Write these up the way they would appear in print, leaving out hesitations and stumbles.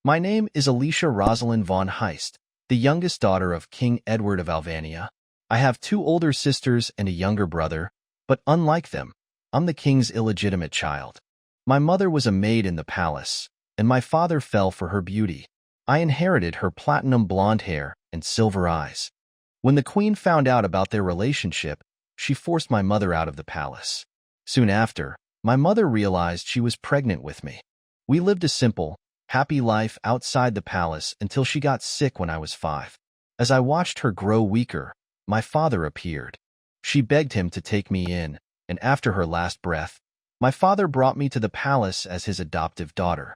My name is Alicia Rosalind von Heist, the youngest daughter of King Edward of Albania. I have two older sisters and a younger brother, but unlike them, I'm the king's illegitimate child. My mother was a maid in the palace, and my father fell for her beauty. I inherited her platinum blonde hair and silver eyes. When the queen found out about their relationship, she forced my mother out of the palace. Soon after, my mother realized she was pregnant with me. We lived a simple, happy life outside the palace until she got sick when I was 5. As I watched her grow weaker, my father appeared. She begged him to take me in, and after her last breath, my father brought me to the palace as his adoptive daughter.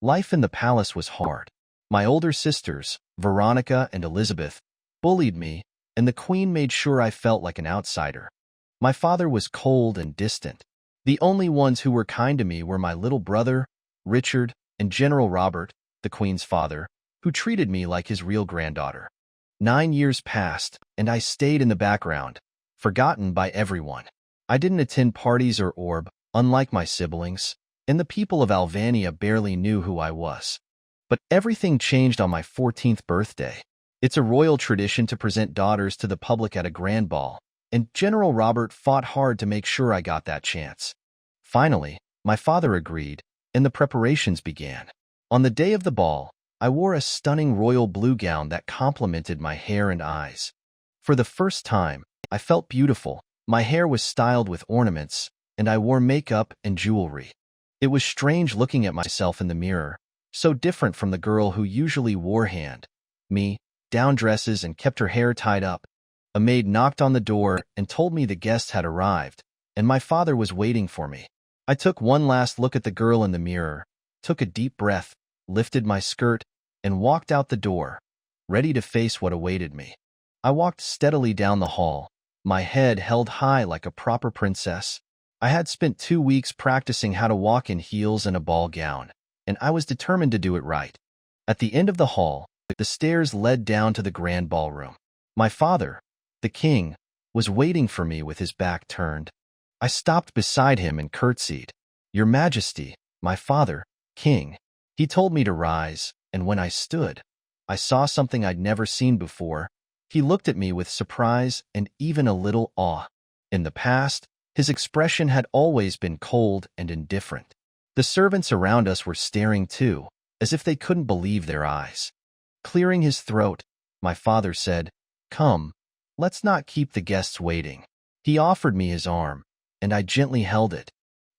Life in the palace was hard. My older sisters, Veronica and Elizabeth, bullied me, and the queen made sure I felt like an outsider. My father was cold and distant. The only ones who were kind to me were my little brother, Richard, and General Robert, the queen's father, who treated me like his real granddaughter. 9 years passed, and I stayed in the background, forgotten by everyone. I didn't attend parties or orb, unlike my siblings, and the people of Albania barely knew who I was. But everything changed on my 14th birthday. It's a royal tradition to present daughters to the public at a grand ball, and General Robert fought hard to make sure I got that chance. Finally, my father agreed, and the preparations began. On the day of the ball, I wore a stunning royal blue gown that complemented my hair and eyes. For the first time, I felt beautiful. My hair was styled with ornaments, and I wore makeup and jewelry. It was strange looking at myself in the mirror, so different from the girl who usually wore me, down dresses and kept her hair tied up. A maid knocked on the door and told me the guests had arrived, and my father was waiting for me. I took one last look at the girl in the mirror, took a deep breath, lifted my skirt, and walked out the door, ready to face what awaited me. I walked steadily down the hall, my head held high like a proper princess. I had spent 2 weeks practicing how to walk in heels and a ball gown, and I was determined to do it right. At the end of the hall, the stairs led down to the grand ballroom. My father, the king, was waiting for me with his back turned. I stopped beside him and curtsied. "Your Majesty, my father, king." He told me to rise, and when I stood, I saw something I'd never seen before. He looked at me with surprise and even a little awe. In the past, his expression had always been cold and indifferent. The servants around us were staring too, as if they couldn't believe their eyes. Clearing his throat, my father said, "Come, let's not keep the guests waiting." He offered me his arm, and I gently held it.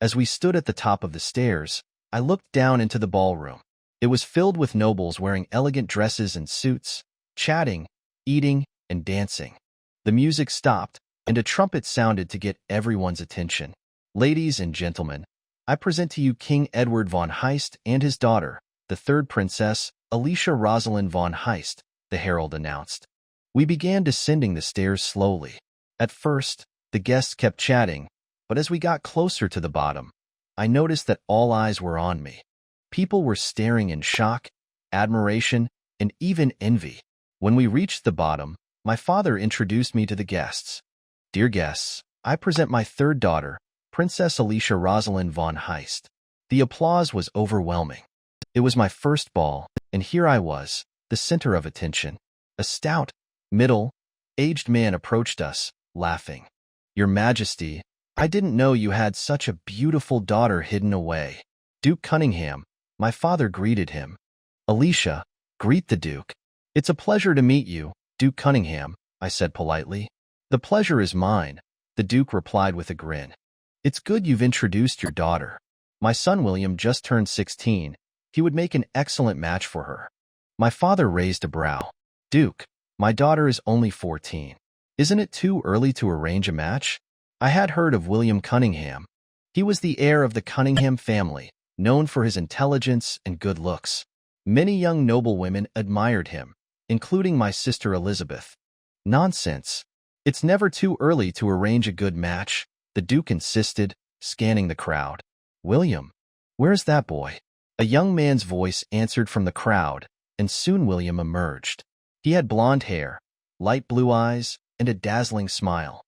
As we stood at the top of the stairs, I looked down into the ballroom. It was filled with nobles wearing elegant dresses and suits, chatting, eating, and dancing. The music stopped, and a trumpet sounded to get everyone's attention. "Ladies and gentlemen, I present to you King Edward von Heist and his daughter, the third princess, Alicia Rosalind von Heist," the herald announced. We began descending the stairs slowly. At first, the guests kept chatting, but as we got closer to the bottom, I noticed that all eyes were on me. People were staring in shock, admiration, and even envy. When we reached the bottom, my father introduced me to the guests. "Dear guests, I present my third daughter, Princess Alicia Rosalind von Heist." The applause was overwhelming. It was my first ball, and here I was, the center of attention. A stout, middle-aged man approached us, laughing. "Your Majesty, I didn't know you had such a beautiful daughter hidden away." Duke Cunningham, my father greeted him. "Alicia, greet the Duke." "It's a pleasure to meet you, Duke Cunningham," I said politely. "The pleasure is mine," the Duke replied with a grin. "It's good you've introduced your daughter. My son William just turned 16. He would make an excellent match for her." My father raised a brow. "Duke, my daughter is only 14. Isn't it too early to arrange a match?" I had heard of William Cunningham. He was the heir of the Cunningham family, known for his intelligence and good looks. Many young noblewomen admired him, including my sister Elizabeth. "Nonsense. It's never too early to arrange a good match," the Duke insisted, scanning the crowd. "William, where's that boy?" A young man's voice answered from the crowd, and soon William emerged. He had blonde hair, light blue eyes, and a dazzling smile.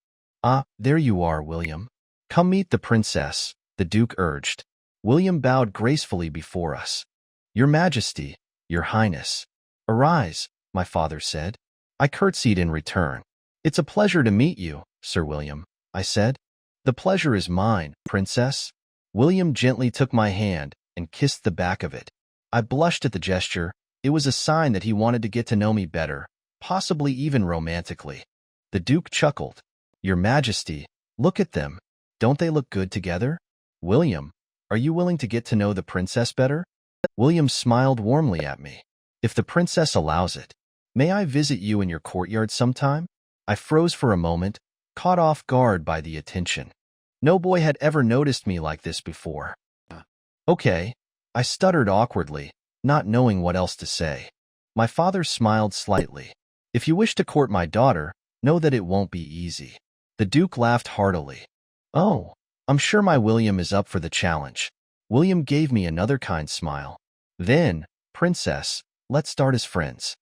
"Ah, there you are, William. Come meet the princess," the Duke urged. William bowed gracefully before us. "Your Majesty, Your Highness. Arise, my father said. I curtsied in return. It's a pleasure to meet you, Sir William, I said. The pleasure is mine, Princess. William gently took my hand and kissed the back of it. I blushed at the gesture. It was a sign that he wanted to get to know me better, possibly even romantically. The Duke chuckled. Your Majesty, look at them. Don't they look good together? William, are you willing to get to know the princess better? William smiled warmly at me. If the princess allows it. May I visit you in your courtyard sometime? I froze for a moment, caught off guard by the attention. No boy had ever noticed me like this before. Okay, I stuttered awkwardly, not knowing what else to say. My father smiled slightly. If you wish to court my daughter, know that it won't be easy. The Duke laughed heartily. Oh, I'm sure my William is up for the challenge. William gave me another kind smile. Then, Princess, let's start as friends.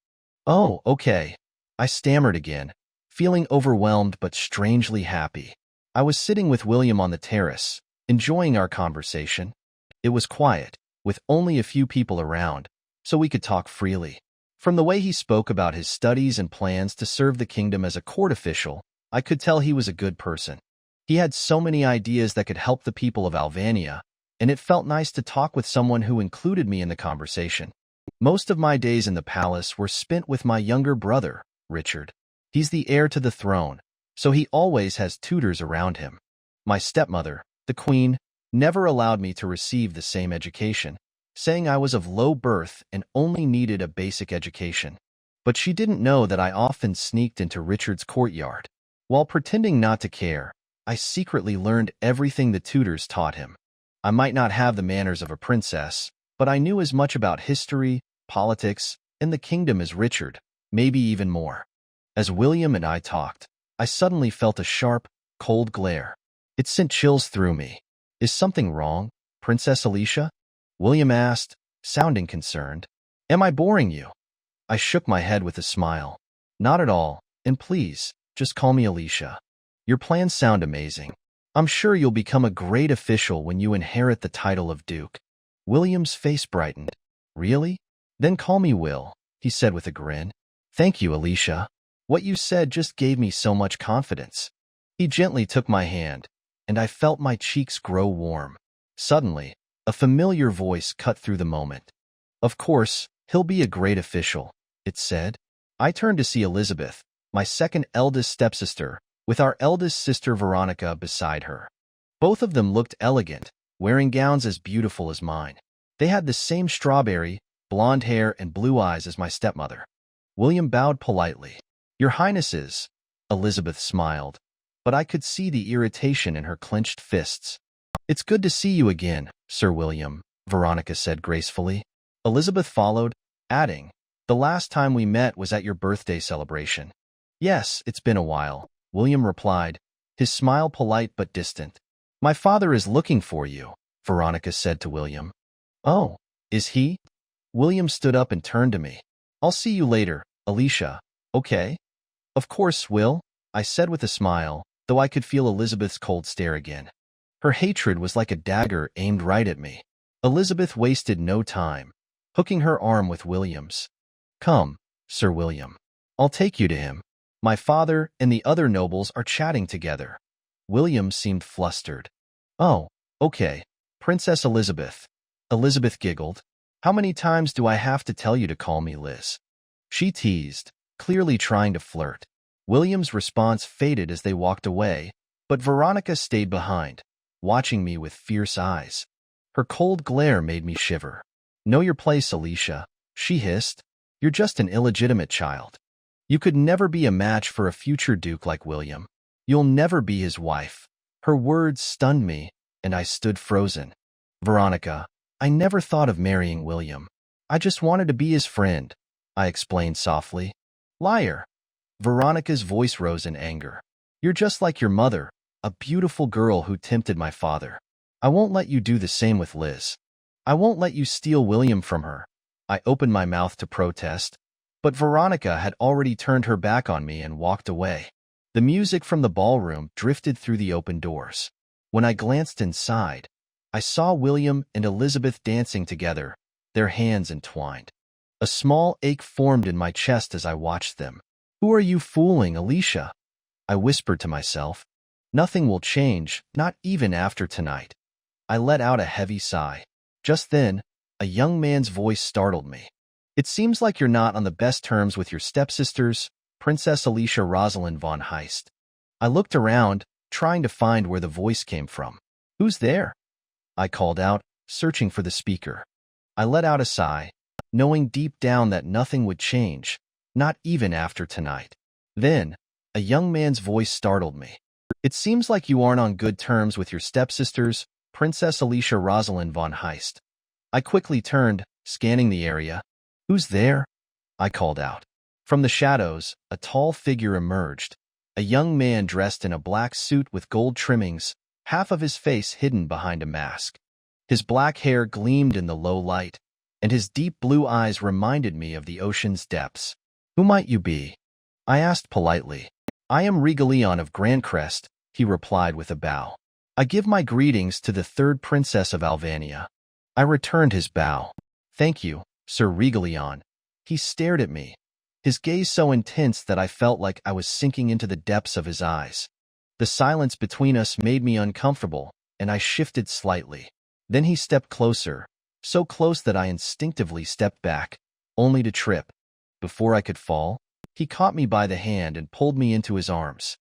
Oh, okay. I stammered again, feeling overwhelmed but strangely happy. I was sitting with William on the terrace, enjoying our conversation. It was quiet, with only a few people around, so we could talk freely. From the way he spoke about his studies and plans to serve the kingdom as a court official, I could tell he was a good person. He had so many ideas that could help the people of Alvania, and it felt nice to talk with someone who included me in the conversation. Most of my days in the palace were spent with my younger brother, Richard. He's the heir to the throne, so he always has tutors around him. My stepmother, the queen, never allowed me to receive the same education, saying I was of low birth and only needed a basic education. But she didn't know that I often sneaked into Richard's courtyard. While pretending not to care, I secretly learned everything the tutors taught him. I might not have the manners of a princess, but I knew as much about history, politics, and the kingdom as Richard, maybe even more. As William and I talked, I suddenly felt a sharp, cold glare. It sent chills through me. Is something wrong, Princess Alicia? William asked, sounding concerned. Am I boring you? I shook my head with a smile. Not at all, and please, just call me Alicia. Your plans sound amazing. I'm sure you'll become a great official when you inherit the title of Duke. William's face brightened. Really? Then call me Will, he said with a grin. Thank you, Alicia. What you said just gave me so much confidence. He gently took my hand, and I felt my cheeks grow warm. Suddenly, a familiar voice cut through the moment. Of course, he'll be a great official, it said. I turned to see Elizabeth, my second eldest stepsister, with our eldest sister Veronica beside her. Both of them looked elegant, wearing gowns as beautiful as mine. They had the same strawberry, blonde hair and blue eyes as my stepmother. William bowed politely. Your Highnesses, Elizabeth smiled, but I could see the irritation in her clenched fists. It's good to see you again, Sir William, Veronica said gracefully. Elizabeth followed, adding, the last time we met was at your birthday celebration. Yes, it's been a while, William replied, his smile polite but distant. My father is looking for you, Veronica said to William. Oh, is he? William stood up and turned to me. I'll see you later, Alicia, okay? Of course, Will, I said with a smile, though I could feel Elizabeth's cold stare again. Her hatred was like a dagger aimed right at me. Elizabeth wasted no time, hooking her arm with William's. Come, Sir William. I'll take you to him. My father and the other nobles are chatting together. William seemed flustered. Oh, okay, Princess Elizabeth. Elizabeth giggled. How many times do I have to tell you to call me Liz? She teased, clearly trying to flirt. William's response faded as they walked away, but Veronica stayed behind, watching me with fierce eyes. Her cold glare made me shiver. Know your place, Alicia, she hissed. You're just an illegitimate child. You could never be a match for a future duke like William. You'll never be his wife. Her words stunned me, and I stood frozen. Veronica, I never thought of marrying William. I just wanted to be his friend, I explained softly. Liar. Veronica's voice rose in anger. You're just like your mother, a beautiful girl who tempted my father. I won't let you do the same with Liz. I won't let you steal William from her. I opened my mouth to protest, but Veronica had already turned her back on me and walked away. The music from the ballroom drifted through the open doors. When I glanced inside, I saw William and Elizabeth dancing together, their hands entwined. A small ache formed in my chest as I watched them. Who are you fooling, Alicia? I whispered to myself. Nothing will change, not even after tonight. I let out a heavy sigh. Just then, a young man's voice startled me. It seems like you're not on the best terms with your stepsisters, Princess Alicia Rosalind von Heist. I looked around, trying to find where the voice came from. Who's there? I called out, searching for the speaker. I let out a sigh, knowing deep down that nothing would change, not even after tonight. Then, a young man's voice startled me. It seems like you aren't on good terms with your stepsisters, Princess Alicia Rosalind von Heist. I quickly turned, scanning the area. Who's there? I called out. From the shadows, a tall figure emerged. A young man dressed in a black suit with gold trimmings, half of his face hidden behind a mask. His black hair gleamed in the low light, and his deep blue eyes reminded me of the ocean's depths. Who might you be? I asked politely. I am Regalion of Grandcrest, he replied with a bow. I give my greetings to the third princess of Alvania. I returned his bow. Thank you, Sir Regalion. He stared at me, his gaze so intense that I felt like I was sinking into the depths of his eyes. The silence between us made me uncomfortable, and I shifted slightly. Then he stepped closer, so close that I instinctively stepped back, only to trip. Before I could fall, he caught me by the hand and pulled me into his arms.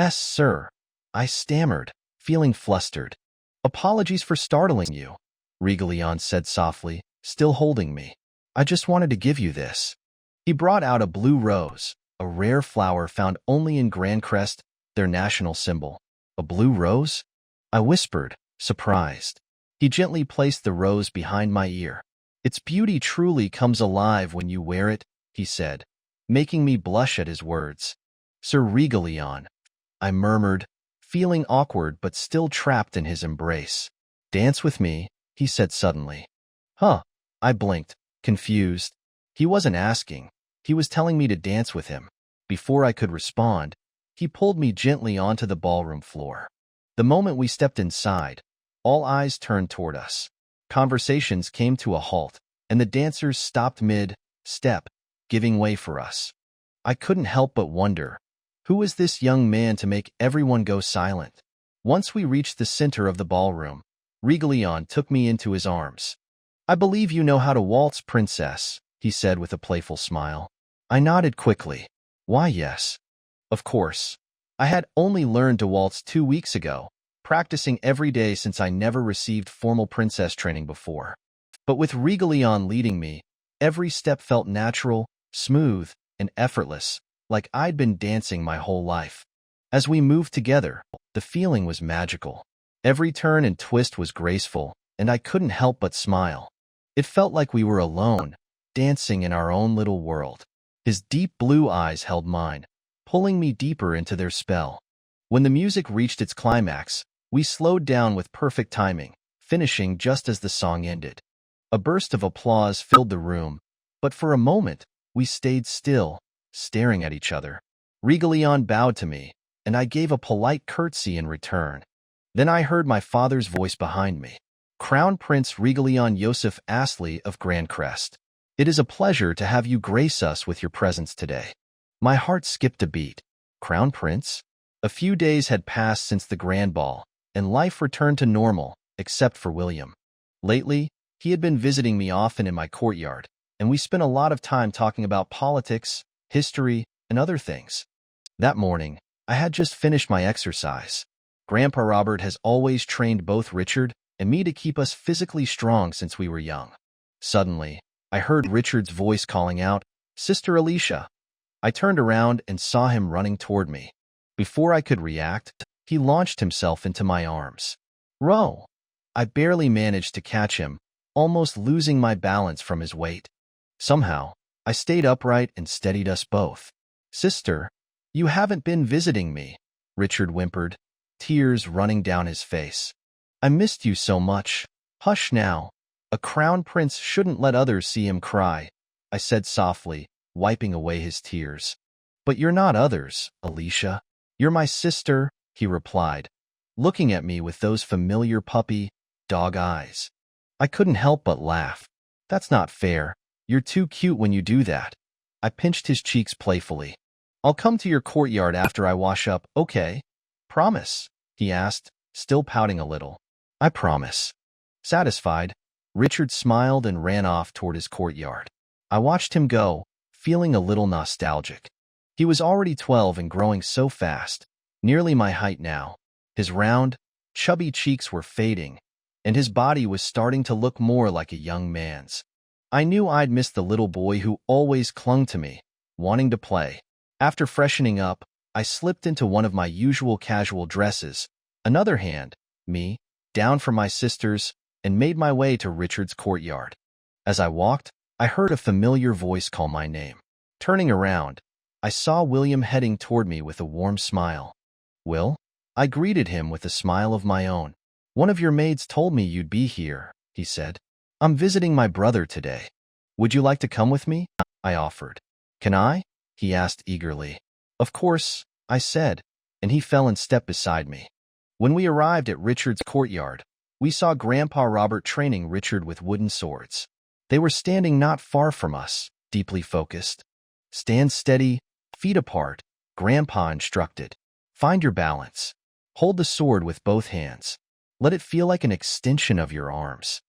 Sir, I stammered, feeling flustered. Apologies for startling you, Regalion said softly, still holding me. I just wanted to give you this. He brought out a blue rose, a rare flower found only in Grandcrest, their national symbol. A blue rose? I whispered, surprised. He gently placed the rose behind my ear. Its beauty truly comes alive when you wear it, he said, making me blush at his words. Sir Regalion, I murmured, feeling awkward but still trapped in his embrace. Dance with me, he said suddenly. Huh, I blinked, confused. He wasn't asking, he was telling me to dance with him. Before I could respond, he pulled me gently onto the ballroom floor. The moment we stepped inside, all eyes turned toward us. Conversations came to a halt, and the dancers stopped mid-step, giving way for us. I couldn't help but wonder, who is this young man to make everyone go silent? Once we reached the center of the ballroom, Regalion took me into his arms. I believe you know how to waltz, princess, he said with a playful smile. I nodded quickly. Why, yes. Of course. I had only learned to waltz 2 weeks ago, practicing every day since I never received formal princess training before. But with Regalion leading me, every step felt natural, smooth, and effortless, like I'd been dancing my whole life. As we moved together, the feeling was magical. Every turn and twist was graceful, and I couldn't help but smile. It felt like we were alone, dancing in our own little world. His deep blue eyes held mine, pulling me deeper into their spell. When the music reached its climax, we slowed down with perfect timing, finishing just as the song ended. A burst of applause filled the room, but for a moment, we stayed still, staring at each other. Regalion bowed to me, and I gave a polite curtsy in return. Then I heard my father's voice behind me. Crown Prince Regalion Joseph Astley of Grandcrest. It is a pleasure to have you grace us with your presence today. My heart skipped a beat. Crown Prince? A few days had passed since the grand ball, and life returned to normal, except for William. Lately, he had been visiting me often in my courtyard, and we spent a lot of time talking about politics, history, and other things. That morning, I had just finished my exercise. Grandpa Robert has always trained both Richard and me to keep us physically strong since we were young. Suddenly, I heard Richard's voice calling out, Sister Alicia. I turned around and saw him running toward me. Before I could react, he launched himself into my arms. Row! I barely managed to catch him, almost losing my balance from his weight. Somehow, I stayed upright and steadied us both. Sister, you haven't been visiting me, Richard whimpered, tears running down his face. I missed you so much. Hush now. A crown prince shouldn't let others see him cry, I said softly, wiping away his tears. But you're not others, Alicia. You're my sister, he replied, looking at me with those familiar puppy, dog eyes. I couldn't help but laugh. That's not fair. You're too cute when you do that. I pinched his cheeks playfully. I'll come to your courtyard after I wash up, okay? Promise? He asked, still pouting a little. I promise. Satisfied, Richard smiled and ran off toward his courtyard. I watched him go, feeling a little nostalgic. He was already 12 and growing so fast, nearly my height now. His round, chubby cheeks were fading, and his body was starting to look more like a young man's. I knew I'd missed the little boy who always clung to me, wanting to play. After freshening up, I slipped into one of my usual casual dresses, another hand, me, down from my sister's, and made my way to Richard's courtyard. As I walked, I heard a familiar voice call my name. Turning around, I saw William heading toward me with a warm smile. Will? I greeted him with a smile of my own. One of your maids told me you'd be here, he said. I'm visiting my brother today. Would you like to come with me? I offered. Can I? He asked eagerly. Of course, I said, and he fell in step beside me. When we arrived at Richard's courtyard, we saw Grandpa Robert training Richard with wooden swords. They were standing not far from us, deeply focused. Stand steady, feet apart, Grandpa instructed. Find your balance. Hold the sword with both hands. Let it feel like an extension of your arms.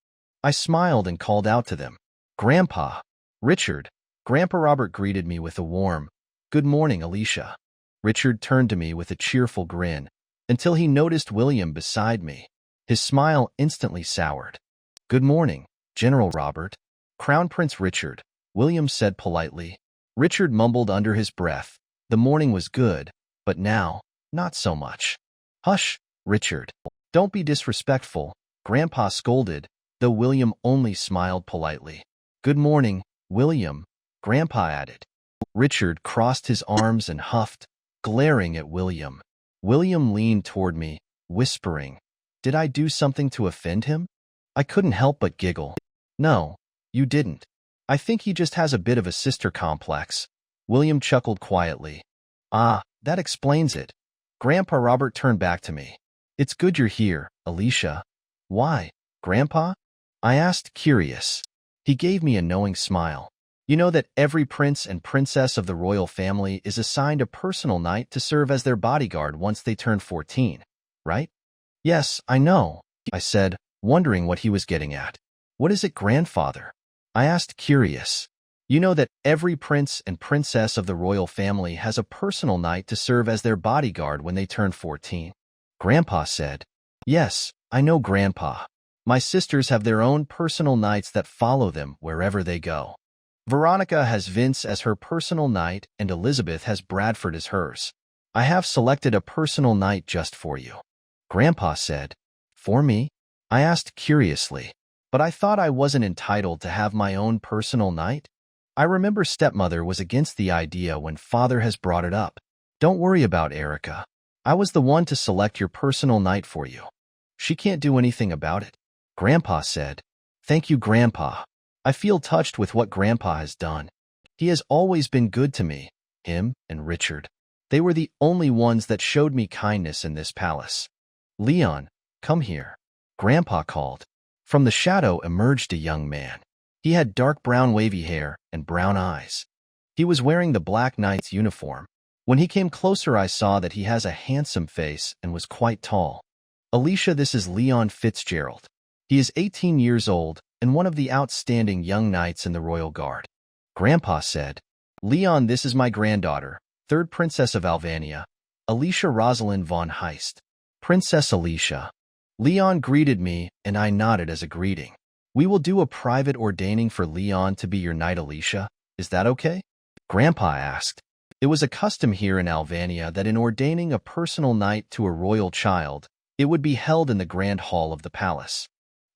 I smiled and called out to them. Grandpa, Richard. Grandpa Robert greeted me with a warm, "Good morning, Alicia." Richard turned to me with a cheerful grin, until he noticed William beside me. His smile instantly soured. Good morning, General Robert. Crown Prince Richard, William said politely. Richard mumbled under his breath. The morning was good, but now, not so much. Hush, Richard. Don't be disrespectful, Grandpa scolded, though William only smiled politely. Good morning, William, Grandpa added. Richard crossed his arms and huffed, glaring at William. William leaned toward me, whispering, Did I do something to offend him? I couldn't help but giggle. No, you didn't. I think he just has a bit of a sister complex. William chuckled quietly. Ah, that explains it. Grandpa Robert turned back to me. It's good you're here, Alicia. Why, Grandpa? I asked, curious. He gave me a knowing smile. You know that every prince and princess of the royal family is assigned a personal knight to serve as their bodyguard once they turn 14, right? Yes, I know, I said, wondering what he was getting at. What is it, grandfather? I asked, curious. You know that every prince and princess of the royal family has a personal knight to serve as their bodyguard when they turn 14. Grandpa said. Yes, I know, Grandpa. My sisters have their own personal knights that follow them wherever they go. Veronica has Vince as her personal knight and Elizabeth has Bradford as hers. I have selected a personal knight just for you. Grandpa said. For me? I asked curiously. But I thought I wasn't entitled to have my own personal knight? I remember stepmother was against the idea when father has brought it up. Don't worry about Erica. I was the one to select your personal knight for you. She can't do anything about it. Grandpa said. Thank you, Grandpa. I feel touched with what Grandpa has done. He has always been good to me, him and Richard. They were the only ones that showed me kindness in this palace. Leon, come here. Grandpa called. From the shadow emerged a young man. He had dark brown wavy hair and brown eyes. He was wearing the Black Knight's uniform. When he came closer, I saw that he has a handsome face and was quite tall. Alicia, this is Leon Fitzgerald. He is 18 years old and one of the outstanding young knights in the Royal Guard. Grandpa said. Leon, this is my granddaughter, 3rd Princess of Alvania, Alicia Rosalind von Heist. Princess Alicia. Leon greeted me, and I nodded as a greeting. We will do a private ordaining for Leon to be your knight, Alicia. Is that okay? Grandpa asked. It was a custom here in Alvania that in ordaining a personal knight to a royal child, it would be held in the grand hall of the palace.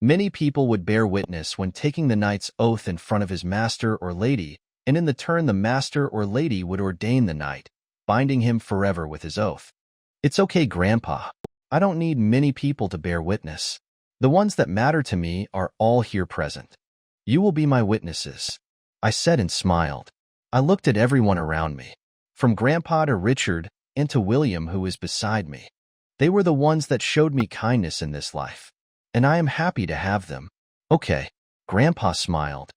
Many people would bear witness when taking the knight's oath in front of his master or lady, and in the turn the master or lady would ordain the knight, binding him forever with his oath. It's okay, Grandpa. I don't need many people to bear witness. The ones that matter to me are all here present. You will be my witnesses, I said and smiled. I looked at everyone around me, from Grandpa to Richard and to William, who is beside me. They were the ones that showed me kindness in this life, and I am happy to have them. Okay, Grandpa smiled.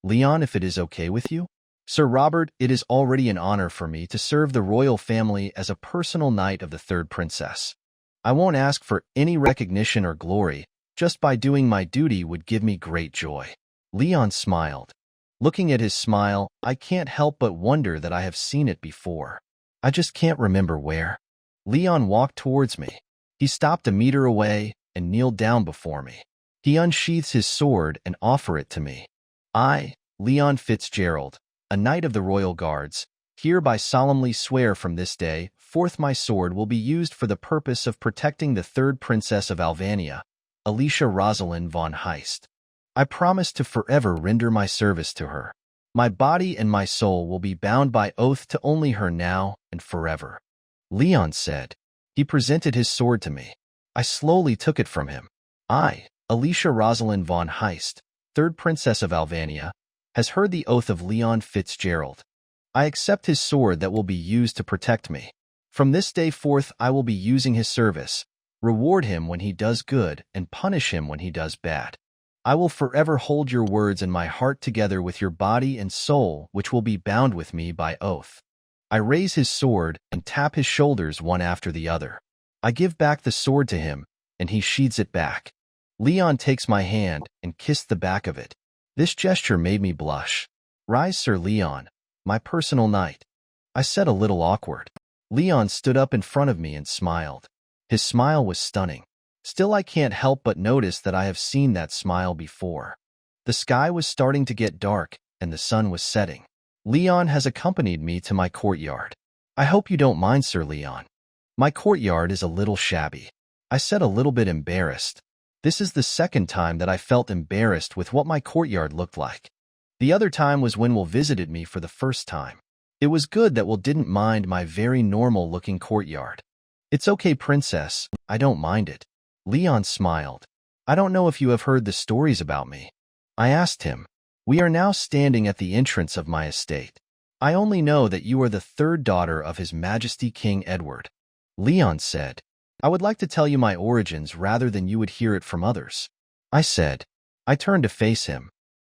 Leon, if it is okay with you? Sir Robert, it is already an honor for me to serve the royal family as a personal knight of the third princess. I won't ask for any recognition or glory, just by doing my duty would give me great joy. Leon smiled. Looking at his smile, I can't help but wonder that I have seen it before. I just can't remember where. Leon walked towards me. He stopped a meter away and kneeled down before me. He unsheaths his sword and offers it to me. I, Leon Fitzgerald, a knight of the Royal Guards, hereby solemnly swear from this day forth my sword will be used for the purpose of protecting the third princess of Alvania, Alicia Rosalind von Heist. I promise to forever render my service to her. My body and my soul will be bound by oath to only her now and forever. Leon said. He presented his sword to me. I slowly took it from him. I, Alicia Rosalind von Heist, third princess of Alvania, has heard the oath of Leon Fitzgerald. I accept his sword that will be used to protect me. From this day forth I will be using his service, reward him when he does good and punish him when he does bad. I will forever hold your words in my heart together with your body and soul, which will be bound with me by oath. I raise his sword and tap his shoulders one after the other. I give back the sword to him, and he sheathes it back. Leon takes my hand and kissed the back of it. This gesture made me blush. Rise, Sir Leon, my personal knight. I said, a little awkward. Leon stood up in front of me and smiled. His smile was stunning. Still, I can't help but notice that I have seen that smile before. The sky was starting to get dark, and the sun was setting. Leon has accompanied me to my courtyard. I hope you don't mind, Sir Leon. My courtyard is a little shabby. I said, a little bit embarrassed. This is the second time that I felt embarrassed with what my courtyard looked like. The other time was when Will visited me for the first time. It was good that Will didn't mind my very normal-looking courtyard. It's okay, princess. I don't mind it. Leon smiled. I don't know if you have heard the stories about me. I asked him. We are now standing at the entrance of my estate. I only know that you are the third daughter of His Majesty King Edward. Leon said. I would like to tell you my origins rather than you would hear it from others. I said. I turned to face him.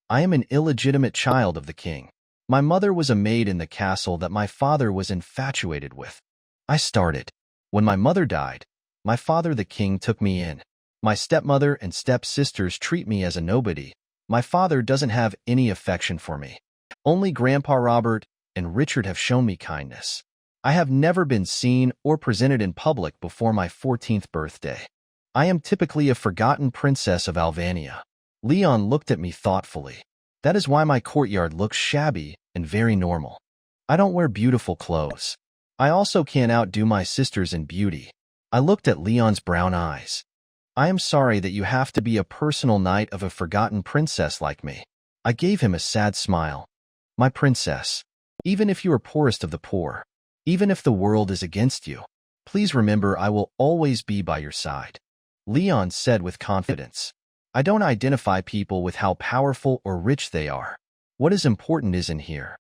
I am an illegitimate child of the king. My mother was a maid in the castle that my father was infatuated with. I started. When my mother died, my father the king took me in. My stepmother and stepsisters treat me as a nobody. My father doesn't have any affection for me. Only Grandpa Robert and Richard have shown me kindness. I have never been seen or presented in public before my 14th birthday. I am typically a forgotten princess of Alvania. Leon looked at me thoughtfully. That is why my courtyard looks shabby and very normal. I don't wear beautiful clothes. I also can't outdo my sisters in beauty. I looked at Leon's brown eyes. I am sorry that you have to be a personal knight of a forgotten princess like me. I gave him a sad smile. My princess, even if you are poorest of the poor, even if the world is against you, please remember I will always be by your side. Leon said with confidence. I don't identify people with how powerful or rich they are. What is important is in here.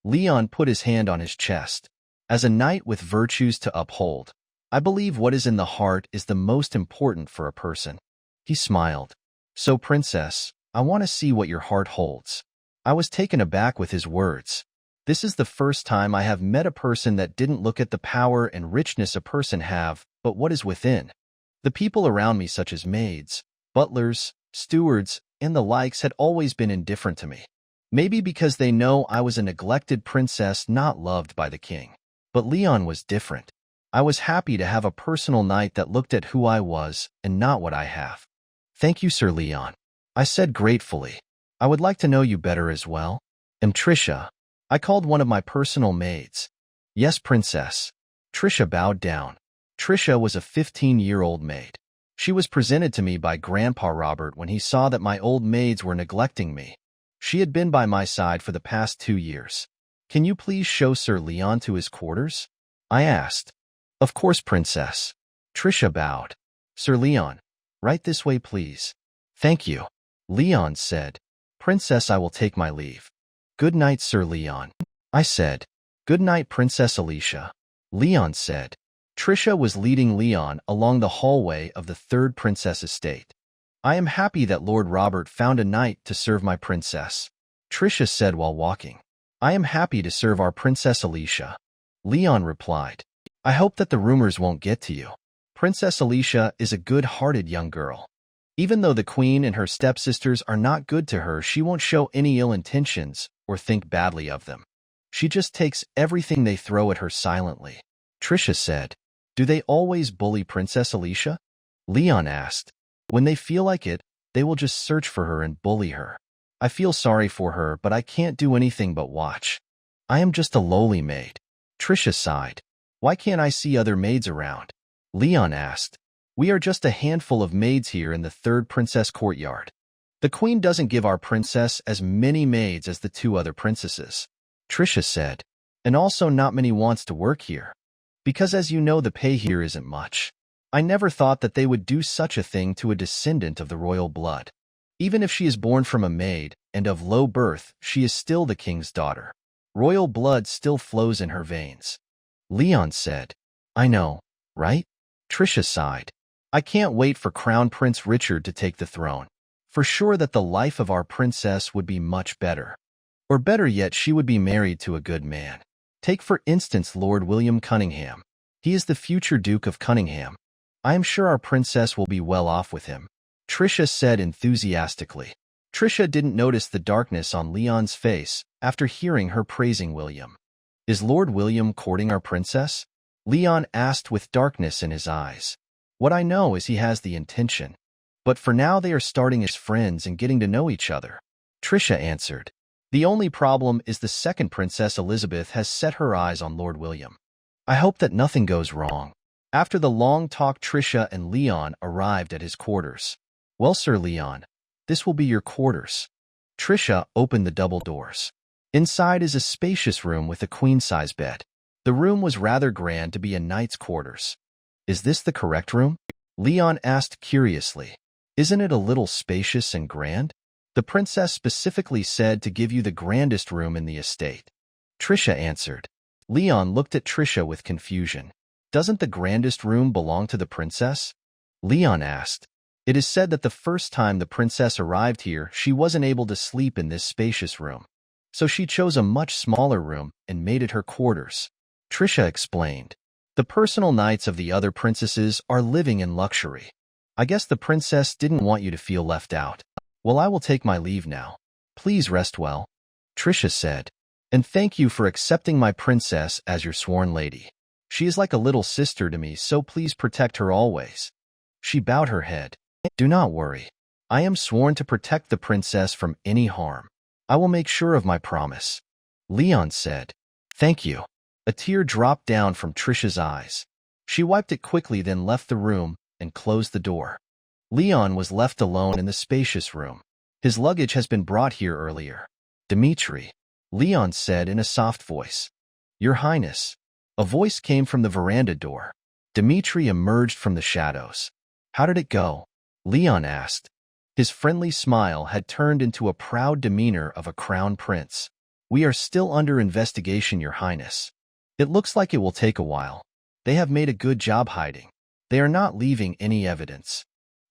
Leon put his hand on his chest. As a knight with virtues to uphold, I believe what is in the heart is the most important for a person. He smiled. So, princess, I want to see what your heart holds. I was taken aback with his words. This is the first time I have met a person that didn't look at the power and richness a person have, but what is within. The people around me, such as maids, butlers, stewards, and the likes, had always been indifferent to me. Maybe because they know I was a neglected princess not loved by the king. But Leon was different. I was happy to have a personal knight that looked at who I was and not what I have. Thank you, Sir Leon. I said gratefully. I would like to know you better as well. Am Trisha. I called one of my personal maids. Yes, princess. Trisha bowed down. Trisha was a 15-year-old maid. She was presented to me by Grandpa Robert when he saw that my old maids were neglecting me. She had been by my side for the past 2 years. Can you please show Sir Leon to his quarters? I asked. Of course, princess. Trisha bowed. Sir Leon, right this way, please. Thank you. Leon said. Princess, I will take my leave. Good night, Sir Leon. I said. Good night, Princess Alicia. Leon said. Trisha was leading Leon along the hallway of the third princess estate. I am happy that Lord Robert found a knight to serve my princess. Trisha said while walking. I am happy to serve our Princess Alicia. Leon replied. I hope that the rumors won't get to you. Princess Alicia is a good-hearted young girl. Even though the queen and her stepsisters are not good to her, she won't show any ill intentions or think badly of them. She just takes everything they throw at her silently. Trisha said. Do they always bully Princess Alicia? Leon asked. When they feel like it, they will just search for her and bully her. I feel sorry for her, but I can't do anything but watch. I am just a lowly maid. Trisha sighed. Why can't I see other maids around? Leon asked. We are just a handful of maids here in the third princess courtyard. The queen doesn't give our princess as many maids as the two other princesses. Trisha said. And also not many wants to work here. Because as you know, the pay here isn't much. I never thought that they would do such a thing to a descendant of the royal blood. Even if she is born from a maid and of low birth, she is still the king's daughter. Royal blood still flows in her veins. Leon said. I know, right? Trisha sighed. I can't wait for Crown Prince Richard to take the throne. For sure that the life of our princess would be much better. Or better yet, she would be married to a good man. Take for instance Lord William Cunningham. He is the future Duke of Cunningham. I am sure our princess will be well off with him. Trisha said enthusiastically. Trisha didn't notice the darkness on Leon's face after hearing her praising William. Is Lord William courting our princess? Leon asked with darkness in his eyes. What I know is he has the intention. But for now they are starting as friends and getting to know each other. Trisha answered. The only problem is the second Princess Elizabeth has set her eyes on Lord William. I hope that nothing goes wrong. After the long talk, Trisha and Leon arrived at his quarters. Well, Sir Leon, this will be your quarters. Trisha opened the double doors. Inside is a spacious room with a queen-size bed. The room was rather grand to be a knight's quarters. Is this the correct room? Leon asked curiously. Isn't it a little spacious and grand? The princess specifically said to give you the grandest room in the estate. Trisha answered. Leon looked at Trisha with confusion. Doesn't the grandest room belong to the princess? Leon asked. It is said that the first time the princess arrived here, she wasn't able to sleep in this spacious room. So she chose a much smaller room and made it her quarters. Trisha explained. The personal knights of the other princesses are living in luxury. I guess the princess didn't want you to feel left out. Well, I will take my leave now. Please rest well. Trisha said. And thank you for accepting my princess as your sworn lady. She is like a little sister to me, so please protect her always. She bowed her head. Do not worry. I am sworn to protect the princess from any harm. I will make sure of my promise. Leon said. Thank you. A tear dropped down from Trisha's eyes. She wiped it quickly, then left the room and closed the door. Leon was left alone in the spacious room. His luggage has been brought here earlier. Dmitri, Leon said in a soft voice. Your Highness. A voice came from the veranda door. Dmitri emerged from the shadows. How did it go? Leon asked. His friendly smile had turned into a proud demeanor of a crown prince. We are still under investigation, Your Highness. It looks like it will take a while. They have made a good job hiding. They are not leaving any evidence.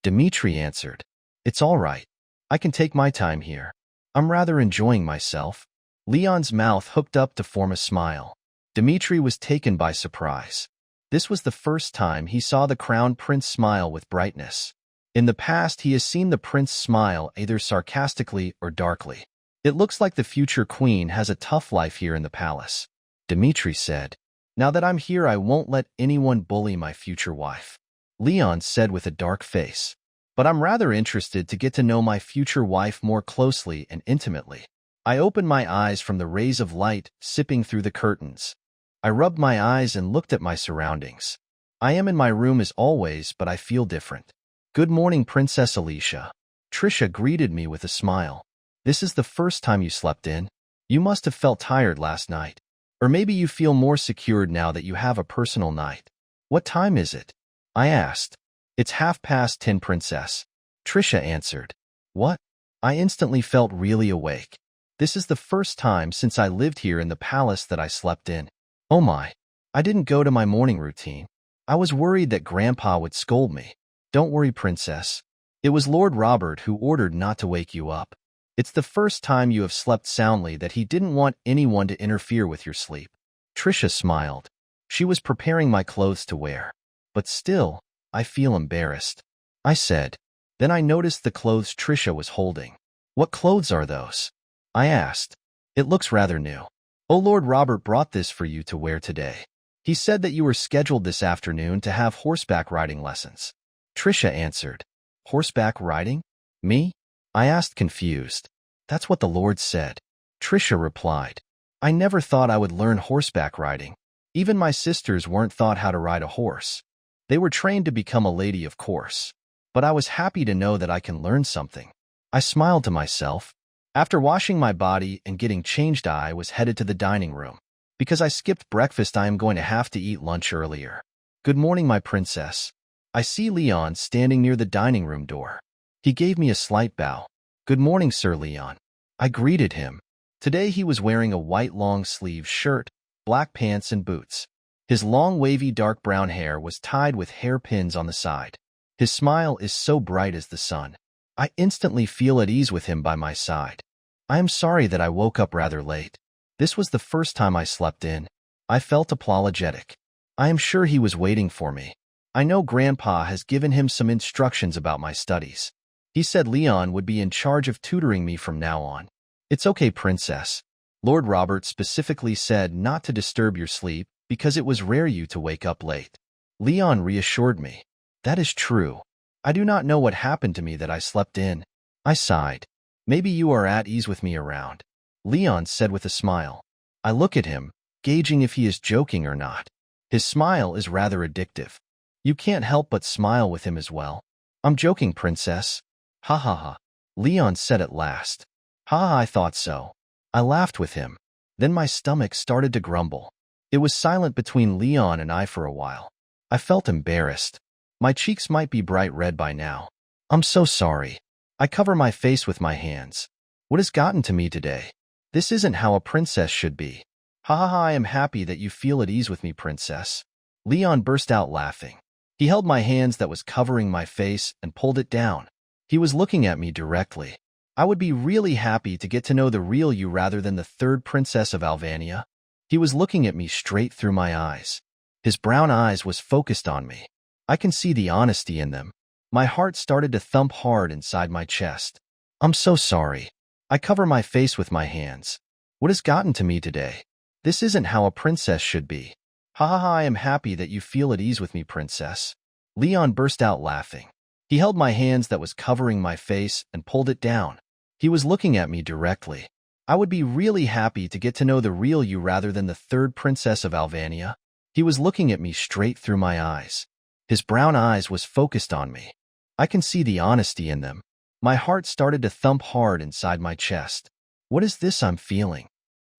Dmitri answered. It's all right. I can take my time here. I'm rather enjoying myself. Leon's mouth hooked up to form a smile. Dmitri was taken by surprise. This was the first time he saw the crown prince smile with brightness. In the past, he has seen the prince smile either sarcastically or darkly. It looks like the future queen has a tough life here in the palace. Dmitri said. Now that I'm here, I won't let anyone bully my future wife. Leon said with a dark face. But I'm rather interested to get to know my future wife more closely and intimately. I opened my eyes from the rays of light sipping through the curtains. I rubbed my eyes and looked at my surroundings. I am in my room as always, but I feel different. Good morning, Princess Alicia. Trisha greeted me with a smile. This is the first time you slept in. You must have felt tired last night. Or maybe you feel more secured now that you have a personal night. What time is it? I asked. It's 10:30, Princess. Trisha answered. What? I instantly felt really awake. This is the first time since I lived here in the palace that I slept in. Oh my. I didn't go to my morning routine. I was worried that Grandpa would scold me. Don't worry, Princess. It was Lord Robert who ordered not to wake you up. It's the first time you have slept soundly that he didn't want anyone to interfere with your sleep. Trisha smiled. She was preparing my clothes to wear. But still, I feel embarrassed. I said. Then I noticed the clothes Trisha was holding. What clothes are those? I asked. It looks rather new. Oh, Lord Robert brought this for you to wear today. He said that you were scheduled this afternoon to have horseback riding lessons. Trisha answered. Horseback riding? Me? I asked confused. That's what the Lord said. Trisha replied. I never thought I would learn horseback riding. Even my sisters weren't taught how to ride a horse. They were trained to become a lady, of course. But I was happy to know that I can learn something. I smiled to myself. After washing my body and getting changed, I was headed to the dining room. Because I skipped breakfast, I am going to have to eat lunch earlier. Good morning, my princess. I see Leon standing near the dining room door. He gave me a slight bow. Good morning, Sir Leon. I greeted him. Today he was wearing a white long-sleeve shirt, black pants and boots. His long wavy dark brown hair was tied with hairpins on the side. His smile is so bright as the sun. I instantly feel at ease with him by my side. I am sorry that I woke up rather late. This was the first time I slept in. I felt apologetic. I am sure he was waiting for me. I know Grandpa has given him some instructions about my studies. He said Leon would be in charge of tutoring me from now on. It's okay, Princess. Lord Robert specifically said not to disturb your sleep because it was rare you to wake up late. Leon reassured me. That is true. I do not know what happened to me that I slept in. I sighed. Maybe you are at ease with me around. Leon said with a smile. I look at him, gauging if he is joking or not. His smile is rather addictive. You can't help but smile with him as well. I'm joking, Princess. Ha ha ha. Leon said at last. Ha ha, I thought so. I laughed with him. Then my stomach started to grumble. It was silent between Leon and I for a while. I felt embarrassed. My cheeks might be bright red by now. I'm so sorry. I cover my face with my hands. What has gotten to me today? This isn't how a princess should be. Ha ha ha, I am happy that you feel at ease with me, Princess. Leon burst out laughing. He held my hands that was covering my face and pulled it down. He was looking at me directly. I would be really happy to get to know the real you rather than the third princess of Alvania. He was looking at me straight through my eyes. His brown eyes was focused on me. I can see the honesty in them. My heart started to thump hard inside my chest. I'm so sorry. I cover my face with my hands. What has gotten to me today? This isn't how a princess should be. Ha ha ha, I am happy that you feel at ease with me, Princess. Leon burst out laughing. He held my hands that was covering my face and pulled it down. He was looking at me directly. I would be really happy to get to know the real you rather than the third princess of Alvania. He was looking at me straight through my eyes. His brown eyes was focused on me. I can see the honesty in them. My heart started to thump hard inside my chest. What is this I'm feeling?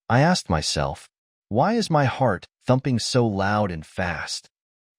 I asked myself. Why is my heart thumping so loud and fast?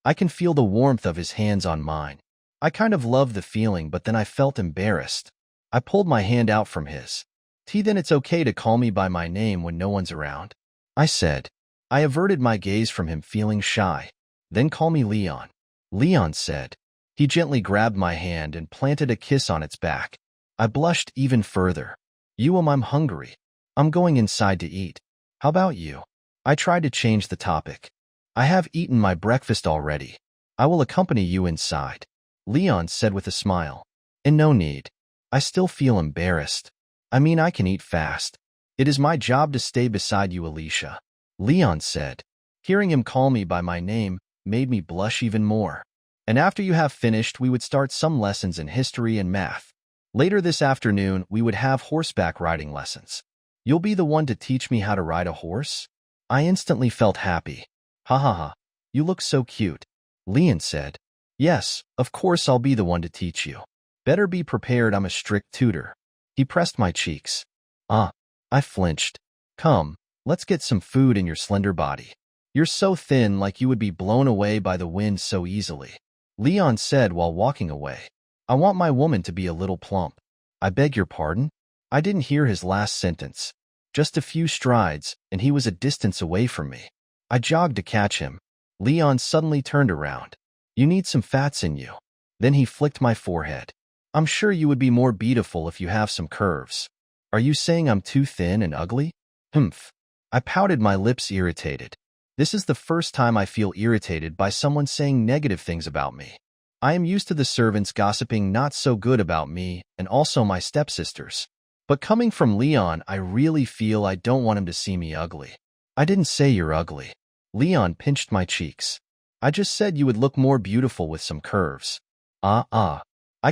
I can feel the warmth of his hands on mine. I kind of loved the feeling, but then I felt embarrassed. I pulled my hand out from his. Then it's okay to call me by my name when no one's around, I said. I averted my gaze from him, feeling shy. Then call me Leon. Leon said. He gently grabbed my hand and planted a kiss on its back. I blushed even further. I'm hungry. I'm going inside to eat. How about you? I tried to change the topic. I have eaten my breakfast already. I will accompany you inside, Leon said with a smile. And no need. I still feel embarrassed. I mean, I can eat fast. It is my job to stay beside you, Alicia, Leon said. Hearing him call me by my name made me blush even more. And after you have finished, we would start some lessons in history and math. Later this afternoon, we would have horseback riding lessons. You'll be the one to teach me how to ride a horse? I instantly felt happy. Ha ha ha. You look so cute, Leon said. Yes, of course I'll be the one to teach you. Better be prepared, I'm a strict tutor. He pressed my cheeks. I flinched. Come, let's get some food in your slender body. You're so thin, like you would be blown away by the wind so easily, Leon said while walking away. I want my woman to be a little plump. I beg your pardon? I didn't hear his last sentence. Just a few strides, and he was a distance away from me. I jogged to catch him. Leon suddenly turned around. You need some fats in you. Then he flicked my forehead. I'm sure you would be more beautiful if you have some curves. Are you saying I'm too thin and ugly? Humph. I pouted, my lips irritated. This is the first time I feel irritated by someone saying negative things about me. I am used to the servants gossiping not so good about me and also my stepsisters. But coming from Leon, I really feel I don't want him to see me ugly. I didn't say you're ugly. Leon pinched my cheeks. I just said you would look more beautiful with some curves. I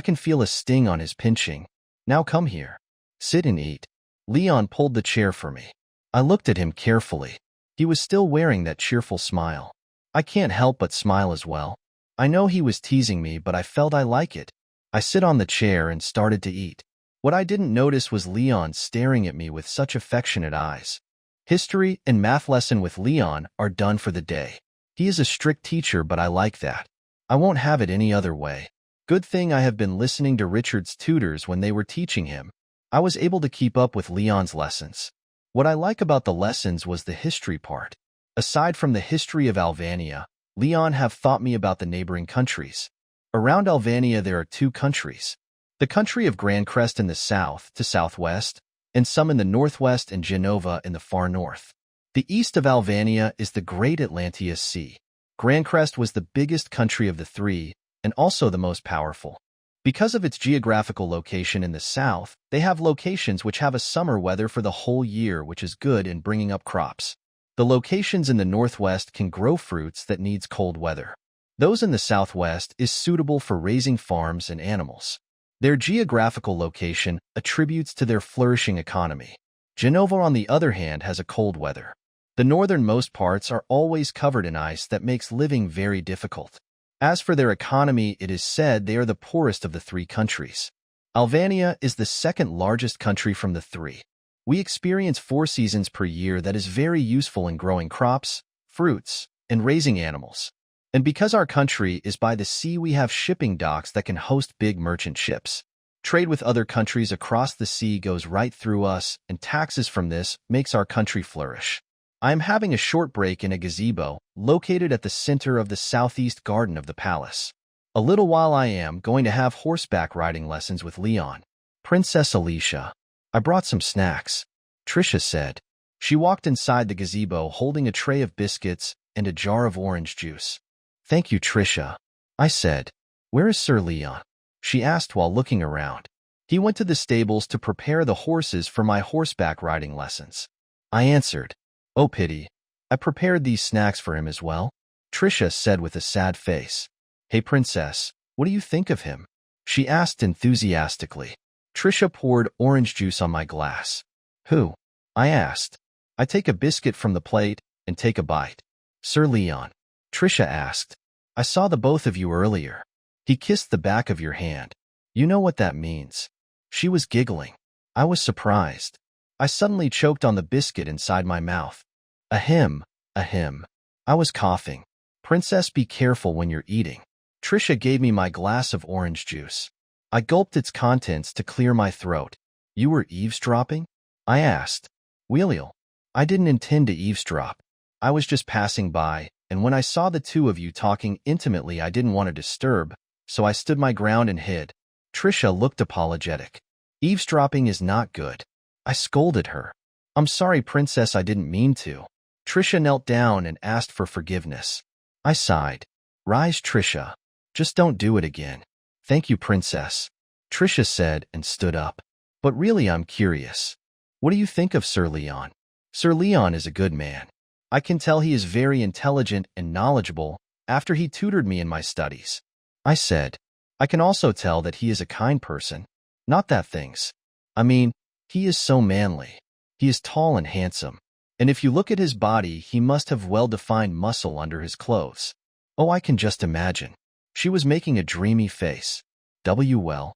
can feel a sting on his pinching. Now come here. Sit and eat. Leon pulled the chair for me. I looked at him carefully. He was still wearing that cheerful smile. I can't help but smile as well. I know he was teasing me, but I felt I like it. I sit on the chair and started to eat. What I didn't notice was Leon staring at me with such affectionate eyes. History and math lesson with Leon are done for the day. He is a strict teacher, but I like that. I won't have it any other way. Good thing I have been listening to Richard's tutors when they were teaching him. I was able to keep up with Leon's lessons. What I like about the lessons was the history part. Aside from the history of Alvania, Leon have taught me about the neighboring countries. Around Alvania there are 2 countries. The country of Grand Crest in the south to southwest, and some in the northwest and Genova in the far north. The east of Alvania is the Great Atlantean Sea. Grand Crest was the biggest country of the 3, and also the most powerful. Because of its geographical location in the south, they have locations which have a summer weather for the whole year, which is good in bringing up crops. The locations in the northwest can grow fruits that needs cold weather. Those in the southwest is suitable for raising farms and animals. Their geographical location attributes to their flourishing economy. Genova, on the other hand, has a cold weather. The northernmost parts are always covered in ice that makes living very difficult. As for their economy, it is said they are the poorest of the 3 countries. Alvania is the second largest country from the 3. We experience 4 seasons per year that is very useful in growing crops, fruits, and raising animals. And because our country is by the sea, we have shipping docks that can host big merchant ships. Trade with other countries across the sea goes right through us, and taxes from this makes our country flourish. I am having a short break in a gazebo, located at the center of the southeast garden of the palace. A little while I am going to have horseback riding lessons with Leon. Princess Alicia. I brought some snacks, Trisha said. She walked inside the gazebo holding a tray of biscuits and a jar of orange juice. Thank you, Trisha, I said. Where is Sir Leon? She asked while looking around. He went to the stables to prepare the horses for my horseback riding lessons. I answered. Oh, pity. I prepared these snacks for him as well, Trisha said with a sad face. Hey, princess, what do you think of him? She asked enthusiastically. Trisha poured orange juice on my glass. Who? I asked. I take a biscuit from the plate and take a bite. Sir Leon, Trisha asked. I saw the both of you earlier. He kissed the back of your hand. You know what that means. She was giggling. I was surprised. I suddenly choked on the biscuit inside my mouth. Ahem, ahem. I was coughing. Princess, be careful when you're eating. Trisha gave me my glass of orange juice. I gulped its contents to clear my throat. You were eavesdropping? I asked. Wheeliel. I didn't intend to eavesdrop. I was just passing by, and when I saw the 2 of you talking intimately, I didn't want to disturb, so I stood my ground and hid. Trisha looked apologetic. Eavesdropping is not good. I scolded her. I'm sorry, princess, I didn't mean to. Trisha knelt down and asked for forgiveness. I sighed. Rise, Trisha. Just don't do it again. Thank you, princess, Trisha said and stood up. But really, I'm curious. What do you think of Sir Leon? Sir Leon is a good man. I can tell he is very intelligent and knowledgeable after he tutored me in my studies. I said. I can also tell that he is a kind person. Not that things. I mean, he is so manly. He is tall and handsome. And if you look at his body, he must have well-defined muscle under his clothes. Oh, I can just imagine. She was making a dreamy face. Well.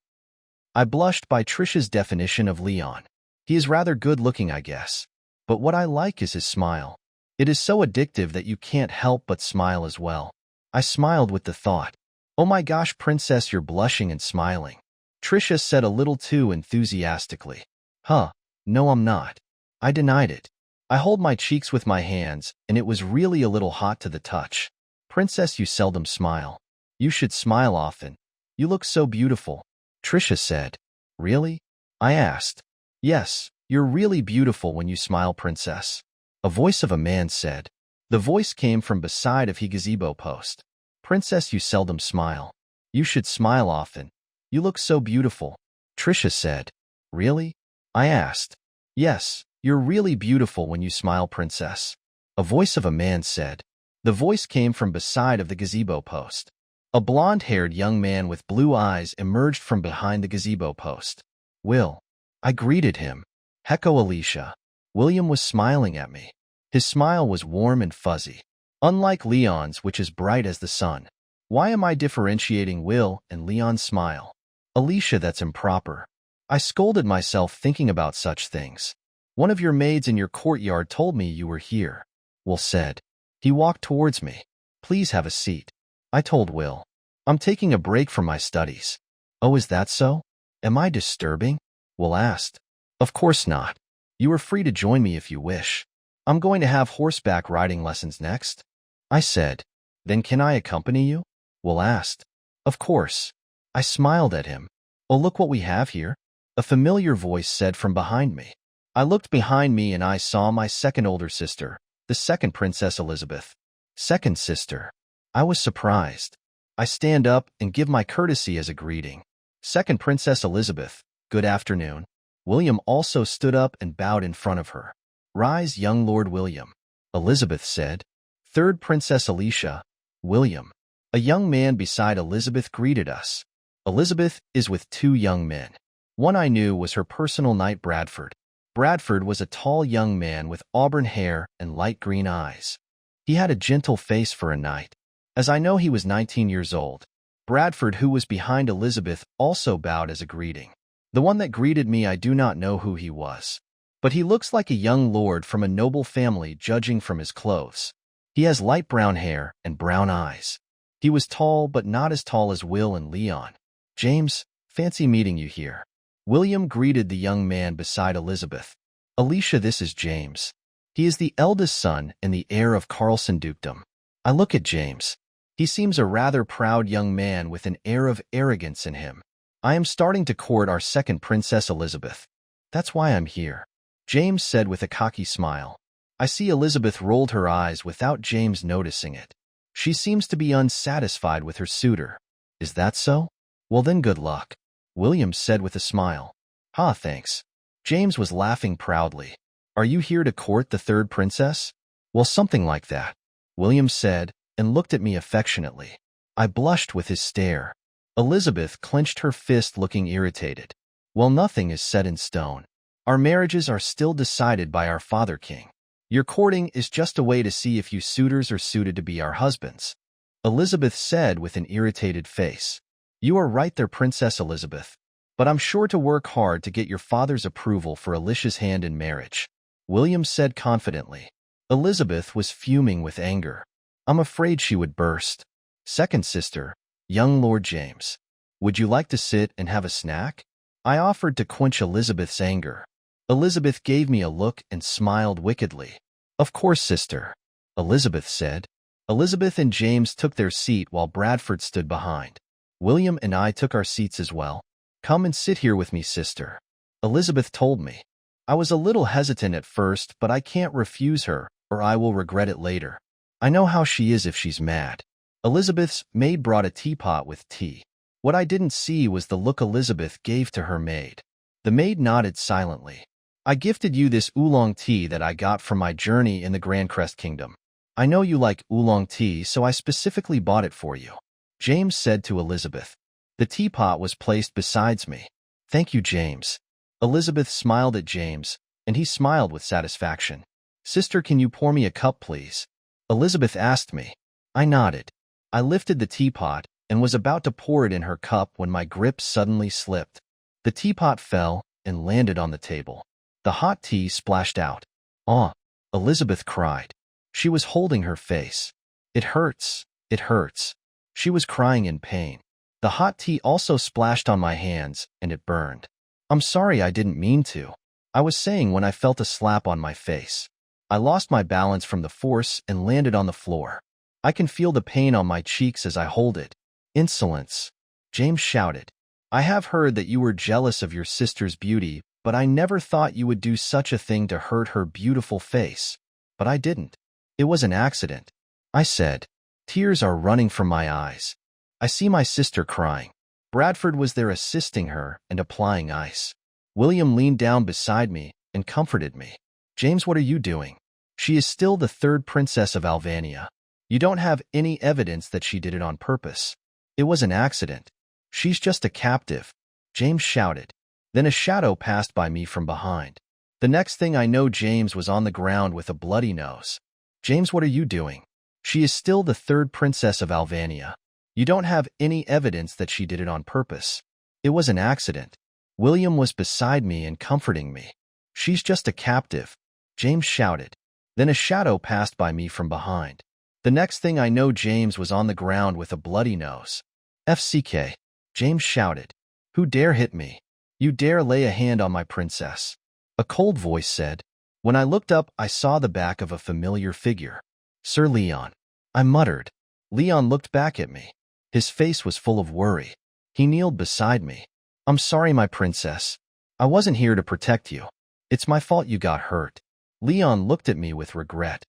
I blushed by Trisha's definition of Leon. He is rather good-looking, I guess. But what I like is his smile. It is so addictive that you can't help but smile as well. I smiled with the thought. Oh my gosh, princess, you're blushing and smiling. Trisha said a little too enthusiastically. Huh, no, I'm not. I denied it. I hold my cheeks with my hands, and it was really a little hot to the touch. Princess, you seldom smile. You should smile often. You look so beautiful, Trisha said. Really? I asked. Yes, "You're really beautiful when you smile, princess," a voice of a man said. The voice came from beside of his gazebo post. "Princess, you seldom smile. You should smile often. You look so beautiful," Trisha said. "Really?" I asked. "Yes, you're really beautiful when you smile, princess," a voice of a man said. The voice came from beside of the gazebo post. A blonde-haired young man with blue eyes emerged from behind the gazebo post. "Will." I greeted him. "Hecko, Alicia." William was smiling at me. His smile was warm and fuzzy, unlike Leon's, which is bright as the sun. Why am I differentiating Will and Leon's smile? "Alicia, that's improper." I scolded myself thinking about such things. "One of your maids in your courtyard told me you were here," Will said. He walked towards me. "Please have a seat." I told Will. "I'm taking a break from my studies." "Oh, is that so? Am I disturbing?" Will asked. "Of course not. You are free to join me if you wish. I'm going to have horseback riding lessons next," I said. "Then can I accompany you?" Will asked. "Of course." I smiled at him. "Oh, look what we have here," a familiar voice said from behind me. I looked behind me and I saw my second older sister, the second Princess Elizabeth. "Second sister." I was surprised. I stand up and give my courtesy as a greeting. "Second Princess Elizabeth, good afternoon." William also stood up and bowed in front of her. "Rise, young Lord William," Elizabeth said. "Third Princess Alicia." William. A young man beside Elizabeth greeted us. Elizabeth is with two young men. One I knew was her personal knight Bradford. Bradford was a tall young man with auburn hair and light green eyes. He had a gentle face for a knight. As I know he was 19 years old. Bradford, who was behind Elizabeth, also bowed as a greeting. The one that greeted me, I do not know who he was. But he looks like a young lord from a noble family, judging from his clothes. He has light brown hair and brown eyes. He was tall, but not as tall as Will and Leon. "James, fancy meeting you here." William greeted the young man beside Elizabeth. "Alicia, this is James. He is the eldest son and the heir of Carlson Dukedom." I look at James. He seems a rather proud young man with an air of arrogance in him. "I am starting to court our second Princess Elizabeth. That's why I'm here," James said with a cocky smile. I see Elizabeth rolled her eyes without James noticing it. She seems to be unsatisfied with her suitor. "Is that so? Well then, good luck," William said with a smile. "Ha, thanks." James was laughing proudly. "Are you here to court the third princess?" "Well, something like that," William said, and looked at me affectionately. I blushed with his stare. Elizabeth clenched her fist, looking irritated. "Well, nothing is set in stone. Our marriages are still decided by our father king. Your courting is just a way to see if you suitors are suited to be our husbands," Elizabeth said with an irritated face. "You are right there, Princess Elizabeth. But I'm sure to work hard to get your father's approval for Alicia's hand in marriage," William said confidently. Elizabeth was fuming with anger. I'm afraid she would burst. "Second sister, young Lord James, would you like to sit and have a snack?" I offered to quench Elizabeth's anger. Elizabeth gave me a look and smiled wickedly. "Of course, sister," Elizabeth said. Elizabeth and James took their seat while Bradford stood behind. William and I took our seats as well. "Come and sit here with me, sister," Elizabeth told me. I was a little hesitant at first, but I can't refuse her, or I will regret it later. I know how she is if she's mad. Elizabeth's maid brought a teapot with tea. What I didn't see was the look Elizabeth gave to her maid. The maid nodded silently. "I gifted you this oolong tea that I got from my journey in the Grandcrest Kingdom. I know you like oolong tea, so I specifically bought it for you," James said to Elizabeth. The teapot was placed beside me. "Thank you, James." Elizabeth smiled at James, and he smiled with satisfaction. "Sister, can you pour me a cup, please?" Elizabeth asked me. I nodded. I lifted the teapot and was about to pour it in her cup when my grip suddenly slipped. The teapot fell and landed on the table. The hot tea splashed out. "Ah!" Elizabeth cried. She was holding her face. "It hurts. It hurts." She was crying in pain. The hot tea also splashed on my hands, and it burned. "I'm sorry, I didn't mean to," I was saying when I felt a slap on my face. I lost my balance from the force and landed on the floor. I can feel the pain on my cheeks as I hold it. "Insolence!" James shouted. "I have heard that you were jealous of your sister's beauty, but I never thought you would do such a thing to hurt her beautiful face. But I didn't. It was an accident, I said. Tears are running from my eyes. I see my sister crying. Bradford was there assisting her and applying ice. William leaned down beside me and comforted me. James, what are you doing? She is still the third princess of Alvania. You don't have any evidence that she did it on purpose. It was an accident. She's just a captive, James shouted. Then a shadow passed by me from behind. The next thing I know, James was on the ground with a bloody nose. James, what are you doing? She is still the third princess of Alvania. You don't have any evidence that she did it on purpose. It was an accident. William was beside me and comforting me. She's just a captive, James shouted. Then a shadow passed by me from behind. The next thing I know, James was on the ground with a bloody nose. FCK, James shouted. Who dare hit me? You dare lay a hand on my princess? A cold voice said. When I looked up, I saw the back of a familiar figure. Sir Leon. I muttered. Leon looked back at me. His face was full of worry. He kneeled beside me. I'm sorry, my princess. I wasn't here to protect you. It's my fault you got hurt. Leon looked at me with regret.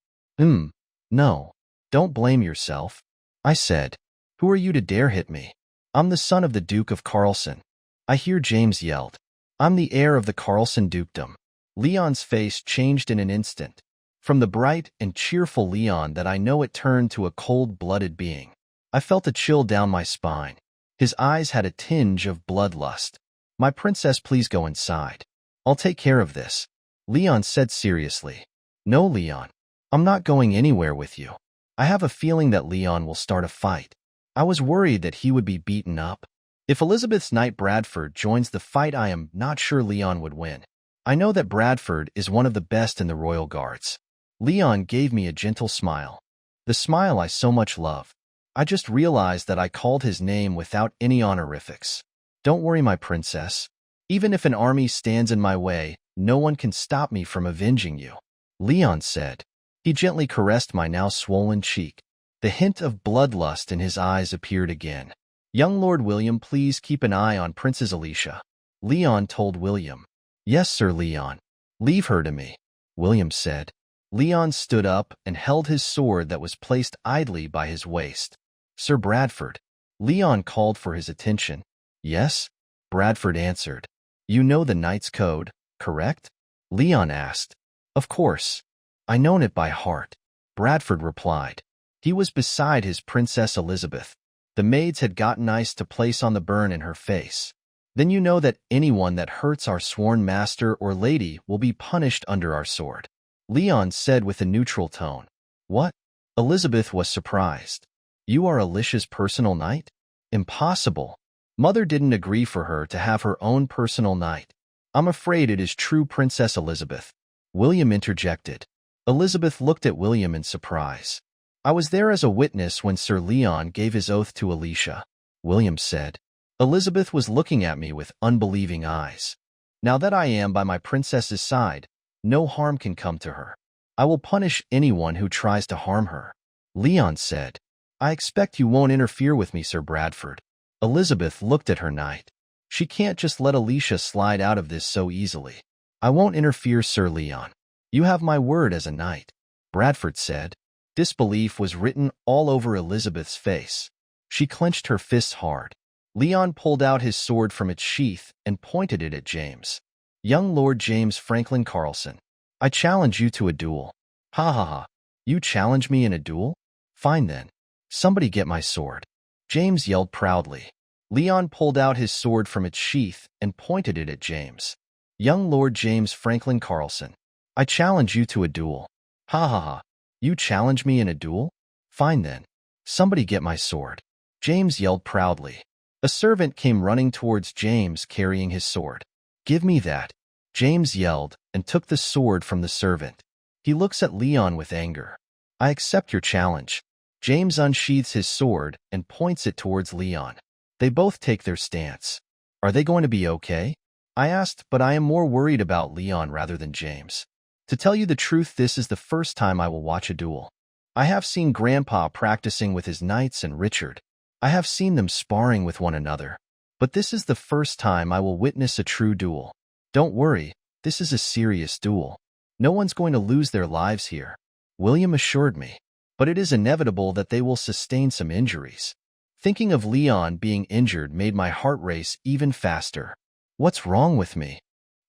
No. Don't blame yourself, I said. Who are you to dare hit me? I'm the son of the Duke of Carlson. I hear James yelled. I'm the heir of the Carlson dukedom. Leon's face changed in an instant. From the bright and cheerful Leon that I know, it turned to a cold-blooded being. I felt a chill down my spine. His eyes had a tinge of bloodlust. My princess, please go inside. I'll take care of this, Leon said seriously. No, Leon. I'm not going anywhere with you. I have a feeling that Leon will start a fight. I was worried that he would be beaten up. If Elizabeth's knight Bradford joins the fight, I am not sure Leon would win. I know that Bradford is one of the best in the royal guards. Leon gave me a gentle smile. The smile I so much love. I just realized that I called his name without any honorifics. Don't worry, my princess. Even if an army stands in my way, no one can stop me from avenging you, Leon said. He gently caressed my now swollen cheek. The hint of bloodlust in his eyes appeared again. Young Lord William, please keep an eye on Princess Alicia, Leon told William. Yes, Sir Leon. Leave her to me, William said. Leon stood up and held his sword that was placed idly by his waist. Sir Bradford. Leon called for his attention. Yes, Bradford answered. You know the knight's code, correct? Leon asked. Of course. I know it by heart, Bradford replied. He was beside his Princess Elizabeth. The maids had gotten ice to place on the burn in her face. Then you know that anyone that hurts our sworn master or lady will be punished under our sword, Leon said with a neutral tone. What? Elizabeth was surprised. You are Alicia's personal knight? Impossible. Mother didn't agree for her to have her own personal knight. I'm afraid it is true, Princess Elizabeth, William interjected. Elizabeth looked at William in surprise. I was there as a witness when Sir Leon gave his oath to Alicia, William said. Elizabeth was looking at me with unbelieving eyes. Now that I am by my princess's side, no harm can come to her. I will punish anyone who tries to harm her, Leon said. I expect you won't interfere with me, Sir Bradford. Elizabeth looked at her knight. She can't just let Alicia slide out of this so easily. I won't interfere, Sir Leon. You have my word as a knight, Bradford said. Disbelief was written all over Elizabeth's face. She clenched her fists hard. Leon pulled out his sword from its sheath and pointed it at James. Young Lord James Franklin Carlson. I challenge you to a duel. Ha ha ha. You challenge me in a duel? Fine then. Somebody get my sword, James yelled proudly. Leon pulled out his sword from its sheath and pointed it at James. Young Lord James Franklin Carlson. I challenge you to a duel. Ha ha ha. You challenge me in a duel? Fine then. Somebody get my sword, James yelled proudly. A servant came running towards James carrying his sword. Give me that, James yelled and took the sword from the servant. He looks at Leon with anger. I accept your challenge. James unsheathes his sword and points it towards Leon. They both take their stance. Are they going to be okay? I asked, but I am more worried about Leon rather than James. To tell you the truth, this is the first time I will watch a duel. I have seen Grandpa practicing with his knights and Richard. I have seen them sparring with one another. But this is the first time I will witness a true duel. Don't worry, this is a serious duel. No one's going to lose their lives here, William assured me. But it is inevitable that they will sustain some injuries. Thinking of Leon being injured made my heart race even faster. What's wrong with me?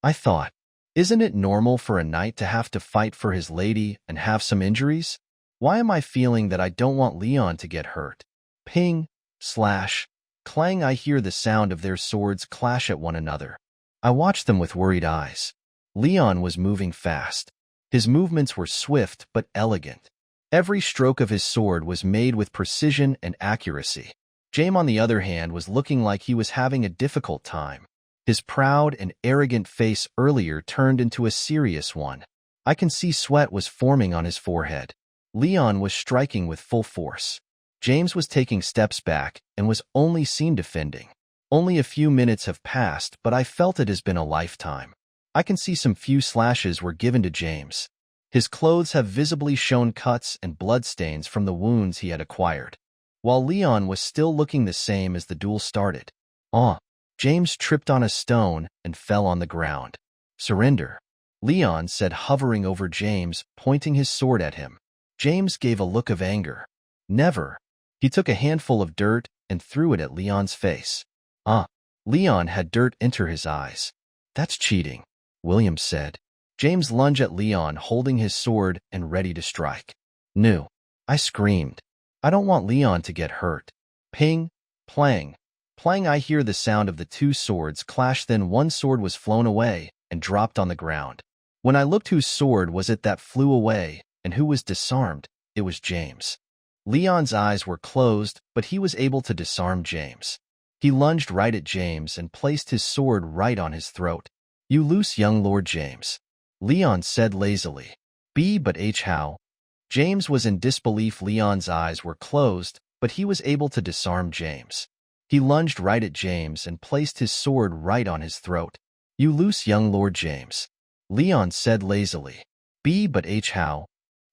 I thought. Isn't it normal for a knight to have to fight for his lady and have some injuries? Why am I feeling that I don't want Leon to get hurt? Ping, slash, clang. I hear the sound of their swords clash at one another. I watched them with worried eyes. Leon was moving fast. His movements were swift but elegant. Every stroke of his sword was made with precision and accuracy. James, on the other hand, was looking like he was having a difficult time. His proud and arrogant face earlier turned into a serious one. I can see sweat was forming on his forehead. Leon was striking with full force. James was taking steps back and was only seen defending. Only a few minutes have passed, but I felt it has been a lifetime. I can see some few slashes were given to James. His clothes have visibly shown cuts and bloodstains from the wounds he had acquired, while Leon was still looking the same as the duel started. James tripped on a stone and fell on the ground. Surrender, Leon said, hovering over James, pointing his sword at him. James gave a look of anger. Never. He took a handful of dirt and threw it at Leon's face. Leon had dirt enter his eyes. That's cheating, William said. James lunged at Leon, holding his sword and ready to strike. No, I screamed. I don't want Leon to get hurt. Ping, plang, plang. I hear the sound of the two swords clash, then one sword was flown away and dropped on the ground. When I looked, whose sword was it that flew away and who was disarmed? It was James. Leon's eyes were closed, but he was able to disarm James. He lunged right at James and placed his sword right on his throat. You loose, young Lord James, Leon said lazily. But how? James was in disbelief. Leon's eyes were closed, but he was able to disarm James. He lunged right at James and placed his sword right on his throat. You loose, young Lord James, Leon said lazily. But how?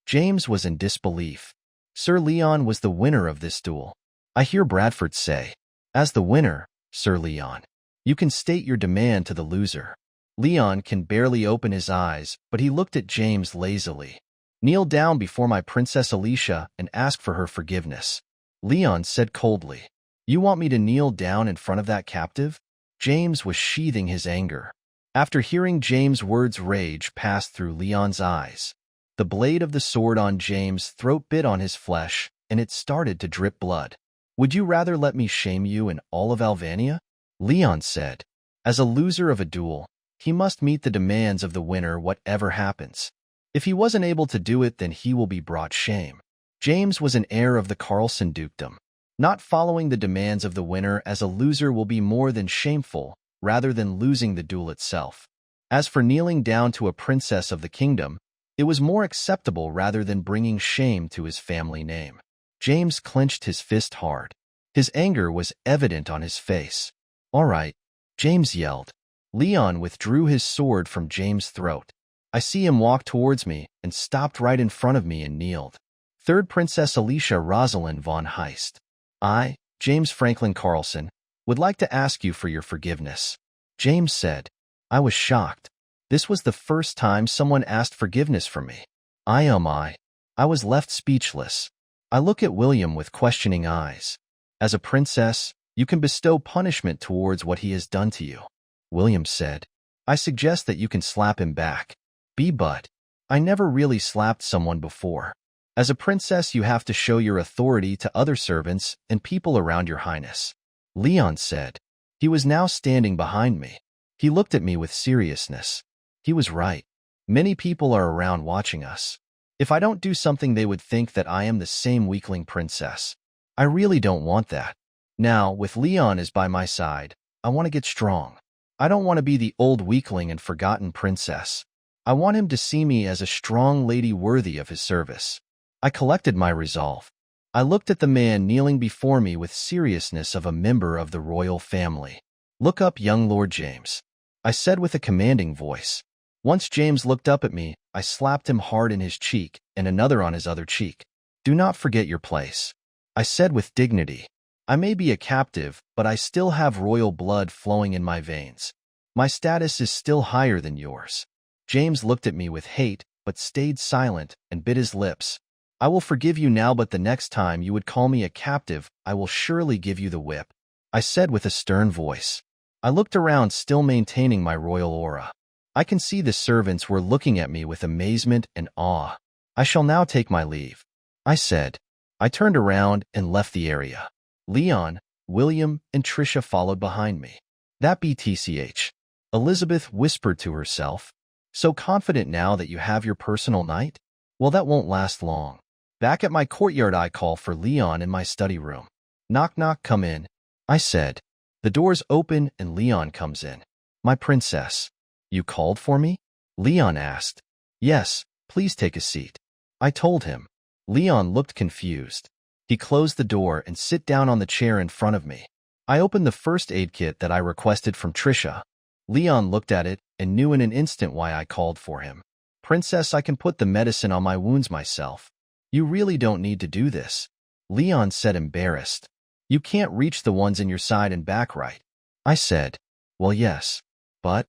James was in disbelief. Sir Leon was the winner of this duel. I hear Bradford say. As the winner, Sir Leon, you can state your demand to the loser. Leon can barely open his eyes, but he looked at James lazily. Kneel down before my Princess Alicia and ask for her forgiveness, Leon said coldly. You want me to kneel down in front of that captive? James was sheathing his anger. After hearing James' words, rage passed through Leon's eyes. The blade of the sword on James' throat bit on his flesh, and it started to drip blood. Would you rather let me shame you in all of Alvania? Leon said. As a loser of a duel, he must meet the demands of the winner whatever happens. If he wasn't able to do it, then he will be brought shame. James was an heir of the Carlson dukedom. Not following the demands of the winner as a loser will be more than shameful, rather than losing the duel itself. As for kneeling down to a princess of the kingdom, it was more acceptable rather than bringing shame to his family name. James clenched his fist hard. His anger was evident on his face. All right, James yelled. Leon withdrew his sword from James' throat. I see him walk towards me and stopped right in front of me and kneeled. Third Princess Alicia Rosalind von Heist. I, James Franklin Carlson, would like to ask you for your forgiveness, James said. I was shocked. This was the first time someone asked forgiveness from me. I was left speechless. I look at William with questioning eyes. As a princess, you can bestow punishment towards what he has done to you, William said. I suggest that you can slap him back. But I never really slapped someone before. As a princess, you have to show your authority to other servants and people around your highness, Leon said. He was now standing behind me. He looked at me with seriousness. He was right. Many people are around watching us. If I don't do something, they would think that I am the same weakling princess. I really don't want that. Now, with Leon is by my side, I want to get strong. I don't want to be the old weakling and forgotten princess. I want him to see me as a strong lady worthy of his service. I collected my resolve. I looked at the man kneeling before me with seriousness of a member of the royal family. Look up, young Lord James, I said with a commanding voice. Once James looked up at me, I slapped him hard in his cheek and another on his other cheek. Do not forget your place, I said with dignity. I may be a captive, but I still have royal blood flowing in my veins. My status is still higher than yours. James looked at me with hate, but stayed silent and bit his lips. I will forgive you now, but the next time you would call me a captive, I will surely give you the whip, I said with a stern voice. I looked around, still maintaining my royal aura. I can see the servants were looking at me with amazement and awe. I shall now take my leave, I said. I turned around and left the area. Leon, William, and Trisha followed behind me. That BTCH, Elizabeth whispered to herself. So confident now that you have your personal knight? Well, that won't last long. Back at my courtyard, I call for Leon in my study room. Knock, knock, come in, I said. The doors open and Leon comes in. My princess. You called for me? Leon asked. Yes, please take a seat, I told him. Leon looked confused. He closed the door and sat down on the chair in front of me. I opened the first aid kit that I requested from Trisha. Leon looked at it and knew in an instant why I called for him. Princess, I can put the medicine on my wounds myself. You really don't need to do this, Leon said, embarrassed. You can't reach the ones in your side and back, right? I said. Well, yes, but...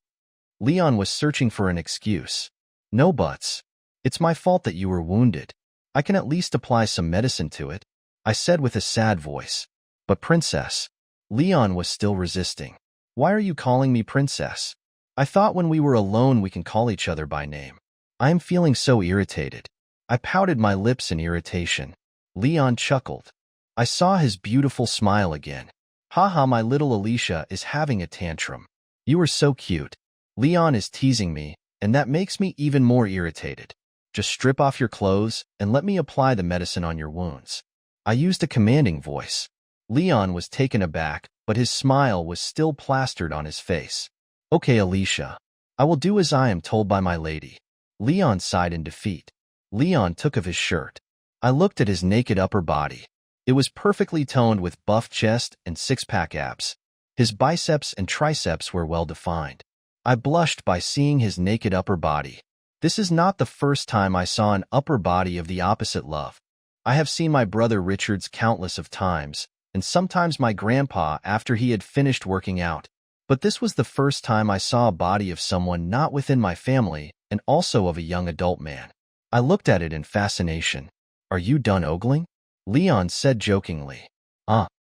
Leon was searching for an excuse. No buts. It's my fault that you were wounded. I can at least apply some medicine to it, I said with a sad voice. But princess... Leon was still resisting. Why are you calling me princess? I thought when we were alone we can call each other by name. I am feeling so irritated. I pouted my lips in irritation. Leon chuckled. I saw his beautiful smile again. Haha, my little Alicia is having a tantrum. You are so cute. Leon is teasing me, and that makes me even more irritated. Just strip off your clothes and let me apply the medicine on your wounds. I used a commanding voice. Leon was taken aback, but his smile was still plastered on his face. Okay, Alicia. I will do as I am told by my lady. Leon sighed in defeat. Leon took off his shirt. I looked at his naked upper body. It was perfectly toned with buff chest and six-pack abs. His biceps and triceps were well defined. I blushed by seeing his naked upper body. This is not the first time I saw an upper body of the opposite love. I have seen my brother Richard's countless of times, and sometimes my grandpa after he had finished working out. But this was the first time I saw a body of someone not within my family and also of a young adult man. I looked at it in fascination. Are you done ogling? Leon said jokingly.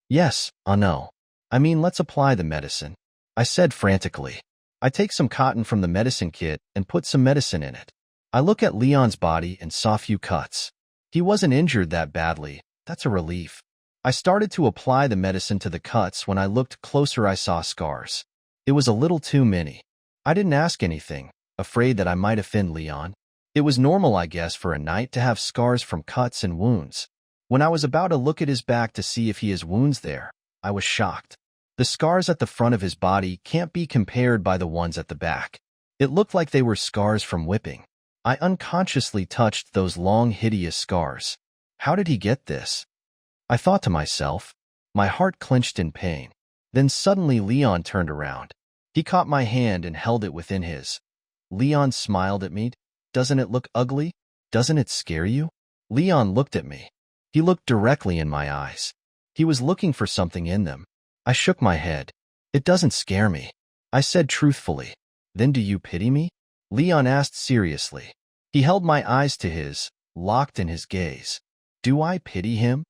Yes, no. I mean, let's apply the medicine, I said frantically. I take some cotton from the medicine kit and put some medicine in it. I look at Leon's body and saw few cuts. He wasn't injured that badly. That's a relief. I started to apply the medicine to the cuts. When I looked closer, I saw scars. It was a little too many. I didn't ask anything, afraid that I might offend Leon. It was normal, I guess, for a knight to have scars from cuts and wounds. When I was about to look at his back to see if he has wounds there, I was shocked. The scars at the front of his body can't be compared by the ones at the back. It looked like they were scars from whipping. I unconsciously touched those long, hideous scars. How did he get this? I thought to myself. My heart clenched in pain. Then suddenly Leon turned around. He caught my hand and held it within his. Leon smiled at me. Doesn't it look ugly? Doesn't it scare you? Leon looked at me. He looked directly in my eyes. He was looking for something in them. I shook my head. It doesn't scare me, I said truthfully. Then do you pity me? Leon asked seriously. He held my eyes to his, locked in his gaze. Do I pity him?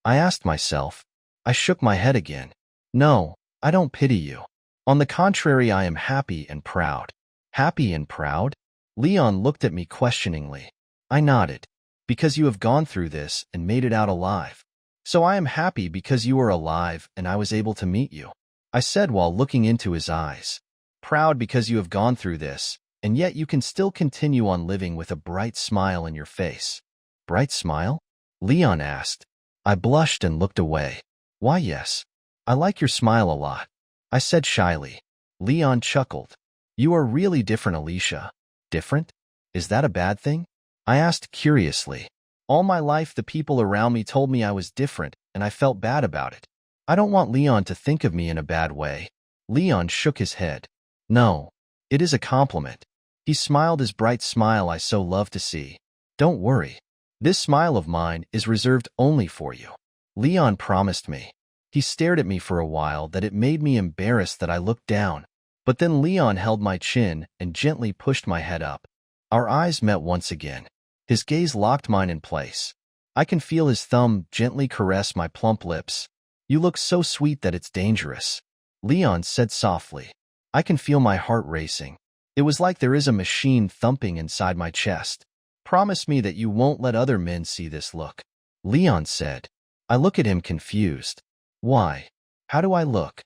I asked myself. I shook my head again. No, I don't pity you. On the contrary, I am happy and proud. Happy and proud? Leon looked at me questioningly. I nodded. Because you have gone through this and made it out alive. So I am happy because you are alive and I was able to meet you, I said while looking into his eyes. Proud because you have gone through this, and yet you can still continue on living with a bright smile in your face. Bright smile? Leon asked. I blushed and looked away. Why, yes. I like your smile a lot, I said shyly. Leon chuckled. You are really different, Alicia. Different? Is that a bad thing? I asked curiously. All my life the people around me told me I was different, and I felt bad about it. I don't want Leon to think of me in a bad way. Leon shook his head. No, it is a compliment. He smiled his bright smile I so love to see. Don't worry. This smile of mine is reserved only for you. Leon promised me. He stared at me for a while that it made me embarrassed that I looked down. But then Leon held my chin and gently pushed my head up. Our eyes met once again. His gaze locked mine in place. I can feel his thumb gently caress my plump lips. You look so sweet that it's dangerous, Leon said softly. I can feel my heart racing. It was like there is a machine thumping inside my chest. Promise me that you won't let other men see this look, Leon said. I look at him confused. Why? How do I look?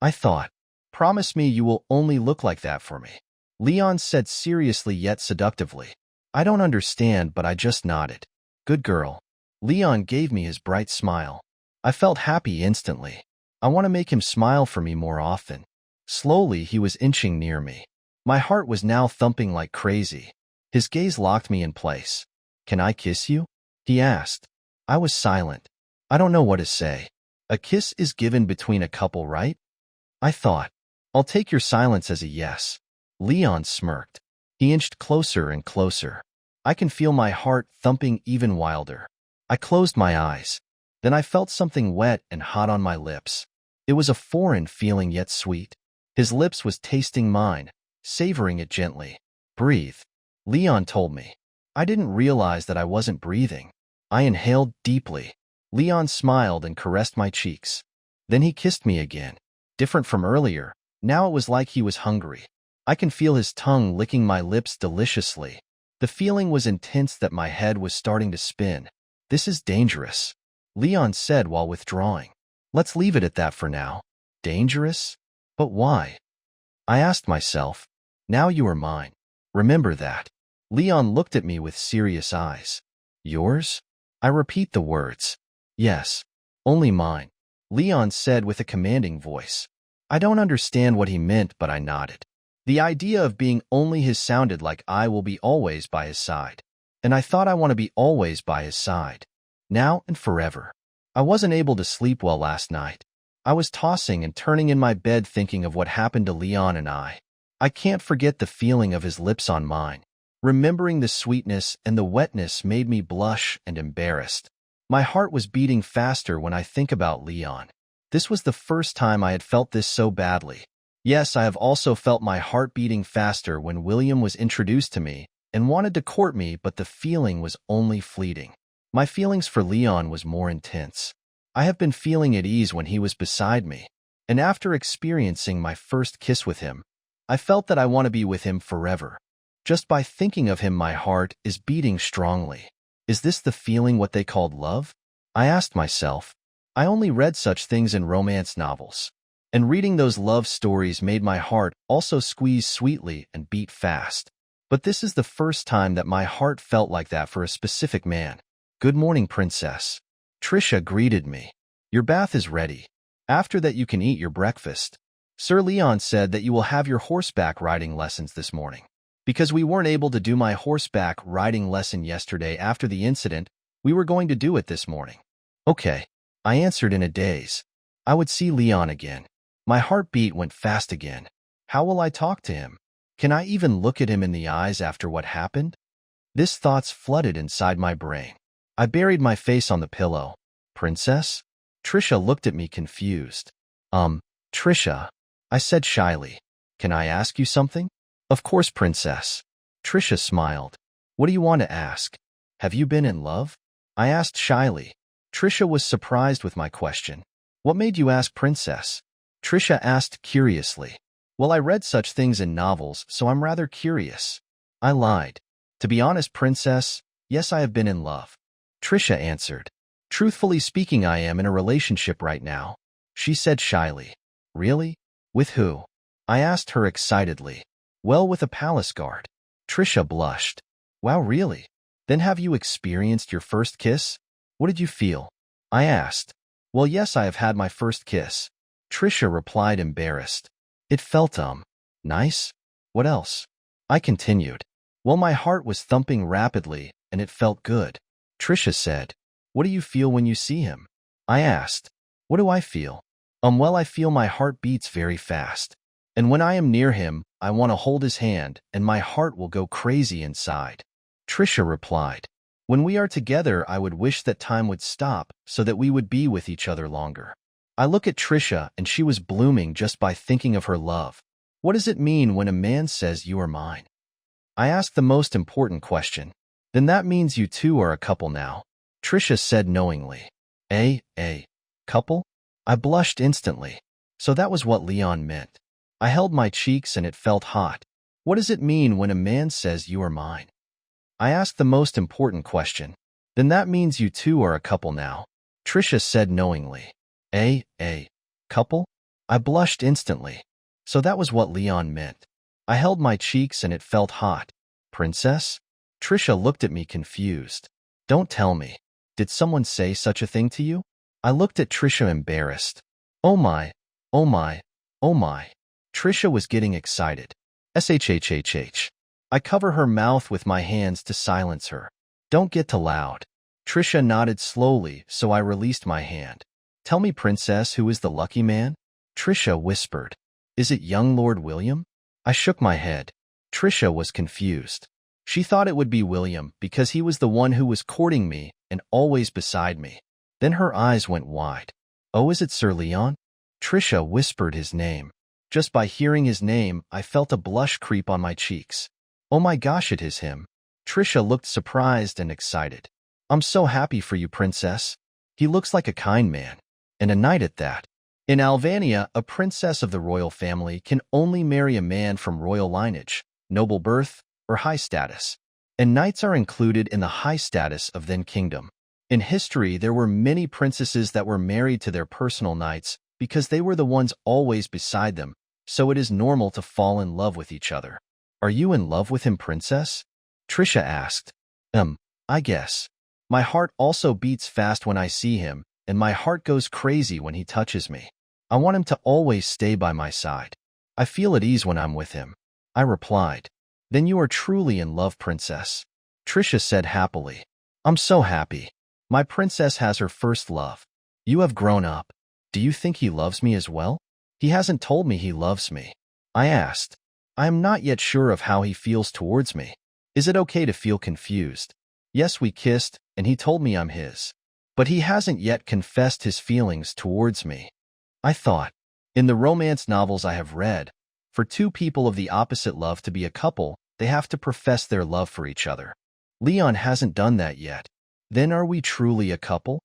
I thought. Promise me you will only look like that for me, Leon said seriously yet seductively. I don't understand, but I just nodded. Good girl. Leon gave me his bright smile. I felt happy instantly. I want to make him smile for me more often. Slowly, he was inching near me. My heart was now thumping like crazy. His gaze locked me in place. Can I kiss you? He asked. I was silent. I don't know what to say. A kiss is given between a couple, right? I thought. I'll take your silence as a yes. Leon smirked. He inched closer and closer. I can feel my heart thumping even wilder. I closed my eyes. Then I felt something wet and hot on my lips. It was a foreign feeling yet sweet. His lips was tasting mine, savoring it gently. Breathe, Leon told me. I didn't realize that I wasn't breathing. I inhaled deeply. Leon smiled and caressed my cheeks. Then he kissed me again. Different from earlier, now it was like he was hungry. I can feel his tongue licking my lips deliciously. The feeling was intense that my head was starting to spin. This is dangerous, Leon said while withdrawing. Let's leave it at that for now. Dangerous? But why? I asked myself. Now you are mine. Remember that. Leon looked at me with serious eyes. Yours? I repeat the words. Yes, only mine, Leon said with a commanding voice. I don't understand what he meant, but I nodded. The idea of being only his sounded like I will be always by his side. And I thought I want to be always by his side. Now and forever. I wasn't able to sleep well last night. I was tossing and turning in my bed thinking of what happened to Leon and I. I can't forget the feeling of his lips on mine. Remembering the sweetness and the wetness made me blush and embarrassed. My heart was beating faster when I think about Leon. This was the first time I had felt this so badly. Yes, I have also felt my heart beating faster when William was introduced to me and wanted to court me, but the feeling was only fleeting. My feelings for Leon was more intense. I have been feeling at ease when he was beside me, and after experiencing my first kiss with him, I felt that I want to be with him forever. Just by thinking of him, my heart is beating strongly. Is this the feeling what they called love? I asked myself. I only read such things in romance novels, and reading those love stories made my heart also squeeze sweetly and beat fast. But this is the first time that my heart felt like that for a specific man. Good morning, princess. Trisha greeted me. Your bath is ready. After that you can eat your breakfast. Sir Leon said that you will have your horseback riding lessons this morning. Because we weren't able to do my horseback riding lesson yesterday after the incident, we were going to do it this morning. Okay, I answered in a daze. I would see Leon again. My heartbeat went fast again. How will I talk to him? Can I even look at him in the eyes after what happened? These thoughts flooded inside my brain. I buried my face on the pillow. Princess? Trisha looked at me confused. Trisha, I said shyly. Can I ask you something? Of course, princess. Trisha smiled. What do you want to ask? Have you been in love? I asked shyly. Trisha was surprised with my question. What made you ask, princess? Trisha asked curiously. Well, I read such things in novels, so I'm rather curious. I lied. To be honest, princess, yes, I have been in love. Trisha answered. Truthfully speaking, I am in a relationship right now, she said shyly. Really? With who? I asked her excitedly. Well, with a palace guard. Trisha blushed. Wow, really? Then have you experienced your first kiss? What did you feel? I asked. Well, yes, I have had my first kiss. Trisha replied, embarrassed. It felt, nice? What else? I continued. Well, my heart was thumping rapidly, and it felt good. Trisha said. What do you feel when you see him? I asked. What do I feel? Well, I feel my heart beats very fast. And when I am near him, I want to hold his hand, and my heart will go crazy inside. Trisha replied. When we are together, I would wish that time would stop so that we would be with each other longer. I look at Trisha, and she was blooming just by thinking of her love. What does it mean when a man says you are mine? I asked the most important question. Then that means you two are a couple now, Trisha said knowingly. A couple? I blushed instantly. So that was what Leon meant. I held my cheeks and it felt hot. What does it mean when a man says you are mine? I asked the most important question. Then that means you two are a couple now, Trisha said knowingly. A couple? I blushed instantly. So that was what Leon meant. I held my cheeks and it felt hot. Princess? Trisha looked at me confused. Don't tell me. Did someone say such a thing to you? I looked at Trisha embarrassed. Oh my, oh my, oh my. Trisha was getting excited. SHHHH. I cover her mouth with my hands to silence her. Don't get too loud. Trisha nodded slowly, so I released my hand. Tell me, Princess, who is the lucky man? Trisha whispered. Is it young Lord William? I shook my head. Trisha was confused. She thought it would be William because he was the one who was courting me and always beside me. Then her eyes went wide. Oh, is it Sir Leon? Trisha whispered his name. Just by hearing his name, I felt a blush creep on my cheeks. Oh my gosh, it is him. Trisha looked surprised and excited. I'm so happy for you, Princess. He looks like a kind man. And a knight at that. In Alvania, a princess of the royal family can only marry a man from royal lineage, noble birth, or high status. And knights are included in the high status of then kingdom. In history, there were many princesses that were married to their personal knights because they were the ones always beside them, so it is normal to fall in love with each other. Are you in love with him, Princess? Trisha asked. I guess. My heart also beats fast when I see him, and my heart goes crazy when he touches me. I want him to always stay by my side. I feel at ease when I'm with him. I replied. Then you are truly in love, Princess. Trisha said happily. I'm so happy. My princess has her first love. You have grown up. Do you think he loves me as well? He hasn't told me he loves me. I asked. I am not yet sure of how he feels towards me. Is it okay to feel confused? Yes, we kissed, and he told me I'm his. But he hasn't yet confessed his feelings towards me. I thought. In the romance novels I have read, for two people of the opposite love to be a couple, they have to profess their love for each other. Leon hasn't done that yet. Then are we truly a couple?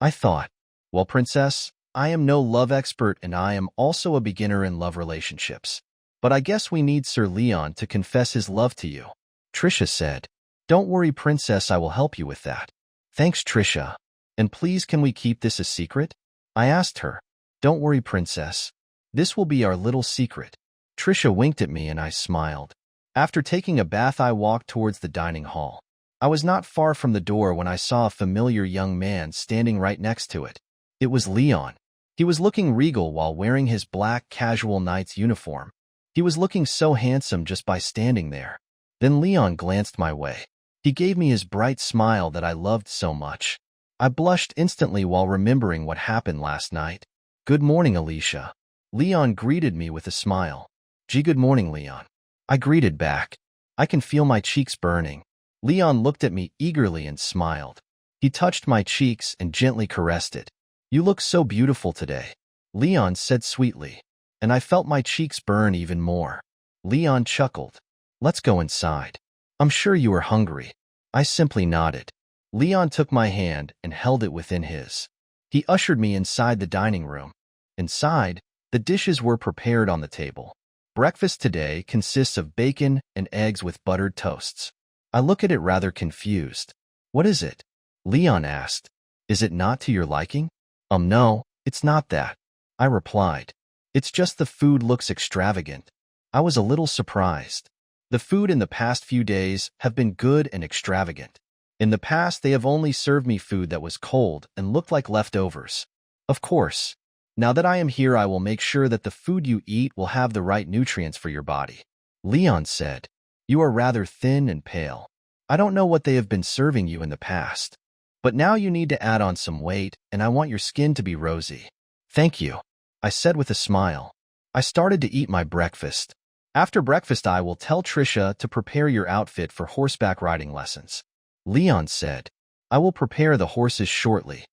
I thought. Well, Princess, I am no love expert and I am also a beginner in love relationships. But I guess we need Sir Leon to confess his love to you. Trisha said. Don't worry, Princess, I will help you with that. Thanks, Trisha. And please, can we keep this a secret? I asked her. Don't worry, Princess. This will be our little secret. Trisha winked at me and I smiled. After taking a bath, I walked towards the dining hall. I was not far from the door when I saw a familiar young man standing right next to it. It was Leon. He was looking regal while wearing his black casual knight's uniform. He was looking so handsome just by standing there. Then Leon glanced my way. He gave me his bright smile that I loved so much. I blushed instantly while remembering what happened last night. Good morning, Alicia. Leon greeted me with a smile. Gee, good morning, Leon. I greeted back. I can feel my cheeks burning. Leon looked at me eagerly and smiled. He touched my cheeks and gently caressed it. You look so beautiful today, Leon said sweetly, and I felt my cheeks burn even more. Leon chuckled. Let's go inside. I'm sure you are hungry. I simply nodded. Leon took my hand and held it within his. He ushered me inside the dining room. Inside, the dishes were prepared on the table. Breakfast today consists of bacon and eggs with buttered toasts. I look at it rather confused. What is it? Leon asked. Is it not to your liking? No, it's not that. I replied. It's just the food looks extravagant. I was a little surprised. The food in the past few days have been good and extravagant. In the past, they have only served me food that was cold and looked like leftovers. Of course. Now that I am here, I will make sure that the food you eat will have the right nutrients for your body. Leon said. You are rather thin and pale. I don't know what they have been serving you in the past. But now you need to add on some weight, and I want your skin to be rosy. Thank you, I said with a smile. I started to eat my breakfast. After breakfast, I will tell Trisha to prepare your outfit for horseback riding lessons. Leon said. I will prepare the horses shortly.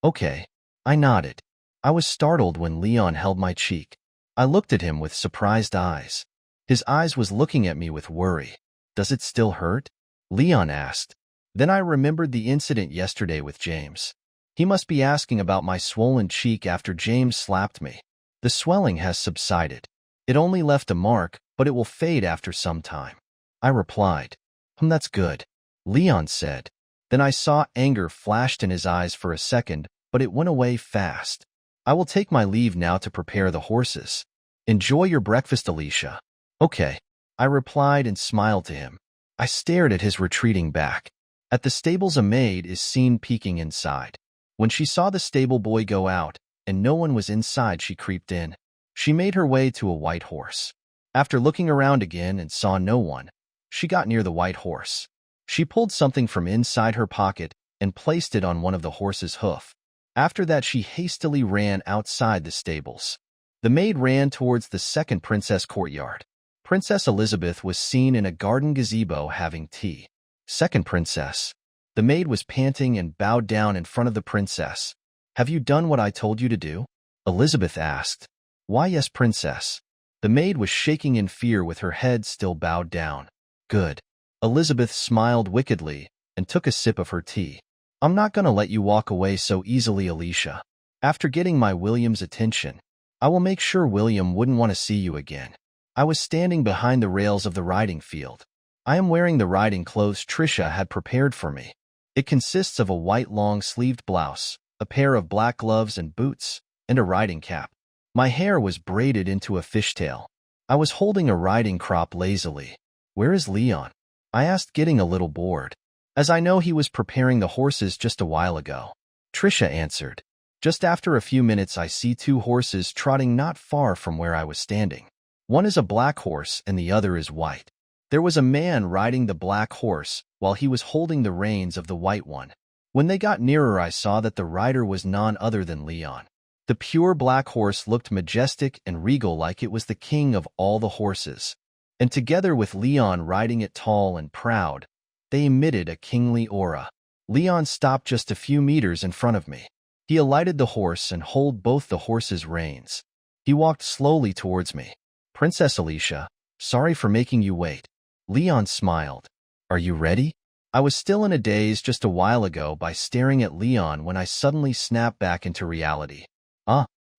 Okay. I nodded. I was startled when Leon held my cheek. I looked at him with surprised eyes. His eyes was looking at me with worry. Does it still hurt? Leon asked. Then I remembered the incident yesterday with James. He must be asking about my swollen cheek after James slapped me. The swelling has subsided. It only left a mark, but it will fade after some time. I replied. That's good. Leon said. Then I saw anger flashed in his eyes for a second, but it went away fast. I will take my leave now to prepare the horses. Enjoy your breakfast, Alicia. Okay, I replied and smiled to him. I stared at his retreating back. At the stables, a maid is seen peeking inside. When she saw the stable boy go out, and no one was inside, she creeped in. She made her way to a white horse. After looking around again and saw no one, she got near the white horse. She pulled something from inside her pocket and placed it on one of the horse's hoof. After that, she hastily ran outside the stables. The maid ran towards the second princess courtyard. Princess Elizabeth was seen in a garden gazebo having tea. Second princess. The maid was panting and bowed down in front of the princess. Have you done what I told you to do? Elizabeth asked. Why, yes, princess. The maid was shaking in fear with her head still bowed down. Good. Elizabeth smiled wickedly and took a sip of her tea. I'm not going to let you walk away so easily, Alicia. After getting my William's attention, I will make sure William wouldn't want to see you again. I was standing behind the rails of the riding field. I am wearing the riding clothes Tricia had prepared for me. It consists of a white long-sleeved blouse, a pair of black gloves and boots, and a riding cap. My hair was braided into a fishtail. I was holding a riding crop lazily. Where is Leon? I asked, getting a little bored, as I know he was preparing the horses just a while ago. Tricia answered. Just after a few minutes, I see two horses trotting not far from where I was standing. One is a black horse and the other is white. There was a man riding the black horse while he was holding the reins of the white one. When they got nearer, I saw that the rider was none other than Leon. The pure black horse looked majestic and regal, like it was the king of all the horses. And together with Leon riding it tall and proud, they emitted a kingly aura. Leon stopped just a few meters in front of me. He alighted the horse and held both the horse's reins. He walked slowly towards me. Princess Alicia, sorry for making you wait. Leon smiled. Are you ready? I was still in a daze just a while ago by staring at Leon when I suddenly snapped back into reality.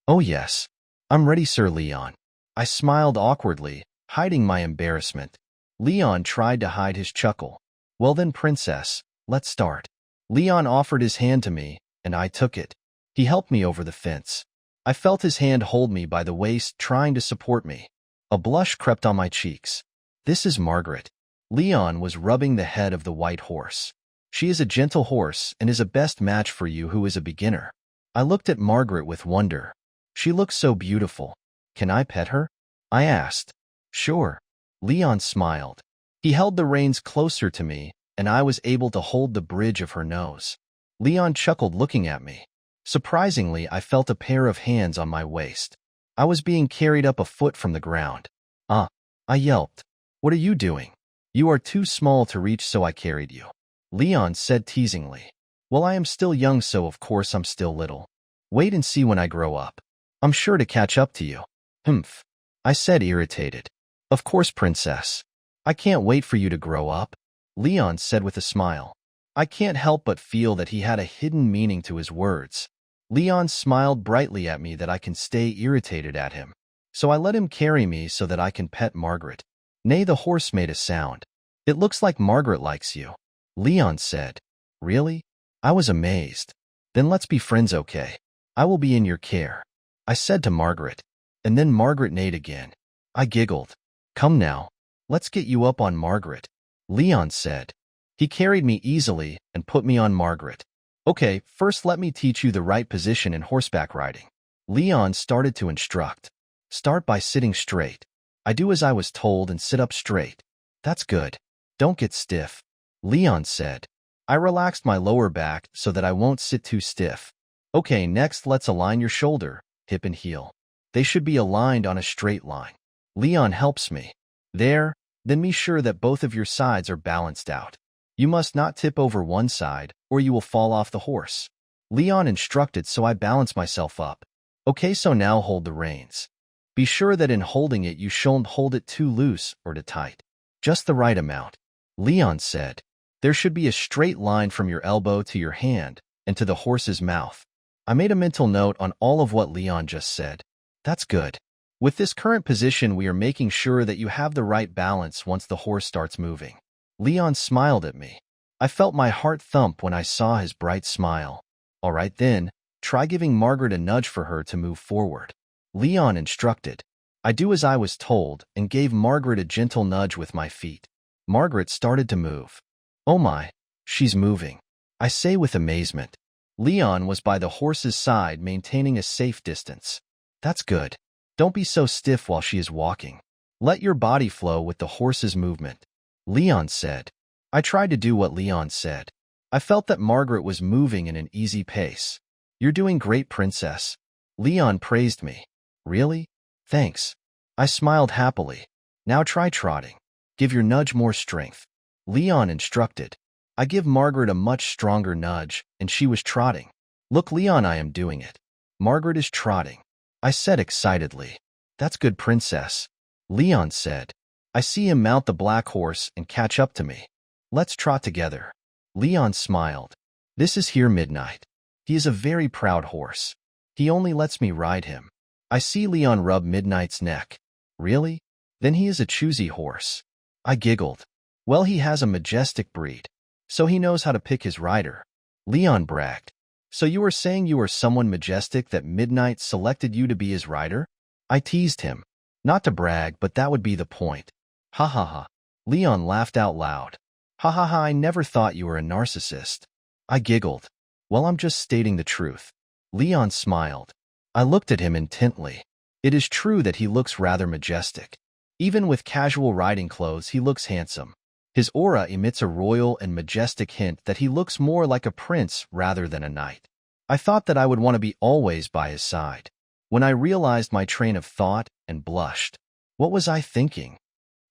Oh yes. I'm ready, Sir Leon. I smiled awkwardly, hiding my embarrassment. Leon tried to hide his chuckle. Well then, princess, let's start. Leon offered his hand to me, and I took it. He helped me over the fence. I felt his hand hold me by the waist, trying to support me. A blush crept on my cheeks. This is Margaret. Leon was rubbing the head of the white horse. She is a gentle horse and is a best match for you who is a beginner. I looked at Margaret with wonder. She looks so beautiful. Can I pet her? I asked. Sure. Leon smiled. He held the reins closer to me, and I was able to hold the bridge of her nose. Leon chuckled, looking at me. Surprisingly, I felt a pair of hands on my waist. I was being carried up a foot from the ground. I yelped. What are you doing? You are too small to reach, so I carried you. Leon said teasingly. Well, I am still young, so of course I'm still little. Wait and see when I grow up. I'm sure to catch up to you. Humph. I said, irritated. Of course, princess. I can't wait for you to grow up. Leon said with a smile. I can't help but feel that he had a hidden meaning to his words. Leon smiled brightly at me that I can stay irritated at him. So I let him carry me so that I can pet Margaret. Nay, the horse made a sound. It looks like Margaret likes you. Leon said. Really? I was amazed. Then let's be friends, okay? I will be in your care. I said to Margaret. And then Margaret neighed again. I giggled. Come now. Let's get you up on Margaret. Leon said. He carried me easily and put me on Margaret. Okay, first let me teach you the right position in horseback riding. Leon started to instruct. Start by sitting straight. I do as I was told and sit up straight. That's good. Don't get stiff. Leon said. I relaxed my lower back so that I won't sit too stiff. Okay, next let's align your shoulder, hip and heel. They should be aligned on a straight line. Leon helps me. There, then be sure that both of your sides are balanced out. You must not tip over one side, or you will fall off the horse. Leon instructed, so I balanced myself up. Okay, so now hold the reins. Be sure that in holding it you shouldn't hold it too loose or too tight. Just the right amount. Leon said. There should be a straight line from your elbow to your hand and to the horse's mouth. I made a mental note on all of what Leon just said. That's good. With this current position, we are making sure that you have the right balance once the horse starts moving. Leon smiled at me. I felt my heart thump when I saw his bright smile. All right then, try giving Margaret a nudge for her to move forward. Leon instructed. I do as I was told and gave Margaret a gentle nudge with my feet. Margaret started to move. Oh my, she's moving, I say with amazement. Leon was by the horse's side, maintaining a safe distance. That's good. Don't be so stiff while she is walking. Let your body flow with the horse's movement. Leon said. I tried to do what Leon said. I felt that Margaret was moving in an easy pace. You're doing great, princess. Leon praised me. Really? Thanks. I smiled happily. Now try trotting. Give your nudge more strength. Leon instructed. I give Margaret a much stronger nudge, and she was trotting. Look, Leon, I am doing it. Margaret is trotting. I said excitedly. That's good, princess. Leon said. I see him mount the black horse and catch up to me. Let's trot together. Leon smiled. This is here Midnight. He is a very proud horse. He only lets me ride him. I see Leon rub Midnight's neck. Really? Then he is a choosy horse. I giggled. Well, he has a majestic breed, so he knows how to pick his rider. Leon bragged. So you are saying you are someone majestic that Midnight selected you to be his rider? I teased him. Not to brag, but that would be the point. Ha ha ha. Leon laughed out loud. Ha ha ha, I never thought you were a narcissist. I giggled. Well, I'm just stating the truth. Leon smiled. I looked at him intently. It is true that he looks rather majestic. Even with casual riding clothes, he looks handsome. His aura emits a royal and majestic hint that he looks more like a prince rather than a knight. I thought that I would want to be always by his side. When I realized my train of thought and blushed. What was I thinking?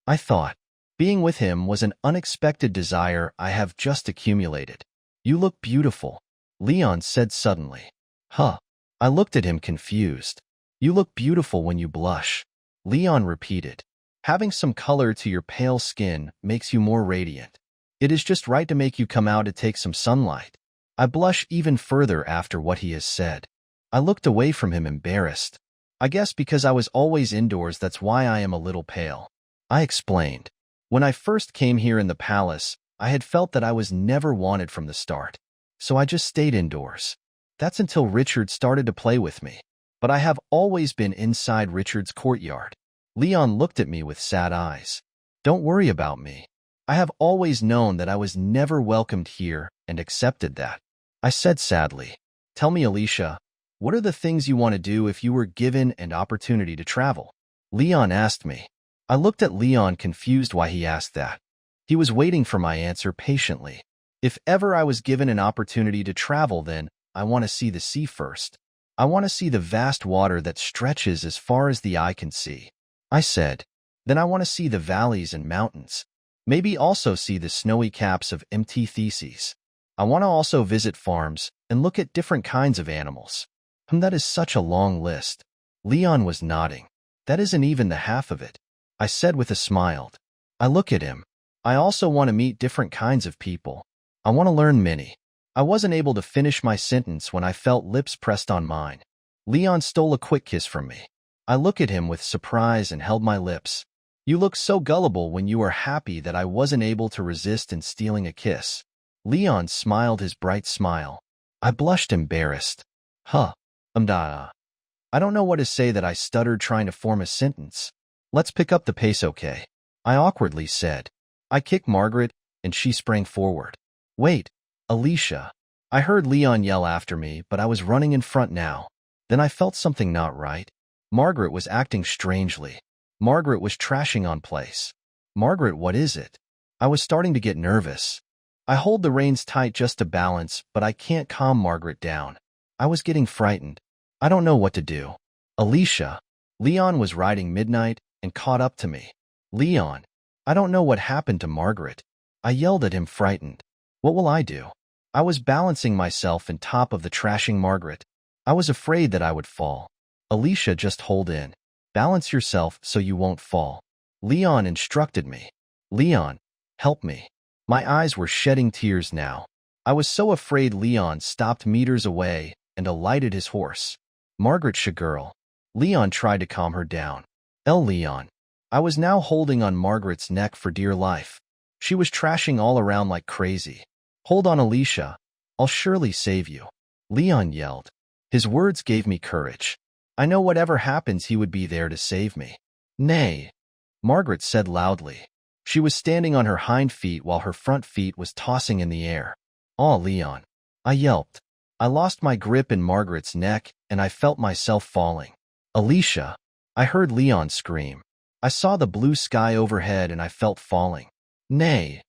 I thought, being with him was an unexpected desire I have just accumulated. You look beautiful, Leon said suddenly. Huh. I looked at him confused. You look beautiful when you blush, Leon repeated. Having some color to your pale skin makes you more radiant. It is just right to make you come out to take some sunlight. I blush even further after what he has said. I looked away from him embarrassed. I guess because I was always indoors, that's why I am a little pale. I explained. When I first came here in the palace, I had felt that I was never wanted from the start. So I just stayed indoors. That's until Richard started to play with me. But I have always been inside Richard's courtyard. Leon looked at me with sad eyes. Don't worry about me. I have always known that I was never welcomed here and accepted that. I said sadly. Tell me, Alicia, what are the things you want to do if you were given an opportunity to travel? Leon asked me. I looked at Leon confused why he asked that. He was waiting for my answer patiently. If ever I was given an opportunity to travel, then I want to see the sea first. I want to see the vast water that stretches as far as the eye can see. I said. Then I want to see the valleys and mountains. Maybe also see the snowy caps of MT Theses. I want to also visit farms and look at different kinds of animals. That is such a long list. Leon was nodding. That isn't even the half of it, I said with a smile. I look at him. I also want to meet different kinds of people. I want to learn many. I wasn't able to finish my sentence when I felt lips pressed on mine. Leon stole a quick kiss from me. I looked at him with surprise and held my lips. You look so gullible when you are happy that I wasn't able to resist in stealing a kiss. Leon smiled his bright smile. I blushed embarrassed. Huh. I don't know what to say that I stuttered trying to form a sentence. Let's pick up the pace, okay? I awkwardly said. I kicked Margaret, and she sprang forward. Wait, Alicia. I heard Leon yell after me, but I was running in front now. Then I felt something not right. Margaret was acting strangely. Margaret was trashing on place. Margaret, what is it? I was starting to get nervous. I hold the reins tight just to balance, but I can't calm Margaret down. I was getting frightened. I don't know what to do. Alicia. Leon was riding Midnight and caught up to me. Leon. I don't know what happened to Margaret. I yelled at him, frightened. What will I do? I was balancing myself on top of the trashing Margaret. I was afraid that I would fall. Alicia, just hold in. Balance yourself so you won't fall. Leon instructed me. Leon, help me. My eyes were shedding tears now. I was so afraid. Leon stopped meters away and alighted his horse. Margaret, girl. Leon tried to calm her down. Leon. I was now holding on Margaret's neck for dear life. She was trashing all around like crazy. Hold on, Alicia. I'll surely save you. Leon yelled. His words gave me courage. I know whatever happens, he would be there to save me. Nay, Margaret said loudly. She was standing on her hind feet while her front feet was tossing in the air. Aw, Leon. I yelped. I lost my grip in Margaret's neck, and I felt myself falling. Alicia. I heard Leon scream. I saw the blue sky overhead and I felt falling. Nay,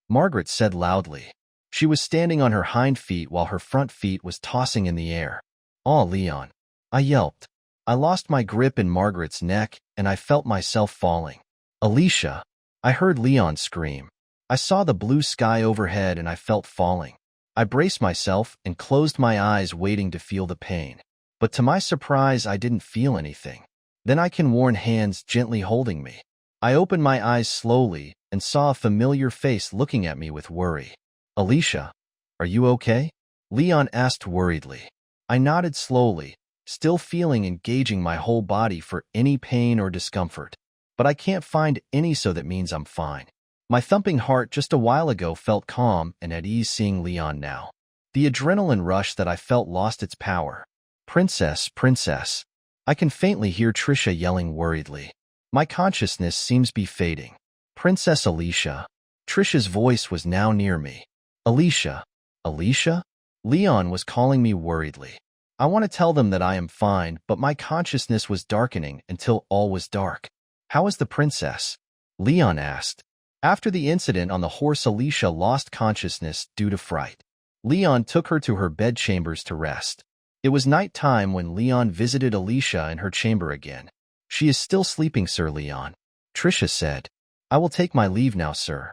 Margaret said loudly. She was standing on her hind feet while her front feet was tossing in the air. Aw, Leon. I yelped. I lost my grip in Margaret's neck, and I felt myself falling. Alicia. I heard Leon scream. I saw the blue sky overhead and I felt falling. I braced myself and closed my eyes, waiting to feel the pain. But to my surprise, I didn't feel anything. Then I can warn hands gently holding me. I opened my eyes slowly and saw a familiar face looking at me with worry. Alicia, are you okay? Leon asked worriedly. I nodded slowly, still feeling and gauging my whole body for any pain or discomfort. But I can't find any, so that means I'm fine. My thumping heart just a while ago felt calm and at ease seeing Leon now. The adrenaline rush that I felt lost its power. Princess, princess. I can faintly hear Trisha yelling worriedly. My consciousness seems be fading. Princess Alicia. Trisha's voice was now near me. Alicia. Alicia? Leon was calling me worriedly. I want to tell them that I am fine, but my consciousness was darkening until all was dark. How is the princess? Leon asked. After the incident on the horse, Alicia lost consciousness due to fright. Leon took her to her bedchambers to rest. It was night time when Leon visited Alicia in her chamber again. She is still sleeping, Sir Leon. Trisha said. I will take my leave now, sir.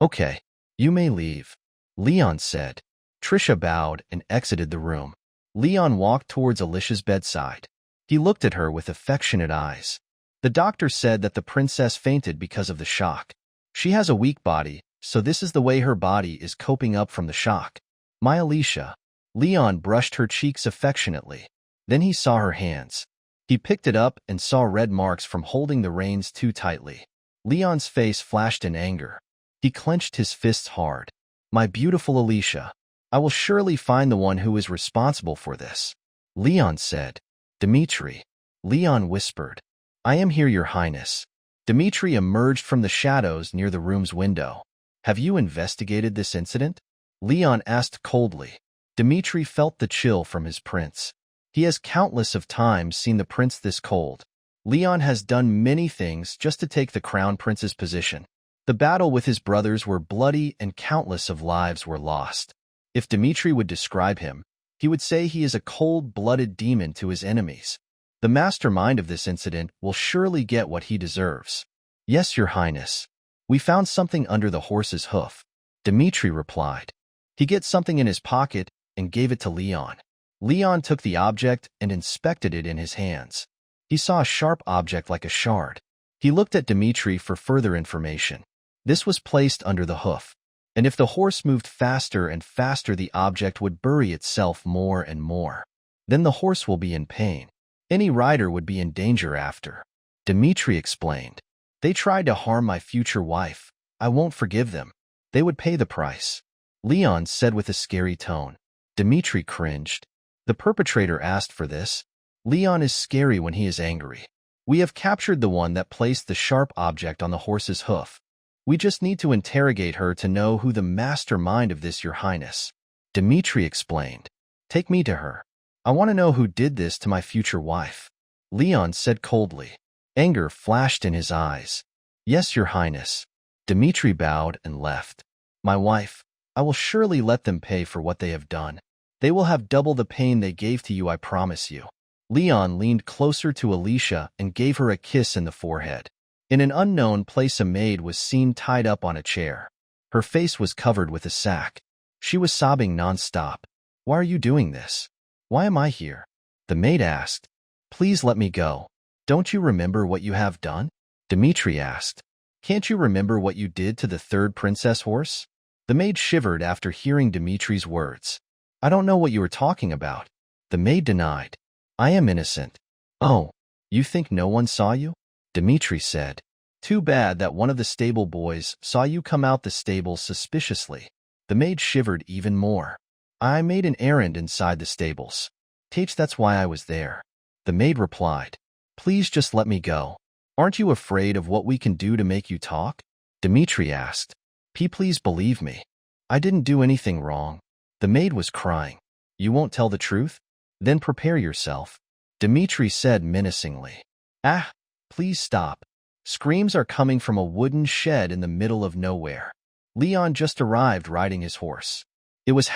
Okay, you may leave. Leon said. Trisha bowed and exited the room. Leon walked towards Alicia's bedside. He looked at her with affectionate eyes. The doctor said that the princess fainted because of the shock. She has a weak body, so this is the way her body is coping up from the shock. My Alicia. Leon brushed her cheeks affectionately. Then he saw her hands. He picked it up and saw red marks from holding the reins too tightly. Leon's face flashed in anger. He clenched his fists hard. My beautiful Alicia. I will surely find the one who is responsible for this. Leon said. Dmitri. Leon whispered. I am here, Your Highness. Dmitri emerged from the shadows near the room's window. Have you investigated this incident? Leon asked coldly. Dmitri felt the chill from his prince. He has countless of times seen the prince this cold. Leon has done many things just to take the crown prince's position. The battle with his brothers were bloody and countless of lives were lost. If Dmitri would describe him, he would say he is a cold-blooded demon to his enemies. The mastermind of this incident will surely get what he deserves. Yes, Your Highness. We found something under the horse's hoof. Dmitri replied. He gets something in his pocket and gave it to Leon. Leon took the object and inspected it in his hands. He saw a sharp object like a shard. He looked at Dmitri for further information. This was placed under the hoof, and if the horse moved faster and faster, the object would bury itself more and more. Then the horse will be in pain. Any rider would be in danger after. Dmitri explained. They tried to harm my future wife. I won't forgive them. They would pay the price. Leon said with a scary tone. Dmitri cringed. The perpetrator asked for this. Leon is scary when he is angry. We have captured the one that placed the sharp object on the horse's hoof. We just need to interrogate her to know who the mastermind of this, Your Highness. Dmitri explained. Take me to her. I want to know who did this to my future wife. Leon said coldly. Anger flashed in his eyes. Yes, Your Highness. Dmitri bowed and left. My wife. I will surely let them pay for what they have done. They will have double the pain they gave to you, I promise you. Leon leaned closer to Alicia and gave her a kiss in the forehead. In an unknown place, a maid was seen tied up on a chair. Her face was covered with a sack. She was sobbing non-stop. Why are you doing this? Why am I here? The maid asked. Please let me go. Don't you remember what you have done? Dmitri asked. Can't you remember what you did to the third princess horse? The maid shivered after hearing Dmitri's words. I don't know what you are talking about. The maid denied. I am innocent. Oh, you think no one saw you? Dmitri said. Too bad that one of the stable boys saw you come out the stable suspiciously. The maid shivered even more. I made an errand inside the stables. That's why I was there. The maid replied. Please just let me go. Aren't you afraid of what we can do to make you talk? Dmitri asked. Please believe me. I didn't do anything wrong. The maid was crying. You won't tell the truth? Then prepare yourself. Dmitri said menacingly. Ah, please stop. Screams are coming from a wooden shed in the middle of nowhere. Leon just arrived riding his horse. It was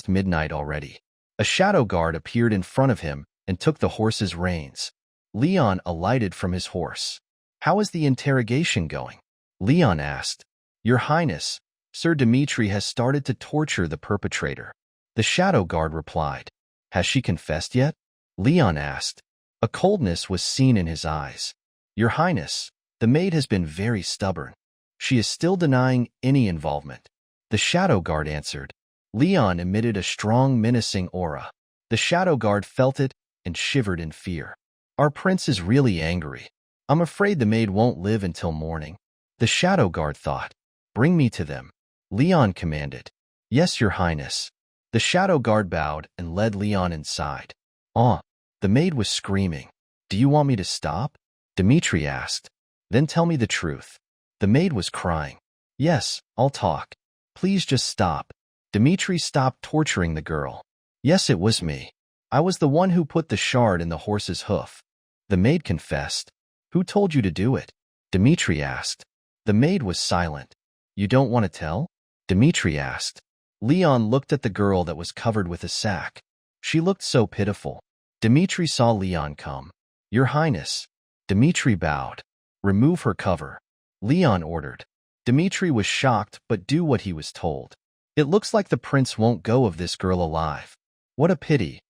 midnight already. A shadow guard appeared in front of him and took the horse's reins. Leon alighted from his horse. How is the interrogation going? Leon asked. Your Highness, Sir Dmitri has started to torture the perpetrator. The shadow guard replied. Has she confessed yet? Leon asked. A coldness was seen in his eyes. Your Highness, the maid has been very stubborn. She is still denying any involvement. The shadow guard answered. Leon emitted a strong menacing aura. The shadow guard felt it and shivered in fear. Our prince is really angry. I'm afraid the maid won't live until morning. The shadow guard thought. Bring me to them. Leon commanded. Yes, Your Highness. The shadow guard bowed and led Leon inside. The maid was screaming. Do you want me to stop? Dmitri asked. Then tell me the truth. The maid was crying. Yes, I'll talk. Please just stop. Dmitri stopped torturing the girl. Yes, it was me. I was the one who put the shard in the horse's hoof. The maid confessed. Who told you to do it? Dmitri asked. The maid was silent. You don't want to tell? Dmitri asked. Leon looked at the girl that was covered with a sack. She looked so pitiful. Dmitri saw Leon come. Your Highness. Dmitri bowed. Remove her cover. Leon ordered. Dmitri was shocked but do what he was told. It looks like the prince won't go of this girl alive. What a pity.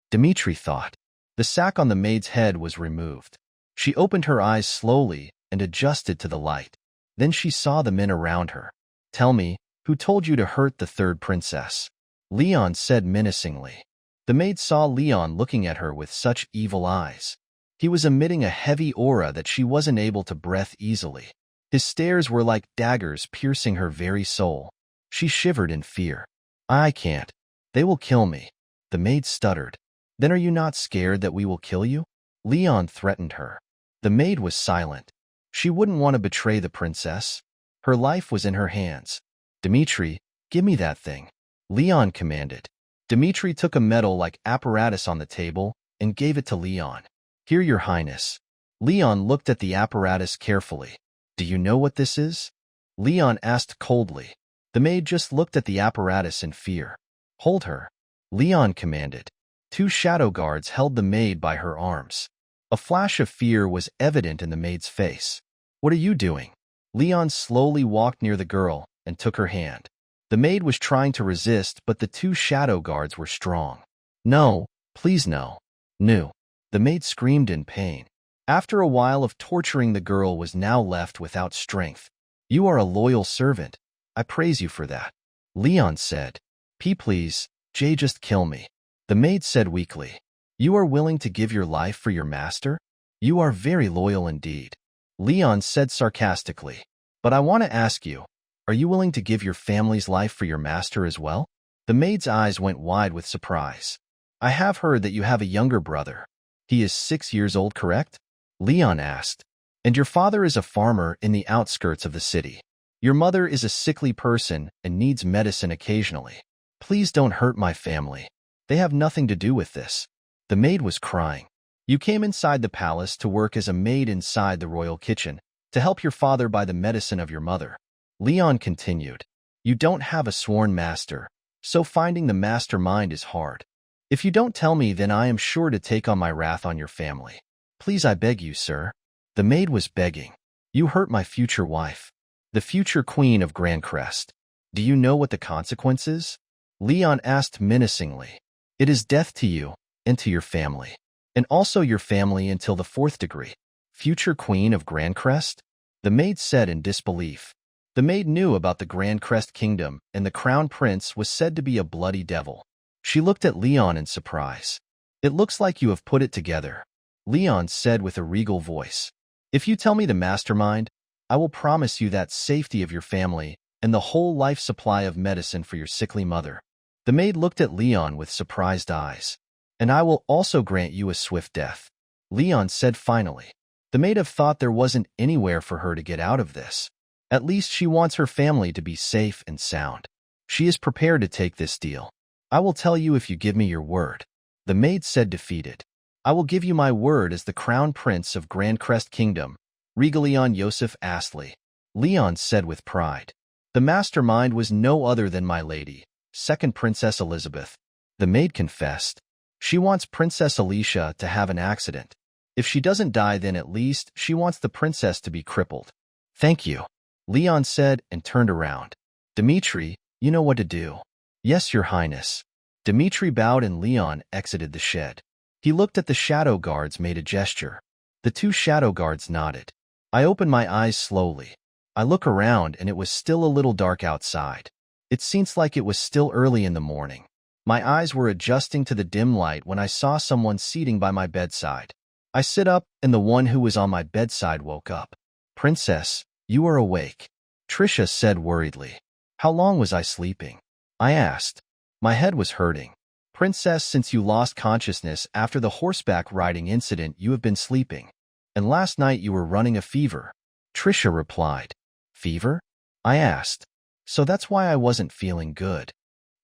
Dmitri thought. The sack on the maid's head was removed. She opened her eyes slowly and adjusted to the light. Then she saw the men around her. Tell me, who told you to hurt the third princess? Leon said menacingly. The maid saw Leon looking at her with such evil eyes. He was emitting a heavy aura that she wasn't able to breathe easily. His stares were like daggers piercing her very soul. She shivered in fear. I can't. They will kill me. The maid stuttered. Then are you not scared that we will kill you? Leon threatened her. The maid was silent. She wouldn't want to betray the princess. Her life was in her hands. Dmitri, give me that thing. Leon commanded. Dmitri took a metal-like apparatus on the table and gave it to Leon. Here, Your Highness. Leon looked at the apparatus carefully. Do you know what this is? Leon asked coldly. The maid just looked at the apparatus in fear. Hold her. Leon commanded. Two shadow guards held the maid by her arms. A flash of fear was evident in the maid's face. What are you doing? Leon slowly walked near the girl and took her hand. The maid was trying to resist, but the two shadow guards were strong. No, please no. No. The maid screamed in pain. After a while of torturing, the girl was now left without strength. You are a loyal servant. I praise you for that. Leon said. Please, Jay, just kill me. The maid said weakly. You are willing to give your life for your master? You are very loyal indeed. Leon said sarcastically. But I want to ask you, are you willing to give your family's life for your master as well? The maid's eyes went wide with surprise. I have heard that you have a younger brother. He is 6 years old, correct? Leon asked. And your father is a farmer in the outskirts of the city. Your mother is a sickly person and needs medicine occasionally. Please don't hurt my family. They have nothing to do with this. The maid was crying. You came inside the palace to work as a maid inside the royal kitchen, to help your father buy the medicine of your mother. Leon continued. You don't have a sworn master, so finding the mastermind is hard. If you don't tell me, then I am sure to take on my wrath on your family. Please, I beg you, sir. The maid was begging. You hurt my future wife, the future queen of Grand Crest. Do you know what the consequence is? Leon asked menacingly. It is death to you and to your family, and also your family until the 4th degree. Future queen of Grandcrest? The maid said in disbelief. The maid knew about the Grandcrest kingdom, and the crown prince was said to be a bloody devil. She looked at Leon in surprise. It looks like you have put it together, Leon said with a regal voice. If you tell me the mastermind, I will promise you that safety of your family and the whole life supply of medicine for your sickly mother. The maid looked at Leon with surprised eyes. And I will also grant you a swift death, Leon said finally. The maid have thought there wasn't anywhere for her to get out of this. At least she wants her family to be safe and sound. She is prepared to take this deal. I will tell you if you give me your word, the maid said defeated. I will give you my word as the crown prince of Grandcrest Kingdom, Regalion Yosef Astley, Leon said with pride. The mastermind was no other than my lady, second Princess Elizabeth. The maid confessed. She wants Princess Alicia to have an accident. If she doesn't die, then at least she wants the princess to be crippled. Thank you, Leon said and turned around. Dmitri, you know what to do. Yes, your highness. Dmitri bowed and Leon exited the shed. He looked at the shadow guards, made a gesture. The two shadow guards nodded. I opened my eyes slowly. I look around and it was still a little dark outside. It seems like it was still early in the morning. My eyes were adjusting to the dim light when I saw someone seating by my bedside. I sit up and the one who was on my bedside woke up. Princess, you are awake, Trisha said worriedly. How long was I sleeping? I asked. My head was hurting. Princess, since you lost consciousness after the horseback riding incident, you have been sleeping. And last night you were running a fever, Trisha replied. Fever? I asked. So that's why I wasn't feeling good,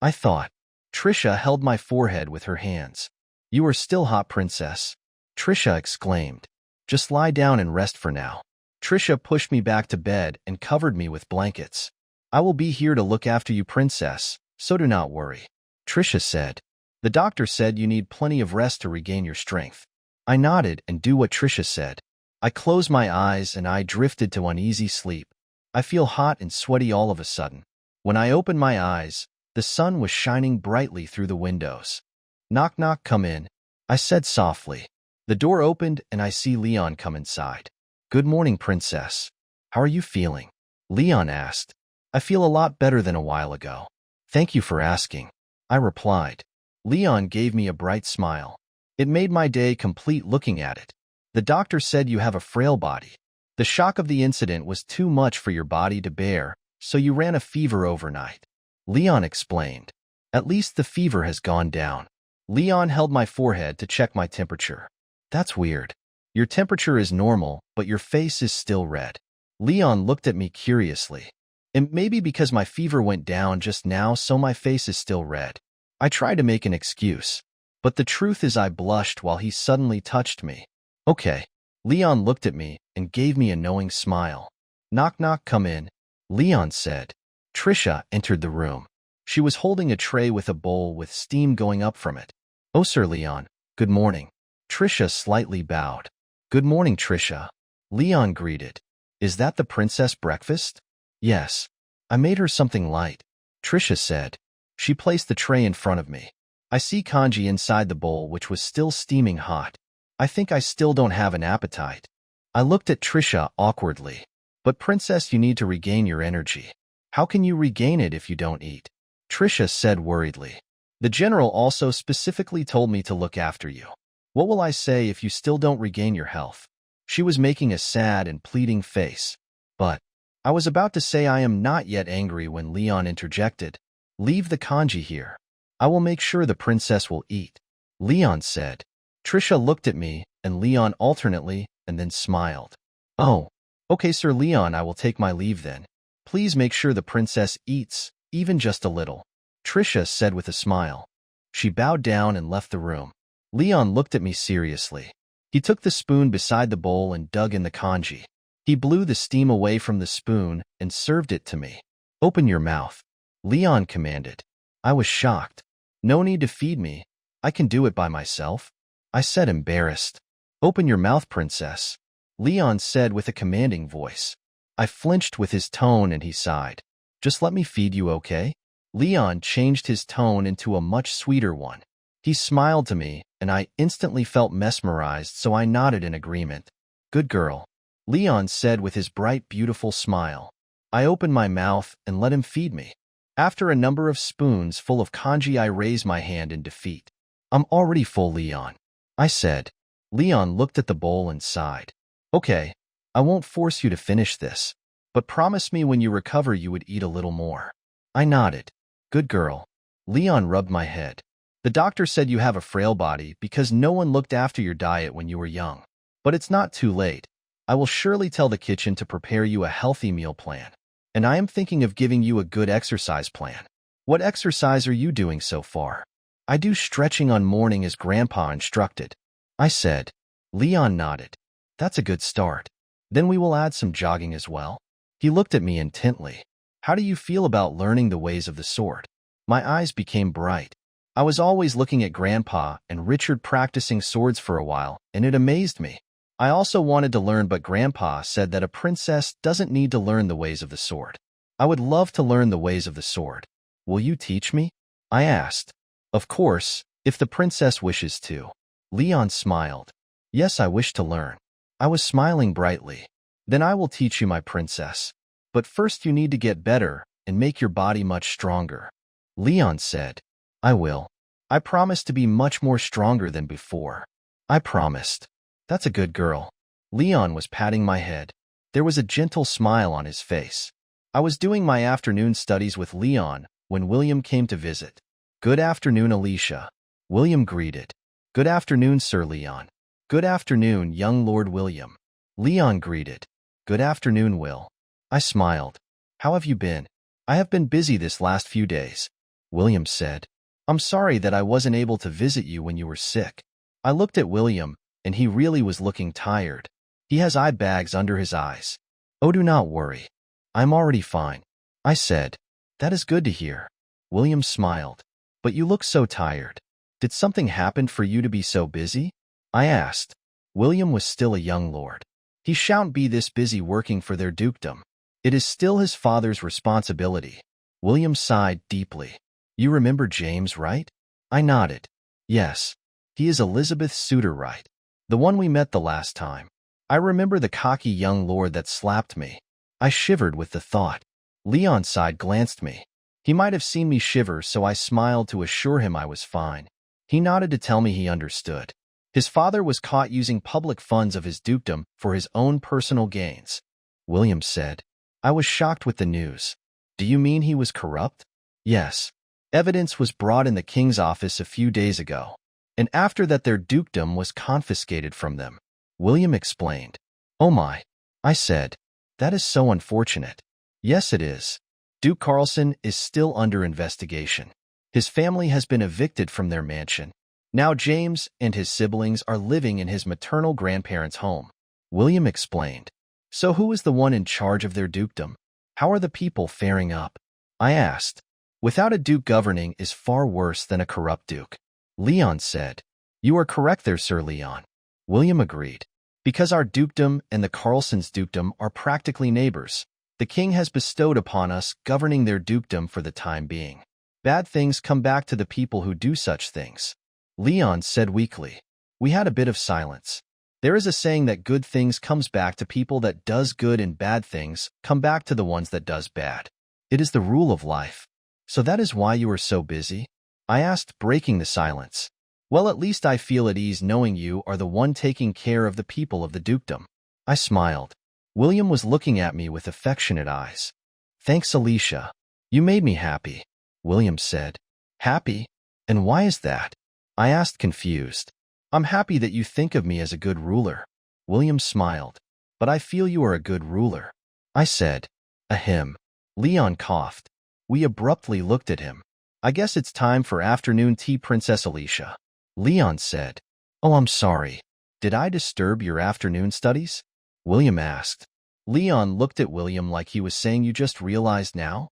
I thought. Trisha held my forehead with her hands. You are still hot, princess, Trisha exclaimed. Just lie down and rest for now. Trisha pushed me back to bed and covered me with blankets. I will be here to look after you, princess, so do not worry, Trisha said. The doctor said you need plenty of rest to regain your strength. I nodded and do what Trisha said. I closed my eyes and I drifted to uneasy sleep. I feel hot and sweaty all of a sudden. When I opened my eyes, the sun was shining brightly through the windows. Knock, knock, come in, I said softly. The door opened and I see Leon come inside. Good morning, princess. How are you feeling? Leon asked. I feel a lot better than a while ago. Thank you for asking, I replied. Leon gave me a bright smile. It made my day complete looking at it. The doctor said you have a frail body. The shock of the incident was too much for your body to bear, so you ran a fever overnight, Leon explained. At least the fever has gone down. Leon held my forehead to check my temperature. That's weird. Your temperature is normal, but your face is still red. Leon looked at me curiously. It may be because my fever went down just now, so my face is still red. I tried to make an excuse, but the truth is I blushed while he suddenly touched me. Okay. Leon looked at me and gave me a knowing smile. Knock, knock, come in, Leon said. Trisha entered the room. She was holding a tray with a bowl with steam going up from it. Oh, Sir Leon, good morning. Trisha slightly bowed. Good morning, Trisha, Leon greeted. Is that the princess breakfast? Yes. I made her something light, Trisha said. She placed the tray in front of me. I see congee inside the bowl, which was still steaming hot. I think I still don't have an appetite. I looked at Trisha awkwardly. But princess, you need to regain your energy. How can you regain it if you don't eat? Trisha said worriedly. The general also specifically told me to look after you. What will I say if you still don't regain your health? She was making a sad and pleading face. But I was about to say I am not yet angry when Leon interjected. Leave the congee here. I will make sure the princess will eat, Leon said. Trisha looked at me and Leon alternately and then smiled. Oh, okay, Sir Leon, I will take my leave then. Please make sure the princess eats, even just a little, Trisha said with a smile. She bowed down and left the room. Leon looked at me seriously. He took the spoon beside the bowl and dug in the congee. He blew the steam away from the spoon and served it to me. Open your mouth, Leon commanded. I was shocked. No need to feed me. I can do it by myself, I said, embarrassed. Open your mouth, princess, Leon said with a commanding voice. I flinched with his tone and he sighed. Just let me feed you, okay? Leon changed his tone into a much sweeter one. He smiled to me, and I instantly felt mesmerized, so I nodded in agreement. Good girl, Leon said with his bright, beautiful smile. I opened my mouth and let him feed me. After a number of spoons full of kanji, I raised my hand in defeat. I'm already full, Leon, I said. Leon looked at the bowl and sighed. Okay, I won't force you to finish this, but promise me when you recover you would eat a little more. I nodded. Good girl. Leon rubbed my head. The doctor said you have a frail body because no one looked after your diet when you were young. But it's not too late. I will surely tell the kitchen to prepare you a healthy meal plan. And I am thinking of giving you a good exercise plan. What exercise are you doing so far? I do stretching on morning as Grandpa instructed, I said. Leon nodded. That's a good start. Then we will add some jogging as well. He looked at me intently. How do you feel about learning the ways of the sword? My eyes became bright. I was always looking at Grandpa and Richard practicing swords for a while, and it amazed me. I also wanted to learn, but Grandpa said that a princess doesn't need to learn the ways of the sword. I would love to learn the ways of the sword. Will you teach me? I asked. Of course, if the princess wishes to. Leon smiled. Yes, I wish to learn. I was smiling brightly. Then I will teach you, my princess. But first you need to get better and make your body much stronger. Leon said. I will. I promise to be much more stronger than before. I promised. That's a good girl. Leon was patting my head. There was a gentle smile on his face. I was doing my afternoon studies with Leon when William came to visit. Good afternoon, Alicia. William greeted. Good afternoon, Sir Leon. Good afternoon, young Lord William. Leon greeted. Good afternoon, Will. I smiled. How have you been? I have been busy this last few days. William said. I'm sorry that I wasn't able to visit you when you were sick. I looked at William, and he really was looking tired. He has eye bags under his eyes. Oh, do not worry. I'm already fine. I said. That is good to hear. William smiled. But you look so tired. Did something happen for you to be so busy? I asked. William was still a young lord. He shan't be this busy working for their dukedom. It is still his father's responsibility. William sighed deeply. You remember James, right? I nodded. Yes. He is Elizabeth's suitor, right? The one we met the last time. I remember the cocky young lord that slapped me. I shivered with the thought. Leon's side glanced me. He might have seen me shiver, so I smiled to assure him I was fine. He nodded to tell me he understood. His father was caught using public funds of his dukedom for his own personal gains. William said. I was shocked with the news. Do you mean he was corrupt? Yes. Evidence was brought in the king's office a few days ago, and after that their dukedom was confiscated from them. William explained. Oh my, I said. That is so unfortunate. Yes, it is. Duke Carlson is still under investigation. His family has been evicted from their mansion. Now James and his siblings are living in his maternal grandparents' home. William explained. So who is the one in charge of their dukedom? How are the people faring up? I asked. Without a duke governing is far worse than a corrupt duke. Leon said. You are correct there, Sir Leon. William agreed. Because our dukedom and the Carlsons' dukedom are practically neighbors, the king has bestowed upon us governing their dukedom for the time being. Bad things come back to the people who do such things. Leon said weakly. We had a bit of silence. There is a saying that good things comes back to people that does good, and bad things come back to the ones that does bad. It is the rule of life. So that is why you are so busy? I asked, breaking the silence. Well, at least I feel at ease knowing you are the one taking care of the people of the dukedom. I smiled. William was looking at me with affectionate eyes. Thanks, Alicia. You made me happy. William said. Happy? And why is that? I asked, confused. I'm happy that you think of me as a good ruler. William smiled. But I feel you are a good ruler. I said. Ahem. Leon coughed. We abruptly looked at him. I guess it's time for afternoon tea, Princess Alicia. Leon said. Oh, I'm sorry. Did I disturb your afternoon studies? William asked. Leon looked at William like he was saying, you just realized now?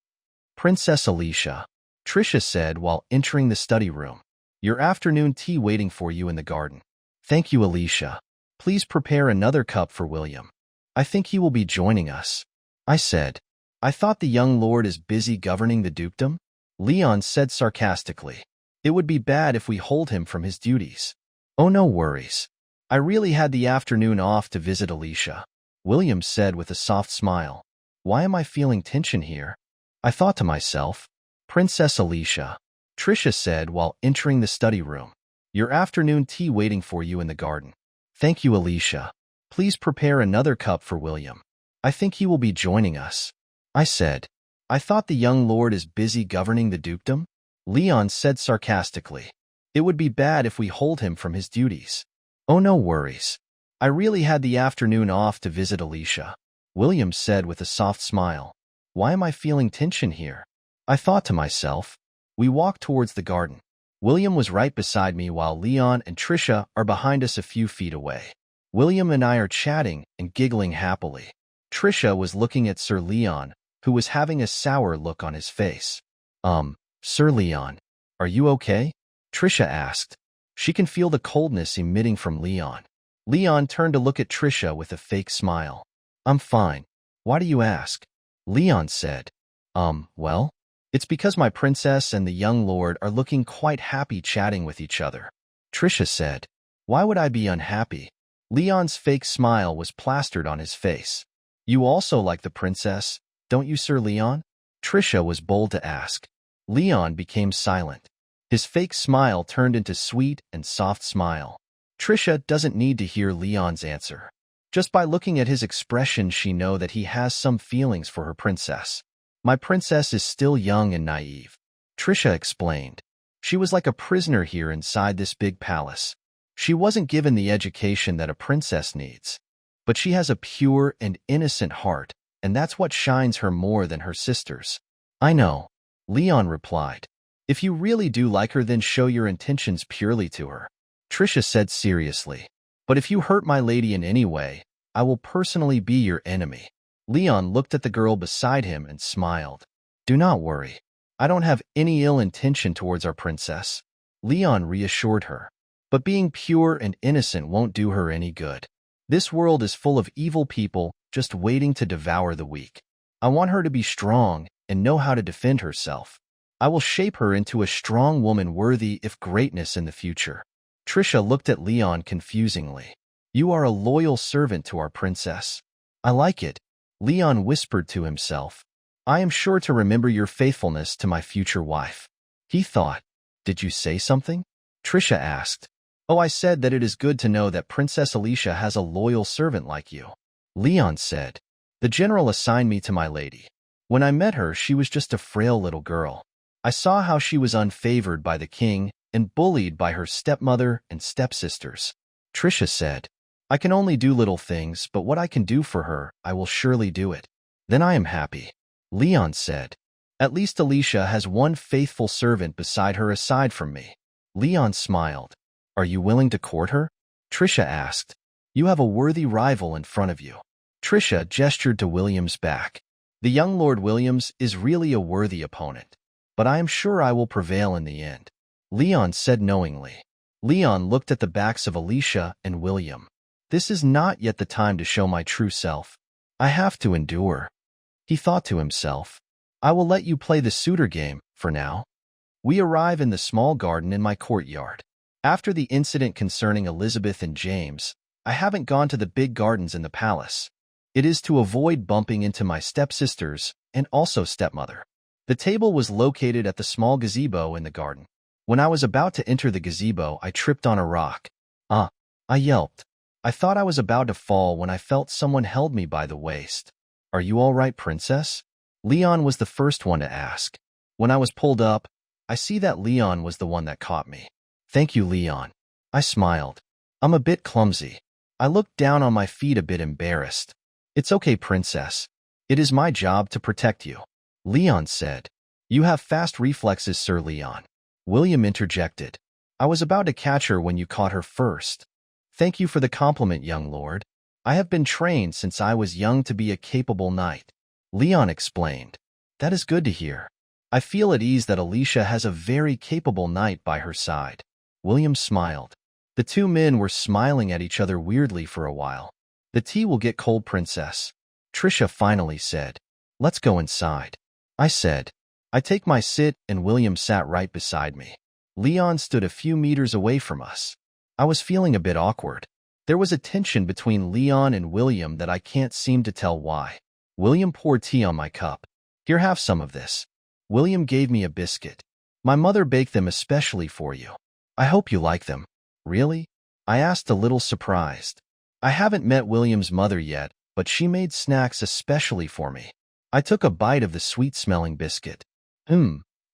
Princess Alicia, Tricia said while entering the study room. Your afternoon tea waiting for you in the garden. Thank you, Alicia. Please prepare another cup for William. I think he will be joining us. I said. I thought the young lord is busy governing the dukedom? Leon said sarcastically. It would be bad if we hold him from his duties. Oh, no worries. I really had the afternoon off to visit Alicia, William said with a soft smile. Why am I feeling tension here? I thought to myself. Princess Alicia, Trisha said while entering the study room. Your afternoon tea waiting for you in the garden. Thank you, Alicia. Please prepare another cup for William. I think he will be joining us. I said. I thought the young lord is busy governing the dukedom? Leon said sarcastically. It would be bad if we hold him from his duties. Oh, no worries. I really had the afternoon off to visit Alicia, William said with a soft smile. Why am I feeling tension here? I thought to myself. We walked towards the garden. William was right beside me while Leon and Trisha are behind us a few feet away. William and I are chatting and giggling happily. Trisha was looking at Sir Leon, who was having a sour look on his face. Sir Leon, are you okay? Trisha asked. She can feel the coldness emitting from Leon. Leon turned to look at Trisha with a fake smile. I'm fine. Why do you ask? Leon said. Well, it's because my princess and the young lord are looking quite happy chatting with each other. Trisha said. Why would I be unhappy? Leon's fake smile was plastered on his face. You also like the princess, don't you, Sir Leon? Trisha was bold to ask. Leon became silent. His fake smile turned into sweet and soft smile. Trisha doesn't need to hear Leon's answer. Just by looking at his expression, she knows that he has some feelings for her princess. My princess is still young and naive, Trisha explained. She was like a prisoner here inside this big palace. She wasn't given the education that a princess needs. But she has a pure and innocent heart, and that's what shines her more than her sisters. I know, Leon replied. If you really do like her, then show your intentions purely to her, Trisha said seriously. But if you hurt my lady in any way, I will personally be your enemy. Leon looked at the girl beside him and smiled. Do not worry. I don't have any ill intention towards our princess, Leon reassured her. But being pure and innocent won't do her any good. This world is full of evil people just waiting to devour the weak. I want her to be strong and know how to defend herself. I will shape her into a strong woman worthy of greatness in the future. Trisha looked at Leon confusingly. You are a loyal servant to our princess. I like it, Leon whispered to himself. I am sure to remember your faithfulness to my future wife. He thought. Did you say something? Trisha asked. Oh, I said that it is good to know that Princess Alicia has a loyal servant like you. Leon said. The general assigned me to my lady. When I met her, she was just a frail little girl. I saw how she was unfavored by the king and bullied by her stepmother and stepsisters. Trisha said. I can only do little things, but what I can do for her, I will surely do it. Then I am happy. Leon said. At least Alicia has one faithful servant beside her aside from me. Leon smiled. Are you willing to court her? Trisha asked. You have a worthy rival in front of you. Trisha gestured to William's back. The young Lord Williams is really a worthy opponent, but I am sure I will prevail in the end, Leon said knowingly. Leon looked at the backs of Alicia and William. This is not yet the time to show my true self. I have to endure. He thought to himself. I will let you play the suitor game, for now. We arrive in the small garden in my courtyard. After the incident concerning Elizabeth and James, I haven't gone to the big gardens in the palace. It is to avoid bumping into my stepsisters and also stepmother. The table was located at the small gazebo in the garden. When I was about to enter the gazebo, I tripped on a rock. I yelped. I thought I was about to fall when I felt someone held me by the waist. Are you all right, princess? Leon was the first one to ask. When I was pulled up, I see that Leon was the one that caught me. Thank you, Leon. I smiled. I'm a bit clumsy. I looked down on my feet a bit embarrassed. It's okay, princess. It is my job to protect you, Leon said. You have fast reflexes, Sir Leon. William interjected. I was about to catch her when you caught her first. Thank you for the compliment, young lord. I have been trained since I was young to be a capable knight, Leon explained. That is good to hear. I feel at ease that Alicia has a very capable knight by her side. William smiled. The two men were smiling at each other weirdly for a while. The tea will get cold, princess, Trisha finally said. Let's go inside, I said. I take my seat and William sat right beside me. Leon stood a few meters away from us. I was feeling a bit awkward. There was a tension between Leon and William that I can't seem to tell why. William poured tea on my cup. Here, have some of this. William gave me a biscuit. My mother baked them especially for you. I hope you like them. Really? I asked, a little surprised. I haven't met William's mother yet, but she made snacks especially for me. I took a bite of the sweet-smelling biscuit.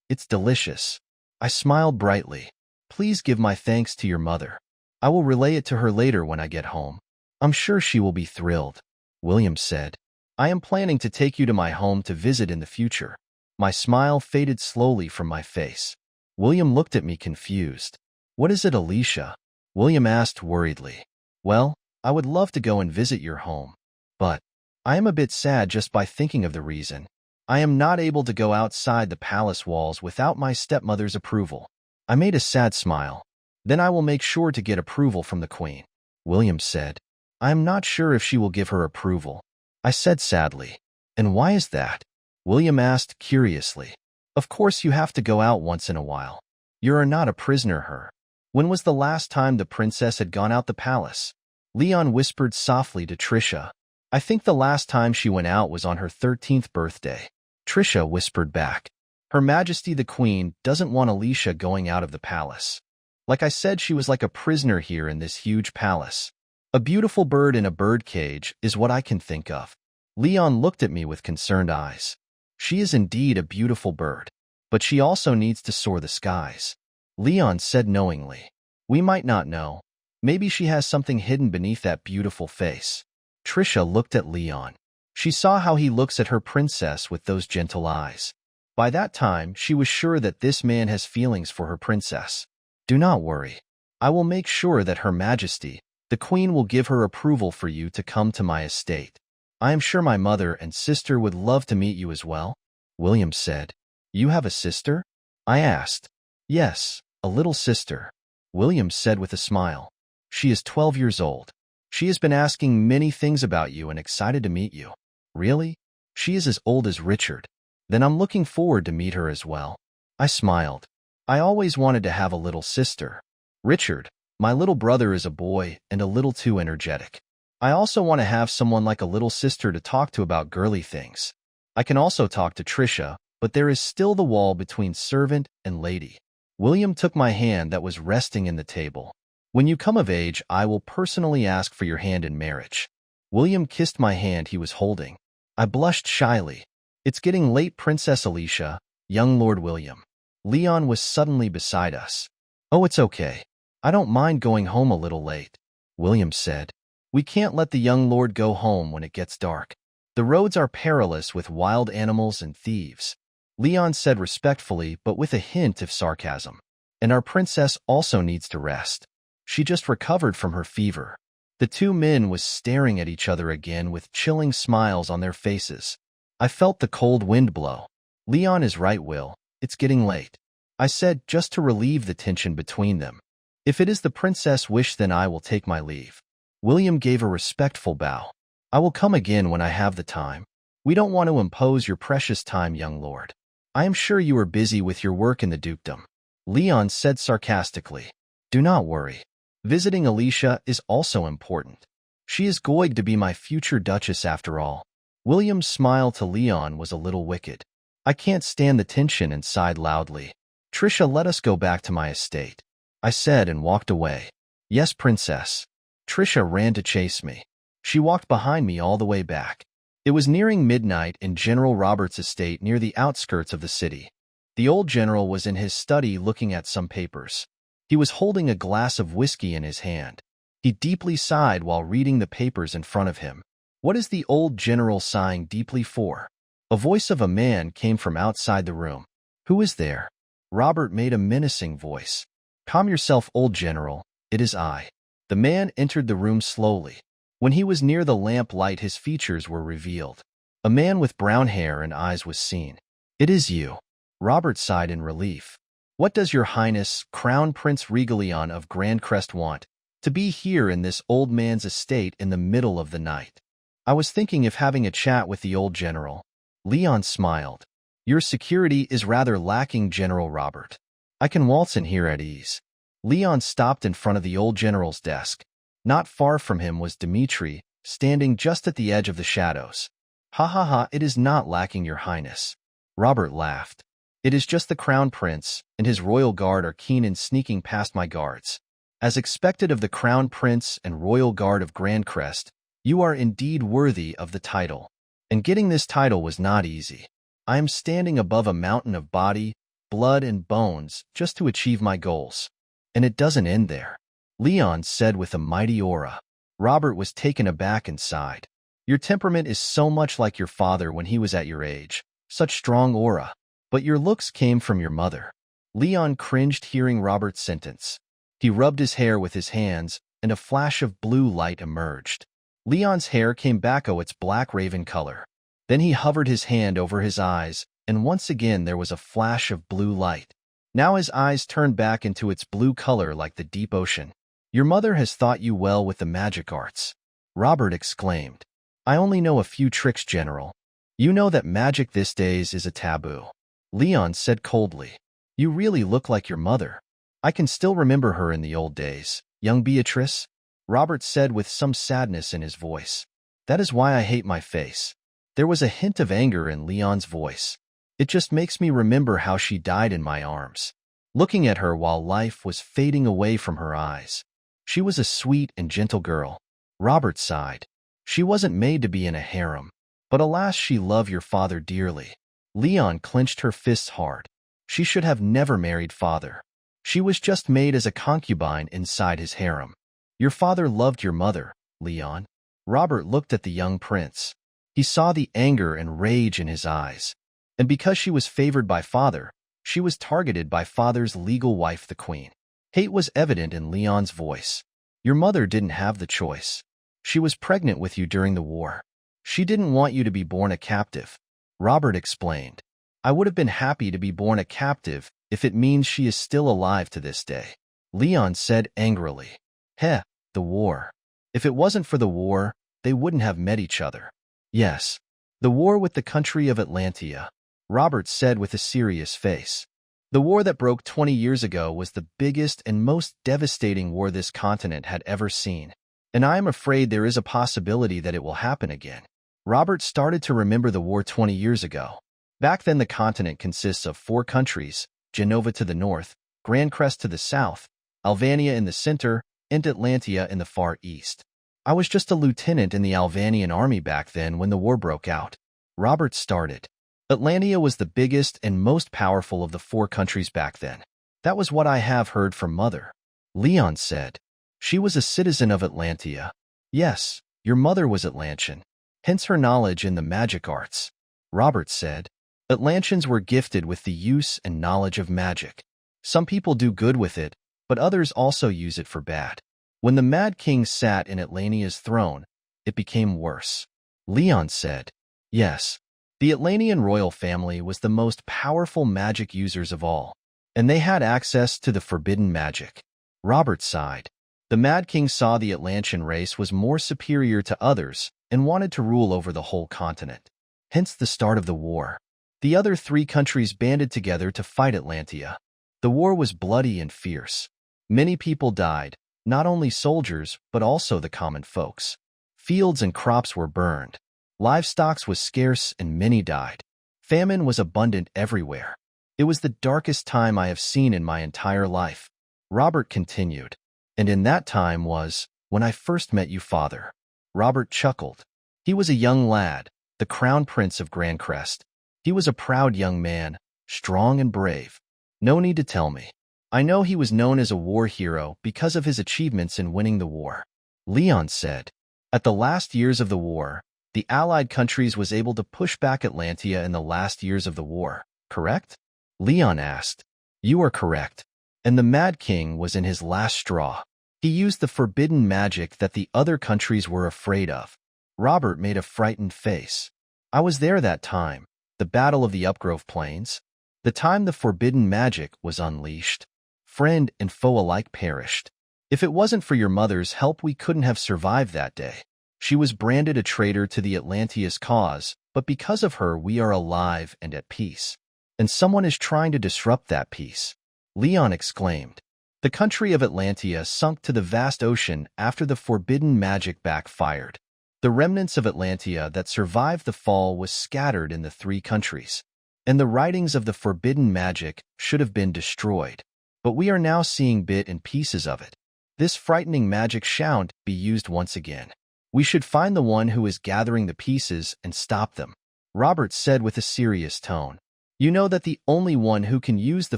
It's delicious. I smiled brightly. Please give my thanks to your mother. I will relay it to her later when I get home. I'm sure she will be thrilled. William said, I am planning to take you to my home to visit in the future. My smile faded slowly from my face. William looked at me confused. What is it, Alicia? William asked worriedly. Well, I would love to go and visit your home. But I am a bit sad just by thinking of the reason. I am not able to go outside the palace walls without my stepmother's approval. I made a sad smile. Then I will make sure to get approval from the queen. William said, I am not sure if she will give her approval. I said sadly. And why is that? William asked curiously. Of course you have to go out once in a while. You are not a prisoner her. When was the last time the princess had gone out the palace? Leon whispered softly to Trisha. I think the last time she went out was on her 13th birthday. Trisha whispered back. Her Majesty the Queen doesn't want Alicia going out of the palace. Like I said, she was like a prisoner here in this huge palace. A beautiful bird in a bird cage is what I can think of. Leon looked at me with concerned eyes. She is indeed a beautiful bird, but she also needs to soar the skies. Leon said knowingly. We might not know. Maybe she has something hidden beneath that beautiful face. Trisha looked at Leon. She saw how he looks at her princess with those gentle eyes. By that time, she was sure that this man has feelings for her princess. Do not worry. I will make sure that Her Majesty, the Queen, will give her approval for you to come to my estate. I am sure my mother and sister would love to meet you as well. William said. You have a sister? I asked. Yes, a little sister. William said with a smile. She is 12 years old. She has been asking many things about you and excited to meet you. Really? She is as old as Richard. Then I'm looking forward to meet her as well. I smiled. I always wanted to have a little sister. Richard, my little brother, is a boy and a little too energetic. I also want to have someone like a little sister to talk to about girly things. I can also talk to Trisha, but there is still the wall between servant and lady. William took my hand that was resting in the table. When you come of age, I will personally ask for your hand in marriage. William kissed my hand he was holding. I blushed shyly. It's getting late, Princess Alicia, young Lord William. Leon was suddenly beside us. Oh, it's okay. I don't mind going home a little late. William said. We can't let the young lord go home when it gets dark. The roads are perilous with wild animals and thieves. Leon said respectfully, but with a hint of sarcasm. And our princess also needs to rest. She just recovered from her fever. The two men was staring at each other again with chilling smiles on their faces. I felt the cold wind blow. Leon is right, Will. It's getting late. I said, just to relieve the tension between them. If it is the princess' wish, then I will take my leave. William gave a respectful bow. I will come again when I have the time. We don't want to impose your precious time, young lord. I am sure you are busy with your work in the dukedom. Leon said sarcastically. Do not worry. Visiting Alicia is also important. She is going to be my future duchess after all. William's smile to Leon was a little wicked. I can't stand the tension and sighed loudly. Trisha, let us go back to my estate. I said and walked away. Yes, princess. Trisha ran to chase me. She walked behind me all the way back. It was nearing midnight in General Robert's estate near the outskirts of the city. The old general was in his study looking at some papers. He was holding a glass of whiskey in his hand. He deeply sighed while reading the papers in front of him. What is the old general sighing deeply for? A voice of a man came from outside the room. Who is there? Robert made a menacing voice. Calm yourself, old general. It is I. The man entered the room slowly. When he was near the lamp light, his features were revealed. A man with brown hair and eyes was seen. It is you. Robert sighed in relief. What does your highness, Crown Prince Regalion of Grand Crest, want? To be here in this old man's estate in the middle of the night. I was thinking of having a chat with the old general. Leon smiled. Your security is rather lacking, General Robert. I can waltz in here at ease. Leon stopped in front of the old general's desk. Not far from him was Dmitri, standing just at the edge of the shadows. Ha ha ha, it is not lacking, your highness. Robert laughed. It is just the crown prince, and his royal guard are keen in sneaking past my guards. As expected of the crown prince and royal guard of Grandcrest, you are indeed worthy of the title. And getting this title was not easy. I am standing above a mountain of body, blood, and bones just to achieve my goals. And it doesn't end there, Leon said with a mighty aura. Robert was taken aback and sighed. Your temperament is so much like your father when he was at your age, such strong aura. But your looks came from your mother. Leon cringed hearing Robert's sentence. He rubbed his hair with his hands, and a flash of blue light emerged. Leon's hair came back its black raven color. Then he hovered his hand over his eyes, and once again there was a flash of blue light. Now his eyes turned back into its blue color like the deep ocean. Your mother has taught you well with the magic arts, Robert exclaimed. I only know a few tricks, General. You know that magic these days is a taboo, Leon said coldly. You really look like your mother. I can still remember her in the old days, young Beatrice, Robert said with some sadness in his voice. That is why I hate my face. There was a hint of anger in Leon's voice. It just makes me remember how she died in my arms, looking at her while life was fading away from her eyes. She was a sweet and gentle girl. Robert sighed. She wasn't made to be in a harem, but alas, she loved your father dearly. Leon clenched her fists hard. She should have never married father. She was just made as a concubine inside his harem. Your father loved your mother, Leon. Robert looked at the young prince. He saw the anger and rage in his eyes. And because she was favored by father, she was targeted by father's legal wife, the queen. Hate was evident in Leon's voice. Your mother didn't have the choice. She was pregnant with you during the war. She didn't want you to be born a captive, Robert explained. I would have been happy to be born a captive if it means she is still alive to this day, Leon said angrily. Heh, the war. If it wasn't for the war, they wouldn't have met each other. Yes, the war with the country of Atlantia, Robert said with a serious face. The war that broke 20 years ago was the biggest and most devastating war this continent had ever seen. And I am afraid there is a possibility that it will happen again. Robert started to remember the war 20 years ago. Back then the continent consists of 4 countries, Genova to the north, Grandcrest to the south, Alvania in the center, and Atlantia in the far east. I was just a lieutenant in the Alvanian army back then when the war broke out. Robert started. Atlantia was the biggest and most powerful of the 4 countries back then. That was what I have heard from mother, Leon said. She was a citizen of Atlantia. Yes, your mother was Atlantian, hence her knowledge in the magic arts, Robert said. Atlantians were gifted with the use and knowledge of magic. Some people do good with it, but others also use it for bad. When the Mad King sat in Atlantia's throne, it became worse, Leon said. Yes, the Atlantean royal family was the most powerful magic users of all, and they had access to the forbidden magic. Robert sighed. The Mad King saw the Atlantean race was more superior to others and wanted to rule over the whole continent. Hence the start of the war. The other 3 countries banded together to fight Atlantia. The war was bloody and fierce. Many people died, not only soldiers, but also the common folks. Fields and crops were burned. Livestock was scarce and many died. Famine was abundant everywhere. It was the darkest time I have seen in my entire life, Robert continued. And in that time was when I first met you, father. Robert chuckled. He was a young lad, the crown prince of Grandcrest. He was a proud young man, strong and brave. No need to tell me. I know he was known as a war hero because of his achievements in winning the war, Leon said. At the last years of the war, the Allied countries was able to push back Atlantia in the last years of the war, correct? Leon asked. You are correct. And the Mad King was in his last straw. He used the forbidden magic that the other countries were afraid of. Robert made a frightened face. I was there that time, the Battle of the Upgrove Plains, the time the forbidden magic was unleashed. Friend and foe alike perished. If it wasn't for your mother's help, we couldn't have survived that day. She was branded a traitor to the Atlantia's cause, but because of her we are alive and at peace. And someone is trying to disrupt that peace, Leon exclaimed. The country of Atlantia sunk to the vast ocean after the forbidden magic backfired. The remnants of Atlantia that survived the fall was scattered in the three countries, and the writings of the forbidden magic should have been destroyed. But we are now seeing bits and pieces of it. This frightening magic shan't be used once again. We should find the one who is gathering the pieces and stop them, Robert said with a serious tone. You know that the only one who can use the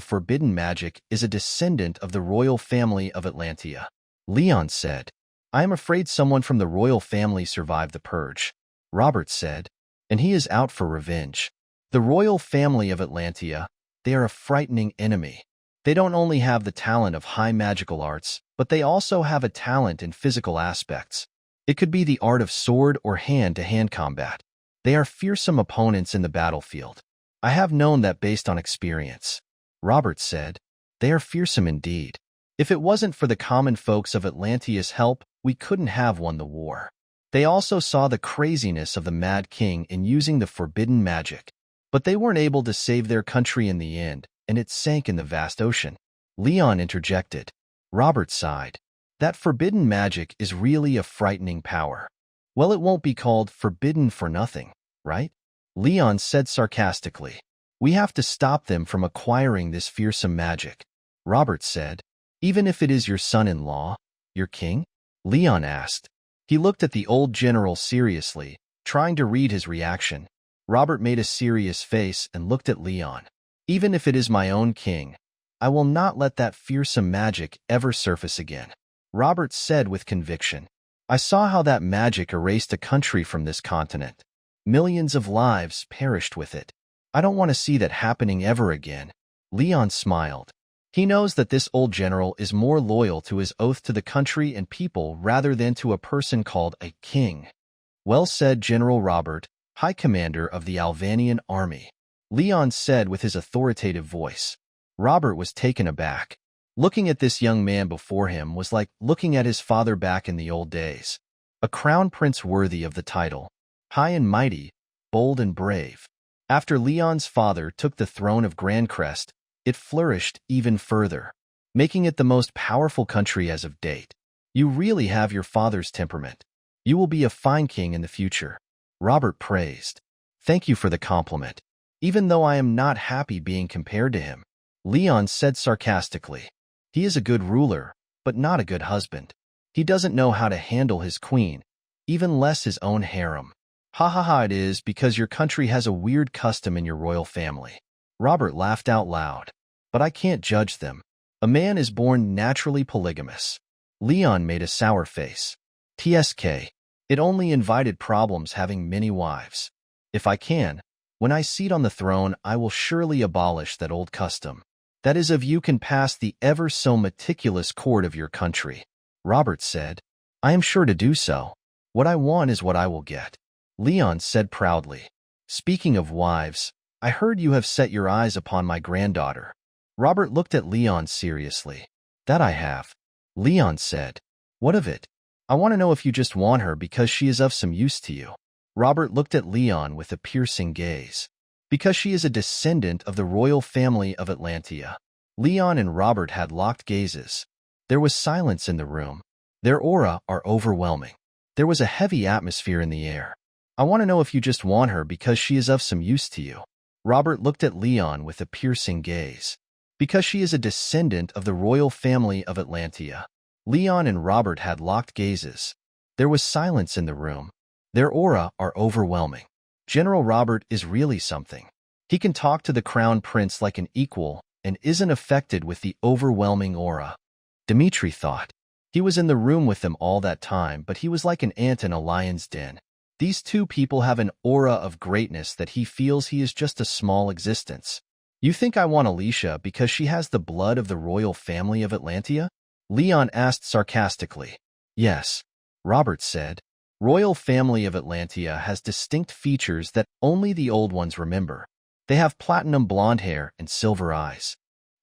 forbidden magic is a descendant of the royal family of Atlantia, Leon said. I am afraid someone from the royal family survived the purge, Robert said, and he is out for revenge. The royal family of Atlantia, they are a frightening enemy. They don't only have the talent of high magical arts, but they also have a talent in physical aspects. It could be the art of sword or hand-to-hand combat. They are fearsome opponents in the battlefield. I have known that based on experience, Robert said. They are fearsome indeed. If it wasn't for the common folks of Atlantia's help, we couldn't have won the war. They also saw the craziness of the Mad King in using the forbidden magic, but they weren't able to save their country in the end, and it sank in the vast ocean. Leon interjected. Robert sighed. That forbidden magic is really a frightening power. Well, it won't be called forbidden for nothing, right? Leon said sarcastically. We have to stop them from acquiring this fearsome magic, Robert said. Even if it is your son-in-law, your king? Leon asked. He looked at the old general seriously, trying to read his reaction. Robert made a serious face and looked at Leon. Even if it is my own king, I will not let that fearsome magic ever surface again, Robert said with conviction. I saw how that magic erased a country from this continent. Millions of lives perished with it. I don't want to see that happening ever again. Leon smiled. He knows that this old general is more loyal to his oath to the country and people rather than to a person called a king. Well said, General Robert, High Commander of the Alvanian army, Leon said with his authoritative voice. Robert was taken aback. Looking at this young man before him was like looking at his father back in the old days. A crown prince worthy of the title. High and mighty, bold and brave. After Leon's father took the throne of Grand Crest, it flourished even further, making it the most powerful country as of date. You really have your father's temperament. You will be a fine king in the future, Robert praised. Thank you for the compliment. Even though I am not happy being compared to him, Leon said sarcastically. He is a good ruler, but not a good husband. He doesn't know how to handle his queen, even less his own harem. Ha ha ha, it is because your country has a weird custom in your royal family. Robert laughed out loud. But I can't judge them. A man is born naturally polygamous. Leon made a sour face. TSK. It only invited problems having many wives. If I can, when I seat on the throne, I will surely abolish that old custom. That is, if you can pass the ever so meticulous court of your country, Robert said. I am sure to do so. What I want is what I will get, Leon said proudly. Speaking of wives, I heard you have set your eyes upon my granddaughter. Robert looked at Leon seriously. That I have, Leon said. What of it? I want to know if you just want her because she is of some use to you. Robert looked at Leon with a piercing gaze. Because she is a descendant of the royal family of Atlantia. Leon and Robert had locked gazes. There was silence in the room. Their aura are overwhelming. There was a heavy atmosphere in the air. I want to know if you just want her because she is of some use to you. Robert looked at Leon with a piercing gaze. Because she is a descendant of the royal family of Atlantia. Leon and Robert had locked gazes. There was silence in the room. Their aura are overwhelming. General Robert is really something. He can talk to the crown prince like an equal and isn't affected with the overwhelming aura. Dmitri thought. He was in the room with them all that time, but he was like an ant in a lion's den. These two people have an aura of greatness that he feels he is just a small existence. You think I want Alicia because she has the blood of the royal family of Atlantia? Leon asked sarcastically. Yes, Robert said. Royal family of Atlantia has distinct features that only the old ones remember. They have platinum blonde hair and silver eyes.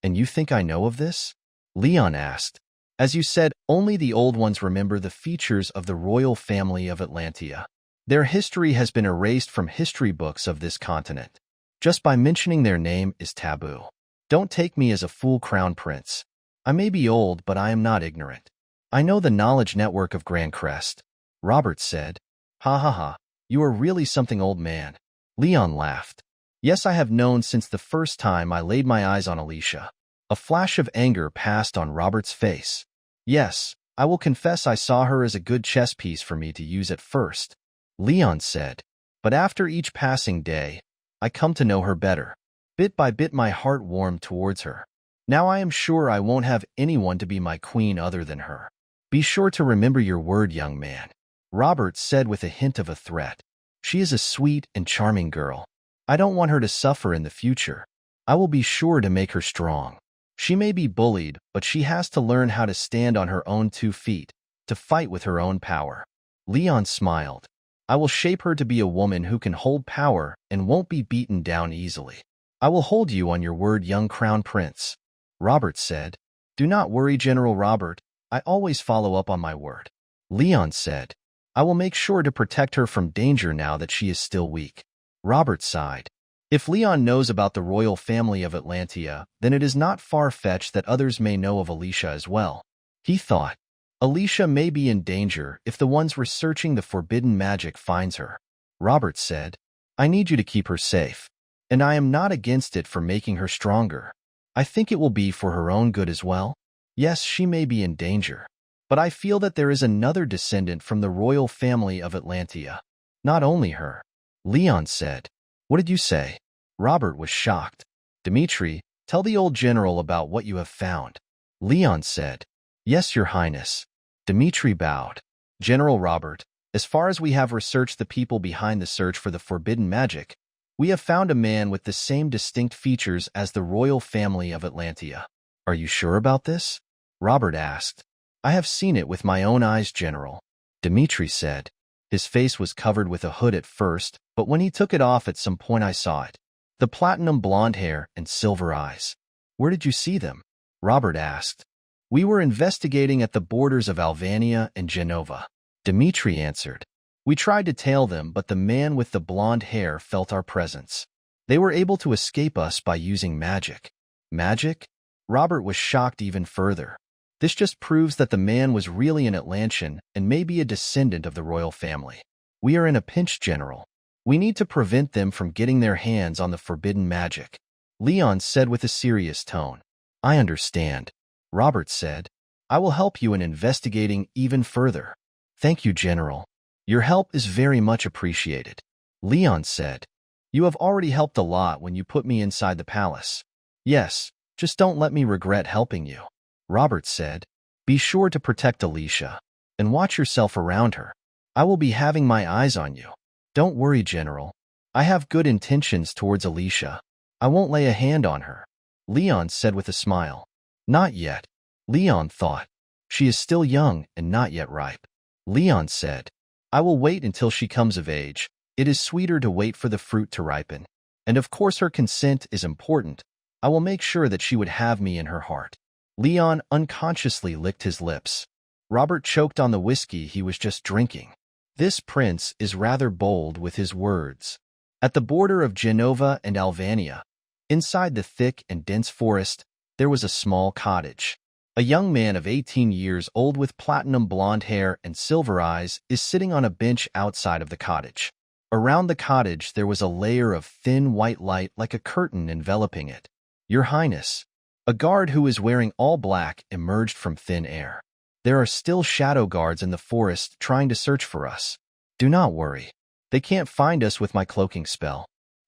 And you think I know of this? Leon asked. As you said, only the old ones remember the features of the royal family of Atlantia. Their history has been erased from history books of this continent. Just by mentioning their name is taboo. Don't take me as a fool, crown prince. I may be old, but I am not ignorant. I know the knowledge network of Grand Crest, Robert said. Ha ha ha, you are really something, old man. Leon laughed. Yes, I have known since the first time I laid my eyes on Alicia. A flash of anger passed on Robert's face. Yes, I will confess I saw her as a good chess piece for me to use at first, Leon said. But after each passing day, I come to know her better. Bit by bit my heart warmed towards her. Now I am sure I won't have anyone to be my queen other than her. Be sure to remember your word, young man, Robert said with a hint of a threat. She is a sweet and charming girl. I don't want her to suffer in the future. I will be sure to make her strong. She may be bullied, but she has to learn how to stand on her own 2 feet, to fight with her own power. Leon smiled. I will shape her to be a woman who can hold power and won't be beaten down easily. I will hold you on your word, young crown prince, Robert said. Do not worry, General Robert. I always follow up on my word, Leon said. I will make sure to protect her from danger now that she is still weak. Robert sighed. If Leon knows about the royal family of Atlantia, then it is not far-fetched that others may know of Alicia as well. He thought, Alicia may be in danger if the ones researching the forbidden magic finds her. Robert said, I need you to keep her safe. And I am not against it for making her stronger. I think it will be for her own good as well. Yes, she may be in danger. But I feel that there is another descendant from the royal family of Atlantia. Not only her, Leon said. What did you say? Robert was shocked. Dmitri, tell the old general about what you have found, Leon said. Yes, Your Highness. Dmitri bowed. General Robert, as far as we have researched the people behind the search for the forbidden magic, we have found a man with the same distinct features as the royal family of Atlantia. Are you sure about this? Robert asked. I have seen it with my own eyes, General, Dmitri said. His face was covered with a hood at first, but when he took it off at some point I saw it. The platinum blonde hair and silver eyes. Where did you see them? Robert asked. We were investigating at the borders of Alvania and Genova, Dmitri answered. We tried to tail them, but the man with the blonde hair felt our presence. They were able to escape us by using magic. Magic? Robert was shocked even further. This just proves that the man was really an Atlantean and may be a descendant of the royal family. We are in a pinch, General. We need to prevent them from getting their hands on the forbidden magic, Leon said with a serious tone. I understand, Robert said. I will help you in investigating even further. Thank you, General. Your help is very much appreciated, Leon said. You have already helped a lot when you put me inside the palace. Yes, just don't let me regret helping you, Robert said. Be sure to protect Alicia, and watch yourself around her. I will be having my eyes on you. Don't worry, General. I have good intentions towards Alicia. I won't lay a hand on her, Leon said with a smile. Not yet, Leon thought. She is still young and not yet ripe. Leon said, I will wait until she comes of age. It is sweeter to wait for the fruit to ripen. And of course her consent is important. I will make sure that she would have me in her heart. Leon unconsciously licked his lips. Robert choked on the whiskey he was just drinking. This prince is rather bold with his words. At the border of Genova and Alvania, inside the thick and dense forest, there was a small cottage. A young man of 18 years old with platinum blonde hair and silver eyes is sitting on a bench outside of the cottage. Around the cottage there was a layer of thin white light like a curtain enveloping it. Your Highness, a guard who is wearing all black emerged from thin air. There are still shadow guards in the forest trying to search for us. Do not worry. They can't find us with my cloaking spell.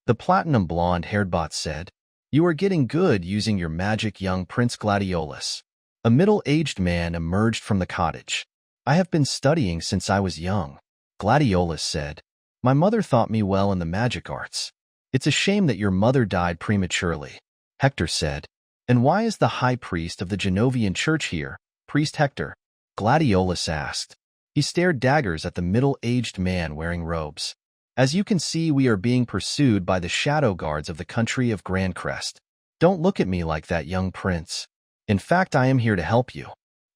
The platinum blonde-haired bot said. You are getting good using your magic, young Prince Gladiolus. A middle-aged man emerged from the cottage. I have been studying since I was young, Gladiolus said. My mother thought me well in the magic arts. It's a shame that your mother died prematurely, Hector said. And why is the high priest of the Genovian church here, Priest Hector? Gladiolus asked. He stared daggers at the middle-aged man wearing robes. As you can see, we are being pursued by the shadow guards of the country of Grand Crest. Don't look at me like that, young prince. In fact, I am here to help you.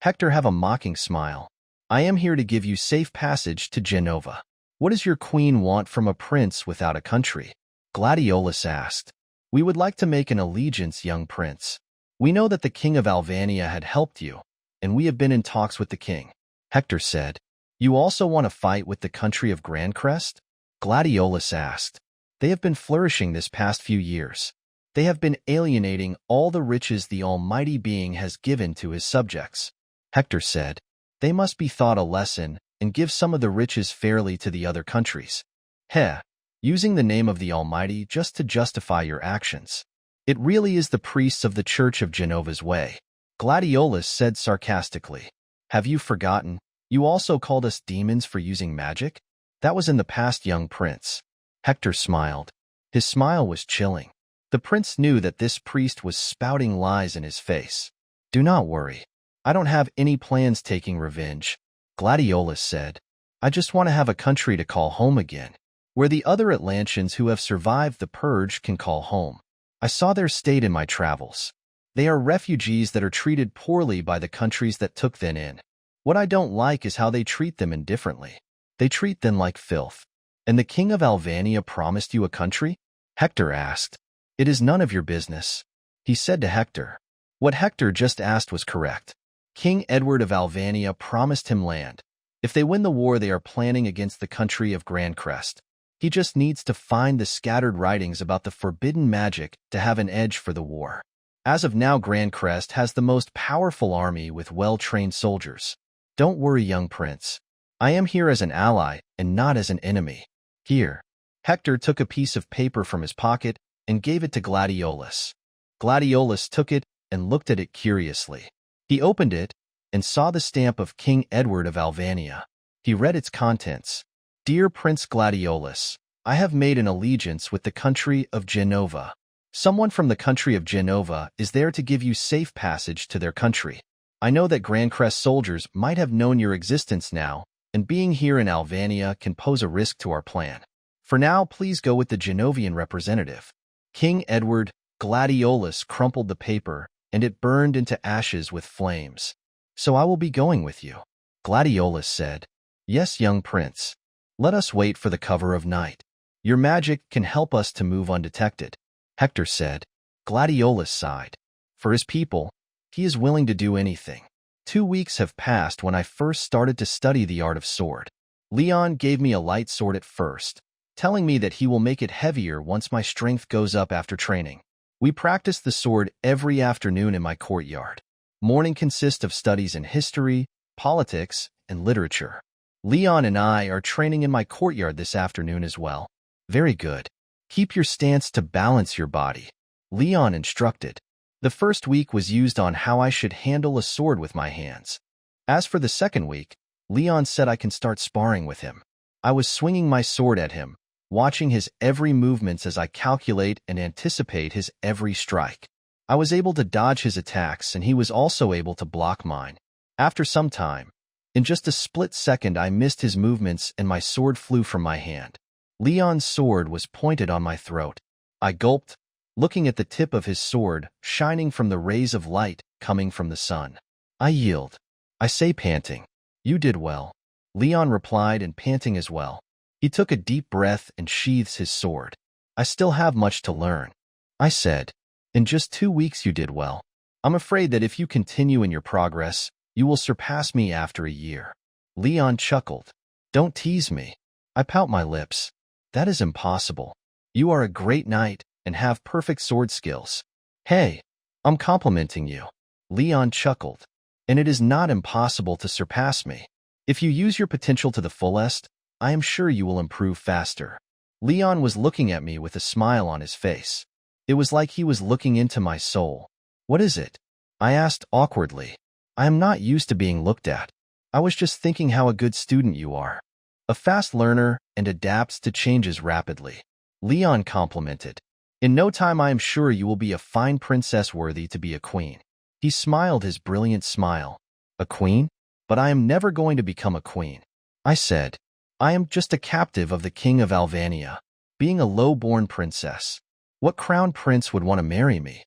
Hector have a mocking smile. I am here to give you safe passage to Genova. What does your queen want from a prince without a country? Gladiolus asked. We would like to make an allegiance, young prince. We know that the king of Albania had helped you, and we have been in talks with the king. Hector said. You also want to fight with the country of Grandcrest? Gladiolus asked. They have been flourishing this past few years. They have been alienating all the riches the Almighty Being has given to his subjects. Hector said. They must be taught a lesson and give some of the riches fairly to the other countries. Heh, using the name of the Almighty just to justify your actions. It really is the priests of the Church of Genova's way. Gladiolus said sarcastically. Have you forgotten? You also called us demons for using magic? That was in the past, young prince. Hector smiled. His smile was chilling. The prince knew that this priest was spouting lies in his face. Do not worry. I don't have any plans taking revenge, Gladiolus said. I just want to have a country to call home again, where the other Atlanteans who have survived the purge can call home. I saw their state in my travels. They are refugees that are treated poorly by the countries that took them in. What I don't like is how they treat them indifferently. They treat them like filth. And the king of Albania promised you a country? Hector asked. It is none of your business, he said to Hector. What Hector just asked was correct. King Edward of Albania promised him land. If they win the war they are planning against the country of Grandcrest. He just needs to find the scattered writings about the forbidden magic to have an edge for the war. As of now, Grandcrest has the most powerful army with well-trained soldiers. Don't worry, young prince. I am here as an ally and not as an enemy. Here. Hector took a piece of paper from his pocket and gave it to Gladiolus. Gladiolus took it and looked at it curiously. He opened it and saw the stamp of King Edward of Albania. He read its contents. Dear Prince Gladiolus, I have made an allegiance with the country of Genova. Someone from the country of Genova is there to give you safe passage to their country. I know that Grandcrest soldiers might have known your existence now, and being here in Albania can pose a risk to our plan. For now, please go with the Genovian representative. King Edward. Gladiolus crumpled the paper, and it burned into ashes with flames. So I will be going with you, Gladiolus said. Yes, young prince. Let us wait for the cover of night. Your magic can help us to move undetected, Hector said. Gladiolus sighed. For his people, he is willing to do anything. 2 weeks have passed when I first started to study the art of sword. Leon gave me a light sword at first, telling me that he will make it heavier once my strength goes up after training. We practice the sword every afternoon in my courtyard. Morning consists of studies in history, politics, and literature. Leon and I are training in my courtyard this afternoon as well. Very good. Keep your stance to balance your body, Leon instructed. The first week was used on how I should handle a sword with my hands. As for the second week, Leon said I can start sparring with him. I was swinging my sword at him, watching his every movements as I calculate and anticipate his every strike. I was able to dodge his attacks and he was also able to block mine. After some time, in just a split second I missed his movements and my sword flew from my hand. Leon's sword was pointed on my throat. I gulped, looking at the tip of his sword shining from the rays of light coming from the sun. I yield. I say panting. You did well. Leon replied and panting as well. He took a deep breath and sheathes his sword. I still have much to learn. I said. In just 2 weeks you did well. I'm afraid that if you continue in your progress, you will surpass me after a year. Leon chuckled. Don't tease me. I pout my lips. That is impossible. You are a great knight and have perfect sword skills. Hey, I'm complimenting you. Leon chuckled. And it is not impossible to surpass me. If you use your potential to the fullest, I am sure you will improve faster. Leon was looking at me with a smile on his face. It was like he was looking into my soul. What is it? I asked awkwardly. I am not used to being looked at. I was just thinking how a good student you are. A fast learner and adapts to changes rapidly. Leon complimented. In no time I am sure you will be a fine princess worthy to be a queen. He smiled his brilliant smile. A queen? But I am never going to become a queen. I said. I am just a captive of the king of Albania, being a low-born princess. What crown prince would want to marry me?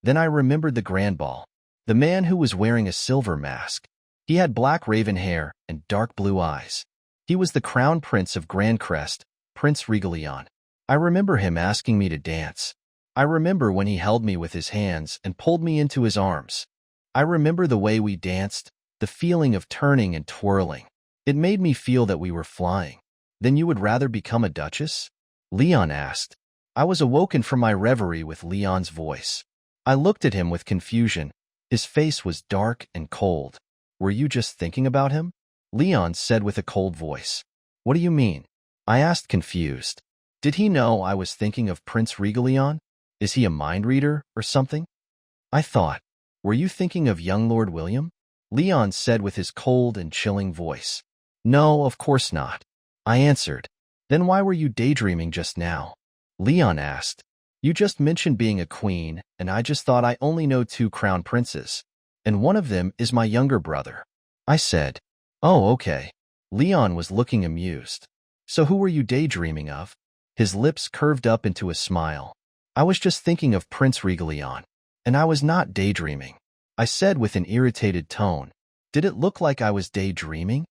Then I remembered the grand ball. The man who was wearing a silver mask. He had black raven hair and dark blue eyes. He was the crown prince of Grandcrest, Prince Regalion. I remember him asking me to dance. I remember when he held me with his hands and pulled me into his arms. I remember the way we danced, the feeling of turning and twirling. It made me feel that we were flying. Then you would rather become a duchess? Leon asked. I was awoken from my reverie with Leon's voice. I looked at him with confusion. His face was dark and cold. Were you just thinking about him? Leon said with a cold voice. What do you mean? I asked, confused. Did he know I was thinking of Prince Regalion? Is he a mind reader or something? I thought. Were you thinking of young Lord William? Leon said with his cold and chilling voice. No, of course not. I answered. Then why were you daydreaming just now? Leon asked. You just mentioned being a queen, and I just thought I only know 2 crown princes, and one of them is my younger brother. I said. Oh, okay. Leon was looking amused. So who were you daydreaming of? His lips curved up into a smile. I was just thinking of Prince Regalion, and I was not daydreaming. I said with an irritated tone. Did it look like I was daydreaming?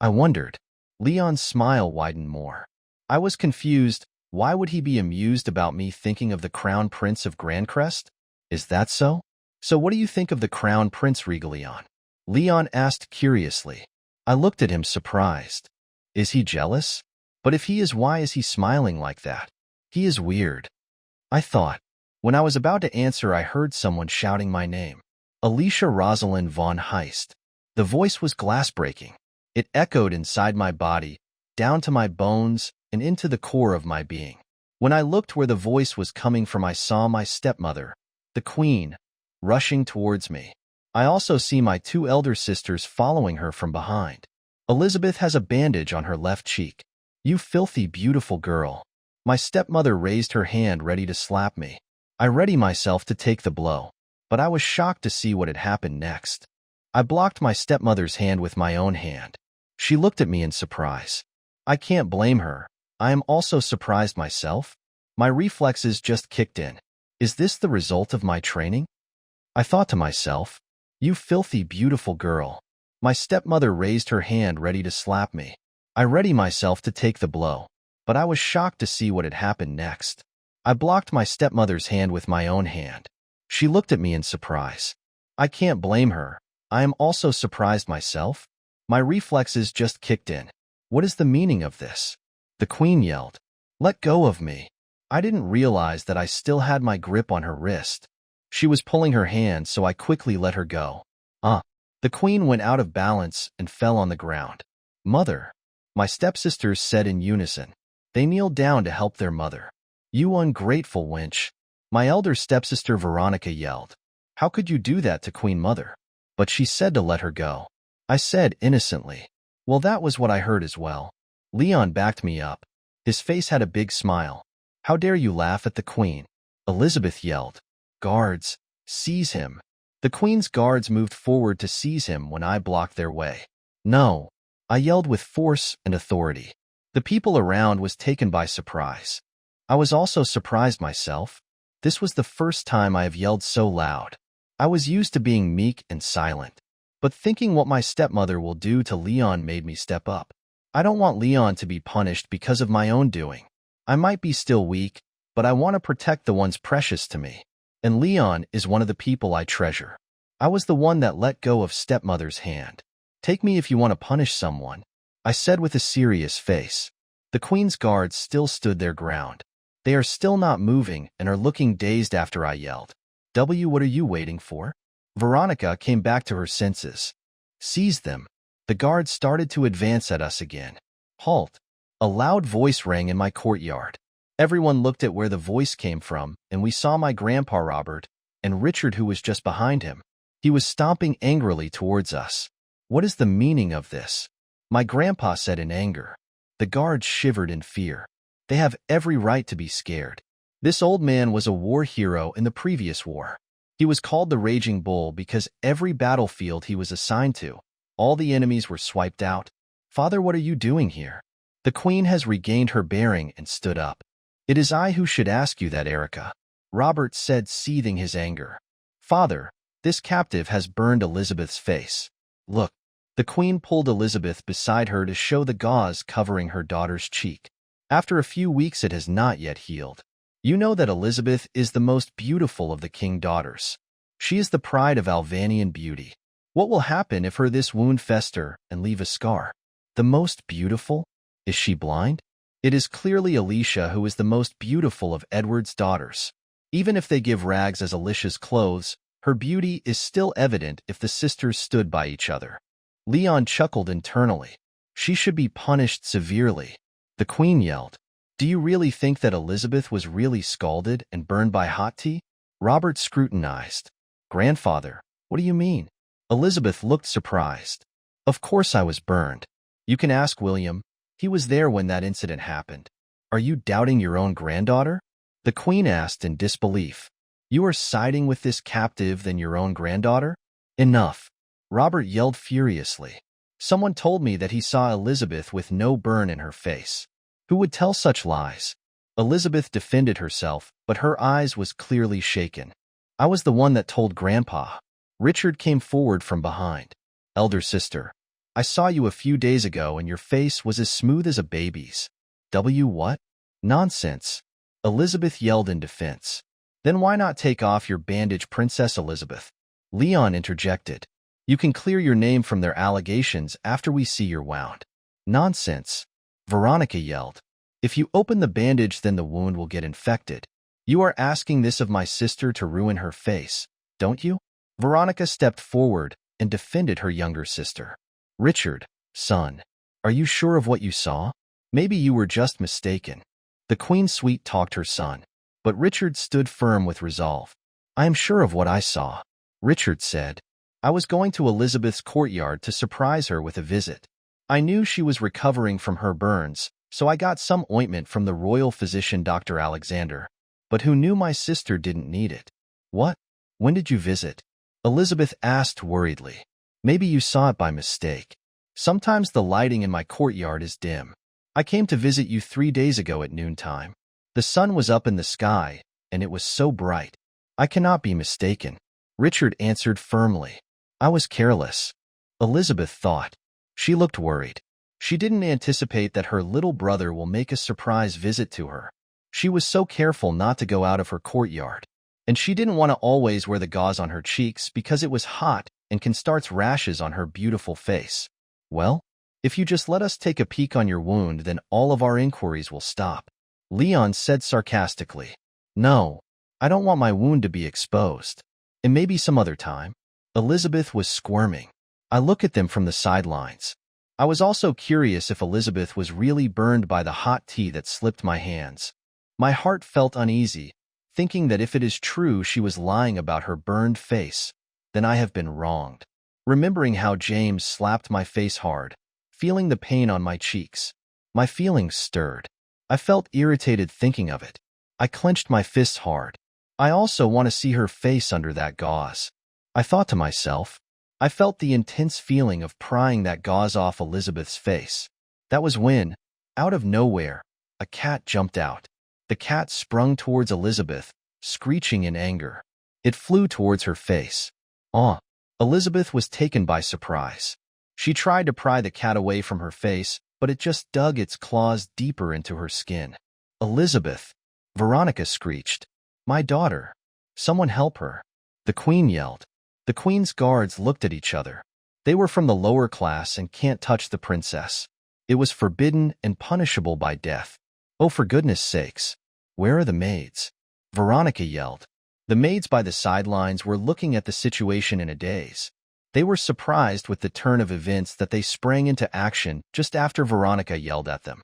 I wondered. Leon's smile widened more. I was confused. Why would he be amused about me thinking of the Crown Prince of Grandcrest? Is that so? So what do you think of the Crown Prince Regalion? Leon asked curiously. I looked at him surprised. Is he jealous? But if he is, why is he smiling like that? He is weird. I thought. When I was about to answer, I heard someone shouting my name. Alicia Rosalind von Heist. The voice was glass-breaking. It echoed inside my body, down to my bones, and into the core of my being. When I looked where the voice was coming from, I saw my stepmother, the queen, rushing towards me. I also see my 2 elder sisters following her from behind. Elizabeth has a bandage on her left cheek. You filthy, beautiful girl. My stepmother raised her hand ready to slap me. I ready myself to take the blow, but I was shocked to see what had happened next. I blocked my stepmother's hand with my own hand. She looked at me in surprise. I can't blame her. I am also surprised myself. My reflexes just kicked in. Is this the result of my training? I thought to myself, you filthy, beautiful girl. My stepmother raised her hand ready to slap me. I ready myself to take the blow, but I was shocked to see what had happened next. I blocked my stepmother's hand with my own hand. She looked at me in surprise. I can't blame her. I am also surprised myself. My reflexes just kicked in. What is the meaning of this? The queen yelled. Let go of me. I didn't realize that I still had my grip on her wrist. She was pulling her hand, so I quickly let her go. The queen went out of balance and fell on the ground. Mother, my stepsisters said in unison. They kneeled down to help their mother. You ungrateful wench. My elder stepsister Veronica yelled. How could you do that to Queen Mother? But she said to let her go. I said innocently. Well, that was what I heard as well. Leon backed me up. His face had a big smile. How dare you laugh at the queen? Elizabeth yelled. Guards, seize him. The queen's guards moved forward to seize him when I blocked their way. No, I yelled with force and authority. The people around was taken by surprise. I was also surprised myself. This was the first time I have yelled so loud. I was used to being meek and silent, but thinking what my stepmother will do to Leon made me step up. I don't want Leon to be punished because of my own doing. I might be still weak, but I want to protect the ones precious to me. And Leon is one of the people I treasure. I was the one that let go of stepmother's hand. Take me if you want to punish someone, I said with a serious face. The queen's guards still stood their ground. They are still not moving and are looking dazed after I yelled. What are you waiting for? Veronica came back to her senses. Seize them. The guards started to advance at us again. Halt. A loud voice rang in my courtyard. Everyone looked at where the voice came from, and we saw my grandpa Robert and Richard, who was just behind him. He was stomping angrily towards us. What is the meaning of this? My grandpa said in anger. The guards shivered in fear. They have every right to be scared. This old man was a war hero in the previous war. He was called the Raging Bull because every battlefield he was assigned to, all the enemies were swiped out. Father, what are you doing here? The queen has regained her bearing and stood up. It is I who should ask you that, Erica, Robert said, seething his anger. Father, this captive has burned Elizabeth's face. Look. The queen pulled Elizabeth beside her to show the gauze covering her daughter's cheek. After a few weeks, it has not yet healed. You know that Elizabeth is the most beautiful of the king daughters. She is the pride of Alvanian beauty. What will happen if this wound fester and leave a scar? The most beautiful? Is she blind? It is clearly Alicia who is the most beautiful of Edward's daughters. Even if they give rags as Alicia's clothes, her beauty is still evident if the sisters stood by each other. Leon chuckled internally. She should be punished severely. The queen yelled. Do you really think that Elizabeth was really scalded and burned by hot tea? Robert scrutinized. Grandfather, what do you mean? Elizabeth looked surprised. Of course I was burned. You can ask William. He was there when that incident happened. Are you doubting your own granddaughter? The queen asked in disbelief. You are siding with this captive than your own granddaughter? Enough. Robert yelled furiously. Someone told me that he saw Elizabeth with no burn in her face. Who would tell such lies? Elizabeth defended herself, but her eyes was clearly shaken. I was the one that told Grandpa. Richard came forward from behind. Elder sister, I saw you a few days ago and your face was as smooth as a baby's. What? Nonsense. Elizabeth yelled in defense. Then why not take off your bandage, Princess Elizabeth? Leon interjected. You can clear your name from their allegations after we see your wound. Nonsense. Veronica yelled. If you open the bandage, then the wound will get infected. You are asking this of my sister to ruin her face, don't you? Veronica stepped forward and defended her younger sister. Richard, son, are you sure of what you saw? Maybe you were just mistaken. The queen sweet-talked her son, but Richard stood firm with resolve. I am sure of what I saw, Richard said. I was going to Elizabeth's courtyard to surprise her with a visit. I knew she was recovering from her burns, so I got some ointment from the royal physician Dr. Alexander. But who knew my sister didn't need it? What? When did you visit? Elizabeth asked worriedly. Maybe you saw it by mistake. Sometimes the lighting in my courtyard is dim. I came to visit you 3 days ago at noontime. The sun was up in the sky, and it was so bright. I cannot be mistaken. Richard answered firmly. I was careless. Elizabeth thought. She looked worried. She didn't anticipate that her little brother will make a surprise visit to her. She was so careful not to go out of her courtyard. And she didn't want to always wear the gauze on her cheeks because it was hot and can start rashes on her beautiful face. Well, if you just let us take a peek on your wound, then all of our inquiries will stop. Leon said sarcastically. No, I don't want my wound to be exposed. And maybe some other time. Elizabeth was squirming. I look at them from the sidelines. I was also curious if Elizabeth was really burned by the hot tea that slipped my hands. My heart felt uneasy, thinking that if it is true she was lying about her burned face, then I have been wronged. Remembering how James slapped my face hard, feeling the pain on my cheeks, my feelings stirred. I felt irritated thinking of it. I clenched my fists hard. I also want to see her face under that gauze. I thought to myself. I felt the intense feeling of prying that gauze off Elizabeth's face. That was when, out of nowhere, a cat jumped out. The cat sprung towards Elizabeth, screeching in anger. It flew towards her face. Elizabeth was taken by surprise. She tried to pry the cat away from her face, but it just dug its claws deeper into her skin. Elizabeth! Veronica screeched. My daughter! Someone help her! The queen yelled. The queen's guards looked at each other. They were from the lower class and can't touch the princess. It was forbidden and punishable by death. Oh, for goodness sakes! Where are the maids? Veronica yelled. The maids by the sidelines were looking at the situation in a daze. They were surprised with the turn of events that they sprang into action just after Veronica yelled at them.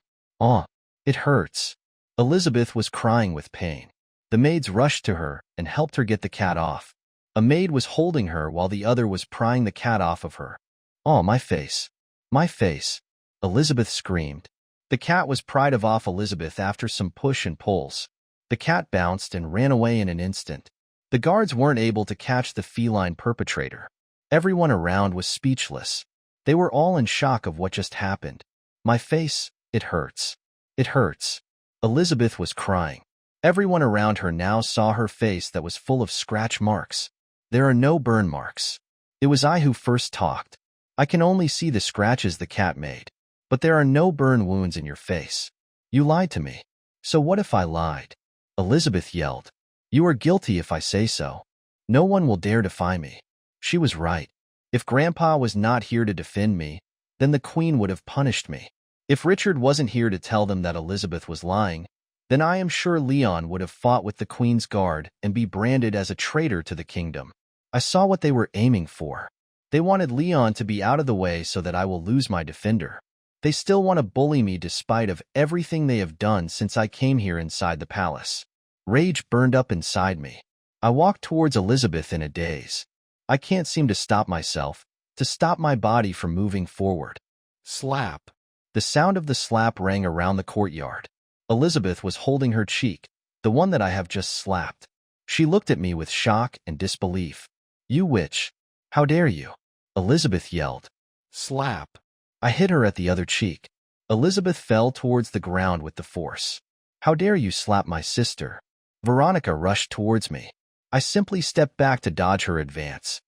It hurts. Elizabeth was crying with pain. The maids rushed to her and helped her get the cat off. A maid was holding her while the other was prying the cat off of her. My face. My face. Elizabeth screamed. The cat was pried off Elizabeth after some push and pulls. The cat bounced and ran away in an instant. The guards weren't able to catch the feline perpetrator. Everyone around was speechless. They were all in shock of what just happened. My face, it hurts. It hurts. Elizabeth was crying. Everyone around her now saw her face that was full of scratch marks. There are no burn marks. It was I who first talked. I can only see the scratches the cat made. But there are no burn wounds in your face. You lied to me. So what if I lied? Elizabeth yelled. You are guilty if I say so. No one will dare defy me. She was right. If Grandpa was not here to defend me, then the Queen would have punished me. If Richard wasn't here to tell them that Elizabeth was lying, then I am sure Leon would have fought with the Queen's guard and be branded as a traitor to the kingdom. I saw what they were aiming for. They wanted Leon to be out of the way so that I will lose my defender. They still want to bully me despite of everything they have done since I came here inside the palace. Rage burned up inside me. I walked towards Elizabeth in a daze. I can't seem to stop myself, to stop my body from moving forward. Slap. The sound of the slap rang around the courtyard. Elizabeth was holding her cheek, the one that I have just slapped. She looked at me with shock and disbelief. You witch! How dare you? Elizabeth yelled. Slap. I hit her at the other cheek. Elizabeth fell towards the ground with the force. How dare you slap my sister? Veronica rushed towards me. I simply stepped back to dodge her advance.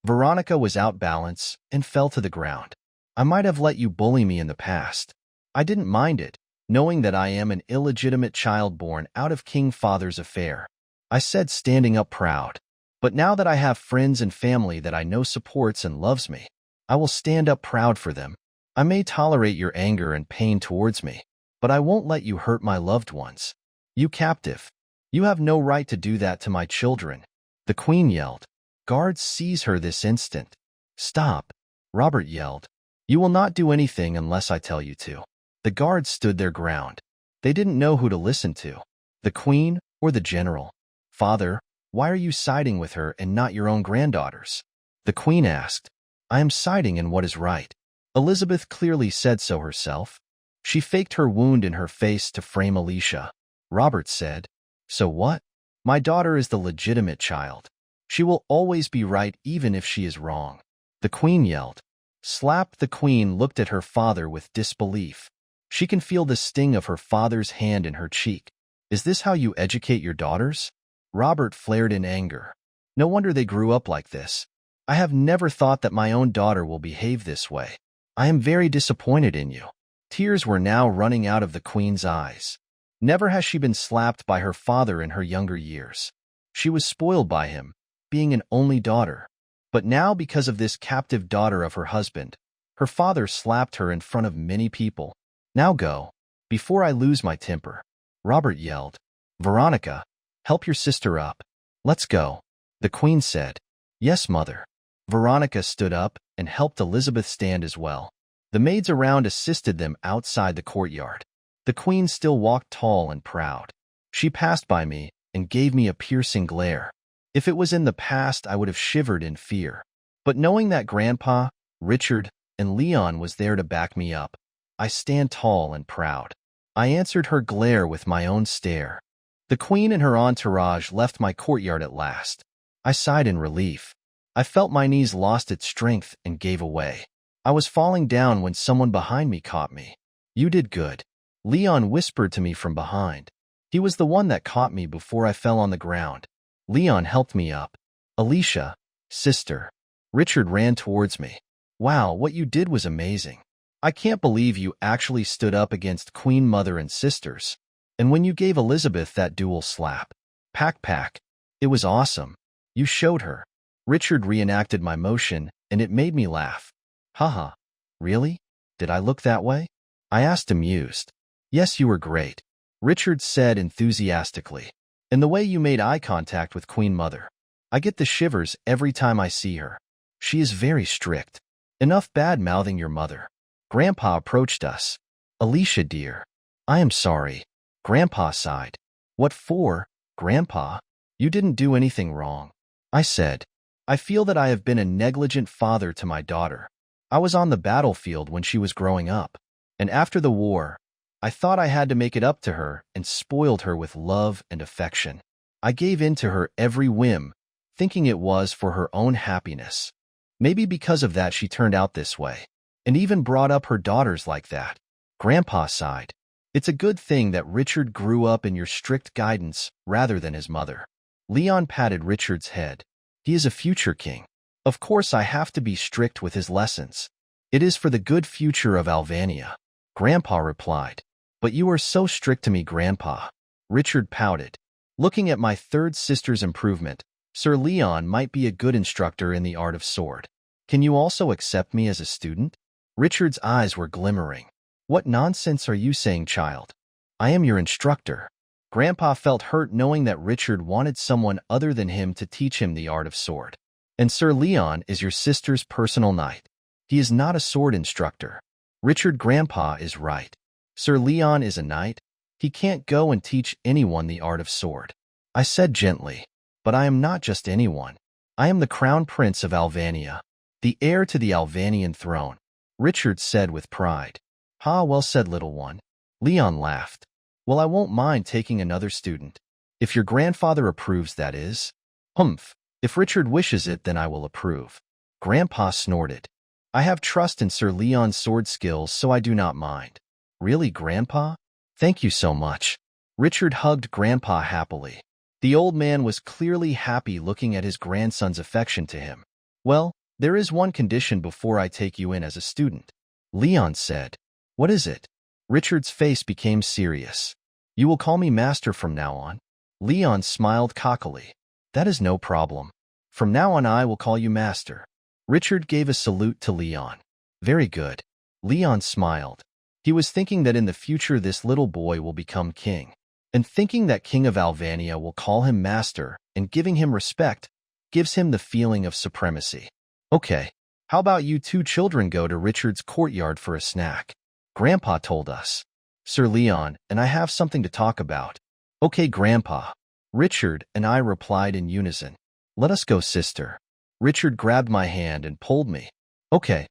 Veronica was out balance and fell to the ground. I might have let you bully me in the past. I didn't mind it, knowing that I am an illegitimate child born out of King Father's affair. I said, standing up proud. But now that I have friends and family that I know supports and loves me, I will stand up proud for them. I may tolerate your anger and pain towards me, but I won't let you hurt my loved ones. You captive. You have no right to do that to my children. The Queen yelled. Guards, seize her this instant. Stop. Robert yelled. You will not do anything unless I tell you to. The guards stood their ground. They didn't know who to listen to, the Queen or the general. Father, why are you siding with her and not your own granddaughters? The Queen asked. I am siding in what is right. Elizabeth clearly said so herself. She faked her wound in her face to frame Alicia. Robert said, So what? My daughter is the legitimate child. She will always be right even if she is wrong. The Queen yelled. Slap. The Queen looked at her father with disbelief. She can feel the sting of her father's hand in her cheek. Is this how you educate your daughters? Robert flared in anger. No wonder they grew up like this. I have never thought that my own daughter will behave this way. I am very disappointed in you. Tears were now running out of the Queen's eyes. Never has she been slapped by her father in her younger years. She was spoiled by him, being an only daughter. But now, because of this captive daughter of her husband, her father slapped her in front of many people. Now go, before I lose my temper. Robert yelled. Veronica, help your sister up. Let's go. The Queen said. Yes, mother. Veronica stood up and helped Elizabeth stand as well. The maids around assisted them outside the courtyard. The Queen still walked tall and proud. She passed by me and gave me a piercing glare. If it was in the past, I would have shivered in fear. But knowing that Grandpa, Richard, and Leon was there to back me up, I stand tall and proud. I answered her glare with my own stare. The Queen and her entourage left my courtyard at last. I sighed in relief. I felt my knees lost its strength and gave away. I was falling down when someone behind me caught me. You did good. Leon whispered to me from behind. He was the one that caught me before I fell on the ground. Leon helped me up. Alicia, sister. Richard ran towards me. Wow, what you did was amazing. I can't believe you actually stood up against Queen Mother and sisters. And when you gave Elizabeth that dual slap. Pack. It was awesome. You showed her. Richard reenacted my motion, and it made me laugh. Haha. Really? Did I look that way? I asked amused. Yes, you were great. Richard said enthusiastically. And the way you made eye contact with Queen Mother. I get the shivers every time I see her. She is very strict. Enough bad-mouthing your mother. Grandpa approached us. Alicia, dear. I am sorry. Grandpa sighed. What for, Grandpa? You didn't do anything wrong. I said. I feel that I have been a negligent father to my daughter. I was on the battlefield when she was growing up. And after the war, I thought I had to make it up to her and spoiled her with love and affection. I gave in to her every whim, thinking it was for her own happiness. Maybe because of that she turned out this way, and even brought up her daughters like that. Grandpa sighed. It's a good thing that Richard grew up in your strict guidance rather than his mother. Leon patted Richard's head. He is a future king. Of course I have to be strict with his lessons. It is for the good future of Alvania. Grandpa replied. But you are so strict to me, Grandpa. Richard pouted. Looking at my third sister's improvement, Sir Leon might be a good instructor in the art of sword. Can you also accept me as a student? Richard's eyes were glimmering. What nonsense are you saying, child? I am your instructor. Grandpa felt hurt knowing that Richard wanted someone other than him to teach him the art of sword. And Sir Leon is your sister's personal knight. He is not a sword instructor. Richard, Grandpa is right. Sir Leon is a knight. He can't go and teach anyone the art of sword. I said gently, but I am not just anyone. I am the Crown Prince of Alvania, the heir to the Alvanian throne, Richard said with pride. Ha, well said, little one. Leon laughed. Well, I won't mind taking another student. If your grandfather approves, that is. Humph. If Richard wishes it, then I will approve. Grandpa snorted. I have trust in Sir Leon's sword skills, so I do not mind. Really, Grandpa? Thank you so much. Richard hugged Grandpa happily. The old man was clearly happy looking at his grandson's affection to him. Well, there is one condition before I take you in as a student, Leon said. What is it? Richard's face became serious. You will call me master from now on. Leon smiled cockily. That is no problem. From now on I will call you master. Richard gave a salute to Leon. Very good. Leon smiled. He was thinking that in the future this little boy will become king, and thinking that King of Alvania will call him master and giving him respect gives him the feeling of supremacy. Okay, how about you two children go to Richard's courtyard for a snack? Grandpa told us. Sir Leon and I have something to talk about. Okay, Grandpa. Richard and I replied in unison. Let us go, sister. Richard grabbed my hand and pulled me. Okay.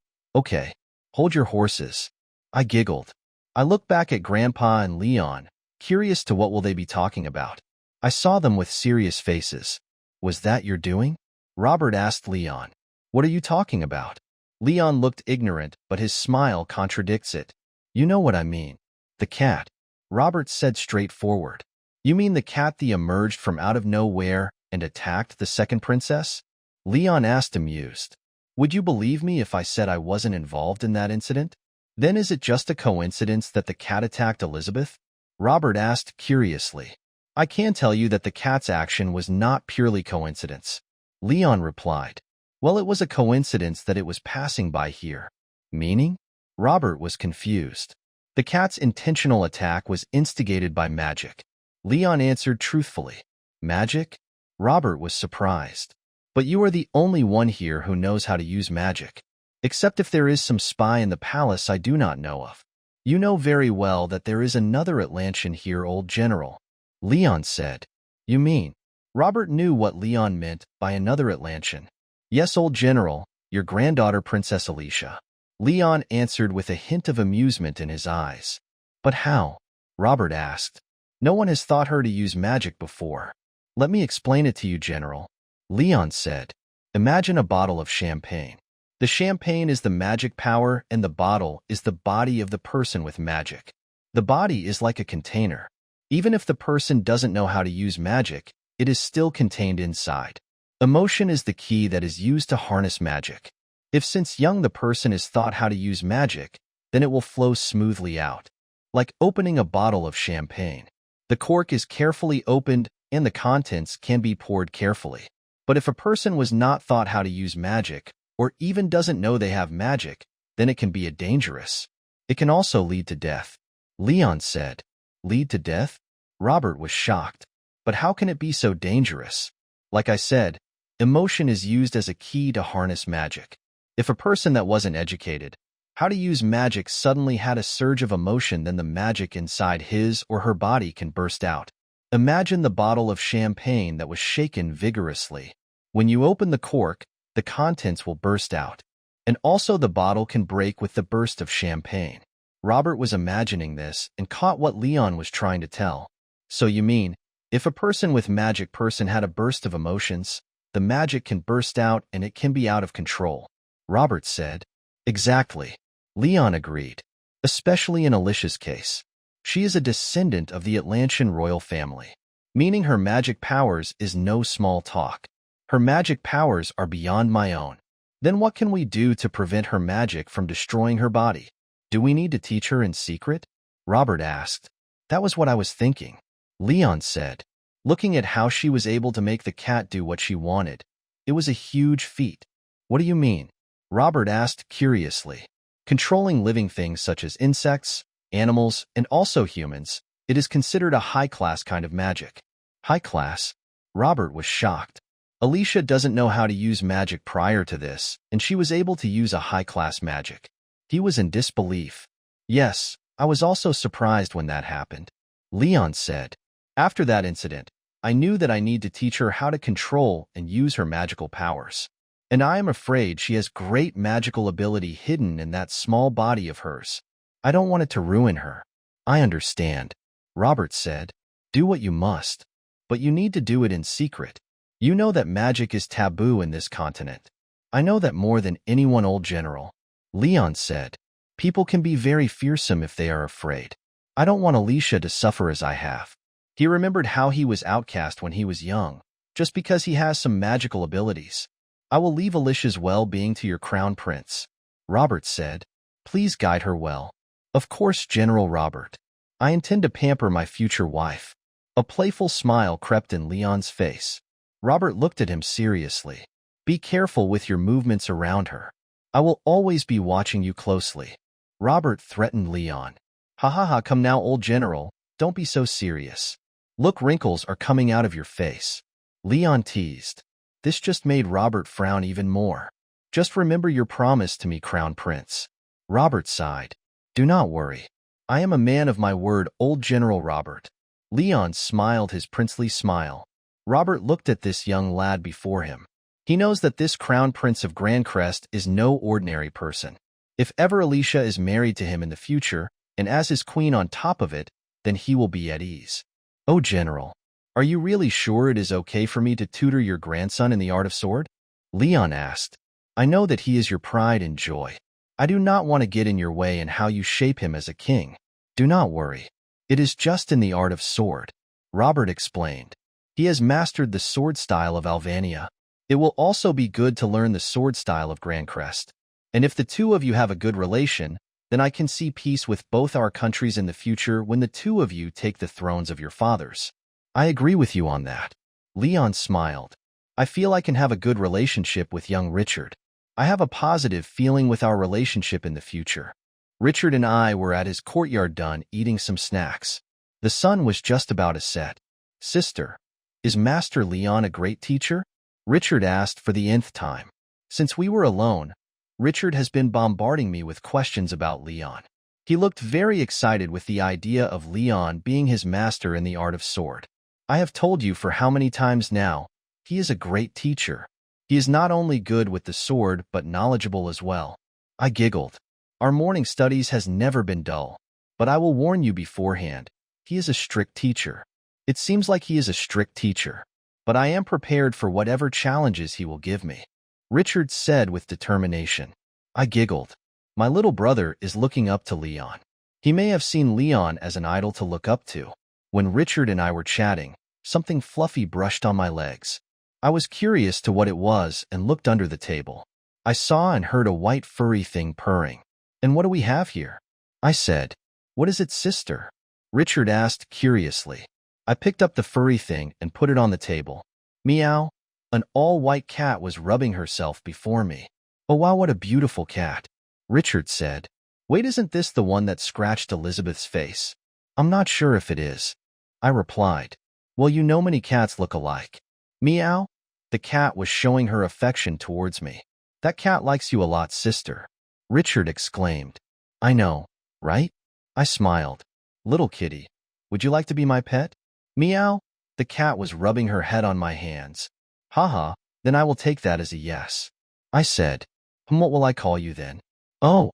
Hold your horses. I giggled. I looked back at Grandpa and Leon, curious to what will they be talking about. I saw them with serious faces. Was that your doing? Robert asked Leon. What are you talking about? Leon looked ignorant, but his smile contradicts it. You know what I mean. The cat. Robert said straightforward. You mean the cat that emerged from out of nowhere and attacked the second princess? Leon asked, amused. Would you believe me if I said I wasn't involved in that incident? Then is it just a coincidence that the cat attacked Elizabeth? Robert asked curiously. I can tell you that the cat's action was not purely coincidence. Leon replied. Well, it was a coincidence that it was passing by here. Meaning? Robert was confused. The cat's intentional attack was instigated by magic. Leon answered truthfully. Magic? Robert was surprised. But you are the only one here who knows how to use magic. Except if there is some spy in the palace I do not know of. You know very well that there is another Atlantean here, old general. Leon said. You mean? Robert knew what Leon meant by another Atlantean. Yes, old general, your granddaughter Princess Alicia. Leon answered with a hint of amusement in his eyes. But how? Robert asked. No one has thought her to use magic before. Let me explain it to you, general. Leon said. Imagine a bottle of champagne. The champagne is the magic power and the bottle is the body of the person with magic. The body is like a container. Even if the person doesn't know how to use magic, it is still contained inside. Emotion is the key that is used to harness magic. If since young the person is taught how to use magic, then it will flow smoothly out. Like opening a bottle of champagne. The cork is carefully opened and the contents can be poured carefully. But if a person was not taught how to use magic, or even doesn't know they have magic, then it can be dangerous. It can also lead to death. Leon said. Lead to death? Robert was shocked. But how can it be so dangerous? Like I said, emotion is used as a key to harness magic. If a person that wasn't educated how to use magic suddenly had a surge of emotion, then the magic inside his or her body can burst out. Imagine the bottle of champagne that was shaken vigorously. When you open the cork, the contents will burst out. And also the bottle can break with the burst of champagne. Robert was imagining this and caught what Leon was trying to tell. So you mean, if a person with magic person had a burst of emotions, the magic can burst out and it can be out of control. Robert said. Exactly. Leon agreed. Especially in Alicia's case. She is a descendant of the Atlantean royal family, meaning her magic powers is no small talk. Her magic powers are beyond my own. Then what can we do to prevent her magic from destroying her body? Do we need to teach her in secret? Robert asked. That was what I was thinking. Leon said, looking at how she was able to make the cat do what she wanted. It was a huge feat. What do you mean? Robert asked curiously. Controlling living things such as insects, animals, and also humans, it is considered a high-class kind of magic. High class? Robert was shocked. Alicia doesn't know how to use magic prior to this, and she was able to use a high-class magic. He was in disbelief. Yes, I was also surprised when that happened. Leon said. After that incident, I knew that I need to teach her how to control and use her magical powers. And I am afraid she has great magical ability hidden in that small body of hers. I don't want it to ruin her. I understand, Robert said. Do what you must. But you need to do it in secret. You know that magic is taboo in this continent. I know that more than anyone, old general. Leon said. People can be very fearsome if they are afraid. I don't want Alicia to suffer as I have. He remembered how he was outcast when he was young, just because he has some magical abilities. I will leave Alicia's well-being to your crown prince, Robert said. Please guide her well. Of course, General Robert. I intend to pamper my future wife. A playful smile crept in Leon's face. Robert looked at him seriously. Be careful with your movements around her. I will always be watching you closely. Robert threatened Leon. Ha ha ha, come now, old general. Don't be so serious. Look, wrinkles are coming out of your face. Leon teased. This just made Robert frown even more. Just remember your promise to me, Crown Prince. Robert sighed. Do not worry. I am a man of my word, old General Robert. Leon smiled his princely smile. Robert looked at this young lad before him. He knows that this Crown Prince of Grandcrest is no ordinary person. If ever Alicia is married to him in the future, and as his queen on top of it, then he will be at ease. Oh, General. Are you really sure it is okay for me to tutor your grandson in the art of sword? Leon asked. I know that he is your pride and joy. I do not want to get in your way in how you shape him as a king. Do not worry. It is just in the art of sword. Robert explained. He has mastered the sword style of Alvania. It will also be good to learn the sword style of Grandcrest. And if the two of you have a good relation, then I can see peace with both our countries in the future when the two of you take the thrones of your fathers. I agree with you on that. Leon smiled. I feel I can have a good relationship with young Richard. I have a positive feeling with our relationship in the future. Richard and I were at his courtyard done eating some snacks. The sun was just about to set. Sister, is Master Leon a great teacher? Richard asked for the nth time. Since we were alone, Richard has been bombarding me with questions about Leon. He looked very excited with the idea of Leon being his master in the art of sword. I have told you for how many times now, he is a great teacher. He is not only good with the sword, but knowledgeable as well. I giggled. Our morning studies has never been dull. But I will warn you beforehand, he is a strict teacher. It seems like he is a strict teacher. But I am prepared for whatever challenges he will give me. Richard said with determination. I giggled. My little brother is looking up to Leon. He may have seen Leon as an idol to look up to. When Richard and I were chatting, something fluffy brushed on my legs. I was curious to what it was and looked under the table. I saw and heard a white furry thing purring. And what do we have here? I said. What is it, sister? Richard asked curiously. I picked up the furry thing and put it on the table. Meow. An all-white cat was rubbing herself before me. Oh wow, what a beautiful cat. Richard said. Wait, isn't this the one that scratched Elizabeth's face? I'm not sure if it is. I replied. Well, you know many cats look alike. Meow. The cat was showing her affection towards me. That cat likes you a lot, sister. Richard exclaimed. I know, right? I smiled. Little kitty, would you like to be my pet? Meow. The cat was rubbing her head on my hands. Haha, then I will take that as a yes. I said. What will I call you then? Oh.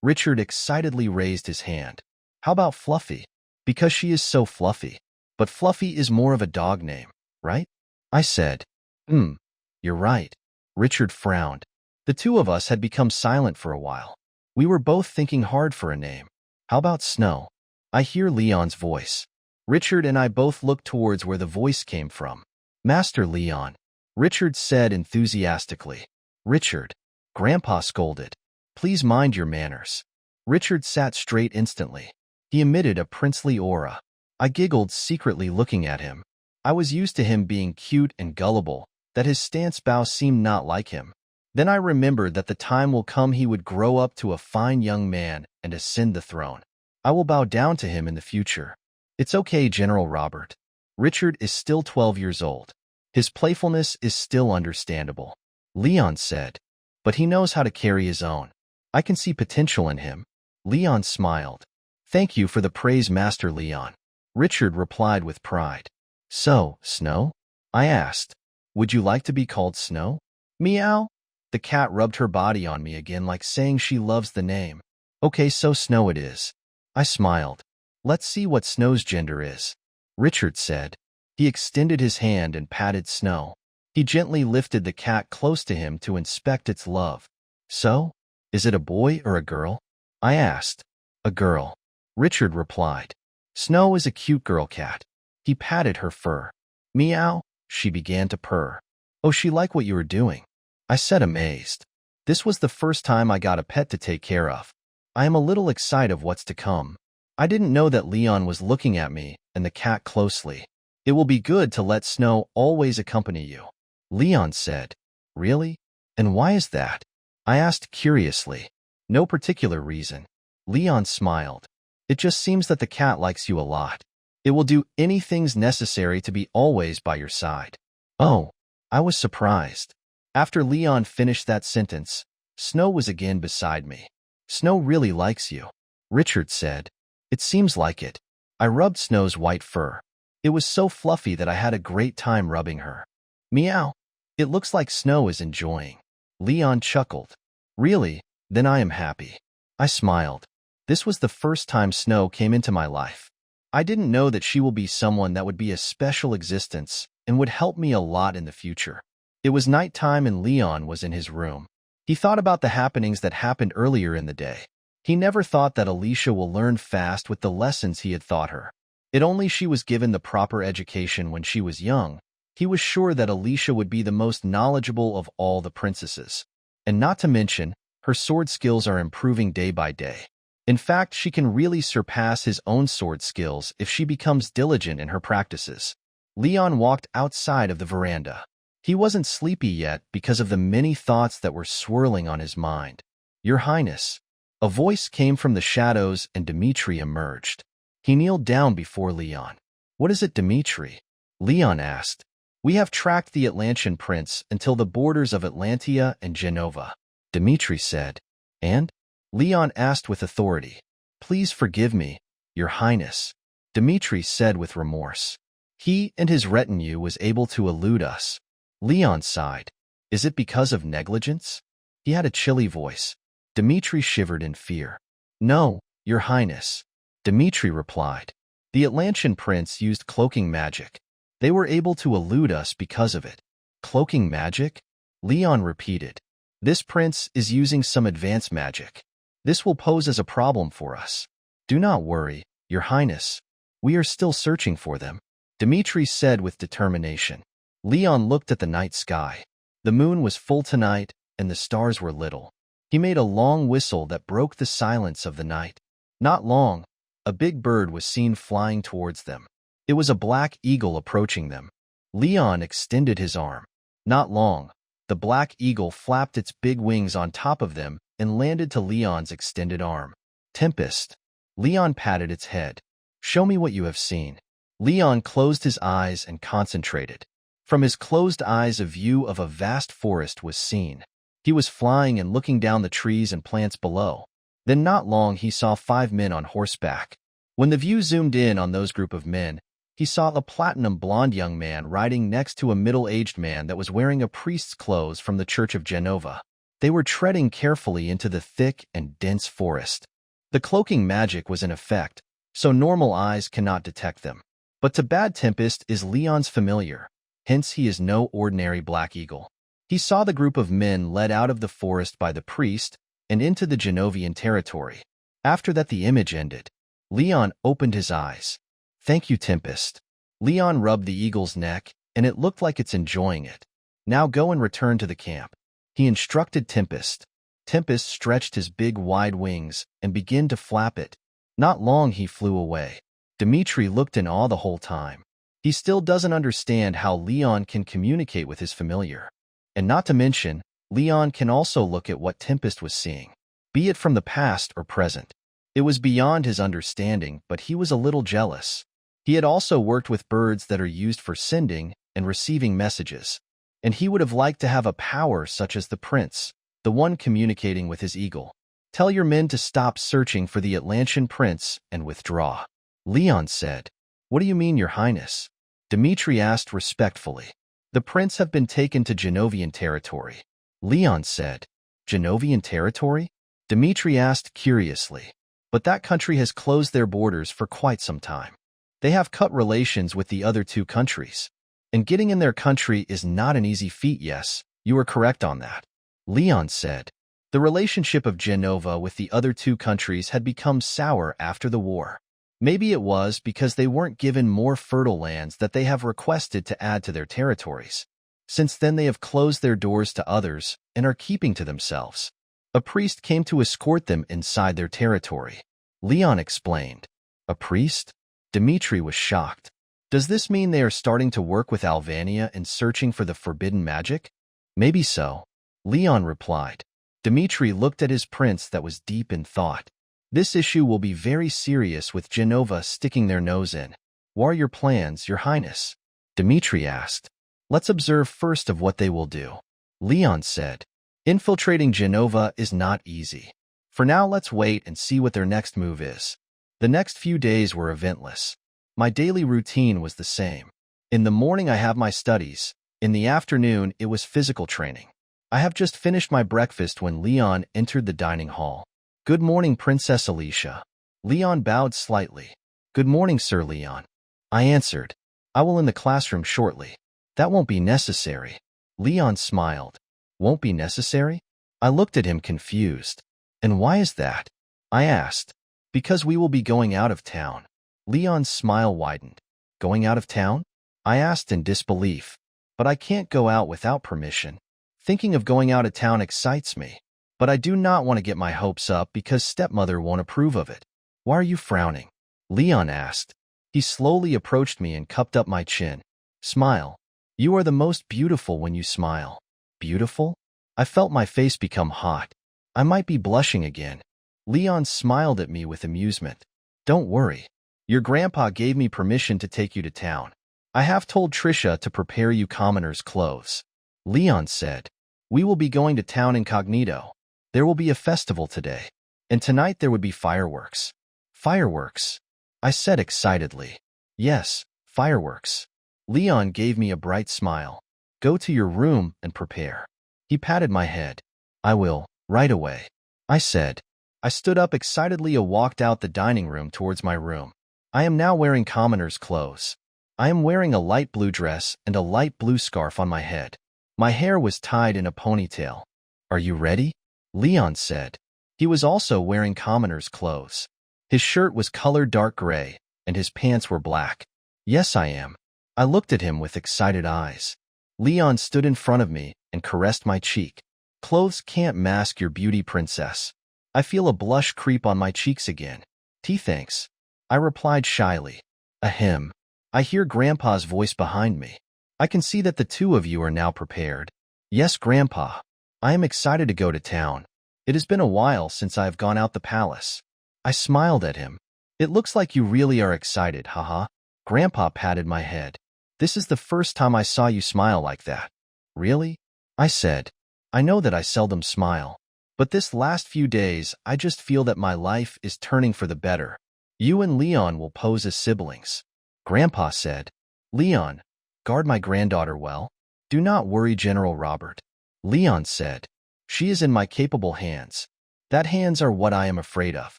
Richard excitedly raised his hand. How about Fluffy? Because she is so fluffy. But Fluffy is more of a dog name, right? I said. You're right. Richard frowned. The two of us had become silent for a while. We were both thinking hard for a name. How about Snow? I hear Leon's voice. Richard and I both looked towards where the voice came from. Master Leon, Richard said enthusiastically. Richard, Grandpa scolded. Please mind your manners. Richard sat straight instantly. He emitted a princely aura. I giggled, secretly looking at him. I was used to him being cute and gullible, that his stance bow seemed not like him. Then I remembered that the time will come he would grow up to a fine young man and ascend the throne. I will bow down to him in the future. It's okay, General Robert. Richard is still 12 years old. His playfulness is still understandable. Leon said, but he knows how to carry his own. I can see potential in him. Leon smiled. Thank you for the praise, Master Leon. Richard replied with pride. So, Snow? I asked. Would you like to be called Snow? Meow. The cat rubbed her body on me again, like saying she loves the name. Okay, so Snow it is. I smiled. Let's see what Snow's gender is. Richard said. He extended his hand and patted Snow. He gently lifted the cat close to him to inspect its love. So, is it a boy or a girl? I asked. A girl. Richard replied. Snow is a cute girl cat. He patted her fur. Meow. She began to purr. Oh, she liked what you were doing. I said, amazed. This was the first time I got a pet to take care of. I am a little excited of what's to come. I didn't know that Leon was looking at me and the cat closely. It will be good to let Snow always accompany you. Leon said. Really? And why is that? I asked curiously. No particular reason. Leon smiled. It just seems that the cat likes you a lot. It will do anything necessary to be always by your side. Oh, I was surprised. After Leon finished that sentence, Snow was again beside me. Snow really likes you, Richard said. It seems like it. I rubbed Snow's white fur. It was so fluffy that I had a great time rubbing her. Meow. It looks like Snow is enjoying. Leon chuckled. Really? Then I am happy. I smiled. This was the first time Snow came into my life. I didn't know that she will be someone that would be a special existence and would help me a lot in the future. It was nighttime and Leon was in his room. He thought about the happenings that happened earlier in the day. He never thought that Alicia will learn fast with the lessons he had taught her. It only she was given the proper education when she was young. He was sure that Alicia would be the most knowledgeable of all the princesses. And not to mention, her sword skills are improving day by day. In fact, she can really surpass his own sword skills if she becomes diligent in her practices. Leon walked outside of the veranda. He wasn't sleepy yet because of the many thoughts that were swirling on his mind. Your Highness. A voice came from the shadows and Dmitri emerged. He kneeled down before Leon. What is it, Dmitri? Leon asked. We have tracked the Atlantean prince until the borders of Atlantia and Genova, Dmitri said. And? Leon asked with authority. Please forgive me, Your Highness, Dmitri said with remorse. He and his retinue was able to elude us. Leon sighed. Is it because of negligence? He had a chilly voice. Dmitri shivered in fear. No, Your Highness, Dmitri replied. The Atlantean prince used cloaking magic. They were able to elude us because of it. Cloaking magic? Leon repeated. This prince is using some advanced magic. This will pose as a problem for us. Do not worry, Your Highness. We are still searching for them, Dmitri said with determination. Leon looked at the night sky. The moon was full tonight, and the stars were little. He made a long whistle that broke the silence of the night. Not long, a big bird was seen flying towards them. It was a black eagle approaching them. Leon extended his arm. Not long, the black eagle flapped its big wings on top of them and landed to Leon's extended arm. Tempest. Leon patted its head. Show me what you have seen. Leon closed his eyes and concentrated. From his closed eyes, a view of a vast forest was seen. He was flying and looking down the trees and plants below. Then not long he saw 5 men on horseback. When the view zoomed in on those group of men, he saw a platinum blonde young man riding next to a middle-aged man that was wearing a priest's clothes from the Church of Genova. They were treading carefully into the thick and dense forest. The cloaking magic was in effect, so normal eyes cannot detect them. But to Bad Tempest is Leon's familiar, hence he is no ordinary black eagle. He saw the group of men led out of the forest by the priest and into the Genovian territory. After that the image ended. Leon opened his eyes. Thank you, Tempest. Leon rubbed the eagle's neck, and it looked like it's enjoying it. Now go and return to the camp. He instructed Tempest. Tempest stretched his big wide wings and began to flap it. Not long he flew away. Dmitri looked in awe the whole time. He still doesn't understand how Leon can communicate with his familiar. And not to mention, Leon can also look at what Tempest was seeing, be it from the past or present. It was beyond his understanding, but he was a little jealous. He had also worked with birds that are used for sending and receiving messages, and he would have liked to have a power such as the prince, the one communicating with his eagle. Tell your men to stop searching for the Atlantean prince and withdraw, Leon said. What do you mean, Your Highness? Dmitri asked respectfully. The prince have been taken to Genovian territory, Leon said. Genovian territory? Dmitri asked curiously. But that country has closed their borders for quite some time. They have cut relations with the other two countries. And getting in their country is not an easy feat. Yes, you are correct on that, Leon said. The relationship of Genova with the other two countries had become sour after the war. Maybe it was because they weren't given more fertile lands that they have requested to add to their territories. Since then they have closed their doors to others and are keeping to themselves. A priest came to escort them inside their territory, Leon explained. A priest? Dmitri was shocked. Does this mean they are starting to work with Alvania and searching for the forbidden magic? Maybe so, Leon replied. Dmitri looked at his prince that was deep in thought. This issue will be very serious with Genova sticking their nose in. What are your plans, Your Highness? Dmitri asked. Let's observe first of what they will do, Leon said. Infiltrating Genova is not easy. For now, let's wait and see what their next move is. The next few days were eventless. My daily routine was the same. In the morning I have my studies. In the afternoon it was physical training. I have just finished my breakfast when Leon entered the dining hall. Good morning, Princess Alicia. Leon bowed slightly. Good morning, Sir Leon. I answered. I will in the classroom shortly. That won't be necessary. Leon smiled. Won't be necessary? I looked at him confused. And why is that? I asked. Because we will be going out of town. Leon's smile widened. Going out of town? I asked in disbelief. But I can't go out without permission. Thinking of going out of town excites me. But I do not want to get my hopes up because stepmother won't approve of it. Why are you frowning? Leon asked. He slowly approached me and cupped up my chin. Smile. You are the most beautiful when you smile. Beautiful? I felt my face become hot. I might be blushing again. Leon smiled at me with amusement. Don't worry. Your grandpa gave me permission to take you to town. I have told Trisha to prepare you commoners' clothes. Leon said. We will be going to town incognito. There will be a festival today. And tonight there would be fireworks. Fireworks? I said excitedly. Yes, fireworks. Leon gave me a bright smile. Go to your room and prepare. He patted my head. I will, right away. I said. I stood up excitedly and walked out the dining room towards my room. I am now wearing commoner's clothes. I am wearing a light blue dress and a light blue scarf on my head. My hair was tied in a ponytail. Are you ready? Leon said. He was also wearing commoner's clothes. His shirt was colored dark gray, and his pants were black. Yes, I am. I looked at him with excited eyes. Leon stood in front of me and caressed my cheek. Clothes can't mask your beauty, princess. I feel a blush creep on my cheeks again. Thanks. I replied shyly. Ahem. I hear Grandpa's voice behind me. I can see that the two of you are now prepared. Yes, Grandpa. I am excited to go to town. It has been a while since I have gone out the palace. I smiled at him. It looks like you really are excited, haha. Grandpa patted my head. This is the first time I saw you smile like that. Really? I said. I know that I seldom smile. But this last few days, I just feel that my life is turning for the better. You and Leon will pose as siblings. Grandpa said. Leon, guard my granddaughter well. Do not worry, General Robert. Leon said. She is in my capable hands. That hands are what I am afraid of.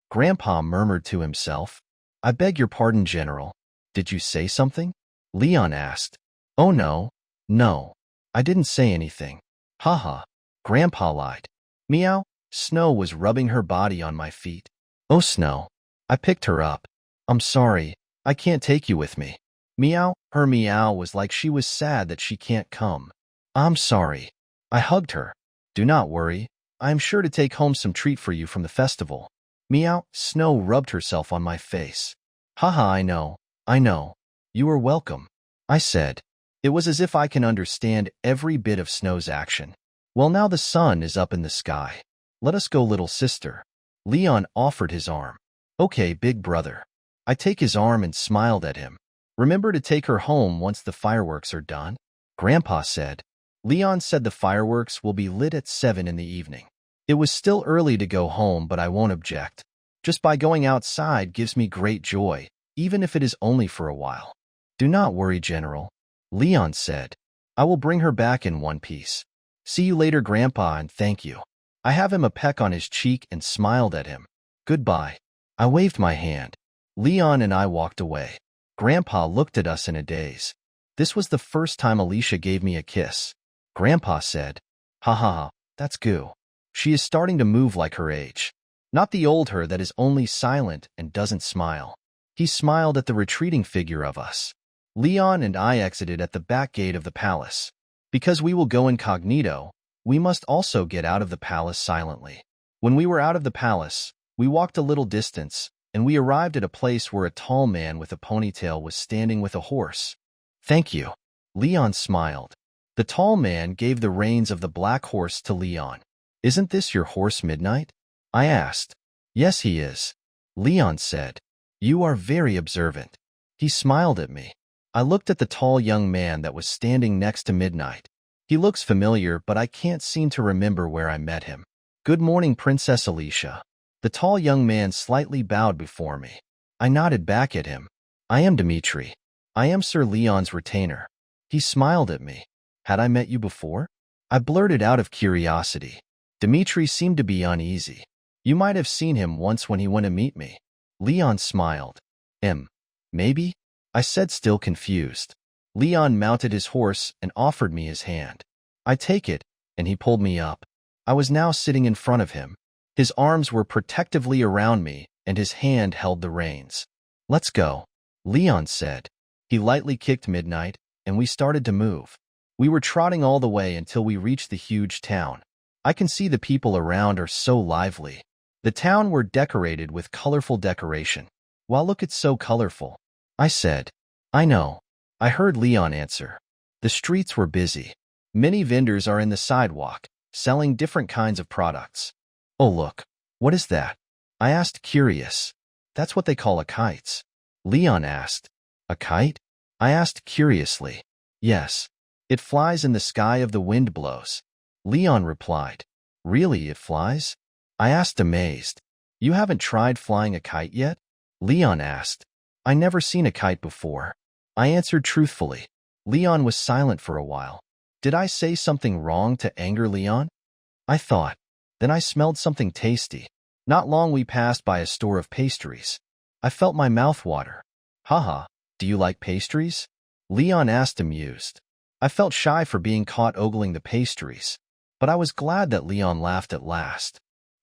Grandpa murmured to himself. I beg your pardon, General. Did you say something? Leon asked. Oh no. No. I didn't say anything. Haha. Grandpa lied. Meow. Snow was rubbing her body on my feet. Oh, Snow. I picked her up. I'm sorry. I can't take you with me. Meow. Her meow was like she was sad that she can't come. I'm sorry. I hugged her. Do not worry. I am sure to take home some treat for you from the festival. Meow. Snow rubbed herself on my face. Haha, I know. You are welcome, I said. It was as if I can understand every bit of Snow's action. Well, now the sun is up in the sky. Let us go, little sister. Leon offered his arm. Okay, big brother. I take his arm and smiled at him. Remember to take her home once the fireworks are done? Grandpa said. Leon said the fireworks will be lit at 7 in the evening. It was still early to go home, but I won't object. Just by going outside gives me great joy, even if it is only for a while. Do not worry, General, Leon said. I will bring her back in one piece. See you later, Grandpa, and thank you. I have him a peck on his cheek and smiled at him. Goodbye. I waved my hand. Leon and I walked away. Grandpa looked at us in a daze. This was the first time Alicia gave me a kiss. Grandpa said, "Ha ha ha, that's goo. She is starting to move like her age. Not the old her that is only silent and doesn't smile." He smiled at the retreating figure of us. Leon and I exited at the back gate of the palace. Because we will go incognito, we must also get out of the palace silently. When we were out of the palace, we walked a little distance, and we arrived at a place where a tall man with a ponytail was standing with a horse. "Thank you." Leon smiled. The tall man gave the reins of the black horse to Leon. "Isn't this your horse, Midnight?" I asked. "Yes, he is," Leon said. "You are very observant." He smiled at me. I looked at the tall young man that was standing next to Midnight. He looks familiar, but I can't seem to remember where I met him. "Good morning, Princess Alicia." The tall young man slightly bowed before me. I nodded back at him. "I am Dimitri. I am Sir Leon's retainer." He smiled at me. "Had I met you before?" I blurted out of curiosity. Dimitri seemed to be uneasy. "You might have seen him once when he went to meet me." Leon smiled. Maybe?" I said, still confused. Leon mounted his horse and offered me his hand. I take it, and he pulled me up. I was now sitting in front of him. His arms were protectively around me, and his hand held the reins. "Let's go," Leon said. He lightly kicked Midnight, and we started to move. We were trotting all the way until we reached the huge town. I can see the people around are so lively. The town were decorated with colorful decoration. "Wow, look, it's so colorful," I said. "I know," I heard Leon answer. The streets were busy. Many vendors are in the sidewalk, selling different kinds of products. "Oh, look, what is that?" I asked, curious. "That's what they call a kite," Leon asked. "A kite?" I asked curiously. "Yes. It flies in the sky if the wind blows," Leon replied. "Really, it flies?" I asked, amazed. "You haven't tried flying a kite yet?" Leon asked. "I never seen a kite before," I answered truthfully. Leon was silent for a while. Did I say something wrong to anger Leon? I thought. Then I smelled something tasty. Not long we passed by a store of pastries. I felt my mouth water. "Haha, do you like pastries?" Leon asked, amused. I felt shy for being caught ogling the pastries, but I was glad that Leon laughed at last.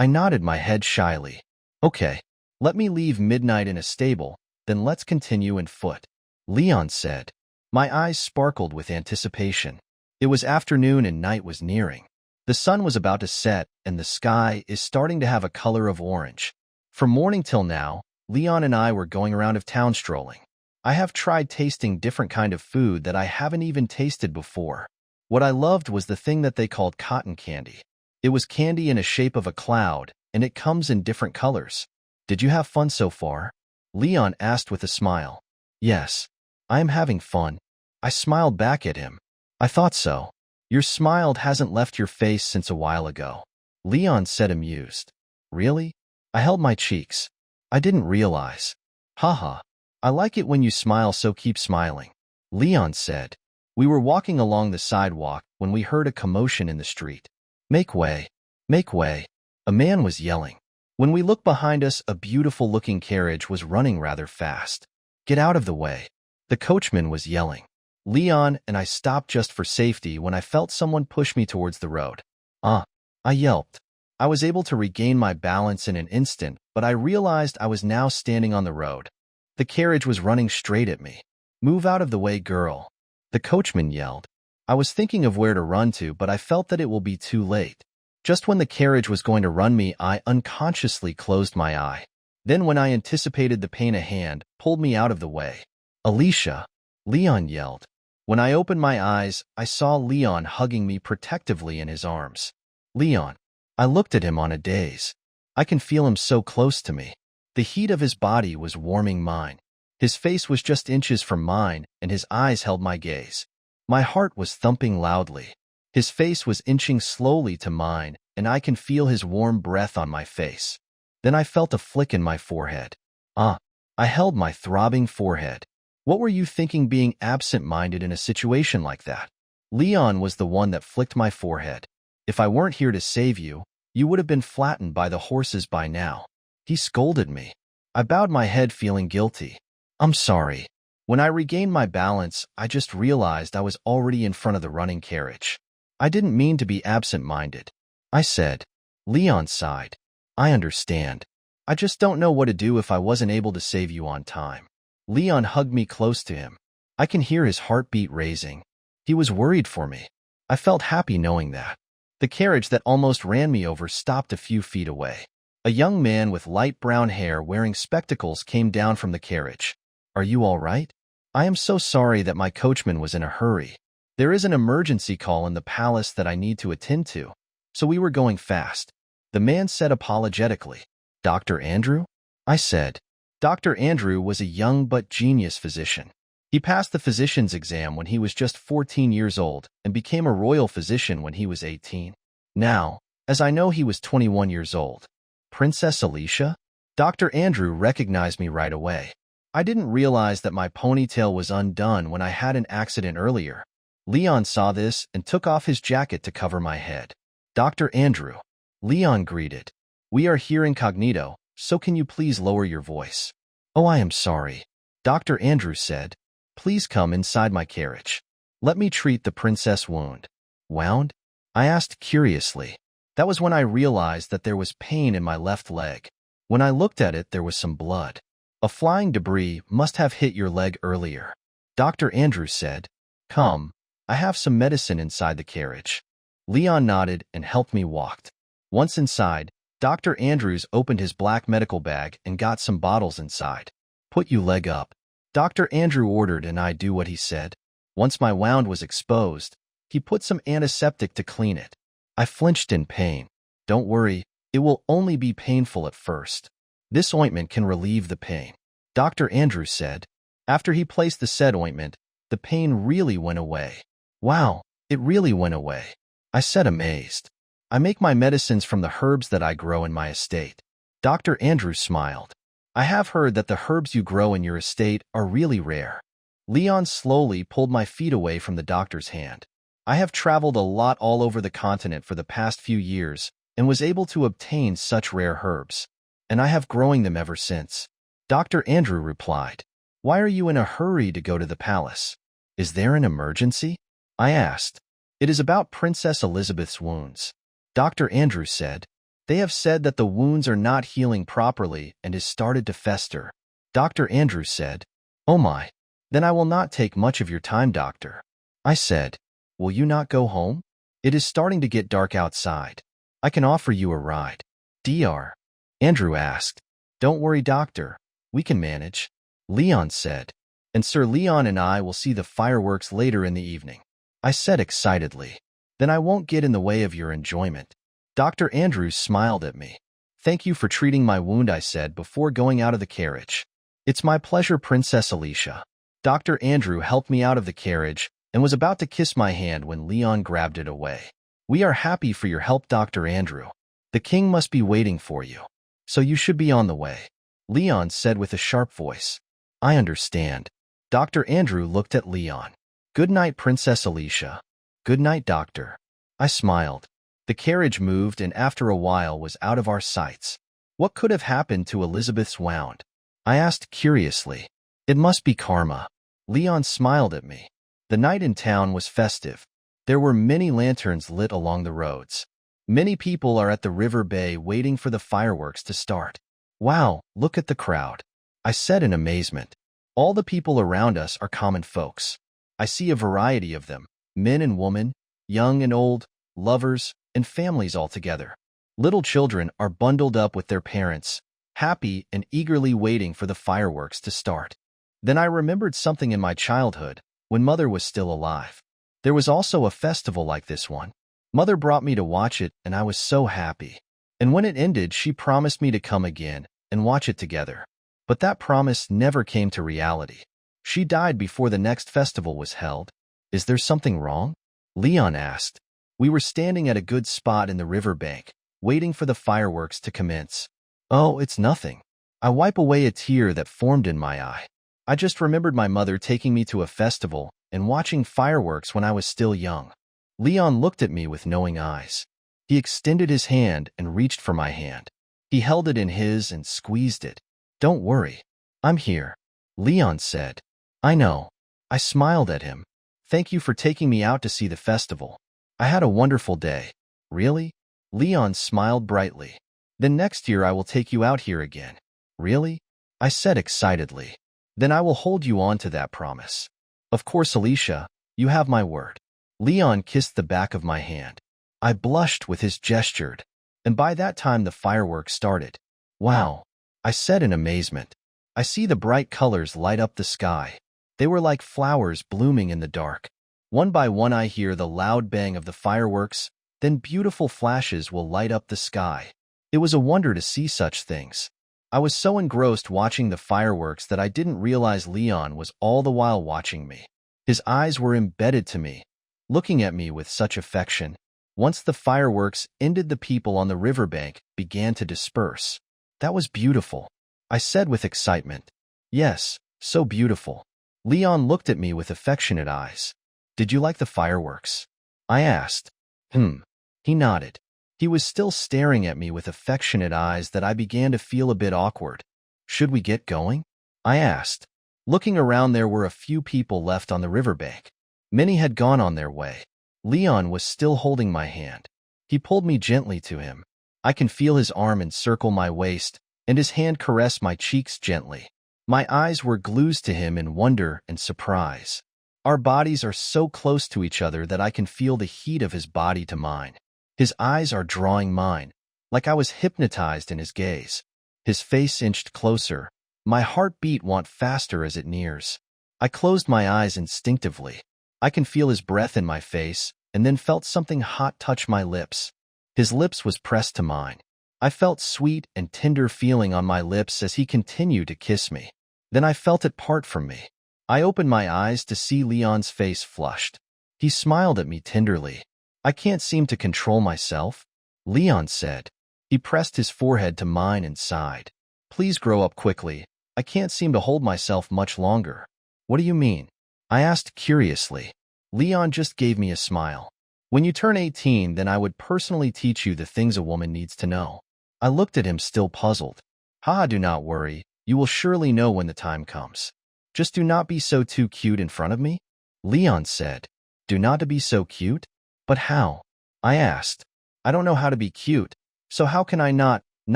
I nodded my head shyly. "Okay, let me leave Midnight in a stable, then let's continue in foot," Leon said. My eyes sparkled with anticipation. It was afternoon and night was nearing. The sun was about to set, and the sky is starting to have a color of orange. From morning till now, Leon and I were going around of town strolling. I have tried tasting different kind of food that I haven't even tasted before. What I loved was the thing that they called cotton candy. It was candy in a shape of a cloud, and it comes in different colors. "Did you have fun so far?" Leon asked with a smile. "Yes, I am having fun." I smiled back at him. "I thought so. Your smile hasn't left your face since a while ago," Leon said, amused. "Really?" I held my cheeks. "I didn't realize." "Haha, I like it when you smile, so keep smiling," Leon said. We were walking along the sidewalk when we heard a commotion in the street. "Make way! Make way!" A man was yelling. When we looked behind us, a beautiful-looking carriage was running rather fast. "Get out of the way!" The coachman was yelling. Leon and I stopped just for safety when I felt someone push me towards the road. I yelped. I was able to regain my balance in an instant, but I realized I was now standing on the road. The carriage was running straight at me. "Move out of the way, girl," the coachman yelled. I was thinking of where to run to, but I felt that it will be too late. Just when the carriage was going to run me, I unconsciously closed my eye. Then when I anticipated the pain, a hand pulled me out of the way. "Alicia!" Leon yelled. When I opened my eyes, I saw Leon hugging me protectively in his arms. "Leon." I looked at him on a daze. I can feel him so close to me. The heat of his body was warming mine. His face was just inches from mine, and his eyes held my gaze. My heart was thumping loudly. His face was inching slowly to mine, and I can feel his warm breath on my face. Then I felt a flick in my forehead. I held my throbbing forehead. What were you thinking being absent-minded in a situation like that? Leon was the one that flicked my forehead. If I weren't here to save you, you would have been flattened by the horses by now. He scolded me. I bowed my head, feeling guilty. "I'm sorry." When I regained my balance, I just realized I was already in front of the running carriage. "I didn't mean to be absent-minded," I said. Leon sighed. "I understand. I just don't know what to do if I wasn't able to save you on time." Leon hugged me close to him. I can hear his heartbeat raising. He was worried for me. I felt happy knowing that. The carriage that almost ran me over stopped a few feet away. A young man with light brown hair wearing spectacles came down from the carriage. "Are you all right?" "I am so sorry that my coachman was in a hurry. There is an emergency call in the palace that I need to attend to, so we were going fast," the man said apologetically. "Dr. Andrew?" I said. Dr. Andrew was a young but genius physician. He passed the physician's exam when he was just 14 years old and became a royal physician when he was 18. Now, as I know, he was 21 years old. "Princess Alicia?" Dr. Andrew recognized me right away. I didn't realize that my ponytail was undone when I had an accident earlier. Leon saw this and took off his jacket to cover my head. "Dr. Andrew," Leon greeted. "We are here incognito, so can you please lower your voice?" "Oh, I am sorry," Dr. Andrew said. "Please come inside my carriage. Let me treat the princess wound." "Wound?" I asked curiously. That was when I realized that there was pain in my left leg. When I looked at it, there was some blood. "A flying debris must have hit your leg earlier," Dr. Andrew said. "Come, I have some medicine inside the carriage." Leon nodded and helped me walk. Once inside, Dr. Andrews opened his black medical bag and got some bottles inside. "Put your leg up," Dr. Andrew ordered, and I do what he said. Once my wound was exposed, he put some antiseptic to clean it. I flinched in pain. "Don't worry, it will only be painful at first. This ointment can relieve the pain," Dr. Andrew said. After he placed the said ointment, the pain really went away. "Wow, it really went away," I said, amazed. "I make my medicines from the herbs that I grow in my estate." Dr. Andrew smiled. "I have heard that the herbs you grow in your estate are really rare." Leon slowly pulled my feet away from the doctor's hand. "I have traveled a lot all over the continent for the past few years and was able to obtain such rare herbs, and I have growing them ever since," Dr. Andrew replied. "Why are you in a hurry to go to the palace? Is there an emergency?" I asked. "It is about Princess Elizabeth's wounds," Dr. Andrew said. "They have said that the wounds are not healing properly and has started to fester," Dr. Andrew said. "Oh my, then I will not take much of your time, doctor." I said. "Will you not go home? It is starting to get dark outside. I can offer you a ride." "Dr. Andrew asked. "Don't worry, doctor. We can manage," Leon said. "And Sir Leon and I will see the fireworks later in the evening," I said excitedly. "Then I won't get in the way of your enjoyment." Dr. Andrews smiled at me. "Thank you for treating my wound," I said before going out of the carriage. "It's my pleasure, Princess Alicia." Dr. Andrew helped me out of the carriage and was about to kiss my hand when Leon grabbed it away. "We are happy for your help, Dr. Andrew. The king must be waiting for you, so you should be on the way," Leon said with a sharp voice. "I understand." Dr. Andrew looked at Leon. "Good night, Princess Alicia." "Good night, doctor." I smiled. The carriage moved and after a while was out of our sights. What could have happened to Elizabeth's wound? I asked curiously. "It must be karma." Leon smiled at me. The night in town was festive. There were many lanterns lit along the roads. Many people are at the river bay waiting for the fireworks to start. "Wow, look at the crowd," I said in amazement. All the people around us are common folks. I see a variety of them, men and women, young and old, lovers, and families all together. Little children are bundled up with their parents, happy and eagerly waiting for the fireworks to start. Then I remembered something in my childhood, when Mother was still alive. There was also a festival like this one. Mother brought me to watch it, and I was so happy. And when it ended, she promised me to come again and watch it together. But that promise never came to reality. She died before the next festival was held. Is there something wrong? Leon asked. We were standing at a good spot in the riverbank, waiting for the fireworks to commence. Oh, it's nothing. I wipe away a tear that formed in my eye. I just remembered my mother taking me to a festival and watching fireworks when I was still young. Leon looked at me with knowing eyes. He extended his hand and reached for my hand. He held it in his and squeezed it. Don't worry. I'm here, Leon said. I know. I smiled at him. Thank you for taking me out to see the festival. I had a wonderful day. Really? Leon smiled brightly. Then next year I will take you out here again. Really? I said excitedly. Then I will hold you on to that promise. Of course, Alicia, you have my word. Leon kissed the back of my hand. I blushed with his gesture, and by that time the fireworks started. Wow, I said in amazement. I see the bright colors light up the sky. They were like flowers blooming in the dark. One by one I hear the loud bang of the fireworks, then beautiful flashes will light up the sky. It was a wonder to see such things. I was so engrossed watching the fireworks that I didn't realize Leon was all the while watching me. His eyes were embedded to me, looking at me with such affection. Once the fireworks ended, the people on the riverbank began to disperse. That was beautiful, I said with excitement. Yes, so beautiful. Leon looked at me with affectionate eyes. Did you like the fireworks? I asked. He nodded. He was still staring at me with affectionate eyes that I began to feel a bit awkward. Should we get going? I asked. Looking around, there were a few people left on the riverbank. Many had gone on their way. Leon was still holding my hand. He pulled me gently to him. I can feel his arm encircle my waist, and his hand caress my cheeks gently. My eyes were glued to him in wonder and surprise. Our bodies are so close to each other that I can feel the heat of his body to mine. His eyes are drawing mine, like I was hypnotized in his gaze. His face inched closer. My heartbeat went faster as it nears. I closed my eyes instinctively. I can feel his breath in my face, and then felt something hot touch my lips. His lips was pressed to mine. I felt sweet and tender feeling on my lips as he continued to kiss me. Then I felt it part from me. I opened my eyes to see Leon's face flushed. He smiled at me tenderly. I can't seem to control myself, Leon said. He pressed his forehead to mine and sighed. Please grow up quickly. I can't seem to hold myself much longer. What do you mean? I asked curiously. Leon just gave me a smile. When you turn 18, then I would personally teach you the things a woman needs to know. I looked at him still puzzled. Haha, do not worry. You will surely know when the time comes. Just do not be so too cute in front of me, Leon said. Do not to be so cute? But how? I asked. I don't know how to be cute, so how can I not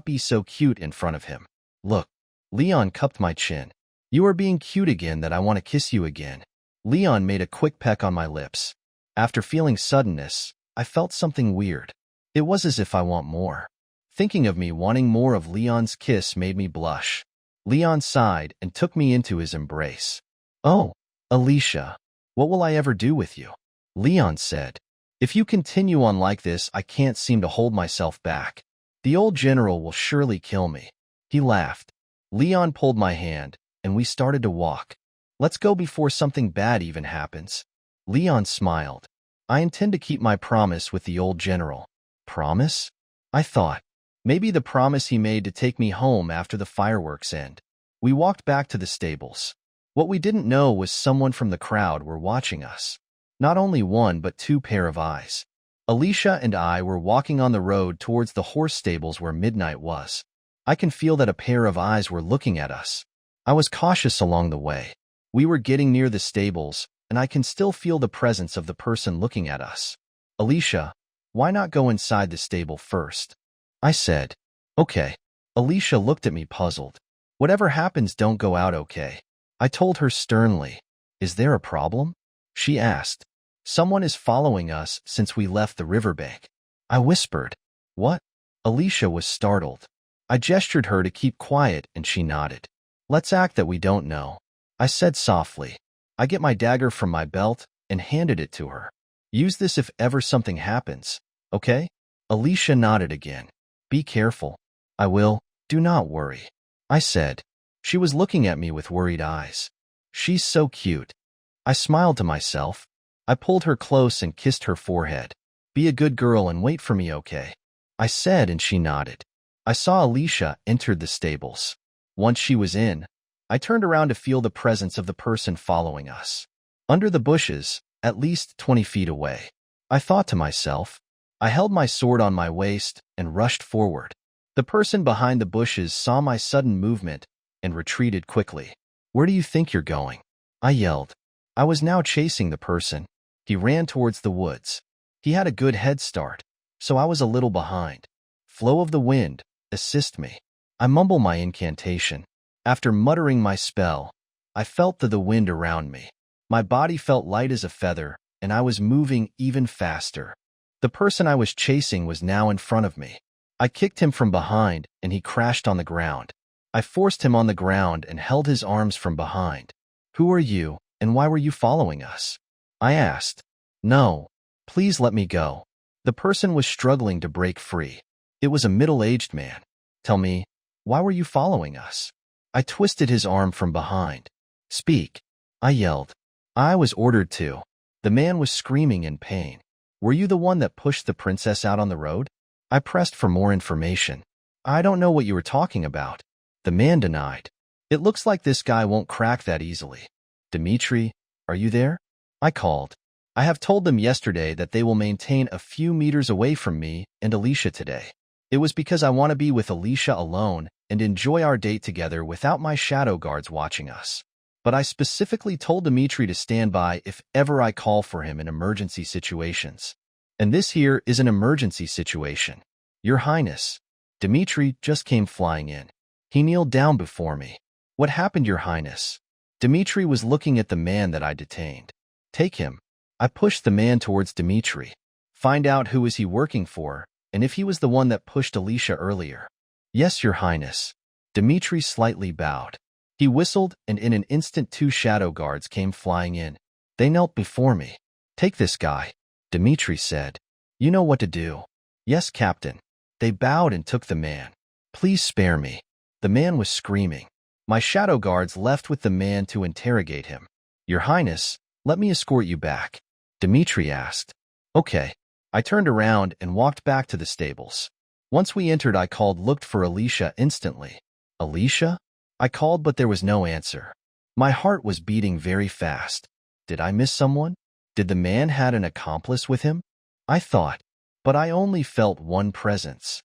be so cute in front of him? Look. Leon cupped my chin. You are being cute again that I want to kiss you again. Leon made a quick peck on my lips. After feeling suddenness, I felt something weird. It was as if I want more. Thinking of me wanting more of Leon's kiss made me blush. Leon sighed and took me into his embrace. Oh, Alicia, what will I ever do with you? Leon said. If you continue on like this, I can't seem to hold myself back. The old general will surely kill me. He laughed. Leon pulled my hand, and we started to walk. Let's go before something bad even happens. Leon smiled. I intend to keep my promise with the old general. Promise? I thought. Maybe the promise he made to take me home after the fireworks end. We walked back to the stables. What we didn't know was someone from the crowd were watching us. Not only one but two pair of eyes. Alicia and I were walking on the road towards the horse stables where midnight was. I can feel that a pair of eyes were looking at us. I was cautious along the way. We were getting near the stables, and I can still feel the presence of the person looking at us. Alicia, why not go inside the stable first? I said. Okay. Alicia looked at me puzzled. Whatever happens, don't go out, okay? I told her sternly. Is there a problem? She asked. Someone is following us since we left the riverbank. I whispered. What? Alicia was startled. I gestured her to keep quiet and she nodded. Let's act that we don't know, I said softly. I get my dagger from my belt and handed it to her. Use this if ever something happens, okay? Alicia nodded again. Be careful. I will. Do not worry, I said. She was looking at me with worried eyes. She's so cute. I smiled to myself. I pulled her close and kissed her forehead. Be a good girl and wait for me, okay? I said, and she nodded. I saw Alicia enter the stables. Once she was in, I turned around to feel the presence of the person following us. Under the bushes, at least 20 feet away. I thought to myself. I held my sword on my waist and rushed forward. The person behind the bushes saw my sudden movement and retreated quickly. Where do you think you're going? I yelled. I was now chasing the person. He ran towards the woods. He had a good head start, so I was a little behind. Flow of the wind, assist me. I mumble my incantation. After muttering my spell, I felt the wind around me. My body felt light as a feather, and I was moving even faster. The person I was chasing was now in front of me. I kicked him from behind, and he crashed on the ground. I forced him on the ground and held his arms from behind. Who are you, and why were you following us? I asked. No, please let me go. The person was struggling to break free. It was a middle-aged man. Tell me, why were you following us? I twisted his arm from behind. Speak, I yelled. I was ordered to. The man was screaming in pain. Were you the one that pushed the princess out on the road? I pressed for more information. I don't know what you were talking about. The man denied. It looks like this guy won't crack that easily. Dimitri, are you there? I called. I have told them yesterday that they will maintain a few meters away from me and Alicia today. It was because I want to be with Alicia alone and enjoy our date together without my shadow guards watching us. But I specifically told Dimitri to stand by if ever I call for him in emergency situations. And this here is an emergency situation. Your Highness. Dimitri just came flying in. He kneeled down before me. What happened, Your Highness? Dimitri was looking at the man that I detained. Take him. I pushed the man towards Dimitri. Find out who is he working for, and if he was the one that pushed Alicia earlier. Yes, Your Highness. Dimitri slightly bowed. He whistled, and in an instant 2 shadow guards came flying in. They knelt before me. Take this guy, Dimitri said. You know what to do. Yes, Captain. They bowed and took the man. Please spare me. The man was screaming. My shadow guards left with the man to interrogate him. Your Highness, let me escort you back, Dimitri asked. Okay. I turned around and walked back to the stables. Once we entered, I looked for Alicia instantly. Alicia? I called, but there was no answer. My heart was beating very fast. Did I miss someone? Did the man had an accomplice with him? I thought, but I only felt one presence.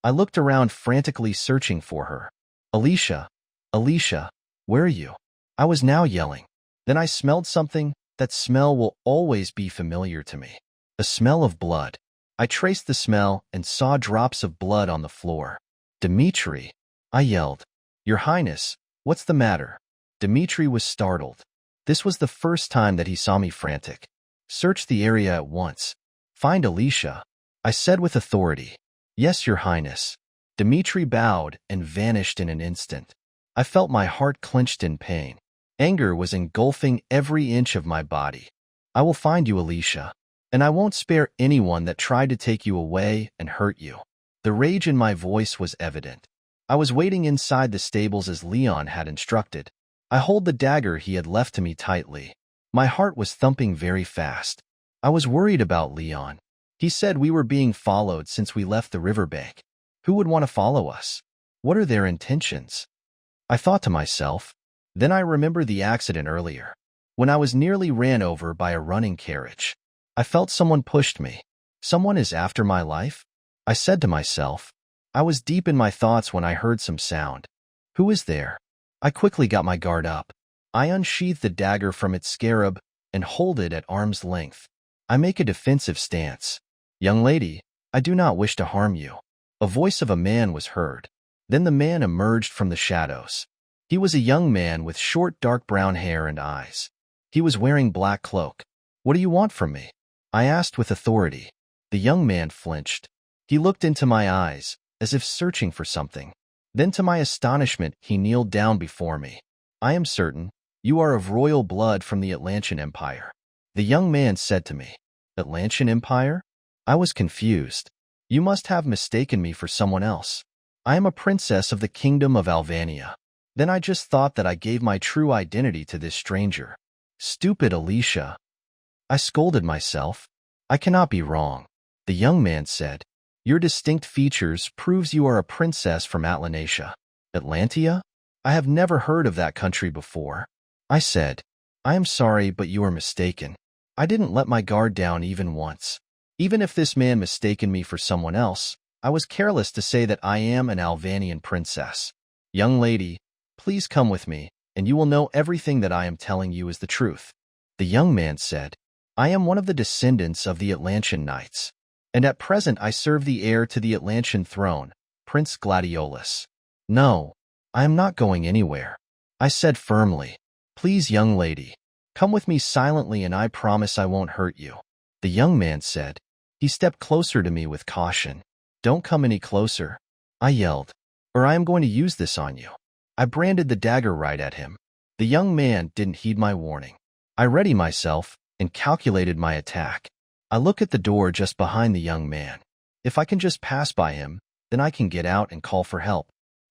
I looked around frantically searching for her. Alicia, Alicia, where are you? I was now yelling. Then I smelled something. That smell will always be familiar to me. The smell of blood. I traced the smell and saw drops of blood on the floor. Dimitri, I yelled. Your Highness, what's the matter? Dimitri was startled. This was the first time that he saw me frantic. Search the area at once. Find Alicia, I said with authority. Yes, Your Highness. Dimitri bowed and vanished in an instant. I felt my heart clenched in pain. Anger was engulfing every inch of my body. I will find you, Alicia, and I won't spare anyone that tried to take you away and hurt you. The rage in my voice was evident. I was waiting inside the stables as Leon had instructed. I held the dagger he had left to me tightly. My heart was thumping very fast. I was worried about Leon. He said we were being followed since we left the riverbank. Who would want to follow us? What are their intentions? I thought to myself. Then I remembered the accident earlier, when I was nearly ran over by a running carriage. I felt someone pushed me. Someone is after my life? I said to myself. I was deep in my thoughts when I heard some sound. Who is there? I quickly got my guard up. I unsheathed the dagger from its scarab and hold it at arm's length. I make a defensive stance. Young lady, I do not wish to harm you. A voice of a man was heard. Then the man emerged from the shadows. He was a young man with short dark brown hair and eyes. He was wearing black cloak. What do you want from me? I asked with authority. The young man flinched. He looked into my eyes, as if searching for something. Then to my astonishment, he kneeled down before me. I am certain you are of royal blood from the Atlantean Empire. The young man said to me. Atlantean Empire? I was confused. You must have mistaken me for someone else. I am a princess of the kingdom of Alvania. Then I just thought that I gave my true identity to this stranger. Stupid Alicia. I scolded myself. I cannot be wrong. The young man said, Your distinct features proves you are a princess from Atlantia. Atlantia? I have never heard of that country before. I said, I am sorry, but you are mistaken. I didn't let my guard down even once. Even if this man mistaken me for someone else, I was careless to say that I am an Alvanian princess. Young lady, please come with me, and you will know everything that I am telling you is the truth. The young man said, I am one of the descendants of the Atlantean knights, and at present I serve the heir to the Atlantean throne, Prince Gladiolus. No, I am not going anywhere. I said firmly, Please, young lady, come with me silently and I promise I won't hurt you. The young man said. He stepped closer to me with caution. Don't come any closer, I yelled, or I am going to use this on you. I branded the dagger right at him. The young man didn't heed my warning. I readied myself and calculated my attack. I look at the door just behind the young man. If I can just pass by him, then I can get out and call for help.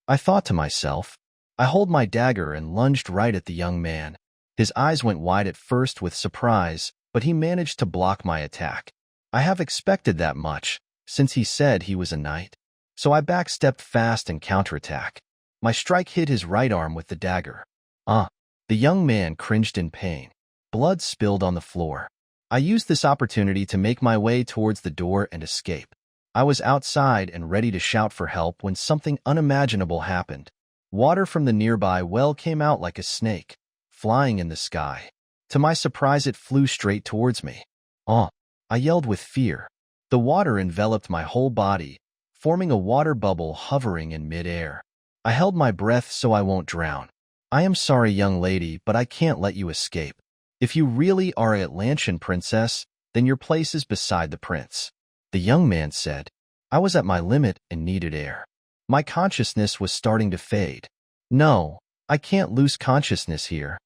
I thought to myself. I hold my dagger and lunged right at the young man. His eyes went wide at first with surprise, but he managed to block my attack. I have expected that much, since he said he was a knight. So I backstepped fast and counterattack. My strike hit his right arm with the dagger. The young man cringed in pain. Blood spilled on the floor. I used this opportunity to make my way towards the door and escape. I was outside and ready to shout for help when something unimaginable happened. Water from the nearby well came out like a snake, flying in the sky. To my surprise, it flew straight towards me. I yelled with fear. The water enveloped my whole body, forming a water bubble hovering in midair. I held my breath so I won't drown. I am sorry, young lady, but I can't let you escape. If you really are an Atlantean princess, then your place is beside the prince. The young man said. I was at my limit and needed air. My consciousness was starting to fade. No, I can't lose consciousness here,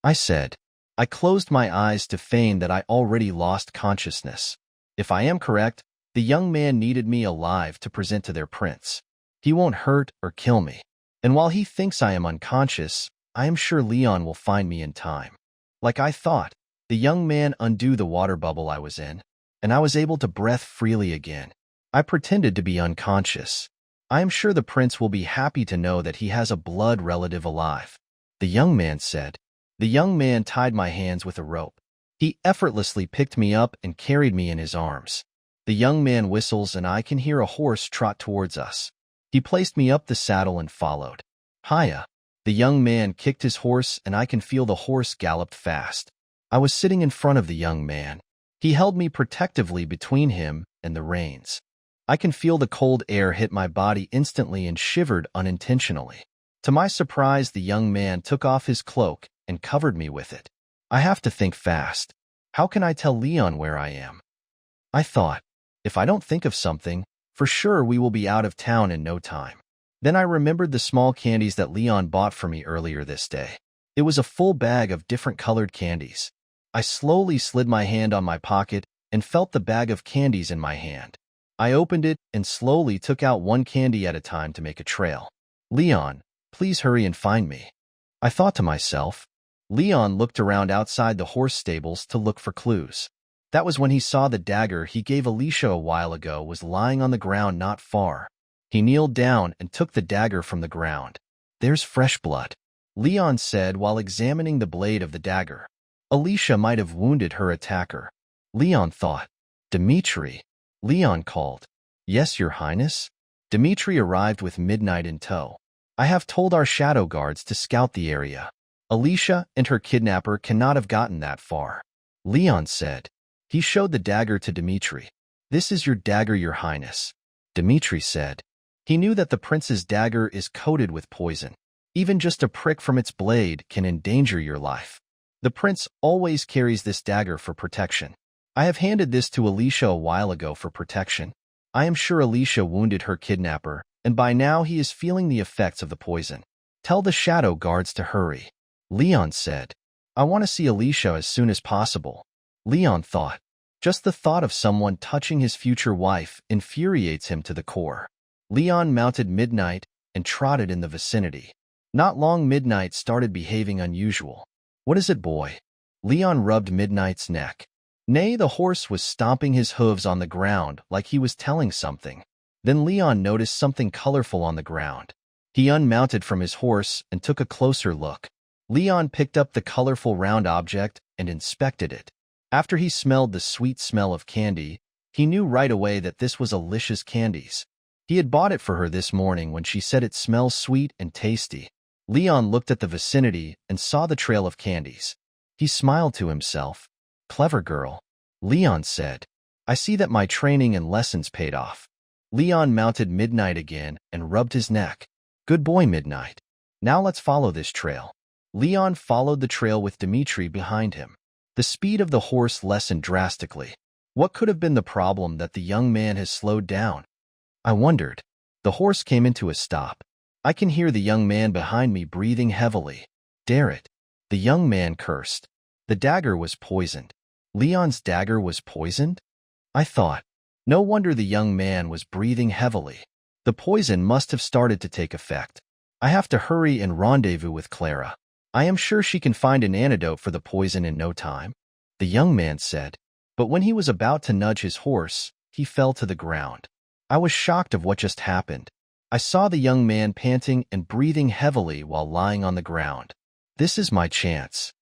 I said. I closed my eyes to feign that I already lost consciousness. If I am correct, the young man needed me alive to present to their prince. He won't hurt or kill me. And while he thinks I am unconscious, I am sure Leon will find me in time. Like I thought, the young man undid the water bubble I was in, and I was able to breathe freely again. I pretended to be unconscious. I am sure the prince will be happy to know that he has a blood relative alive. The young man said. The young man tied my hands with a rope. He effortlessly picked me up and carried me in his arms. The young man whistles and I can hear a horse trot towards us. He placed me up the saddle and followed. Hiya. The young man kicked his horse and I can feel the horse galloped fast. I was sitting in front of the young man. He held me protectively between him and the reins. I can feel the cold air hit my body instantly and shivered unintentionally. To my surprise, the young man took off his cloak and covered me with it. I have to think fast. How can I tell Leon where I am? I thought, if I don't think of something, for sure we will be out of town in no time. Then I remembered the small candies that Leon bought for me earlier this day. It was a full bag of different colored candies. I slowly slid my hand on my pocket and felt the bag of candies in my hand. I opened it and slowly took out one candy at a time to make a trail. Leon, please hurry and find me. I thought to myself. Leon looked around outside the horse stables to look for clues. That was when he saw the dagger he gave Alicia a while ago was lying on the ground not far. He kneeled down and took the dagger from the ground. There's fresh blood, Leon said while examining the blade of the dagger. Alicia might have wounded her attacker. Leon thought. Dimitri, Leon called. Yes, Your Highness? Dimitri arrived with Midnight in tow. I have told our shadow guards to scout the area. Alicia and her kidnapper cannot have gotten that far, Leon said. He showed the dagger to Dimitri. This is your dagger, Your Highness, Dimitri said. He knew that the prince's dagger is coated with poison. Even just a prick from its blade can endanger your life. The prince always carries this dagger for protection. I have handed this to Alicia a while ago for protection. I am sure Alicia wounded her kidnapper, and by now he is feeling the effects of the poison. Tell the shadow guards to hurry. Leon said, I want to see Alicia as soon as possible. Leon thought. Just the thought of someone touching his future wife infuriates him to the core. Leon mounted Midnight and trotted in the vicinity. Not long Midnight started behaving unusual. What is it, boy? Leon rubbed Midnight's neck. Nay, the horse was stomping his hooves on the ground like he was telling something. Then Leon noticed something colorful on the ground. He unmounted from his horse and took a closer look. Leon picked up the colorful round object and inspected it. After he smelled the sweet smell of candy, he knew right away that this was Alicia's candies. He had bought it for her this morning when she said it smells sweet and tasty. Leon looked at the vicinity and saw the trail of candies. He smiled to himself. Clever girl. Leon said, I see that my training and lessons paid off. Leon mounted Midnight again and rubbed his neck. Good boy, Midnight. Now let's follow this trail. Leon followed the trail with Dimitri behind him. The speed of the horse lessened drastically. What could have been the problem that the young man has slowed down? I wondered. The horse came into a stop. I can hear the young man behind me breathing heavily. Dare it. The young man cursed. The dagger was poisoned. Leon's dagger was poisoned? I thought. No wonder the young man was breathing heavily. The poison must have started to take effect. I have to hurry and rendezvous with Clara. I am sure she can find an antidote for the poison in no time, the young man said. But when he was about to nudge his horse, he fell to the ground. I was shocked of what just happened. I saw the young man panting and breathing heavily while lying on the ground. This is my chance,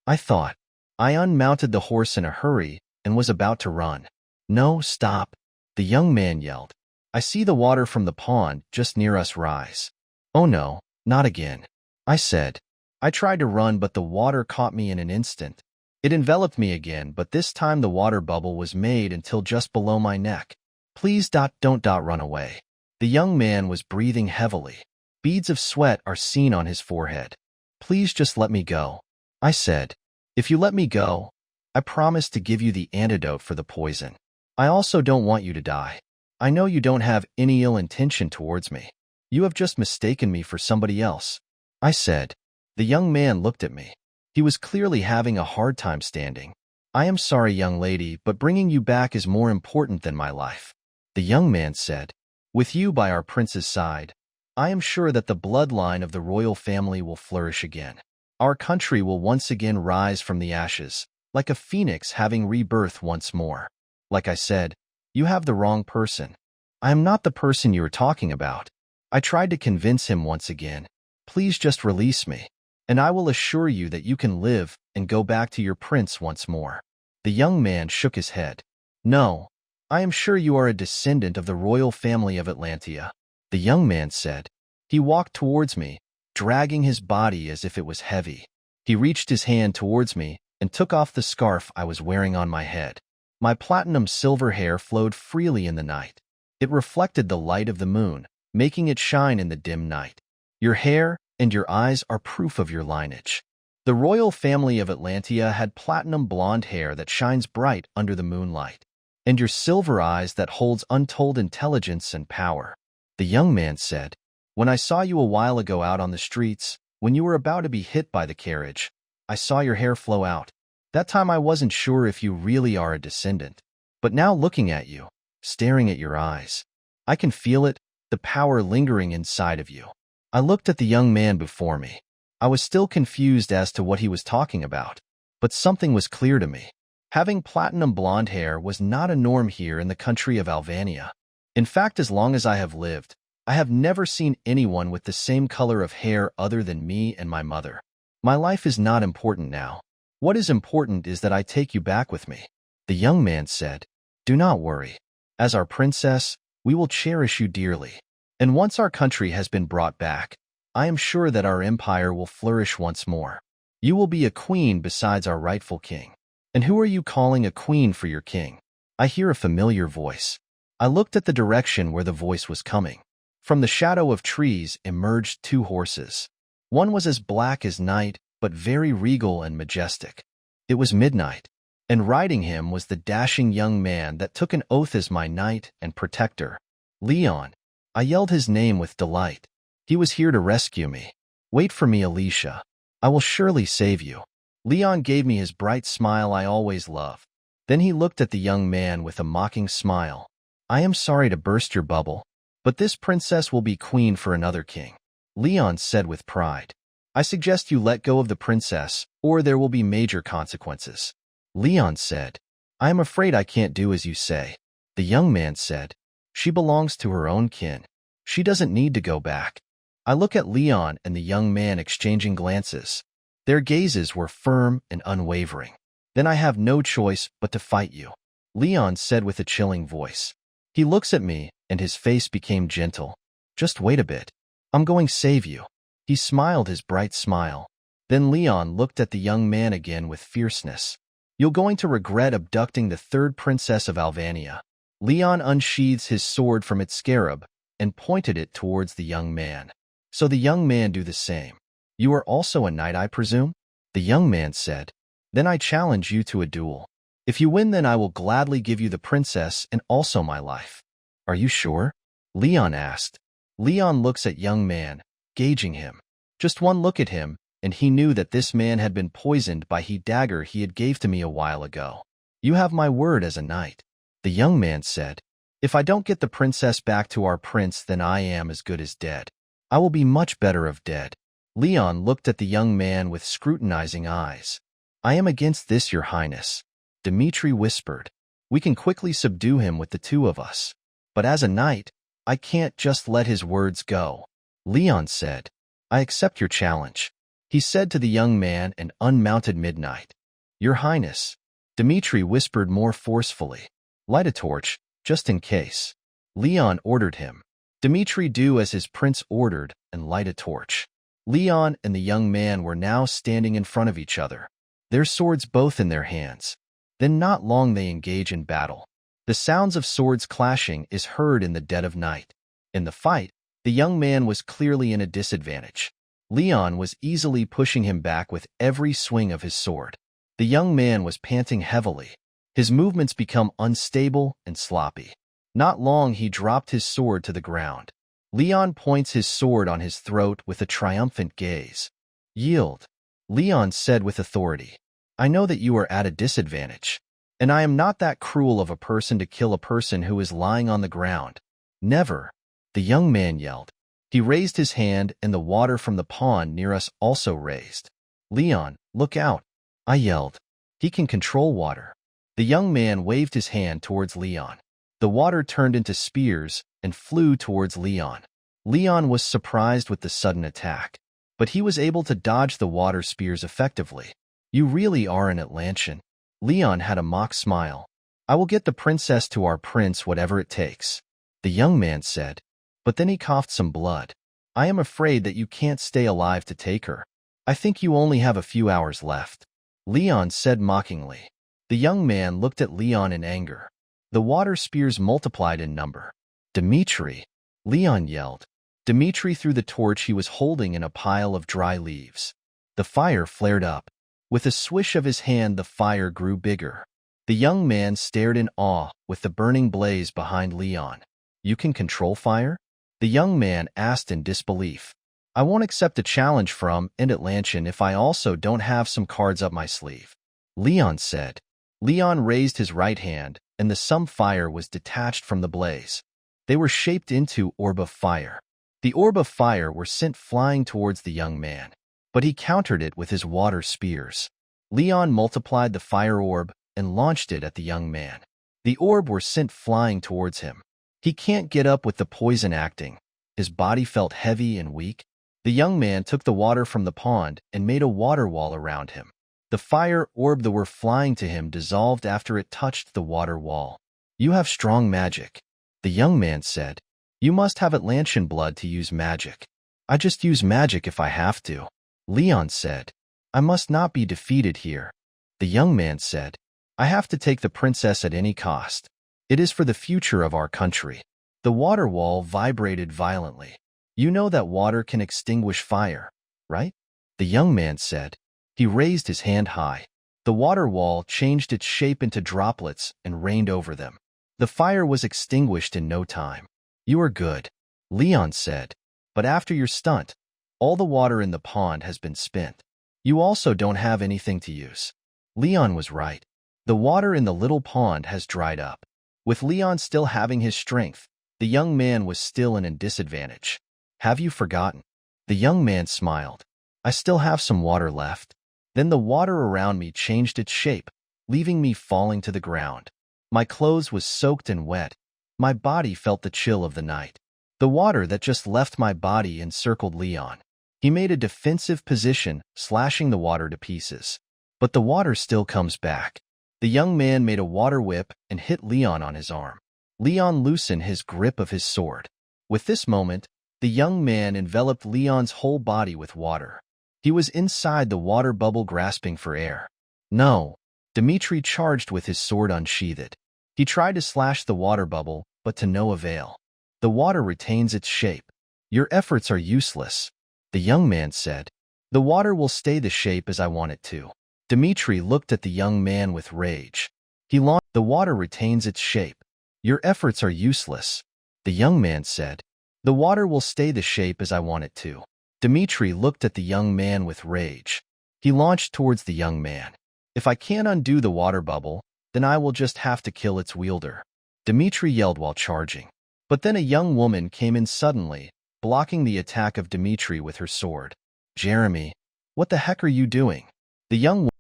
I thought. I unmounted the horse in a hurry and was about to run. No, stop, the young man yelled. I see the water from the pond just near us rise. Oh no, not again, I said. I tried to run, but the water caught me in an instant. It enveloped me again, but this time the water bubble was made until just below my neck. Please don't run away. The young man was breathing heavily. Beads of sweat are seen on his forehead. Please just let me go, I said. If you let me go, I promise to give you the antidote for the poison. I also don't want you to die. I know you don't have any ill intention towards me. You have just mistaken me for somebody else, I said. The young man looked at me. He was clearly having a hard time standing. I am sorry, young lady, but bringing you back is more important than my life, the young man said. With you by our prince's side, I am sure that the bloodline of the royal family will flourish again. Our country will once again rise from the ashes, like a phoenix having rebirth once more. Like I said, you have the wrong person. I am not the person you are talking about. I tried to convince him once again. Please just release me, and I will assure you that you can live and go back to your prince once more. The young man shook his head. No, I am sure you are a descendant of the royal family of Atlantia, the young man said. He walked towards me, dragging his body as if it was heavy. He reached his hand towards me and took off the scarf I was wearing on my head. My platinum silver hair flowed freely in the night. It reflected the light of the moon, making it shine in the dim night. Your hair and your eyes are proof of your lineage. The royal family of Atlantia had platinum blonde hair that shines bright under the moonlight, and your silver eyes that holds untold intelligence and power, the young man said. When I saw you a while ago out on the streets, when you were about to be hit by the carriage, I saw your hair flow out. That time I wasn't sure if you really are a descendant. But now looking at you, staring at your eyes, I can feel it, the power lingering inside of you. I looked at the young man before me. I was still confused as to what he was talking about, but something was clear to me. Having platinum blonde hair was not a norm here in the country of Alvania. In fact, as long as I have lived, I have never seen anyone with the same color of hair other than me and my mother. My life is not important now. What is important is that I take you back with me, the young man said. Do not worry. As our princess, we will cherish you dearly. And once our country has been brought back, I am sure that our empire will flourish once more. You will be a queen besides our rightful king. And who are you calling a queen for your king? I hear a familiar voice. I looked at the direction where the voice was coming. From the shadow of trees emerged two horses. One was as black as night, but very regal and majestic. It was Midnight, and riding him was the dashing young man that took an oath as my knight and protector, Leon. I yelled his name with delight. He was here to rescue me. Wait for me, Alicia. I will surely save you. Leon gave me his bright smile I always love. Then he looked at the young man with a mocking smile. I am sorry to burst your bubble, but this princess will be queen for another king. Leon said with pride. I suggest you let go of the princess, or there will be major consequences. Leon said. I am afraid I can't do as you say. The young man said. She belongs to her own kin. She doesn't need to go back. I look at Leon and the young man exchanging glances. Their gazes were firm and unwavering. Then I have no choice but to fight you, Leon said with a chilling voice. He looks at me, and his face became gentle. Just wait a bit. I'm going to save you. He smiled his bright smile. Then Leon looked at the young man again with fierceness. You're going to regret abducting the third princess of Alvania. Leon unsheathed his sword from its scarab and pointed it towards the young man. So the young man do the same. You are also a knight, I presume? The young man said. Then I challenge you to a duel. If you win, then I will gladly give you the princess and also my life. Are you sure? Leon asked. Leon looks at young man, gauging him. Just one look at him, and he knew that this man had been poisoned by the dagger he had gave to me a while ago. You have my word as a knight. The young man said. If I don't get the princess back to our prince, then I am as good as dead. I will be much better of dead. Leon looked at the young man with scrutinizing eyes. I am against this, your highness. Dmitri whispered. We can quickly subdue him with the two of us. But as a knight, I can't just let his words go. Leon said. I accept your challenge. He said to the young man and unmounted midnight. Your highness. Dmitri whispered more forcefully. Light a torch, just in case. Leon ordered him. Dmitri do as his prince ordered and light a torch. Leon and the young man were now standing in front of each other, their swords both in their hands. Then not long they engage in battle. The sounds of swords clashing is heard in the dead of night. In the fight, the young man was clearly in a disadvantage. Leon was easily pushing him back with every swing of his sword. The young man was panting heavily. His movements become unstable and sloppy. Not long he dropped his sword to the ground. Leon points his sword on his throat with a triumphant gaze. Yield, Leon said with authority. I know that you are at a disadvantage, and I am not that cruel of a person to kill a person who is lying on the ground. Never, the young man yelled. He raised his hand, and the water from the pond near us also raised. Leon, look out, I yelled. He can control water. The young man waved his hand towards Leon. The water turned into spears and flew towards Leon. Leon was surprised with the sudden attack, but he was able to dodge the water spears effectively. You really are an Atlantean. Leon had a mock smile. I will get the princess to our prince whatever it takes, the young man said, but then he coughed some blood. I am afraid that you can't stay alive to take her. I think you only have a few hours left, Leon said mockingly. The young man looked at Leon in anger. The water spears multiplied in number. Dmitri, Leon yelled. Dmitri threw the torch he was holding in a pile of dry leaves. The fire flared up. With a swish of his hand, the fire grew bigger. The young man stared in awe with the burning blaze behind Leon. You can control fire? The young man asked in disbelief. I won't accept a challenge from an Atlantean if I also don't have some cards up my sleeve, Leon said. Leon raised his right hand, and the some fire was detached from the blaze. They were shaped into orb of fire. The orb of fire were sent flying towards the young man, but he countered it with his water spears. Leon multiplied the fire orb and launched it at the young man. The orb were sent flying towards him. He can't get up with the poison acting. His body felt heavy and weak. The young man took the water from the pond and made a water wall around him. The fire orb that were flying to him dissolved after it touched the water wall. You have strong magic, the young man said. You must have Atlantean blood to use magic. I just use magic if I have to, Leon said. I must not be defeated here, the young man said. I have to take the princess at any cost. It is for the future of our country. The water wall vibrated violently. You know that water can extinguish fire, right? The young man said. He raised his hand high. The water wall changed its shape into droplets and rained over them. The fire was extinguished in no time. You are good. Leon said. But after your stunt, all the water in the pond has been spent. You also don't have anything to use. Leon was right. The water in the little pond has dried up. With Leon still having his strength, the young man was still in a disadvantage. Have you forgotten? The young man smiled. I still have some water left. Then the water around me changed its shape, leaving me falling to the ground. My clothes was soaked and wet. My body felt the chill of the night. The water that just left my body encircled Leon. He made a defensive position, slashing the water to pieces. But the water still comes back. The young man made a water whip and hit Leon on his arm. Leon loosened his grip of his sword. With this moment, the young man enveloped Leon's whole body with water. He was inside the water bubble grasping for air. No. Dmitri charged with his sword unsheathed. He tried to slash the water bubble, but to no avail. The water retains its shape. Your efforts are useless, the young man said. The water will stay the shape as I want it to. Dmitri looked at the young man with rage. He launched. The water retains its shape. Your efforts are useless, the young man said. The water will stay the shape as I want it to. Dmitri looked at the young man with rage. He launched towards the young man. If I can't undo the water bubble, then I will just have to kill its wielder, Dmitri yelled while charging. But then a young woman came in suddenly, blocking the attack of Dmitri with her sword. Jeremy, what the heck are you doing?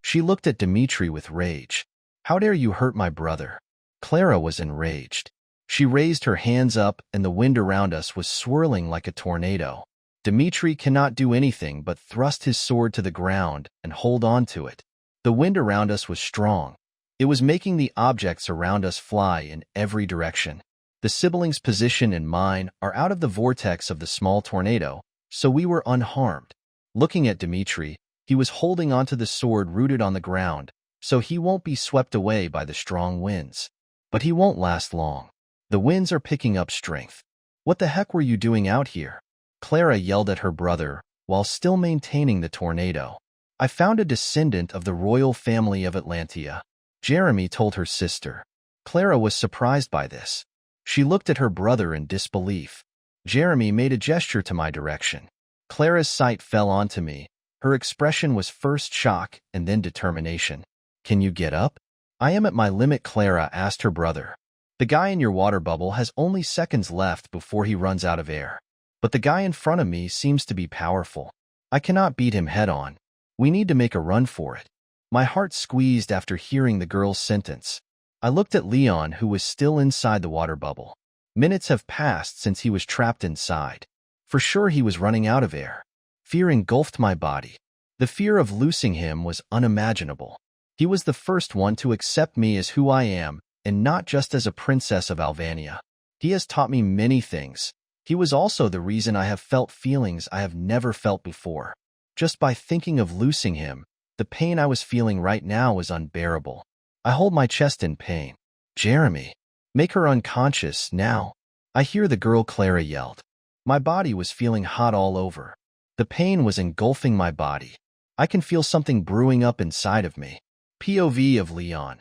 She looked at Dmitri with rage. How dare you hurt my brother? Clara was enraged. She raised her hands up and the wind around us was swirling like a tornado. Dmitri cannot do anything but thrust his sword to the ground and hold on to it. The wind around us was strong. It was making the objects around us fly in every direction. The siblings' position and mine are out of the vortex of the small tornado, so we were unharmed. Looking at Dmitri, he was holding onto the sword rooted on the ground, so he won't be swept away by the strong winds. But he won't last long. The winds are picking up strength. What the heck were you doing out here? Clara yelled at her brother, while still maintaining the tornado. I found a descendant of the royal family of Atlantia, Jeremy told her sister. Clara was surprised by this. She looked at her brother in disbelief. Jeremy made a gesture to my direction. Clara's sight fell onto me. Her expression was first shock and then determination. Can you get up? I am at my limit, Clara asked her brother. The guy in your water bubble has only seconds left before he runs out of air. But the guy in front of me seems to be powerful. I cannot beat him head on. We need to make a run for it. My heart squeezed after hearing the girl's sentence. I looked at Leon, who was still inside the water bubble. Minutes have passed since he was trapped inside. For sure he was running out of air. Fear engulfed my body. The fear of losing him was unimaginable. He was the first one to accept me as who I am, and not just as a princess of Alvania. He has taught me many things. He was also the reason I have felt feelings I have never felt before. Just by thinking of losing him, the pain I was feeling right now was unbearable. I hold my chest in pain. Jeremy, make her unconscious now. I hear the girl, Clara yelled. My body was feeling hot all over. The pain was engulfing my body. I can feel something brewing up inside of me. POV of Leon.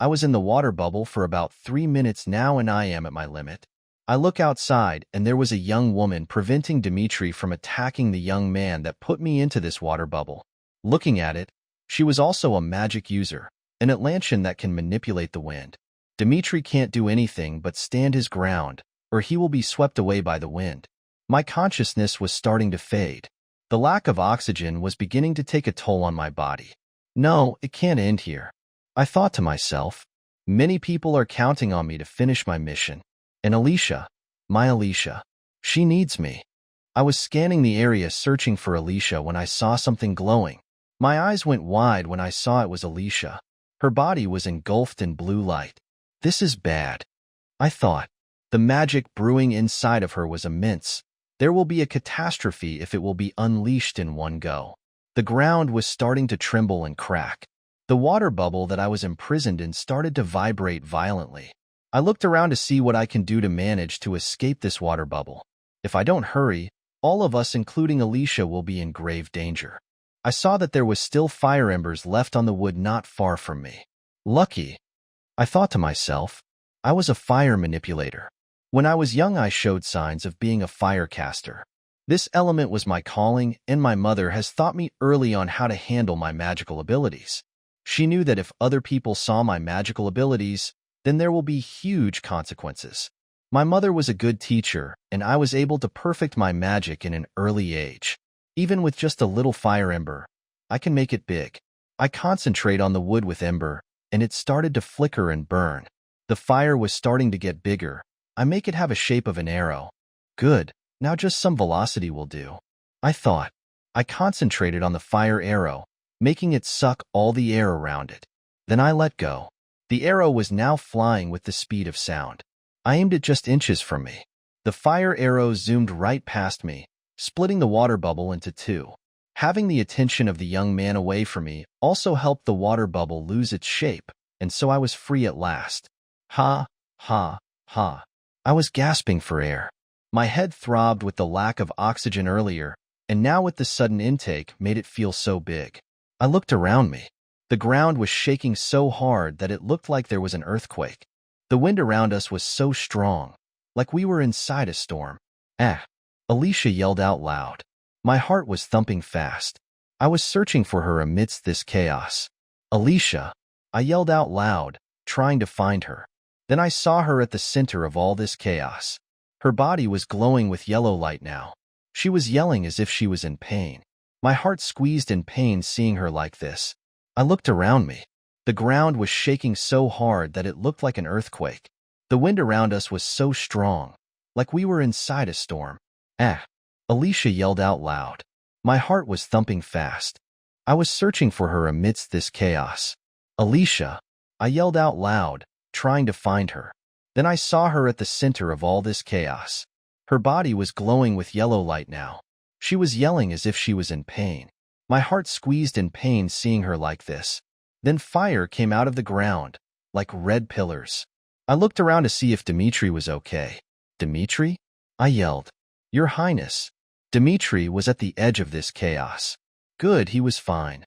I was in the water bubble for about 3 minutes now and I am at my limit. I look outside and there was a young woman preventing Dmitri from attacking the young man that put me into this water bubble. Looking at it, she was also a magic user, an Atlantean that can manipulate the wind. Dmitri can't do anything but stand his ground, or he will be swept away by the wind. My consciousness was starting to fade. The lack of oxygen was beginning to take a toll on my body. No, it can't end here. I thought to myself, many people are counting on me to finish my mission. And Alicia, my Alicia, she needs me. I was scanning the area searching for Alicia when I saw something glowing. My eyes went wide when I saw it was Alicia. Her body was engulfed in blue light. This is bad, I thought. The magic brewing inside of her was immense. There will be a catastrophe if it will be unleashed in one go. The ground was starting to tremble and crack. The water bubble that I was imprisoned in started to vibrate violently. I looked around to see what I can do to manage to escape this water bubble. If I don't hurry, all of us, including Alicia, will be in grave danger. I saw that there was still fire embers left on the wood not far from me. Lucky, I thought to myself. I was a fire manipulator. When I was young, I showed signs of being a firecaster. This element was my calling, and my mother has taught me early on how to handle my magical abilities. She knew that if other people saw my magical abilities, then there will be huge consequences. My mother was a good teacher, and I was able to perfect my magic in an early age. Even with just a little fire ember, I can make it big. I concentrate on the wood with ember, and it started to flicker and burn. The fire was starting to get bigger. I make it have a shape of an arrow. Good, now just some velocity will do, I thought. I concentrated on the fire arrow, making it suck all the air around it. Then I let go. The arrow was now flying with the speed of sound. I aimed it just inches from me. The fire arrow zoomed right past me, splitting the water bubble into two. Having the attention of the young man away from me also helped the water bubble lose its shape, and so I was free at last. Ha, ha, ha. I was gasping for air. My head throbbed with the lack of oxygen earlier, and now with the sudden intake made it feel so big. I looked around me. The ground was shaking so hard that it looked like there was an earthquake. The wind around us was so strong, like we were inside a storm. Ah! Alicia yelled out loud. My heart was thumping fast. I was searching for her amidst this chaos. Alicia! I yelled out loud, trying to find her. Then I saw her at the center of all this chaos. Her body was glowing with yellow light now. She was yelling as if she was in pain. My heart squeezed in pain seeing her like this. I looked around me. The ground was shaking so hard that it looked like an earthquake. The wind around us was so strong, like we were inside a storm. Ah! Alicia yelled out loud. My heart was thumping fast. I was searching for her amidst this chaos. Alicia! I yelled out loud, trying to find her. Then I saw her at the center of all this chaos. Her body was glowing with yellow light now. She was yelling as if she was in pain. My heart squeezed in pain seeing her like this. Then fire came out of the ground, like red pillars. I looked around to see if Dimitri was okay. Dimitri? I yelled. Your Highness. Dimitri was at the edge of this chaos. Good, he was fine.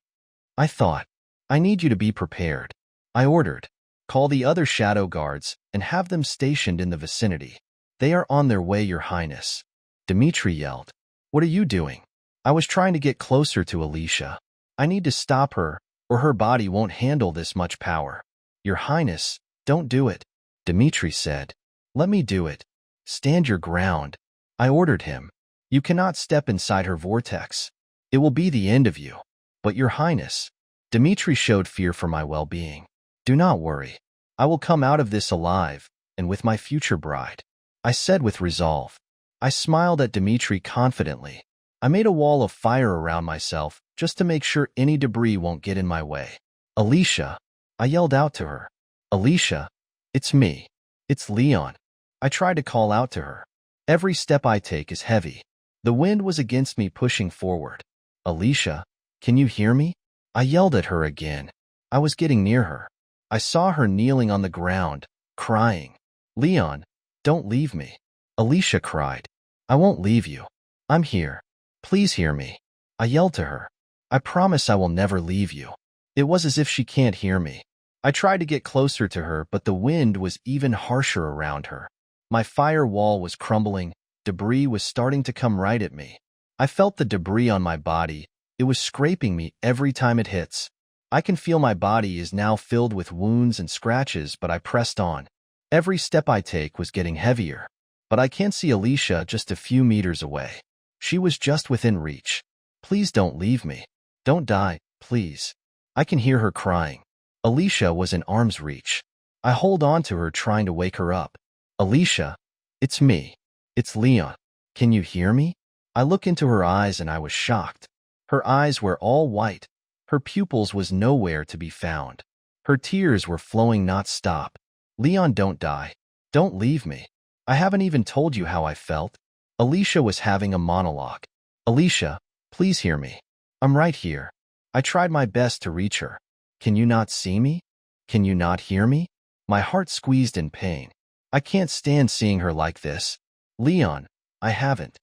I thought. I need you to be prepared. I ordered. Call the other shadow guards and have them stationed in the vicinity. They are on their way, Your Highness. Dimitri yelled. What are you doing? I was trying to get closer to Alicia. I need to stop her, or her body won't handle this much power. Your Highness, don't do it, Dimitri said. Let me do it. Stand your ground. I ordered him. You cannot step inside her vortex. It will be the end of you. But Your Highness, Dimitri showed fear for my well-being. Do not worry. I will come out of this alive, and with my future bride, I said with resolve. I smiled at Dimitri confidently. I made a wall of fire around myself just to make sure any debris won't get in my way. Alicia! I yelled out to her. Alicia! It's me. It's Leon. I tried to call out to her. Every step I take is heavy. The wind was against me pushing forward. Alicia, can you hear me? I yelled at her again. I was getting near her. I saw her kneeling on the ground, crying. Leon, don't leave me. Alicia cried. I won't leave you. I'm here. Please hear me. I yelled to her. I promise I will never leave you. It was as if she can't hear me. I tried to get closer to her, but the wind was even harsher around her. My fire wall was crumbling. Debris was starting to come right at me. I felt the debris on my body. It was scraping me every time it hits. I can feel my body is now filled with wounds and scratches, but I pressed on. Every step I take was getting heavier. But I can't see Alicia just a few meters away. She was just within reach. Please don't leave me. Don't die, please. I can hear her crying. Alicia was in arm's reach. I hold on to her trying to wake her up. Alicia, it's me. It's Leon. Can you hear me? I look into her eyes and I was shocked. Her eyes were all white. Her pupils was nowhere to be found. Her tears were flowing not stop. Leon, don't die. Don't leave me. I haven't even told you how I felt. Alicia was having a monologue. Alicia, please hear me. I'm right here. I tried my best to reach her. Can you not see me? Can you not hear me? My heart squeezed in pain. I can't stand seeing her like this. Leon, I haven't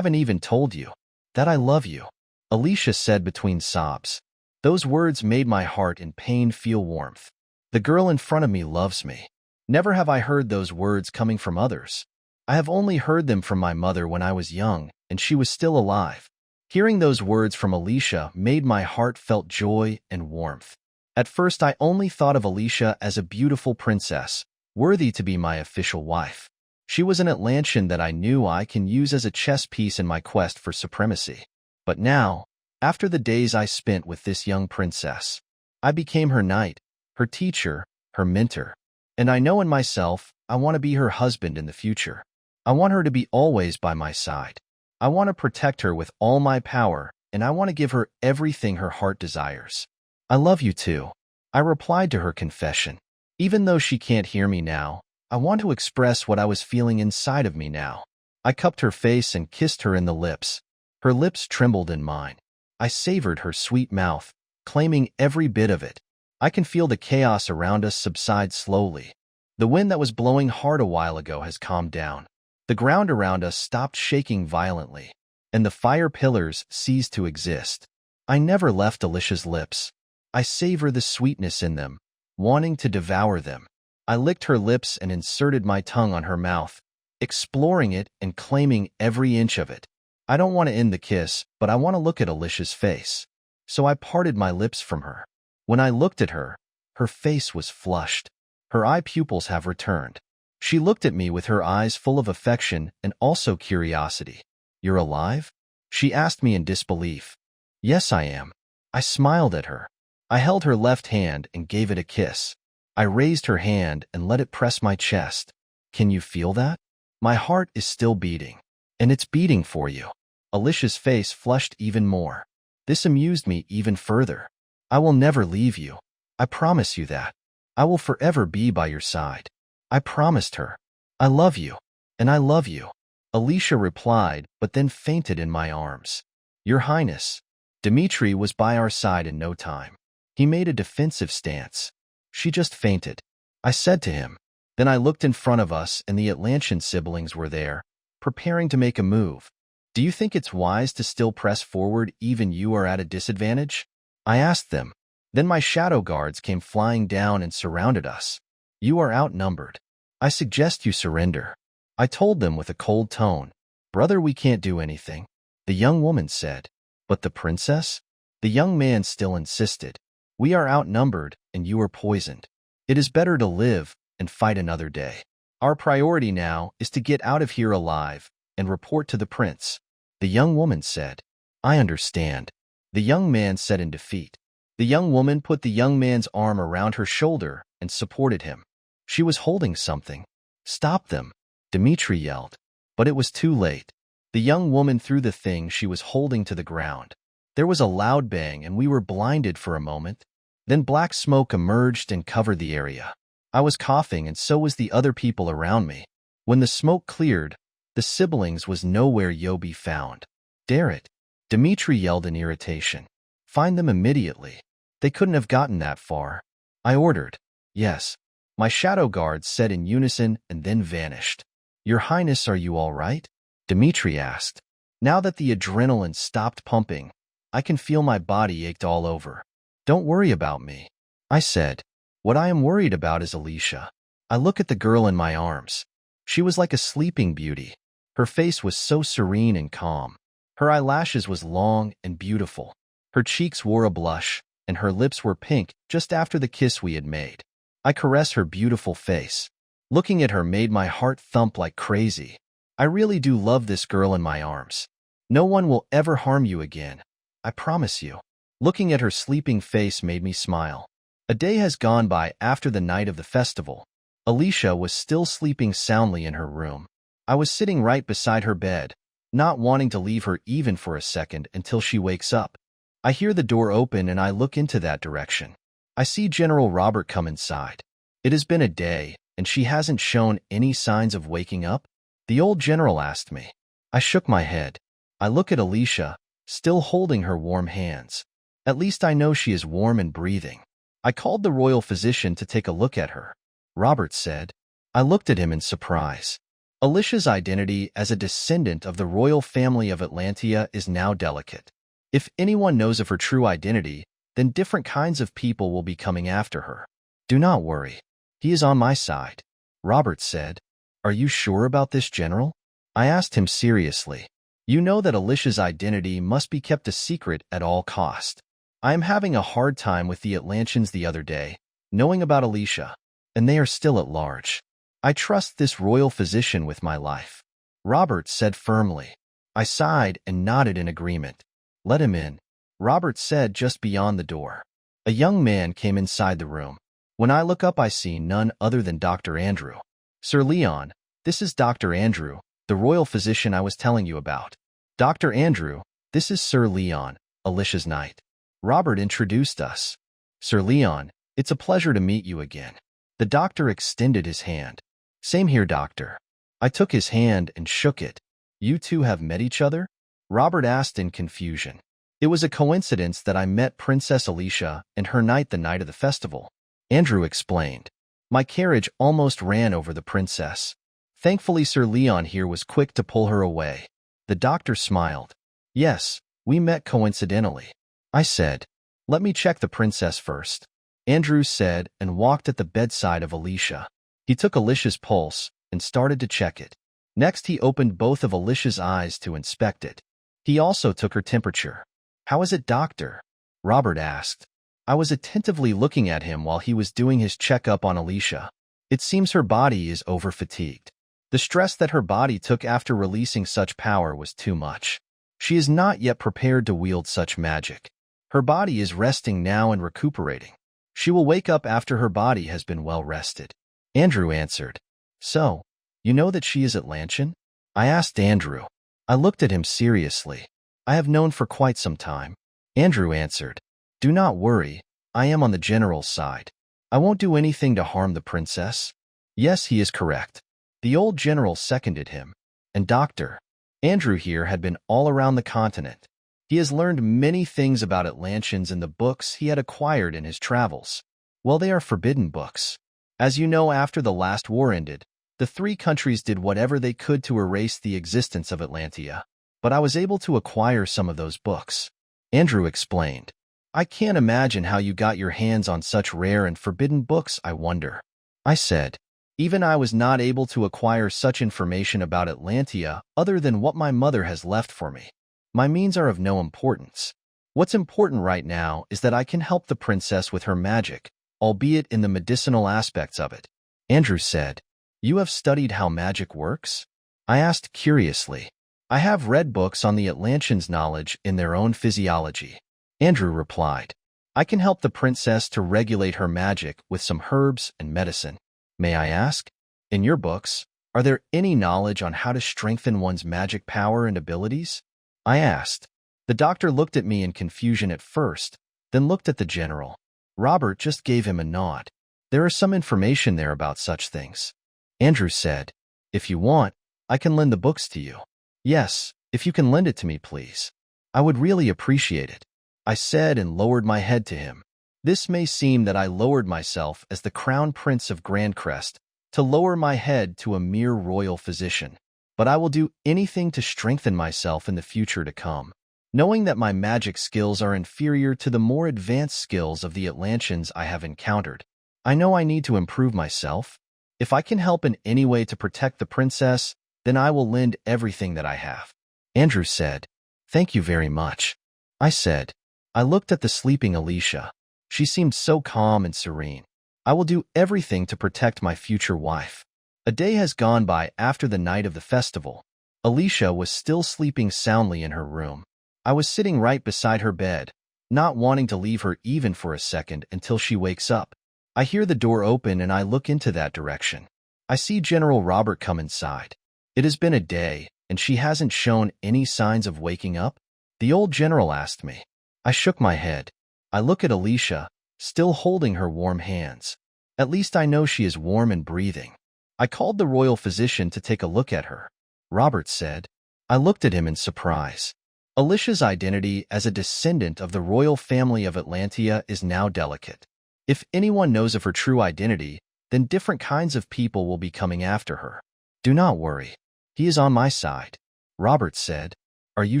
even told you that I love you, Alicia said between sobs. Those words made my heart in pain feel warmth. The girl in front of me loves me. Never have I heard those words coming from others. I have only heard them from my mother when I was young, and she was still alive. Hearing those words from Alicia made my heart felt joy and warmth. At first, I only thought of Alicia as a beautiful princess, worthy to be my official wife. She was an Atlantean that I knew I can use as a chess piece in my quest for supremacy. But now, after the days I spent with this young princess, I became her knight, her teacher, her mentor. And I know in myself, I want to be her husband in the future. I want her to be always by my side. I want to protect her with all my power, and I want to give her everything her heart desires. I love you too, I replied to her confession. Even though she can't hear me now, I want to express what I was feeling inside of me now. I cupped her face and kissed her in the lips. Her lips trembled in mine. I savored her sweet mouth, claiming every bit of it. I can feel the chaos around us subside slowly. The wind that was blowing hard a while ago has calmed down. The ground around us stopped shaking violently, and the fire pillars ceased to exist. I never left Alicia's lips. I savor the sweetness in them, wanting to devour them. I licked her lips and inserted my tongue on her mouth, exploring it and claiming every inch of it. I don't want to end the kiss, but I want to look at Alicia's face. So I parted my lips from her. When I looked at her, her face was flushed. Her eye pupils have returned. She looked at me with her eyes full of affection and also curiosity. "You're alive?" she asked me in disbelief. "Yes, I am." I smiled at her. I held her left hand and gave it a kiss. I raised her hand and let it press my chest. "Can you feel that? My heart is still beating, and it's beating for you." Alicia's face flushed even more. This amused me even further. "I will never leave you. I promise you that. I will forever be by your side." I promised her. "I love you, and I love you," Alicia replied, but then fainted in my arms. "Your Highness." Dmitri was by our side in no time. He made a defensive stance. "She just fainted," I said to him. Then I looked in front of us, and the Atlantean siblings were there, preparing to make a move. "Do you think it's wise to still press forward even you are at a disadvantage?" I asked them. Then my shadow guards came flying down and surrounded us. "You are outnumbered. I suggest you surrender," I told them with a cold tone. "Brother, we can't do anything," the young woman said. "But the princess?" The young man still insisted. "We are outnumbered, and you are poisoned. It is better to live and fight another day. Our priority now is to get out of here alive and report to the prince," the young woman said. "I understand," the young man said in defeat. The young woman put the young man's arm around her shoulder and supported him. She was holding something. "Stop them," Dmitri yelled. But it was too late. The young woman threw the thing she was holding to the ground. There was a loud bang, and we were blinded for a moment. Then black smoke emerged and covered the area. I was coughing, and so was the other people around me. When the smoke cleared, the siblings was nowhere to be found. "Dare it," Dmitri yelled in irritation. "Find them immediately." They couldn't have gotten that far. I ordered. "Yes," my shadow guards said in unison and then vanished. "Your Highness, are you all right?" Dmitri asked. Now that the adrenaline stopped pumping, I can feel my body ached all over. "Don't worry about me," I said. "What I am worried about is Alicia." I look at the girl in my arms. She was like a sleeping beauty. Her face was so serene and calm. Her eyelashes was long and beautiful. Her cheeks wore a blush, and her lips were pink just after the kiss we had made. I caressed her beautiful face. Looking at her made my heart thump like crazy. I really do love this girl in my arms. "No one will ever harm you again, I promise you." Looking at her sleeping face made me smile. A day has gone by after the night of the festival. Alicia was still sleeping soundly in her room. I was sitting right beside her bed, not wanting to leave her even for a second until she wakes up. I hear the door open and I look into that direction. I see General Robert come inside. It has been a day, and she hasn't shown any signs of waking up, the old general asked me. I shook my head. I look at Alicia, still holding her warm hands. At least I know she is warm and breathing. I called the royal physician to take a look at her. Robert said. I looked at him in surprise. Alicia's identity as a descendant of the royal family of Atlantia is now delicate. If anyone knows of her true identity, then different kinds of people will be coming after her. Do not worry. He is on my side. Robert said. Are you sure about this, General? I asked him seriously. You know that Alicia's identity must be kept a secret at all cost. I am having a hard time with the Atlanteans the other day, knowing about Alicia, and they are still at large. I trust this royal physician with my life. Robert said firmly. I sighed and nodded in agreement. Let him in, Robert said just beyond the door. A young man came inside the room. When I look up, I see none other than Dr. Andrew. Sir Leon, this is Dr. Andrew, the royal physician I was telling you about. Dr. Andrew, this is Sir Leon, Alicia's knight. Robert introduced us. Sir Leon, it's a pleasure to meet you again. The doctor extended his hand. Same here, doctor. I took his hand and shook it. You two have met each other? Robert asked in confusion. It was a coincidence that I met Princess Alicia and her knight the night of the festival. Andrew explained. My carriage almost ran over the princess. Thankfully, Sir Leon here was quick to pull her away. The doctor smiled. Yes, we met coincidentally. I said. Let me check the princess first. Andrew said and walked at the bedside of Alicia. He took Alicia's pulse and started to check it. Next, he opened both of Alicia's eyes to inspect it. He also took her temperature. How is it, doctor? Robert asked. I was attentively looking at him while he was doing his checkup on Alicia. It seems her body is over-fatigued. The stress that her body took after releasing such power was too much. She is not yet prepared to wield such magic. Her body is resting now and recuperating. She will wake up after her body has been well rested. Andrew answered. So, you know that she is Atlantean? I asked Andrew. I looked at him seriously. I have known for quite some time. Andrew answered. Do not worry, I am on the general's side. I won't do anything to harm the princess. Yes, he is correct. The old general seconded him. And Dr. Andrew here had been all around the continent. He has learned many things about Atlanteans in the books he had acquired in his travels. Well, they are forbidden books. As you know, after the last war ended, the three countries did whatever they could to erase the existence of Atlantia. But I was able to acquire some of those books. Andrew explained. I can't imagine how you got your hands on such rare and forbidden books, I wonder. I said. Even I was not able to acquire such information about Atlantia other than what my mother has left for me. My means are of no importance. What's important right now is that I can help the princess with her magic, albeit in the medicinal aspects of it. Andrew said. You have studied how magic works? I asked curiously. I have read books on the Atlanteans' knowledge in their own physiology. Andrew replied. I can help the princess to regulate her magic with some herbs and medicine. May I ask? In your books, are there any knowledge on how to strengthen one's magic power and abilities? I asked. The doctor looked at me in confusion at first, then looked at the general. Robert just gave him a nod. There is some information there about such things. Andrew said. If you want, I can lend the books to you. Yes, if you can lend it to me, please. I would really appreciate it. I said and lowered my head to him. This may seem that I lowered myself as the crown prince of Grandcrest to lower my head to a mere royal physician, but I will do anything to strengthen myself in the future to come. Knowing that my magic skills are inferior to the more advanced skills of the Atlanteans I have encountered, I know I need to improve myself. If I can help in any way to protect the princess, then I will lend everything that I have. Andrew said. Thank you very much. I said. I looked at the sleeping Alicia. She seemed so calm and serene. I will do everything to protect my future wife. A day has gone by after the night of the festival. Alicia was still sleeping soundly in her room. I was sitting right beside her bed, not wanting to leave her even for a second until she wakes up. I hear the door open and I look into that direction. I see General Robert come inside. It has been a day, and she hasn't shown any signs of waking up? The old general asked me. I shook my head. I look at Alicia, still holding her warm hands. At least I know she is warm and breathing. I called the royal physician to take a look at her. Robert said. I looked at him in surprise. Alicia's identity as a descendant of the royal family of Atlantia is now delicate. If anyone knows of her true identity, then different kinds of people will be coming after her. Do not worry. He is on my side. Robert said. Are you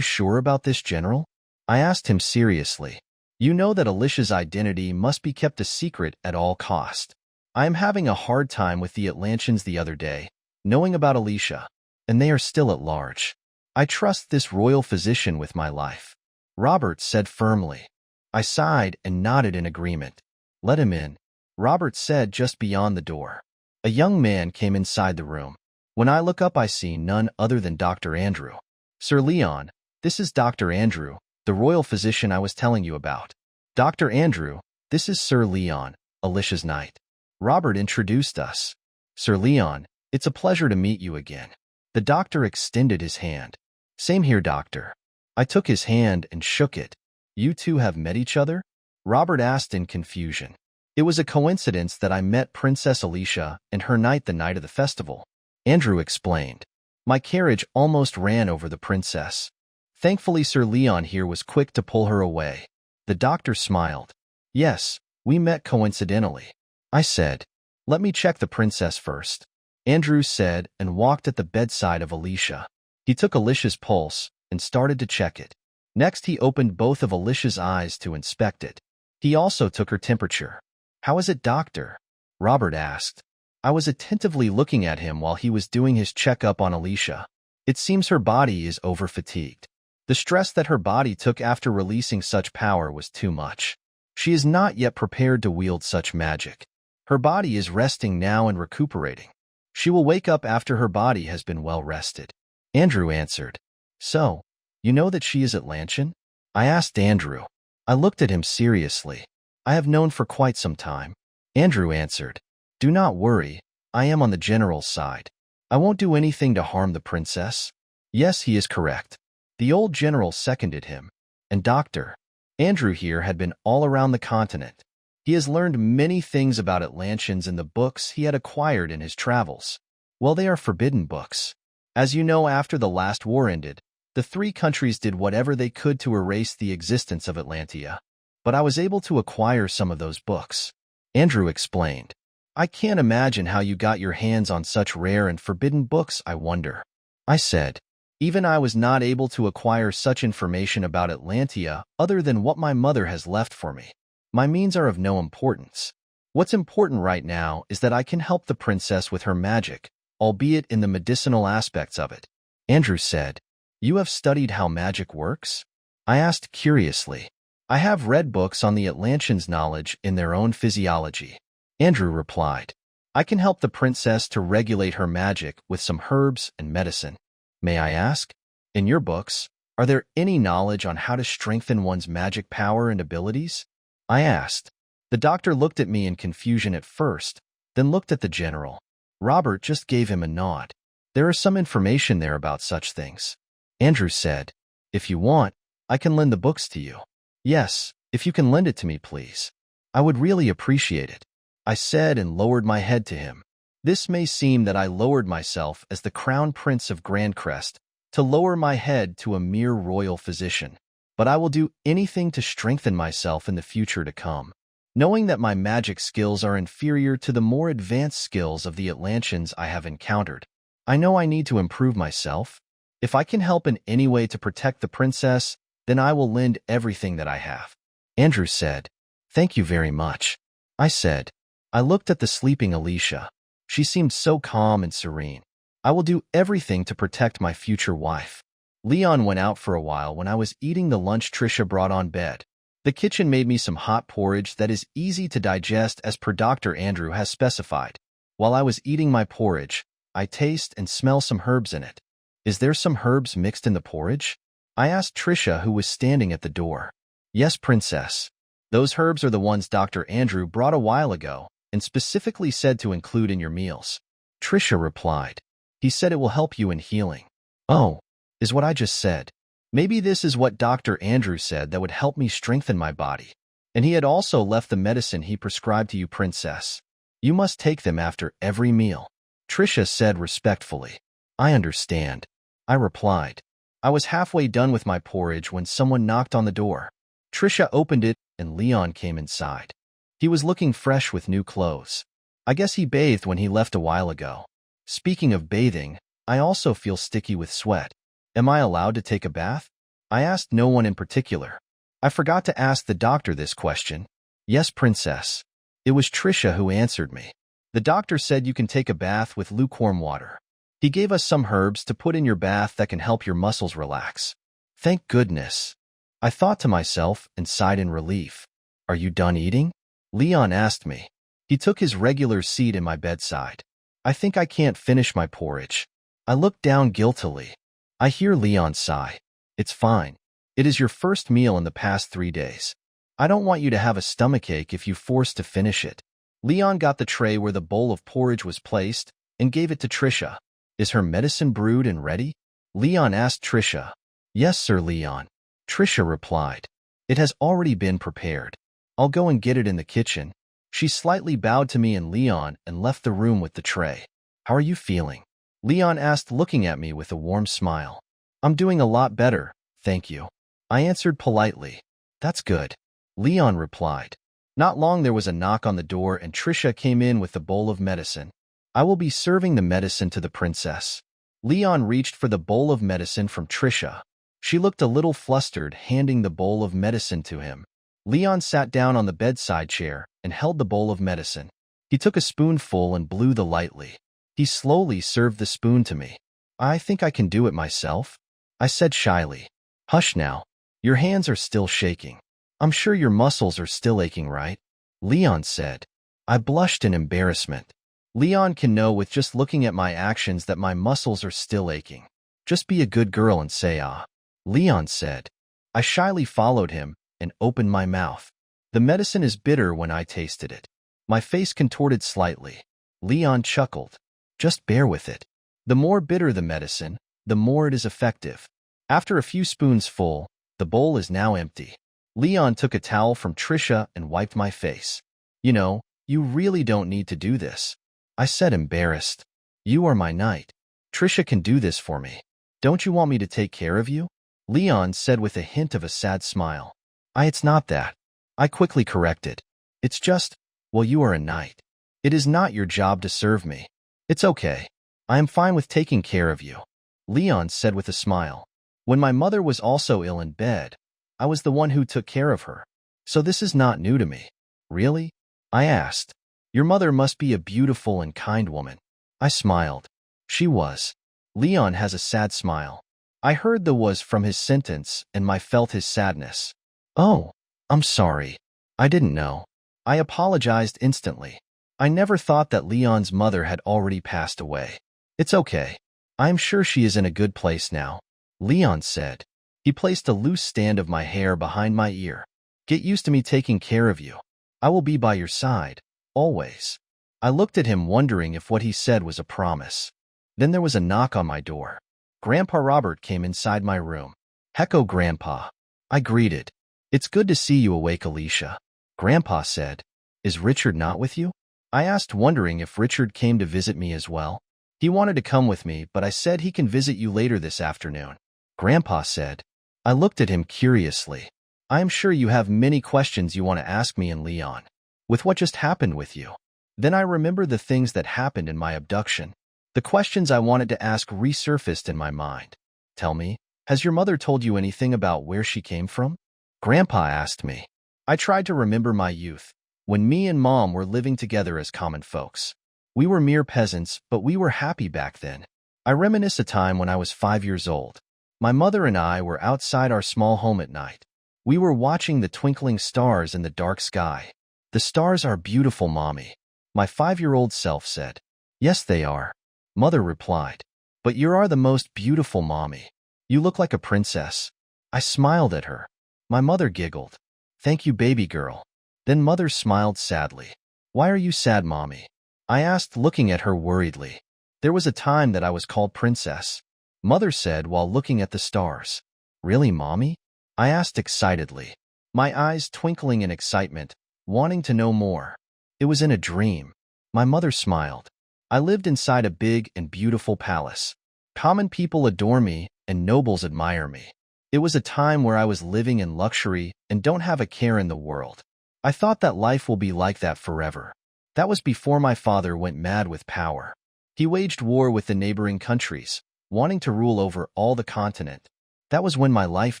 sure about this, General? I asked him seriously. You know that Alicia's identity must be kept a secret at all cost. I am having a hard time with the Atlanteans the other day, knowing about Alicia, and they are still at large. I trust this royal physician with my life, Robert said firmly. I sighed and nodded in agreement. Let him in, Robert said just beyond the door. A young man came inside the room. When I look up, I see none other than Dr. Andrew. Sir Leon, this is Dr. Andrew, the royal physician I was telling you about. Dr. Andrew, this is Sir Leon, Alicia's knight. Robert introduced us. Sir Leon, it's a pleasure to meet you again. The doctor extended his hand. Same here, doctor. I took his hand and shook it. You two have met each other? Robert asked in confusion. It was a coincidence that I met Princess Alicia and her knight the night of the festival. Andrew explained. My carriage almost ran over the princess. Thankfully, Sir Leon here was quick to pull her away. The doctor smiled. Yes, we met coincidentally. I said, let me check the princess first. Andrew said and walked at the bedside of Alicia. He took Alicia's pulse and started to check it. Next, he opened both of Alicia's eyes to inspect it. He also took her temperature. How is it, doctor? Robert asked. I was attentively looking at him while he was doing his checkup on Alicia. It seems her body is over-fatigued. The stress that her body took after releasing such power was too much. She is not yet prepared to wield such magic. Her body is resting now and recuperating. She will wake up after her body has been well rested. Andrew answered. So, you know that she is Atlantean? I asked Andrew. I looked at him seriously. I have known for quite some time. Andrew answered. Do not worry, I am on the general's side. I won't do anything to harm the princess. Yes, he is correct. The old general seconded him. And Dr. Andrew here had been all around the continent. He has learned many things about Atlanteans in the books he had acquired in his travels. Well, they are forbidden books. As you know, after the last war ended, the three countries did whatever they could to erase the existence of Atlantia. But I was able to acquire some of those books. Andrew explained. I can't imagine how you got your hands on such rare and forbidden books, I wonder. I said. Even I was not able to acquire such information about Atlantia other than what my mother has left for me. My means are of no importance. What's important right now is that I can help the princess with her magic, albeit in the medicinal aspects of it. Andrew said, You have studied how magic works? I asked curiously. I have read books on the Atlanteans' knowledge in their own physiology. Andrew replied, I can help the princess to regulate her magic with some herbs and medicine. May I ask, in your books, are there any knowledge on how to strengthen one's magic power and abilities? I asked. The doctor looked at me in confusion at first, then looked at the general. Robert just gave him a nod. There is some information there about such things. Andrew said, If you want, I can lend the books to you. Yes, if you can lend it to me, please. I would really appreciate it. I said and lowered my head to him. This may seem that I lowered myself as the crown prince of Grandcrest to lower my head to a mere royal physician, but I will do anything to strengthen myself in the future to come. Knowing that my magic skills are inferior to the more advanced skills of the Atlanteans I have encountered, I know I need to improve myself. If I can help in any way to protect the princess, then I will lend everything that I have. Andrew said, Thank you very much. I said. I looked at the sleeping Alicia. She seemed so calm and serene. I will do everything to protect my future wife. Leon went out for a while when I was eating the lunch Trisha brought on bed. The kitchen made me some hot porridge that is easy to digest as per Dr. Andrew has specified. While I was eating my porridge, I taste and smell some herbs in it. Is there some herbs mixed in the porridge? I asked Trisha, who was standing at the door. Yes, princess. Those herbs are the ones Dr. Andrew brought a while ago and specifically said to include in your meals. Trisha replied. He said it will help you in healing. Oh, is what I just said. Maybe this is what Dr. Andrew said that would help me strengthen my body. And he had also left the medicine he prescribed to you, princess. You must take them after every meal. Trisha said respectfully. I understand. I replied. I was halfway done with my porridge when someone knocked on the door. Trisha opened it and Leon came inside. He was looking fresh with new clothes. I guess he bathed when he left a while ago. Speaking of bathing, I also feel sticky with sweat. Am I allowed to take a bath? I asked no one in particular. I forgot to ask the doctor this question. Yes, princess. It was Trisha who answered me. The doctor said you can take a bath with lukewarm water. He gave us some herbs to put in your bath that can help your muscles relax. Thank goodness. I thought to myself and sighed in relief. Are you done eating? Leon asked me. He took his regular seat in my bedside. I think I can't finish my porridge. I looked down guiltily. I hear Leon sigh. It's fine. It is your first meal in the past 3 days. I don't want you to have a stomachache if you force to finish it. Leon got the tray where the bowl of porridge was placed and gave it to Trisha. Is her medicine brewed and ready? Leon asked Trisha. Yes, Sir Leon. Trisha replied. It has already been prepared. I'll go and get it in the kitchen. She slightly bowed to me and Leon and left the room with the tray. How are you feeling? Leon asked, looking at me with a warm smile. I'm doing a lot better, thank you. I answered politely. That's good. Leon replied. Not long there was a knock on the door and Trisha came in with the bowl of medicine. I will be serving the medicine to the princess. Leon reached for the bowl of medicine from Trisha. She looked a little flustered, handing the bowl of medicine to him. Leon sat down on the bedside chair and held the bowl of medicine. He took a spoonful and blew the lightly. He slowly served the spoon to me. I think I can do it myself, I said shyly. Hush now. Your hands are still shaking. I'm sure your muscles are still aching, right? Leon said. I blushed in embarrassment. Leon can know with just looking at my actions that my muscles are still aching. Just be a good girl and say ah. Leon said. I shyly followed him and opened my mouth. The medicine is bitter when I tasted it. My face contorted slightly. Leon chuckled. Just bear with it. The more bitter the medicine, the more it is effective. After a few spoons full, the bowl is now empty. Leon took a towel from Trisha and wiped my face. You know, you really don't need to do this, I said, embarrassed. You are my knight. Trisha can do this for me. Don't you want me to take care of you? Leon said with a hint of a sad smile. It's not that. I quickly corrected. It's just, well, you are a knight. It is not your job to serve me. It's okay. I am fine with taking care of you, Leon said with a smile. When my mother was also ill in bed, I was the one who took care of her. So this is not new to me. Really? I asked. Your mother must be a beautiful and kind woman. I smiled. She was. Leon has a sad smile. I heard the was from his sentence and I felt his sadness. Oh, I'm sorry. I didn't know. I apologized instantly. I never thought that Leon's mother had already passed away. It's okay. I am sure she is in a good place now, Leon said. He placed a loose stand of my hair behind my ear. Get used to me taking care of you. I will be by your side, always. I looked at him wondering if what he said was a promise. Then there was a knock on my door. Grandpa Robert came inside my room. Hecko, Grandpa. I greeted. It's good to see you awake, Alicia. Grandpa said. Is Richard not with you? I asked, wondering if Richard came to visit me as well. He wanted to come with me, but I said he can visit you later this afternoon. Grandpa said. I looked at him curiously. I am sure you have many questions you want to ask me and Leon. With what just happened with you. Then I remembered the things that happened in my abduction. The questions I wanted to ask resurfaced in my mind. Tell me, has your mother told you anything about where she came from? Grandpa asked me. I tried to remember my youth, when me and Mom were living together as common folks. We were mere peasants, but we were happy back then. I reminisce a time when I was 5 years old. My mother and I were outside our small home at night. We were watching the twinkling stars in the dark sky. The stars are beautiful, Mommy, my 5-year-old self said. Yes, they are, Mother replied. But you are the most beautiful, Mommy. You look like a princess. I smiled at her. My mother giggled. Thank you, baby girl. Then Mother smiled sadly. Why are you sad, Mommy? I asked, looking at her worriedly. There was a time that I was called Princess, Mother said while looking at the stars. Really, Mommy? I asked excitedly, my eyes twinkling in excitement, wanting to know more. It was in a dream. My mother smiled. I lived inside a big and beautiful palace. Common people adore me and nobles admire me. It was a time where I was living in luxury and don't have a care in the world. I thought that life will be like that forever. That was before my father went mad with power. He waged war with the neighboring countries, wanting to rule over all the continent. That was when my life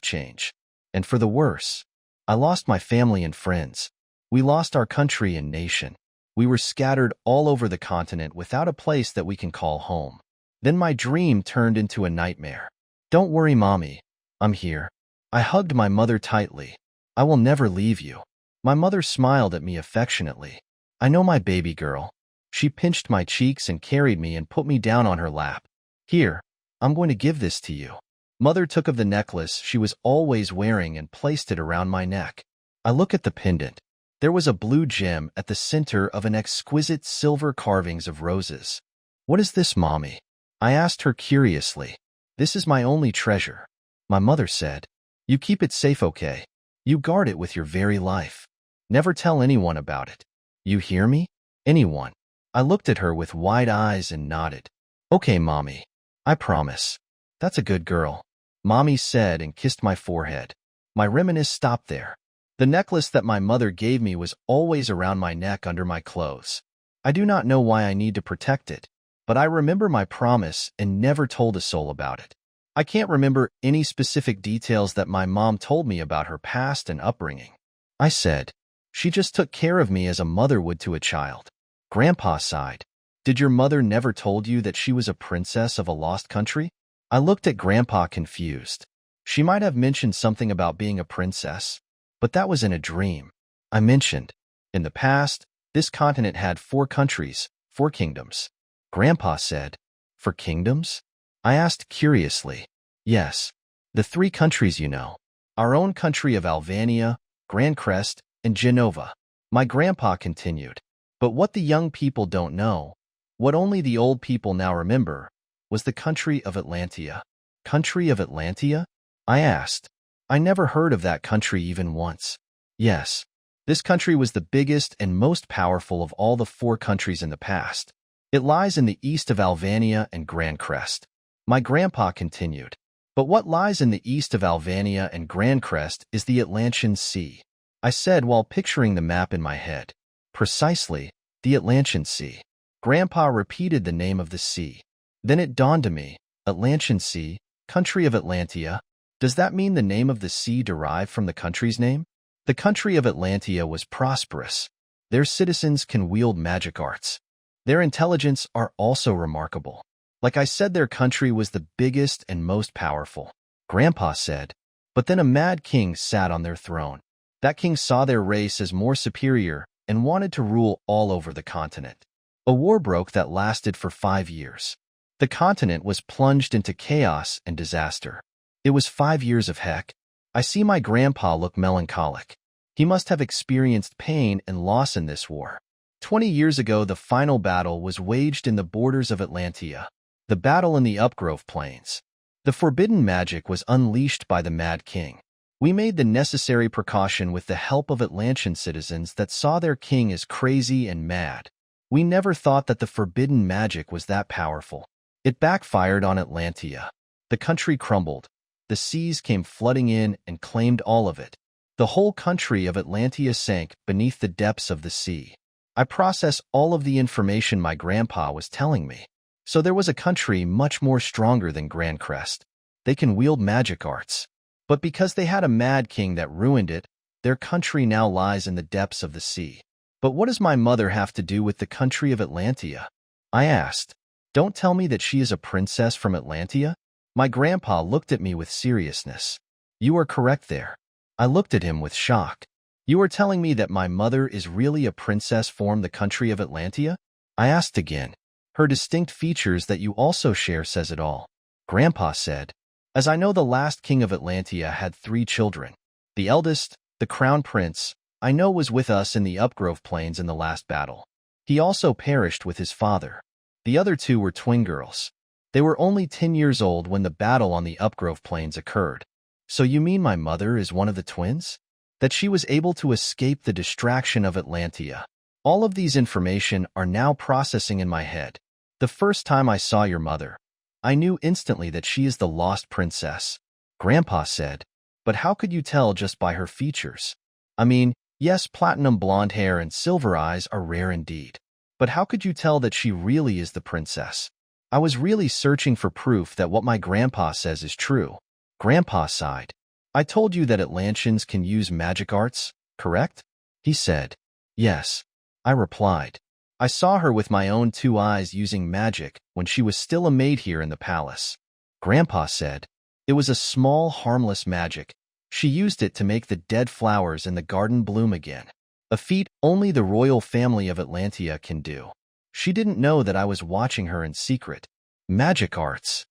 changed. And for the worse. I lost my family and friends. We lost our country and nation. We were scattered all over the continent without a place that we can call home. Then my dream turned into a nightmare. Don't worry, Mommy. I'm here. I hugged my mother tightly. I will never leave you. My mother smiled at me affectionately. I know, my baby girl. She pinched my cheeks and carried me and put me down on her lap. Here, I'm going to give this to you. Mother took of the necklace she was always wearing and placed it around my neck. I look at the pendant. There was a blue gem at the center of an exquisite silver carvings of roses. What is this, Mommy? I asked her curiously. This is my only treasure. My mother said. You keep it safe, okay? You guard it with your very life. Never tell anyone about it. You hear me? Anyone. I looked at her with wide eyes and nodded. Okay, Mommy. I promise. That's a good girl. Mommy said and kissed my forehead. My reminiscence stopped there. The necklace that my mother gave me was always around my neck under my clothes. I do not know why I need to protect it, but I remember my promise and never told a soul about it. I can't remember any specific details that my mom told me about her past and upbringing. I said, she just took care of me as a mother would to a child. Grandpa sighed. Did your mother never told you that she was a princess of a lost country? I looked at Grandpa confused. She might have mentioned something about being a princess, but that was in a dream. I mentioned, in the past, this continent had 4 countries, 4 kingdoms. Grandpa said, 4 kingdoms? I asked curiously. Yes, the 3 countries you know. Our own country of Alvania, Grand Crest, and Genova. My grandpa continued. But what the young people don't know, what only the old people now remember, was the country of Atlantia. Country of Atlantia? I asked. I never heard of that country even once. Yes, this country was the biggest and most powerful of all the 4 countries in the past. It lies in the east of Alvania and Grand Crest. My grandpa continued. But what lies in the east of Alvania and Grand Crest is the Atlantean Sea. I said while picturing the map in my head. Precisely, the Atlantean Sea. Grandpa repeated the name of the sea. Then it dawned on me, Atlantean Sea, country of Atlantia. Does that mean the name of the sea derived from the country's name? The country of Atlantia was prosperous. Their citizens can wield magic arts. Their intelligence are also remarkable. Like I said, their country was the biggest and most powerful. Grandpa said, but then a mad king sat on their throne. That king saw their race as more superior and wanted to rule all over the continent. A war broke that lasted for 5 years. The continent was plunged into chaos and disaster. It was 5 years of heck. I see my grandpa look melancholic. He must have experienced pain and loss in this war. 20 years ago, the final battle was waged in the borders of Atlantia. The battle in the Upgrove Plains. The forbidden magic was unleashed by the Mad King. We made the necessary precaution with the help of Atlantean citizens that saw their king as crazy and mad. We never thought that the forbidden magic was that powerful. It backfired on Atlantia. The country crumbled. The seas came flooding in and claimed all of it. The whole country of Atlantia sank beneath the depths of the sea. I processed all of the information my grandpa was telling me. So there was a country much more stronger than Grand Crest. They can wield magic arts. But because they had a mad king that ruined it, their country now lies in the depths of the sea. But what does my mother have to do with the country of Atlantia? I asked. Don't tell me that she is a princess from Atlantia? My grandpa looked at me with seriousness. You are correct there. I looked at him with shock. You are telling me that my mother is really a princess from the country of Atlantia? I asked again. Her distinct features that you also share says it all. Grandpa said. As I know, the last king of Atlantia had 3 children. The eldest, the crown prince, I know was with us in the Upgrove Plains in the last battle. He also perished with his father. The other 2 were twin girls. They were only 10 years old when the battle on the Upgrove Plains occurred. So you mean my mother is one of the twins? That she was able to escape the distraction of Atlantia. All of these information are now processing in my head. The first time I saw your mother, I knew instantly that she is the lost princess. Grandpa said, but how could you tell just by her features? I mean, yes, platinum blonde hair and silver eyes are rare indeed. But how could you tell that she really is the princess? I was really searching for proof that what my grandpa says is true. Grandpa sighed. I told you that Atlanteans can use magic arts, correct? He said. Yes. I replied. I saw her with my own 2 eyes using magic when she was still a maid here in the palace. Grandpa said, it was a small, harmless magic. She used it to make the dead flowers in the garden bloom again. A feat only the royal family of Atlantia can do. She didn't know that I was watching her in secret. Magic arts.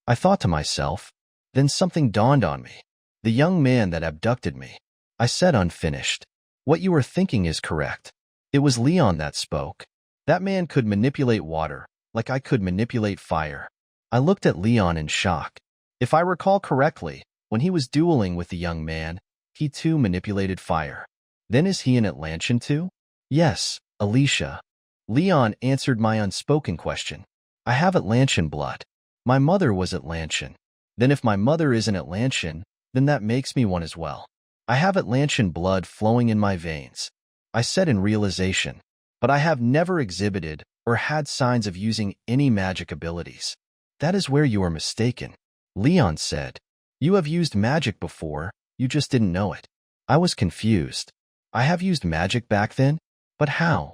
I thought to myself. Then something dawned on me. The young man that abducted me. I said unfinished. What you are thinking is correct. It was Leon that spoke. That man could manipulate water, like I could manipulate fire. I looked at Leon in shock. If I recall correctly, when he was dueling with the young man, he too manipulated fire. Then is he an Atlantian too? Yes, Alicia. Leon answered my unspoken question. I have Atlantian blood. My mother was Atlantian. Then if my mother is an Atlantian, then that makes me one as well. I have Atlantian blood flowing in my veins. I said in realization, but I have never exhibited or had signs of using any magic abilities. That is where you are mistaken. Leon said, you have used magic before, you just didn't know it. I was confused. I have used magic back then? But how?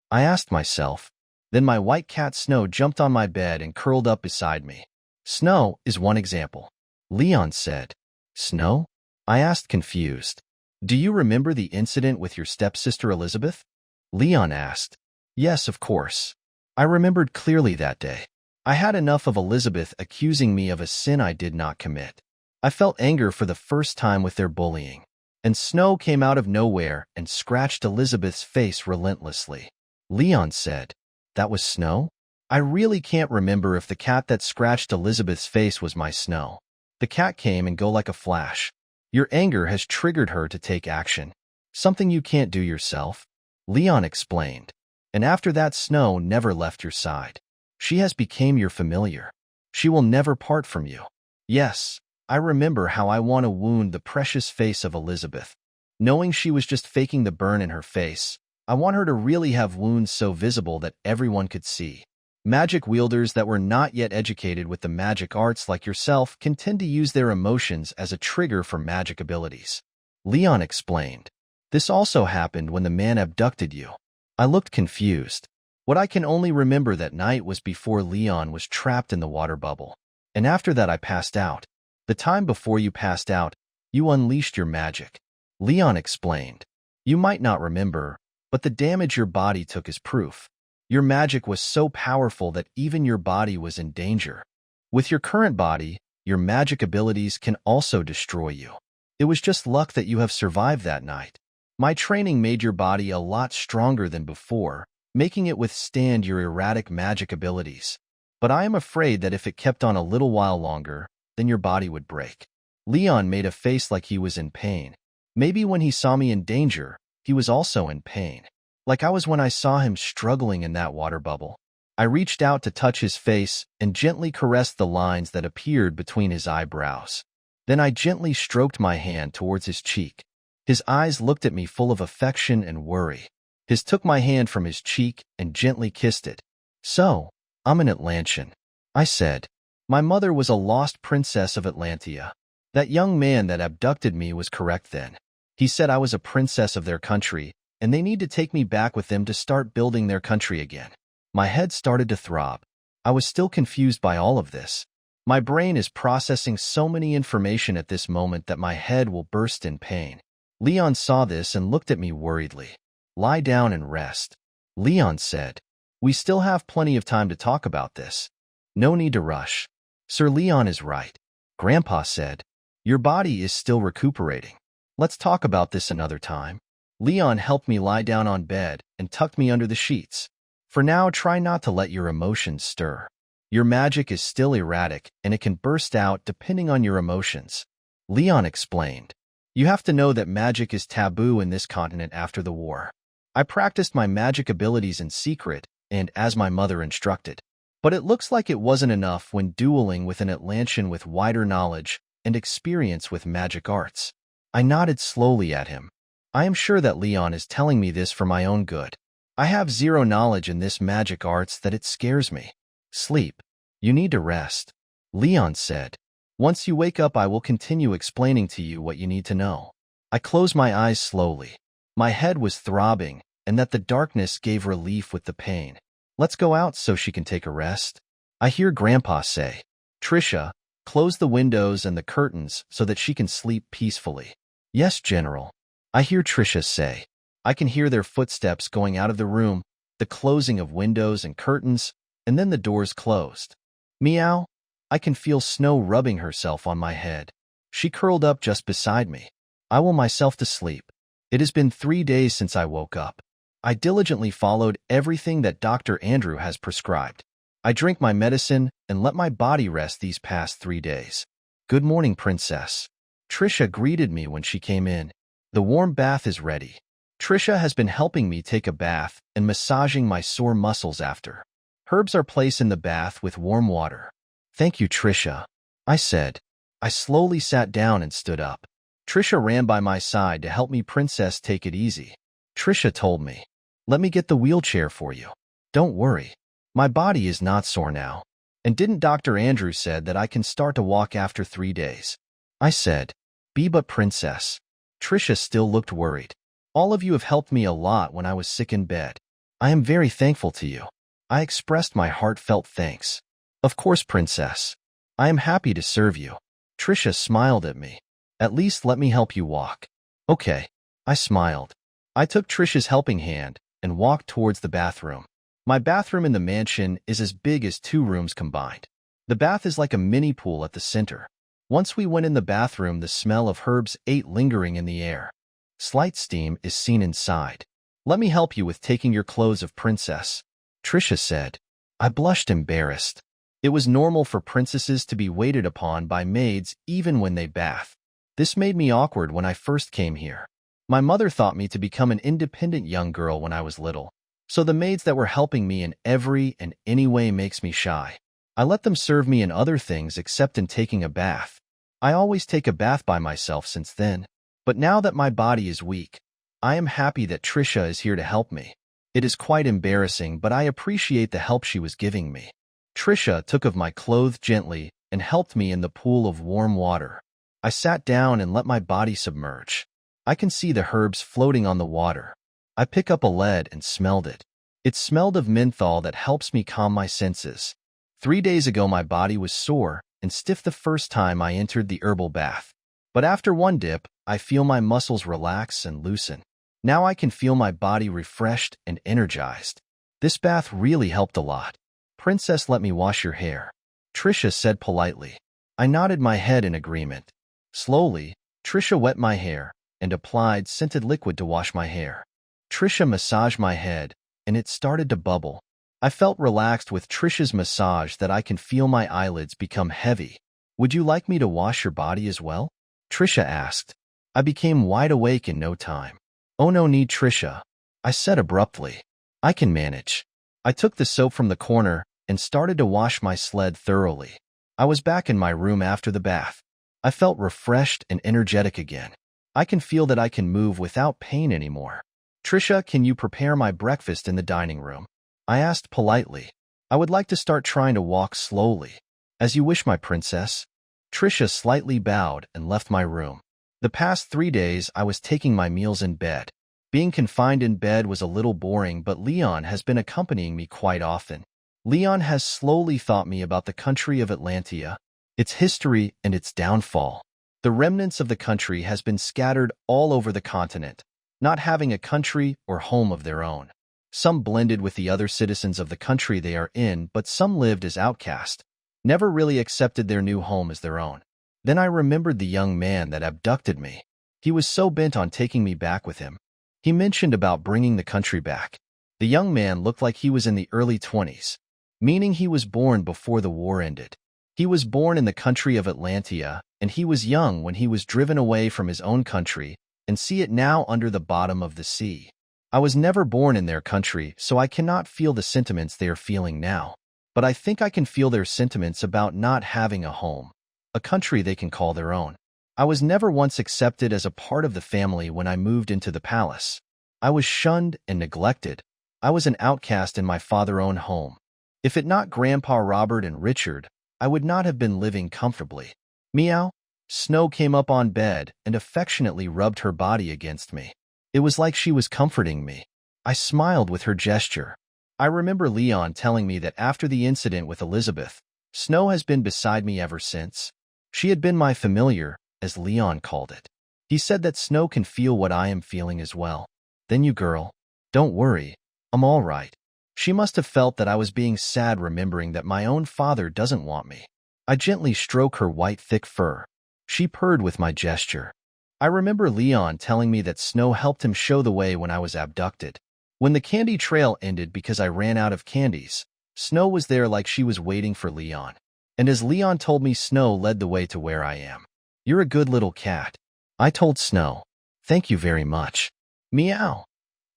I asked myself. Then my white cat Snow jumped on my bed and curled up beside me. Snow is one example. Leon said. Snow? I asked confused. Do you remember the incident with your stepsister Elizabeth? Leon asked. Yes, of course. I remembered clearly that day. I had enough of Elizabeth accusing me of a sin I did not commit. I felt anger for the first time with their bullying. And Snow came out of nowhere and scratched Elizabeth's face relentlessly. Leon said, that was Snow? I really can't remember if the cat that scratched Elizabeth's face was my Snow. The cat came and go like a flash. Your anger has triggered her to take action. Something you can't do yourself. Leon explained. And after that Snow never left your side. She has become your familiar. She will never part from you. Yes, I remember how I want to wound the precious face of Elizabeth. Knowing she was just faking the burn in her face, I want her to really have wounds so visible that everyone could see. Magic wielders that were not yet educated with the magic arts like yourself can tend to use their emotions as a trigger for magic abilities. Leon explained. This also happened when the man abducted you. I looked confused. What I can only remember that night was before Leon was trapped in the water bubble. And after that I passed out. The time before you passed out, you unleashed your magic. Leon explained. You might not remember, but the damage your body took is proof. Your magic was so powerful that even your body was in danger. With your current body, your magic abilities can also destroy you. It was just luck that you have survived that night. My training made your body a lot stronger than before, making it withstand your erratic magic abilities. But I am afraid that if it kept on a little while longer, then your body would break. Leon made a face like he was in pain. Maybe when he saw me in danger, he was also in pain. Like I was when I saw him struggling in that water bubble. I reached out to touch his face and gently caressed the lines that appeared between his eyebrows. Then I gently stroked my hand towards his cheek. His eyes looked at me full of affection and worry. His took my hand from his cheek and gently kissed it. So, I'm an Atlantian. I said. My mother was a lost princess of Atlantia. That young man that abducted me was correct then. He said I was a princess of their country, and they need to take me back with them to start building their country again. My head started to throb. I was still confused by all of this. My brain is processing so many information at this moment that my head will burst in pain. Leon saw this and looked at me worriedly. Lie down and rest. Leon said. We still have plenty of time to talk about this. No need to rush. Sir Leon is right. Grandpa said. Your body is still recuperating. Let's talk about this another time. Leon helped me lie down on bed and tucked me under the sheets. For now, try not to let your emotions stir. Your magic is still erratic and it can burst out depending on your emotions. Leon explained. You have to know that magic is taboo in this continent after the war. I practiced my magic abilities in secret and as my mother instructed. But it looks like it wasn't enough when dueling with an Atlantian with wider knowledge and experience with magic arts. I nodded slowly at him. I am sure that Leon is telling me this for my own good. I have zero knowledge in this magic arts that it scares me. Sleep. You need to rest. Leon said. Once you wake up, I will continue explaining to you what you need to know. I closed my eyes slowly. My head was throbbing, and that the darkness gave relief with the pain. Let's go out so she can take a rest. I hear Grandpa say, Trisha, close the windows and the curtains so that she can sleep peacefully. Yes, General. I hear Trisha say. I can hear their footsteps going out of the room, the closing of windows and curtains, and then the doors closed. Meow. I can feel Snow rubbing herself on my head. She curled up just beside me. I will myself to sleep. It has been 3 days since I woke up. I diligently followed everything that Dr. Andrew has prescribed. I drink my medicine and let my body rest these past 3 days. Good morning, Princess. Trisha greeted me when she came in. The warm bath is ready. Trisha has been helping me take a bath and massaging my sore muscles after. Herbs are placed in the bath with warm water. Thank you, Trisha, I said. I slowly sat down and stood up. Trisha ran by my side to help me. Princess, take it easy. Trisha told me. Let me get the wheelchair for you. Don't worry. My body is not sore now. And didn't Dr. Andrew said that I can start to walk after 3 days? I said. But Princess. Trisha still looked worried. All of you have helped me a lot when I was sick in bed. I am very thankful to you. I expressed my heartfelt thanks. Of course, Princess. I am happy to serve you. Trisha smiled at me. At least let me help you walk. Okay. I smiled. I took Trisha's helping hand and walked towards the bathroom. My bathroom in the mansion is as big as 2 rooms combined. The bath is like a mini pool at the center. Once we went in the bathroom, the smell of herbs ate lingering in the air. Slight steam is seen inside. Let me help you with taking your clothes of Princess, Trisha said. I blushed embarrassed. It was normal for princesses to be waited upon by maids even when they bath. This made me awkward when I first came here. My mother thought me to become an independent young girl when I was little, so the maids that were helping me in every and any way makes me shy. I let them serve me in other things except in taking a bath. I always take a bath by myself since then, but now that my body is weak, I am happy that Trisha is here to help me. It is quite embarrassing, but I appreciate the help she was giving me. Trisha took of my clothes gently and helped me in the pool of warm water. I sat down and let my body submerge. I can see the herbs floating on the water. I pick up a lead and smelled it. It smelled of menthol that helps me calm my senses. 3 days ago my body was sore and stiff the first time I entered the herbal bath. But after one dip, I feel my muscles relax and loosen. Now I can feel my body refreshed and energized. This bath really helped a lot. Princess, let me wash your hair, Trisha said politely. I nodded my head in agreement. Slowly, Trisha wet my hair and applied scented liquid to wash my hair. Trisha massaged my head, and it started to bubble. I felt relaxed with Trisha's massage that I can feel my eyelids become heavy. Would you like me to wash your body as well? Trisha asked. I became wide awake in no time. Oh, no need, Trisha, I said abruptly. I can manage. I took the soap from the corner and started to wash my sled thoroughly. I was back in my room after the bath. I felt refreshed and energetic again. I can feel that I can move without pain anymore. Trisha, can you prepare my breakfast in the dining room? I asked politely. I would like to start trying to walk slowly. As you wish, my princess. Trisha slightly bowed and left my room. The past 3 days I was taking my meals in bed. Being confined in bed was a little boring, but Leon has been accompanying me quite often. Leon has slowly taught me about the country of Atlantia, its history and its downfall. The remnants of the country has been scattered all over the continent, not having a country or home of their own. Some blended with the other citizens of the country they are in, but some lived as outcast, never really accepted their new home as their own. Then I remembered the young man that abducted me. He was so bent on taking me back with him. He mentioned about bringing the country back. The young man looked like he was in the early 20s, meaning he was born before the war ended. He was born in the country of Atlantia, and he was young when he was driven away from his own country and see it now under the bottom of the sea. I was never born in their country, so I cannot feel the sentiments they are feeling now. But I think I can feel their sentiments about not having a home, a country they can call their own. I was never once accepted as a part of the family when I moved into the palace. I was shunned and neglected. I was an outcast in my father-owned home. If it not Grandpa Robert and Richard, I would not have been living comfortably. Meow. Snow came up on bed and affectionately rubbed her body against me. It was like she was comforting me. I smiled with her gesture. I remember Leon telling me that after the incident with Elizabeth, Snow has been beside me ever since. She had been my familiar, as Leon called it. He said that Snow can feel what I am feeling as well. Then you girl. Don't worry. I'm all right. She must have felt that I was being sad remembering that my own father doesn't want me. I gently stroke her white thick fur. She purred with my gesture. I remember Leon telling me that Snow helped him show the way when I was abducted. When the candy trail ended because I ran out of candies, Snow was there like she was waiting for Leon. And as Leon told me, Snow led the way to where I am. You're a good little cat. I told Snow. Thank you very much. Meow.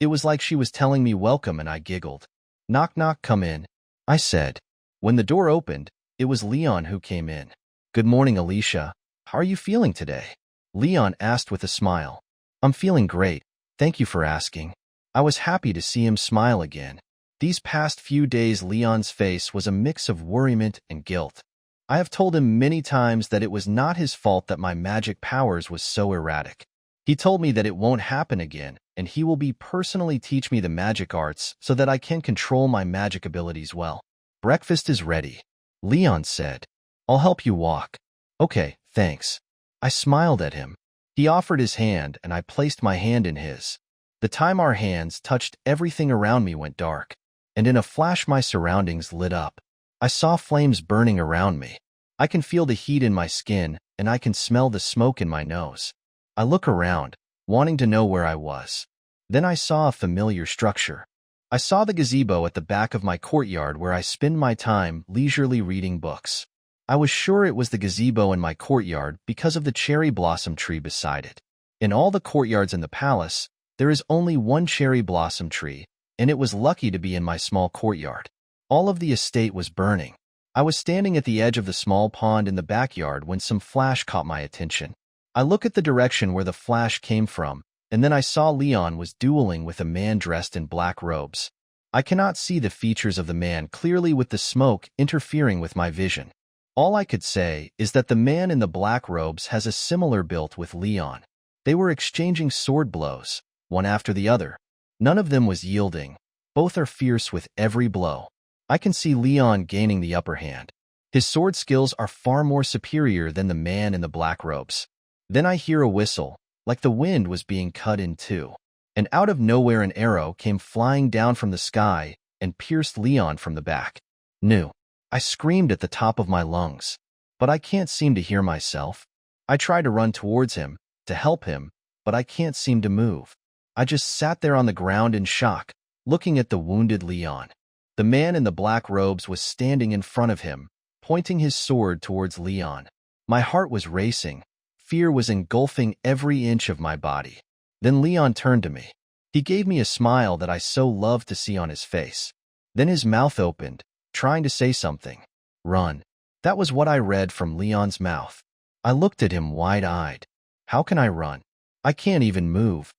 It was like she was telling me welcome and I giggled. Knock knock, come in, I said. When the door opened, it was Leon who came in. Good morning, Alicia. How are you feeling today? Leon asked with a smile. I'm feeling great. Thank you for asking. I was happy to see him smile again. These past few days, Leon's face was a mix of worriment and guilt. I have told him many times that it was not his fault that my magic powers was so erratic. He told me that it won't happen again, and he will be personally teach me the magic arts so that I can control my magic abilities well. Breakfast is ready, Leon said. I'll help you walk. Okay, thanks. I smiled at him. He offered his hand, and I placed my hand in his. The time our hands touched, everything around me went dark, and in a flash my surroundings lit up. I saw flames burning around me. I can feel the heat in my skin, and I can smell the smoke in my nose. I look around, wanting to know where I was. Then I saw a familiar structure. I saw the gazebo at the back of my courtyard where I spend my time leisurely reading books. I was sure it was the gazebo in my courtyard because of the cherry blossom tree beside it. In all the courtyards in the palace, there is only one cherry blossom tree, and it was lucky to be in my small courtyard. All of the estate was burning. I was standing at the edge of the small pond in the backyard when some flash caught my attention. I looked at the direction where the flash came from, and then I saw Leon was dueling with a man dressed in black robes. I cannot see the features of the man clearly with the smoke interfering with my vision. All I could say is that the man in the black robes has a similar build with Leon. They were exchanging sword blows, one after the other. None of them was yielding. Both are fierce with every blow. I can see Leon gaining the upper hand. His sword skills are far more superior than the man in the black robes. Then I hear a whistle, like the wind was being cut in two. And out of nowhere an arrow came flying down from the sky and pierced Leon from the back. No. I screamed at the top of my lungs. But I can't seem to hear myself. I try to run towards him, to help him, but I can't seem to move. I just sat there on the ground in shock, looking at the wounded Leon. The man in the black robes was standing in front of him, pointing his sword towards Leon. My heart was racing. Fear was engulfing every inch of my body. Then Leon turned to me. He gave me a smile that I so loved to see on his face. Then his mouth opened, trying to say something. Run. That was what I read from Leon's mouth. I looked at him wide-eyed. How can I run? I can't even move.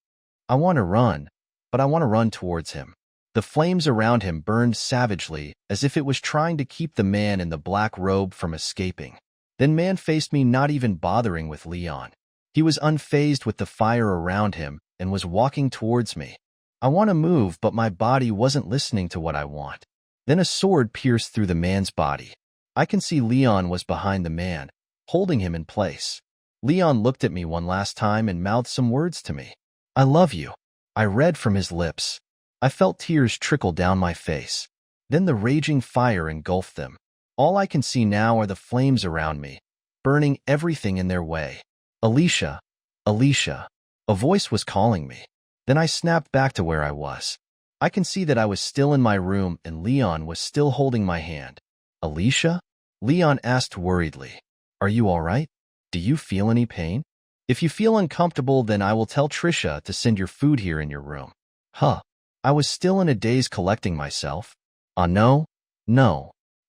I want to run, but I want to run towards him. The flames around him burned savagely, as if it was trying to keep the man in the black robe from escaping. Then man faced me, not even bothering with Leon. He was unfazed with the fire around him and was walking towards me. I want to move, but my body wasn't listening to what I want. Then a sword pierced through the man's body. I can see Leon was behind the man, holding him in place. Leon looked at me one last time and mouthed some words to me. I love you. I read from his lips. I felt tears trickle down my face. Then the raging fire engulfed them. All I can see now are the flames around me, burning everything in their way. Alicia, Alicia. A voice was calling me. Then I snapped back to where I was. I can see that I was still in my room and Leon was still holding my hand. Alicia? Leon asked worriedly. Are you all right? Do you feel any pain? If you feel uncomfortable, then I will tell Trisha to send your food here in your room. Huh. I was still in a daze collecting myself. No.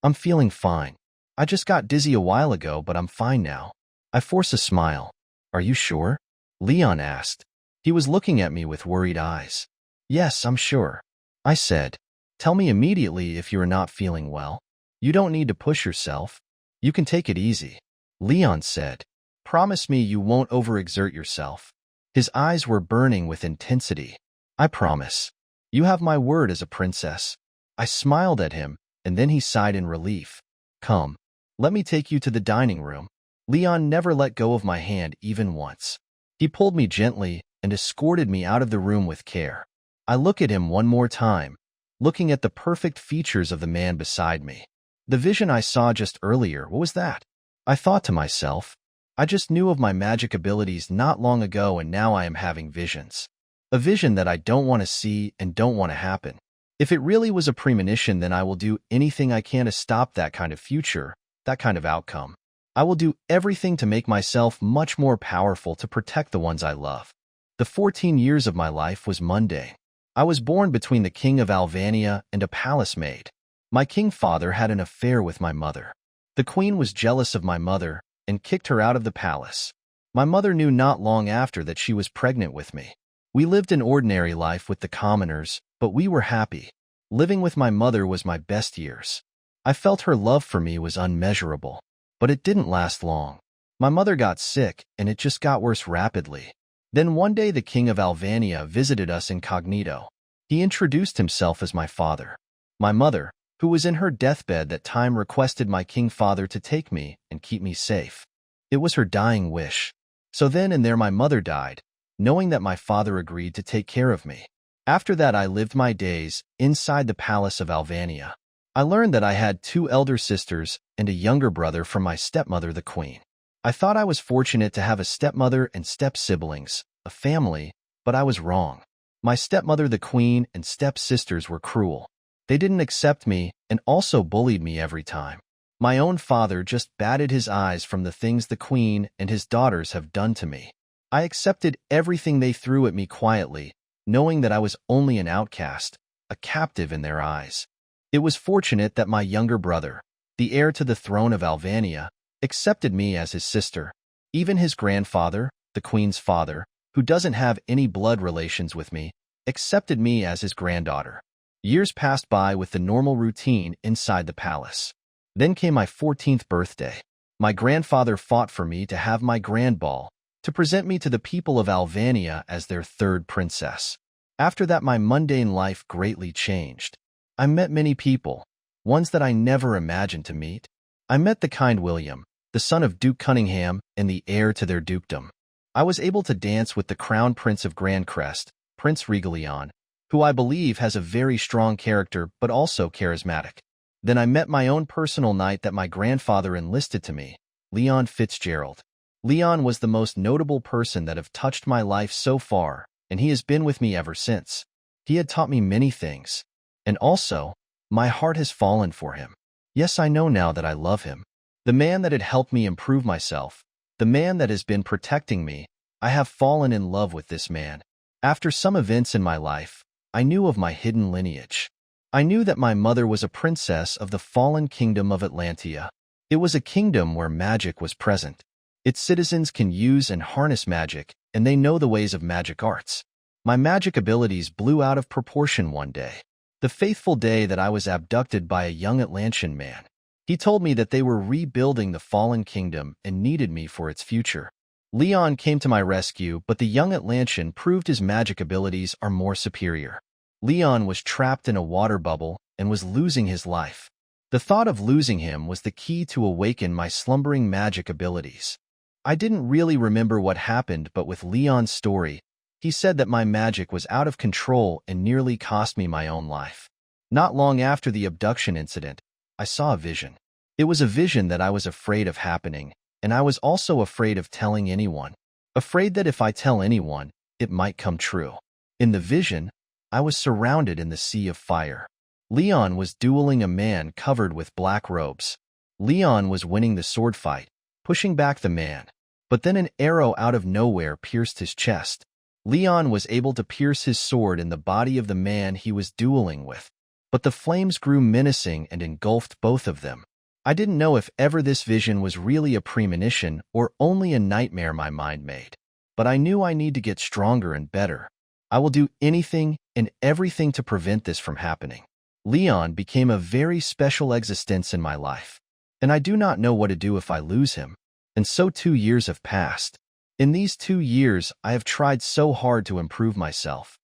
I'm feeling fine. I just got dizzy a while ago, but I'm fine now. I forced a smile. Are you sure? Leon asked. He was looking at me with worried eyes. Yes, I'm sure. I said. Tell me immediately if you are not feeling well. You don't need to push yourself. You can take it easy. Leon said. Promise me you won't overexert yourself. His eyes were burning with intensity. I promise. You have my word as a princess." I smiled at him, and then he sighed in relief. "Come, let me take you to the dining room." Leon never let go of my hand even once. He pulled me gently and escorted me out of the room with care. I look at him one more time, looking at the perfect features of the man beside me. The vision I saw just earlier, what was that? I thought to myself. I just knew of my magic abilities not long ago, and now I am having visions. A vision that I don't want to see and don't want to happen. If it really was a premonition, then I will do anything I can to stop that kind of future, that kind of outcome. I will do everything to make myself much more powerful to protect the ones I love. The 14 years of my life was mundane. I was born between the king of Alvania and a palace maid. My king father had an affair with my mother. The queen was jealous of my mother and kicked her out of the palace. My mother knew not long after that she was pregnant with me. We lived an ordinary life with the commoners, but we were happy. Living with my mother was my best years. I felt her love for me was unmeasurable, but it didn't last long. My mother got sick, and it just got worse rapidly. Then one day the king of Alvania visited us incognito. He introduced himself as my father. My mother, who was in her deathbed that time, requested my king father to take me and keep me safe. It was her dying wish. So then and there my mother died, knowing that my father agreed to take care of me. After that I lived my days inside the palace of Alvania. I learned that I had 2 elder sisters and a younger brother from my stepmother, the queen. I thought I was fortunate to have a stepmother and step-siblings, a family, but I was wrong. My stepmother, the queen, and step-sisters were cruel. They didn't accept me and also bullied me every time. My own father just batted his eyes from the things the queen and his daughters have done to me. I accepted everything they threw at me quietly, knowing that I was only an outcast, a captive in their eyes. It was fortunate that my younger brother, the heir to the throne of Alvania, accepted me as his sister. Even his grandfather, the queen's father, who doesn't have any blood relations with me, accepted me as his granddaughter. Years passed by with the normal routine inside the palace. Then came my 14th birthday. My grandfather fought for me to have my grand ball, to present me to the people of Alvania as their 3rd princess. After that, my mundane life greatly changed. I met many people, ones that I never imagined to meet. I met the kind William, the son of Duke Cunningham and the heir to their dukedom. I was able to dance with the Crown Prince of Grandcrest, Prince Regalion, who I believe has a very strong character but also charismatic. Then I met my own personal knight that my grandfather enlisted to me, Leon Fitzgerald. Leon was the most notable person that have touched my life so far, and he has been with me ever since. He had taught me many things. And also, my heart has fallen for him. Yes, I know now that I love him. The man that had helped me improve myself, the man that has been protecting me, I have fallen in love with this man. After some events in my life, I knew of my hidden lineage. I knew that my mother was a princess of the fallen kingdom of Atlantia. It was a kingdom where magic was present. Its citizens can use and harness magic, and they know the ways of magic arts. My magic abilities blew out of proportion one day. The fateful day that I was abducted by a young Atlantean man. He told me that they were rebuilding the fallen kingdom and needed me for its future. Leon came to my rescue, but the young Atlantean proved his magic abilities are more superior. Leon was trapped in a water bubble and was losing his life. The thought of losing him was the key to awaken my slumbering magic abilities. I didn't really remember what happened, but with Leon's story, he said that my magic was out of control and nearly cost me my own life. Not long after the abduction incident, I saw a vision. It was a vision that I was afraid of happening, and I was also afraid of telling anyone. Afraid that if I tell anyone, it might come true. In the vision, I was surrounded in the sea of fire. Leon was dueling a man covered with black robes. Leon was winning the sword fight, pushing back the man. But then an arrow out of nowhere pierced his chest. Leon was able to pierce his sword in the body of the man he was dueling with. But the flames grew menacing and engulfed both of them. I didn't know if ever this vision was really a premonition or only a nightmare my mind made. But I knew I need to get stronger and better. I will do anything and everything to prevent this from happening. Leon became a very special existence in my life, and I do not know what to do if I lose him. And so 2 years have passed. In these 2 years, I have tried so hard to improve myself.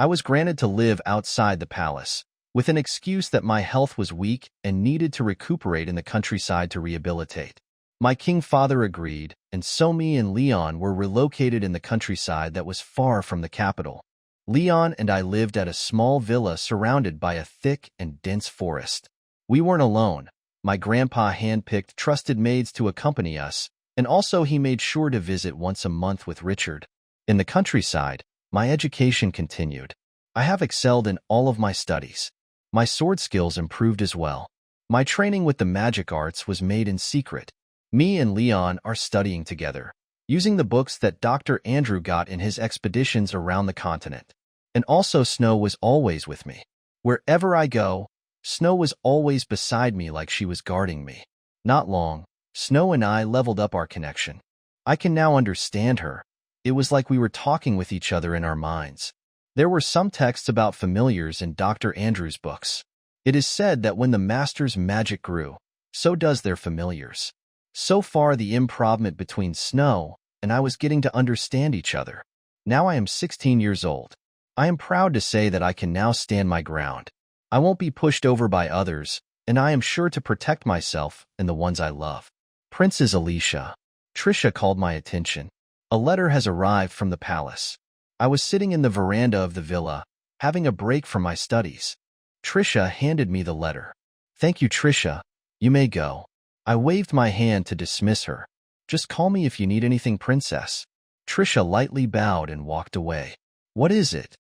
I was granted to live outside the palace, with an excuse that my health was weak and needed to recuperate in the countryside to rehabilitate. My king father agreed, and so me and Leon were relocated in the countryside that was far from the capital. Leon and I lived at a small villa surrounded by a thick and dense forest. We weren't alone. My grandpa handpicked trusted maids to accompany us, and also he made sure to visit once a month with Richard. In the countryside, my education continued. I have excelled in all of my studies. My sword skills improved as well. My training with the magic arts was made in secret. Me and Leon are studying together, using the books that Dr. Andrew got in his expeditions around the continent. And also Snow was always with me. Wherever I go, Snow was always beside me like she was guarding me. Not long, Snow and I leveled up our connection. I can now understand her. It was like we were talking with each other in our minds. There were some texts about familiars in Dr. Andrew's books. It is said that when the master's magic grew, so does their familiars. So far, the improvement between Snow and I was getting to understand each other. Now I am 16 years old. I am proud to say that I can now stand my ground. I won't be pushed over by others, and I am sure to protect myself and the ones I love. Princess Alicia. Trisha called my attention. A letter has arrived from the palace. I was sitting in the veranda of the villa, having a break from my studies. Trisha handed me the letter. Thank you, Trisha. You may go. I waved my hand to dismiss her. Just call me if you need anything, princess. Trisha lightly bowed and walked away. What is it?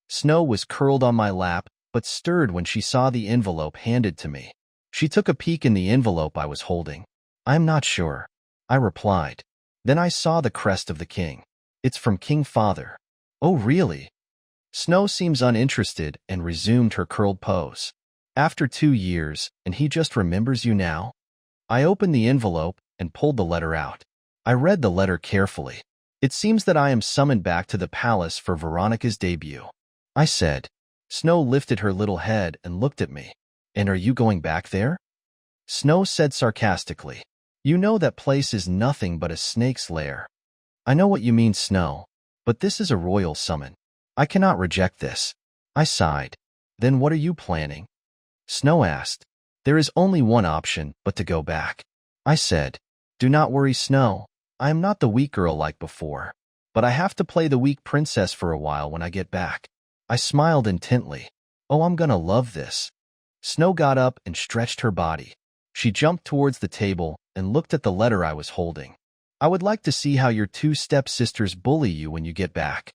Snow was curled on my lap, but stirred when she saw the envelope handed to me. She took a peek in the envelope I was holding. I'm not sure, I replied. Then I saw the crest of the king. It's from King Father. Oh, really? Snow seems uninterested and resumed her curled pose. After 2 years, and he just remembers you now? I opened the envelope and pulled the letter out. I read the letter carefully. It seems that I am summoned back to the palace for Veronica's debut. I said. Snow lifted her little head and looked at me. And are you going back there? Snow said sarcastically. You know that place is nothing but a snake's lair. I know what you mean, Snow, but this is a royal summon. I cannot reject this. I sighed. Then what are you planning? Snow asked. There is only one option but to go back. I said. Do not worry, Snow. I am not the weak girl like before, but I have to play the weak princess for a while when I get back. I smiled intently. Oh, I'm gonna love this. Snow got up and stretched her body. She jumped towards the table and looked at the letter I was holding. I would like to see how your 2 stepsisters bully you when you get back.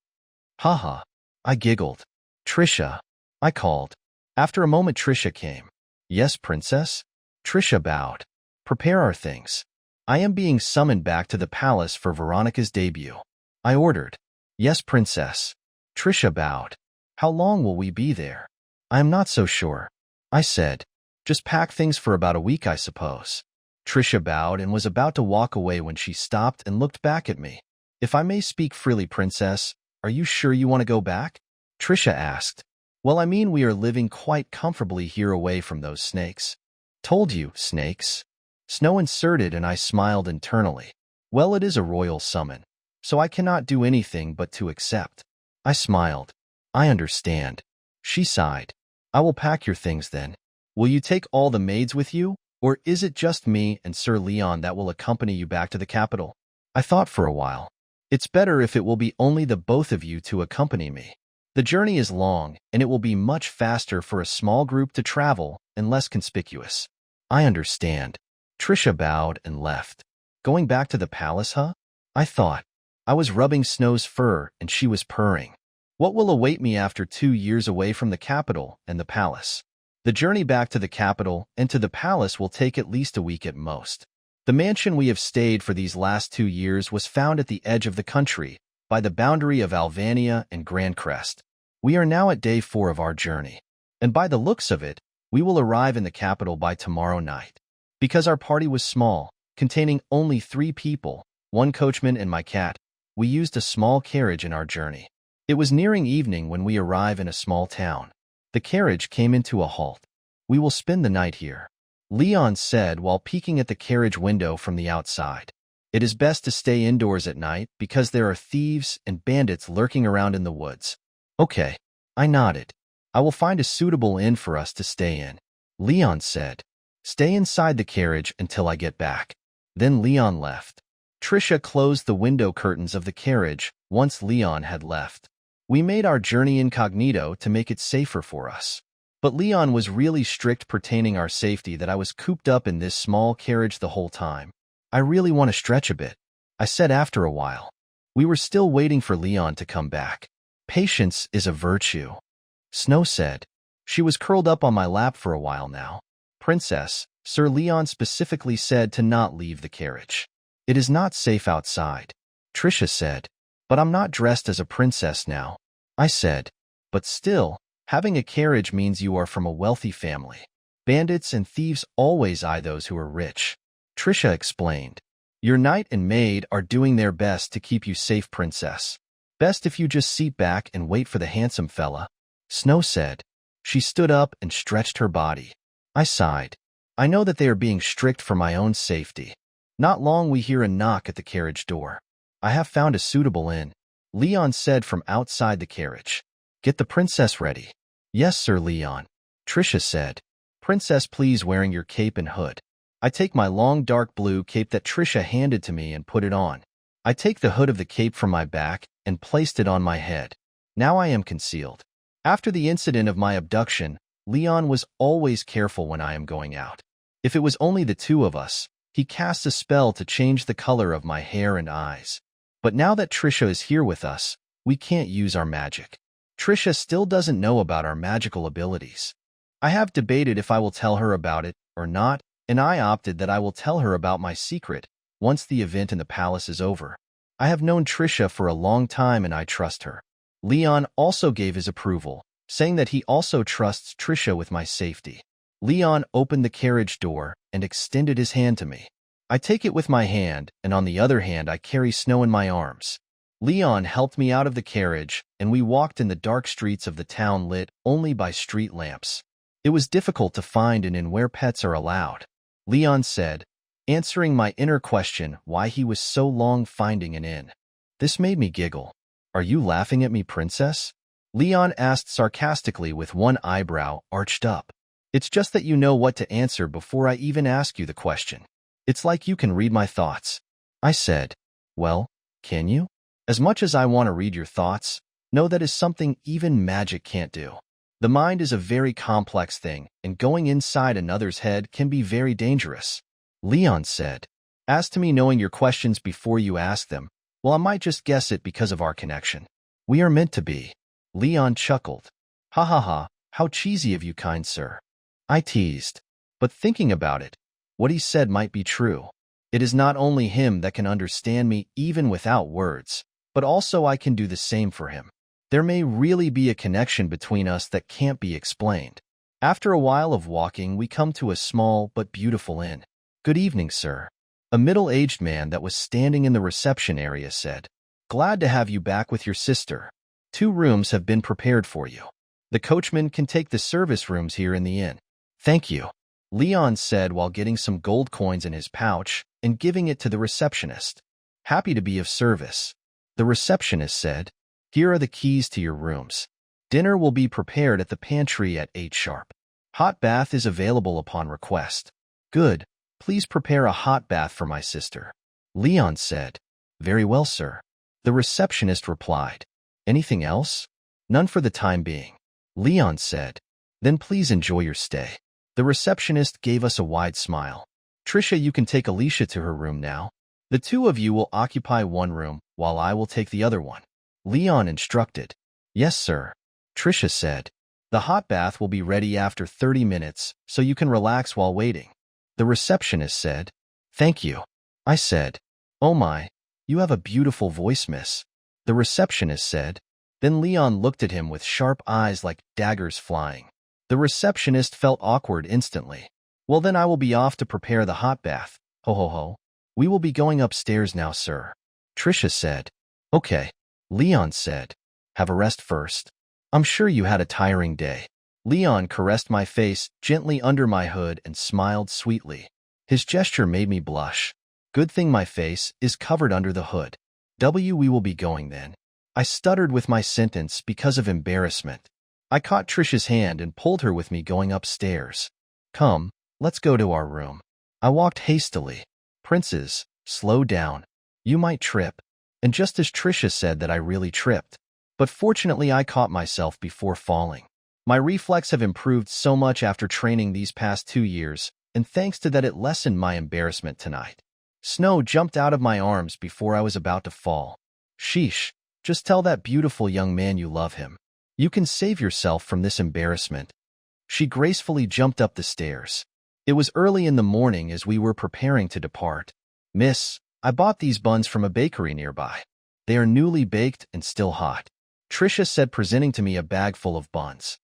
Haha. I giggled. Trisha, I called. After a moment, Trisha came. Yes, princess? Trisha bowed. Prepare our things. I am being summoned back to the palace for Veronica's debut. I ordered. Yes, princess. Trisha bowed. How long will we be there? I am not so sure. I said. Just pack things for about a week, I suppose. Trisha bowed and was about to walk away when she stopped and looked back at me. If I may speak freely, princess, are you sure you want to go back? Trisha asked. Well, I mean, we are living quite comfortably here away from those snakes. Told you, snakes. Snow inserted and I smiled internally. Well, it is a royal summon, so I cannot do anything but to accept. I smiled. I understand. She sighed. I will pack your things then. Will you take all the maids with you, or is it just me and Sir Leon that will accompany you back to the capital? I thought for a while. It's better if it will be only the both of you to accompany me. The journey is long, and it will be much faster for a small group to travel and less conspicuous. I understand. Trisha bowed and left. Going back to the palace, huh? I thought. I was rubbing Snow's fur, and she was purring. What will await me after 2 years away from the capital and the palace? The journey back to the capital and to the palace will take at least a week at most. The mansion we have stayed for these last 2 years was found at the edge of the country, by the boundary of Alvania and Grand Crest. We are now at day 4 of our journey, and by the looks of it, we will arrive in the capital by tomorrow night. Because our party was small, containing only 3 people, 1 coachman and my cat, we used a small carriage in our journey. It was nearing evening when we arrive in a small town. The carriage came into a halt. We will spend the night here, Leon said while peeking at the carriage window from the outside. It is best to stay indoors at night because there are thieves and bandits lurking around in the woods. Okay, I nodded. I will find a suitable inn for us to stay in. Leon said. Stay inside the carriage until I get back. Then Leon left. Trisha closed the window curtains of the carriage once Leon had left. We made our journey incognito to make it safer for us. But Leon was really strict pertaining our safety that I was cooped up in this small carriage the whole time. I really want to stretch a bit, I said after a while. We were still waiting for Leon to come back. Patience is a virtue, Snow said. She was curled up on my lap for a while now. Princess, Sir Leon specifically said to not leave the carriage. It is not safe outside, Trisha said. But I'm not dressed as a princess now, I said. But still, having a carriage means you are from a wealthy family. Bandits and thieves always eye those who are rich, Trisha explained. Your knight and maid are doing their best to keep you safe, princess. Best if you just sit back and wait for the handsome fella, Snow said. She stood up and stretched her body. I sighed. I know that they are being strict for my own safety. Not long we hear a knock at the carriage door. I have found a suitable inn, Leon said from outside the carriage. Get the princess ready. Yes, Sir Leon, Trisha said. Princess, please wearing your cape and hood. I take my long dark blue cape that Trisha handed to me and put it on. I take the hood of the cape from my back and placed it on my head. Now I am concealed. After the incident of my abduction, Leon was always careful when I am going out. If it was only the two of us, he cast a spell to change the color of my hair and eyes. But now that Trisha is here with us, we can't use our magic. Trisha still doesn't know about our magical abilities. I have debated if I will tell her about it or not, and I opted that I will tell her about my secret once the event in the palace is over. I have known Trisha for a long time and I trust her. Leon also gave his approval, saying that he also trusts Trisha with my safety. Leon opened the carriage door and extended his hand to me. I take it with my hand, and on the other hand I carry Snow in my arms. Leon helped me out of the carriage, and we walked in the dark streets of the town lit only by street lamps. It was difficult to find an inn where pets are allowed, Leon said, answering my inner question why he was so long finding an inn. This made me giggle. Are you laughing at me, princess? Leon asked sarcastically with one eyebrow arched up. It's just that you know what to answer before I even ask you the question. It's like you can read my thoughts, I said. Well, can you? As much as I want to read your thoughts, know that is something even magic can't do. The mind is a very complex thing, and going inside another's head can be very dangerous, Leon said. As to me knowing your questions before you ask them, well, I might just guess it because of our connection. We are meant to be. Leon chuckled. Ha ha ha, how cheesy of you, kind sir. I teased. But thinking about it, what he said might be true. It is not only him that can understand me even without words, but also I can do the same for him. There may really be a connection between us that can't be explained. After a while of walking, we come to a small but beautiful inn. Good evening, sir. A middle-aged man that was standing in the reception area said, Glad to have you back with your sister. 2 rooms have been prepared for you. The coachman can take the service rooms here in the inn. Thank you, Leon said while getting some gold coins in his pouch and giving it to the receptionist. Happy to be of service. The receptionist said, Here are the keys to your rooms. Dinner will be prepared at the pantry at 8 sharp. Hot bath is available upon request. Good. Please prepare a hot bath for my sister. Leon said. Very well, sir. The receptionist replied. Anything else? None for the time being. Leon said. Then please enjoy your stay. The receptionist gave us a wide smile. Trisha, you can take Alicia to her room now. The 2 of you will occupy one room, while I will take the other one. Leon instructed. Yes, sir. Trisha said. The hot bath will be ready after 30 minutes, so you can relax while waiting. The receptionist said. Thank you. I said. Oh my, you have a beautiful voice, miss. The receptionist said. Then Leon looked at him with sharp eyes like daggers flying. The receptionist felt awkward instantly. Well, then I will be off to prepare the hot bath. Ho ho ho. We will be going upstairs now, sir. Trisha said. Okay. Leon said. Have a rest first. I'm sure you had a tiring day. Leon caressed my face gently under my hood and smiled sweetly. His gesture made me blush. Good thing my face is covered under the hood. We will be going then. I stuttered with my sentence because of embarrassment. I caught Trisha's hand and pulled her with me going upstairs. Come, let's go to our room. I walked hastily. Princess, slow down. You might trip. And just as Trisha said that, I really tripped. But fortunately I caught myself before falling. My reflex have improved so much after training these past 2 years, and thanks to that it lessened my embarrassment tonight. Snow jumped out of my arms before I was about to fall. Sheesh, just tell that beautiful young man you love him. You can save yourself from this embarrassment. She gracefully jumped up the stairs. It was early in the morning as we were preparing to depart. Miss, I bought these buns from a bakery nearby. They are newly baked and still hot, Trisha said, presenting to me a bag full of buns.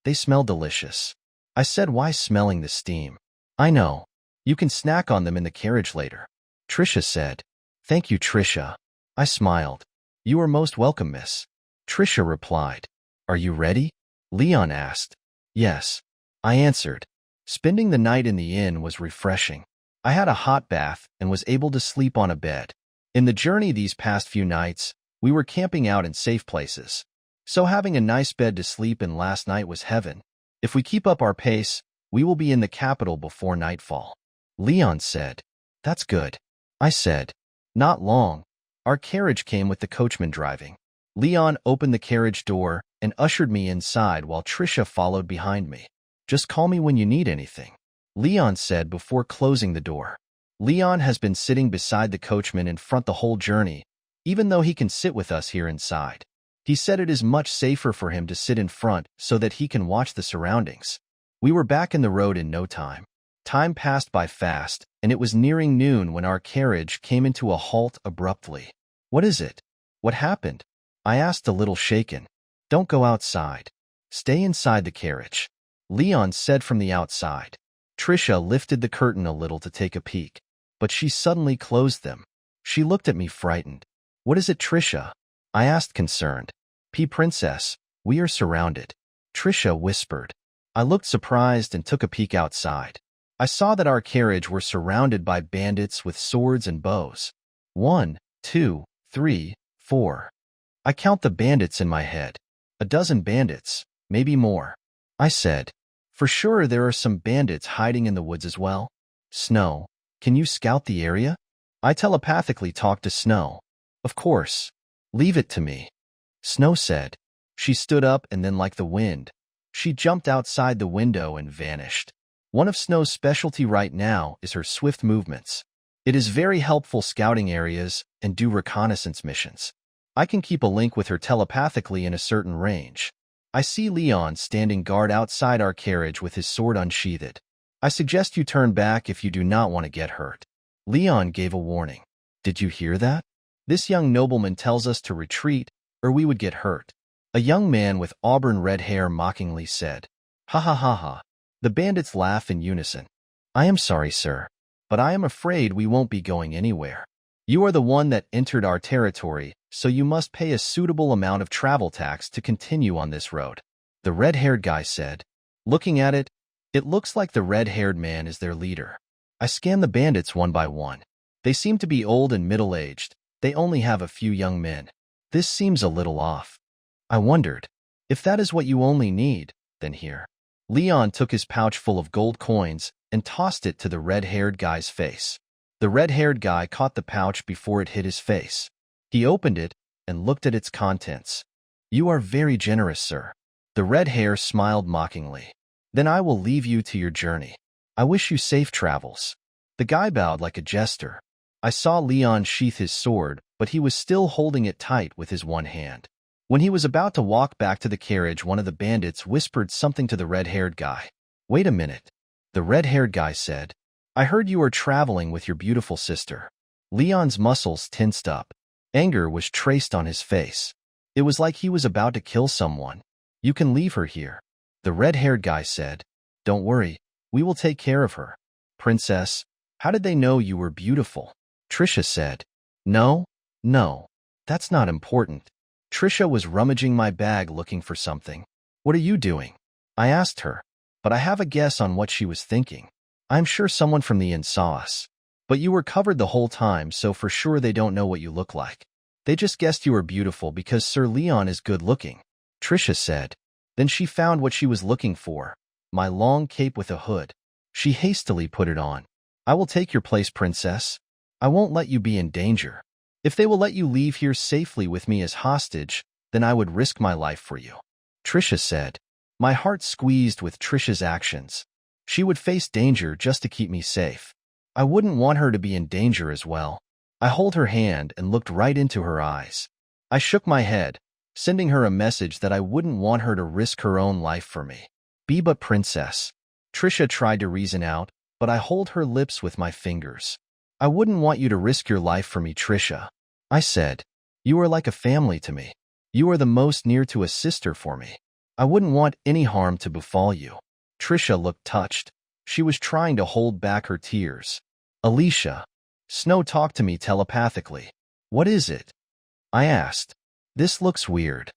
They smell delicious. I said, why smelling the steam? I know. You can snack on them in the carriage later. Trisha said. Thank you, Trisha. I smiled. You are most welcome, miss. Trisha replied. Are you ready? Leon asked. Yes, I answered. Spending the night in the inn was refreshing. I had a hot bath and was able to sleep on a bed. In the journey these past few nights, we were camping out in safe places. So having a nice bed to sleep in last night was heaven. If we keep up our pace, we will be in the capital before nightfall. Leon said. That's good. I said. Not long. Our carriage came with the coachman driving. Leon opened the carriage door and ushered me inside while Trisha followed behind me. Just call me when you need anything, Leon said before closing the door. Leon has been sitting beside the coachman in front the whole journey, even though he can sit with us here inside. He said it is much safer for him to sit in front so that he can watch the surroundings. We were back in the road in no time. Time passed by fast, and it was nearing noon when our carriage came into a halt abruptly. What is it? What happened? I asked, a little shaken. Don't go outside. Stay inside the carriage, Leon said from the outside. Trisha lifted the curtain a little to take a peek, but she suddenly closed them. She looked at me frightened. What is it, Trisha? I asked, concerned. Princess, we are surrounded, Trisha whispered. I looked surprised and took a peek outside. I saw that our carriage were surrounded by bandits with swords and bows. 1, 2, 3, 4. I count the bandits in my head. A dozen bandits, maybe more. I said. For sure there are some bandits hiding in the woods as well. Snow, can you scout the area? I telepathically talked to Snow. Of course. Leave it to me, Snow said. She stood up and then, like the wind, she jumped outside the window and vanished. One of Snow's specialty right now is her swift movements. It is very helpful scouting areas and do reconnaissance missions. I can keep a link with her telepathically in a certain range. I see Leon standing guard outside our carriage with his sword unsheathed. I suggest you turn back if you do not want to get hurt. Leon gave a warning. Did you hear that? This young nobleman tells us to retreat, or we would get hurt. A young man with auburn red hair mockingly said. Ha ha ha ha. The bandits laugh in unison. I am sorry, sir, but I am afraid we won't be going anywhere. You are the one that entered our territory, so you must pay a suitable amount of travel tax to continue on this road, the red-haired guy said. Looking at it, it looks like the red-haired man is their leader. I scanned the bandits one by one. They seem to be old and middle-aged. They only have a few young men. This seems a little off. I wondered, if that is what you only need, then here. Leon took his pouch full of gold coins and tossed it to the red-haired guy's face. The red-haired guy caught the pouch before it hit his face. He opened it and looked at its contents. You are very generous, sir. The red hair smiled mockingly. Then I will leave you to your journey. I wish you safe travels. The guy bowed like a jester. I saw Leon sheath his sword, but he was still holding it tight with his one hand. When he was about to walk back to the carriage, one of the bandits whispered something to the red-haired guy. Wait a minute, the red-haired guy said. I heard you are traveling with your beautiful sister. Leon's muscles tensed up. Anger was traced on his face. It was like he was about to kill someone. You can leave her here, the red-haired guy said. Don't worry, we will take care of her. Princess, how did they know you were beautiful? Trisha said. No, that's not important. Trisha was rummaging my bag looking for something. What are you doing? I asked her, but I have a guess on what she was thinking. I'm sure someone from the inn saw us. But you were covered the whole time, so for sure they don't know what you look like. They just guessed you were beautiful because Sir Leon is good looking, Trisha said. Then she found what she was looking for, my long cape with a hood. She hastily put it on. I will take your place, princess. I won't let you be in danger. If they will let you leave here safely with me as hostage, then I would risk my life for you. Trisha said. My heart squeezed with Trisha's actions. She would face danger just to keep me safe. I wouldn't want her to be in danger as well. I held her hand and looked right into her eyes. I shook my head, sending her a message that I wouldn't want her to risk her own life for me. Be but princess. Trisha tried to reason out, but I hold her lips with my fingers. I wouldn't want you to risk your life for me, Trisha. I said. You are like a family to me. You are the most near to a sister for me. I wouldn't want any harm to befall you. Trisha looked touched. She was trying to hold back her tears. Alicia. Snow talked to me telepathically. What is it? I asked. This looks weird.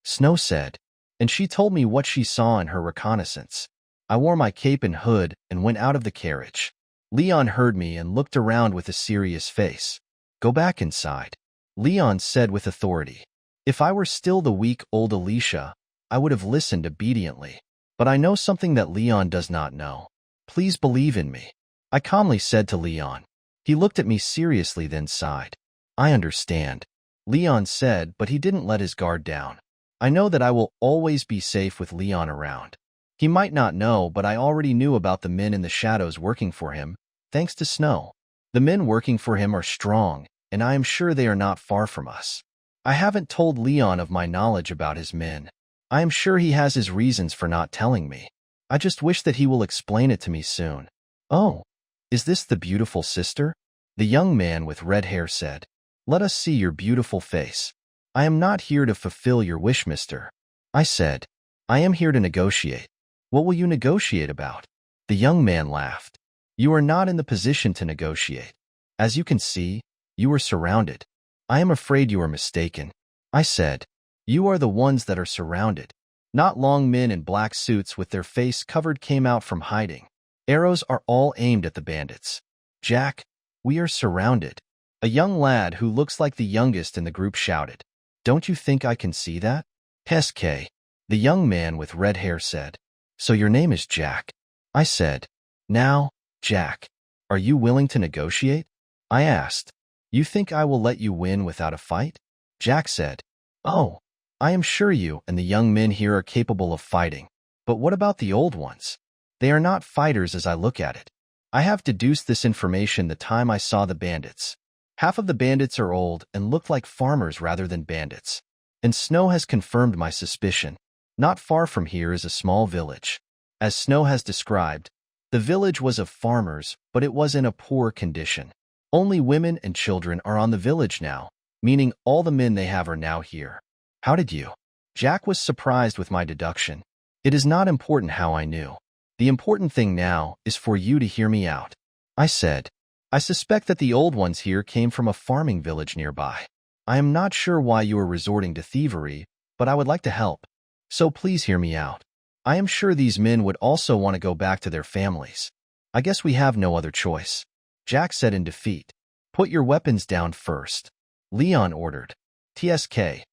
Snow said, and she told me what she saw in her reconnaissance. I wore my cape and hood and went out of the carriage. Leon heard me and looked around with a serious face. Go back inside, Leon said with authority. If I were still the weak old Alicia, I would have listened obediently. But I know something that Leon does not know. Please believe in me, I calmly said to Leon. He looked at me seriously, then sighed. I understand, Leon said, but he didn't let his guard down. I know that I will always be safe with Leon around. He might not know, but I already knew about the men in the shadows working for him, thanks to Snow. The men working for him are strong, and I am sure they are not far from us. I haven't told Leon of my knowledge about his men. I am sure he has his reasons for not telling me. I just wish that he will explain it to me soon. Oh, is this the beautiful sister? The young man with red hair said. Let us see your beautiful face. I am not here to fulfill your wish, mister. I said. I am here to negotiate. What will you negotiate about? The young man laughed. You are not in the position to negotiate. As you can see, you are surrounded. I am afraid you are mistaken. I said. You are the ones that are surrounded. Not long men in black suits with their face covered came out from hiding. Arrows are all aimed at the bandits. Jack, we are surrounded. A young lad who looks like the youngest in the group shouted. Don't you think I can see that? SK, the young man with red hair said. So your name is Jack? I said. Now, Jack, are you willing to negotiate? I asked. You think I will let you win without a fight? Jack said. Oh, I am sure you and the young men here are capable of fighting. But what about the old ones? They are not fighters as I look at it. I have deduced this information the time I saw the bandits. Half of the bandits are old and look like farmers rather than bandits. And Snow has confirmed my suspicion. Not far from here is a small village. As Snow has described, the village was of farmers, but it was in a poor condition. Only women and children are on the village now, meaning all the men they have are now here. How did you? Jack was surprised with my deduction. It is not important how I knew. The important thing now is for you to hear me out. I said. I suspect that the old ones here came from a farming village nearby. I am not sure why you are resorting to thievery, but I would like to help. So please hear me out. I am sure these men would also want to go back to their families. I guess we have no other choice. Jack said in defeat. Put your weapons down first, Leon ordered. TSK.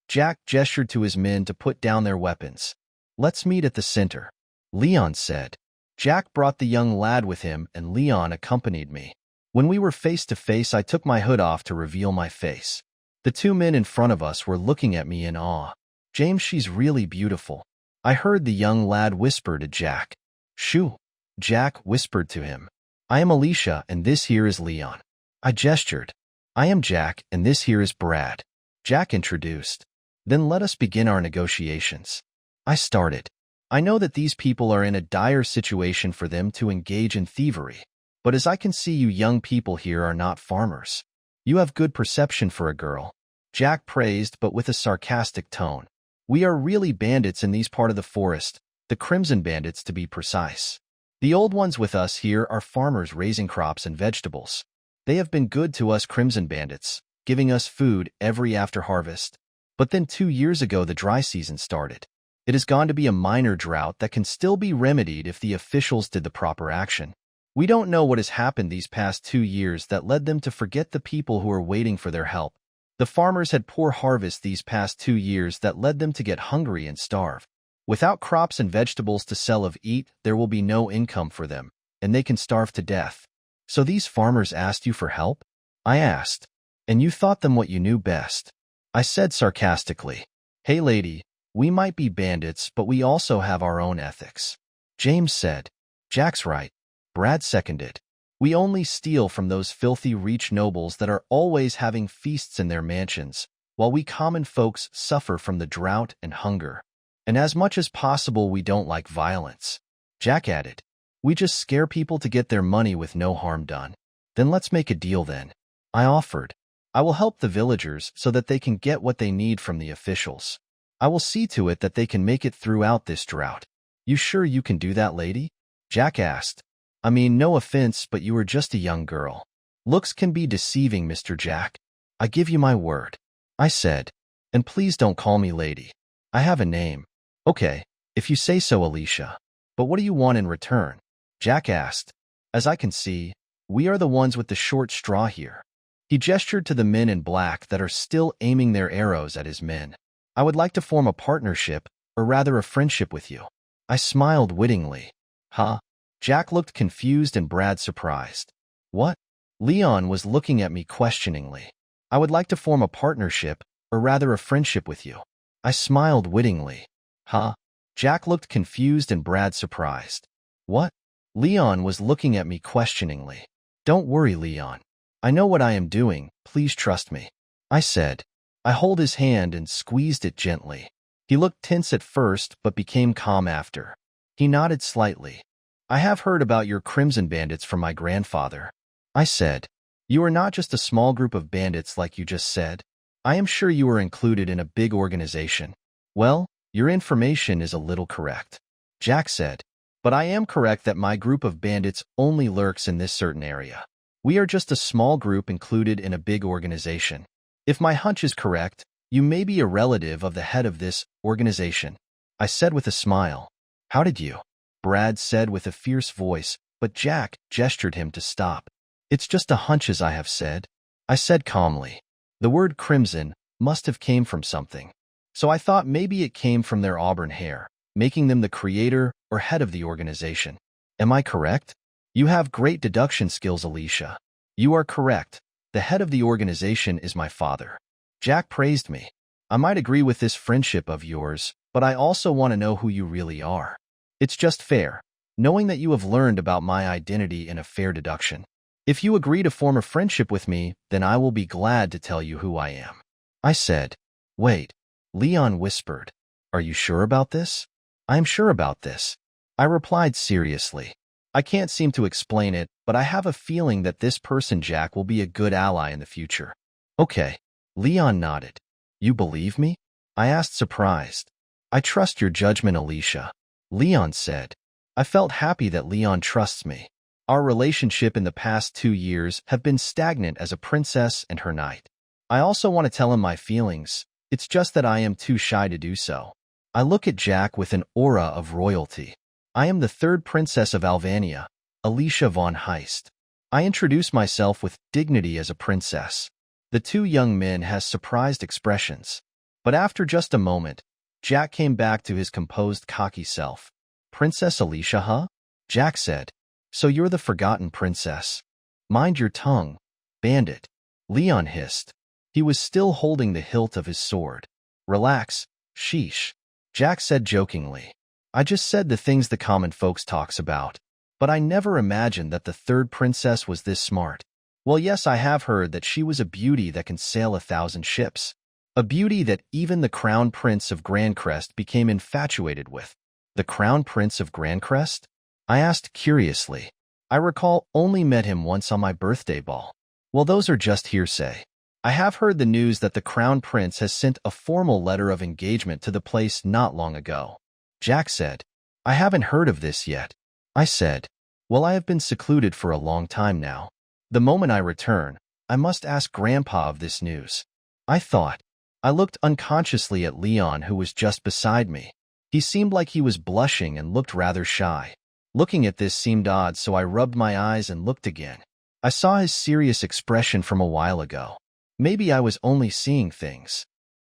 Jack gestured to his men to put down their weapons. Let's meet at the center, Leon said. Jack brought the young lad with him and Leon accompanied me. When we were face to face, I took my hood off to reveal my face. The two men in front of us were looking at me in awe. James, she's really beautiful, I heard the young lad whisper to Jack. Shoo, Jack whispered to him. I am Alicia and this here is Leon. I gestured. I am Jack and this here is Brad. Jack introduced. Then let us begin our negotiations. I started. I know that these people are in a dire situation for them to engage in thievery. But as I can see, you young people here are not farmers. You have good perception for a girl. Jack praised, but with a sarcastic tone. We are really bandits in these part of the forest, the Crimson Bandits to be precise. The old ones with us here are farmers raising crops and vegetables. They have been good to us Crimson Bandits, giving us food every after harvest. But then 2 years ago the dry season started. It has gone to be a minor drought that can still be remedied if the officials did the proper action. We don't know what has happened these past 2 years that led them to forget the people who are waiting for their help. The farmers had poor harvests these past 2 years that led them to get hungry and starve. Without crops and vegetables to sell or eat, there will be no income for them, and they can starve to death. So these farmers asked you for help? I asked. And you thought them what you knew best. I said sarcastically. Hey lady, we might be bandits, but we also have our own ethics. James said. Jack's right. Brad seconded. We only steal from those filthy rich nobles that are always having feasts in their mansions, while we common folks suffer from the drought and hunger. And as much as possible, we don't like violence. Jack added. We just scare people to get their money with no harm done. Then let's make a deal then. I offered. I will help the villagers so that they can get what they need from the officials. I will see to it that they can make it throughout this drought. You sure you can do that, lady? Jack asked. I mean, no offense, but you are just a young girl. Looks can be deceiving, Mr. Jack. I give you my word. I said. And please don't call me lady. I have a name. Okay, if you say so, Alicia. But what do you want in return? Jack asked. As I can see, we are the ones with the short straw here. He gestured to the men in black that are still aiming their arrows at his men. I would like to form a partnership, or rather a friendship with you. I smiled wittingly. Huh? Jack looked confused and Brad surprised. What? Leon was looking at me questioningly. I would like to form a partnership, or rather a friendship with you. I smiled wittingly. Huh? Jack looked confused and Brad surprised. What? Leon was looking at me questioningly. Don't worry, Leon. I know what I am doing, please trust me. I said. I held his hand and squeezed it gently. He looked tense at first, but became calm after. He nodded slightly. I have heard about your Crimson Bandits from my grandfather. I said. You are not just a small group of bandits like you just said. I am sure you are included in a big organization. Well, your information is a little correct. Jack said. But I am correct that my group of bandits only lurks in this certain area. We are just a small group included in a big organization. If my hunch is correct, you may be a relative of the head of this organization. I said with a smile. How did you? Brad said with a fierce voice, but Jack gestured him to stop. It's just a hunch, as I have said. I said calmly. The word crimson must have came from something. So I thought maybe it came from their auburn hair, making them the creator or head of the organization. Am I correct? You have great deduction skills, Alicia. You are correct. The head of the organization is my father. Jack praised me. I might agree with this friendship of yours, but I also want to know who you really are. It's just fair, knowing that you have learned about my identity in a fair deduction. If you agree to form a friendship with me, then I will be glad to tell you who I am. I said. Wait. Leon whispered. Are you sure about this? I am sure about this. I replied seriously. I can't seem to explain it, but I have a feeling that this person, Jack, will be a good ally in the future. Okay. Leon nodded. You believe me? I asked, surprised. I trust your judgment, Alicia. Leon said. I felt happy that Leon trusts me. Our relationship in the past 2 years have been stagnant as a princess and her knight. I also want to tell him my feelings. It's just that I am too shy to do so. I look at Jack with an aura of royalty. I am the 3rd princess of Alvania, Alicia von Heist. I introduce myself with dignity as a princess. The 2 young men has surprised expressions. But after just a moment, Jack came back to his composed, cocky self. Princess Alicia, huh? Jack said. So you're the forgotten princess. Mind your tongue, bandit. Leon hissed. He was still holding the hilt of his sword. Relax, sheesh. Jack said jokingly. I just said the things the common folks talks about. But I never imagined that the 3rd princess was this smart. Well, yes, I have heard that she was a beauty that can sail 1,000 ships. A beauty that even the Crown Prince of Grandcrest became infatuated with. The Crown Prince of Grandcrest? I asked curiously. I recall only met him once on my birthday ball. Well, those are just hearsay. I have heard the news that the Crown Prince has sent a formal letter of engagement to the place not long ago. Jack said. I haven't heard of this yet. I said. Well, I have been secluded for a long time now. The moment I return, I must ask Grandpa of this news. I thought. I looked unconsciously at Leon, who was just beside me. He seemed like he was blushing and looked rather shy. Looking at this seemed odd, so I rubbed my eyes and looked again. I saw his serious expression from a while ago. Maybe I was only seeing things.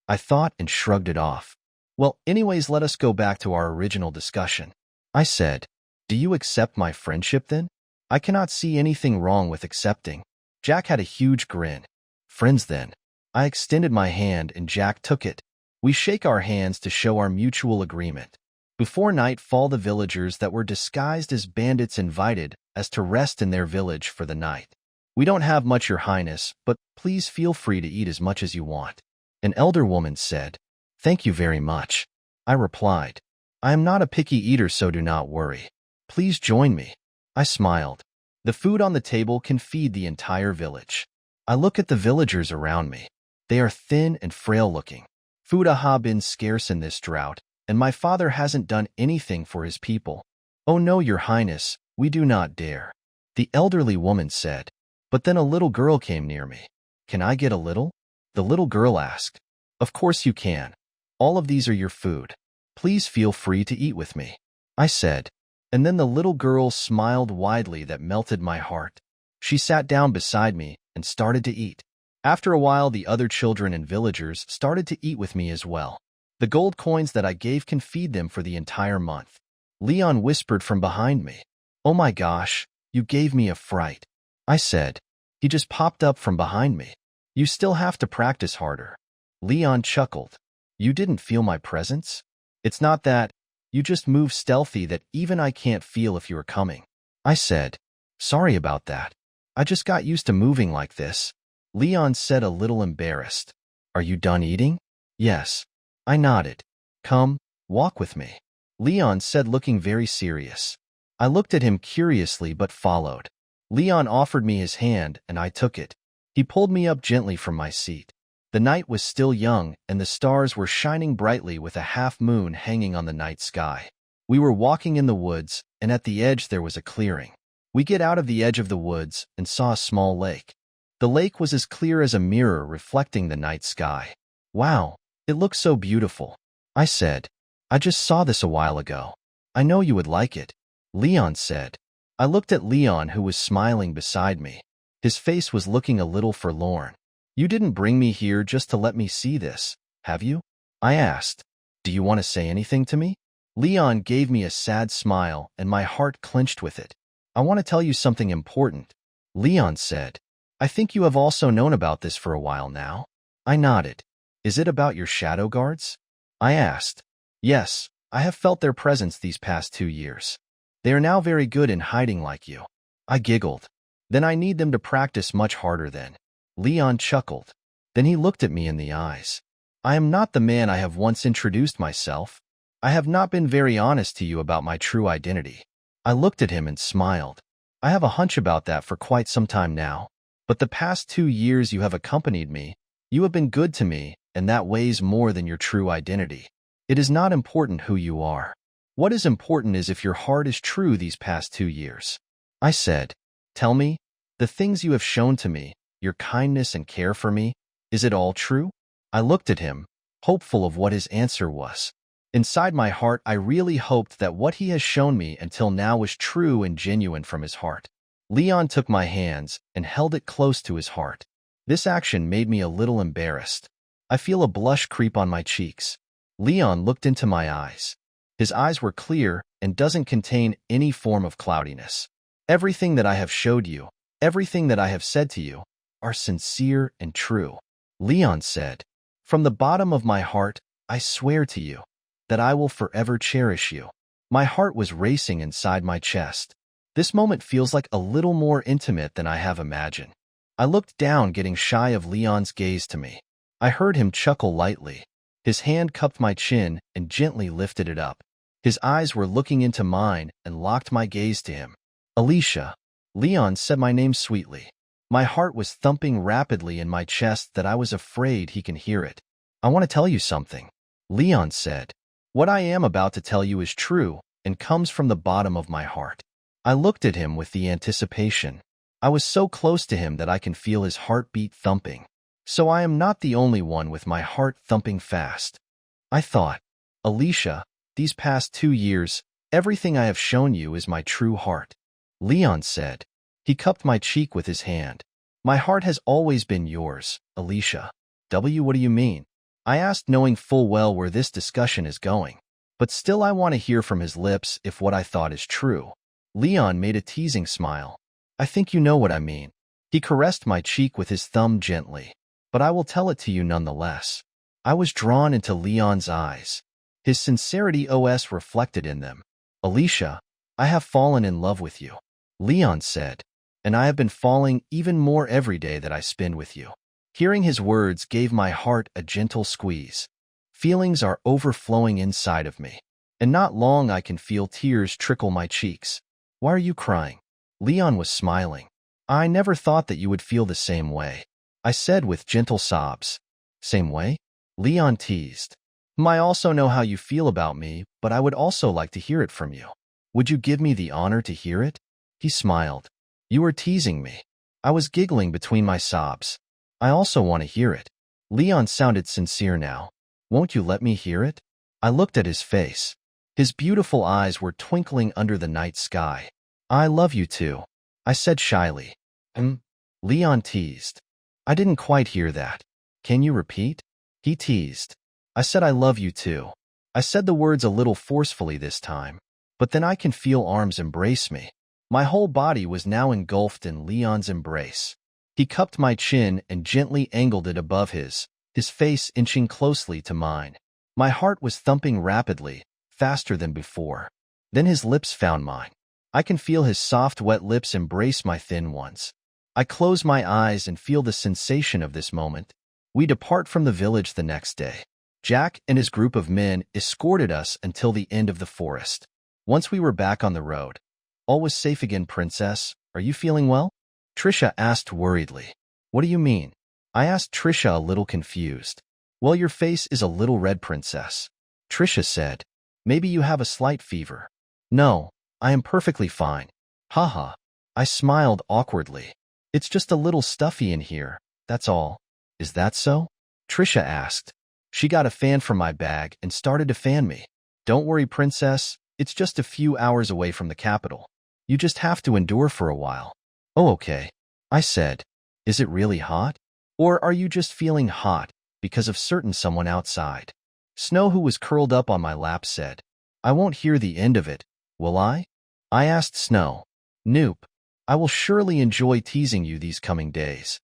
I thought and shrugged it off. Well, anyways, let us go back to our original discussion. I said, do you accept my friendship then? I cannot see anything wrong with accepting. Jack had a huge grin. Friends then. I extended my hand and Jack took it. We shake our hands to show our mutual agreement. Before nightfall, the villagers that were disguised as bandits invited us to rest in their village for the night. We don't have much, Your Highness, but please feel free to eat as much as you want. An elder woman said, Thank you very much. I replied, I am not a picky eater, so do not worry. Please join me. I smiled. The food on the table can feed the entire village. I look at the villagers around me. They are thin and frail-looking. Food has been scarce in this drought, and my father hasn't done anything for his people. Oh no, Your Highness, we do not dare. The elderly woman said. But then a little girl came near me. Can I get a little? The little girl asked. Of course you can. All of these are your food. Please feel free to eat with me. I said. And then the little girl smiled widely that melted my heart. She sat down beside me and started to eat. After a while, the other children and villagers started to eat with me as well. The gold coins that I gave can feed them for the entire month. Leon whispered from behind me. Oh my gosh, you gave me a fright. I said. He just popped up from behind me. You still have to practice harder. Leon chuckled. You didn't feel my presence? It's not that. You just move stealthy that even I can't feel if you're coming. I said. Sorry about that. I just got used to moving like this. Leon said, a little embarrassed. Are you done eating? Yes. I nodded. Come, walk with me. Leon said, looking very serious. I looked at him curiously but followed. Leon offered me his hand and I took it. He pulled me up gently from my seat. The night was still young and the stars were shining brightly with a half moon hanging on the night sky. We were walking in the woods and at the edge there was a clearing. We get out of the edge of the woods and saw a small lake. The lake was as clear as a mirror reflecting the night sky. Wow, it looks so beautiful. I said. I just saw this a while ago. I know you would like it. Leon said. I looked at Leon, who was smiling beside me. His face was looking a little forlorn. You didn't bring me here just to let me see this, have you? I asked. Do you want to say anything to me? Leon gave me a sad smile and my heart clenched with it. I want to tell you something important. Leon said. I think you have also known about this for a while now. I nodded. Is it about your shadow guards? I asked. Yes, I have felt their presence these past 2 years. They are now very good in hiding like you. I giggled. Then I need them to practice much harder then. Leon chuckled. Then he looked at me in the eyes. I am not the man I have once introduced myself. I have not been very honest to you about my true identity. I looked at him and smiled. I have a hunch about that for quite some time now. But the past 2 years you have accompanied me. You have been good to me, and that weighs more than your true identity. It is not important who you are. What is important is if your heart is true these past 2 years. I said, Tell me, the things you have shown to me, your kindness and care for me, is it all true? I looked at him, hopeful of what his answer was. Inside my heart, I really hoped that what he has shown me until now was true and genuine from his heart. Leon took my hands and held it close to his heart. This action made me a little embarrassed. I feel a blush creep on my cheeks. Leon looked into my eyes. His eyes were clear and doesn't contain any form of cloudiness. Everything that I have showed you, everything that I have said to you, are sincere and true. Leon said, From the bottom of my heart, I swear to you that I will forever cherish you. My heart was racing inside my chest. This moment feels like a little more intimate than I have imagined. I looked down, getting shy of Leon's gaze to me. I heard him chuckle lightly. His hand cupped my chin and gently lifted it up. His eyes were looking into mine and locked my gaze to him. Alicia. Leon said my name sweetly. My heart was thumping rapidly in my chest that I was afraid he can hear it. I want to tell you something. Leon said. What I am about to tell you is true and comes from the bottom of my heart. I looked at him with the anticipation. I was so close to him that I can feel his heartbeat thumping. So I am not the only one with my heart thumping fast. I thought, Alicia, these past 2 years, everything I have shown you is my true heart. Leon said. He cupped my cheek with his hand. My heart has always been yours, Alicia. What do you mean? I asked, knowing full well where this discussion is going. But still I want to hear from his lips if what I thought is true. Leon made a teasing smile. I think you know what I mean. He caressed my cheek with his thumb gently. But I will tell it to you nonetheless. I was drawn into Leon's eyes. His sincerity was reflected in them. Alicia, I have fallen in love with you, Leon said. And I have been falling even more every day that I spend with you. Hearing his words gave my heart a gentle squeeze. Feelings are overflowing inside of me. And not long I can feel tears trickle my cheeks. Why are you crying? Leon was smiling. I never thought that you would feel the same way, I said with gentle sobs. Same way? Leon teased. I also know how you feel about me, but I would also like to hear it from you. Would you give me the honor to hear it? He smiled. You are teasing me. I was giggling between my sobs. I also want to hear it. Leon sounded sincere now. Won't you let me hear it? I looked at his face. His beautiful eyes were twinkling under the night sky. I love you too, I said shyly. Leon teased. I didn't quite hear that. Can you repeat? He teased. I said I love you too. I said the words a little forcefully this time, but then I can feel arms embrace me. My whole body was now engulfed in Leon's embrace. He cupped my chin and gently angled it above his face inching closely to mine. My heart was thumping rapidly, faster than before. Then his lips found mine. I can feel his soft, wet lips embrace my thin ones. I close my eyes and feel the sensation of this moment. We depart from the village the next day. Jack and his group of men escorted us until the end of the forest. Once we were back on the road. All was safe again, Princess. Are you feeling well? Trisha asked worriedly. What do you mean? I asked Trisha, a little confused. Well, your face is a little red, Princess. Trisha said. Maybe you have a slight fever. No, I am perfectly fine. Haha. I smiled awkwardly. It's just a little stuffy in here, that's all. Is that so? Trisha asked. She got a fan from my bag and started to fan me. Don't worry, Princess. It's just a few hours away from the capital. You just have to endure for a while. Oh, okay. I said. Is it really hot? Or are you just feeling hot because of certain someone outside? Snow, who was curled up on my lap, said. I won't hear the end of it, will I? I asked Snow. Nope. I will surely enjoy teasing you these coming days.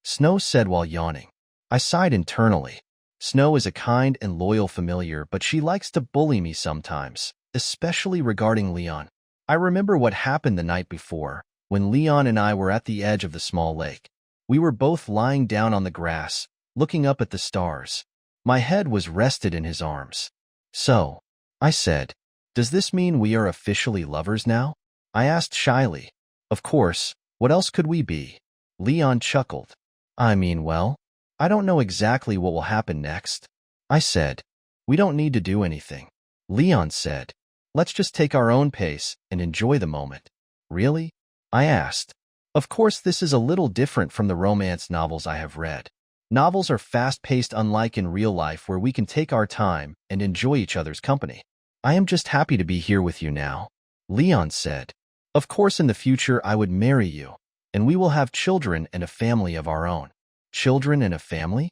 Snow said while yawning. I sighed internally. Snow is a kind and loyal familiar, but she likes to bully me sometimes, especially regarding Leon. I remember what happened the night before, when Leon and I were at the edge of the small lake. We were both lying down on the grass, looking up at the stars. My head was rested in his arms. So, I said, does this mean we are officially lovers now? I asked shyly. Of course, what else could we be? Leon chuckled. I mean, well, I don't know exactly what will happen next. I said, we don't need to do anything. Leon said, let's just take our own pace and enjoy the moment. Really? I asked. Of course, this is a little different from the romance novels I have read. Novels are fast-paced, unlike in real life where we can take our time and enjoy each other's company. I am just happy to be here with you now. Leon said. Of course, in the future I would marry you, and we will have children and a family of our own. Children and a family?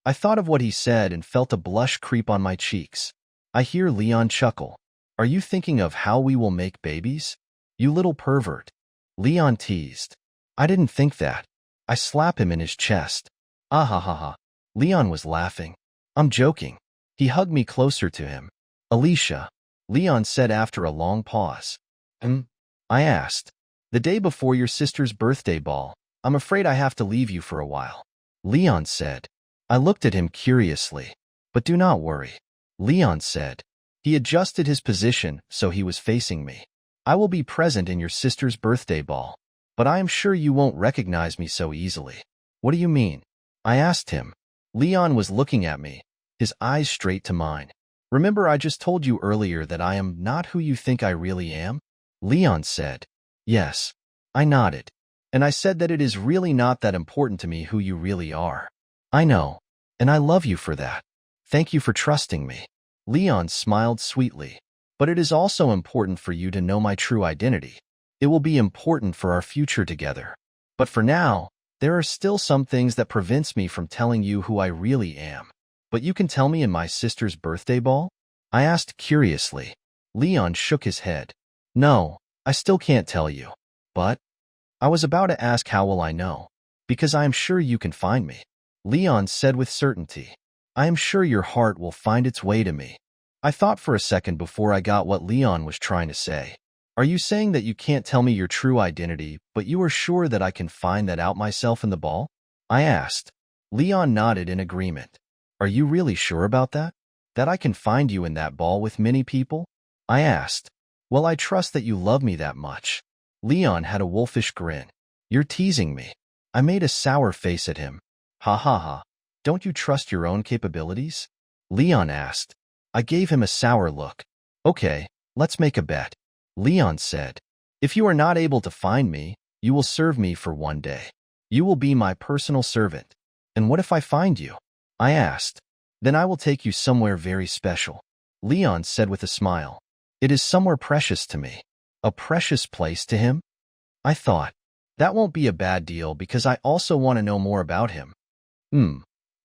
I thought of what he said and felt a blush creep on my cheeks. I hear Leon chuckle. Are you thinking of how we will make babies? You little pervert. Leon teased. I didn't think that. I slap him in his chest. Ah ha ha ha. Leon was laughing. I'm joking. He hugged me closer to him. Alicia, Leon said after a long pause. I asked. The day before your sister's birthday ball. I'm afraid I have to leave you for a while. Leon said. I looked at him curiously. But do not worry. Leon said. He adjusted his position so he was facing me. I will be present in your sister's birthday ball. But I am sure you won't recognize me so easily. What do you mean? I asked him. Leon was looking at me, his eyes straight to mine. Remember, I just told you earlier that I am not who you think I really am? Leon said. Yes. I nodded. And I said that it is really not that important to me who you really are. I know. And I love you for that. Thank you for trusting me. Leon smiled sweetly. But it is also important for you to know my true identity. It will be important for our future together. But for now, there are still some things that prevents me from telling you who I really am. But you can tell me in my sister's birthday ball? I asked curiously. Leon shook his head. No, I still can't tell you. But I was about to ask how will I know? Because I am sure you can find me. Leon said with certainty. I am sure your heart will find its way to me. I thought for a second before I got what Leon was trying to say. Are you saying that you can't tell me your true identity, but you are sure that I can find that out myself in the ball? I asked. Leon nodded in agreement. Are you really sure about that? That I can find you in that ball with many people? I asked. Well, I trust that you love me that much. Leon had a wolfish grin. You're teasing me. I made a sour face at him. Ha ha ha. Don't you trust your own capabilities? Leon asked. I gave him a sour look. Okay, let's make a bet. Leon said. If you are not able to find me, you will serve me for one day. You will be my personal servant. And what if I find you? I asked. Then I will take you somewhere very special. Leon said with a smile. It is somewhere precious to me. A precious place to him? I thought. That won't be a bad deal because I also want to know more about him.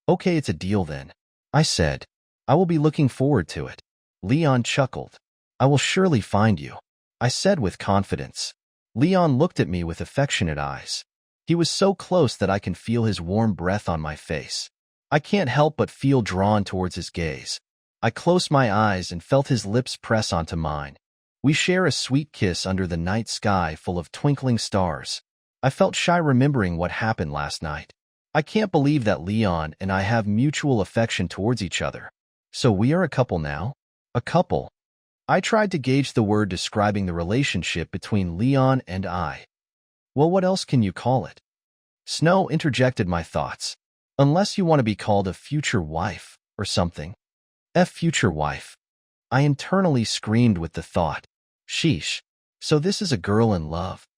Okay, it's a deal then. I said. I will be looking forward to it. Leon chuckled. I will surely find you. I said with confidence. Leon looked at me with affectionate eyes. He was so close that I can feel his warm breath on my face. I can't help but feel drawn towards his gaze. I closed my eyes and felt his lips press onto mine. We share a sweet kiss under the night sky full of twinkling stars. I felt shy remembering what happened last night. I can't believe that Leon and I have mutual affection towards each other. So we are a couple now? A couple. I tried to gauge the word describing the relationship between Leon and I. Well, what else can you call it? Snow interjected my thoughts. Unless you want to be called a future wife or something. Future wife. I internally screamed with the thought. Sheesh. So this is a girl in love.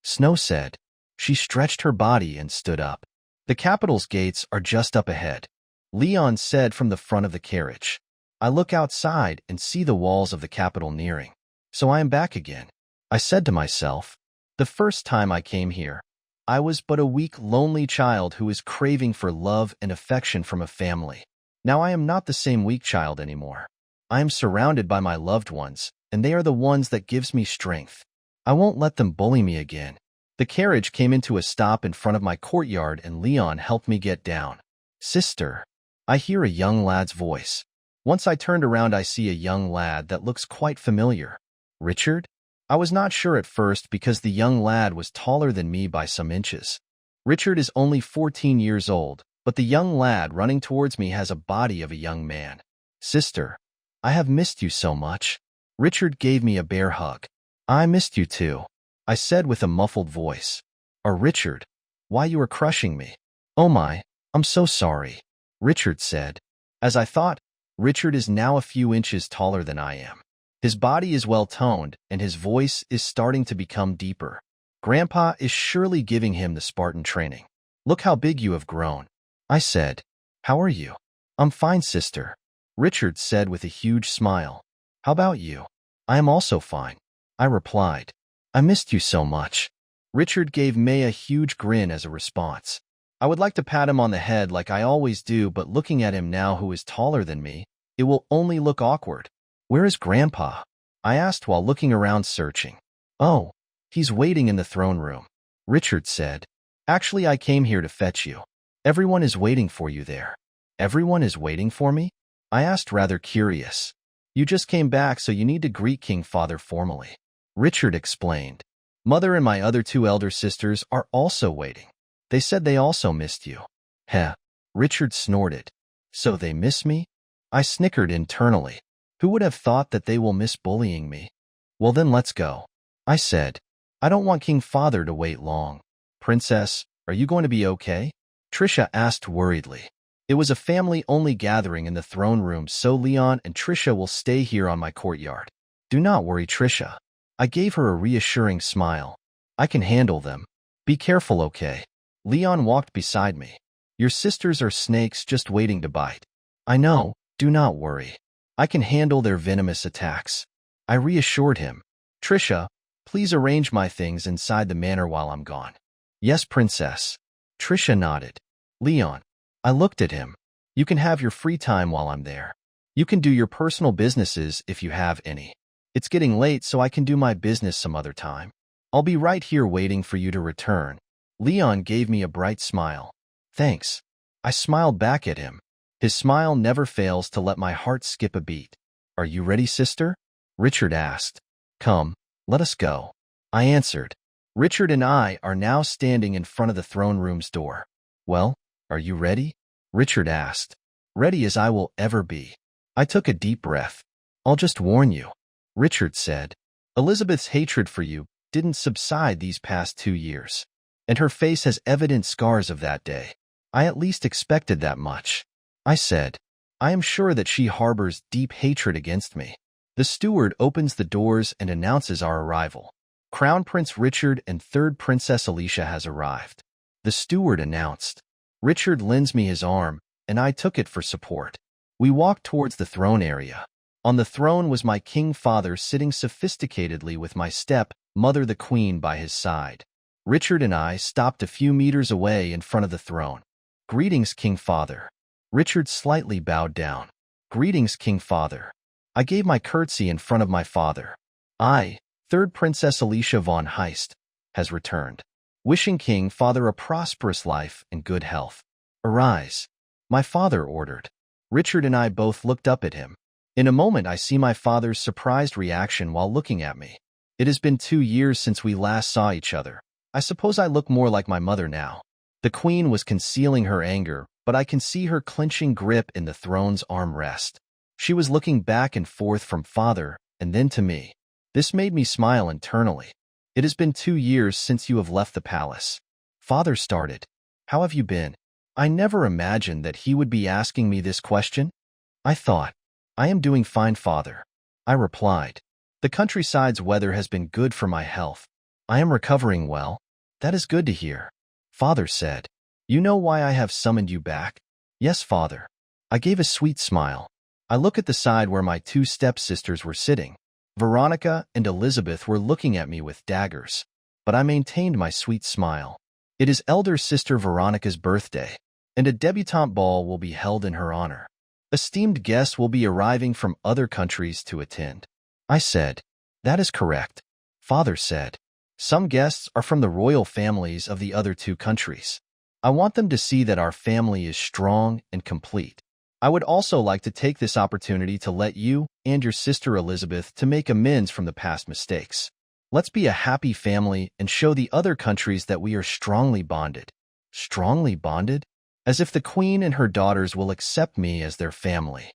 Snow said. She stretched her body and stood up. The Capitol's gates are just up ahead. Leon said from the front of the carriage. I look outside and see the walls of the Capitol nearing. So I am back again. I said to myself. The first time I came here, I was but a weak, lonely child who is craving for love and affection from a family. Now I am not the same weak child anymore. I am surrounded by my loved ones, and they are the ones that gives me strength. I won't let them bully me again. The carriage came into a stop in front of my courtyard and Leon helped me get down. Sister. I hear a young lad's voice. Once I turned around I see a young lad that looks quite familiar. Richard? I was not sure at first because the young lad was taller than me by some inches. Richard is only 14 years old, but the young lad running towards me has a body of a young man. Sister. I have missed you so much. Richard gave me a bear hug. I missed you too. I said with a muffled voice. Richard, why you are crushing me? Oh my, I'm so sorry. Richard said. As I thought, Richard is now a few inches taller than I am. His body is well-toned, and his voice is starting to become deeper. Grandpa is surely giving him the Spartan training. Look how big you have grown. I said. How are you? I'm fine, sister. Richard said with a huge smile. How about you? I am also fine. I replied. I missed you so much. Richard gave May a huge grin as a response. I would like to pat him on the head like I always do, but looking at him now who is taller than me, it will only look awkward. Where is Grandpa? I asked while looking around searching. Oh, he's waiting in the throne room. Richard said. Actually, I came here to fetch you. Everyone is waiting for you there. Everyone is waiting for me? I asked rather curious. You just came back, so you need to greet King Father formally. Richard explained. Mother and my other two elder sisters are also waiting. They said they also missed you. Heh. Richard snorted. So they miss me? I snickered internally. Who would have thought that they will miss bullying me? Well then let's go. I said. I don't want King Father to wait long. Princess, are you going to be okay? Trisha asked worriedly. It was a family-only gathering in the throne room, so Leon and Trisha will stay here on my courtyard. Do not worry, Trisha. I gave her a reassuring smile. I can handle them. Be careful, okay? Leon walked beside me. Your sisters are snakes just waiting to bite. I know, do not worry. I can handle their venomous attacks. I reassured him. Trisha, please arrange my things inside the manor while I'm gone. Yes, Princess. Trisha nodded. Leon. I looked at him. You can have your free time while I'm there. You can do your personal businesses if you have any. It's getting late, so I can do my business some other time. I'll be right here waiting for you to return." Leon gave me a bright smile. "Thanks." I smiled back at him. His smile never fails to let my heart skip a beat. "Are you ready, sister?" Richard asked. "Come, let us go." I answered. Richard and I are now standing in front of the throne room's door. "Well, are you ready?" Richard asked. "Ready as I will ever be." I took a deep breath. "I'll just warn you," Richard said. "Elizabeth's hatred for you didn't subside these past 2 years, and her face has evident scars of that day. I at least expected that much." I said, "I am sure that she harbors deep hatred against me." The steward opens the doors and announces our arrival. "Crown Prince Richard and Third Princess Alicia has arrived," the steward announced. Richard lends me his arm, and I took it for support. We walked towards the throne area. On the throne was my king father sitting sophisticatedly with my step-mother the queen by his side. Richard and I stopped a few meters away in front of the throne. "Greetings, King Father." Richard slightly bowed down. "Greetings, King Father." I gave my curtsy in front of my father. "I, Third Princess Alicia von Heist, has returned. Wishing King Father a prosperous life and good health." "Arise," my father ordered. Richard and I both looked up at him. In a moment I see my father's surprised reaction while looking at me. It has been 2 years since we last saw each other. I suppose I look more like my mother now. The queen was concealing her anger, but I can see her clenching grip in the throne's armrest. She was looking back and forth from father and then to me. This made me smile internally. "It has been 2 years since you have left the palace." Father started. "How have you been?" I never imagined that he would be asking me this question. I thought, "I am doing fine, father," I replied. "The countryside's weather has been good for my health. I am recovering well." "That is good to hear," father said. "You know why I have summoned you back?" "Yes, father." I gave a sweet smile. I looked at the side where my 2 stepsisters were sitting. Veronica and Elizabeth were looking at me with daggers, but I maintained my sweet smile. It is elder sister Veronica's birthday, and a debutante ball will be held in her honor. Esteemed guests will be arriving from other countries to attend. I said, "That is correct," father said. "Some guests are from the royal families of the other 2 countries. I want them to see that our family is strong and complete. I would also like to take this opportunity to let you and your sister Elizabeth to make amends from the past mistakes. Let's be a happy family and show the other countries that we are strongly bonded." Strongly bonded? As if the queen and her daughters will accept me as their family.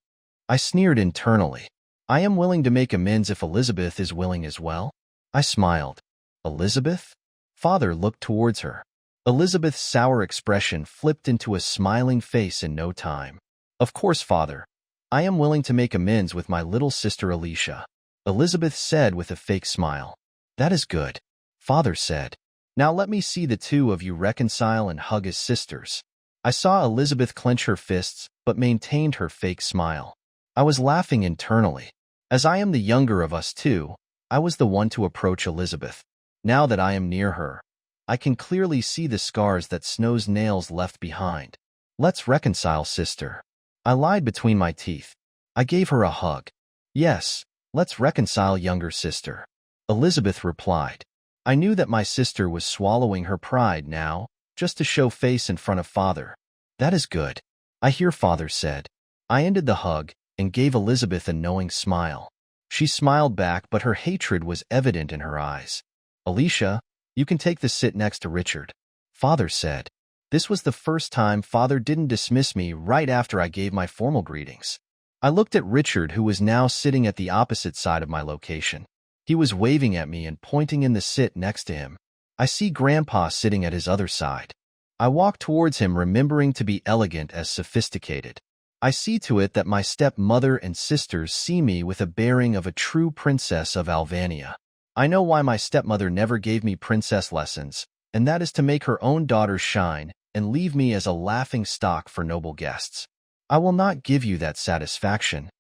I sneered internally. I am willing to make amends if Elizabeth is willing as well. I smiled. "Elizabeth?" Father looked towards her. Elizabeth's sour expression flipped into a smiling face in no time. "Of course, father. I am willing to make amends with my little sister Alicia," Elizabeth said with a fake smile. "That is good," father said. "Now let me see the 2 of you reconcile and hug as sisters." I saw Elizabeth clench her fists, but maintained her fake smile. I was laughing internally. As I am the younger of us 2, I was the one to approach Elizabeth. Now that I am near her, I can clearly see the scars that Snow's nails left behind. "Let's reconcile, sister." I lied between my teeth. I gave her a hug. "Yes, let's reconcile, younger sister," Elizabeth replied. I knew that my sister was swallowing her pride now, just to show face in front of father. "That is good," I hear father said. I ended the hug and gave Elizabeth a knowing smile. She smiled back, but her hatred was evident in her eyes. "Alicia, you can take the sit next to Richard," father said. This was the first time father didn't dismiss me right after I gave my formal greetings. I looked at Richard, who was now sitting at the opposite side of my location. He was waving at me and pointing in the sit next to him. I see Grandpa sitting at his other side. I walk towards him, remembering to be elegant as sophisticated. I see to it that my stepmother and sisters see me with a bearing of a true princess of Alvania. I know why my stepmother never gave me princess lessons, and that is to make her own daughters shine and leave me as a laughing stock for noble guests. I will not give you that satisfaction,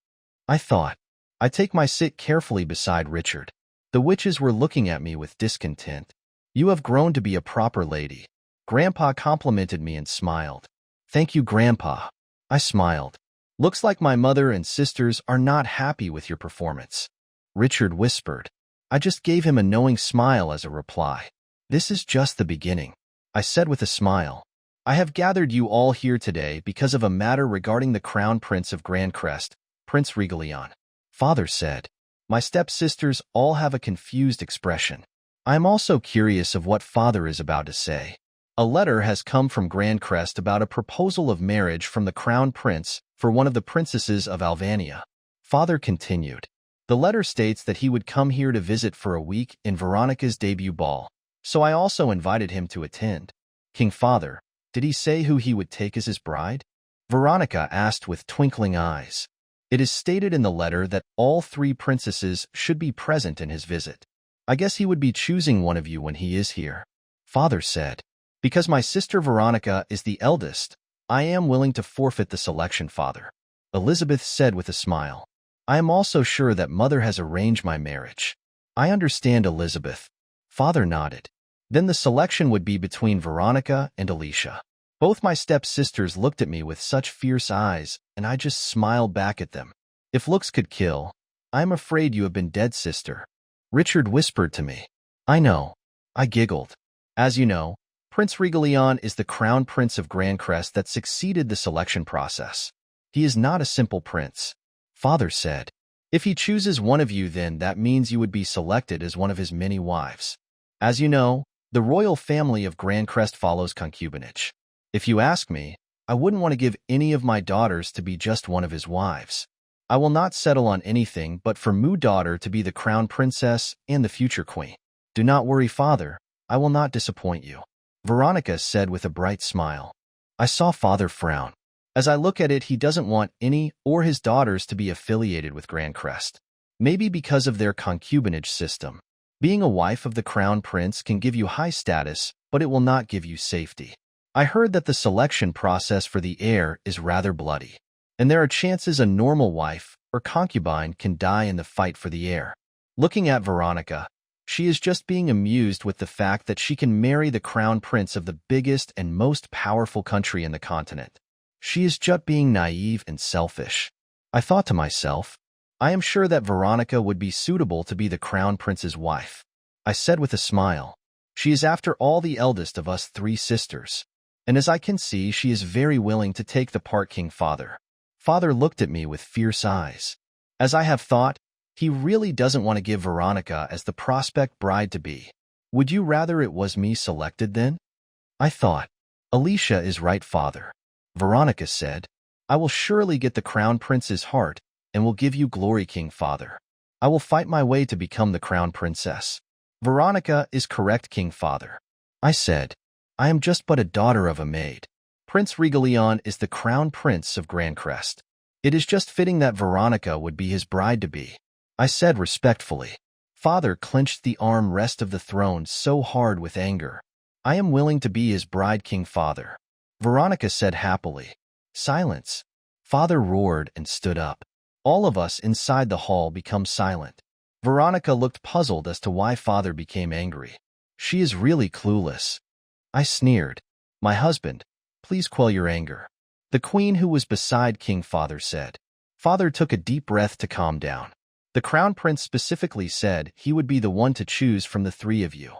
I thought. I take my sit carefully beside Richard. The witches were looking at me with discontent. "You have grown to be a proper lady." Grandpa complimented me and smiled. "Thank you, Grandpa." I smiled. Looks like my mother and sisters are not happy with your performance. Richard whispered. I just gave him a knowing smile as a reply. This is just the beginning, I said with a smile. I have gathered you all here today because of a matter regarding the Crown Prince of Grandcrest, Prince Regalion. Father said. My stepsisters all have a confused expression. I am also curious of what Father is about to say. A letter has come from Grandcrest about a proposal of marriage from the Crown Prince for one of the princesses of Alvania. Father continued. The letter states that he would come here to visit for a week in Veronica's debut ball, so I also invited him to attend. King Father, did he say who he would take as his bride? Veronica asked with twinkling eyes. It is stated in the letter that all 3 princesses should be present in his visit. I guess he would be choosing one of you when he is here. Father said. Because my sister Veronica is the eldest, I am willing to forfeit the selection, Father. Elizabeth said with a smile. I am also sure that Mother has arranged my marriage. I understand, Elizabeth. Father nodded. Then the selection would be between Veronica and Alicia. Both my stepsisters looked at me with such fierce eyes, and I just smiled back at them. If looks could kill, I am afraid you have been dead, sister. Richard whispered to me. I know. I giggled. As you know, Prince Regalion is the crown prince of Grandcrest that succeeded the selection process. He is not a simple prince. Father said. If he chooses one of you, then that means you would be selected as one of his many wives. As you know, the royal family of Grandcrest follows concubinage. If you ask me, I wouldn't want to give any of my daughters to be just one of his wives. I will not settle on anything but for Mu daughter to be the crown princess and the future queen. Do not worry, Father. I will not disappoint you. Veronica said with a bright smile. I saw Father frown. As I look at it, he doesn't want any or his daughters to be affiliated with Grandcrest. Maybe because of their concubinage system. Being a wife of the crown prince can give you high status, but it will not give you safety. I heard that the selection process for the heir is rather bloody, and there are chances a normal wife or concubine can die in the fight for the heir. Looking at Veronica, she is just being amused with the fact that she can marry the crown prince of the biggest and most powerful country in the continent. She is just being naive and selfish. I thought to myself, I am sure that Veronica would be suitable to be the crown prince's wife. I said with a smile. She is after all the eldest of us 3 sisters. And as I can see, she is very willing to take the part, King Father. Father looked at me with fierce eyes. As I have thought, he really doesn't want to give Veronica as the prospect bride-to-be. Would you rather it was me selected then? I thought. Alicia is right, Father. Veronica said. I will surely get the crown prince's heart and will give you glory, King Father. I will fight my way to become the crown princess. Veronica is correct, King Father. I said. I am just but a daughter of a maid. Prince Regalion is the crown prince of Grandcrest. It is just fitting that Veronica would be his bride-to-be. I said respectfully. Father clenched the arm rest of the throne so hard with anger. I am willing to be his bride, King Father. Veronica said happily. Silence. Father roared and stood up. All of us inside the hall become silent. Veronica looked puzzled as to why Father became angry. She is really clueless. I sneered. My husband, please quell your anger. The queen who was beside King Father said. Father took a deep breath to calm down. The crown prince specifically said he would be the one to choose from the 3 of you.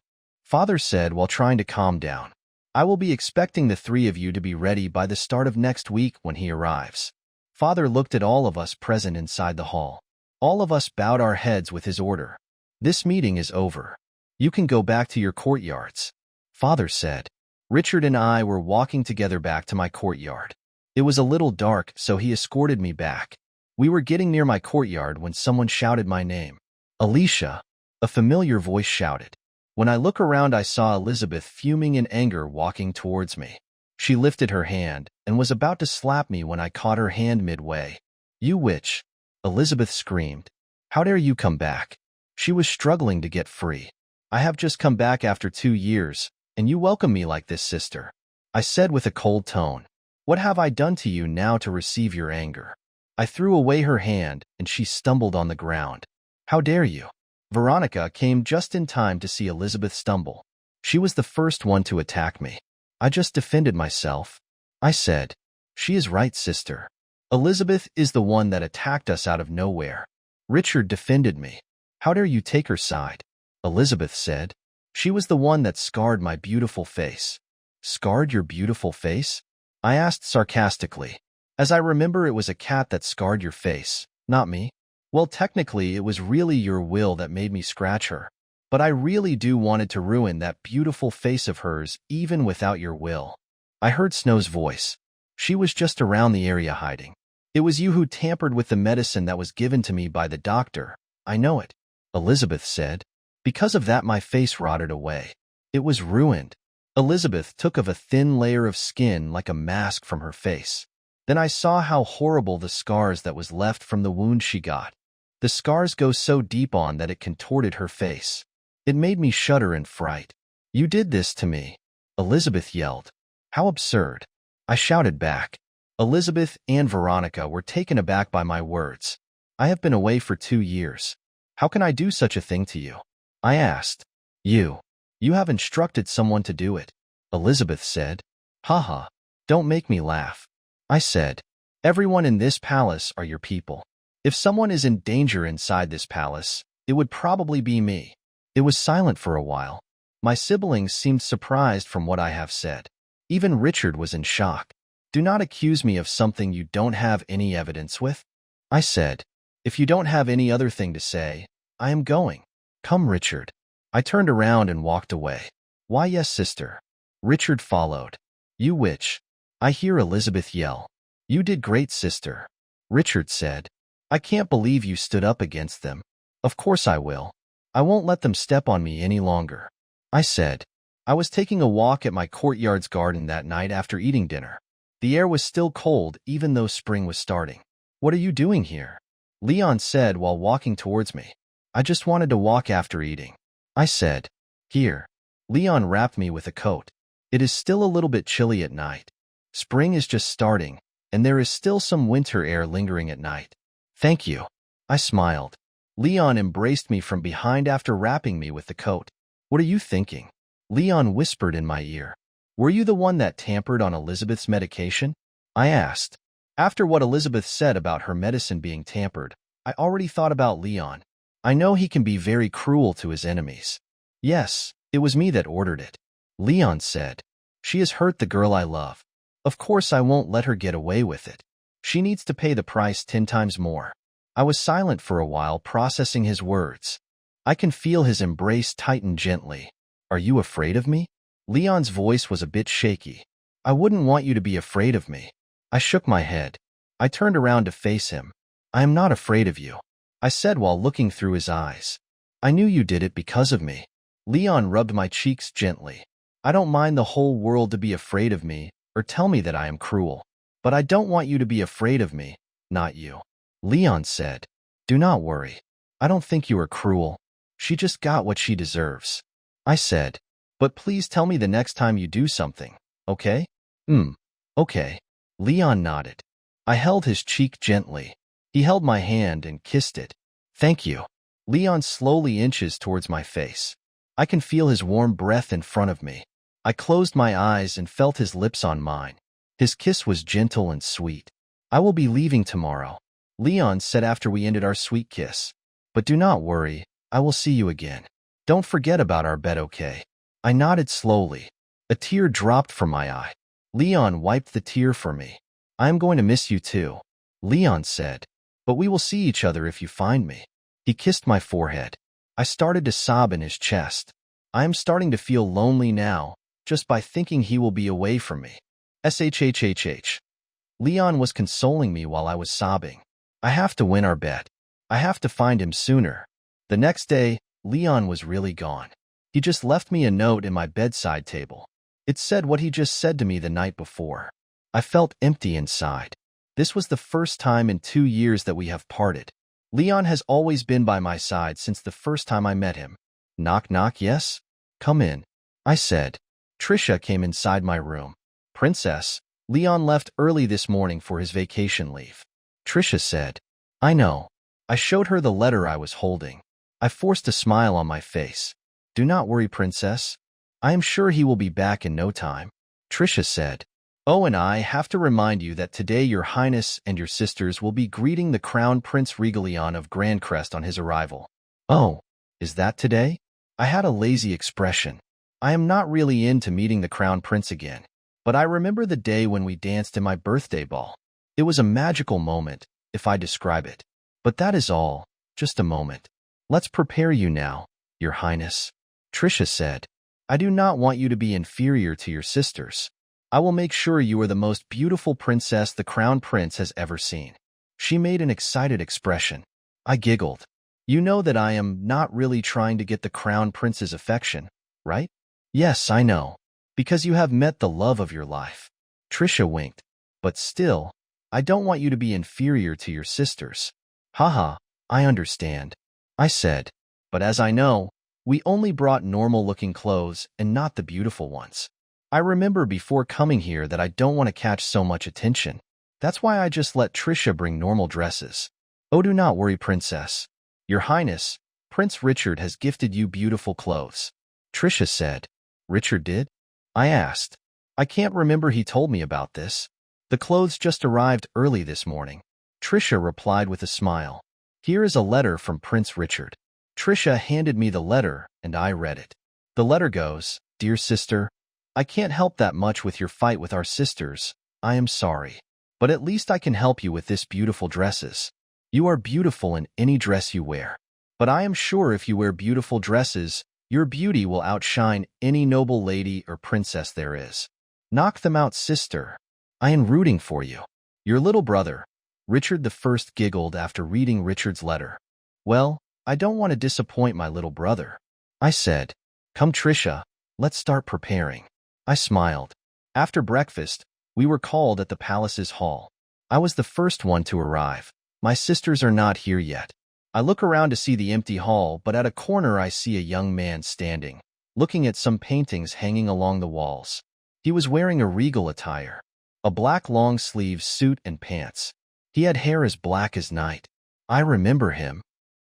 Father said while trying to calm down. I will be expecting the 3 of you to be ready by the start of next week when he arrives. Father looked at all of us present inside the hall. All of us bowed our heads with his order. This meeting is over. You can go back to your courtyards. Father said. Richard and I were walking together back to my courtyard. It was a little dark, so he escorted me back. We were getting near my courtyard when someone shouted my name. Alicia, a familiar voice shouted. When I looked around, I saw Elizabeth fuming in anger walking towards me. She lifted her hand and was about to slap me when I caught her hand midway. You witch! Elizabeth screamed. How dare you come back? She was struggling to get free. I have just come back after 2 years, and you welcome me like this, sister. I said with a cold tone. What have I done to you now to receive your anger? I threw away her hand, and she stumbled on the ground. How dare you? Veronica came just in time to see Elizabeth stumble. She was the first one to attack me. I just defended myself. I said. She is right, sister. Elizabeth is the one that attacked us out of nowhere. Richard defended me. How dare you take her side? Elizabeth said. She was the one that scarred my beautiful face. Scarred your beautiful face? I asked sarcastically. As I remember, it was a cat that scarred your face, not me. Well, technically, it was really your will that made me scratch her. But I really do wanted to ruin that beautiful face of hers even without your will. I heard Snow's voice. She was just around the area hiding. It was you who tampered with the medicine that was given to me by the doctor. I know it, Elizabeth said. Because of that, my face rotted away. It was ruined. Elizabeth took of a thin layer of skin like a mask from her face. Then I saw how horrible the scars that was left from the wound she got. The scars go so deep on that it contorted her face. It made me shudder in fright. You did this to me, Elizabeth yelled. How absurd. I shouted back. Elizabeth and Veronica were taken aback by my words. I have been away for 2 years. How can I do such a thing to you? I asked. You have instructed someone to do it, Elizabeth said. Haha, don't make me laugh. I said, everyone in this palace are your people. If someone is in danger inside this palace, it would probably be me. It was silent for a while. My siblings seemed surprised from what I have said. Even Richard was in shock. Do not accuse me of something you don't have any evidence with, I said. If you don't have any other thing to say, I am going. Come, Richard. I turned around and walked away. Why, yes, sister. Richard followed. You witch. I hear Elizabeth yell. You did great, sister. Richard said. I can't believe you stood up against them. Of course I will. I won't let them step on me any longer. I said. I was taking a walk at my courtyard's garden that night after eating dinner. The air was still cold even though spring was starting. What are you doing here? Leon said while walking towards me. I just wanted to walk after eating. I said. Here. Leon wrapped me with a coat. It is still a little bit chilly at night. Spring is just starting, and there is still some winter air lingering at night. Thank you. I smiled. Leon embraced me from behind after wrapping me with the coat. What are you thinking? Leon whispered in my ear. Were you the one that tampered on Elizabeth's medication? I asked. After what Elizabeth said about her medicine being tampered, I already thought about Leon. I know he can be very cruel to his enemies. Yes, it was me that ordered it. Leon said. She has hurt the girl I love. Of course I won't let her get away with it. She needs to pay the price 10 times more. I was silent for a while, processing his words. I can feel his embrace tighten gently. Are you afraid of me? Leon's voice was a bit shaky. I wouldn't want you to be afraid of me. I shook my head. I turned around to face him. I am not afraid of you, I said while looking through his eyes. I knew you did it because of me. Leon rubbed my cheeks gently. I don't mind the whole world to be afraid of me or tell me that I am cruel. But I don't want you to be afraid of me, not you. Leon said. Do not worry. I don't think you are cruel. She just got what she deserves. I said. But please tell me the next time you do something, okay? Okay. Leon nodded. I held his cheek gently. He held my hand and kissed it. Thank you. Leon slowly inches towards my face. I can feel his warm breath in front of me. I closed my eyes and felt his lips on mine. His kiss was gentle and sweet. I will be leaving tomorrow, Leon said after we ended our sweet kiss. But do not worry, I will see you again. Don't forget about our bet, okay? I nodded slowly. A tear dropped from my eye. Leon wiped the tear for me. I am going to miss you too, Leon said. But we will see each other if you find me. He kissed my forehead. I started to sob in his chest. I am starting to feel lonely now, just by thinking he will be away from me. SHHHH. Leon was consoling me while I was sobbing. I have to win our bet. I have to find him sooner. The next day, Leon was really gone. He just left me a note in my bedside table. It said what he just said to me the night before. I felt empty inside. This was the first time in 2 years that we have parted. Leon has always been by my side since the first time I met him. Knock knock, yes? Come in, I said. Trisha came inside my room. Princess, Leon left early this morning for his vacation leave. Trisha said. I know. I showed her the letter I was holding. I forced a smile on my face. Do not worry, Princess. I am sure he will be back in no time. Trisha said. Oh, and I have to remind you that today your highness and your sisters will be greeting the Crown Prince Regalion of Grandcrest on his arrival. Oh, is that today? I had a lazy expression. I am not really into meeting the Crown Prince again, but I remember the day when we danced in my birthday ball. It was a magical moment, if I describe it. But that is all, just a moment. Let's prepare you now, your highness. Trisha said, I do not want you to be inferior to your sisters. I will make sure you are the most beautiful princess the Crown Prince has ever seen. She made an excited expression. I giggled. You know that I am not really trying to get the Crown Prince's affection, right? Yes, I know. Because you have met the love of your life. Trisha winked. But still, I don't want you to be inferior to your sisters. Haha, I understand. I said. But as I know, we only brought normal-looking clothes and not the beautiful ones. I remember before coming here that I don't want to catch so much attention. That's why I just let Trisha bring normal dresses. Oh, do not worry, princess. Your highness, Prince Richard has gifted you beautiful clothes. Trisha said. Richard did? I asked. I can't remember he told me about this. The clothes just arrived early this morning. Trisha replied with a smile. Here is a letter from Prince Richard. Trisha handed me the letter, and I read it. The letter goes, Dear sister, I can't help that much with your fight with our sisters. I am sorry. But at least I can help you with this beautiful dresses. You are beautiful in any dress you wear. But I am sure if you wear beautiful dresses, your beauty will outshine any noble lady or princess there is. Knock them out, sister. I am rooting for you. Your little brother. Richard the First giggled after reading Richard's letter. Well, I don't want to disappoint my little brother. I said, Come, Trisha, let's start preparing. I smiled. After breakfast, we were called at the palace's hall. I was the first one to arrive. My sisters are not here yet. I look around to see the empty hall, but at a corner I see a young man standing, looking at some paintings hanging along the walls. He was wearing a regal attire, a black long-sleeve suit and pants. He had hair as black as night. I remember him.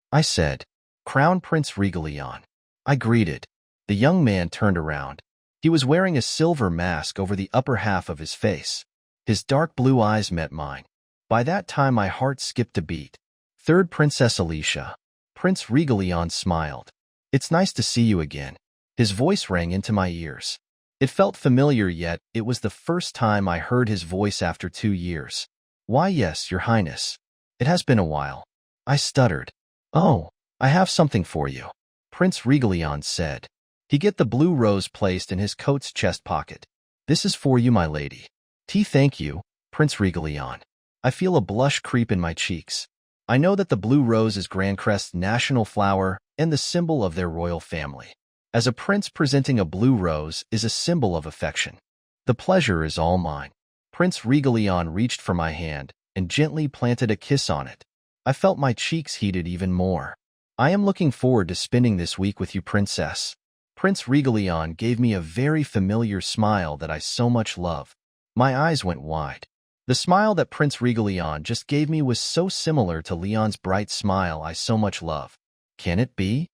I said, Crown Prince Regalion. I greeted. The young man turned around. He was wearing a silver mask over the upper half of his face. His dark blue eyes met mine. By that time my heart skipped a beat. Third Princess Alicia. Prince Regalion smiled. It's nice to see you again. His voice rang into my ears. It felt familiar, yet it was the first time I heard his voice after 2 years. Why, yes, your highness. It has been a while. I stuttered. Oh, I have something for you. Prince Regalion said. He get the blue rose placed in his coat's chest pocket. This is for you, my lady. Thank you, Prince Regalion. I feel a blush creep in my cheeks. I know that the blue rose is Grandcrest's national flower and the symbol of their royal family. As a prince, presenting a blue rose is a symbol of affection. The pleasure is all mine. Prince Regalion reached for my hand and gently planted a kiss on it. I felt my cheeks heated even more. I am looking forward to spending this week with you, princess. Prince Regalion gave me a very familiar smile that I so much love. My eyes went wide. The smile that Prince Regalion just gave me was so similar to Leon's bright smile I so much love. Can it be?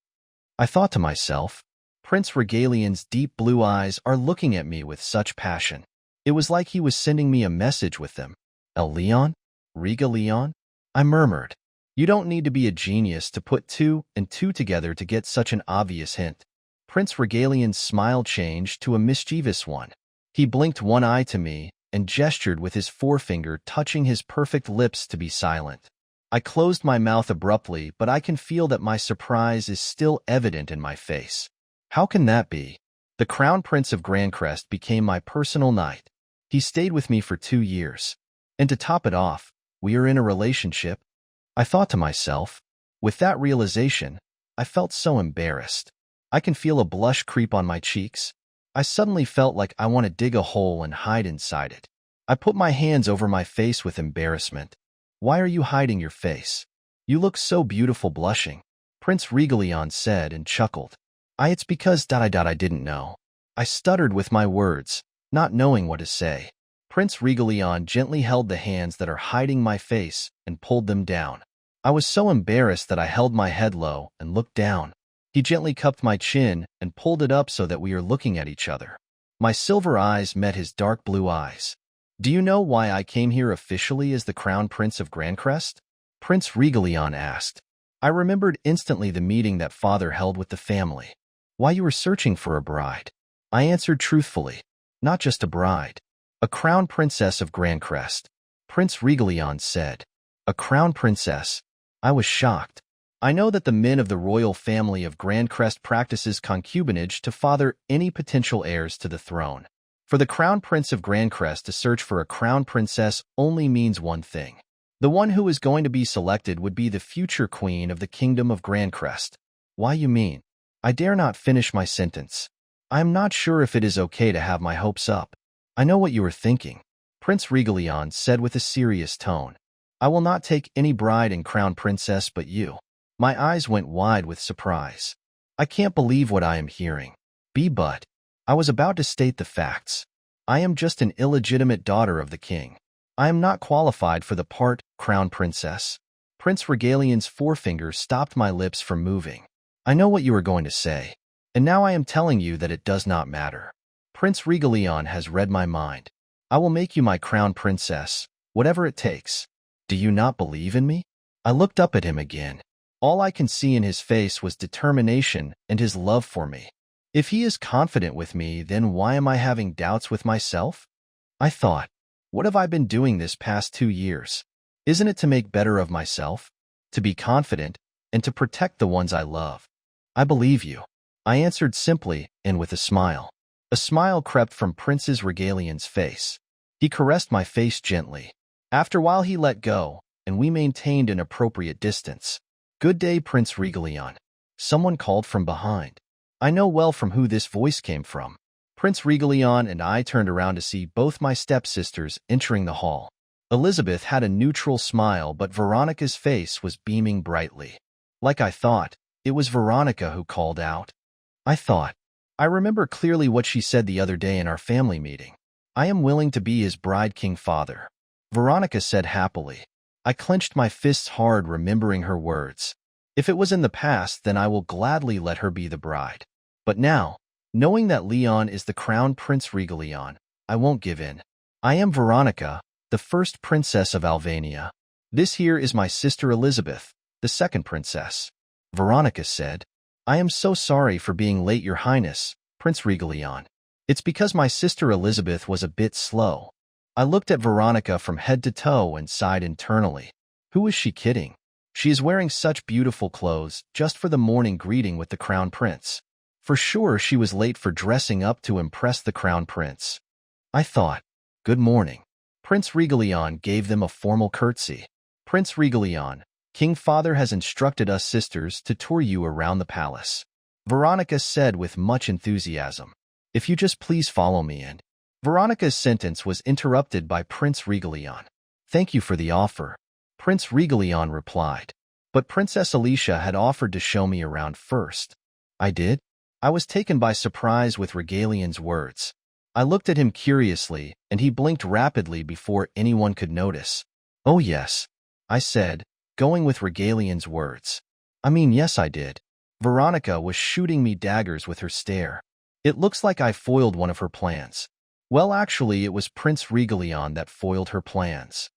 I thought to myself. Prince Regalion's deep blue eyes are looking at me with such passion. It was like he was sending me a message with them. El Leon? Regalion? I murmured. You don't need to be a genius to put 2 and 2 together to get such an obvious hint. Prince Regalion's smile changed to a mischievous one. He blinked one eye to me and gestured with his forefinger, touching his perfect lips to be silent. I closed my mouth abruptly, but I can feel that my surprise is still evident in my face. How can that be? The Crown Prince of Grandcrest became my personal knight. He stayed with me for 2 years. And to top it off, we are in a relationship. I thought to myself. With that realization, I felt so embarrassed. I can feel a blush creep on my cheeks. I suddenly felt like I want to dig a hole and hide inside it. I put my hands over my face with embarrassment. Why are you hiding your face? You look so beautiful blushing, Prince Regalion said and chuckled. It's because I didn't know. I stuttered with my words, not knowing what to say. Prince Regalion gently held the hands that are hiding my face and pulled them down. I was so embarrassed that I held my head low and looked down. He gently cupped my chin and pulled it up so that we are looking at each other. My silver eyes met his dark blue eyes. Do you know why I came here officially as the Crown Prince of Grancrest? Prince Regalion asked. I remembered instantly the meeting that father held with the family. Why you were searching for a bride? I answered truthfully. Not just a bride. A crown princess of Grancrest. Prince Regalion said. A crown princess? I was shocked. I know that the men of the royal family of Grancrest practices concubinage to father any potential heirs to the throne. For the crown prince of Grancrest to search for a crown princess only means one thing. The one who is going to be selected would be the future queen of the kingdom of Grancrest. Why you mean? I dare not finish my sentence. I am not sure if it is okay to have my hopes up. I know what you are thinking, Prince Regalion said with a serious tone. I will not take any bride and crown princess but you. My eyes went wide with surprise. I can't believe what I am hearing. But I was about to state the facts. I am just an illegitimate daughter of the king. I am not qualified for the part, crown princess. Prince Regalion's forefinger stopped my lips from moving. I know what you are going to say, and now I am telling you that it does not matter. Prince Regalion has read my mind. I will make you my crown princess, whatever it takes. Do you not believe in me? I looked up at him again. All I can see in his face was determination and his love for me. If he is confident with me, then why am I having doubts with myself? I thought, what have I been doing this past 2 years? Isn't it to make better of myself? To be confident, and to protect the ones I love? I believe you. I answered simply and with a smile. A smile crept from Prince Regalion's face. He caressed my face gently. After a while he let go, and we maintained an appropriate distance. Good day, Prince Regalion. Someone called from behind. I know well from who this voice came from. Prince Regalion and I turned around to see both my stepsisters entering the hall. Elizabeth had a neutral smile, but Veronica's face was beaming brightly. Like I thought, it was Veronica who called out. I remember clearly what she said the other day in our family meeting. I am willing to be his bride, King Father. Veronica said happily. I clenched my fists hard, remembering her words. If it was in the past, then I will gladly let her be the bride. But now, knowing that Leon is the crown Prince Regalion, I won't give in. I am Veronica, the first princess of Alvania. This here is my sister Elizabeth, the second princess. Veronica said. I am so sorry for being late, Your Highness, Prince Regalion. It's because my sister Elizabeth was a bit slow. I looked at Veronica from head to toe and sighed internally. Who is she kidding? She is wearing such beautiful clothes just for the morning greeting with the crown prince. For sure she was late for dressing up to impress the crown prince. I thought, good morning. Prince Regalion gave them a formal curtsy. Prince Regalion, King Father has instructed us sisters to tour you around the palace. Veronica said with much enthusiasm. If you just please follow me in. Veronica's sentence was interrupted by Prince Regalion. Thank you for the offer, Prince Regalion replied. But Princess Alicia had offered to show me around first. I did? I was taken by surprise with Regalion's words. I looked at him curiously, and he blinked rapidly before anyone could notice. Oh yes, I said, going with Regalion's words. I mean, yes, I did. Veronica was shooting me daggers with her stare. It looks like I foiled one of her plans. Well, actually, it was Prince Regalion that foiled her plans.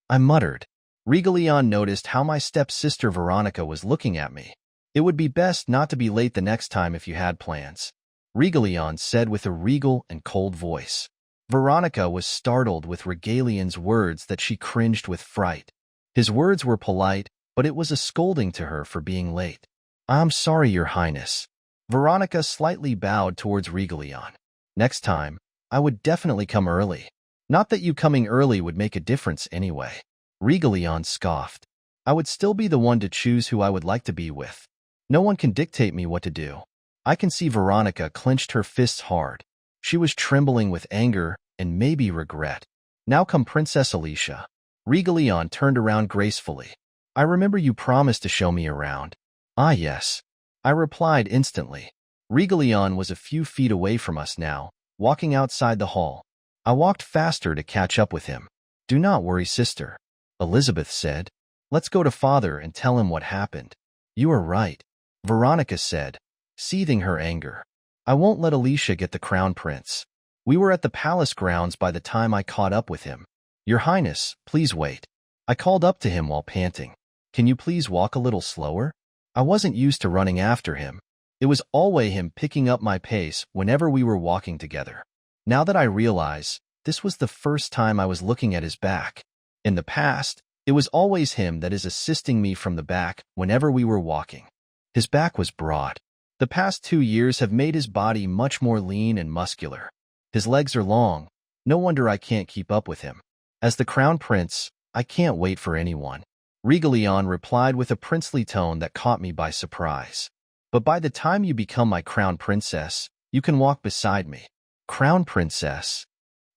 I muttered. Regalion noticed how my stepsister Veronica was looking at me. It would be best not to be late the next time if you had plans, Regalion said with a regal and cold voice. Veronica was startled with Regalion's words that she cringed with fright. His words were polite, but it was a scolding to her for being late. I'm sorry, Your Highness. Veronica slightly bowed towards Regalion. Next time, I would definitely come early. Not that you coming early would make a difference anyway. Regalion scoffed. I would still be the one to choose who I would like to be with. No one can dictate me what to do. I can see Veronica clenched her fists hard. She was trembling with anger and maybe regret. Now come Princess Alicia. Regalion turned around gracefully. I remember you promised to show me around. Ah yes. I replied instantly. Regalion was a few feet away from us now, walking outside the hall. I walked faster to catch up with him. Do not worry, sister, Elizabeth said. Let's go to father and tell him what happened. You are right, Veronica said, seething her anger. I won't let Alicia get the crown prince. We were at the palace grounds by the time I caught up with him. Your Highness, please wait. I called up to him while panting. Can you please walk a little slower? I wasn't used to running after him. It was always him picking up my pace whenever we were walking together. Now that I realize, this was the first time I was looking at his back. In the past, it was always him that is assisting me from the back whenever we were walking. His back was broad. The past 2 years have made his body much more lean and muscular. His legs are long. No wonder I can't keep up with him. As the crown prince, I can't wait for anyone. Regalion replied with a princely tone that caught me by surprise. But by the time you become my crown princess, you can walk beside me. Crown princess?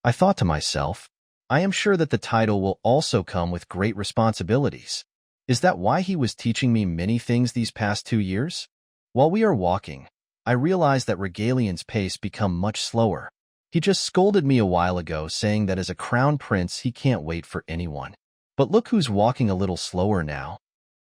I thought to myself, I am sure that the title will also come with great responsibilities. Is that why he was teaching me many things these past 2 years? While we are walking, I realized that Regalion's pace become much slower. He just scolded me a while ago, saying that as a crown prince he can't wait for anyone. But look who's walking a little slower now.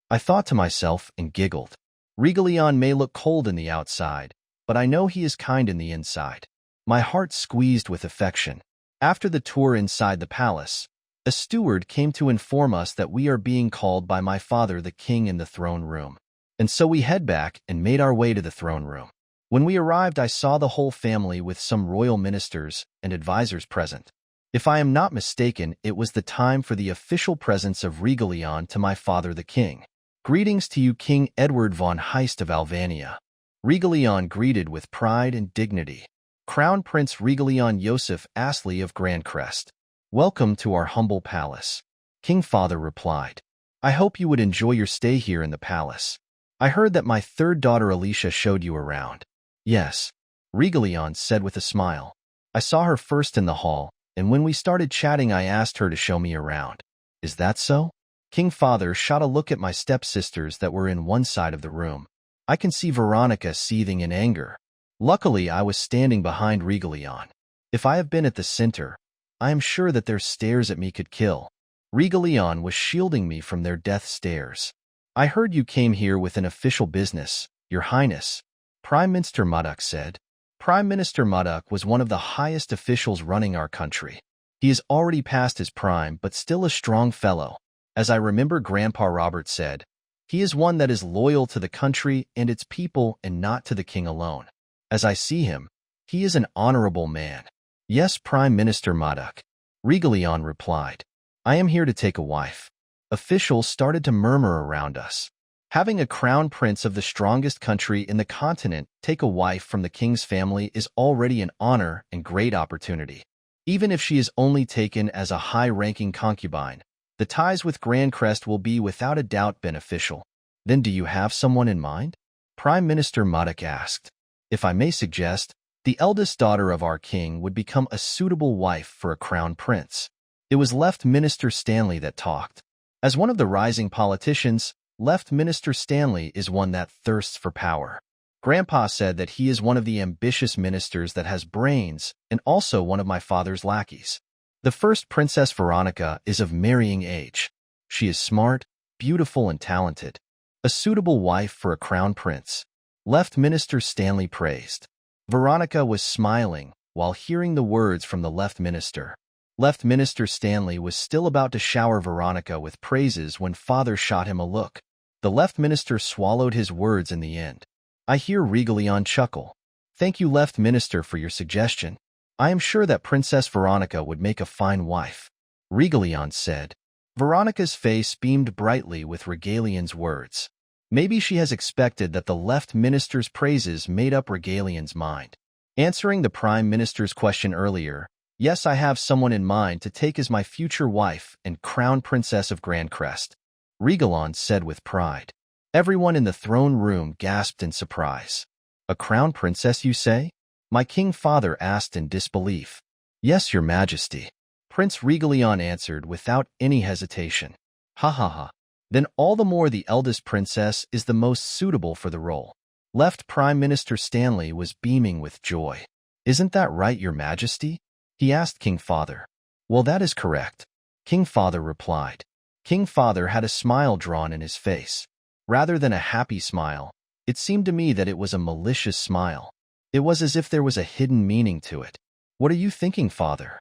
I thought to myself and giggled. Regalion may look cold in the outside, but I know he is kind in the inside. My heart squeezed with affection. After the tour inside the palace, a steward came to inform us that we are being called by my father the king in the throne room. And so we head back and made our way to the throne room. When we arrived, I saw the whole family with some royal ministers and advisors present. If I am not mistaken, it was the time for the official presence of Regalion to my father the king. Greetings to you, King Edward von Heist of Alvania. Regalion greeted with pride and dignity. Crown Prince Regalion Joseph Astley of Grandcrest. Welcome to our humble palace. King Father replied. I hope you would enjoy your stay here in the palace. I heard that my third daughter Alicia showed you around. Yes, Regalion said with a smile. I saw her first in the hall, and when we started chatting I asked her to show me around. Is that so? King Father shot a look at my stepsisters that were in one side of the room. I can see Veronica seething in anger. Luckily, I was standing behind Regalion. If I have been at the center, I am sure that their stares at me could kill. Regalion was shielding me from their death stares. I heard you came here with an official business, Your Highness. Prime Minister Mudok said. Prime Minister Mudok was one of the highest officials running our country. He is already past his prime but still a strong fellow. As I remember Grandpa Robert said, he is one that is loyal to the country and its people and not to the king alone. As I see him, he is an honorable man. Yes, Prime Minister Mudok. Regalion replied. I am here to take a wife. Officials started to murmur around us. Having a crown prince of the strongest country in the continent take a wife from the king's family is already an honor and great opportunity. Even if she is only taken as a high-ranking concubine, the ties with Grandcrest will be without a doubt beneficial. Then do you have someone in mind? Prime Minister Mudok asked. If I may suggest, the eldest daughter of our king would become a suitable wife for a crown prince. It was Left Minister Stanley that talked. As one of the rising politicians, Left Minister Stanley is one that thirsts for power. Grandpa said that he is one of the ambitious ministers that has brains and also one of my father's lackeys. The first Princess Veronica is of marrying age. She is smart, beautiful, and talented. A suitable wife for a crown prince. Left Minister Stanley praised. Veronica was smiling while hearing the words from the Left Minister. Left Minister Stanley was still about to shower Veronica with praises when Father shot him a look. The Left Minister swallowed his words in the end. I hear Regalion chuckle. Thank you, Left Minister, for your suggestion. I am sure that Princess Veronica would make a fine wife. Regalion said. Veronica's face beamed brightly with Regalion's words. Maybe she has expected that the Left Minister's praises made up Regalion's mind. Answering the Prime Minister's question earlier, yes, I have someone in mind to take as my future wife and crown princess of Grandcrest, Regalion said with pride. Everyone in the throne room gasped in surprise. A crown princess, you say? My king father asked in disbelief. Yes, your majesty. Prince Regalion answered without any hesitation. Ha ha ha. Then all the more the eldest princess is the most suitable for the role. Left Prime Minister Stanley was beaming with joy. Isn't that right, your majesty? He asked King Father. Well, that is correct. King Father replied. King Father had a smile drawn in his face. Rather than a happy smile, it seemed to me that it was a malicious smile. It was as if there was a hidden meaning to it. What are you thinking, father?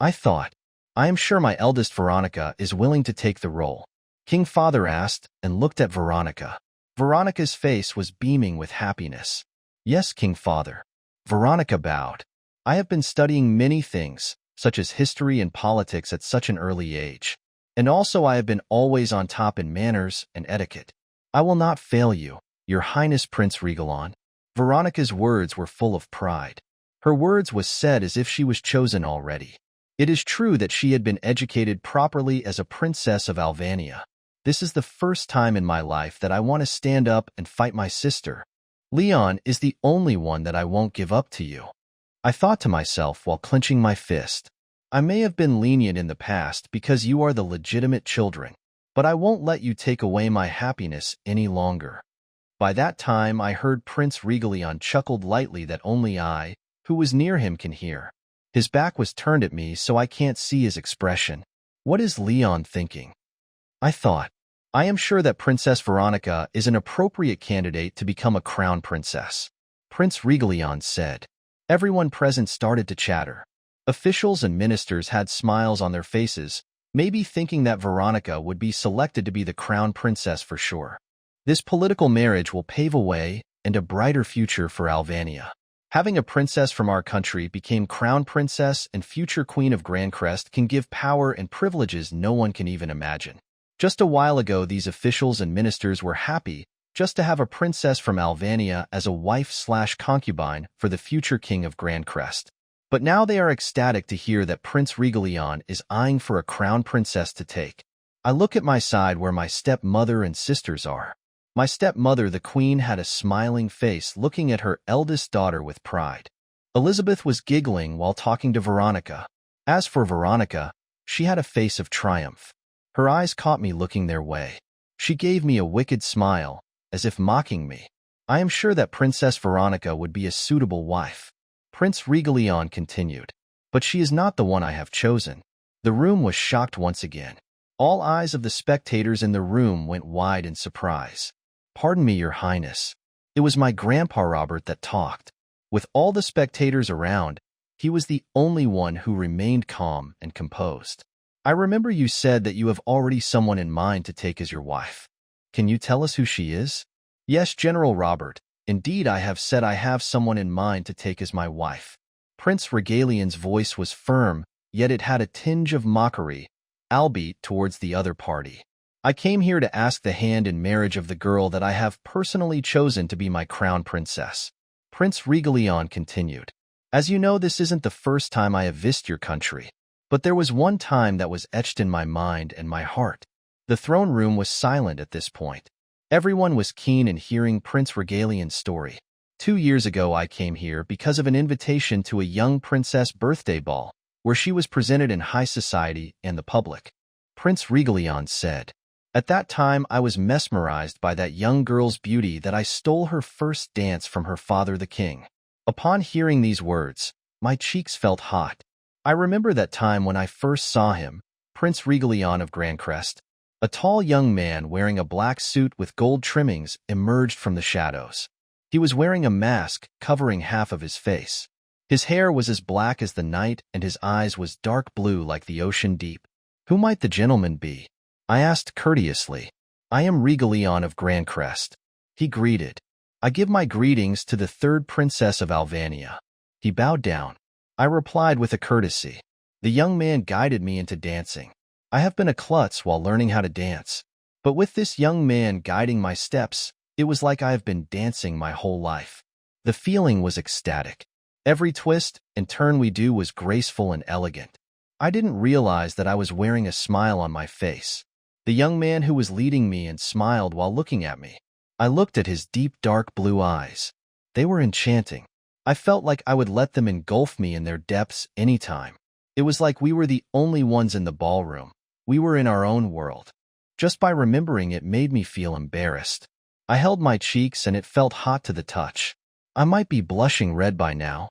I thought, I am sure my eldest Veronica is willing to take the role. King Father asked and looked at Veronica. Veronica's face was beaming with happiness. Yes, King Father. Veronica bowed. I have been studying many things, such as history and politics at such an early age. And also I have been always on top in manners and etiquette. I will not fail you, Your Highness Prince Regalon. Veronica's words were full of pride. Her words was said as if she was chosen already. It is true that she had been educated properly as a princess of Alvania. This is the first time in my life that I want to stand up and fight my sister. Leon is the only one that I won't give up to you. I thought to myself while clenching my fist. I may have been lenient in the past because you are the legitimate children, but I won't let you take away my happiness any longer. By that time I heard Prince Regalion chuckled lightly that only I, who was near him, can hear. His back was turned at me so I can't see his expression. What is Leon thinking? I thought. I am sure that Princess Veronica is an appropriate candidate to become a crown princess. Prince Regalion said. Everyone present started to chatter. Officials and ministers had smiles on their faces, maybe thinking that Veronica would be selected to be the crown princess for sure. This political marriage will pave a way and a brighter future for Alvania. Having a princess from our country become crown princess and future queen of Grandcrest can give power and privileges no one can even imagine. Just a while ago, these officials and ministers were happy just to have a princess from Alvania as a wife/concubine for the future king of Grandcrest. But now they are ecstatic to hear that Prince Regalion is eyeing for a crown princess to take. I look at my side where my stepmother and sisters are. My stepmother, the queen, had a smiling face looking at her eldest daughter with pride. Elizabeth was giggling while talking to Veronica. As for Veronica, she had a face of triumph. Her eyes caught me looking their way. She gave me a wicked smile, as if mocking me. I am sure that Princess Veronica would be a suitable wife. Prince Regalion continued. But she is not the one I have chosen. The room was shocked once again. All eyes of the spectators in the room went wide in surprise. Pardon me, Your Highness. It was my Grandpa Robert that talked. With all the spectators around, he was the only one who remained calm and composed. I remember you said that you have already someone in mind to take as your wife. Can you tell us who she is? Yes, General Robert. Indeed, I have said I have someone in mind to take as my wife. Prince Regalion's voice was firm, yet it had a tinge of mockery, albeit towards the other party. I came here to ask the hand in marriage of the girl that I have personally chosen to be my crown princess. Prince Regalion continued. As you know, this isn't the first time I have visited your country. But there was one time that was etched in my mind and my heart. The throne room was silent at this point. Everyone was keen in hearing Prince Regalion's story. 2 years ago I came here because of an invitation to a young princess birthday ball, where she was presented in high society and the public. Prince Regalion said. At that time I was mesmerized by that young girl's beauty that I stole her first dance from her father the king. Upon hearing these words, my cheeks felt hot. I remember that time when I first saw him, Prince Regalion of Grandcrest. A tall young man wearing a black suit with gold trimmings emerged from the shadows. He was wearing a mask covering half of his face. His hair was as black as the night and his eyes was dark blue like the ocean deep. Who might the gentleman be? I asked courteously. I am Regalion of Grandcrest. He greeted. I give my greetings to the third princess of Alvania. He bowed down. I replied with a courtesy. The young man guided me into dancing. I have been a klutz while learning how to dance. But with this young man guiding my steps, it was like I have been dancing my whole life. The feeling was ecstatic. Every twist and turn we do was graceful and elegant. I didn't realize that I was wearing a smile on my face. The young man who was leading me and smiled while looking at me. I looked at his deep dark blue eyes. They were enchanting. I felt like I would let them engulf me in their depths anytime. It was like we were the only ones in the ballroom. We were in our own world. Just by remembering it made me feel embarrassed. I held my cheeks and it felt hot to the touch. I might be blushing red by now.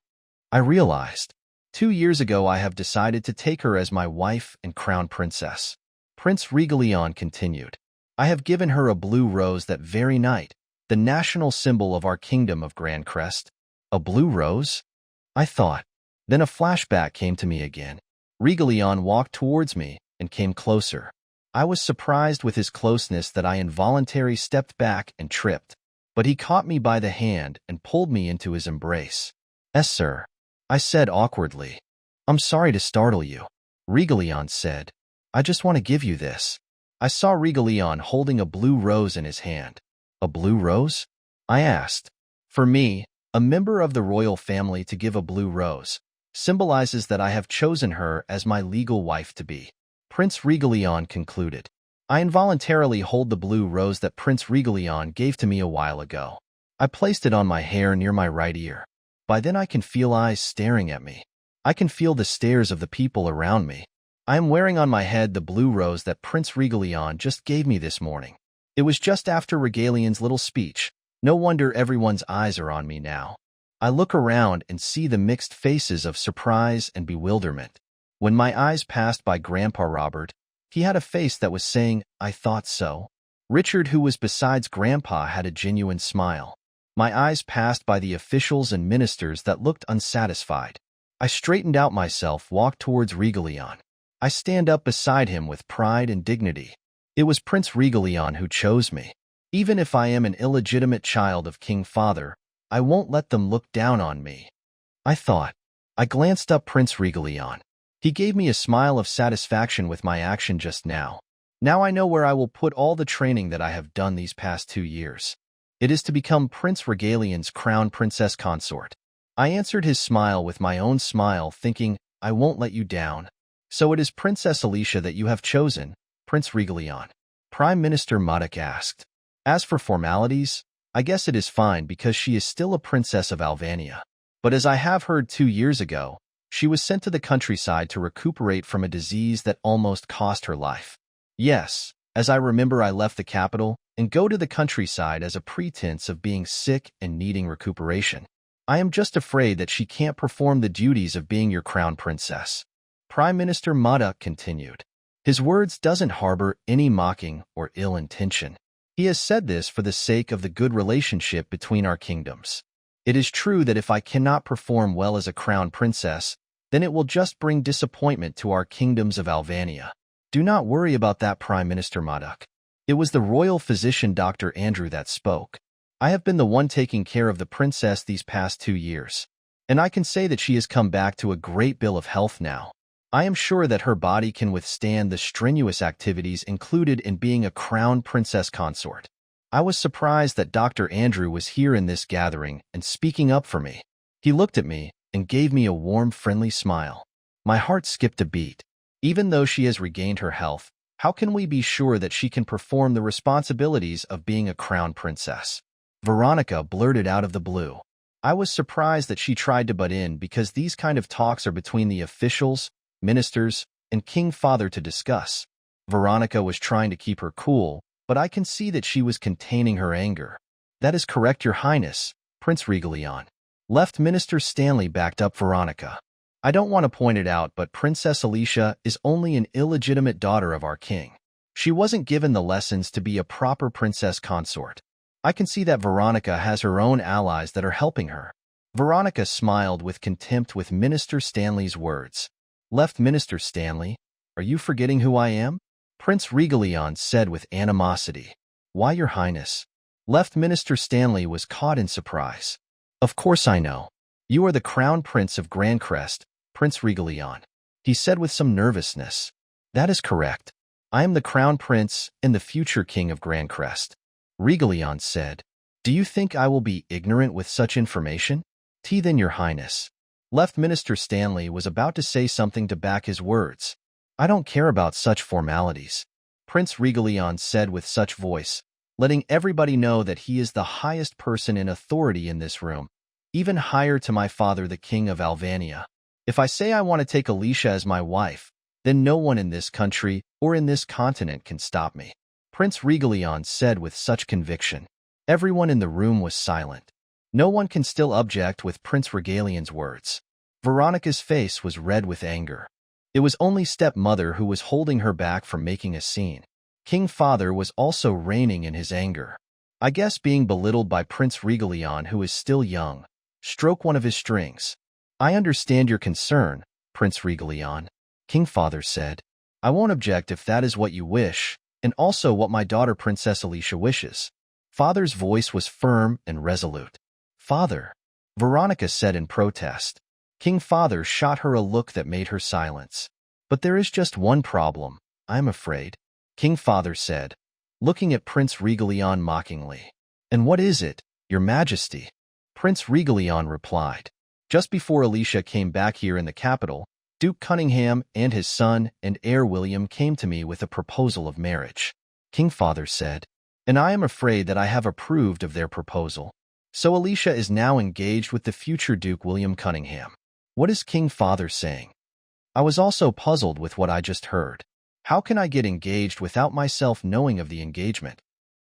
I realized. 2 years ago I have decided to take her as my wife and crown princess. Prince Regalion continued. I have given her a blue rose that very night, the national symbol of our kingdom of Grandcrest. A blue rose? I thought. Then a flashback came to me again. Regalion walked towards me and came closer. I was surprised with his closeness that I involuntarily stepped back and tripped, but he caught me by the hand and pulled me into his embrace. "Yes, sir," I said awkwardly. "I'm sorry to startle you," Regalion said. "I just want to give you this." I saw Regalion holding a blue rose in his hand. "A blue rose?" I asked. For me, a member of the royal family to give a blue rose symbolizes that I have chosen her as my legal wife-to-be. Prince Regalion concluded. I involuntarily hold the blue rose that Prince Regalion gave to me a while ago. I placed it on my hair near my right ear. By then I can feel eyes staring at me. I can feel the stares of the people around me. I am wearing on my head the blue rose that Prince Regalion just gave me this morning. It was just after Regalion's little speech. No wonder everyone's eyes are on me now. I look around and see the mixed faces of surprise and bewilderment. When my eyes passed by Grandpa Robert, he had a face that was saying, "I thought so." Richard, who was besides Grandpa, had a genuine smile. My eyes passed by the officials and ministers that looked unsatisfied. I straightened out myself, walked towards Regalion. I stand up beside him with pride and dignity. It was Prince Regalion who chose me. Even if I am an illegitimate child of King Father, I won't let them look down on me, I thought. I glanced up Prince Regalion. He gave me a smile of satisfaction with my action just now. Now I know where I will put all the training that I have done these past 2 years. It is to become Prince Regalion's crown princess consort. I answered his smile with my own smile, thinking, I won't let you down. So it is Princess Alicia that you have chosen, Prince Regalion? Prime Minister Modak asked. As for formalities, I guess it is fine because she is still a princess of Alvania. But as I have heard 2 years ago, she was sent to the countryside to recuperate from a disease that almost cost her life. Yes, as I remember, I left the capital and go to the countryside as a pretense of being sick and needing recuperation. I am just afraid that she can't perform the duties of being your crown princess. Prime Minister Modak continued. His words doesn't harbor any mocking or ill intention. He has said this for the sake of the good relationship between our kingdoms. It is true that if I cannot perform well as a crown princess, then it will just bring disappointment to our kingdoms of Alvania. Do not worry about that, Prime Minister Modak. It was the royal physician Dr. Andrew that spoke. I have been the one taking care of the princess these past 2 years, and I can say that she has come back to a great bill of health now. I am sure that her body can withstand the strenuous activities included in being a crown princess consort. I was surprised that Dr. Andrew was here in this gathering and speaking up for me. He looked at me and gave me a warm, friendly smile. My heart skipped a beat. Even though she has regained her health, how can we be sure that she can perform the responsibilities of being a crown princess? Veronica blurted out of the blue. I was surprised that she tried to butt in because these kind of talks are between the officials, ministers, and King Father to discuss. Veronica was trying to keep her cool, but I can see that she was containing her anger. That is correct, Your Highness, Prince Regalion. Left Minister Stanley backed up Veronica. I don't want to point it out, but Princess Alicia is only an illegitimate daughter of our king. She wasn't given the lessons to be a proper princess consort. I can see that Veronica has her own allies that are helping her. Veronica smiled with contempt with Minister Stanley's words. Left Minister Stanley, are you forgetting who I am? Prince Regalion said with animosity. Why, Your Highness? Left Minister Stanley was caught in surprise. Of course I know. You are the Crown Prince of Grandcrest, Prince Regalion. He said with some nervousness. That is correct. I am the Crown Prince and the future King of Grandcrest. Regalion said. Do you think I will be ignorant with such information? Then, Your Highness. Left Minister Stanley was about to say something to back his words. I don't care about such formalities, Prince Regalion said with such voice, letting everybody know that he is the highest person in authority in this room, even higher to my father, the King of Alvania. If I say I want to take Alicia as my wife, then no one in this country or in this continent can stop me, Prince Regalion said with such conviction. Everyone in the room was silent. No one can still object with Prince Regalion's words. Veronica's face was red with anger. It was only stepmother who was holding her back from making a scene. King Father was also reigning in his anger. I guess being belittled by Prince Regalion, who is still young, stroked one of his strings. I understand your concern, Prince Regalion, King Father said. I won't object if that is what you wish, and also what my daughter Princess Alicia wishes. Father's voice was firm and resolute. Father, Veronica said in protest. King Father shot her a look that made her silence. But there is just one problem, I'm afraid, King Father said, looking at Prince Regalion mockingly. And what is it, Your Majesty? Prince Regalion replied. Just before Alicia came back here in the capital, Duke Cunningham and his son and heir William came to me with a proposal of marriage, King Father said, and I am afraid that I have approved of their proposal. So Alicia is now engaged with the future Duke William Cunningham. What is King Father saying? I was also puzzled with what I just heard. How can I get engaged without myself knowing of the engagement?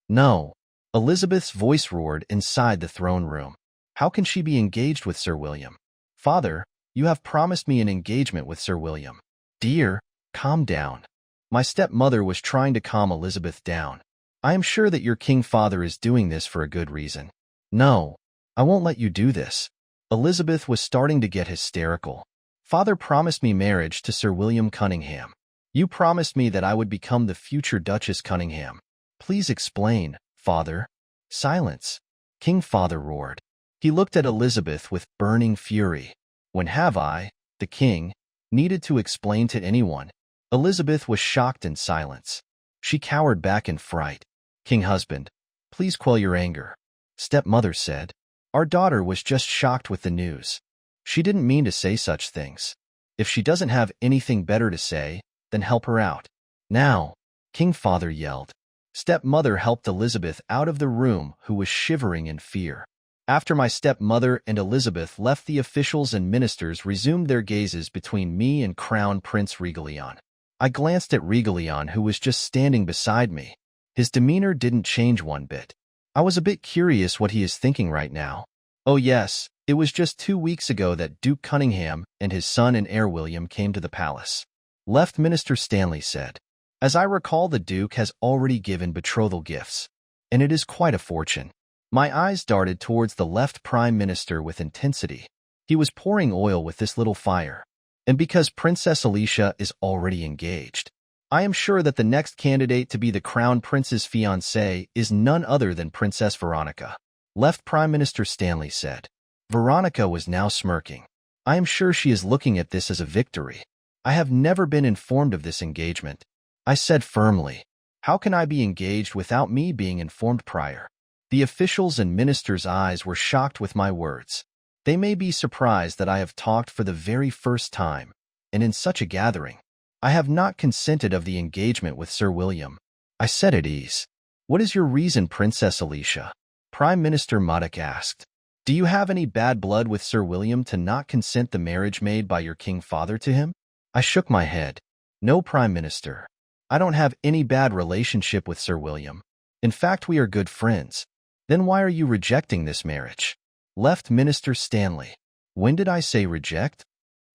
No, Elizabeth's voice roared inside the throne room. How can she be engaged with Sir William? Father, you have promised me an engagement with Sir William. Dear, calm down. My stepmother was trying to calm Elizabeth down. I am sure that your King Father is doing this for a good reason. No, I won't let you do this. Elizabeth was starting to get hysterical. Father promised me marriage to Sir William Cunningham. You promised me that I would become the future Duchess Cunningham. Please explain, Father. Silence, King Father roared. He looked at Elizabeth with burning fury. When have I, the king, needed to explain to anyone? Elizabeth was shocked in silence. She cowered back in fright. King husband, please quell your anger. Stepmother said. Our daughter was just shocked with the news. She didn't mean to say such things. If she doesn't have anything better to say, then help her out. Now, King Father yelled. Stepmother helped Elizabeth out of the room, who was shivering in fear. After my stepmother and Elizabeth left, the officials and ministers resumed their gazes between me and Crown Prince Regalion. I glanced at Regalion, who was just standing beside me. His demeanor didn't change one bit. I was a bit curious what he is thinking right now. Oh yes, it was just 2 weeks ago that Duke Cunningham and his son and heir William came to the palace. Left Minister Stanley said. As I recall, the Duke has already given betrothal gifts, and it is quite a fortune. My eyes darted towards the left Prime Minister with intensity. He was pouring oil with this little fire. And because Princess Alicia is already engaged, I am sure that the next candidate to be the Crown Prince's fiancée is none other than Princess Veronica. Left Prime Minister Stanley said. Veronica was now smirking. I am sure she is looking at this as a victory. I have never been informed of this engagement. I said firmly. How can I be engaged without me being informed prior? The officials and ministers' eyes were shocked with my words. They may be surprised that I have talked for the very first time, and in such a gathering. I have not consented of the engagement with Sir William. I said at ease. What is your reason, Princess Alicia? Prime Minister Muddock asked. Do you have any bad blood with Sir William to not consent the marriage made by your King Father to him? I shook my head. No, Prime Minister. I don't have any bad relationship with Sir William. In fact, we are good friends. Then why are you rejecting this marriage? Left Minister Stanley. When did I say reject?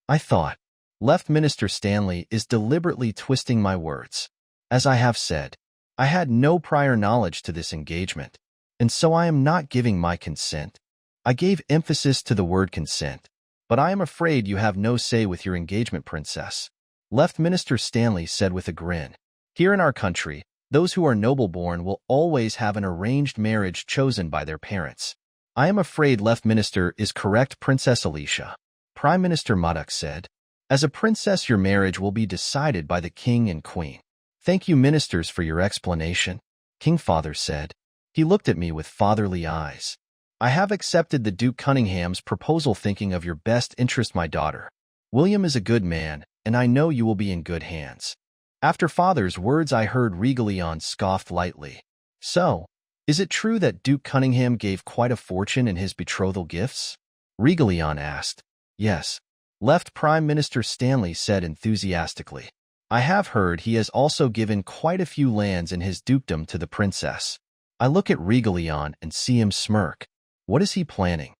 I thought. Left Minister Stanley is deliberately twisting my words. As I have said, I had no prior knowledge to this engagement, and so I am not giving my consent. I gave emphasis to the word consent, but I am afraid you have no say with your engagement, Princess. Left Minister Stanley said with a grin. Here in our country, those who are noble-born will always have an arranged marriage chosen by their parents. I am afraid Left Minister is correct, Princess Alicia. Prime Minister Muddock said. As a princess, your marriage will be decided by the king and queen. Thank you, ministers, for your explanation, King Father said. He looked at me with fatherly eyes. I have accepted the Duke Cunningham's proposal, thinking of your best interest, my daughter. William is a good man, and I know you will be in good hands. After Father's words, I heard Regalion scoffed lightly. So, is it true that Duke Cunningham gave quite a fortune in his betrothal gifts? Regalion asked. Yes. Left Prime Minister Stanley said enthusiastically. I have heard he has also given quite a few lands in his dukedom to the princess. I look at Regalion and see him smirk. What is he planning?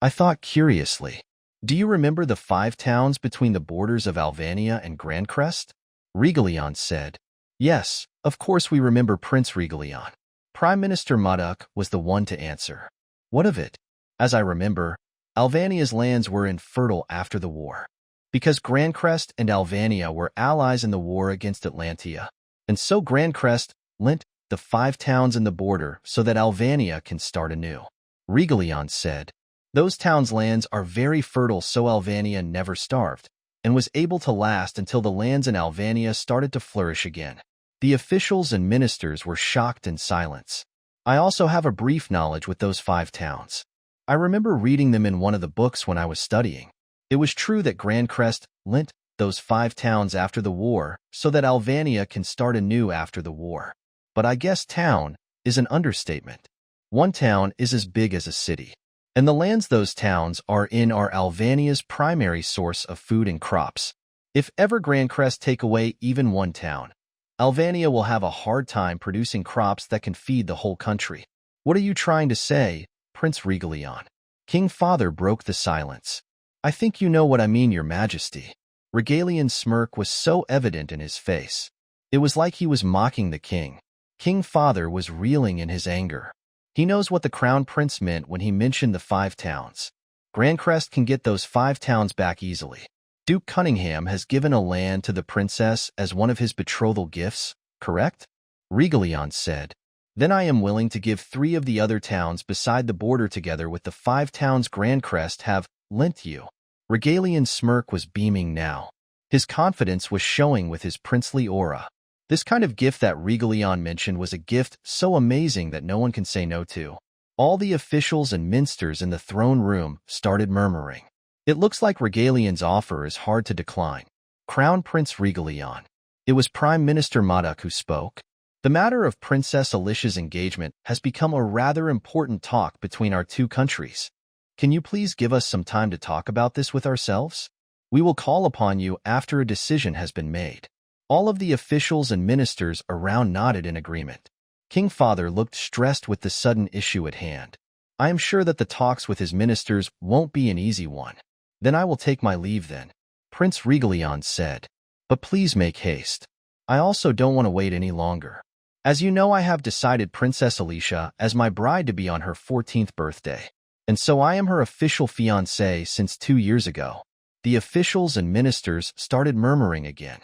I thought curiously. Do you remember the 5 towns between the borders of Alvania and Grandcrest? Regalion said. Yes, of course we remember, Prince Regalion. Prime Minister Muddock was the one to answer. What of it? As I remember, Alvania's lands were infertile after the war, because Grandcrest and Alvania were allies in the war against Atlantia. And so Grandcrest lent the 5 towns in the border so that Alvania can start anew. Regalion said, "Those towns' lands are very fertile, so Alvania never starved, and was able to last until the lands in Alvania started to flourish again." The officials and ministers were shocked in silence. I also have a brief knowledge with those 5 towns. I remember reading them in one of the books when I was studying. It was true that Grandcrest lent those 5 towns after the war so that Alvania can start anew after the war. But I guess town is an understatement. One town is as big as a city, and the lands those towns are in are Alvania's primary source of food and crops. If ever Grandcrest take away even one town, Alvania will have a hard time producing crops that can feed the whole country. What are you trying to say, Prince Regalion? King Father broke the silence. I think you know what I mean, Your Majesty. Regalion's smirk was so evident in his face. It was like he was mocking the king. King Father was reeling in his anger. He knows what the Crown Prince meant when he mentioned the 5 towns. Grandcrest can get those 5 towns back easily. Duke Cunningham has given a land to the princess as one of his betrothal gifts, correct? Regalion said. Then I am willing to give 3 of the other towns beside the border together with the 5 towns Grandcrest have lent you. Regalion's smirk was beaming now. His confidence was showing with his princely aura. This kind of gift that Regalion mentioned was a gift so amazing that no one can say no to. All the officials and minsters in the throne room started murmuring. It looks like Regalion's offer is hard to decline. Crown Prince Regalion. It was Prime Minister Madak who spoke. The matter of Princess Alicia's engagement has become a rather important talk between our 2 countries. Can you please give us some time to talk about this with ourselves? We will call upon you after a decision has been made. All of the officials and ministers around nodded in agreement. King Father looked stressed with the sudden issue at hand. I am sure that the talks with his ministers won't be an easy one. Then I will take my leave then, Prince Regalion said. But please make haste. I also don't want to wait any longer. As you know, I have decided Princess Alicia as my bride to be on her 14th birthday. And so I am her official fiancé since 2 years ago. The officials and ministers started murmuring again.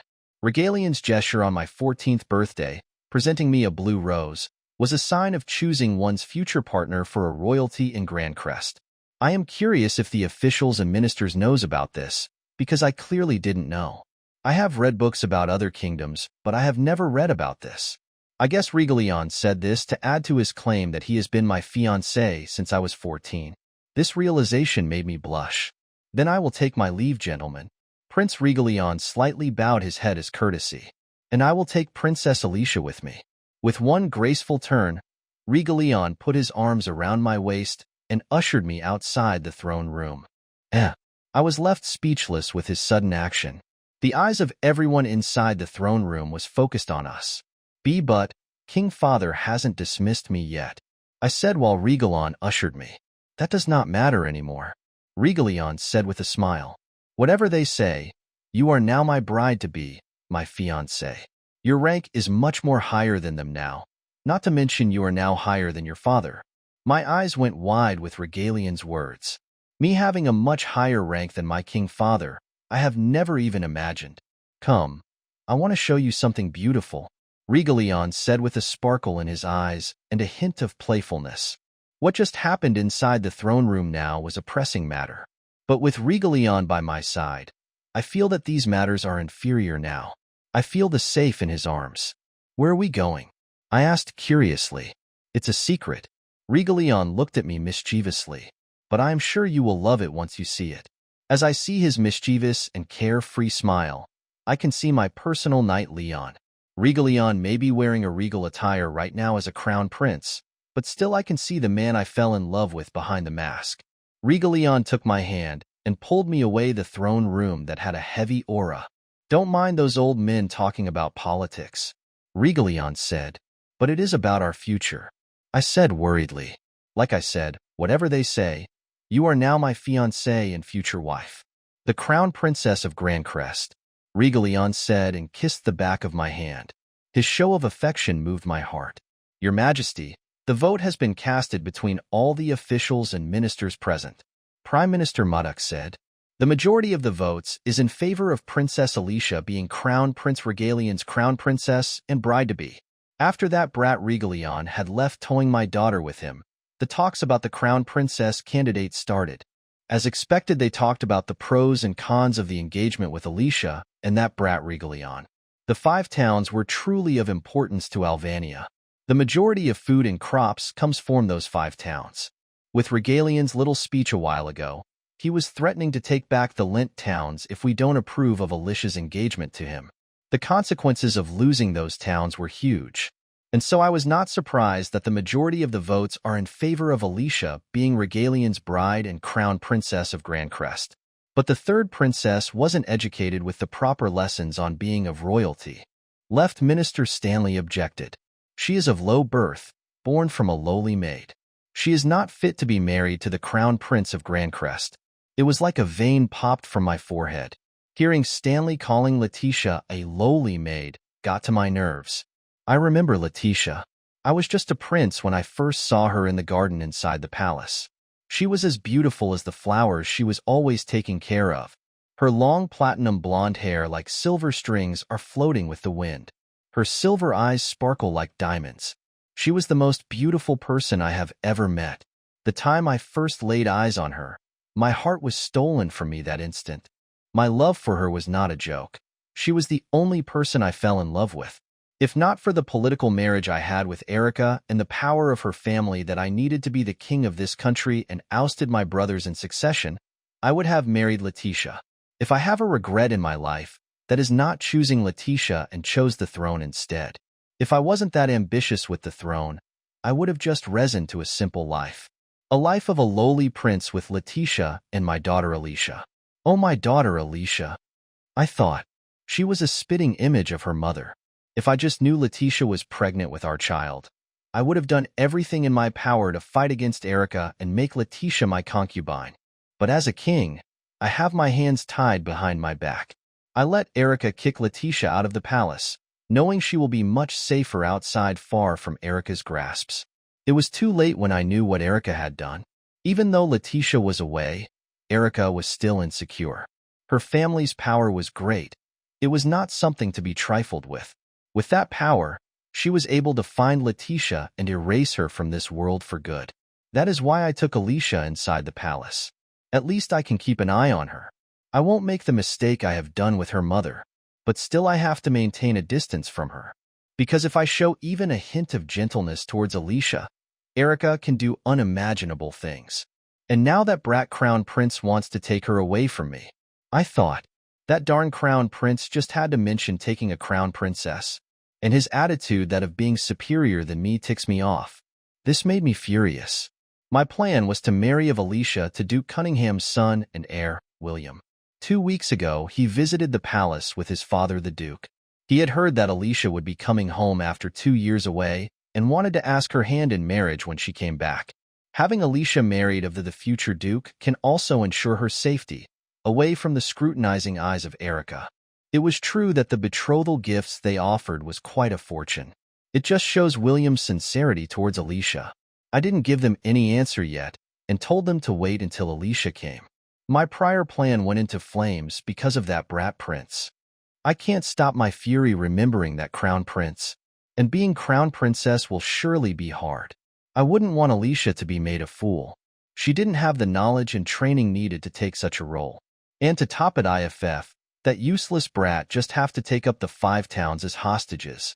Regalion's gesture on my 14th birthday, presenting me a blue rose, was a sign of choosing one's future partner for a royalty in Grandcrest. I am curious if the officials and ministers knows about this, because I clearly didn't know. I have read books about other kingdoms, but I have never read about this. I guess Regalion said this to add to his claim that he has been my fiancé since I was 14. This realization made me blush. Then I will take my leave, gentlemen. Prince Regalion slightly bowed his head as courtesy. And I will take Princess Alicia with me. With one graceful turn, Regalion put his arms around my waist and ushered me outside the throne room. I was left speechless with his sudden action. The eyes of everyone inside the throne room was focused on us. But King Father hasn't dismissed me yet, I said while Regalion ushered me. That does not matter anymore, Regalion said with a smile. Whatever they say, you are now my bride-to-be, my fiancé. Your rank is much more higher than them now, not to mention you are now higher than your father. My eyes went wide with Regalion's words. Me having a much higher rank than my king father, I have never even imagined. Come, I want to show you something beautiful, Regalion said with a sparkle in his eyes and a hint of playfulness. What just happened inside the throne room now was a pressing matter. But with Regalion by my side, I feel that these matters are inferior now. I feel the safe in his arms. Where are we going? I asked curiously. It's a secret. Regalion looked at me mischievously. But I am sure you will love it once you see it. As I see his mischievous and carefree smile, I can see my personal knight Leon. Regalion may be wearing a regal attire right now as a crown prince, but still I can see the man I fell in love with behind the mask. Regalion took my hand and pulled me away the throne room that had a heavy aura. Don't mind those old men talking about politics, Regalion said, but it is about our future. I said worriedly. Like I said, whatever they say, you are now my fiancée and future wife. The crown princess of Grandcrest, Regalion said and kissed the back of my hand. His show of affection moved my heart. Your Majesty, the vote has been casted between all the officials and ministers present. Prime Minister Mudok said. The majority of the votes is in favor of Princess Alicia being crowned Prince Regalian's crown princess and bride-to-be. After that brat Regalion had left towing my daughter with him, the talks about the crown princess candidate started. As expected, they talked about the pros and cons of the engagement with Alicia and that brat Regalion. The 5 towns were truly of importance to Alvania. The majority of food and crops comes from those 5 towns. With Regalion's little speech a while ago, he was threatening to take back the Lint towns if we don't approve of Alicia's engagement to him. The consequences of losing those towns were huge. And so I was not surprised that the majority of the votes are in favor of Alicia being Regalion's bride and crown princess of Grand Crest. But the 3rd princess wasn't educated with the proper lessons on being of royalty. Left Minister Stanley objected. She is of low birth, born from a lowly maid. She is not fit to be married to the crown prince of Grand Crest. It was like a vein popped from my forehead. Hearing Stanley calling Letitia a lowly maid got to my nerves. I remember Letitia. I was just a prince when I first saw her in the garden inside the palace. She was as beautiful as the flowers she was always taking care of. Her long platinum blonde hair like silver strings are floating with the wind. Her silver eyes sparkle like diamonds. She was the most beautiful person I have ever met. The time I first laid eyes on her, my heart was stolen from me that instant. My love for her was not a joke. She was the only person I fell in love with. If not for the political marriage I had with Erica and the power of her family that I needed to be the king of this country and ousted my brothers in succession, I would have married Letitia. If I have a regret in my life, that is not choosing Letitia and chose the throne instead. If I wasn't that ambitious with the throne, I would have just resigned to a simple life. A life of a lowly prince with Letitia and my daughter Alicia. Oh, my daughter Alicia. I thought. She was a spitting image of her mother. If I just knew Letitia was pregnant with our child, I would have done everything in my power to fight against Erica and make Letitia my concubine. But as a king, I have my hands tied behind my back. I let Erica kick Letitia out of the palace, knowing she will be much safer outside far from Erica's grasps. It was too late when I knew what Erica had done. Even though Letitia was away, Erica was still insecure. Her family's power was great. It was not something to be trifled with. With that power, she was able to find Letitia and erase her from this world for good. That is why I took Alicia inside the palace. At least I can keep an eye on her. I won't make the mistake I have done with her mother, but still I have to maintain a distance from her. Because if I show even a hint of gentleness towards Alicia, Erica can do unimaginable things. And now that brat crown prince wants to take her away from me. I thought, that darn crown prince just had to mention taking a crown princess, and his attitude that of being superior than me ticks me off. This made me furious. My plan was to marry of Alicia to Duke Cunningham's son and heir, William. 2 weeks ago, he visited the palace with his father the Duke. He had heard that Alicia would be coming home after 2 years away and wanted to ask her hand in marriage when she came back. Having Alicia married of the future Duke can also ensure her safety, away from the scrutinizing eyes of Erica. It was true that the betrothal gifts they offered was quite a fortune. It just shows William's sincerity towards Alicia. I didn't give them any answer yet and told them to wait until Alicia came. My prior plan went into flames because of that brat prince. I can't stop my fury remembering that crown prince, and being crown princess will surely be hard. I wouldn't want Alicia to be made a fool. She didn't have the knowledge and training needed to take such a role. And to top it, IFF, that useless brat just have to take up the 5 towns as hostages.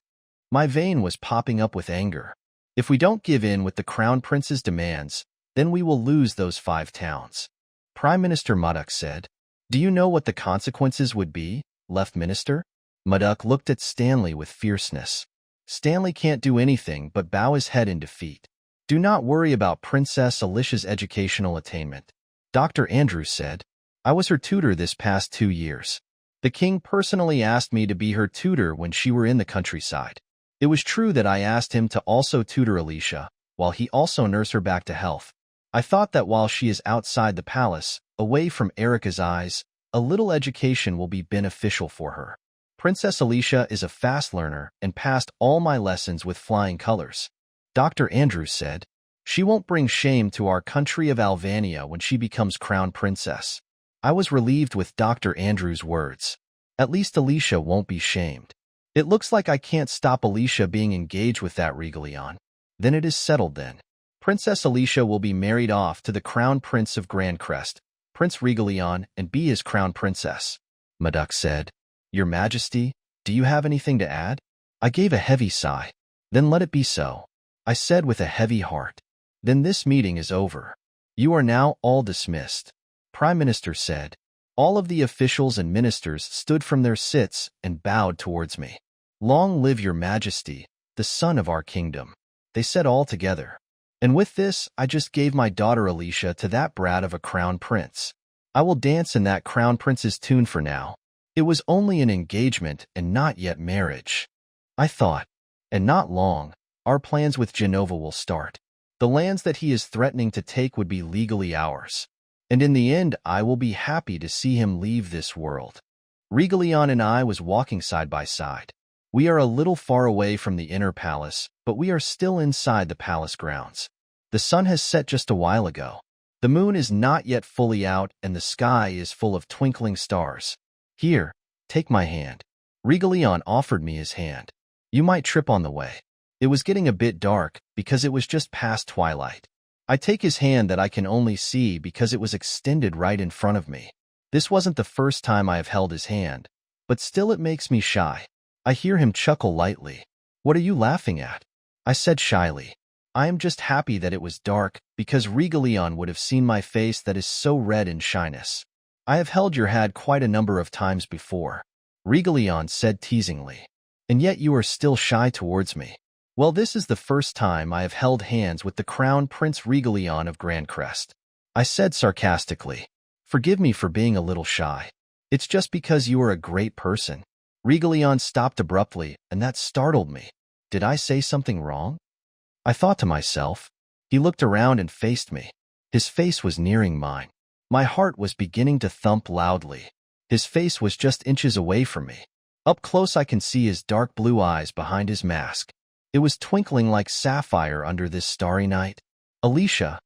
My vein was popping up with anger. If we don't give in with the crown prince's demands, then we will lose those 5 towns. Prime Minister Mudok said. Do you know what the consequences would be, Left Minister? Mudok looked at Stanley with fierceness. Stanley can't do anything but bow his head in defeat. Do not worry about Princess Alicia's educational attainment. Dr. Andrews said. I was her tutor this past 2 years. The king personally asked me to be her tutor when she were in the countryside. It was true that I asked him to also tutor Alicia, while he also nursed her back to health. I thought that while she is outside the palace, away from Erica's eyes, a little education will be beneficial for her. Princess Alicia is a fast learner and passed all my lessons with flying colors. Dr. Andrews said. She won't bring shame to our country of Albania when she becomes crown princess. I was relieved with Dr. Andrews' words. At least Alicia won't be shamed. It looks like I can't stop Alicia being engaged with that Regalion. Then it is settled then. Princess Alicia will be married off to the Crown Prince of Grandcrest, Prince Regalion, and be his crown princess. Maduk said, Your Majesty, do you have anything to add? I gave a heavy sigh. Then let it be so. I said with a heavy heart. Then this meeting is over. You are now all dismissed. Prime Minister said. All of the officials and ministers stood from their seats and bowed towards me. Long live your Majesty, the son of our kingdom, they said all together. And with this, I just gave my daughter Alicia to that brat of a crown prince. I will dance in that crown prince's tune for now. It was only an engagement and not yet marriage. I thought, and not long, our plans with Genova will start. The lands that he is threatening to take would be legally ours. And in the end, I will be happy to see him leave this world. Regalion and I was walking side by side. We are a little far away from the inner palace, but we are still inside the palace grounds. The sun has set just a while ago. The moon is not yet fully out, and the sky is full of twinkling stars. Here, take my hand. Regalion offered me his hand. You might trip on the way. It was getting a bit dark because it was just past twilight. I take his hand that I can only see because it was extended right in front of me. This wasn't the first time I have held his hand, but still it makes me shy. I hear him chuckle lightly. What are you laughing at? I said shyly. I am just happy that it was dark because Regalion would have seen my face that is so red in shyness. I have held your hand quite a number of times before, Regalion said teasingly. And yet you are still shy towards me. Well, this is the first time I have held hands with the Crown Prince Regalion of Grandcrest. I said sarcastically. Forgive me for being a little shy. It's just because you are a great person. Regalion stopped abruptly, and that startled me. Did I say something wrong? I thought to myself. He looked around and faced me. His face was nearing mine. My heart was beginning to thump loudly. His face was just inches away from me. Up close I can see his dark blue eyes behind his mask. It was twinkling like sapphire under this starry night. Alicia,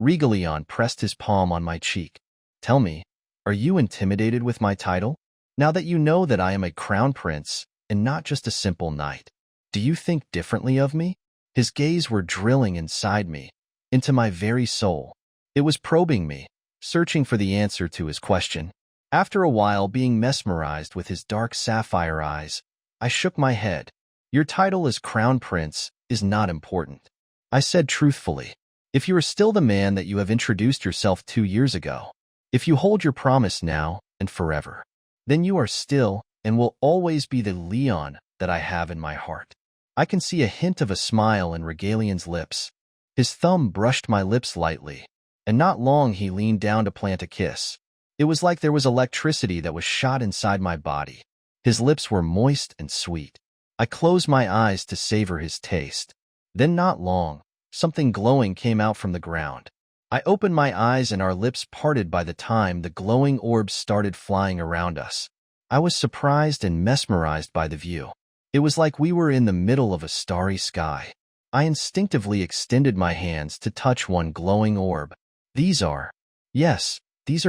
Regalion pressed his palm on my cheek. Tell me, are you intimidated with my title? Now that you know that I am a crown prince and not just a simple knight, do you think differently of me? His gaze were drilling inside me, into my very soul. It was probing me, searching for the answer to his question. After a while being mesmerized with his dark sapphire eyes, I shook my head. Your title as crown prince is not important. I said truthfully. If you are still the man that you have introduced yourself 2 years ago, if you hold your promise now and forever, then you are still and will always be the Leon that I have in my heart. I can see a hint of a smile in Regalion's lips. His thumb brushed my lips lightly, and not long he leaned down to plant a kiss. It was like there was electricity that was shot inside my body. His lips were moist and sweet. I closed my eyes to savor his taste. Then not long, something glowing came out from the ground. I opened my eyes and our lips parted by the time the glowing orbs started flying around us. I was surprised and mesmerized by the view. It was like we were in the middle of a starry sky. I instinctively extended my hands to touch one glowing orb. These are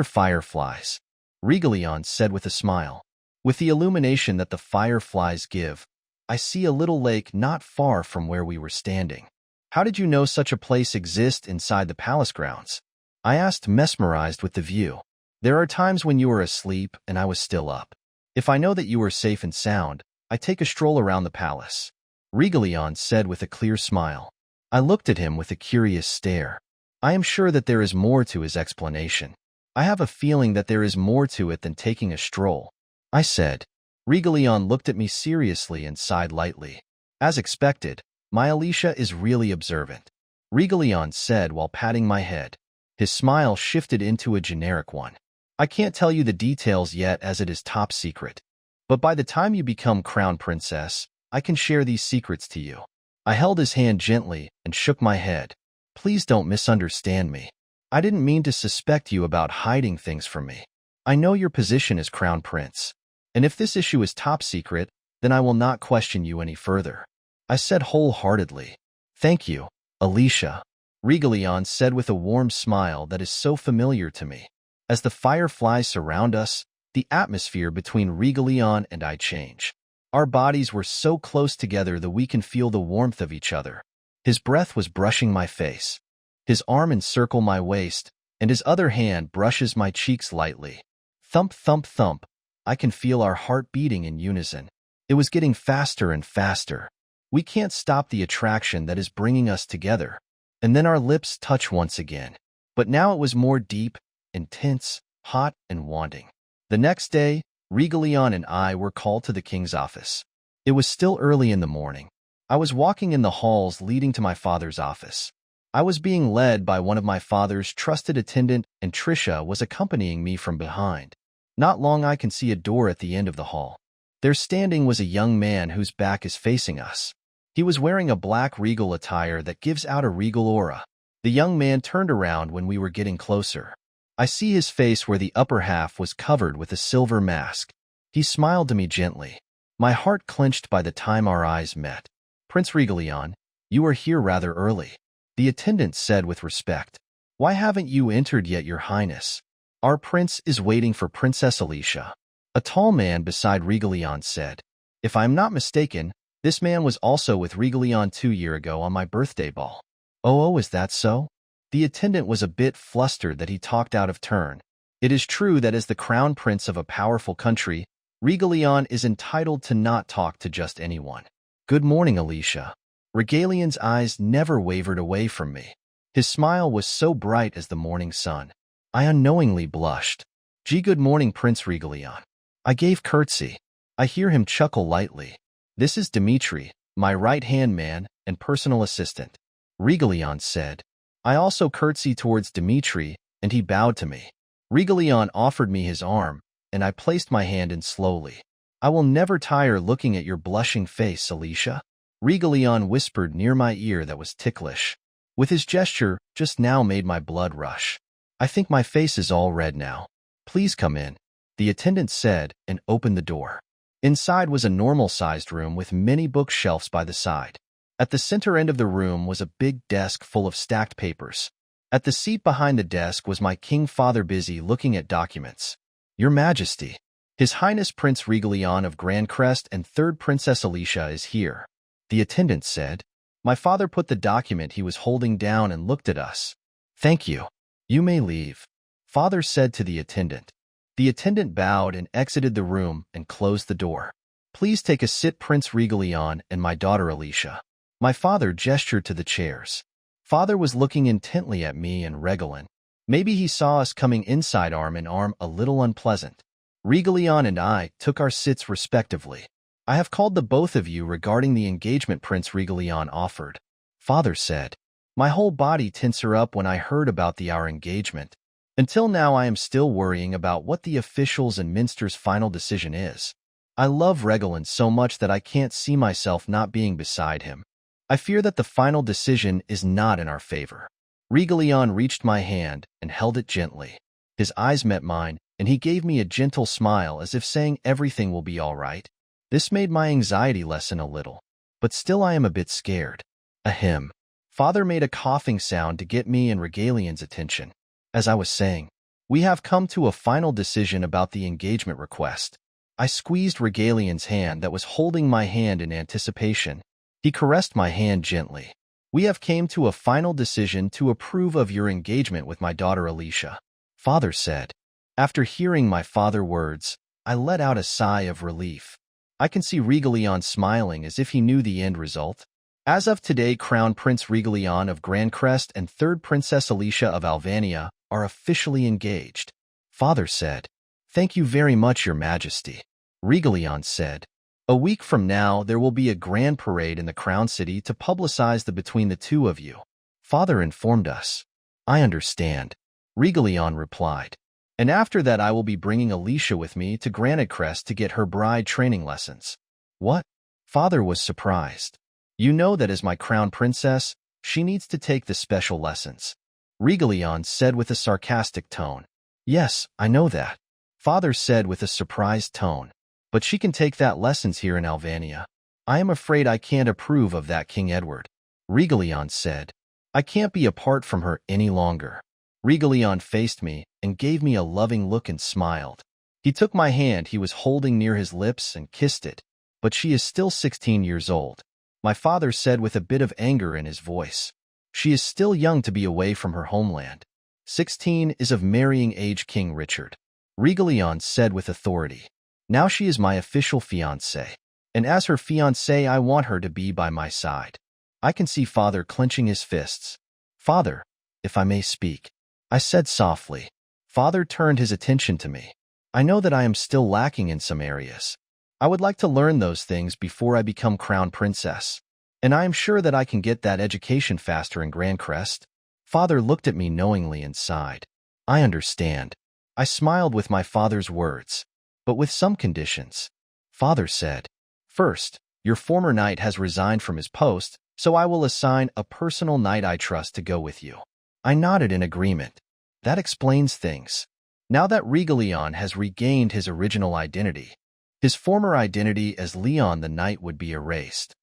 fireflies, Regalion said with a smile. With the illumination that the fireflies give, I see a little lake not far from where we were standing. How did you know such a place exists inside the palace grounds? I asked, mesmerized with the view. There are times when you are asleep and I was still up. If I know that you are safe and sound, I take a stroll around the palace, Regalion said with a clear smile. I looked at him with a curious stare. I am sure that there is more to his explanation. I have a feeling that there is more to it than taking a stroll, I said. Regalion looked at me seriously and sighed lightly. As expected, my Alicia is really observant, Regalion said while patting my head. His smile shifted into a generic one. I can't tell you the details yet as it is top secret. But by the time you become crown princess, I can share these secrets to you. I held his hand gently and shook my head. Please don't misunderstand me. I didn't mean to suspect you about hiding things from me. I know your position as crown prince. And if this issue is top secret, then I will not question you any further, I said wholeheartedly. Thank you, Alicia. Regalion said with a warm smile that is so familiar to me. As the fireflies surround us, the atmosphere between Regalion and I change. Our bodies were so close together that we can feel the warmth of each other. His breath was brushing my face. His arm encircled my waist, and his other hand brushes my cheeks lightly. Thump, thump, thump. I can feel our heart beating in unison. It was getting faster and faster. We can't stop the attraction that is bringing us together. And then our lips touch once again. But now it was more deep, intense, hot, and wanting. The next day, Regalion and I were called to the king's office. It was still early in the morning. I was walking in the halls leading to my father's office. I was being led by one of my father's trusted attendant, and Trisha was accompanying me from behind. Not long I can see a door at the end of the hall. There standing was a young man whose back is facing us. He was wearing a black regal attire that gives out a regal aura. The young man turned around when we were getting closer. I see his face where the upper half was covered with a silver mask. He smiled to me gently. My heart clenched by the time our eyes met. "Prince Regalion, you are here rather early," the attendant said with respect. "Why haven't you entered yet, Your Highness? Our prince is waiting for Princess Alicia." A tall man beside Regalion said. If I am not mistaken, this man was also with Regalion 2 years ago on my birthday ball. Oh, is that so? The attendant was a bit flustered that he talked out of turn. It is true that as the crown prince of a powerful country, Regalion is entitled to not talk to just anyone. "Good morning, Alicia." Regalion's eyes never wavered away from me. His smile was so bright as the morning sun. I unknowingly blushed. Good morning, Prince Regalion." I gave curtsy. I hear him chuckle lightly. "This is Dmitri, my right-hand man and personal assistant," Regalion said. I also curtsied towards Dmitri, and he bowed to me. Regalion offered me his arm, and I placed my hand in slowly. "I will never tire looking at your blushing face, Alicia," Regalion whispered near my ear that was ticklish. With his gesture, just now made my blood rush. "I think my face is all red now. Please come in," the attendant said and opened the door. Inside was a normal-sized room with many bookshelves by the side. At the center end of the room was a big desk full of stacked papers. At the seat behind the desk was my king father busy looking at documents. "Your Majesty, His Highness Prince Regalion of Grand Crest and Third Princess Alicia is here," the attendant said. My father put the document he was holding down and looked at us. "Thank you. You may leave," father said to the attendant. The attendant bowed and exited the room and closed the door. "Please take a seat, Prince Regalion and my daughter Alicia." My father gestured to the chairs. Father was looking intently at me and Regalion. Maybe he saw us coming inside arm in arm a little unpleasant. Regalion and I took our seats respectively. "I have called the both of you regarding the engagement Prince Regalion offered," father said. My whole body tensed up when I heard about our engagement. Until now I am still worrying about what the officials and Minster's final decision is. I love Regalion so much that I can't see myself not being beside him. I fear that the final decision is not in our favor. Regalion reached my hand and held it gently. His eyes met mine, and he gave me a gentle smile as if saying everything will be all right. This made my anxiety lessen a little, but still I am a bit scared. Ahem. Father made a coughing sound to get me and Regalion's attention. As I was saying, we have come to a final decision about the engagement request. I squeezed Regalion's hand that was holding my hand in anticipation. He caressed my hand gently. "We have came to a final decision to approve of your engagement with my daughter Alicia," father said. After hearing my father's words, I let out a sigh of relief. I can see Regalion smiling as if he knew the end result. As of today, Crown Prince Regalion of Grand Crest and Third Princess Alicia of Alvania are officially engaged, father said. "Thank you very much, Your Majesty," Regalion said. "A week from now, there will be a grand parade in the Crown City to publicize between the two of you," father informed us. "I understand," Regalion replied. "And after that I will be bringing Alicia with me to Granite Crest to get her bride training lessons." "What?" Father was surprised. "You know that as my crown princess, she needs to take the special lessons," Regalion said with a sarcastic tone. "Yes, I know that," father said with a surprised tone. "But she can take that lessons here in Alvania." "I am afraid I can't approve of that, King Edward," Regalion said. I can't be apart from her any longer. Regalion faced me and gave me a loving look and smiled. He took my hand he was holding near his lips and kissed it. But she is still 16 years old, my father said with a bit of anger in his voice. She is still young to be away from her homeland. 16 is of marrying age, King Richard, Regalion said with authority. Now she is my official fiancée, and as her fiancée I want her to be by my side. I can see father clenching his fists. Father, if I may speak, I said softly. Father turned his attention to me. I know that I am still lacking in some areas. I would like to learn those things before I become crown princess, and I am sure that I can get that education faster in Grand Crest. Father looked at me knowingly and sighed. I understand. I smiled with my father's words, but with some conditions. Father said, first, your former knight has resigned from his post, so I will assign a personal knight I trust to go with you. I nodded in agreement. That explains things. Now that Regalion has regained his original identity, his former identity as Leon the Knight would be erased.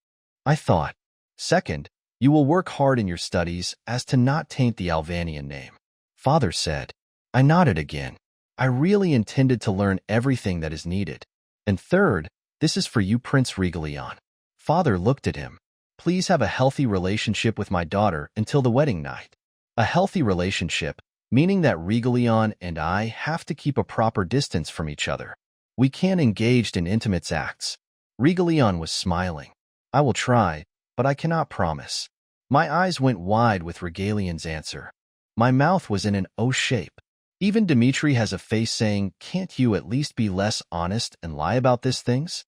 I thought. Second, you will work hard in your studies as to not taint the Alvanian name. Father said. I nodded again. I really intended to learn everything that is needed. And third, this is for you, Prince Regalion. Father looked at him. Please have a healthy relationship with my daughter until the wedding night. A healthy relationship, meaning that Regalion and I have to keep a proper distance from each other. We can't engage in intimate acts. Regalion was smiling. I will try, but I cannot promise. My eyes went wide with Regalion's answer. My mouth was in an O shape. Even Dmitri has a face saying, can't you at least be less honest and lie about these things?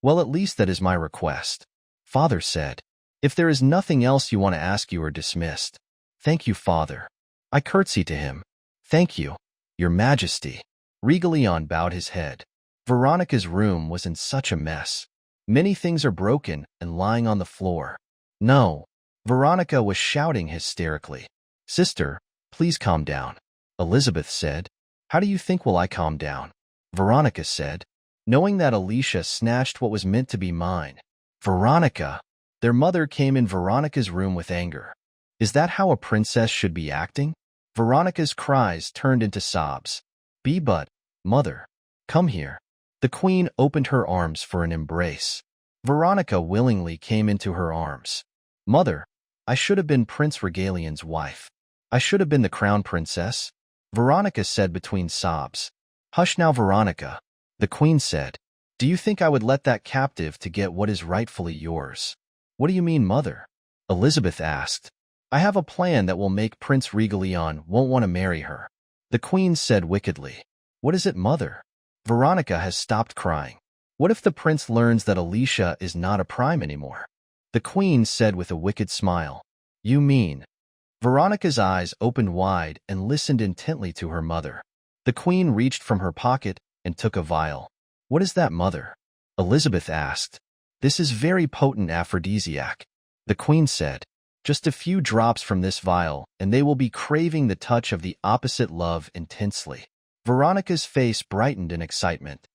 Well, at least that is my request. Father said. If there is nothing else you want to ask, you are dismissed. Thank you, Father. I curtsied to him. Thank you, Your Majesty. Regalion bowed his head. Veronica's room was in such a mess. Many things are broken and lying on the floor. No. Veronica was shouting hysterically. Sister, please calm down. Elizabeth said. How do you think will I calm down? Veronica said, knowing that Alicia snatched what was meant to be mine. Veronica. Their mother came in Veronica's room with anger. Is that how a princess should be acting? Veronica's cries turned into sobs. But, mother, come here. The queen opened her arms for an embrace. Veronica willingly came into her arms. Mother, I should have been Prince Regalion's wife. I should have been the crown princess, Veronica said between sobs. Hush now, Veronica, the queen said. Do you think I would let that captive to get what is rightfully yours? What do you mean, mother? Elizabeth asked. I have a plan that will make Prince Regalion won't want to marry her. The queen said wickedly. What is it, mother? Veronica has stopped crying. What if the prince learns that Alicia is not a prime anymore? The queen said with a wicked smile. You mean? Veronica's eyes opened wide and listened intently to her mother. The queen reached from her pocket and took a vial. What is that, mother? Elizabeth asked. This is very potent aphrodisiac. The queen said. Just a few drops from this vial, and they will be craving the touch of the opposite love intensely. Veronica's face brightened in excitement.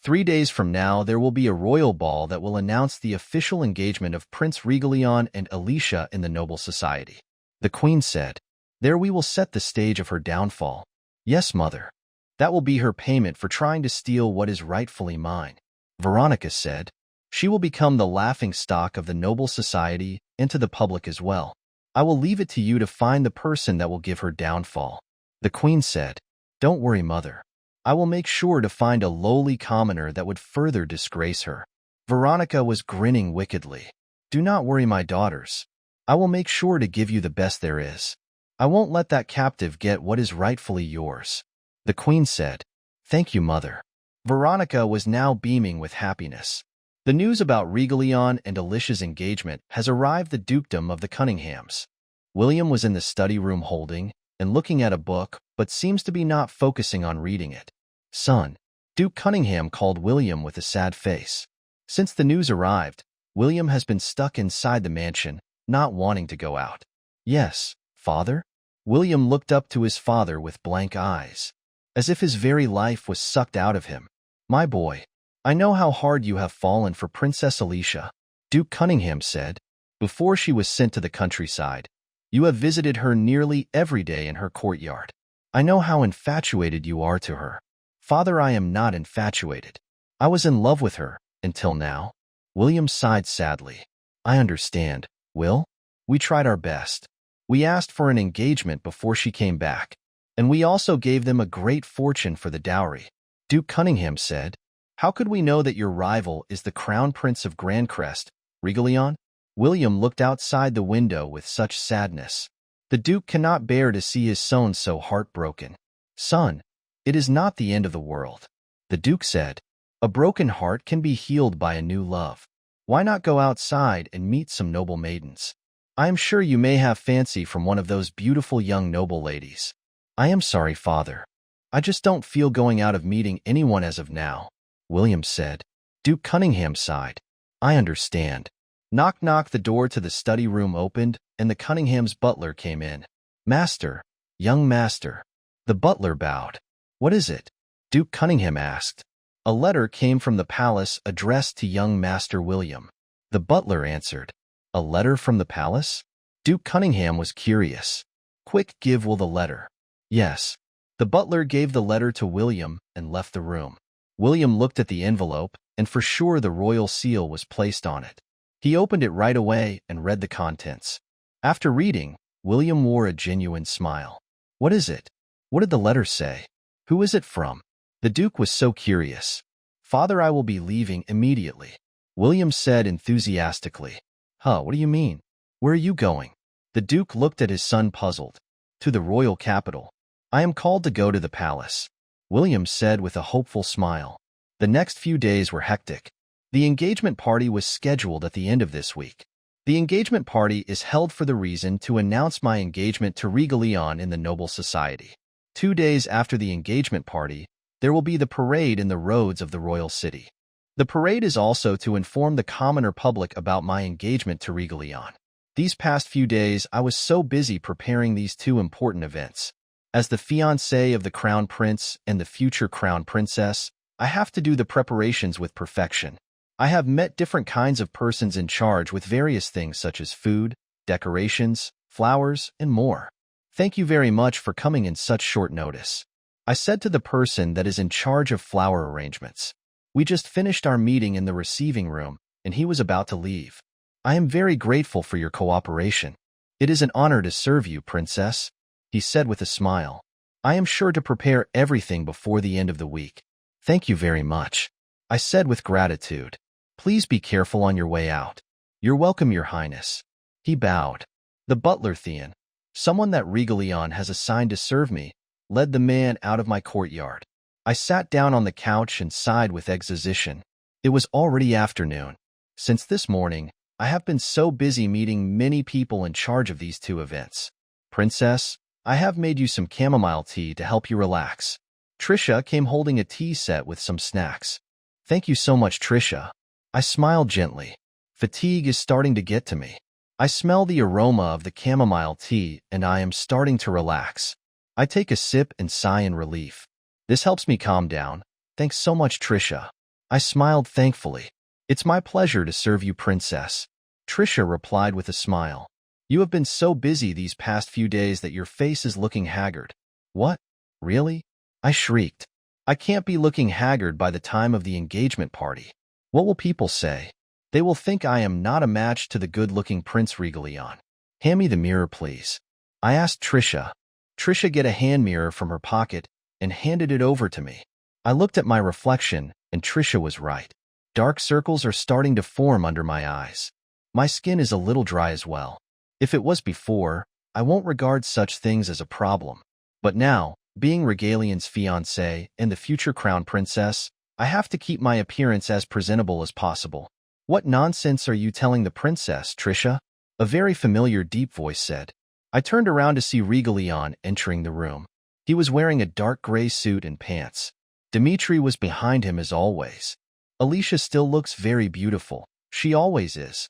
3 days from now, there will be a royal ball that will announce the official engagement of Prince Regalion and Alicia in the noble society. The queen said. There we will set the stage of her downfall. Yes, mother. That will be her payment for trying to steal what is rightfully mine. Veronica said. She will become the laughingstock of the noble society and to the public as well. I will leave it to you to find the person that will give her downfall. The queen said. Don't worry, mother. I will make sure to find a lowly commoner that would further disgrace her. Veronica was grinning wickedly. Do not worry, my daughters. I will make sure to give you the best there is. I won't let that captive get what is rightfully yours. The queen said. Thank you, mother. Veronica was now beaming with happiness. The news about Regalion and Alicia's engagement has arrived the dukedom of the Cunninghams. William was in the study room holding and looking at a book, but seems to be not focusing on reading it. Son, Duke Cunningham called William with a sad face. Since the news arrived, William has been stuck inside the mansion, not wanting to go out. Yes, father? William looked up to his father with blank eyes, as if his very life was sucked out of him. My boy, I know how hard you have fallen for Princess Alicia, Duke Cunningham said, before she was sent to the countryside. You have visited her nearly every day in her courtyard. I know how infatuated you are to her. Father, I am not infatuated. I was in love with her, until now. William sighed sadly. I understand, Will. We tried our best. We asked for an engagement before she came back, and we also gave them a great fortune for the dowry. Duke Cunningham said, How could we know that your rival is the Crown Prince of Grandcrest, Regalion? William looked outside the window with such sadness. The Duke cannot bear to see his son so heartbroken. Son, it is not the end of the world. The Duke said, A broken heart can be healed by a new love. Why not go outside and meet some noble maidens? I am sure you may have fancy from one of those beautiful young noble ladies. I am sorry, Father. I just don't feel going out of meeting anyone as of now, William said. Duke Cunningham sighed. I understand. Knock, knock. The door to the study room opened, and the Cunningham's butler came in. Master, young master. The butler bowed. What is it? Duke Cunningham asked. A letter came from the palace addressed to young Master William. The butler answered. A letter from the palace? Duke Cunningham was curious. Quick, give Will the letter. Yes. The butler gave the letter to William and left the room. William looked at the envelope, and for sure the royal seal was placed on it. He opened it right away and read the contents. After reading, William wore a genuine smile. What is it? What did the letter say? Who is it from? The Duke was so curious. Father, I will be leaving immediately, William said enthusiastically. Huh, what do you mean? Where are you going? The Duke looked at his son puzzled. To the royal capital. I am called to go to the palace, William said with a hopeful smile. The next few days were hectic. The engagement party was scheduled at the end of this week. The engagement party is held for the reason to announce my engagement to Regalion in the noble society. 2 days after the engagement party, there will be the parade in the roads of the royal city. The parade is also to inform the commoner public about my engagement to Regalion. These past few days, I was so busy preparing these two important events. As the fiancé of the Crown Prince and the future Crown Princess, I have to do the preparations with perfection. I have met different kinds of persons in charge with various things such as food, decorations, flowers, and more. Thank you very much for coming in such short notice, I said to the person that is in charge of flower arrangements. We just finished our meeting in the receiving room, and he was about to leave. I am very grateful for your cooperation. It is an honor to serve you, Princess, he said with a smile. I am sure to prepare everything before the end of the week. Thank you very much, I said with gratitude. Please be careful on your way out. You're welcome, Your Highness. He bowed. The butler Theon, someone that Regalion has assigned to serve me, led the man out of my courtyard. I sat down on the couch and sighed with exhaustion. It was already afternoon. Since this morning, I have been so busy meeting many people in charge of these two events. Princess, I have made you some chamomile tea to help you relax. Trisha came holding a tea set with some snacks. Thank you so much, Trisha. I smiled gently. Fatigue is starting to get to me. I smell the aroma of the chamomile tea and I am starting to relax. I take a sip and sigh in relief. This helps me calm down. Thanks so much, Trisha. I smiled thankfully. It's my pleasure to serve you, Princess. Trisha replied with a smile. You have been so busy these past few days that your face is looking haggard. What? Really? I shrieked. I can't be looking haggard by the time of the engagement party. What will people say? They will think I am not a match to the good-looking Prince Regalion. Hand me the mirror, please, I asked Trisha. Trisha get a hand mirror from her pocket and handed it over to me. I looked at my reflection, and Trisha was right. Dark circles are starting to form under my eyes. My skin is a little dry as well. If it was before, I won't regard such things as a problem. But now, being Regalion's fiancée and the future crown princess, I have to keep my appearance as presentable as possible. What nonsense are you telling the princess, Trisha? A very familiar deep voice said. I turned around to see Regalion entering the room. He was wearing a dark gray suit and pants. Dimitri was behind him as always. Alicia still looks very beautiful. She always is.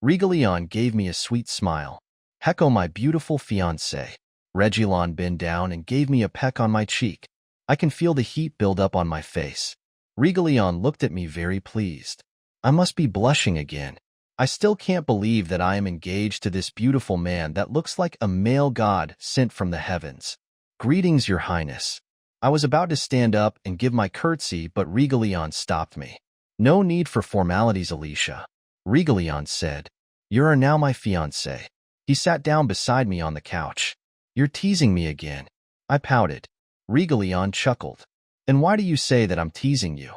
Regalion gave me a sweet smile. Hecko, my beautiful fiancé. Regalion bent down and gave me a peck on my cheek. I can feel the heat build up on my face. Regalion looked at me very pleased. I must be blushing again. I still can't believe that I am engaged to this beautiful man that looks like a male god sent from the heavens. Greetings, Your Highness. I was about to stand up and give my curtsy, but Regalion stopped me. No need for formalities, Alicia. Regalion said. You are now my fiancé. He sat down beside me on the couch. You're teasing me again. I pouted. Regalion chuckled. And why do you say that I'm teasing you?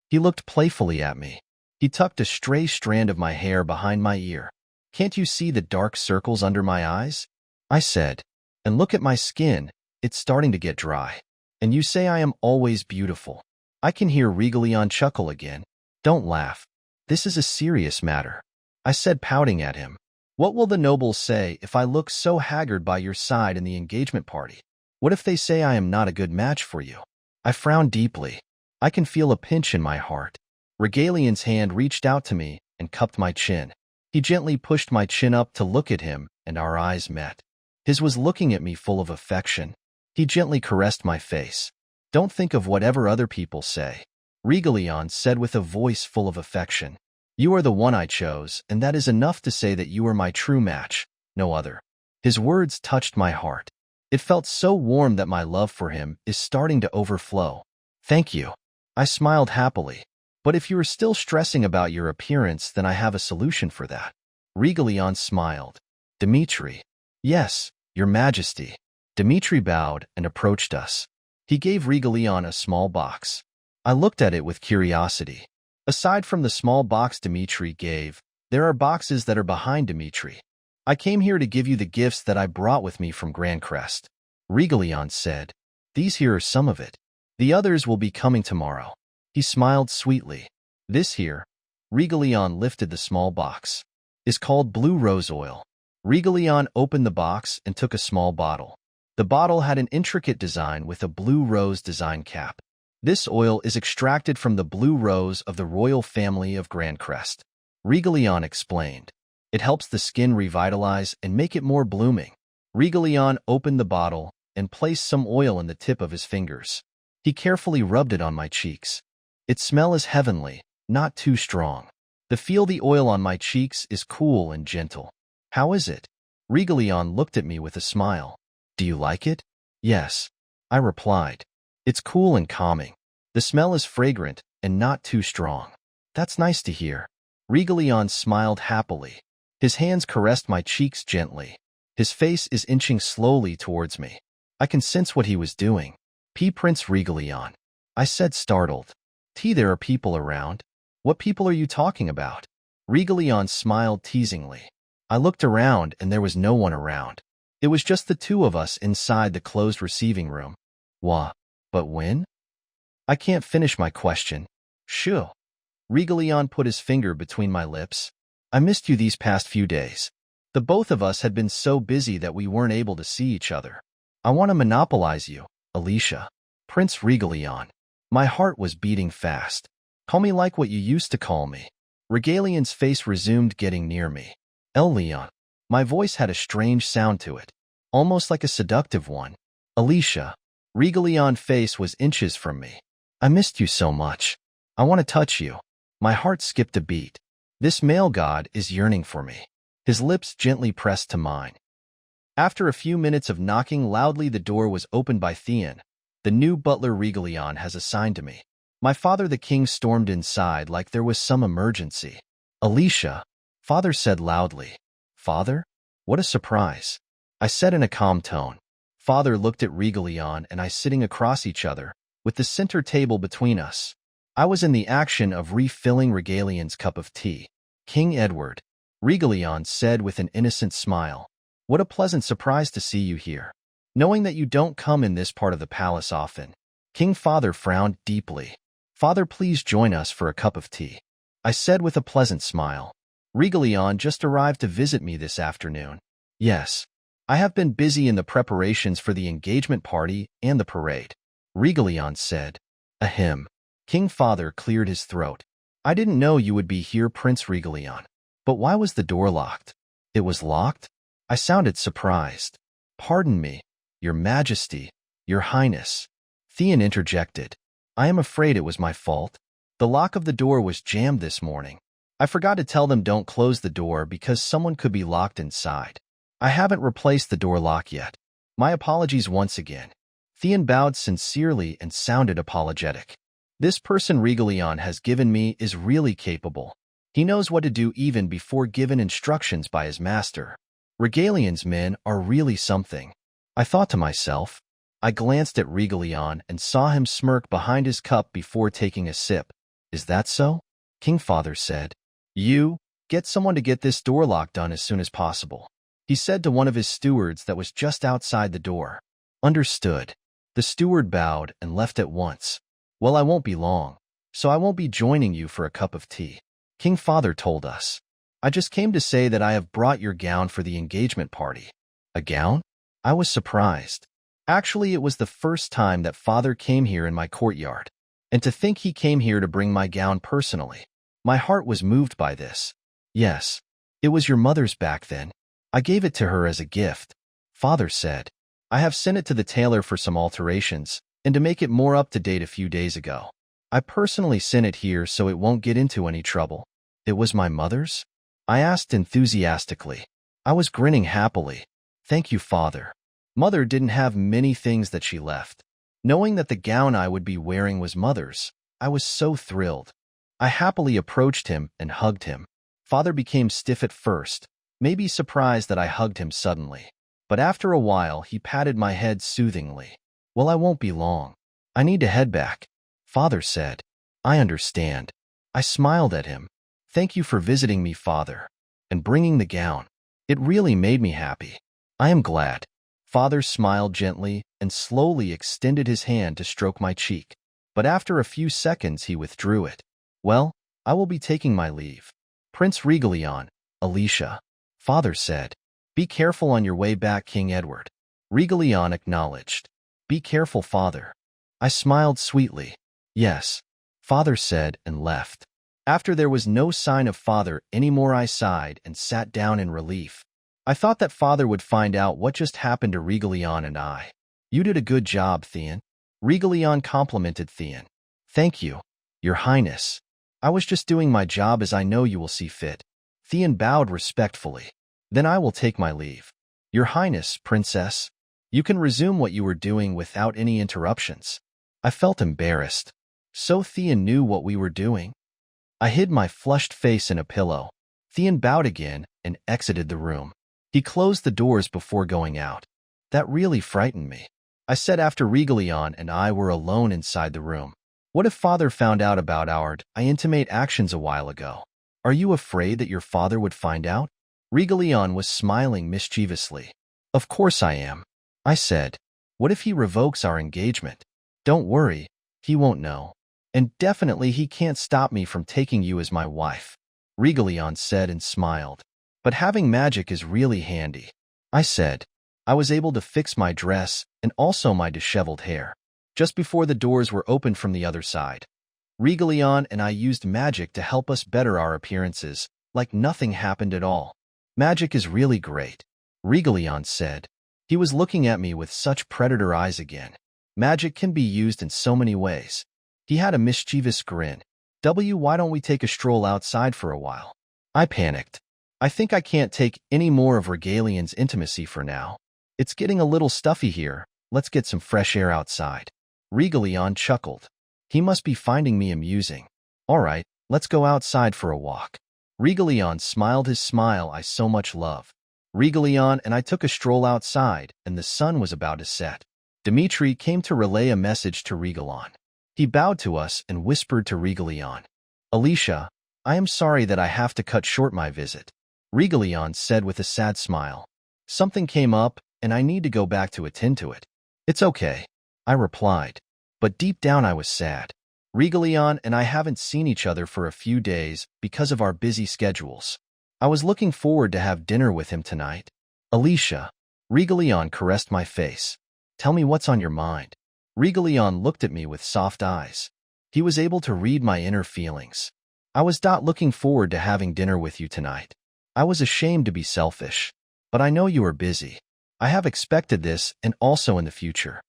He looked playfully at me. He tucked a stray strand of my hair behind my ear. Can't you see the dark circles under my eyes? I said. And look at my skin. It's starting to get dry. And you say I am always beautiful. I can hear Regalion chuckle again. Don't laugh. This is a serious matter. I said, pouting at him. What will the nobles say if I look so haggard by your side in the engagement party? What if they say I am not a good match for you? I frowned deeply. I can feel a pinch in my heart. Regalion's hand reached out to me and cupped my chin. He gently pushed my chin up to look at him, and our eyes met. His was looking at me full of affection. He gently caressed my face. Don't think of whatever other people say. Regalion said with a voice full of affection. You are the one I chose, and that is enough to say that you are my true match, no other. His words touched my heart. It felt so warm that my love for him is starting to overflow. Thank you. I smiled happily. But if you are still stressing about your appearance, then I have a solution for that. Regalion smiled. Dimitri. Yes, Your Majesty. Dimitri bowed and approached us. He gave Regalion a small box. I looked at it with curiosity. Aside from the small box Dimitri gave, there are boxes that are behind Dimitri. I came here to give you the gifts that I brought with me from Grand Crest. Regalion said. These here are some of it. The others will be coming tomorrow. He smiled sweetly. This here, Regalion lifted the small box, is called Blue Rose Oil. Regalion opened the box and took a small bottle. The bottle had an intricate design with a blue rose design cap. This oil is extracted from the blue rose of the royal family of Grand Crest. Regalion explained. It helps the skin revitalize and make it more blooming. Regalion opened the bottle and placed some oil in the tip of his fingers. He carefully rubbed it on my cheeks. Its smell is heavenly, not too strong. The oil on my cheeks is cool and gentle. How is it? Regalion looked at me with a smile. Do you like it? Yes, I replied. It's cool and calming. The smell is fragrant and not too strong. That's nice to hear. Regalion smiled happily. His hands caressed my cheeks gently. His face is inching slowly towards me. I can sense what he was doing. Prince Regalion. I said, startled. There are people around. What people are you talking about? Regalion smiled teasingly. I looked around and there was no one around. It was just the two of us inside the closed receiving room. But when? I can't finish my question. Shoo. Regalion put his finger between my lips. I missed you these past few days. The both of us had been so busy that we weren't able to see each other. I want to monopolize you, Alicia. Prince Regalion. My heart was beating fast. Call me like what you used to call me. Regalion's face resumed getting near me. Leon. My voice had a strange sound to it, almost like a seductive one. Alicia. Regalion's face was inches from me. I missed you so much. I want to touch you. My heart skipped a beat. This male god is yearning for me. His lips gently pressed to mine. After a few minutes of knocking loudly, the door was opened by Theon, the new butler Regalion has assigned to me. My father the king stormed inside like there was some emergency. Alicia, father said loudly. Father? What a surprise. I said in a calm tone. Father looked at Regalion and I sitting across each other, with the center table between us. I was in the action of refilling Regalion's cup of tea. King Edward, Regalion said with an innocent smile. What a pleasant surprise to see you here. Knowing that you don't come in this part of the palace often. King Father frowned deeply. Father, please join us for a cup of tea. I said with a pleasant smile. Regalion just arrived to visit me this afternoon. Yes. I have been busy in the preparations for the engagement party and the parade. Regalion said. Ahem. King Father cleared his throat. I didn't know you would be here, Prince Regalion. But why was the door locked? It was locked? I sounded surprised. Pardon me, Your Majesty, Your Highness. Theon interjected. I am afraid it was my fault. The lock of the door was jammed this morning. I forgot to tell them don't close the door because someone could be locked inside. I haven't replaced the door lock yet. My apologies once again. Theon bowed sincerely and sounded apologetic. This person Regalion has given me is really capable. He knows what to do even before given instructions by his master. Regalion's men are really something. I thought to myself. I glanced at Regalion and saw him smirk behind his cup before taking a sip. Is that so? Kingfather said. You, get someone to get this door lock done as soon as possible. He said to one of his stewards that was just outside the door. Understood. The steward bowed and left at once. Well, I won't be long, so I won't be joining you for a cup of tea. Kingfather told us. I just came to say that I have brought your gown for the engagement party. A gown? I was surprised. Actually, it was the first time that father came here in my courtyard. And to think he came here to bring my gown personally. My heart was moved by this. Yes, it was your mother's back then. I gave it to her as a gift. Father said. I have sent it to the tailor for some alterations, and to make it more up-to-date a few days ago. I personally sent it here so it won't get into any trouble. It was my mother's? I asked enthusiastically. I was grinning happily. Thank you, Father. Mother didn't have many things that she left. Knowing that the gown I would be wearing was Mother's, I was so thrilled. I happily approached him and hugged him. Father became stiff at first, maybe surprised that I hugged him suddenly. But after a while, he patted my head soothingly. Well, I won't be long. I need to head back. Father said. I understand. I smiled at him. Thank you for visiting me, Father, and bringing the gown. It really made me happy. I am glad. Father smiled gently and slowly extended his hand to stroke my cheek. But after a few seconds, he withdrew it. Well, I will be taking my leave. Prince Regalion, Alicia. Father said. Be careful on your way back, King Edward. Regalion acknowledged. Be careful, Father. I smiled sweetly. Yes, Father said and left. After there was no sign of Father anymore, I sighed and sat down in relief. I thought that Father would find out what just happened to Regalion and I. You did a good job, Theon. Regalion complimented Theon. Thank you, Your Highness. I was just doing my job as I know you will see fit. Theon bowed respectfully. Then I will take my leave. Your Highness, Princess. You can resume what you were doing without any interruptions. I felt embarrassed. So Theon knew what we were doing? I hid my flushed face in a pillow. Theon bowed again and exited the room. He closed the doors before going out. That really frightened me. I said after Regalion and I were alone inside the room. What if Father found out about our intimate actions a while ago? Are you afraid that your father would find out? Regalion was smiling mischievously. Of course I am. I said. What if he revokes our engagement? Don't worry, he won't know. And definitely he can't stop me from taking you as my wife. Regalion said and smiled. But having magic is really handy. I said. I was able to fix my dress and also my disheveled hair. Just before the doors were opened from the other side. Regalion and I used magic to help us better our appearances, like nothing happened at all. Magic is really great, Regalion said. He was looking at me with such predator eyes again. Magic can be used in so many ways. He had a mischievous grin. Why don't we take a stroll outside for a while? I panicked. I think I can't take any more of Regalion's intimacy for now. It's getting a little stuffy here. Let's get some fresh air outside. Regalion chuckled. He must be finding me amusing. All right, let's go outside for a walk. Regalion smiled his smile I so much love. Regalion and I took a stroll outside, and the sun was about to set. Dimitri came to relay a message to Regalion. He bowed to us and whispered to Regalion. Alicia, I am sorry that I have to cut short my visit. Regalion said with a sad smile. Something came up, and I need to go back to attend to it. It's okay, I replied. But deep down I was sad. Regalion and I haven't seen each other for a few days because of our busy schedules. I was looking forward to have dinner with him tonight. Alicia, Regalion caressed my face. Tell me what's on your mind. Regalion looked at me with soft eyes. He was able to read my inner feelings. I was looking forward to having dinner with you tonight. I was ashamed to be selfish. But I know you are busy. I have expected this and also in the future.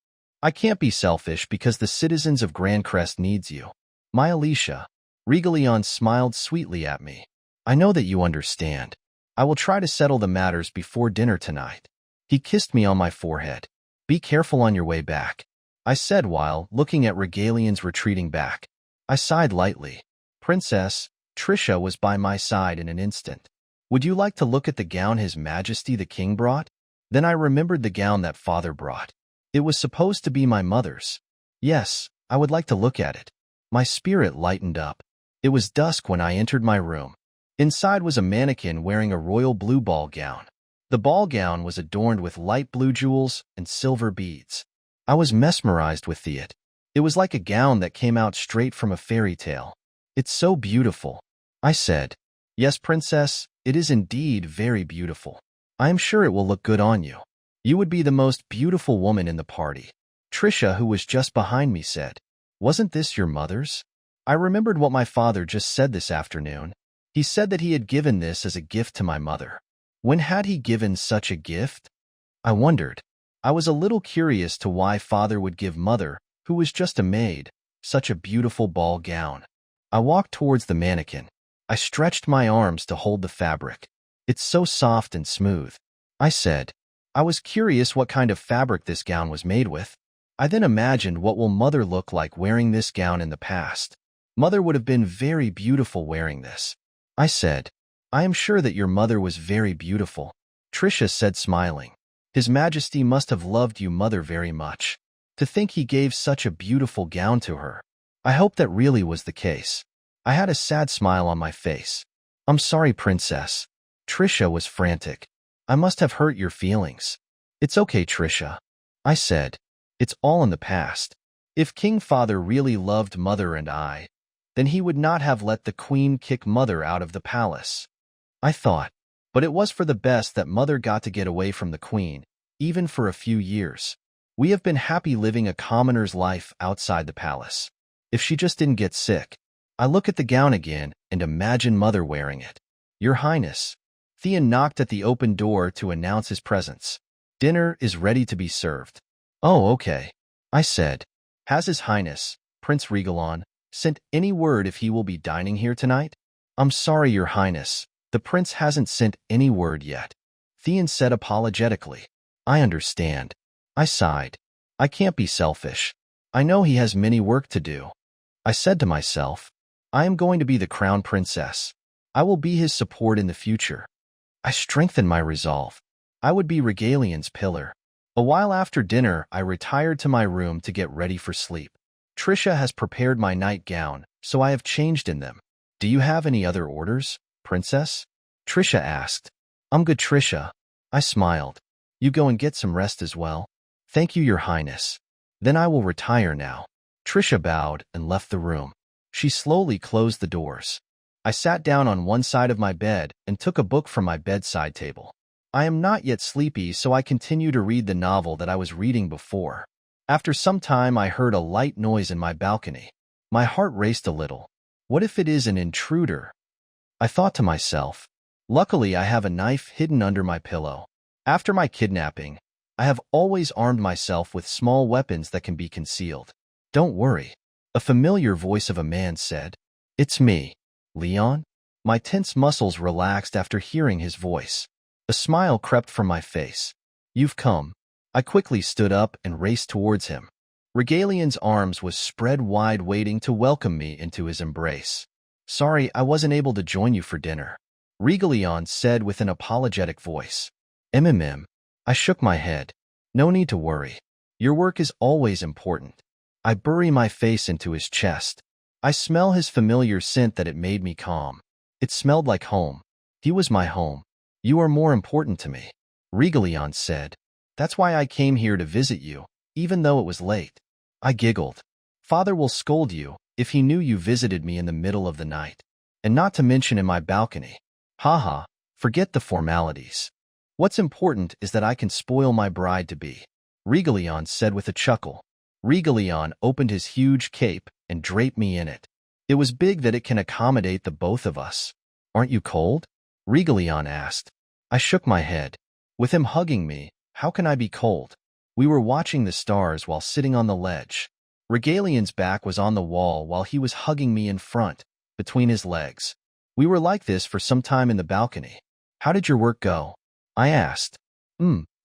I can't be selfish because the citizens of Grandcrest needs you. My Alicia. Regalion smiled sweetly at me. I know that you understand. I will try to settle the matters before dinner tonight. He kissed me on my forehead. Be careful on your way back, I said while looking at Regalian's retreating back. I sighed lightly. Princess, Trisha was by my side in an instant. Would you like to look at the gown His Majesty the King brought? Then I remembered the gown that father brought. It was supposed to be my mother's. Yes, I would like to look at it. My spirit lightened up. It was dusk when I entered my room. Inside was a mannequin wearing a royal blue ball gown. The ball gown was adorned with light blue jewels and silver beads. I was mesmerized with it. It was like a gown that came out straight from a fairy tale. It's so beautiful, I said. Yes, princess, it is indeed very beautiful. I am sure it will look good on you. You would be the most beautiful woman in the party. Trisha, who was just behind me, said. Wasn't this your mother's? I remembered what my father just said this afternoon. He said that he had given this as a gift to my mother. When had he given such a gift? I wondered. I was a little curious to why father would give mother, who was just a maid, such a beautiful ball gown. I walked towards the mannequin. I stretched my arms to hold the fabric. It's so soft and smooth, I said. I was curious what kind of fabric this gown was made with. I then imagined what will mother look like wearing this gown in the past. Mother would have been very beautiful wearing this. I said. I am sure that your mother was very beautiful, Trisha said smiling. His Majesty must have loved you mother very much. To think he gave such a beautiful gown to her. I hope that really was the case. I had a sad smile on my face. I'm sorry, princess. Trisha was frantic. I must have hurt your feelings. It's okay, Trisha, I said. It's all in the past. If King Father really loved Mother and I, then he would not have let the Queen kick Mother out of the palace. I thought, but it was for the best that Mother got to get away from the Queen, even for a few years. We have been happy living a commoner's life outside the palace. If she just didn't get sick. I look at the gown again and imagine Mother wearing it. Your Highness. Theon knocked at the open door to announce his presence. Dinner is ready to be served. Oh, okay, I said. Has His Highness, Prince Regalon, sent any word if he will be dining here tonight? I'm sorry, Your Highness. The prince hasn't sent any word yet, Theon said apologetically. I understand. I sighed. I can't be selfish. I know he has many work to do. I said to myself, I am going to be the crown princess. I will be his support in the future. I strengthened my resolve. I would be Regalian's pillar. A while after dinner, I retired to my room to get ready for sleep. Trisha has prepared my nightgown, so I have changed in them. Do you have any other orders, princess? Trisha asked. I'm good, Trisha. I smiled. You go and get some rest as well. Thank you, Your Highness. Then I will retire now. Trisha bowed and left the room. She slowly closed the doors. I sat down on one side of my bed and took a book from my bedside table. I am not yet sleepy, so I continue to read the novel that I was reading before. After some time, I heard a light noise in my balcony. My heart raced a little. What if it is an intruder? I thought to myself. Luckily, I have a knife hidden under my pillow. After my kidnapping, I have always armed myself with small weapons that can be concealed. Don't worry, a familiar voice of a man said. It's me, Leon. My tense muscles relaxed after hearing his voice. A smile crept from my face. You've come. I quickly stood up and raced towards him. Regalian's arms was spread wide, waiting to welcome me into his embrace. Sorry, I wasn't able to join you for dinner, Regalian said with an apologetic voice. I shook my head. No need to worry. Your work is always important. I bury my face into his chest. I smell his familiar scent that it made me calm. It smelled like home. He was my home. You are more important to me, Regalian said. That's why I came here to visit you, even though it was late. I giggled. Father will scold you if he knew you visited me in the middle of the night, and not to mention in my balcony. Haha, forget the formalities. What's important is that I can spoil my bride-to-be, Regalian said with a chuckle. Regalian opened his huge cape and draped me in it. It was big that it can accommodate the both of us. Aren't you cold? Regalian asked. I shook my head. With him hugging me, how can I be cold? We were watching the stars while sitting on the ledge. Regalian's back was on the wall while he was hugging me in front, between his legs. We were like this for some time in the balcony. How did your work go? I asked.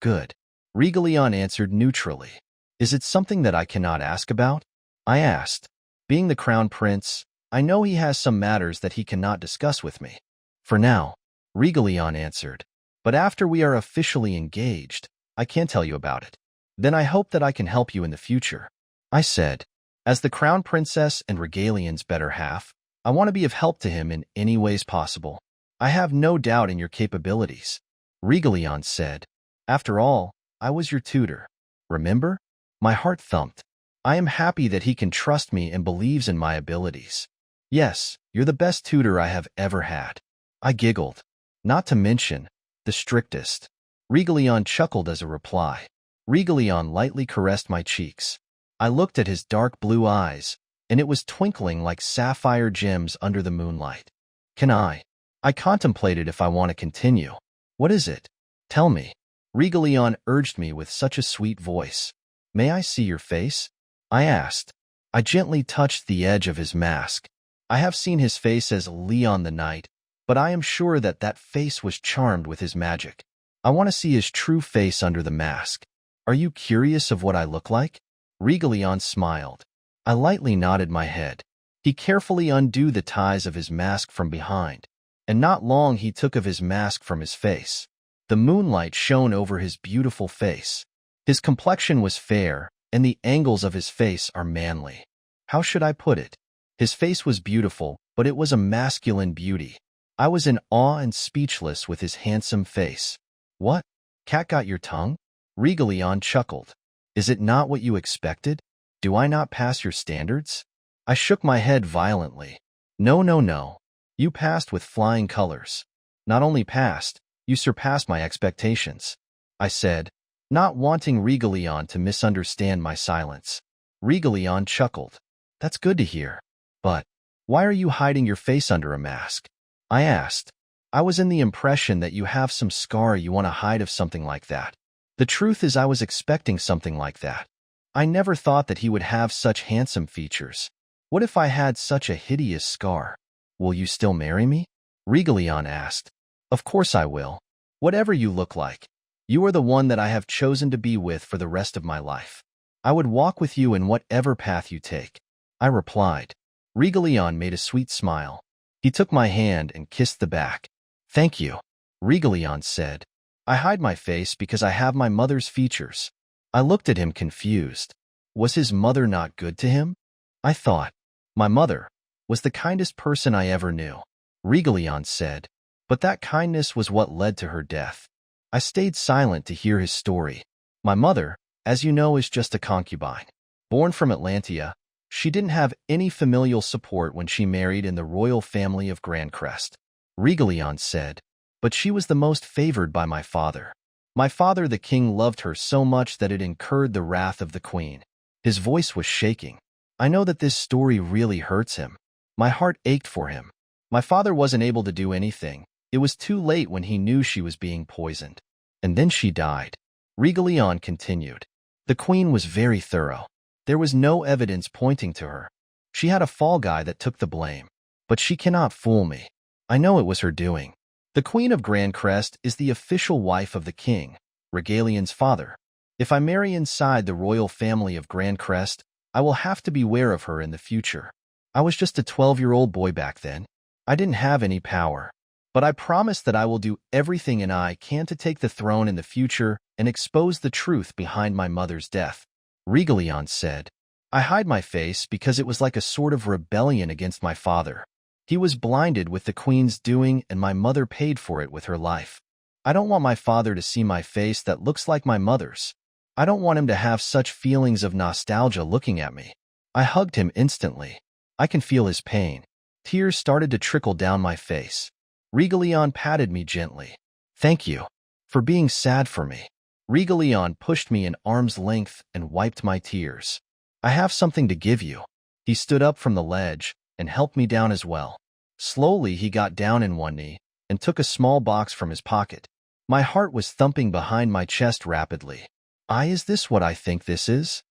Good. Regalion answered neutrally. Is it something that I cannot ask about? I asked. Being the crown prince, I know he has some matters that he cannot discuss with me. For now, Regalion answered. But after we are officially engaged, I can tell you about it. Then I hope that I can help you in the future. I said. As the crown princess and Regalion's better half, I want to be of help to him in any ways possible. I have no doubt in your capabilities. Regalion said. After all, I was your tutor. Remember? My heart thumped. I am happy that he can trust me and believes in my abilities. Yes, you're the best tutor I have ever had. I giggled. Not to mention, the strictest. Regalion chuckled as a reply. Regalion lightly caressed my cheeks. I looked at his dark blue eyes, and it was twinkling like sapphire gems under the moonlight. Can I? I contemplated if I want to continue. What is it? Tell me. Regalion urged me with such a sweet voice. May I see your face? I asked. I gently touched the edge of his mask. I have seen his face as Leon the Knight, but I am sure that that face was charmed with his magic. I want to see his true face under the mask. Are you curious of what I look like? Regalion smiled. I lightly nodded my head. He carefully undid the ties of his mask from behind, and not long he took of his mask from his face. The moonlight shone over his beautiful face. His complexion was fair, and the angles of his face are manly. How should I put it? His face was beautiful, but it was a masculine beauty. I was in awe and speechless with his handsome face. What? Cat got your tongue? Regalion chuckled. Is it not what you expected? Do I not pass your standards? I shook my head violently. No, no, no. You passed with flying colors. Not only passed, you surpassed my expectations. I said, not wanting Regalion to misunderstand my silence. Regalion chuckled. That's good to hear. But why are you hiding your face under a mask? I asked. I was in the impression that you have some scar you want to hide of something like that. The truth is I was expecting something like that. I never thought that he would have such handsome features. What if I had such a hideous scar? Will you still marry me? Regalion asked. Of course I will. Whatever you look like. You are the one that I have chosen to be with for the rest of my life. I would walk with you in whatever path you take. I replied. Regalion made a sweet smile. He took my hand and kissed the back. Thank you, Regalion said. I hide my face because I have my mother's features. I looked at him confused. Was his mother not good to him? I thought. My mother was the kindest person I ever knew, Regalion said, but that kindness was what led to her death. I stayed silent to hear his story. My mother, as you know, is just a concubine. Born from Atlantia, she didn't have any familial support when she married in the royal family of Grandcrest, Regalion said, but she was the most favored by my father. My father, the king, loved her so much that it incurred the wrath of the queen. His voice was shaking. I know that this story really hurts him. My heart ached for him. My father wasn't able to do anything. It was too late when he knew she was being poisoned. And then she died. Regalion continued. The queen was very thorough. There was no evidence pointing to her. She had a fall guy that took the blame. But she cannot fool me. I know it was her doing. The Queen of Grandcrest is the official wife of the king, Regalion's father. If I marry inside the royal family of Grandcrest, I will have to beware of her in the future. I was just a 12-year-old boy back then. I didn't have any power. But I promise that I will do everything I can to take the throne in the future and expose the truth behind my mother's death. Regalion said, I hide my face because it was like a sort of rebellion against my father. He was blinded with the queen's doing and my mother paid for it with her life. I don't want my father to see my face that looks like my mother's. I don't want him to have such feelings of nostalgia looking at me. I hugged him instantly. I can feel his pain. Tears started to trickle down my face. Regalion patted me gently. Thank you for being sad for me. Regalion pushed me an arm's length and wiped my tears. I have something to give you. He stood up from the ledge and helped me down as well. Slowly he got down in one knee and took a small box from his pocket. My heart was thumping behind my chest rapidly. Is this what I think this is?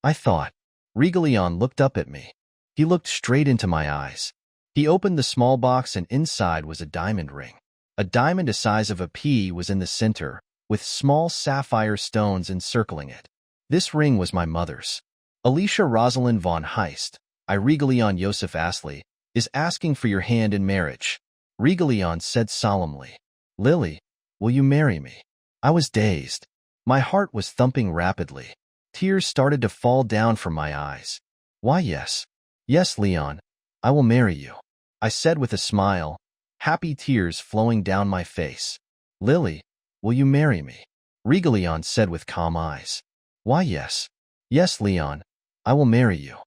I thought. Regalion looked up at me. He looked straight into my eyes. He opened the small box and inside was a diamond ring. A diamond the size of a pea was in the center, with small sapphire stones encircling it. This ring was my mother's. Alicia Rosalind von Heist, I Regalion Joseph Astley, is asking for your hand in marriage. Regalion said solemnly. Lily, will you marry me? I was dazed. My heart was thumping rapidly. Tears started to fall down from my eyes. Why, yes. Yes, Leon, I will marry you, I said with a smile, happy tears flowing down my face. Lily, will you marry me? Regalion said with calm eyes. Why, yes. Yes, Leon, I will marry you,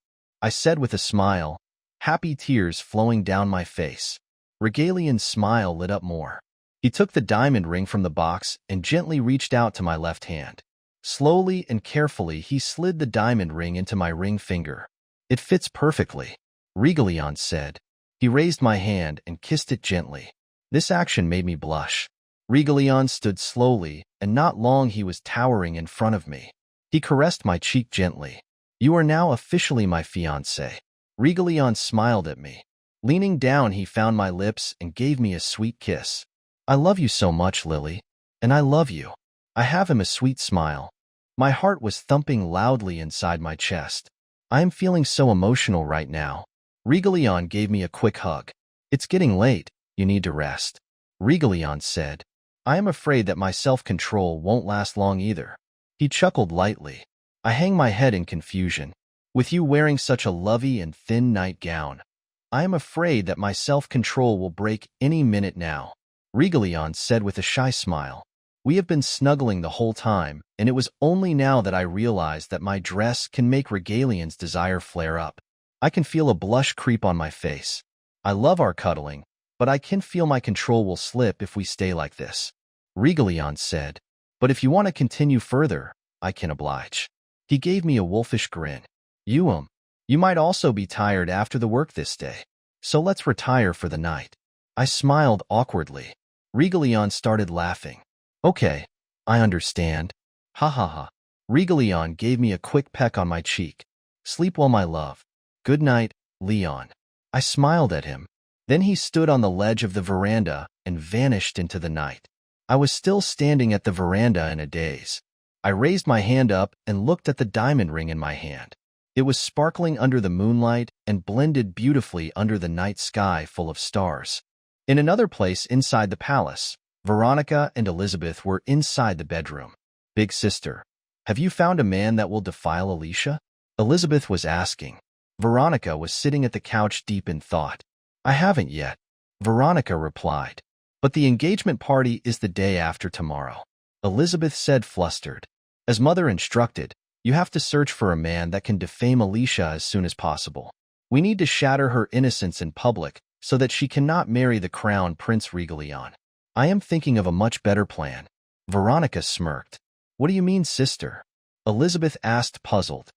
I said with a smile, happy tears flowing down my face. Regalion's smile lit up more. He took the diamond ring from the box and gently reached out to my left hand. Slowly and carefully he slid the diamond ring into my ring finger. It fits perfectly, Regalion said. He raised my hand and kissed it gently. This action made me blush. Regalion stood slowly, and not long he was towering in front of me. He caressed my cheek gently. You are now officially my fiancé. Regalion smiled at me. Leaning down, he found my lips and gave me a sweet kiss. I love you so much, Lily. And I love you. I have him a sweet smile. My heart was thumping loudly inside my chest. I am feeling so emotional right now. Regalion gave me a quick hug. It's getting late. You need to rest. Regalion said. I am afraid that my self-control won't last long either. He chuckled lightly. I hang my head in confusion. With you wearing such a lovely and thin nightgown, I am afraid that my self-control will break any minute now. Regalion said with a shy smile. We have been snuggling the whole time, and it was only now that I realized that my dress can make Regalion's desire flare up. I can feel a blush creep on my face. I love our cuddling, but I can feel my control will slip if we stay like this. Regalion said, but if you want to continue further, I can oblige. He gave me a wolfish grin. You might also be tired after the work this day, so let's retire for the night. I smiled awkwardly. Regalion started laughing. Okay, I understand. Ha ha ha. Regalion gave me a quick peck on my cheek. Sleep well, my love. Good night, Leon. I smiled at him. Then he stood on the ledge of the veranda and vanished into the night. I was still standing at the veranda in a daze. I raised my hand up and looked at the diamond ring in my hand. It was sparkling under the moonlight and blended beautifully under the night sky full of stars. In another place inside the palace, Veronica and Elizabeth were inside the bedroom. Big sister, have you found a man that will defile Alicia? Elizabeth was asking. Veronica was sitting at the couch deep in thought. I haven't yet, Veronica replied. But the engagement party is the day after tomorrow, Elizabeth said, flustered. As mother instructed, you have to search for a man that can defame Alicia as soon as possible. We need to shatter her innocence in public so that she cannot marry the crown Prince Regalion. I am thinking of a much better plan. Veronica smirked. What do you mean, sister? Elizabeth asked, puzzled.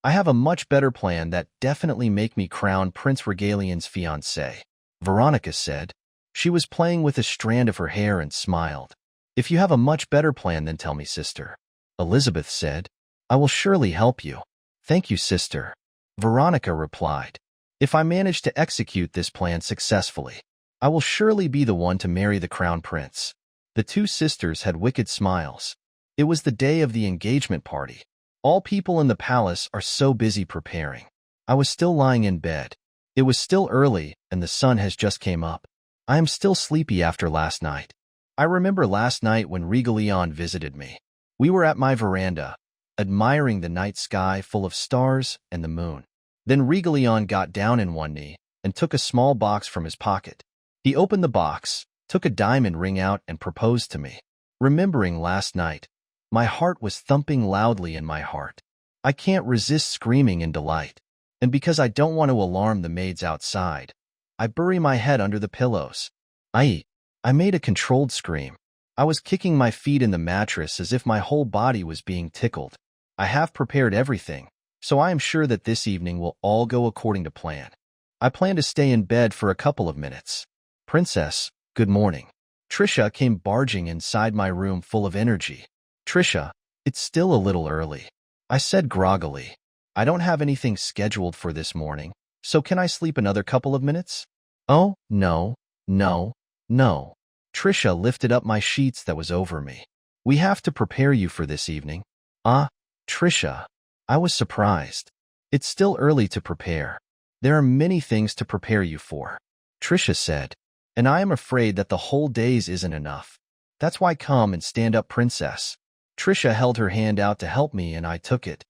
I have a much better plan that definitely make me crown Prince Regalion's fiancé, Veronica said. She was playing with a strand of her hair and smiled. If you have a much better plan, then tell me, sister, Elizabeth said. I will surely help you. Thank you, sister, Veronica replied. If I manage to execute this plan successfully, I will surely be the one to marry the crown prince. The two sisters had wicked smiles. It was the day of the engagement party. All people in the palace are so busy preparing. I was still lying in bed. It was still early, and the sun has just came up. I am still sleepy after last night. I remember last night when Regalion visited me. We were at my veranda, admiring the night sky full of stars and the moon. Then Regalion got down in one knee and took a small box from his pocket. He opened the box, took a diamond ring out, and proposed to me. Remembering last night, my heart was thumping loudly in my heart. I can't resist screaming in delight. And because I don't want to alarm the maids outside, I bury my head under the pillows. I made a controlled scream. I was kicking my feet in the mattress as if my whole body was being tickled. I have prepared everything, so I am sure that this evening will all go according to plan. I plan to stay in bed for a couple of minutes. Princess, good morning. Trisha came barging inside my room full of energy. Trisha, it's still a little early, I said groggily. I don't have anything scheduled for this morning, so can I sleep another couple of minutes? Oh, no, no, no. Trisha lifted up my sheets that was over me. We have to prepare you for this evening. Ah, Trisha. I was surprised. It's still early to prepare. There are many things to prepare you for, Trisha said, and I am afraid that the whole days isn't enough. That's why come and stand up, princess. Trisha held her hand out to help me and I took it.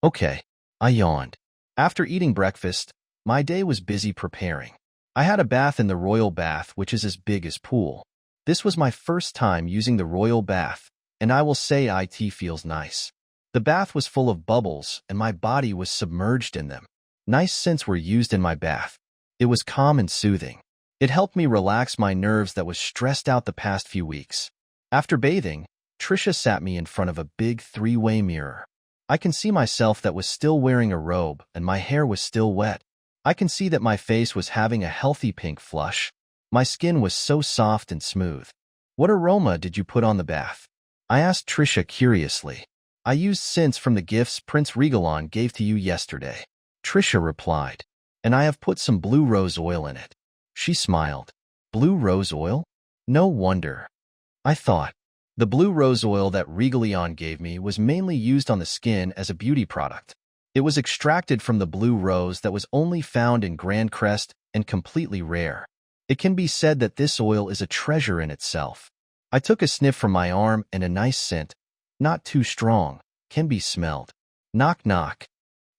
Okay, I yawned. After eating breakfast, my day was busy preparing. I had a bath in the royal bath, which is as big as pool. This was my first time using the royal bath, and I will say it feels nice. The bath was full of bubbles, and my body was submerged in them. Nice scents were used in my bath. It was calm and soothing. It helped me relax my nerves that was stressed out the past few weeks. After bathing, Trisha sat me in front of a big three-way mirror. I can see myself that was still wearing a robe, and my hair was still wet. I can see that my face was having a healthy pink flush. My skin was so soft and smooth. What aroma did you put on the bath? I asked Trisha curiously. I used scents from the gifts Prince Regalon gave to you yesterday, Trisha replied, and I have put some blue rose oil in it. She smiled. Blue rose oil? No wonder. I thought. The blue rose oil that Regalion gave me was mainly used on the skin as a beauty product. It was extracted from the blue rose that was only found in Grand Crest and completely rare. It can be said that this oil is a treasure in itself. I took a sniff from my arm and a nice scent, not too strong, can be smelled. Knock, knock.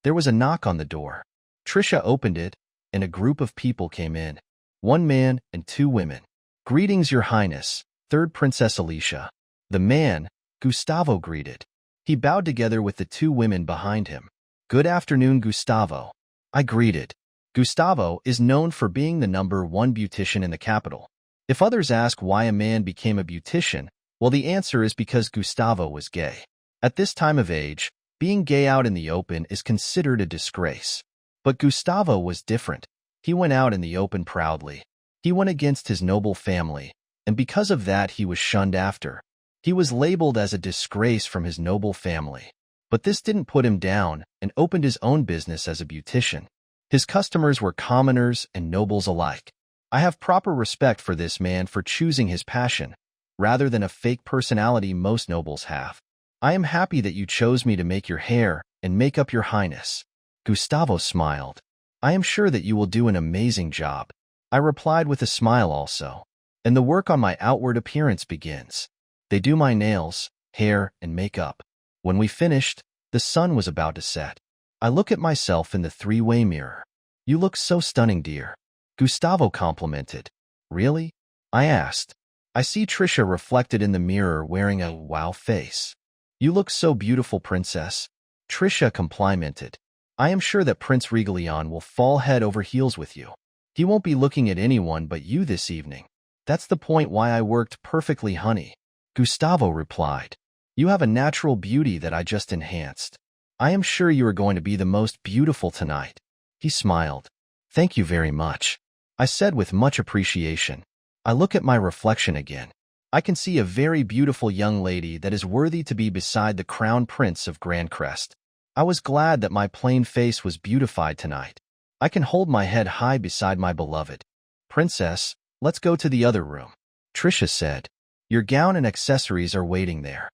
There was a knock on the door. Trisha opened it, and a group of people came in. One man and two women. Greetings, Your Highness, third Princess Alicia. The man, Gustavo, greeted. He bowed together with the two women behind him. Good afternoon, Gustavo. I greeted. Gustavo is known for being the #1 beautician in the capital. If others ask why a man became a beautician, well, the answer is because Gustavo was gay. At this time of age, being gay out in the open is considered a disgrace. But Gustavo was different. He went out in the open proudly. He went against his noble family, and because of that he was shunned after. He was labeled as a disgrace from his noble family. But this didn't put him down and opened his own business as a beautician. His customers were commoners and nobles alike. I have proper respect for this man for choosing his passion, rather than a fake personality most nobles have. I am happy that you chose me to make your hair and make up, Your Highness. Gustavo smiled. I am sure that you will do an amazing job. I replied with a smile also. And the work on my outward appearance begins. They do my nails, hair, and makeup. When we finished, the sun was about to set. I look at myself in the three-way mirror. You look so stunning, dear. Gustavo complimented. Really? I asked. I see Trisha reflected in the mirror wearing a wow face. You look so beautiful, princess. Trisha complimented. I am sure that Prince Regalion will fall head over heels with you. He won't be looking at anyone but you this evening. That's the point why I worked perfectly, honey. Gustavo replied. You have a natural beauty that I just enhanced. I am sure you are going to be the most beautiful tonight. He smiled. Thank you very much. I said with much appreciation. I look at my reflection again. I can see a very beautiful young lady that is worthy to be beside the crown prince of Grand Crest. I was glad that my plain face was beautified tonight. I can hold my head high beside my beloved. Princess, let's go to the other room. Trisha said. Your gown and accessories are waiting there.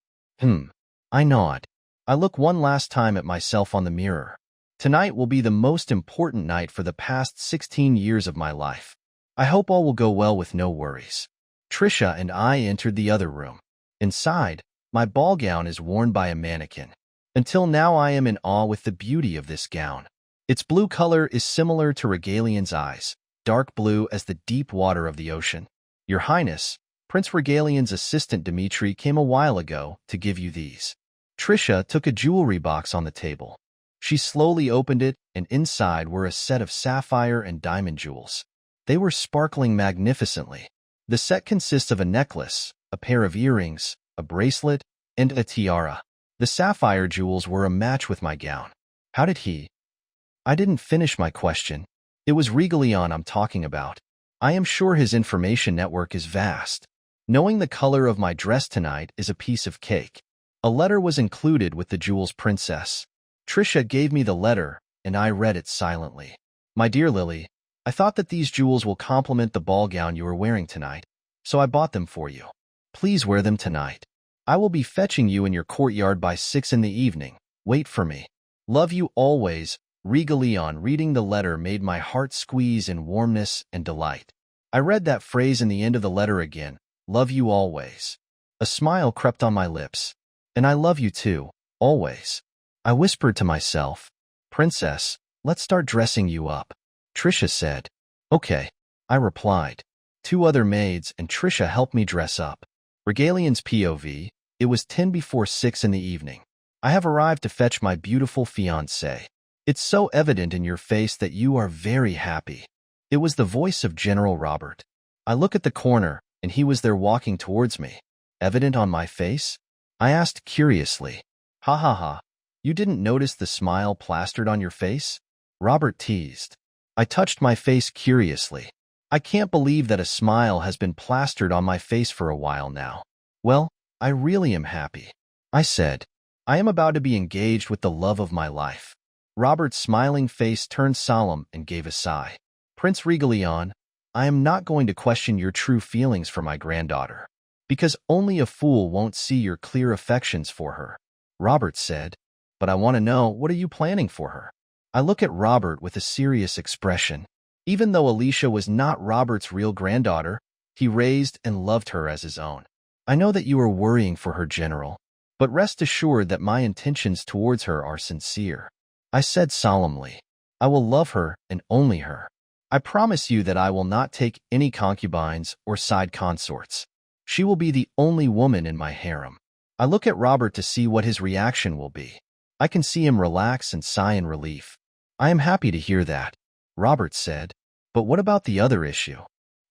I nod. I look one last time at myself on the mirror. Tonight will be the most important night for the past 16 years of my life. I hope all will go well with no worries. Trisha and I entered the other room. Inside, my ball gown is worn by a mannequin. Until now I am in awe with the beauty of this gown. Its blue color is similar to Regalion's eyes, dark blue as the deep water of the ocean. Your Highness, Prince Regalion's assistant Dimitri came a while ago to give you these. Trisha took a jewelry box on the table. She slowly opened it, and inside were a set of sapphire and diamond jewels. They were sparkling magnificently. The set consists of a necklace, a pair of earrings, a bracelet, and a tiara. The sapphire jewels were a match with my gown. How did he? I didn't finish my question. It was Regalion I'm talking about. I am sure his information network is vast. Knowing the color of my dress tonight is a piece of cake. A letter was included with the jewels, princess. Trisha gave me the letter, and I read it silently. My dear Lily, I thought that these jewels will complement the ball gown you are wearing tonight, so I bought them for you. Please wear them tonight. I will be fetching you in your courtyard by 6 in the evening. Wait for me. Love you always, Regalion. Reading the letter made my heart squeeze in warmness and delight. I read that phrase in the end of the letter again, love you always. A smile crept on my lips. And I love you too, always. I whispered to myself, Princess, let's start dressing you up. Trisha said, Okay. I replied. 2 other maids and Trisha helped me dress up. Regalion's POV, it was 10 before 6 in the evening. I have arrived to fetch my beautiful fiancé. It's so evident in your face that you are very happy. It was the voice of General Robert. I look at the corner, and he was there walking towards me. Evident on my face? I asked curiously. Ha ha ha. You didn't notice the smile plastered on your face? Robert teased. I touched my face curiously. I can't believe that a smile has been plastered on my face for a while now. Well, I really am happy. I said, I am about to be engaged with the love of my life. Robert's smiling face turned solemn and gave a sigh. Prince Regalion, I am not going to question your true feelings for my granddaughter, because only a fool won't see your clear affections for her. Robert said, but I want to know, what are you planning for her? I look at Robert with a serious expression. Even though Alicia was not Robert's real granddaughter, he raised and loved her as his own. I know that you are worrying for her, General, but rest assured that my intentions towards her are sincere. I said solemnly, I will love her and only her. I promise you that I will not take any concubines or side consorts. She will be the only woman in my harem. I look at Robert to see what his reaction will be. I can see him relax and sigh in relief. I am happy to hear that, Robert said. But what about the other issue?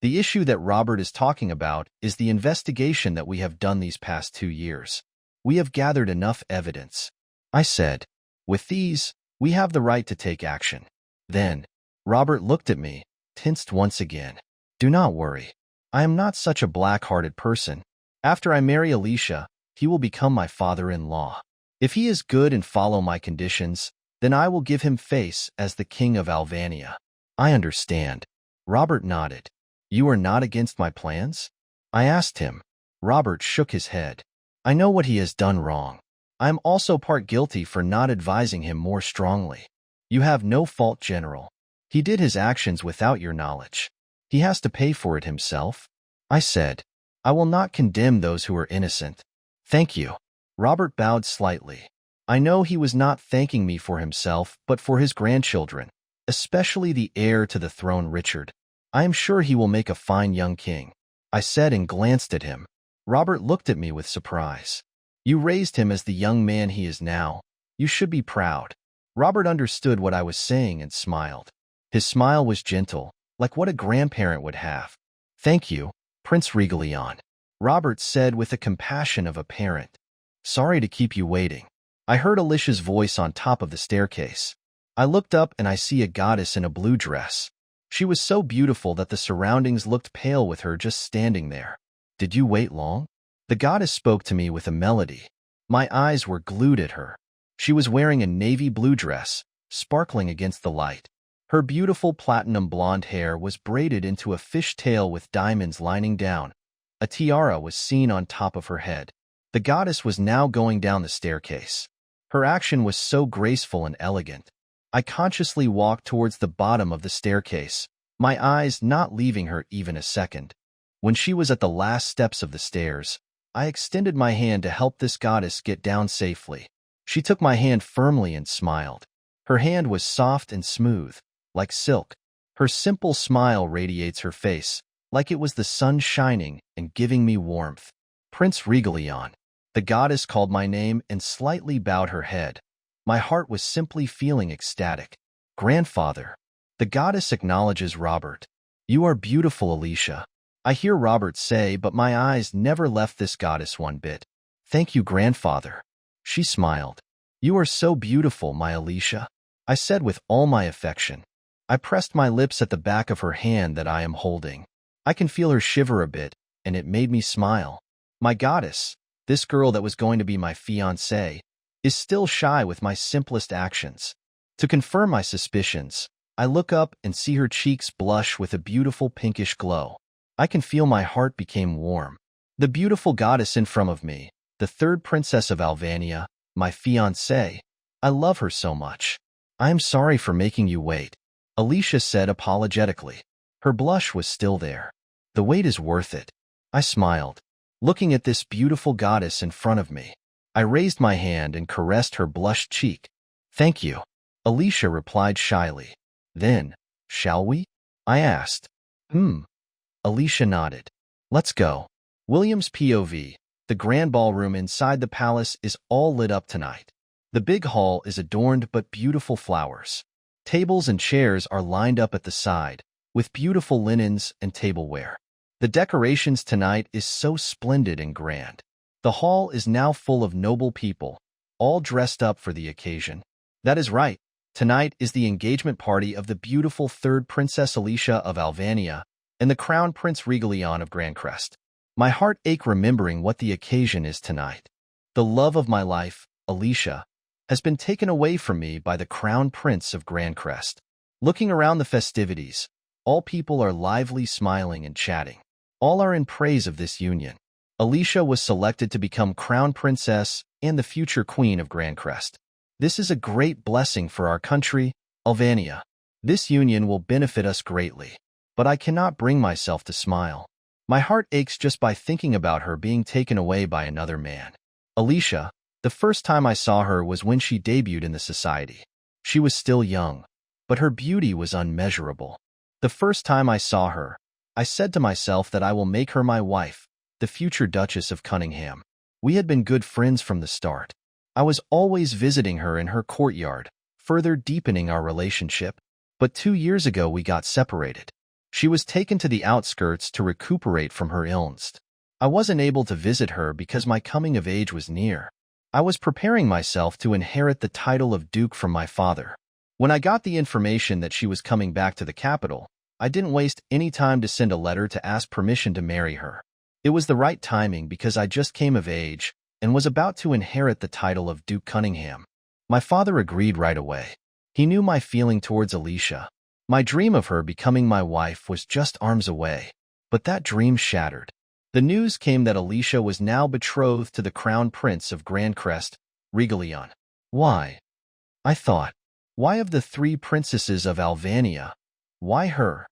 The issue that Robert is talking about is the investigation that we have done these past 2 years. We have gathered enough evidence. I said, with these, we have the right to take action. Then, Robert looked at me, tensed once again. Do not worry. I am not such a black-hearted person. After I marry Alicia, he will become my father-in-law. If he is good and follow my conditions, then I will give him face as the king of Alvania. I understand. Robert nodded. You are not against my plans? I asked him. Robert shook his head. I know what he has done wrong. I am also part guilty for not advising him more strongly. You have no fault, General. He did his actions without your knowledge. He has to pay for it himself. I said, I will not condemn those who are innocent. Thank you. Robert bowed slightly. I know he was not thanking me for himself, but for his grandchildren, especially the heir to the throne, Richard. I am sure he will make a fine young king. I said and glanced at him. Robert looked at me with surprise. You raised him as the young man he is now. You should be proud. Robert understood what I was saying and smiled. His smile was gentle, like what a grandparent would have. Thank you, Prince Regalion, Robert said with the compassion of a parent. Sorry to keep you waiting. I heard Alicia's voice on top of the staircase. I looked up and I see a goddess in a blue dress. She was so beautiful that the surroundings looked pale with her just standing there. Did you wait long? The goddess spoke to me with a melody. My eyes were glued at her. She was wearing a navy blue dress, sparkling against the light. Her beautiful platinum blonde hair was braided into a fishtail with diamonds lining down. A tiara was seen on top of her head. The goddess was now going down the staircase. Her action was so graceful and elegant. I consciously walked towards the bottom of the staircase, my eyes not leaving her even a second. When she was at the last steps of the stairs, I extended my hand to help this goddess get down safely. She took my hand firmly and smiled. Her hand was soft and smooth, like silk. Her simple smile radiates her face, like it was the sun shining and giving me warmth. Prince Regalion. The goddess called my name and slightly bowed her head. My heart was simply feeling ecstatic. Grandfather. The goddess acknowledges Robert. You are beautiful, Alicia. I hear Robert say, but my eyes never left this goddess one bit. Thank you, grandfather. She smiled. You are so beautiful, my Alicia, I said with all my affection. I pressed my lips at the back of her hand that I am holding. I can feel her shiver a bit, and it made me smile. My goddess, this girl that was going to be my fiancée, is still shy with my simplest actions. To confirm my suspicions, I look up and see her cheeks blush with a beautiful pinkish glow. I can feel my heart became warm. The beautiful goddess in front of me, the third princess of Alvania, my fiancée. I love her so much. I am sorry for making you wait, Alicia said apologetically. Her blush was still there. The wait is worth it. I smiled, looking at this beautiful goddess in front of me. I raised my hand and caressed her blushed cheek. Thank you, Alicia replied shyly. Then, shall we? I asked. Alicia nodded. Let's go. William's POV. The grand ballroom inside the palace is all lit up tonight. The big hall is adorned but beautiful flowers. Tables and chairs are lined up at the side, with beautiful linens and tableware. The decorations tonight is so splendid and grand. The hall is now full of noble people, all dressed up for the occasion. That is right. Tonight is the engagement party of the beautiful third Princess Alicia of Alvania and the Crown Prince Regalion of Grandcrest. My heart aches remembering what the occasion is tonight. The love of my life, Alicia, has been taken away from me by the Crown Prince of Grandcrest. Looking around the festivities, all people are lively, smiling and chatting. All are in praise of this union. Alicia was selected to become Crown Princess and the future Queen of Grandcrest. This is a great blessing for our country, Alvania. This union will benefit us greatly. But I cannot bring myself to smile. My heart aches just by thinking about her being taken away by another man. Alicia, the first time I saw her was when she debuted in the society. She was still young, but her beauty was unmeasurable. The first time I saw her, I said to myself that I will make her my wife, the future Duchess of Cunningham. We had been good friends from the start. I was always visiting her in her courtyard, further deepening our relationship. But 2 years ago we got separated. She was taken to the outskirts to recuperate from her illness. I wasn't able to visit her because my coming of age was near. I was preparing myself to inherit the title of Duke from my father. When I got the information that she was coming back to the capital, I didn't waste any time to send a letter to ask permission to marry her. It was the right timing because I just came of age and was about to inherit the title of Duke Cunningham. My father agreed right away. He knew my feeling towards Alicia. My dream of her becoming my wife was just arms away. But that dream shattered. The news came that Alicia was now betrothed to the Crown Prince of Grandcrest, Regalion. Why? I thought. Why of the 3 princesses of Alvania? Why her?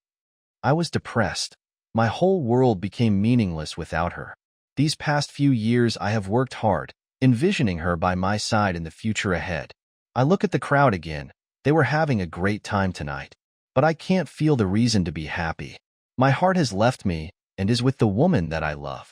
I was depressed. My whole world became meaningless without her. These past few years I have worked hard, envisioning her by my side in the future ahead. I look at the crowd again. They were having a great time tonight. But I can't feel the reason to be happy. My heart has left me and is with the woman that I love.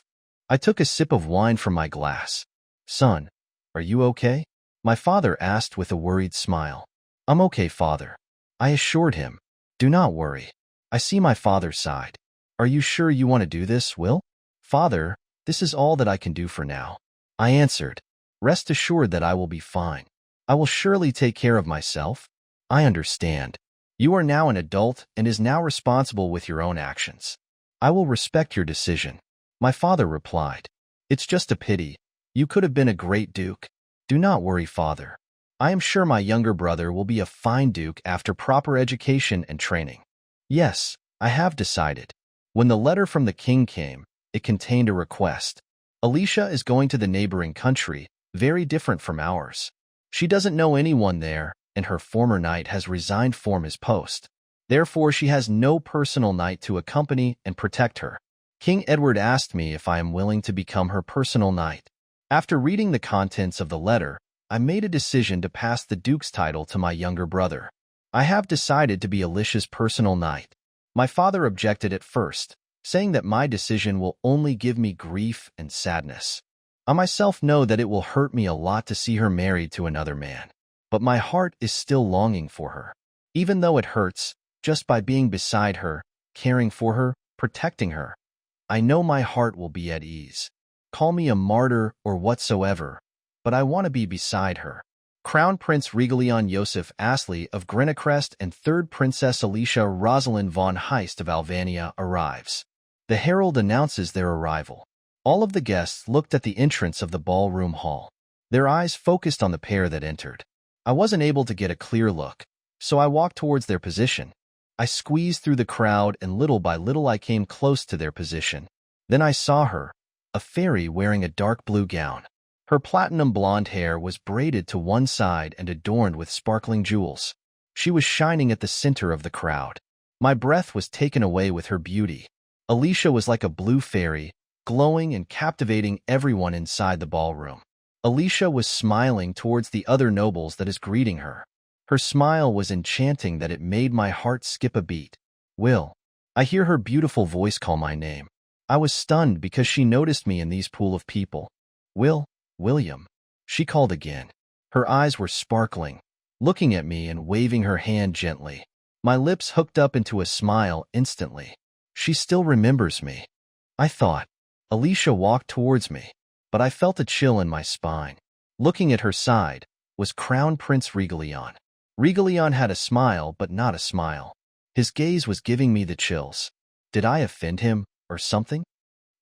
I took a sip of wine from my glass. Son, are you okay? My father asked with a worried smile. I'm okay, father. I assured him. Do not worry. I see my father sighed. Are you sure you want to do this, Will? Father, this is all that I can do for now. I answered. Rest assured that I will be fine. I will surely take care of myself. I understand. You are now an adult and is now responsible with your own actions. I will respect your decision. My father replied. It's just a pity. You could have been a great duke. Do not worry, father. I am sure my younger brother will be a fine duke after proper education and training. Yes, I have decided. When the letter from the king came, it contained a request. Alicia is going to the neighboring country, very different from ours. She doesn't know anyone there, and her former knight has resigned from his post. Therefore, she has no personal knight to accompany and protect her. King Edward asked me if I am willing to become her personal knight. After reading the contents of the letter, I made a decision to pass the duke's title to my younger brother. I have decided to be Alicia's personal knight. My father objected at first, saying that my decision will only give me grief and sadness. I myself know that it will hurt me a lot to see her married to another man. But my heart is still longing for her. Even though it hurts, just by being beside her, caring for her, protecting her, I know my heart will be at ease. Call me a martyr or whatsoever, but I want to be beside her. Crown Prince Regalion Joseph Astley of Grandcrest and third Princess Alicia Rosalind von Heist of Alvania arrives. The herald announces their arrival. All of the guests looked at the entrance of the ballroom hall. Their eyes focused on the pair that entered. I wasn't able to get a clear look, So I walked towards their position. I squeezed through the crowd, and little by little I came close to their position. Then I saw her, a fairy wearing a dark blue gown. Her platinum blonde hair was braided to one side and adorned with sparkling jewels. She was shining at the center of the crowd. My breath was taken away with her beauty. Alicia was like a blue fairy, glowing and captivating everyone inside the ballroom. Alicia was smiling towards the other nobles that is greeting her. Her smile was enchanting that it made my heart skip a beat. Will. I hear her beautiful voice call my name. I was stunned because she noticed me in these pool of people. Will. William. She called again. Her eyes were sparkling, looking at me and waving her hand gently. My lips hooked up into a smile instantly. She still remembers me. I thought. Alicia walked towards me, but I felt a chill in my spine. Looking at her side was Crown Prince Regalion. Regalion had a smile, but not a smile. His gaze was giving me the chills. Did I offend him, or something?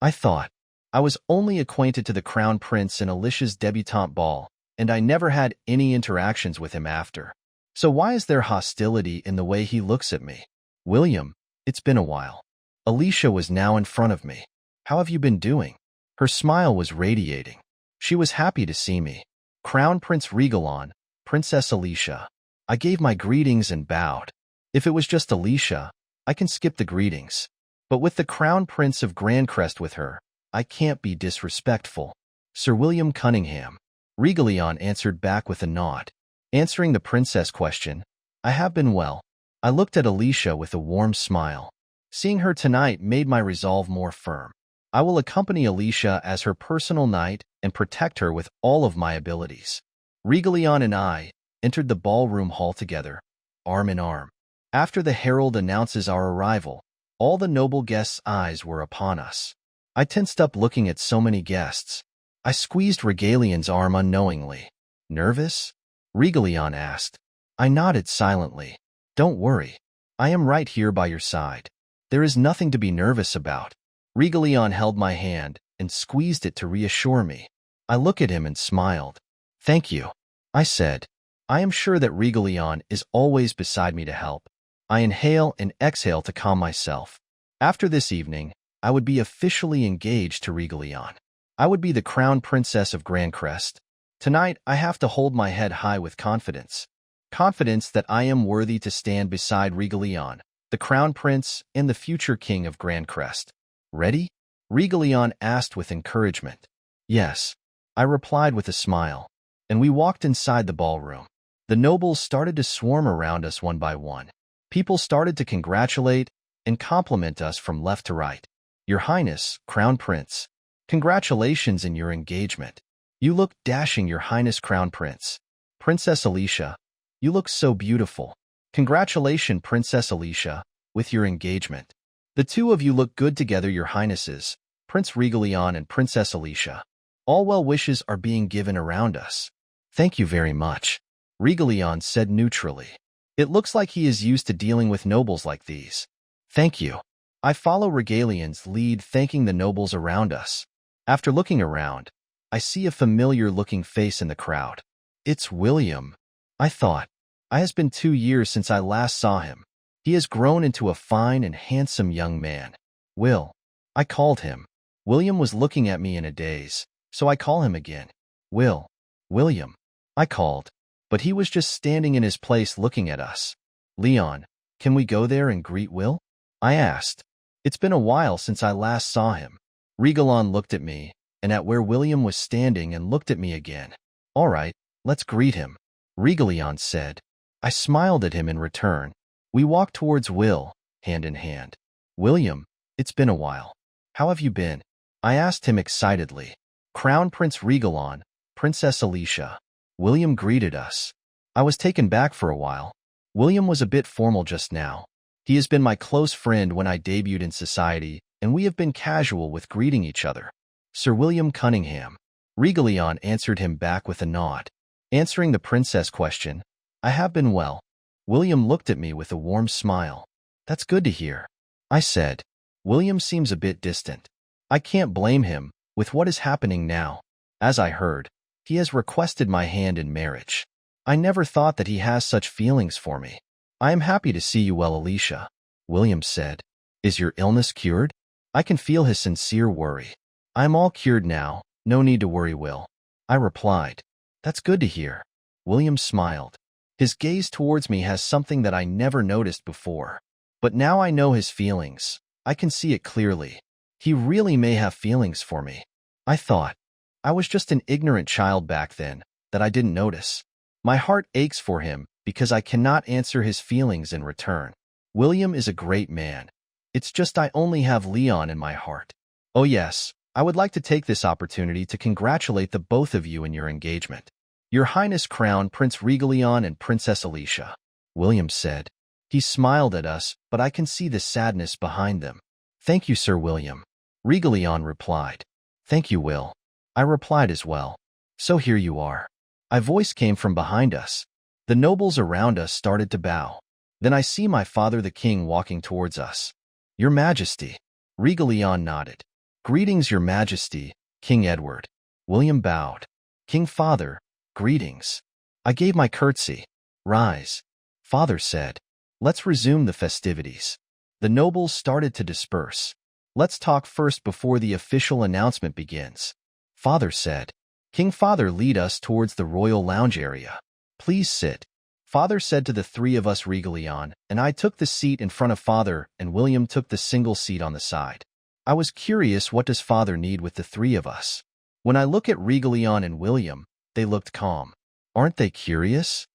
I thought. I was only acquainted to the Crown Prince in Alicia's debutante ball, and I never had any interactions with him after. So why is there hostility in the way he looks at me? William, it's been a while. Alicia was now in front of me. How have you been doing? Her smile was radiating. She was happy to see me. Crown Prince Regalion, Princess Alicia. I gave my greetings and bowed. If it was just Alicia, I can skip the greetings. But with the Crown Prince of Grandcrest with her, I can't be disrespectful. Sir William Cunningham. Regalion answered back with a nod. Answering the princess question, I have been well. I looked at Alicia with a warm smile. Seeing her tonight made my resolve more firm. I will accompany Alicia as her personal knight and protect her with all of my abilities. Regalion and I entered the ballroom hall together, arm in arm. After the herald announces our arrival, all the noble guests' eyes were upon us. I tensed up looking at so many guests. I squeezed Regalion's arm unknowingly. Nervous? Regalion asked. I nodded silently. Don't worry. I am right here by your side. There is nothing to be nervous about. Regalion held my hand and squeezed it to reassure me. I looked at him and smiled. Thank you, I said. I am sure that Regalion is always beside me to help. I inhale and exhale to calm myself. After this evening, I would be officially engaged to Regalion. I would be the crown princess of Grandcrest. Tonight, I have to hold my head high with confidence. Confidence that I am worthy to stand beside Regalion, the crown prince and the future king of Grandcrest. Ready? Regalion asked with encouragement. Yes, I replied with a smile, and we walked inside the ballroom. The nobles started to swarm around us one by one. People started to congratulate and compliment us from left to right. Your Highness, Crown Prince, congratulations in your engagement. You look dashing, Your Highness Crown Prince. Princess Alicia, you look so beautiful. Congratulations, Princess Alicia, with your engagement. The two of you look good together, Your Highnesses, Prince Regalion and Princess Alicia. All well wishes are being given around us. Thank you very much, Regalion said neutrally. It looks like he is used to dealing with nobles like these. Thank you. I follow Regalion's lead, thanking the nobles around us. After looking around, I see a familiar-looking face in the crowd. It's William, I thought. It has been 2 years since I last saw him. He has grown into a fine and handsome young man. Will, I called him. William was looking at me in a daze, so I call him again. William, I called, but he was just standing in his place looking at us. Leon, can we go there and greet Will? I asked. It's been a while since I last saw him. Regalion looked at me and at where William was standing and looked at me again. All right, let's greet him, Regalion said. I smiled at him in return. We walked towards Will, hand in hand. William, it's been a while. How have you been? I asked him excitedly. Crown Prince Regalion, Princess Alicia. William greeted us. I was taken back for a while. William was a bit formal just now. He has been my close friend when I debuted in society, and we have been casual with greeting each other. Sir William Cunningham. Regalion answered him back with a nod. Answering the princess question, I have been well. William looked at me with a warm smile. That's good to hear, I said. William seems a bit distant. I can't blame him with what is happening now. As I heard, he has requested my hand in marriage. I never thought that he has such feelings for me. I am happy to see you well, Alicia. William said. Is your illness cured? I can feel his sincere worry. I am all cured now. No need to worry, Will. I replied. That's good to hear. William smiled. His gaze towards me has something that I never noticed before. But now I know his feelings. I can see it clearly. He really may have feelings for me. I thought. I was just an ignorant child back then, that I didn't notice. My heart aches for him because I cannot answer his feelings in return. William is a great man. It's just I only have Leon in my heart. Oh yes, I would like to take this opportunity to congratulate the both of you in your engagement. Your Highness Crown Prince Regalion and Princess Alicia, William said. He smiled at us, but I can see the sadness behind them. Thank you, Sir William. Regalion replied. Thank you, Will. I replied as well. So here you are. A voice came from behind us. The nobles around us started to bow. Then I see my father the king walking towards us. Your Majesty. Regalion nodded. Greetings, Your Majesty, King Edward. William bowed. King Father, greetings. I gave my curtsy. Rise. Father said. Let's resume the festivities. The nobles started to disperse. Let's talk first before the official announcement begins. Father said. King Father, lead us towards the royal lounge area. Please sit. Father said to the three of us, Regalion, and I took the seat in front of Father, and William took the single seat on the side. I was curious, what does Father need with the three of us? When I look at Regalion and William, they looked calm. Aren't they curious?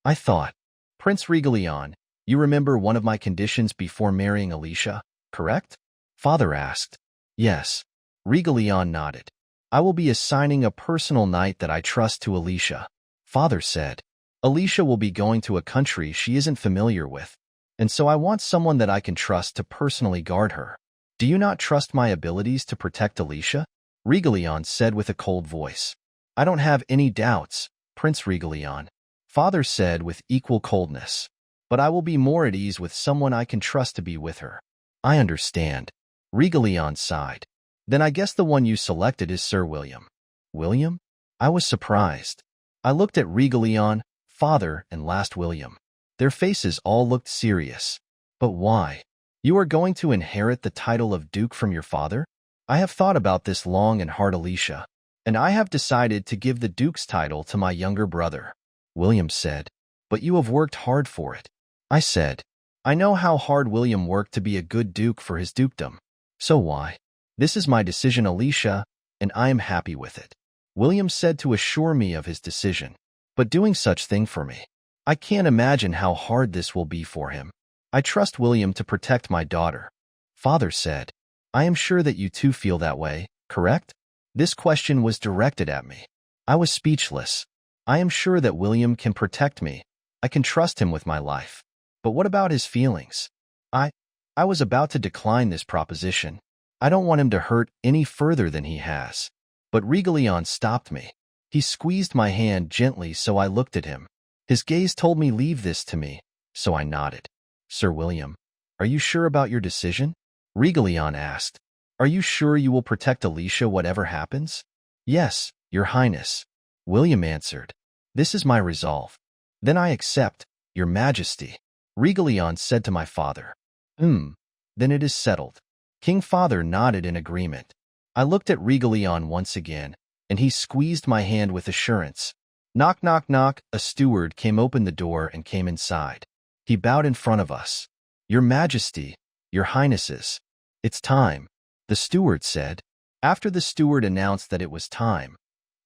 I thought. Prince Regalion, you remember one of my conditions before marrying Alicia, correct? Father asked. Yes. Regalion nodded. I will be assigning a personal knight that I trust to Alicia. Father said. Alicia will be going to a country she isn't familiar with, and so I want someone that I can trust to personally guard her. Do you not trust my abilities to protect Alicia? Regalion said with a cold voice. I don't have any doubts, Prince Regalion. Father said with equal coldness. But I will be more at ease with someone I can trust to be with her. I understand. Regalion sighed. Then I guess the one you selected is Sir William. William? I was surprised. I looked at Regalion, Father, and last William. Their faces all looked serious. But why? You are going to inherit the title of Duke from your father? I have thought about this long and hard, Alicia, and I have decided to give the Duke's title to my younger brother. William said. But you have worked hard for it. I said. I know how hard William worked to be a good Duke for his dukedom. So why? This is my decision, Alicia, and I am happy with it. William said to assure me of his decision. But doing such thing for me, I can't imagine how hard this will be for him. I trust William to protect my daughter. Father said. I am sure that you too feel that way, correct? This question was directed at me. I was speechless. I am sure that William can protect me. I can trust him with my life. But what about his feelings? I was about to decline this proposition. I don't want him to hurt any further than he has. But Regalion stopped me. He squeezed my hand gently, so I looked at him. His gaze told me, leave this to me, so I nodded. Sir William, are you sure about your decision? Regalion asked. Are you sure you will protect Alicia whatever happens? Yes, Your Highness. William answered. This is my resolve. Then I accept, Your Majesty. Regalion said to my father. Then it is settled. King Father nodded in agreement. I looked at Regalion once again, and he squeezed my hand with assurance. Knock, knock, knock. A steward came, opened the door, and came inside. He bowed in front of us. Your Majesty, Your Highnesses, it's time, the steward said. After the steward announced that it was time,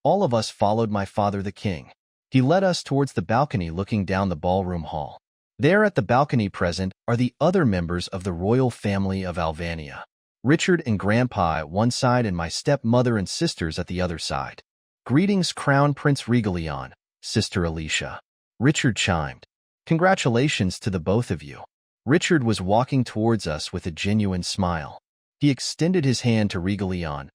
all of us followed my father the king. He led us towards the balcony looking down the ballroom hall. There at the balcony present are the other members of the royal family of Alvania. Richard and Grandpa at one side and my stepmother and sisters at the other side. Greetings, Crown Prince Regalion, Sister Alicia. Richard chimed. Congratulations to the both of you. Richard was walking towards us with a genuine smile. He extended his hand to Regalion.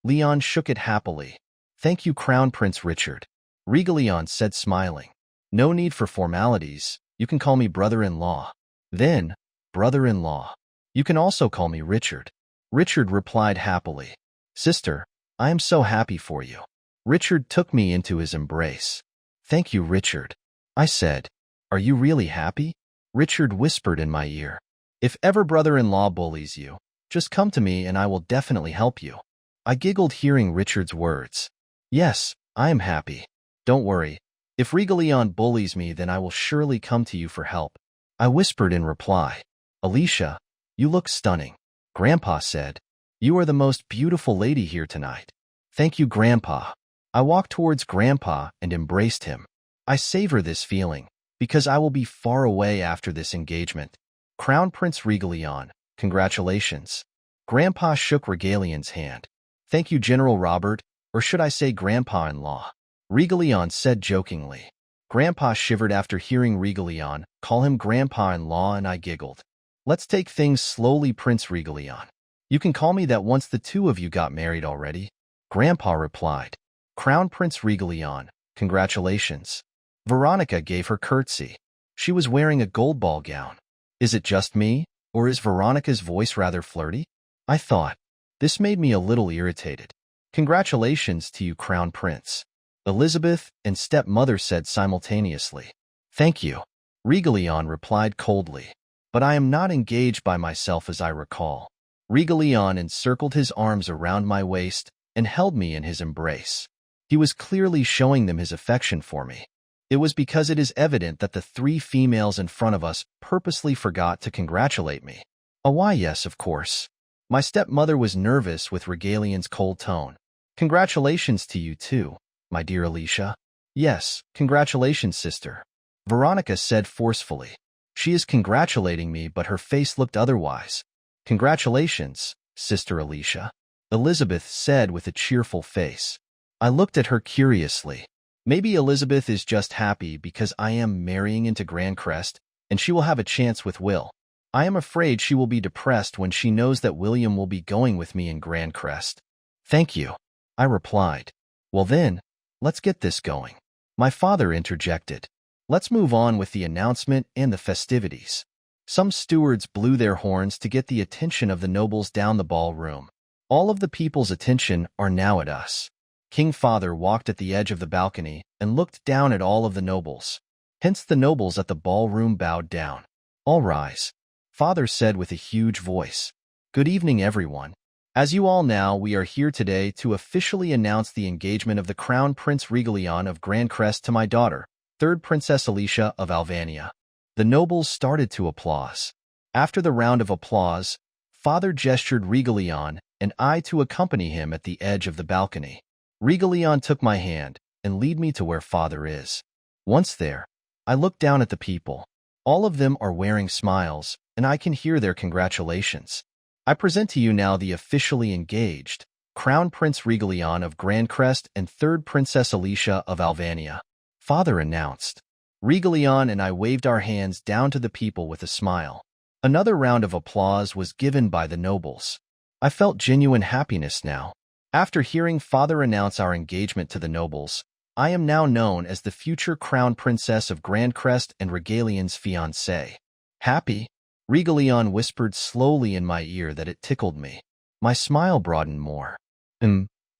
Leon shook it happily. Thank you, Crown Prince Richard. Regalion said, smiling. No need for formalities. You can call me brother-in-law. Then, brother-in-law. You can also call me Richard. Richard replied happily. Sister, I am so happy for you. Richard took me into his embrace. Thank you, Richard. I said. Are you really happy? Richard whispered in my ear. If ever brother-in-law bullies you, just come to me and I will definitely help you. I giggled hearing Richard's words. Yes, I am happy. Don't worry. If Regalion bullies me, then I will surely come to you for help. I whispered in reply. Alicia, you look stunning. Grandpa said. You are the most beautiful lady here tonight. Thank you, Grandpa. I walked towards Grandpa and embraced him. I savor this feeling, because I will be far away after this engagement. Crown Prince Regalion, congratulations. Grandpa shook Regalion's hand. Thank you, General Robert, or should I say Grandpa-in-law? Regalion said jokingly. Grandpa shivered after hearing Regalion call him Grandpa-in-law, and I giggled. Let's take things slowly, Prince Regalion. You can call me that once the two of you got married already. Grandpa replied. Crown Prince Regalion, congratulations. Veronica gave her curtsy. She was wearing a gold ball gown. Is it just me, or is Veronica's voice rather flirty? I thought. This made me a little irritated. Congratulations to you, Crown Prince. Elizabeth and stepmother said simultaneously. Thank you. Regalion replied coldly. But I am not engaged by myself as I recall. Regalion encircled his arms around my waist and held me in his embrace. He was clearly showing them his affection for me. It was because it is evident that the three females in front of us purposely forgot to congratulate me. Why, yes, of course. My stepmother was nervous with Regalion's cold tone. Congratulations to you too, my dear Alicia. Yes, congratulations, sister. Veronica said forcefully. She is congratulating me, but her face looked otherwise. Congratulations, Sister Alicia, Elizabeth said with a cheerful face. I looked at her curiously. Maybe Elizabeth is just happy because I am marrying into Grandcrest, and she will have a chance with Will. I am afraid she will be depressed when she knows that William will be going with me in Grandcrest. Thank you, I replied. Well then, let's get this going. My father interjected. Let's move on with the announcement and the festivities. Some stewards blew their horns to get the attention of the nobles down the ballroom. All of the people's attention are now at us. King Father walked at the edge of the balcony and looked down at all of the nobles. Hence the nobles at the ballroom bowed down. All rise, Father said with a huge voice. Good evening, everyone. As you all know, we are here today to officially announce the engagement of the Crown Prince Regalion of Grandcrest to my daughter, third Princess Alicia of Alvania. The nobles started to applause. After the round of applause, Father gestured Regalion and I to accompany him at the edge of the balcony. Regalion took my hand and led me to where Father is. Once there, I looked down at the people. All of them are wearing smiles, and I can hear their congratulations. I present to you now the officially engaged Crown Prince Regalion of Grandcrest and third Princess Alicia of Alvania. Father announced. Regalion and I waved our hands down to the people with a smile. Another round of applause was given by the nobles. I felt genuine happiness now. After hearing Father announce our engagement to the nobles, I am now known as the future Crown Princess of Grandcrest and Regalion's fiancée. Happy? Regalion whispered slowly in my ear that it tickled me. My smile broadened more.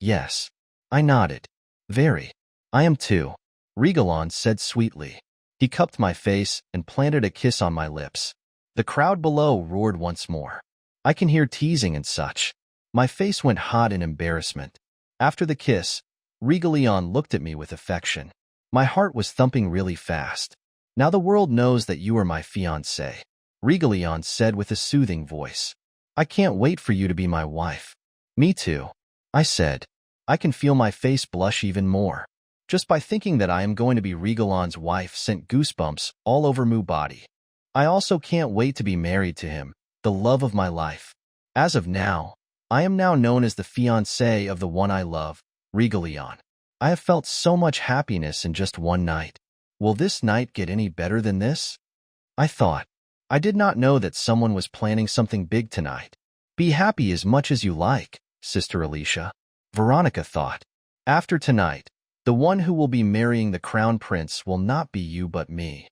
Yes. I nodded. Very. I am too. Regalion said sweetly. He cupped my face and planted a kiss on my lips. The crowd below roared once more. I can hear teasing and such. My face went hot in embarrassment. After the kiss, Regalion looked at me with affection. My heart was thumping really fast. Now the world knows that you are my fiancé, Regalion said with a soothing voice. I can't wait for you to be my wife. Me too, I said. I can feel my face blush even more. Just by thinking that I am going to be Regalion's wife sent goosebumps all over my body. I also can't wait to be married to him, the love of my life. As of now, I am now known as the fiancé of the one I love, Regalion. I have felt so much happiness in just one night. Will this night get any better than this? I thought. I did not know that someone was planning something big tonight. Be happy as much as you like, Sister Alicia, Veronica thought. After tonight, the one who will be marrying the crown prince will not be you but me.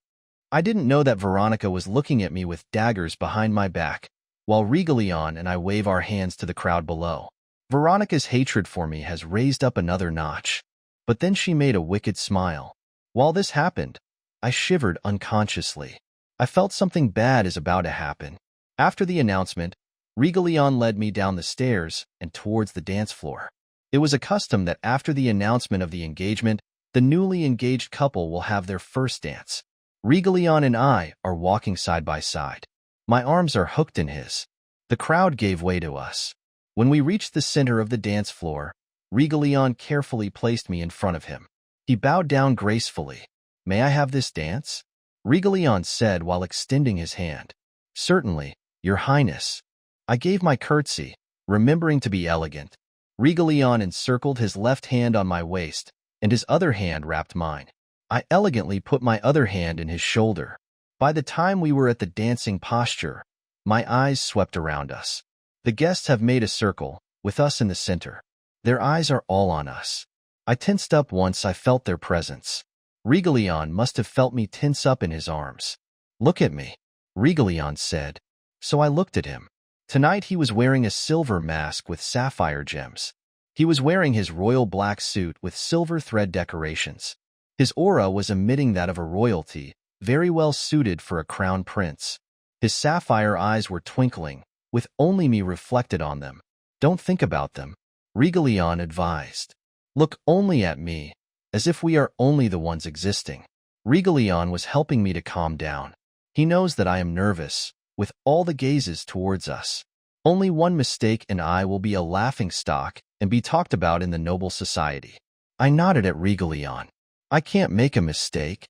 I didn't know that Veronica was looking at me with daggers behind my back, while Regalion and I wave our hands to the crowd below. Veronica's hatred for me has raised up another notch. But then she made a wicked smile. While this happened, I shivered unconsciously. I felt something bad is about to happen. After the announcement, Regalion led me down the stairs and towards the dance floor. It was a custom that after the announcement of the engagement, the newly engaged couple will have their first dance. Regalion and I are walking side by side. My arms are hooked in his. The crowd gave way to us. When we reached the center of the dance floor, Regalion carefully placed me in front of him. He bowed down gracefully. "May I have this dance?" Regalion said while extending his hand. "Certainly, Your Highness." I gave my curtsy, remembering to be elegant. Regalion encircled his left hand on my waist, and his other hand wrapped mine. I elegantly put my other hand in his shoulder. By the time we were at the dancing posture, my eyes swept around us. The guests have made a circle, with us in the center. Their eyes are all on us. I tensed up once I felt their presence. Regalion must have felt me tense up in his arms. "Look at me," Regalion said. So I looked at him. Tonight he was wearing a silver mask with sapphire gems. He was wearing his royal black suit with silver thread decorations. His aura was emitting that of a royalty, very well suited for a crown prince. His sapphire eyes were twinkling, with only me reflected on them. "Don't think about them," Regalion advised. "Look only at me, as if we are only the ones existing." Regalion was helping me to calm down. He knows that I am nervous, with all the gazes towards us. Only one mistake and I will be a laughingstock and be talked about in the noble society. I nodded at Regalion. I can't make a mistake.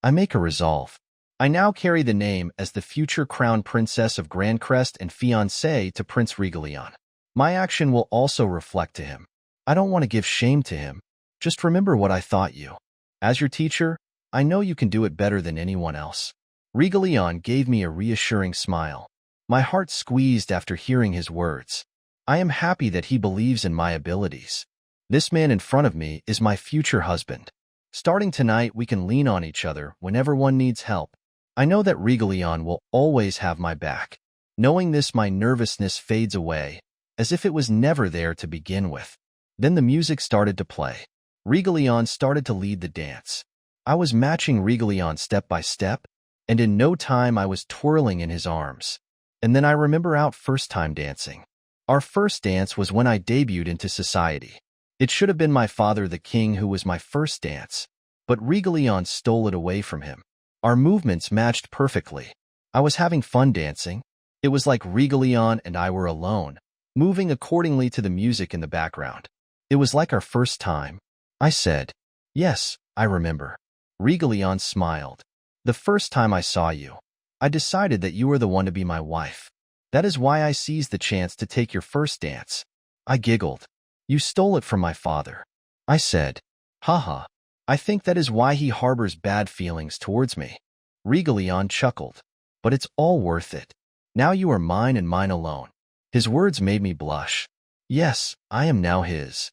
I make a resolve. I now carry the name as the future crown princess of Grandcrest and fiancée to Prince Regalion. My action will also reflect to him. I don't want to give shame to him. Just remember what I taught you. As your teacher, I know you can do it better than anyone else. Regalion gave me a reassuring smile. My heart squeezed after hearing his words. I am happy that he believes in my abilities. This man in front of me is my future husband. Starting tonight, we can lean on each other whenever one needs help. I know that Regalion will always have my back. Knowing this, my nervousness fades away, as if it was never there to begin with. Then the music started to play. Regalion started to lead the dance. I was matching Regalion step by step, and in no time I was twirling in his arms. And then I remember our first time dancing. Our first dance was when I debuted into society. It should have been my father the king who was my first dance, but Regalion stole it away from him. Our movements matched perfectly. I was having fun dancing. It was like Regalion and I were alone, moving accordingly to the music in the background. It was like our first time. I said, "Yes, I remember." Regalion smiled. "The first time I saw you, I decided that you were the one to be my wife. That is why I seized the chance to take your first dance." I giggled. "You stole it from my father." I said, "Haha, I think that is why he harbors bad feelings towards me." Regalion chuckled. "But it's all worth it. Now you are mine and mine alone." His words made me blush. "Yes, I am now his."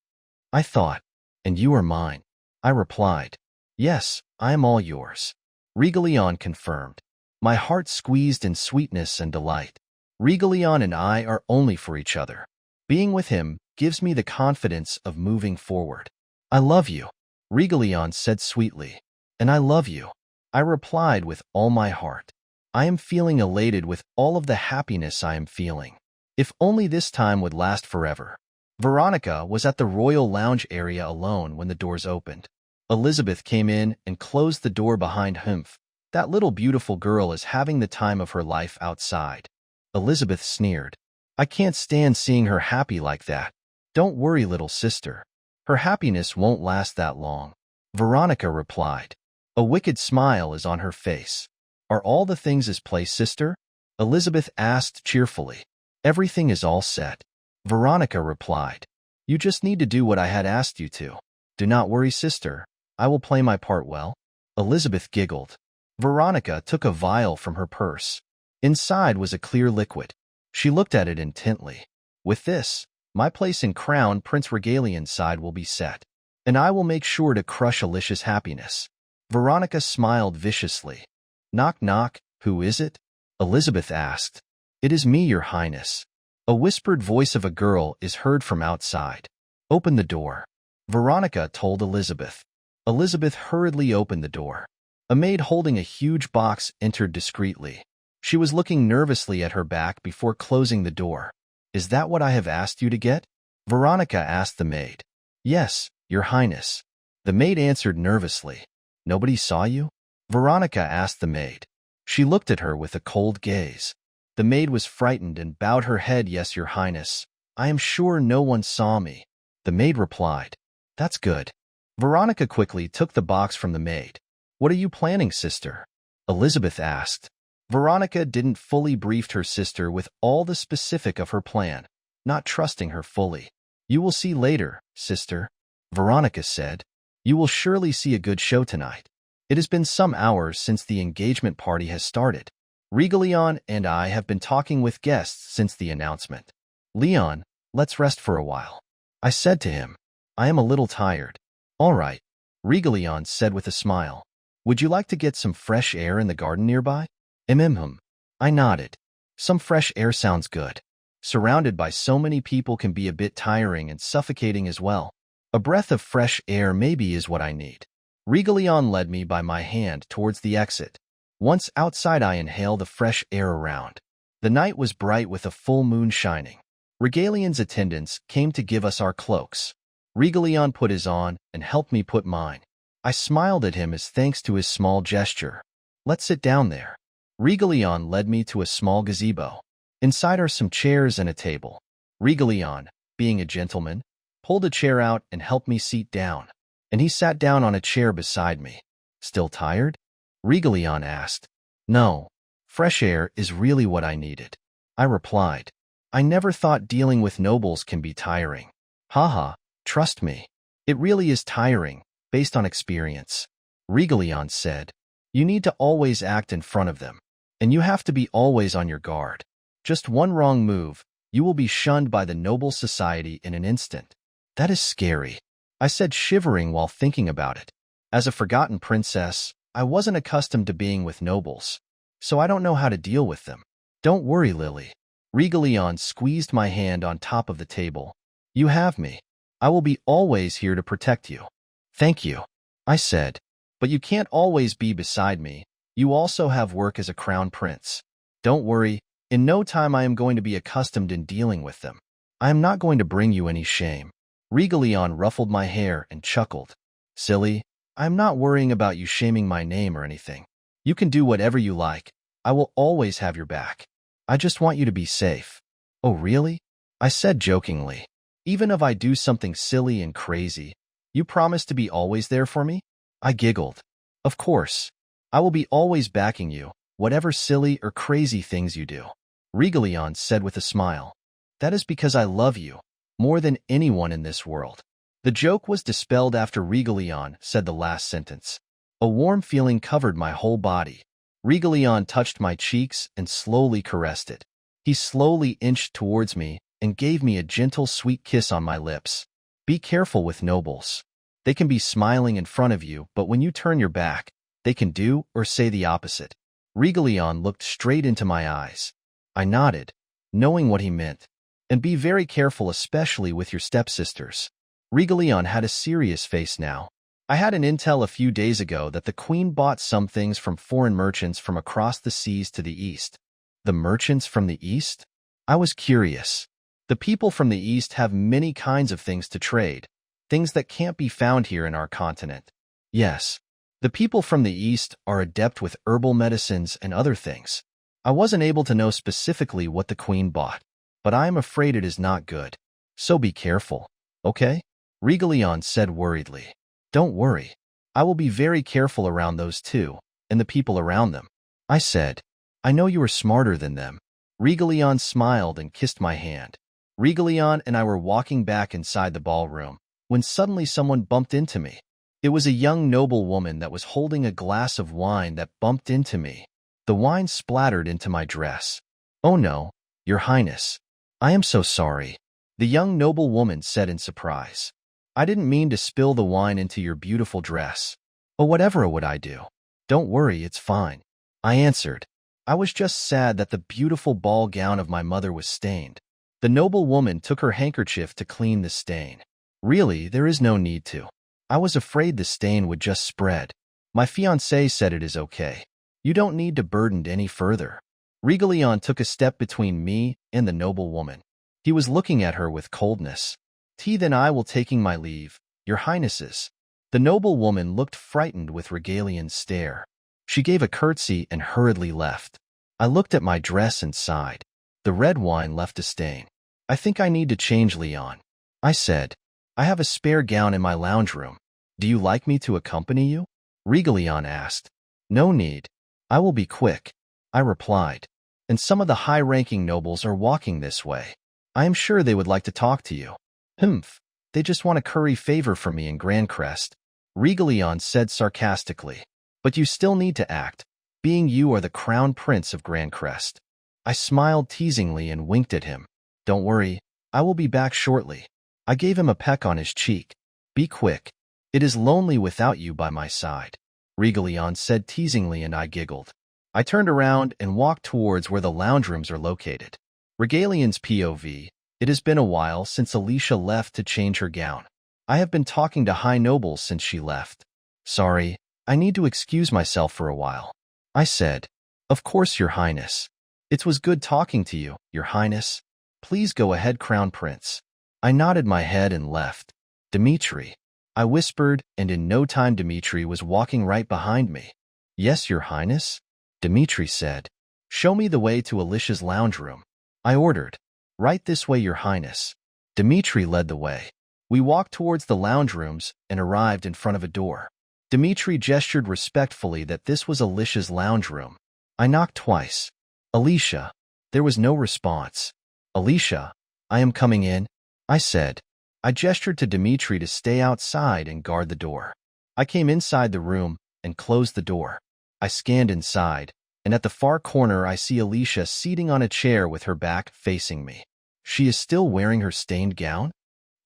I thought, "And you are mine." I replied, "Yes, I am all yours." Regalion confirmed. My heart squeezed in sweetness and delight. Regalion and I are only for each other. Being with him gives me the confidence of moving forward. "I love you," Regalion said sweetly. "And I love you," I replied with all my heart. I am feeling elated with all of the happiness I am feeling. If only this time would last forever. Veronica was at the royal lounge area alone when the doors opened. Elizabeth came in and closed the door behind Humph. That little beautiful girl is having the time of her life outside. Elizabeth sneered. "I can't stand seeing her happy like that." "Don't worry, little sister. Her happiness won't last that long," Veronica replied. A wicked smile is on her face. "Are all the things as play, sister?" Elizabeth asked cheerfully. "Everything is all set," Veronica replied. "You just need to do what I had asked you to. Do not worry, sister. I will play my part well." Elizabeth giggled. Veronica took a vial from her purse. Inside was a clear liquid. She looked at it intently. "With this, my place in Crown Prince Regalion's side will be set, and I will make sure to crush Alicia's happiness." Veronica smiled viciously. "Knock, knock, who is it?" Elizabeth asked. "It is me, your highness." A whispered voice of a girl is heard from outside. "Open the door," Veronica told Elizabeth. Elizabeth hurriedly opened the door. A maid holding a huge box entered discreetly. She was looking nervously at her back before closing the door. "Is that what I have asked you to get?" Veronica asked the maid. "Yes, Your Highness." The maid answered nervously. "Nobody saw you?" Veronica asked the maid. She looked at her with a cold gaze. The maid was frightened and bowed her head. "Yes, Your Highness. I am sure no one saw me." The maid replied. "That's good." Veronica quickly took the box from the maid. "What are you planning, sister?" Elizabeth asked. Veronica didn't fully brief her sister with all the specific of her plan, not trusting her fully. "You will see later, sister," Veronica said. "You will surely see a good show tonight. It has been some hours since the engagement party has started. Leon and I have been talking with guests since the announcement. Leon, let's rest for a while," I said to him. "I am a little tired." "All right," Leon said with a smile. "Would you like to get some fresh air in the garden nearby?" I nodded. Some fresh air sounds good. Surrounded by so many people can be a bit tiring and suffocating as well. A breath of fresh air maybe is what I need. Leon led me by my hand towards the exit. Once outside, I inhaled the fresh air around. The night was bright with a full moon shining. Regalion's attendants came to give us our cloaks. Leon put his on and helped me put mine. I smiled at him as thanks to his small gesture. "Let's sit down there." Leon led me to a small gazebo. Inside are some chairs and a table. Leon, being a gentleman, pulled a chair out and helped me sit down, and he sat down on a chair beside me. "Still tired?" Leon asked. "No, fresh air is really what I needed," I replied. "I never thought dealing with nobles can be tiring." "Haha, trust me. It really is tiring, based on experience," Leon said. "You need to always act in front of them, and you have to be always on your guard. Just one wrong move, you will be shunned by the noble society in an instant." "That is scary," I said, shivering while thinking about it. As a forgotten princess, I wasn't accustomed to being with nobles, so I don't know how to deal with them. "Don't worry, Lily." Leon squeezed my hand on top of the table. "You have me. I will be always here to protect you." "Thank you," I said. "But you can't always be beside me. You also have work as a crown prince." "Don't worry. In no time I am going to be accustomed in dealing with them. I am not going to bring you any shame." Leon ruffled my hair and chuckled. "Silly, I am not worrying about you shaming my name or anything. You can do whatever you like. I will always have your back. I just want you to be safe." "Oh, really?" I said jokingly. "Even if I do something silly and crazy, you promise to be always there for me?" I giggled. "Of course. I will be always backing you, whatever silly or crazy things you do," Leon said with a smile. "That is because I love you, more than anyone in this world." The joke was dispelled after Leon said the last sentence. A warm feeling covered my whole body. Leon touched my cheeks and slowly caressed it. He slowly inched towards me and gave me a gentle, sweet kiss on my lips. "Be careful with nobles. They can be smiling in front of you, but when you turn your back, they can do or say the opposite." Leon looked straight into my eyes. I nodded, knowing what he meant. "And be very careful, especially with your stepsisters." Leon had a serious face now. "I had an intel a few days ago that the queen bought some things from foreign merchants from across the seas to the east." "The merchants from the east?" I was curious. "The people from the east have many kinds of things to trade, things that can't be found here in our continent." "Yes. The people from the east are adept with herbal medicines and other things." I wasn't able to know specifically what the queen bought, but I am afraid it is not good. "So be careful, okay?" Leon said worriedly. "Don't worry. I will be very careful around those two, and the people around them," I said. "I know you are smarter than them." Leon smiled and kissed my hand. Leon and I were walking back inside the ballroom, when suddenly someone bumped into me. It was a young noble woman that was holding a glass of wine that bumped into me. The wine splattered into my dress. "Oh no, Your Highness. I am so sorry," the young noble woman said in surprise. "I didn't mean to spill the wine into your beautiful dress." "Oh, whatever would I do? Don't worry, it's fine," I answered. "I was just sad that the beautiful ball gown of my mother was stained." The noble woman took her handkerchief to clean the stain. "Really, there is no need to. I was afraid the stain would just spread." My fiancé said it is okay. You don't need to burden any further. Regalion took a step between me and the noble woman. He was looking at her with coldness. Then I will taking my leave, your highnesses. The noble woman looked frightened with Regalion's stare. She gave a curtsy and hurriedly left. I looked at my dress and sighed. The red wine left a stain. I think I need to change, Leon. I said. I have a spare gown in my lounge room. Do you like me to accompany you? Regalion asked. No need. I will be quick, I replied. And some of the high-ranking nobles are walking this way. I am sure they would like to talk to you. Humph. They just want to curry favor for me in Grandcrest, Regalion said sarcastically. But you still need to act, being you are the crown prince of Grandcrest. I smiled teasingly and winked at him. Don't worry, I will be back shortly. I gave him a peck on his cheek. Be quick. It is lonely without you by my side, Regalion said teasingly, and I giggled. I turned around and walked towards where the lounge rooms are located. Regalion's POV. It has been a while since Alicia left to change her gown. I have been talking to high nobles since she left. Sorry, I need to excuse myself for a while, I said. Of course, Your Highness. It was good talking to you, Your Highness. Please go ahead, Crown Prince. I nodded my head and left. Dimitri, I whispered, and in no time Dimitri was walking right behind me. Yes, Your Highness, Dimitri said. Show me the way to Alicia's lounge room, I ordered. Right this way, Your Highness. Dimitri led the way. We walked towards the lounge rooms and arrived in front of a door. Dimitri gestured respectfully that this was Alicia's lounge room. I knocked twice. Alicia. There was no response. Alicia, I am coming in, I said. I gestured to Dimitri to stay outside and guard the door. I came inside the room and closed the door. I scanned inside, and at the far corner I see Alicia seating on a chair with her back facing me. She is still wearing her stained gown?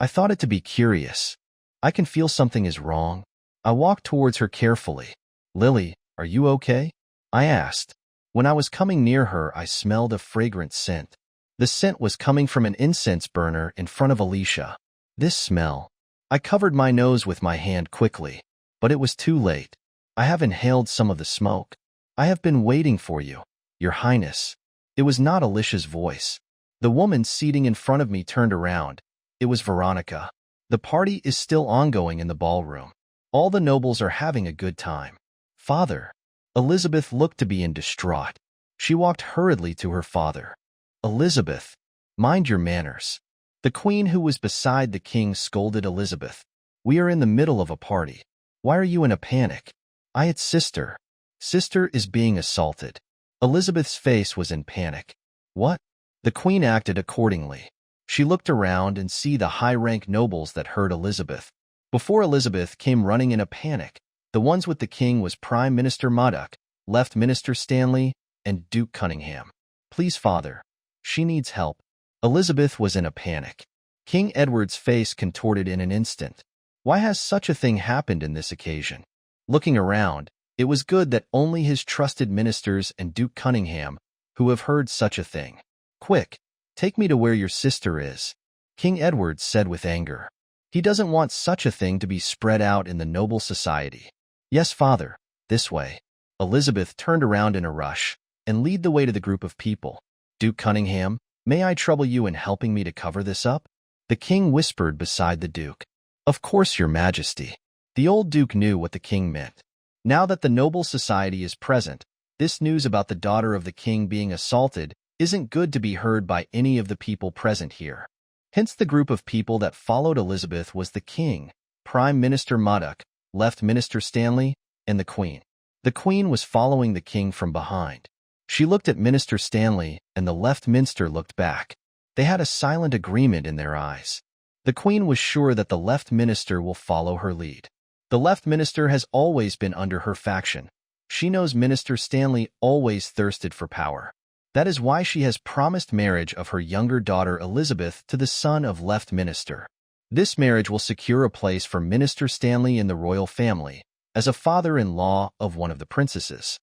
I thought it to be curious. I can feel something is wrong. I walked towards her carefully. Lily, are you okay? I asked. When I was coming near her, I smelled a fragrant scent. The scent was coming from an incense burner in front of Alicia. This smell. I covered my nose with my hand quickly, but it was too late. I have inhaled some of the smoke. I have been waiting for you, Your Highness. It was not Alicia's voice. The woman seating in front of me turned around. It was Veronica. The party is still ongoing in the ballroom. All the nobles are having a good time. Father. Elizabeth looked to be in distraught. She walked hurriedly to her father. Elizabeth, mind your manners. The queen who was beside the king scolded Elizabeth. We are in the middle of a party. Why are you in a panic? Its sister. Sister is being assaulted. Elizabeth's face was in panic. What? The queen acted accordingly. She looked around and see the high-rank nobles that heard Elizabeth. Before Elizabeth came running in a panic, the ones with the king was Prime Minister Muddock, Left Minister Stanley, and Duke Cunningham. Please, father. She needs help. Elizabeth was in a panic. King Edward's face contorted in an instant. Why has such a thing happened in this occasion? Looking around, it was good that only his trusted ministers and Duke Cunningham, who have heard such a thing. Quick, take me to where your sister is, King Edward said with anger. He doesn't want such a thing to be spread out in the noble society. Yes, father, this way. Elizabeth turned around in a rush and led the way to the group of people. Duke Cunningham, may I trouble you in helping me to cover this up? The king whispered beside the duke. Of course, your majesty. The old duke knew what the king meant. Now that the noble society is present, this news about the daughter of the king being assaulted isn't good to be heard by any of the people present here. Hence the group of people that followed Elizabeth was the king, Prime Minister Muddock, Left Minister Stanley, and the queen. The queen was following the king from behind. She looked at Minister Stanley, and the Left Minster looked back. They had a silent agreement in their eyes. The queen was sure that the Left Minister will follow her lead. The Left Minister has always been under her faction. She knows Minister Stanley always thirsted for power. That is why she has promised marriage of her younger daughter Elizabeth to the son of Left Minister. This marriage will secure a place for Minister Stanley in the royal family, as a father-in-law of one of the princesses.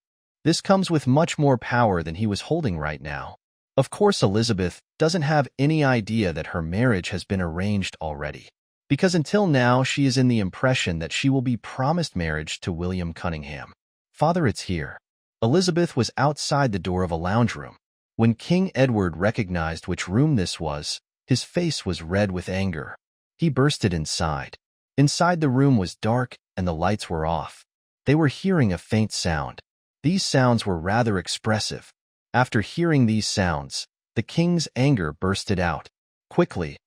This comes with much more power than he was holding right now. Of course, Elizabeth doesn't have any idea that her marriage has been arranged already. because until now she is in the impression that she will be promised marriage to William Cunningham. Father, it's here. Elizabeth was outside the door of a lounge room. When King Edward recognized which room this was, his face was red with anger. He bursted inside. Inside the room was dark and the lights were off. They were hearing a faint sound. These sounds were rather expressive. After hearing these sounds, the king's anger bursted out. Quickly,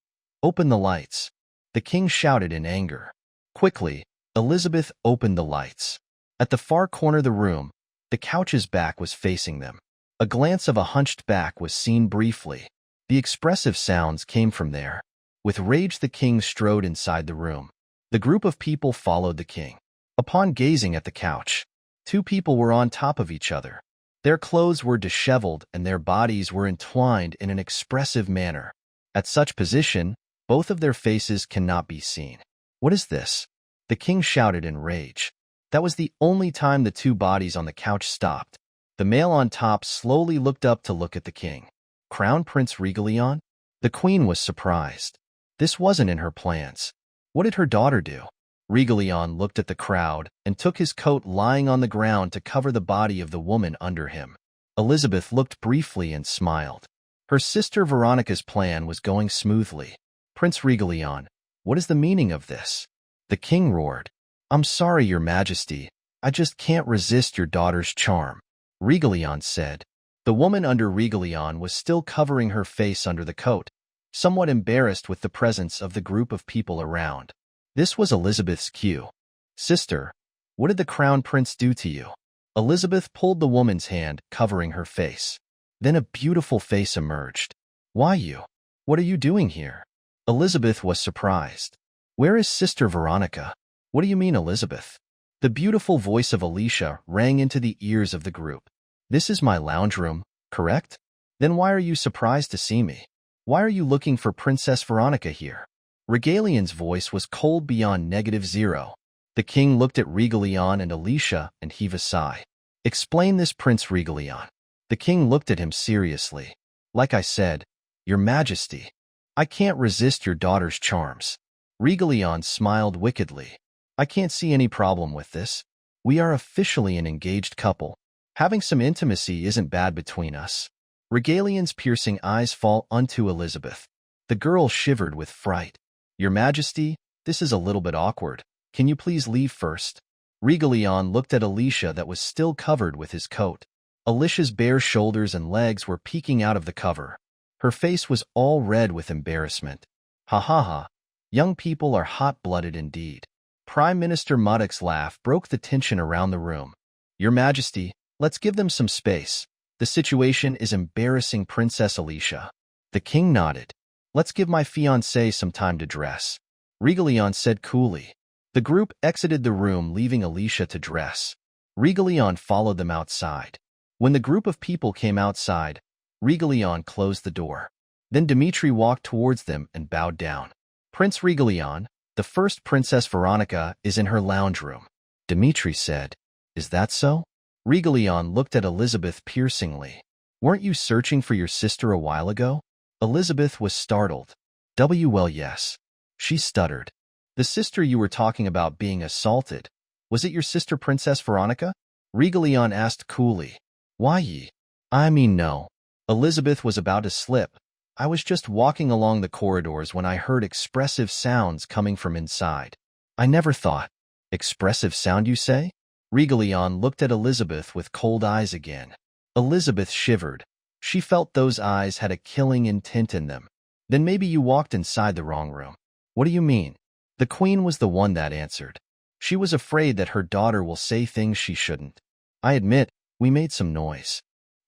open the lights. The king shouted in anger. Quickly, Elizabeth opened the lights. At the far corner of the room, the couch's back was facing them. A glance of a hunched back was seen briefly. The expressive sounds came from there. With rage, the king strode inside the room. The group of people followed the king. Upon gazing at the couch, two people were on top of each other. Their clothes were disheveled and their bodies were entwined in an expressive manner. At such position, both of their faces cannot be seen. What is this? The king shouted in rage. That was the only time the two bodies on the couch stopped. The male on top slowly looked up to look at the king. Crown Prince Regalion? The queen was surprised. This wasn't in her plans. What did her daughter do? Regalion looked at the crowd and took his coat lying on the ground to cover the body of the woman under him. Elizabeth looked briefly and smiled. Her sister Veronica's plan was going smoothly. Prince Regalion, what is the meaning of this? The king roared. I'm sorry, Your Majesty. I just can't resist your daughter's charm. Regalion said. The woman under Regalion was still covering her face under the coat, somewhat embarrassed with the presence of the group of people around. This was Elizabeth's cue. Sister, what did the crown prince do to you? Elizabeth pulled the woman's hand, covering her face. Then a beautiful face emerged. Why you? What are you doing here? Elizabeth was surprised. Where is Sister Veronica? What do you mean, Elizabeth? The beautiful voice of Alicia rang into the ears of the group. This is my lounge room, correct? Then why are you surprised to see me? Why are you looking for Princess Veronica here? Regalion's voice was cold beyond -0. The king looked at Regalion and Alicia and heaved a sigh. Explain this, Prince Regalion. The king looked at him seriously. Like I said, Your Majesty, I can't resist your daughter's charms. Regalion smiled wickedly. I can't see any problem with this. We are officially an engaged couple. Having some intimacy isn't bad between us. Regalion's piercing eyes fall onto Elizabeth. The girl shivered with fright. Your Majesty, this is a little bit awkward. Can you please leave first? Regalion looked at Alicia that was still covered with his coat. Alicia's bare shoulders and legs were peeking out of the cover. Her face was all red with embarrassment. Ha ha ha. Young people are hot-blooded indeed. Prime Minister Muddock's laugh broke the tension around the room. Your Majesty, let's give them some space. The situation is embarrassing, Princess Alicia. The king nodded. Let's give my fiancée some time to dress. Regalion said coolly. The group exited the room, leaving Alicia to dress. Regalion followed them outside. When the group of people came outside, Regalion closed the door. Then Dmitri walked towards them and bowed down. Prince Regalion, the first Princess Veronica is in her lounge room. Dmitri said. Is that so? Regalion looked at Elizabeth piercingly. Weren't you searching for your sister a while ago? Elizabeth was startled. Well, yes. She stuttered. The sister you were talking about being assaulted. Was it your sister Princess Veronica? Regalion asked coolly. Why ye? I mean no. Elizabeth was about to slip. I was just walking along the corridors when I heard expressive sounds coming from inside. I never thought. Expressive sound, you say? Regalion looked at Elizabeth with cold eyes again. Elizabeth shivered. She felt those eyes had a killing intent in them. Then maybe you walked inside the wrong room. What do you mean? The queen was the one that answered. She was afraid that her daughter will say things she shouldn't. I admit, we made some noise.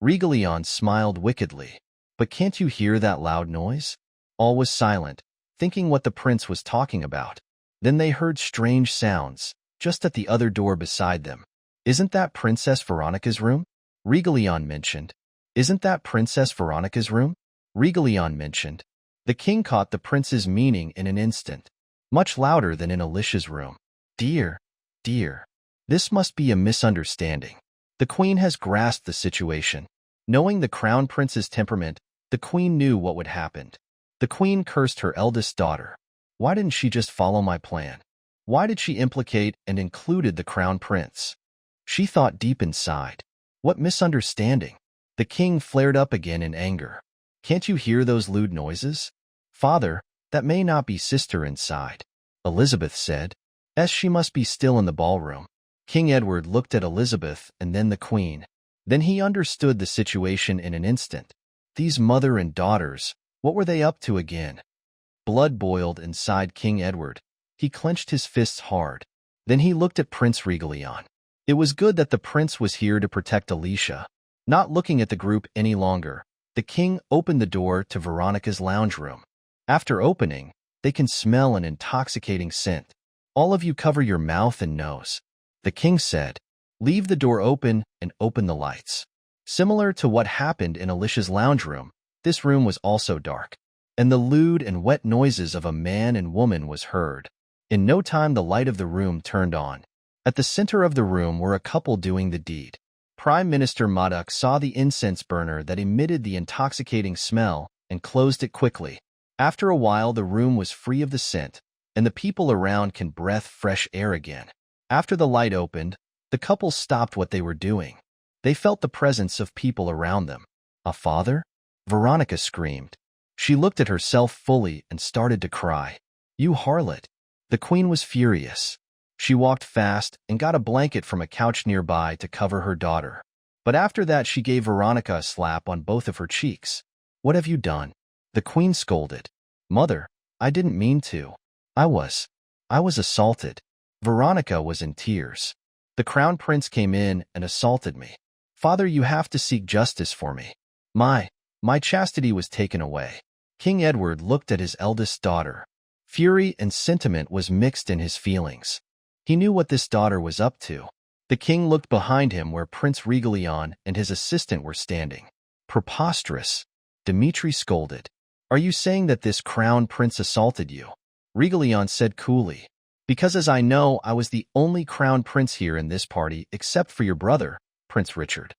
Regalion smiled wickedly. But can't you hear that loud noise? All was silent, thinking what the prince was talking about. Then they heard strange sounds, just at the other door beside them. Isn't that Princess Veronica's room? Regalion mentioned. Isn't that Princess Veronica's room? Regalion mentioned. The king caught the prince's meaning in an instant. Much louder than in Alicia's room. Dear, dear. This must be a misunderstanding. The queen has grasped the situation. Knowing the crown prince's temperament, the queen knew what would happen. The queen cursed her eldest daughter. Why didn't she just follow my plan? Why did she implicate and included the crown prince? She thought deep inside. What misunderstanding? The king flared up again in anger. Can't you hear those lewd noises? Father, that may not be sister inside. Elizabeth said. She must be still in the ballroom. King Edward looked at Elizabeth and then the queen. Then he understood the situation in an instant. These mother and daughters, what were they up to again? Blood boiled inside King Edward. He clenched his fists hard. Then he looked at Prince Regalion. It was good that the prince was here to protect Alicia. Not looking at the group any longer, the king opened the door to Veronica's lounge room. After opening, they can smell an intoxicating scent. All of you cover your mouth and nose. The king said, leave the door open and open the lights. Similar to what happened in Alicia's lounge room, this room was also dark, and the lewd and wet noises of a man and woman was heard. In no time the light of the room turned on. At the center of the room were a couple doing the deed. Prime Minister Modoc saw the incense burner that emitted the intoxicating smell and closed it quickly. After a while the room was free of the scent, and the people around can breathe fresh air again. After the light opened, the couple stopped what they were doing. They felt the presence of people around them. A father? Veronica screamed. She looked at herself fully and started to cry. You harlot. The queen was furious. She walked fast and got a blanket from a couch nearby to cover her daughter. But after that she gave Veronica a slap on both of her cheeks. What have you done? The queen scolded. Mother, I didn't mean to. I was assaulted. Veronica was in tears. The crown prince came in and assaulted me. Father, you have to seek justice for me. My chastity was taken away. King Edward looked at his eldest daughter. Fury and sentiment was mixed in his feelings. He knew what this daughter was up to. The king looked behind him where Prince Regalion and his assistant were standing. Preposterous. Dmitri scolded. Are you saying that this crown prince assaulted you? Regalion said coolly. Because as I know, I was the only crown prince here in this party except for your brother, Prince Richard.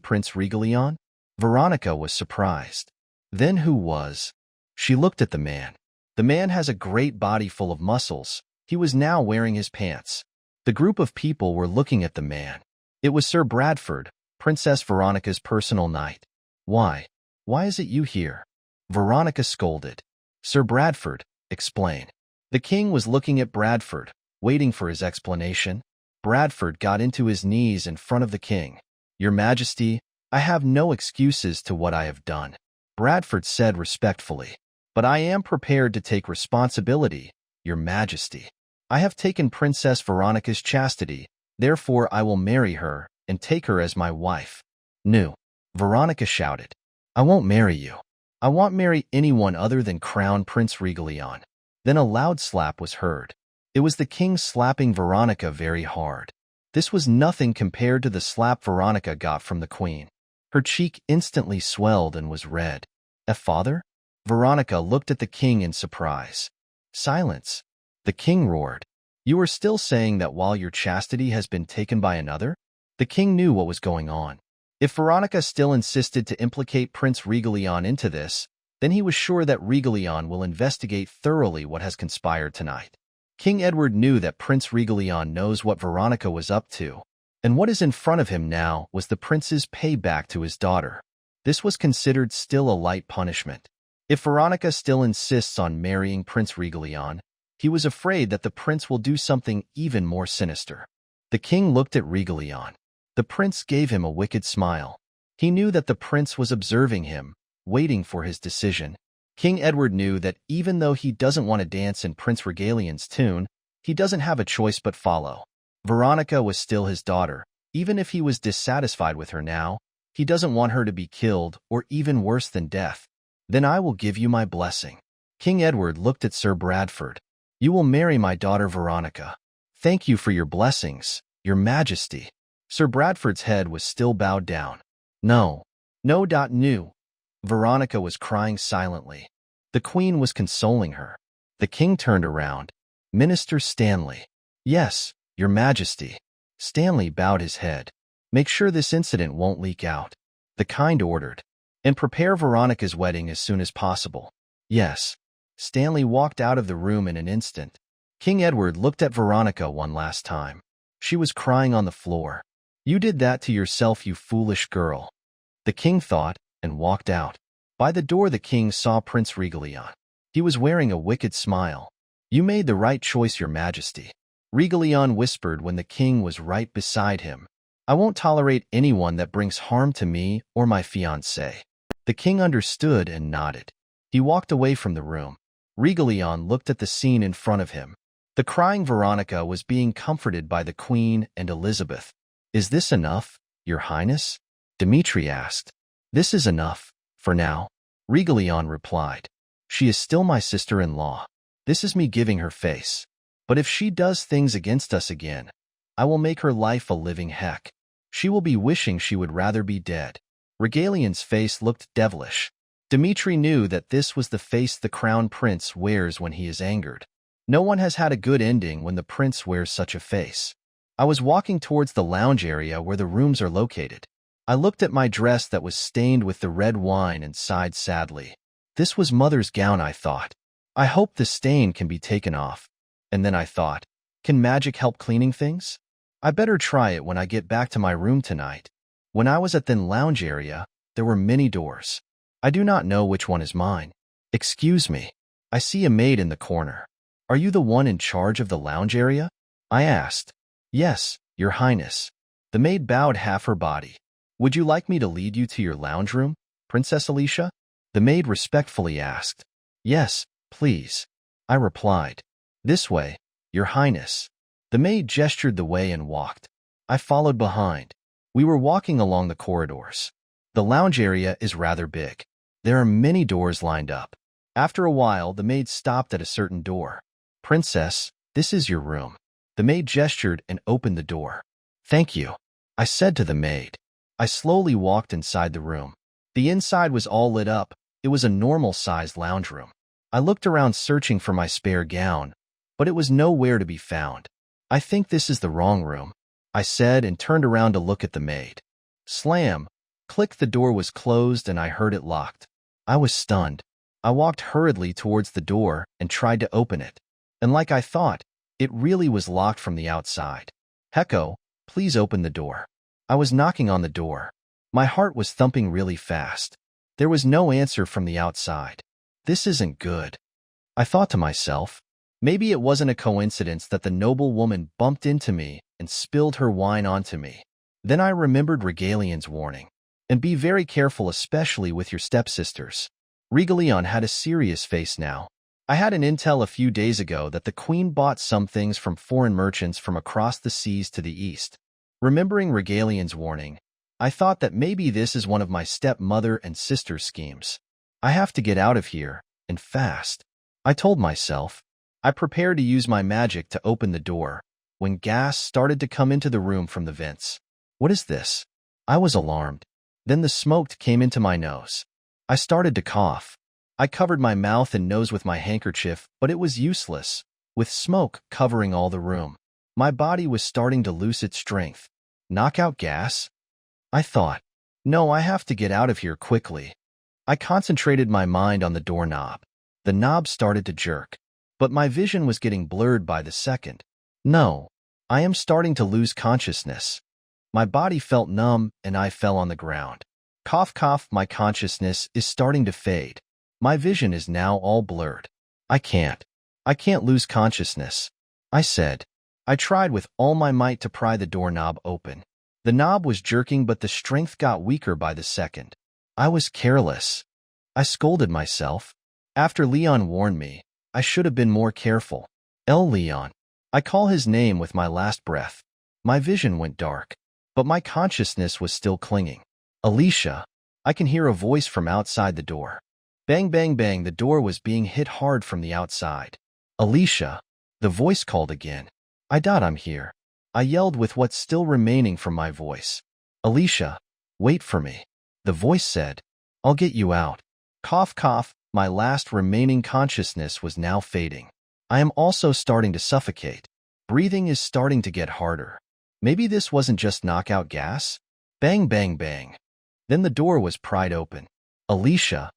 Prince Regalion? Veronica was surprised. Then who was? She looked at the man. The man has a great body full of muscles. He was now wearing his pants. The group of people were looking at the man. It was Sir Bradford, Princess Veronica's personal knight. Why? Why is it you here? Veronica scolded. Sir Bradford, explain. The king was looking at Bradford, waiting for his explanation. Bradford got into his knees in front of the king. Your Majesty, I have no excuses to what I have done. Bradford said respectfully. But I am prepared to take responsibility, Your Majesty. I have taken Princess Veronica's chastity, therefore I will marry her and take her as my wife. No, Veronica shouted. I won't marry you. I won't marry anyone other than Crown Prince Regalion. Then a loud slap was heard. It was the king slapping Veronica very hard. This was nothing compared to the slap Veronica got from the queen. Her cheek instantly swelled and was red. Father? Veronica looked at the king in surprise. Silence. The king roared. You are still saying that while your chastity has been taken by another? The king knew what was going on. If Veronica still insisted to implicate Prince Regalion into this, then he was sure that Regalion will investigate thoroughly what has conspired tonight. King Edward knew that Prince Regalion knows what Veronica was up to, and what is in front of him now was the prince's payback to his daughter. This was considered still a light punishment. If Veronica still insists on marrying Prince Regalion, he was afraid that the prince will do something even more sinister. The king looked at Regalion. The prince gave him a wicked smile. He knew that the prince was observing him, waiting for his decision. King Edward knew that even though he doesn't want to dance in Prince Regalion's tune, he doesn't have a choice but follow. Veronica was still his daughter. Even if he was dissatisfied with her now, he doesn't want her to be killed or even worse than death. Then I will give you my blessing. King Edward looked at Sir Bradford. You will marry my daughter Veronica. Thank you for your blessings, Your Majesty. Sir Bradford's head was still bowed down. No. Veronica was crying silently. The queen was consoling her. The king turned around. Minister Stanley. Yes, Your Majesty. Stanley bowed his head. Make sure this incident won't leak out. The kind ordered. And prepare Veronica's wedding as soon as possible. Yes. Stanley walked out of the room in an instant. King Edward looked at Veronica one last time. She was crying on the floor. "You did that to yourself, you foolish girl," the king thought, and walked out. By the door the king saw Prince Regalion. He was wearing a wicked smile. "You made the right choice, your majesty," Regalion whispered when the king was right beside him. "I won't tolerate anyone that brings harm to me or my fiancée." The king understood and nodded. He walked away from the room. Regalion looked at the scene in front of him. The crying Veronica was being comforted by the queen and Elizabeth. "Is this enough, your highness?" Dmitri asked. "This is enough, for now," Regalion replied. "She is still my sister-in-law. This is me giving her face. But if she does things against us again, I will make her life a living heck. She will be wishing she would rather be dead." Regalion's face looked devilish. Dmitri knew that this was the face the crown prince wears when he is angered. No one has had a good ending when the prince wears such a face. I was walking towards the lounge area where the rooms are located. I looked at my dress that was stained with the red wine and sighed sadly. This was mother's gown, I thought. I hope the stain can be taken off. And then I thought, can magic help cleaning things? I better try it when I get back to my room tonight. When I was at the lounge area, there were many doors. I do not know which one is mine. "Excuse me. I see a maid in the corner. Are you the one in charge of the lounge area?" I asked. "Yes, your highness." The maid bowed half her body. "Would you like me to lead you to your lounge room, Princess Alicia?" The maid respectfully asked. "Yes, please," I replied. "This way, your highness." The maid gestured the way and walked. I followed behind. We were walking along the corridors. The lounge area is rather big. There are many doors lined up. After a while, the maid stopped at a certain door. "Princess, this is your room." The maid gestured and opened the door. "Thank you," I said to the maid. I slowly walked inside the room. The inside was all lit up. It was a normal-sized lounge room. I looked around searching for my spare gown, but it was nowhere to be found. "I think this is the wrong room," I said and turned around to look at the maid. Slam! Click, the door was closed and I heard it locked. I was stunned. I walked hurriedly towards the door and tried to open it. And like I thought, it really was locked from the outside. "Heko, please open the door." I was knocking on the door. My heart was thumping really fast. There was no answer from the outside. This isn't good. I thought to myself. Maybe it wasn't a coincidence that the noble woman bumped into me and spilled her wine onto me. Then I remembered Regalion's warning. And be very careful, especially with your stepsisters. Regalion had a serious face now. I had an intel a few days ago that the queen bought some things from foreign merchants from across the seas to the east. Remembering Regalion's warning, I thought that maybe this is one of my stepmother and sister's schemes. I have to get out of here, and fast, I told myself. I prepared to use my magic to open the door, when gas started to come into the room from the vents. What is this? I was alarmed. Then the smoke came into my nose. I started to cough. I covered my mouth and nose with my handkerchief, but it was useless, with smoke covering all the room. My body was starting to lose its strength. Knockout gas? I thought. No, I have to get out of here quickly. I concentrated my mind on the doorknob. The knob started to jerk, but my vision was getting blurred by the second. No, I am starting to lose consciousness. My body felt numb and I fell on the ground. Cough, cough, my consciousness is starting to fade. My vision is now all blurred. I can't lose consciousness, I said. I tried with all my might to pry the doorknob open. The knob was jerking, but the strength got weaker by the second. I was careless. I scolded myself. After Leon warned me, I should have been more careful. Leon. I call his name with my last breath. My vision went dark, but my consciousness was still clinging. Alicia. I can hear a voice from outside the door. Bang, bang, bang, the door was being hit hard from the outside. Alicia. The voice called again. I'm here. I yelled with what's still remaining from my voice. Alicia, wait for me. The voice said, I'll get you out. Cough, cough, my last remaining consciousness was now fading. I am also starting to suffocate. Breathing is starting to get harder. Maybe this wasn't just knockout gas? Bang, bang, bang. Then the door was pried open. Alicia.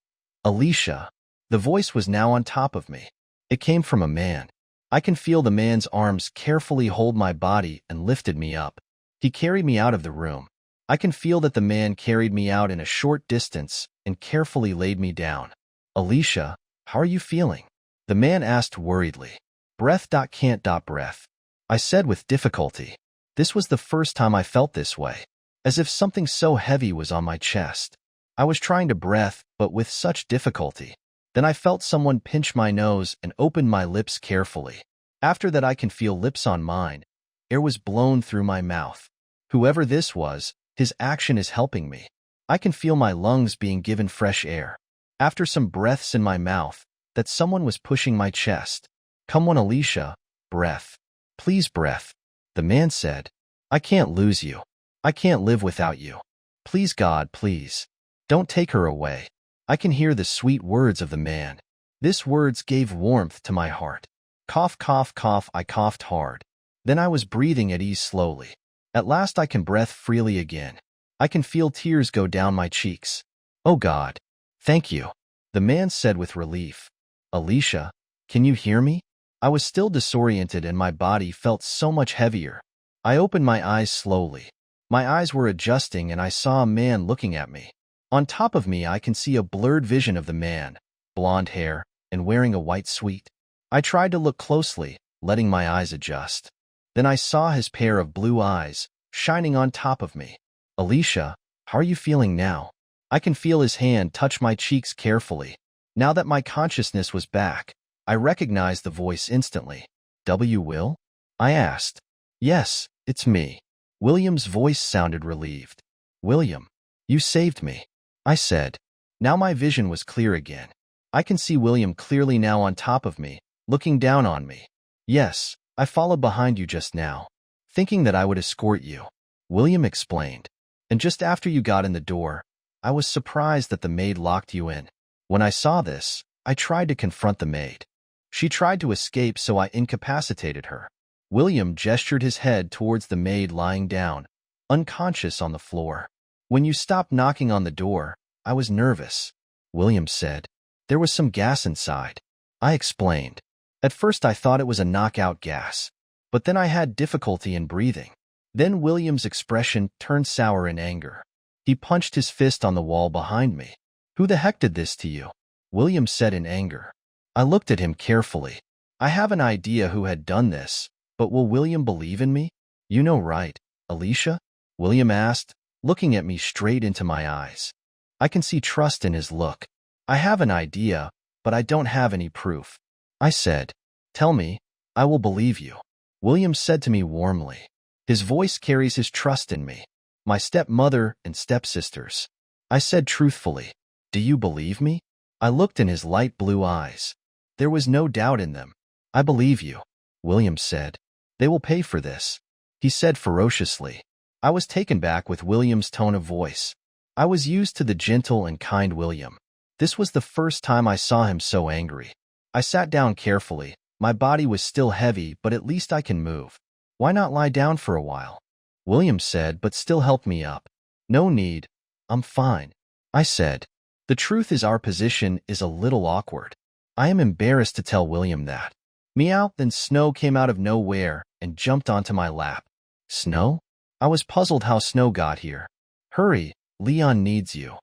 Alicia. The voice was now on top of me. It came from a man. I can feel the man's arms carefully hold my body and lifted me up. He carried me out of the room. I can feel that the man carried me out in a short distance and carefully laid me down. Alicia, how are you feeling? The man asked worriedly. Breath. Can't. Breath. I said with difficulty. This was the first time I felt this way, as if something so heavy was on my chest. I was trying to breath, but with such difficulty. Then I felt someone pinch my nose and open my lips carefully. After that, I can feel lips on mine. Air was blown through my mouth. Whoever this was, his action is helping me. I can feel my lungs being given fresh air. After some breaths in my mouth, that someone was pushing my chest. Come on, Alicia. Breath. Please, breath. The man said. I can't lose you. I can't live without you. Please, God, please. Don't take her away. I can hear the sweet words of the man. These words gave warmth to my heart. Cough, cough, cough. I coughed hard. Then I was breathing at ease slowly. At last I can breathe freely again. I can feel tears go down my cheeks. Oh God. Thank you. The man said with relief. Alicia, can you hear me? I was still disoriented and my body felt so much heavier. I opened my eyes slowly. My eyes were adjusting and I saw a man looking at me. On top of me I can see a blurred vision of the man, blonde hair, and wearing a white suit. I tried to look closely, letting my eyes adjust. Then I saw his pair of blue eyes, shining on top of me. Alicia, how are you feeling now? I can feel his hand touch my cheeks carefully. Now that my consciousness was back, I recognized the voice instantly. Will? I asked. Yes, it's me. William's voice sounded relieved. William, you saved me, I said. Now my vision was clear again. I can see William clearly now on top of me, looking down on me. Yes, I followed behind you just now, thinking that I would escort you, William explained. And just after you got in the door, I was surprised that the maid locked you in. When I saw this, I tried to confront the maid. She tried to escape, so I incapacitated her. William gestured his head towards the maid lying down, unconscious on the floor. When you stopped knocking on the door, I was nervous, William said. There was some gas inside, I explained. At first I thought it was a knockout gas, but then I had difficulty in breathing. Then William's expression turned sour in anger. He punched his fist on the wall behind me. Who the heck did this to you? William said in anger. I looked at him carefully. I have an idea who had done this, but will William believe in me? You know, right, Alicia? William asked, looking at me straight into my eyes. I can see trust in his look. I have an idea, but I don't have any proof. I said, tell me, I will believe you. William said to me warmly. His voice carries his trust in me. My stepmother and stepsisters. I said truthfully, do you believe me? I looked in his light blue eyes. There was no doubt in them. I believe you, William said. They will pay for this, he said ferociously. I was taken back with William's tone of voice. I was used to the gentle and kind William. This was the first time I saw him so angry. I sat down carefully. My body was still heavy, but at least I can move. Why not lie down for a while? William said, but still help me up. No need. I'm fine, I said. The truth is our position is a little awkward. I am embarrassed to tell William that. Meow. Then Snow came out of nowhere and jumped onto my lap. Snow? I was puzzled how Snow got here. Hurry, Leon needs you,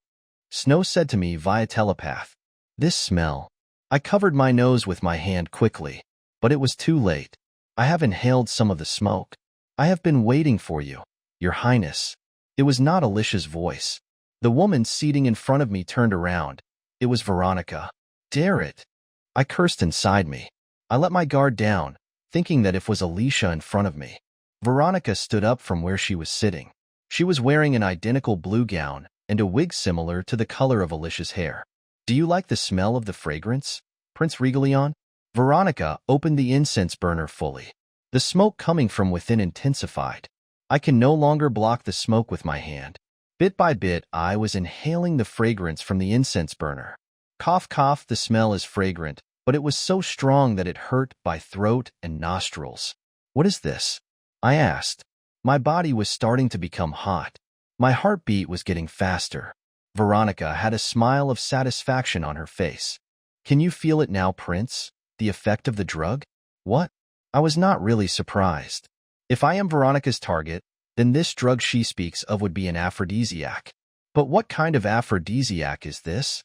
Snow said to me via telepath. This smell. I covered my nose with my hand quickly, but it was too late. I have inhaled some of the smoke. I have been waiting for you, Your Highness. It was not Alicia's voice. The woman seating in front of me turned around. It was Veronica. Dare it. I cursed inside me. I let my guard down, thinking that it was Alicia in front of me. Veronica stood up from where she was sitting. She was wearing an identical blue gown and a wig similar to the color of Alicia's hair. Do you like the smell of the fragrance, Prince Regalion? Veronica opened the incense burner fully. The smoke coming from within intensified. I can no longer block the smoke with my hand. Bit by bit, I was inhaling the fragrance from the incense burner. Cough, cough, the smell is fragrant, but it was so strong that it hurt by throat and nostrils. What is this? I asked. My body was starting to become hot. My heartbeat was getting faster. Veronica had a smile of satisfaction on her face. Can you feel it now, Prince? The effect of the drug? What? I was not really surprised. If I am Veronica's target, then this drug she speaks of would be an aphrodisiac. But what kind of aphrodisiac is this?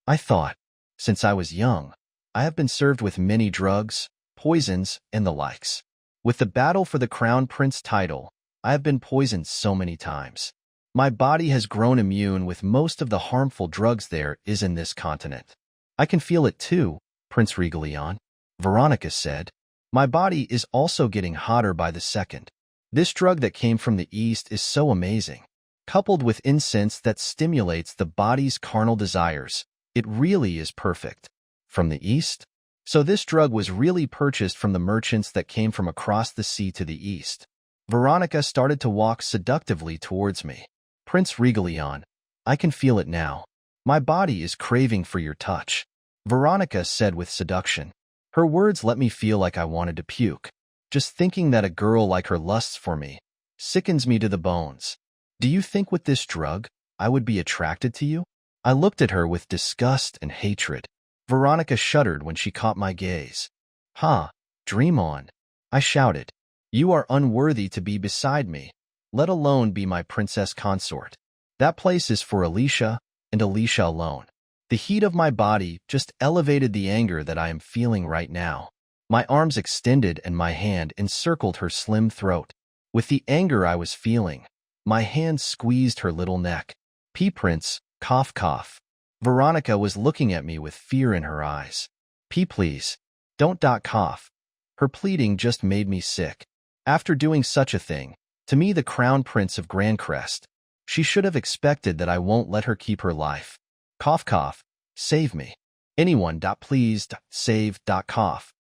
I thought, since I was young, I have been served with many drugs, poisons, and the likes. With the battle for the Crown Prince title, I have been poisoned so many times. My body has grown immune with most of the harmful drugs there is in this continent. I can feel it too, Prince Regalion, Veronica said. My body is also getting hotter by the second. This drug that came from the East is so amazing. Coupled with incense that stimulates the body's carnal desires, it really is perfect. From the East? So this drug was really purchased from the merchants that came from across the sea to the East. Veronica started to walk seductively towards me. Prince Regalion, I can feel it now. My body is craving for your touch, Veronica said with seduction. Her words let me feel like I wanted to puke. Just thinking that a girl like her lusts for me sickens me to the bones. Do you think with this drug, I would be attracted to you? I looked at her with disgust and hatred. Veronica shuddered when she caught my gaze. Ha! Dream on, I shouted. You are unworthy to be beside me, let alone be my princess consort. That place is for Alicia, and Alicia alone. The heat of my body just elevated the anger that I am feeling right now. My arms extended and my hand encircled her slim throat. With the anger I was feeling, my hand squeezed her little neck. Prince, cough cough. Veronica was looking at me with fear in her eyes. Please, don't cough. Her pleading just made me sick. After doing such a thing, to me the crown prince of Grandcrest, she should have expected that I won't let her keep her life. Cough cough, save me. Anyone please save cough.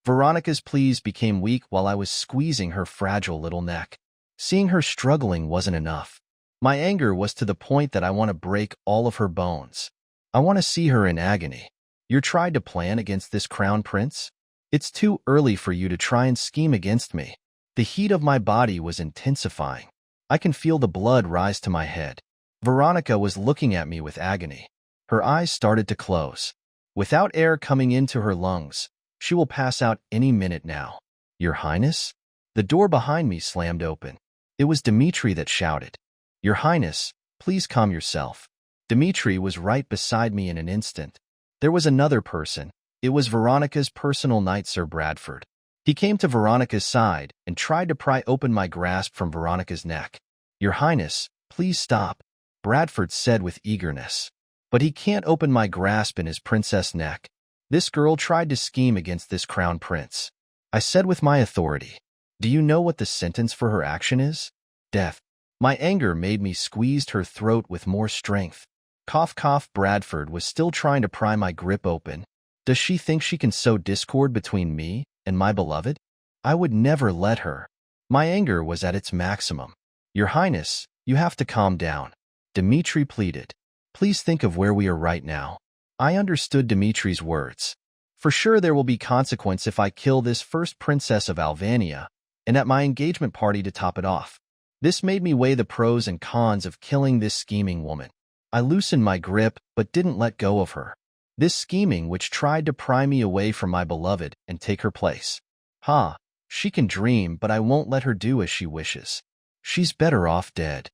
Veronica's pleas became weak while I was squeezing her fragile little neck. Seeing her struggling wasn't enough. My anger was to the point that I want to break all of her bones. I want to see her in agony. You're trying to plan against this crown prince? It's too early for you to try and scheme against me. The heat of my body was intensifying. I can feel the blood rise to my head. Veronica was looking at me with agony. Her eyes started to close. Without air coming into her lungs, she will pass out any minute now. Your Highness? The door behind me slammed open. It was Dimitri that shouted. Your Highness, please calm yourself. Dimitri was right beside me in an instant. There was another person. It was Veronica's personal knight, Sir Bradford. He came to Veronica's side and tried to pry open my grasp from Veronica's neck. Your Highness, please stop, Bradford said with eagerness. But he can't open my grasp in his princess neck. This girl tried to scheme against this crown prince. I said with my authority. Do you know what the sentence for her action is? Death. My anger made me squeeze her throat with more strength. Cough cough. Bradford was still trying to pry my grip open. Does she think she can sow discord between me and my beloved? I would never let her. My anger was at its maximum. Your Highness, you have to calm down, Dimitri pleaded. Please think of where we are right now. I understood Dimitri's words. For sure there will be consequence if I kill this first princess of Alvania, and at my engagement party to top it off. This made me weigh the pros and cons of killing this scheming woman. I loosened my grip but didn't let go of her. This scheming which tried to pry me away from my beloved and take her place. Ha, she can dream, but I won't let her do as she wishes. She's better off dead.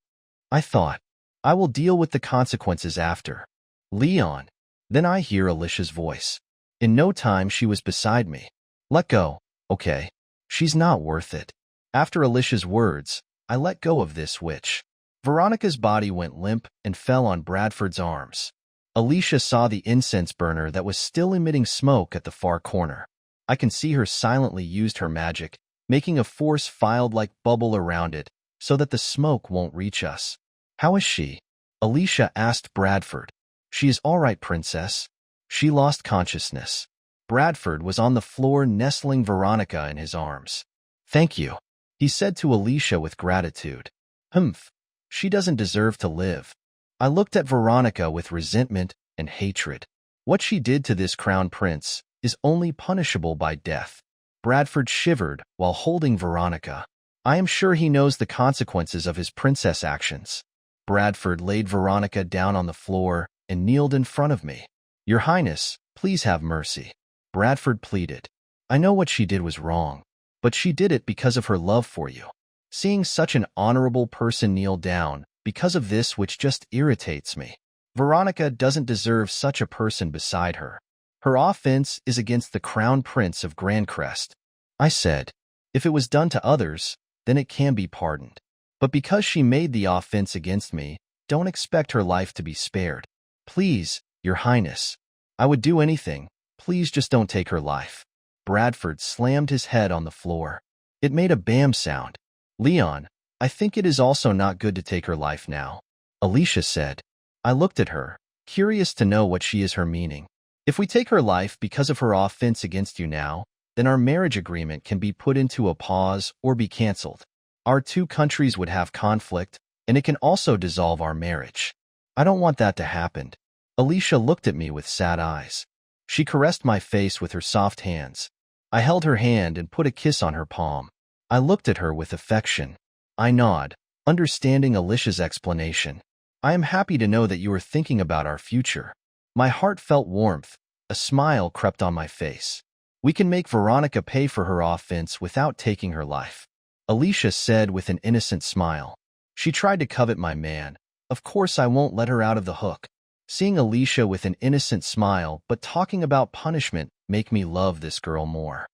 I thought. I will deal with the consequences after. Leon. Then I hear Alicia's voice. In no time she was beside me. Let go, okay? She's not worth it. After Alicia's words, I let go of this witch. Veronica's body went limp and fell on Bradford's arms. Alicia saw the incense burner that was still emitting smoke at the far corner. I can see her silently used her magic, making a force-field-like bubble around it so that the smoke won't reach us. How is she? Alicia asked Bradford. She is all right, princess. She lost consciousness. Bradford was on the floor nestling Veronica in his arms. Thank you, he said to Alicia with gratitude. Humph, she doesn't deserve to live. I looked at Veronica with resentment and hatred. What she did to this crown prince is only punishable by death. Bradford shivered while holding Veronica. I am sure he knows the consequences of his princess actions. Bradford laid Veronica down on the floor and kneeled in front of me. Your Highness, Please have mercy. Bradford pleaded. I know what she did was wrong, but she did it because of her love for you. Seeing such an honorable person kneel down because of this which just irritates me. Veronica doesn't deserve such a person beside her. Her offense is against the Crown Prince of Grandcrest. I said, if it was done to others, then it can be pardoned. But because she made the offense against me, don't expect her life to be spared. Please, Your Highness. I would do anything. Please just don't take her life. Bradford slammed his head on the floor. It made a bam sound. Leon, I think it is also not good to take her life now. Alicia said. I looked at her, curious to know what she is her meaning. If we take her life because of her offense against you now, then our marriage agreement can be put into a pause or be cancelled. Our two countries would have conflict, and it can also dissolve our marriage. I don't want that to happen. Alicia looked at me with sad eyes. She caressed my face with her soft hands. I held her hand and put a kiss on her palm. I looked at her with affection. I nod, understanding Alicia's explanation. I am happy to know that you are thinking about our future. My heart felt warmth. A smile crept on my face. We can make Veronica pay for her offense without taking her life. Alicia said with an innocent smile. She tried to covet my man. Of course I won't let her out of the hook. Seeing Alicia with an innocent smile but talking about punishment make me love this girl more.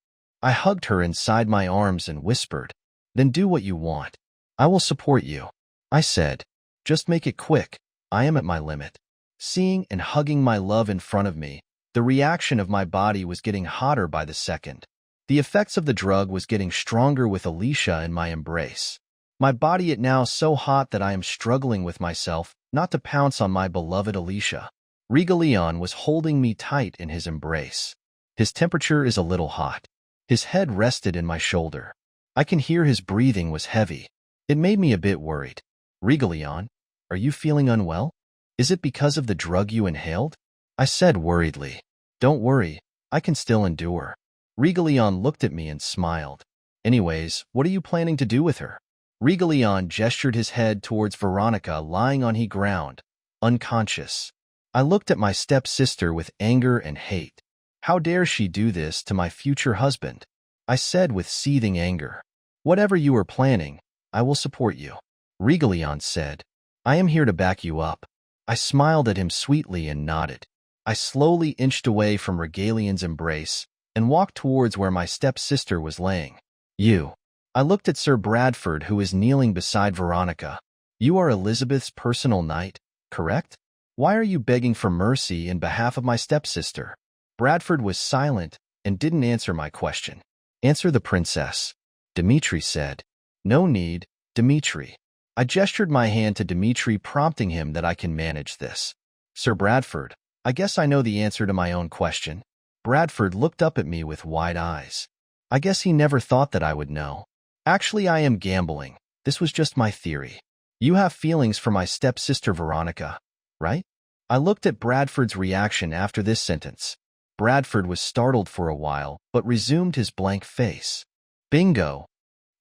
I hugged her inside my arms and whispered, then do what you want. I will support you. I said, just make it quick. I am at my limit. Seeing and hugging my love in front of me, the reaction of my body was getting hotter by the second. The effects of the drug was getting stronger with Alicia in my embrace. My body is now so hot that I am struggling with myself not to pounce on my beloved Alicia. Regalion was holding me tight in his embrace. His temperature is a little hot. His head rested in my shoulder. I can hear his breathing was heavy. It made me a bit worried. Regalion, are you feeling unwell? Is it because of the drug you inhaled? I said worriedly. Don't worry, I can still endure. Regalion looked at me and smiled. Anyways, what are you planning to do with her? Regalion gestured his head towards Veronica lying on the ground, unconscious. I looked at my stepsister with anger and hate. How dare she do this to my future husband? I said with seething anger. Whatever you are planning, I will support you. Regalion said, I am here to back you up. I smiled at him sweetly and nodded. I slowly inched away from Regalion's embrace and walked towards where my stepsister was laying. You. I looked at Sir Bradford, who is kneeling beside Veronica. You are Elizabeth's personal knight, correct? Why are you begging for mercy in behalf of my stepsister? Bradford was silent and didn't answer my question. Answer the princess, Dmitri said. No need, Dmitri. I gestured my hand to Dmitri, prompting him that I can manage this. Sir Bradford, I guess I know the answer to my own question. Bradford looked up at me with wide eyes. I guess he never thought that I would know. Actually, I am gambling. This was just my theory. You have feelings for my stepsister Veronica, right? I looked at Bradford's reaction after this sentence. Bradford was startled for a while, but resumed his blank face. Bingo.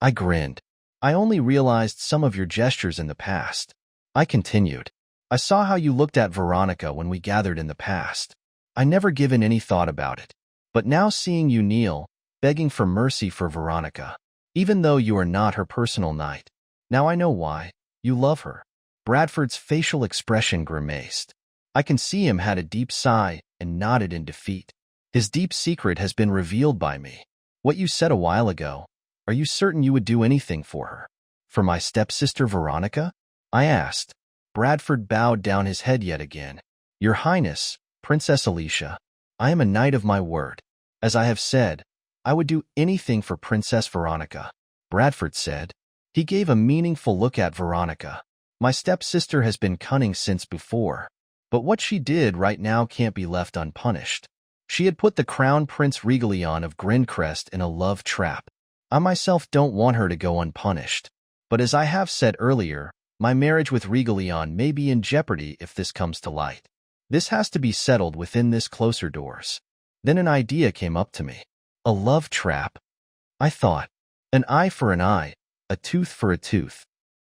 I grinned. I only realized some of your gestures in the past. I continued. I saw how you looked at Veronica when we gathered in the past. I never given any thought about it. But now seeing you kneel, begging for mercy for Veronica, even though you are not her personal knight. Now I know why. You love her. Bradford's facial expression grimaced. I can see him had a deep sigh and nodded in defeat. His deep secret has been revealed by me. What you said a while ago, are you certain you would do anything for her? For my stepsister Veronica? I asked. Bradford bowed down his head yet again. Your Highness, Princess Alicia, I am a knight of my word. As I have said, I would do anything for Princess Veronica, Bradford said. He gave a meaningful look at Veronica. My stepsister has been cunning since before, but what she did right now can't be left unpunished. She had put the Crown Prince Regalion of Grindcrest in a love trap. I myself don't want her to go unpunished. But as I have said earlier, my marriage with Regalion may be in jeopardy if this comes to light. This has to be settled within this closer doors. Then an idea came up to me. A love trap. I thought. An eye for an eye, a tooth for a tooth.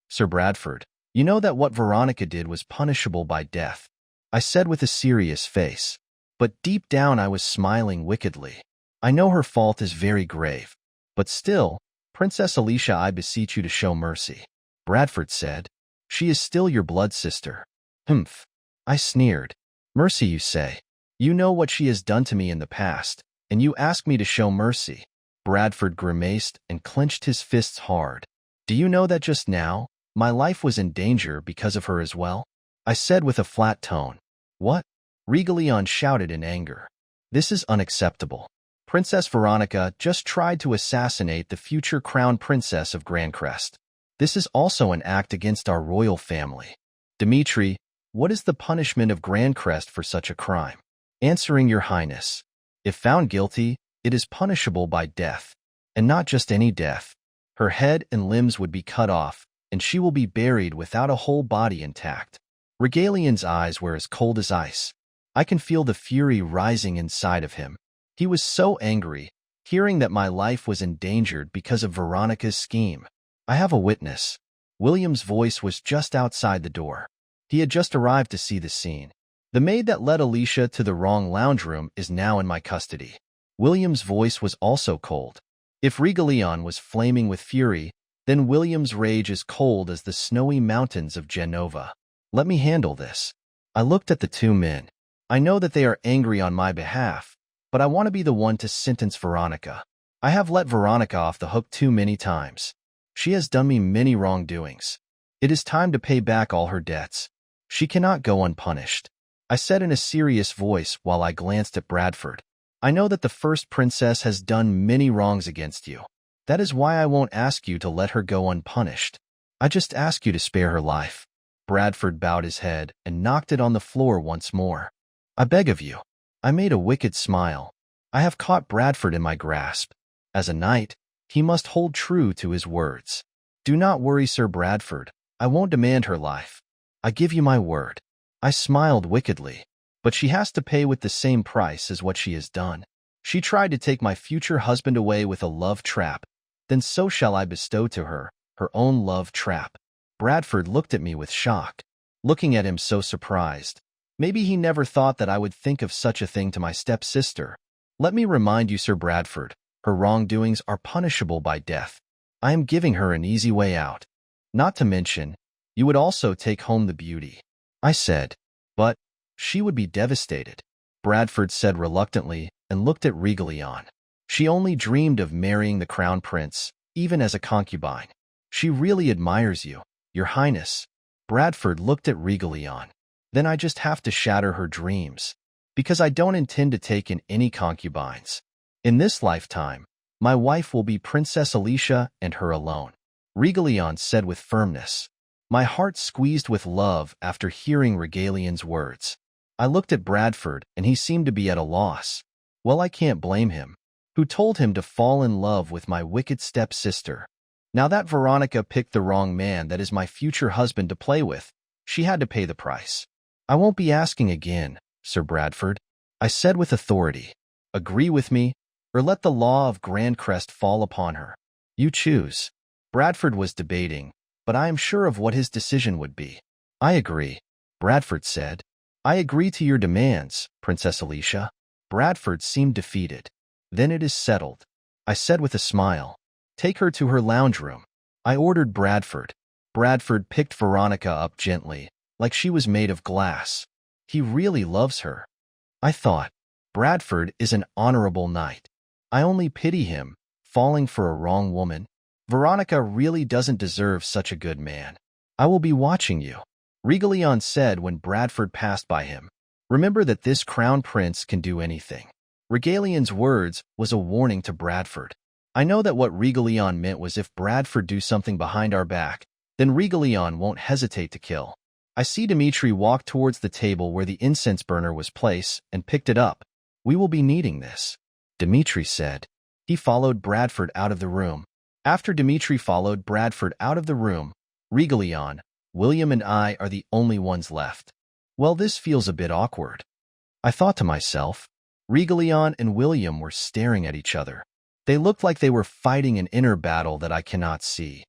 Sir Bradford, you know that what Veronica did was punishable by death. I said with a serious face. but deep down I was smiling wickedly. I know her fault is very grave, but still, Princess Alicia, I beseech you to show mercy. Bradford said, she is still your blood sister. Humph. I sneered. Mercy, you say? You know what she has done to me in the past, and you ask me to show mercy. Bradford grimaced and clenched his fists hard. Do you know that just now, my life was in danger because of her as well? I said with a flat tone. What? Regalion shouted in anger. This is unacceptable. Princess Veronica just tried to assassinate the future crown princess of Grandcrest. This is also an act against our royal family. Dimitri, what is the punishment of Grandcrest for such a crime? Answering, Your Highness. If found guilty, it is punishable by death, and not just any death. Her head and limbs would be cut off, and she will be buried without a whole body intact. Regalion's eyes were as cold as ice. I can feel the fury rising inside of him. He was so angry, hearing that my life was endangered because of Veronica's scheme. I have a witness. William's voice was just outside the door. He had just arrived to see the scene. The maid that led Alicia to the wrong lounge room is now in my custody. William's voice was also cold. If Regalion was flaming with fury, then William's rage is cold as the snowy mountains of Genova. Let me handle this. I looked at the two men. I know that they are angry on my behalf, but I want to be the one to sentence Veronica. I have let Veronica off the hook too many times. She has done me many wrongdoings. It is time to pay back all her debts. She cannot go unpunished. I said in a serious voice while I glanced at Bradford. I know that the first princess has done many wrongs against you. That is why I won't ask you to let her go unpunished. I just ask you to spare her life. Bradford bowed his head and knocked it on the floor once more. I beg of you. I made a wicked smile. I have caught Bradford in my grasp. As a knight, he must hold true to his words. Do not worry, Sir Bradford. I won't demand her life. I give you my word. I smiled wickedly. But she has to pay with the same price as what she has done. She tried to take my future husband away with a love trap. Then so shall I bestow to her own love trap. Bradford looked at me with shock, looking at him so surprised. Maybe he never thought that I would think of such a thing to my stepsister. Let me remind you, Sir Bradford, her wrongdoings are punishable by death. I am giving her an easy way out. Not to mention, you would also take home the beauty. I said, but she would be devastated. Bradford said reluctantly and looked at Regalion. She only dreamed of marrying the crown prince, even as a concubine. She really admires you, Your Highness. Bradford looked at Regalion. Then I just have to shatter her dreams, because I don't intend to take in any concubines. In this lifetime, my wife will be Princess Alicia and her alone. Regalion said with firmness. My heart squeezed with love after hearing Regalion's words. I looked at Bradford and he seemed to be at a loss. Well, I can't blame him. Who told him to fall in love with my wicked stepsister? Now that Veronica picked the wrong man that is my future husband to play with, she had to pay the price. I won't be asking again, Sir Bradford. I said with authority. Agree with me, or let the law of Grandcrest fall upon her. You choose. Bradford was debating, but I am sure of what his decision would be. I agree, Bradford said. I agree to your demands, Princess Alicia. Bradford seemed defeated. Then it is settled, I said with a smile. Take her to her lounge room. I ordered Bradford. Bradford picked Veronica up gently, like she was made of glass. He really loves her. I thought, Bradford is an honorable knight. I only pity him, falling for a wrong woman. Veronica really doesn't deserve such a good man. I will be watching you, Regalion said when Bradford passed by him. Remember that this crown prince can do anything. Regalion's words was a warning to Bradford. I know that what Regalion meant was if Bradford do something behind our back, then Regalion won't hesitate to kill. I see Dimitri walk towards the table where the incense burner was placed and picked it up. We will be needing this, Dimitri said. He followed Bradford out of the room. After Dimitri followed Bradford out of the room, Regalion, William and I are the only ones left. Well, this feels a bit awkward. I thought to myself. Regalion and William were staring at each other. They looked like they were fighting an inner battle that I cannot see.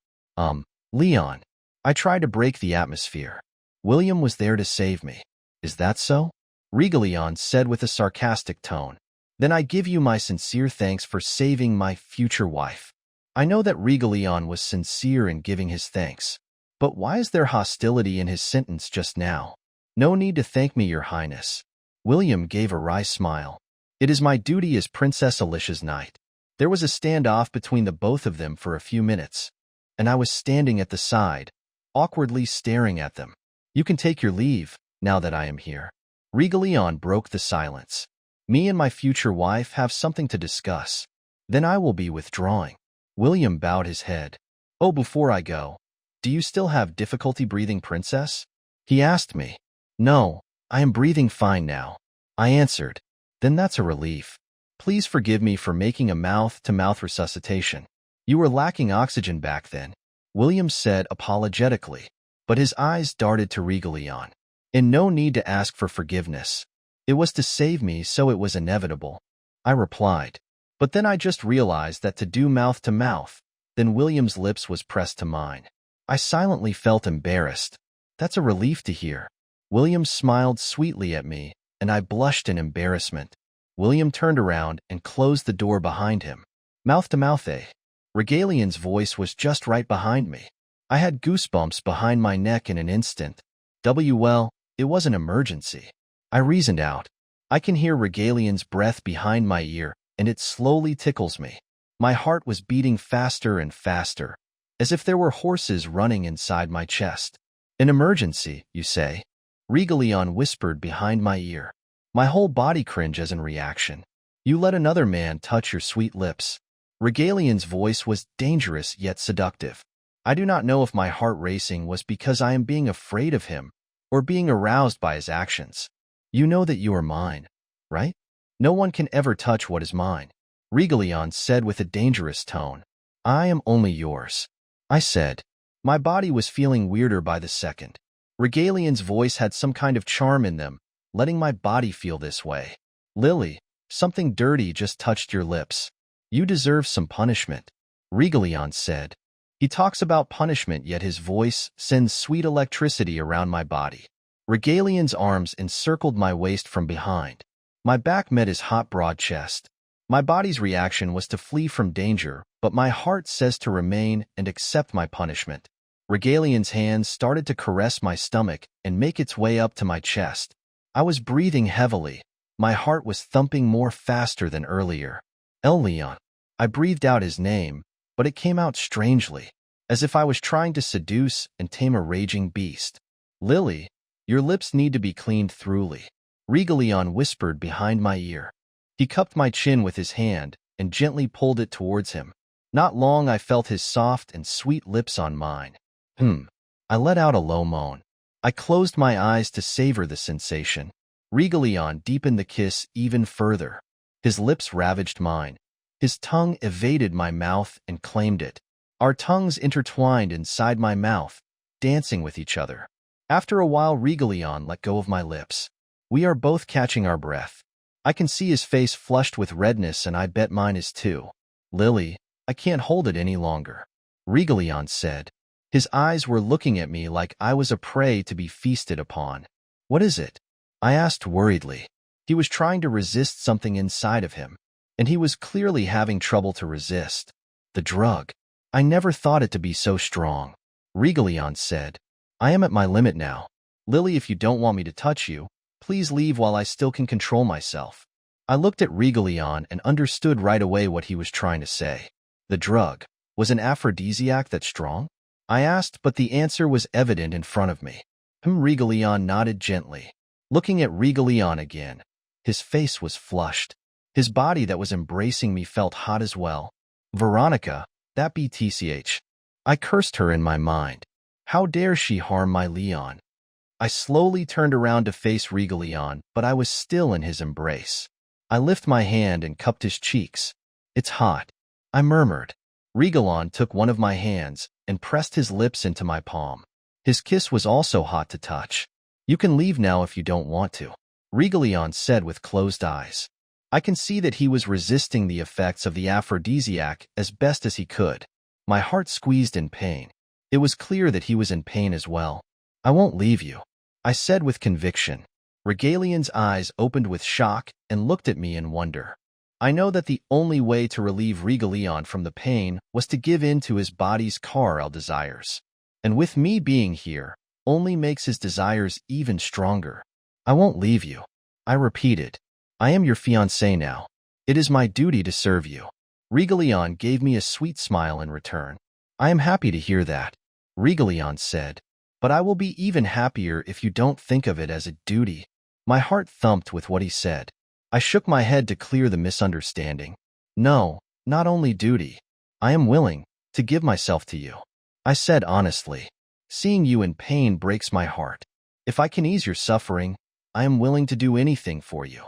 Leon. I tried to break the atmosphere. William was there to save me. Is that so? Regalion said with a sarcastic tone. Then I give you my sincere thanks for saving my future wife. I know that Regalion was sincere in giving his thanks. But why is there hostility in his sentence just now? No need to thank me, Your Highness. William gave a wry smile. It is my duty as Princess Alicia's knight. There was a standoff between the both of them for a few minutes, and I was standing at the side, awkwardly staring at them. You can take your leave, now that I am here. Regalion broke the silence. Me and my future wife have something to discuss. Then I will be withdrawing. William bowed his head. Oh, before I go, do you still have difficulty breathing, Princess? He asked me. No, I am breathing fine now, I answered. Then that's a relief. Please forgive me for making a mouth-to-mouth resuscitation. You were lacking oxygen back then, William said apologetically, but his eyes darted to Regalion. And no need to ask for forgiveness. It was to save me, so it was inevitable, I replied. But then I just realized that to do mouth-to-mouth, then William's lips was pressed to mine. I silently felt embarrassed. That's a relief to hear. William smiled sweetly at me, and I blushed in embarrassment. William turned around and closed the door behind him. Mouth-to-mouth, eh? Regalion's voice was just right behind me. I had goosebumps behind my neck in an instant. Well, it was an emergency. I reasoned out. I can hear Regalion's breath behind my ear, and it slowly tickles me. My heart was beating faster and faster, as if there were horses running inside my chest. An emergency, you say? Regalion whispered behind my ear. My whole body cringed as in reaction. You let another man touch your sweet lips. Regalion's voice was dangerous yet seductive. I do not know if my heart racing was because I am being afraid of him, or being aroused by his actions. You know that you are mine, right? No one can ever touch what is mine, Regalion said with a dangerous tone. I am only yours, I said. My body was feeling weirder by the second. Regalion's voice had some kind of charm in them, letting my body feel this way. Lily, something dirty just touched your lips. You deserve some punishment, Regalion said. He talks about punishment, yet his voice sends sweet electricity around my body. Regalion's arms encircled my waist from behind. My back met his hot, broad chest. My body's reaction was to flee from danger, but my heart says to remain and accept my punishment. Regalion's hands started to caress my stomach and make its way up to my chest. I was breathing heavily. My heart was thumping more faster than earlier. Leon. I breathed out his name, but it came out strangely, as if I was trying to seduce and tame a raging beast. Lily, your lips need to be cleaned thoroughly, Regalion whispered behind my ear. He cupped my chin with his hand and gently pulled it towards him. Not long I felt his soft and sweet lips on mine. I let out a low moan. I closed my eyes to savor the sensation. Regalion deepened the kiss even further. His lips ravaged mine. His tongue evaded my mouth and claimed it. Our tongues intertwined inside my mouth, dancing with each other. After a while, Regalion let go of my lips. We are both catching our breath. I can see his face flushed with redness, and I bet mine is too. Lily, I can't hold it any longer, Regalion said. His eyes were looking at me like I was a prey to be feasted upon. What is it? I asked worriedly. He was trying to resist something inside of him, and he was clearly having trouble to resist. The drug. I never thought it to be so strong, Regalion said. I am at my limit now. Lily, if you don't want me to touch you, please leave while I still can control myself. I looked at Regalion and understood right away what he was trying to say. The drug. Was an aphrodisiac that strong? I asked, but the answer was evident in front of me. Regalion nodded gently. Looking at Regalion again, his face was flushed. His body that was embracing me felt hot as well. Veronica, that BTCH. I cursed her in my mind. How dare she harm my Leon? I slowly turned around to face Regalion, but I was still in his embrace. I lifted my hand and cupped his cheeks. It's hot, I murmured. Regalion took one of my hands and pressed his lips into my palm. His kiss was also hot to touch. You can leave now if you don't want to, Regalion said with closed eyes. I can see that he was resisting the effects of the aphrodisiac as best as he could. My heart squeezed in pain. It was clear that he was in pain as well. I won't leave you, I said with conviction. Regalian's eyes opened with shock and looked at me in wonder. I know that the only way to relieve Regalion from the pain was to give in to his body's carnal desires. And with me being here, only makes his desires even stronger. I won't leave you. I repeated. I am your fiancé now. It is my duty to serve you. Regalion gave me a sweet smile in return. I am happy to hear that, Regalion said. But I will be even happier if you don't think of it as a duty. My heart thumped with what he said. I shook my head to clear the misunderstanding. No, not only duty. I am willing to give myself to you. I said honestly. Seeing you in pain breaks my heart. If I can ease your suffering, I am willing to do anything for you.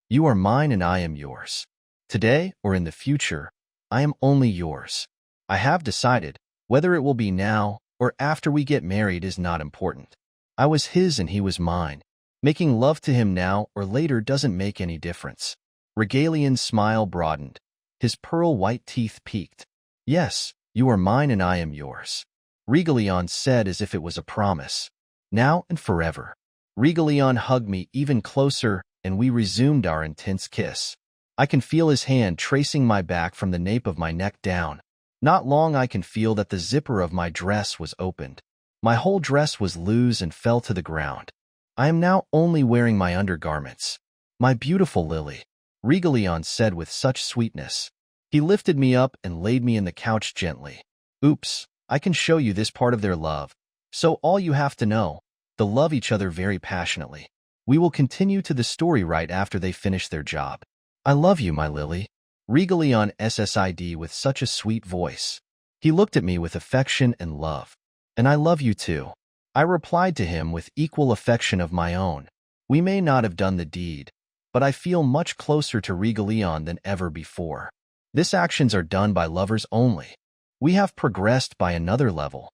You are mine and I am yours. Today or in the future, I am only yours. I have decided whether it will be now or after we get married is not important. I was his and he was mine. Making love to him now or later doesn't make any difference. Regalion's smile broadened. His pearl-white teeth peaked. Yes, you are mine and I am yours. Regalion said as if it was a promise. Now and forever. Regalion hugged me even closer and we resumed our intense kiss. I can feel his hand tracing my back from the nape of my neck down. Not long I can feel that the zipper of my dress was opened. My whole dress was loose and fell to the ground. I am now only wearing my undergarments. My beautiful Lily, Regalion said with such sweetness. He lifted me up and laid me in the couch gently. Oops, I can show you this part of their love. So all you have to know, they love each other very passionately. We will continue to the story right after they finish their job. I love you, my Lily. Regalion SSID with such a sweet voice. He looked at me with affection and love. And I love you too. I replied to him with equal affection of my own. We may not have done the deed, but I feel much closer to Regalion than ever before. These actions are done by lovers only. We have progressed by another level,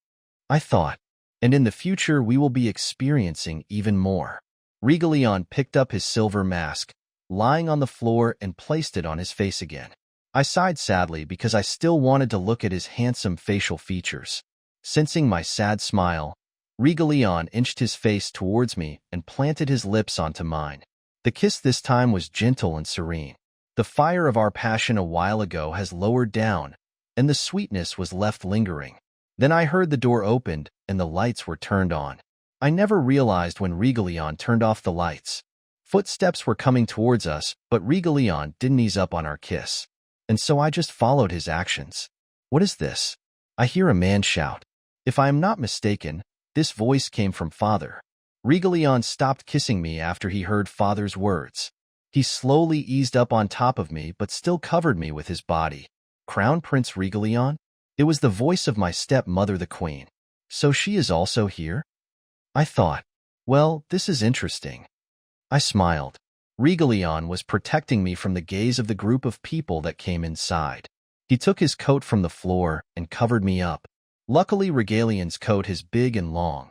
I thought, and in the future we will be experiencing even more. Regalion picked up his silver mask, lying on the floor, and placed it on his face again. I sighed sadly because I still wanted to look at his handsome facial features. Sensing my sad smile, Regalion inched his face towards me and planted his lips onto mine. The kiss this time was gentle and serene. The fire of our passion a while ago has lowered down, and the sweetness was left lingering. Then I heard the door opened and the lights were turned on. I never realized when Regalion turned off the lights. Footsteps were coming towards us, but Regalion didn't ease up on our kiss. And so I just followed his actions. What is this? I hear a man shout. If I am not mistaken, this voice came from Father. Regalion stopped kissing me after he heard Father's words. He slowly eased up on top of me but still covered me with his body. Crown Prince Regalion? It was the voice of my stepmother the Queen. So she is also here? I thought. Well, this is interesting. I smiled. Regalion was protecting me from the gaze of the group of people that came inside. He took his coat from the floor and covered me up. Luckily, Regalion's coat is big and long,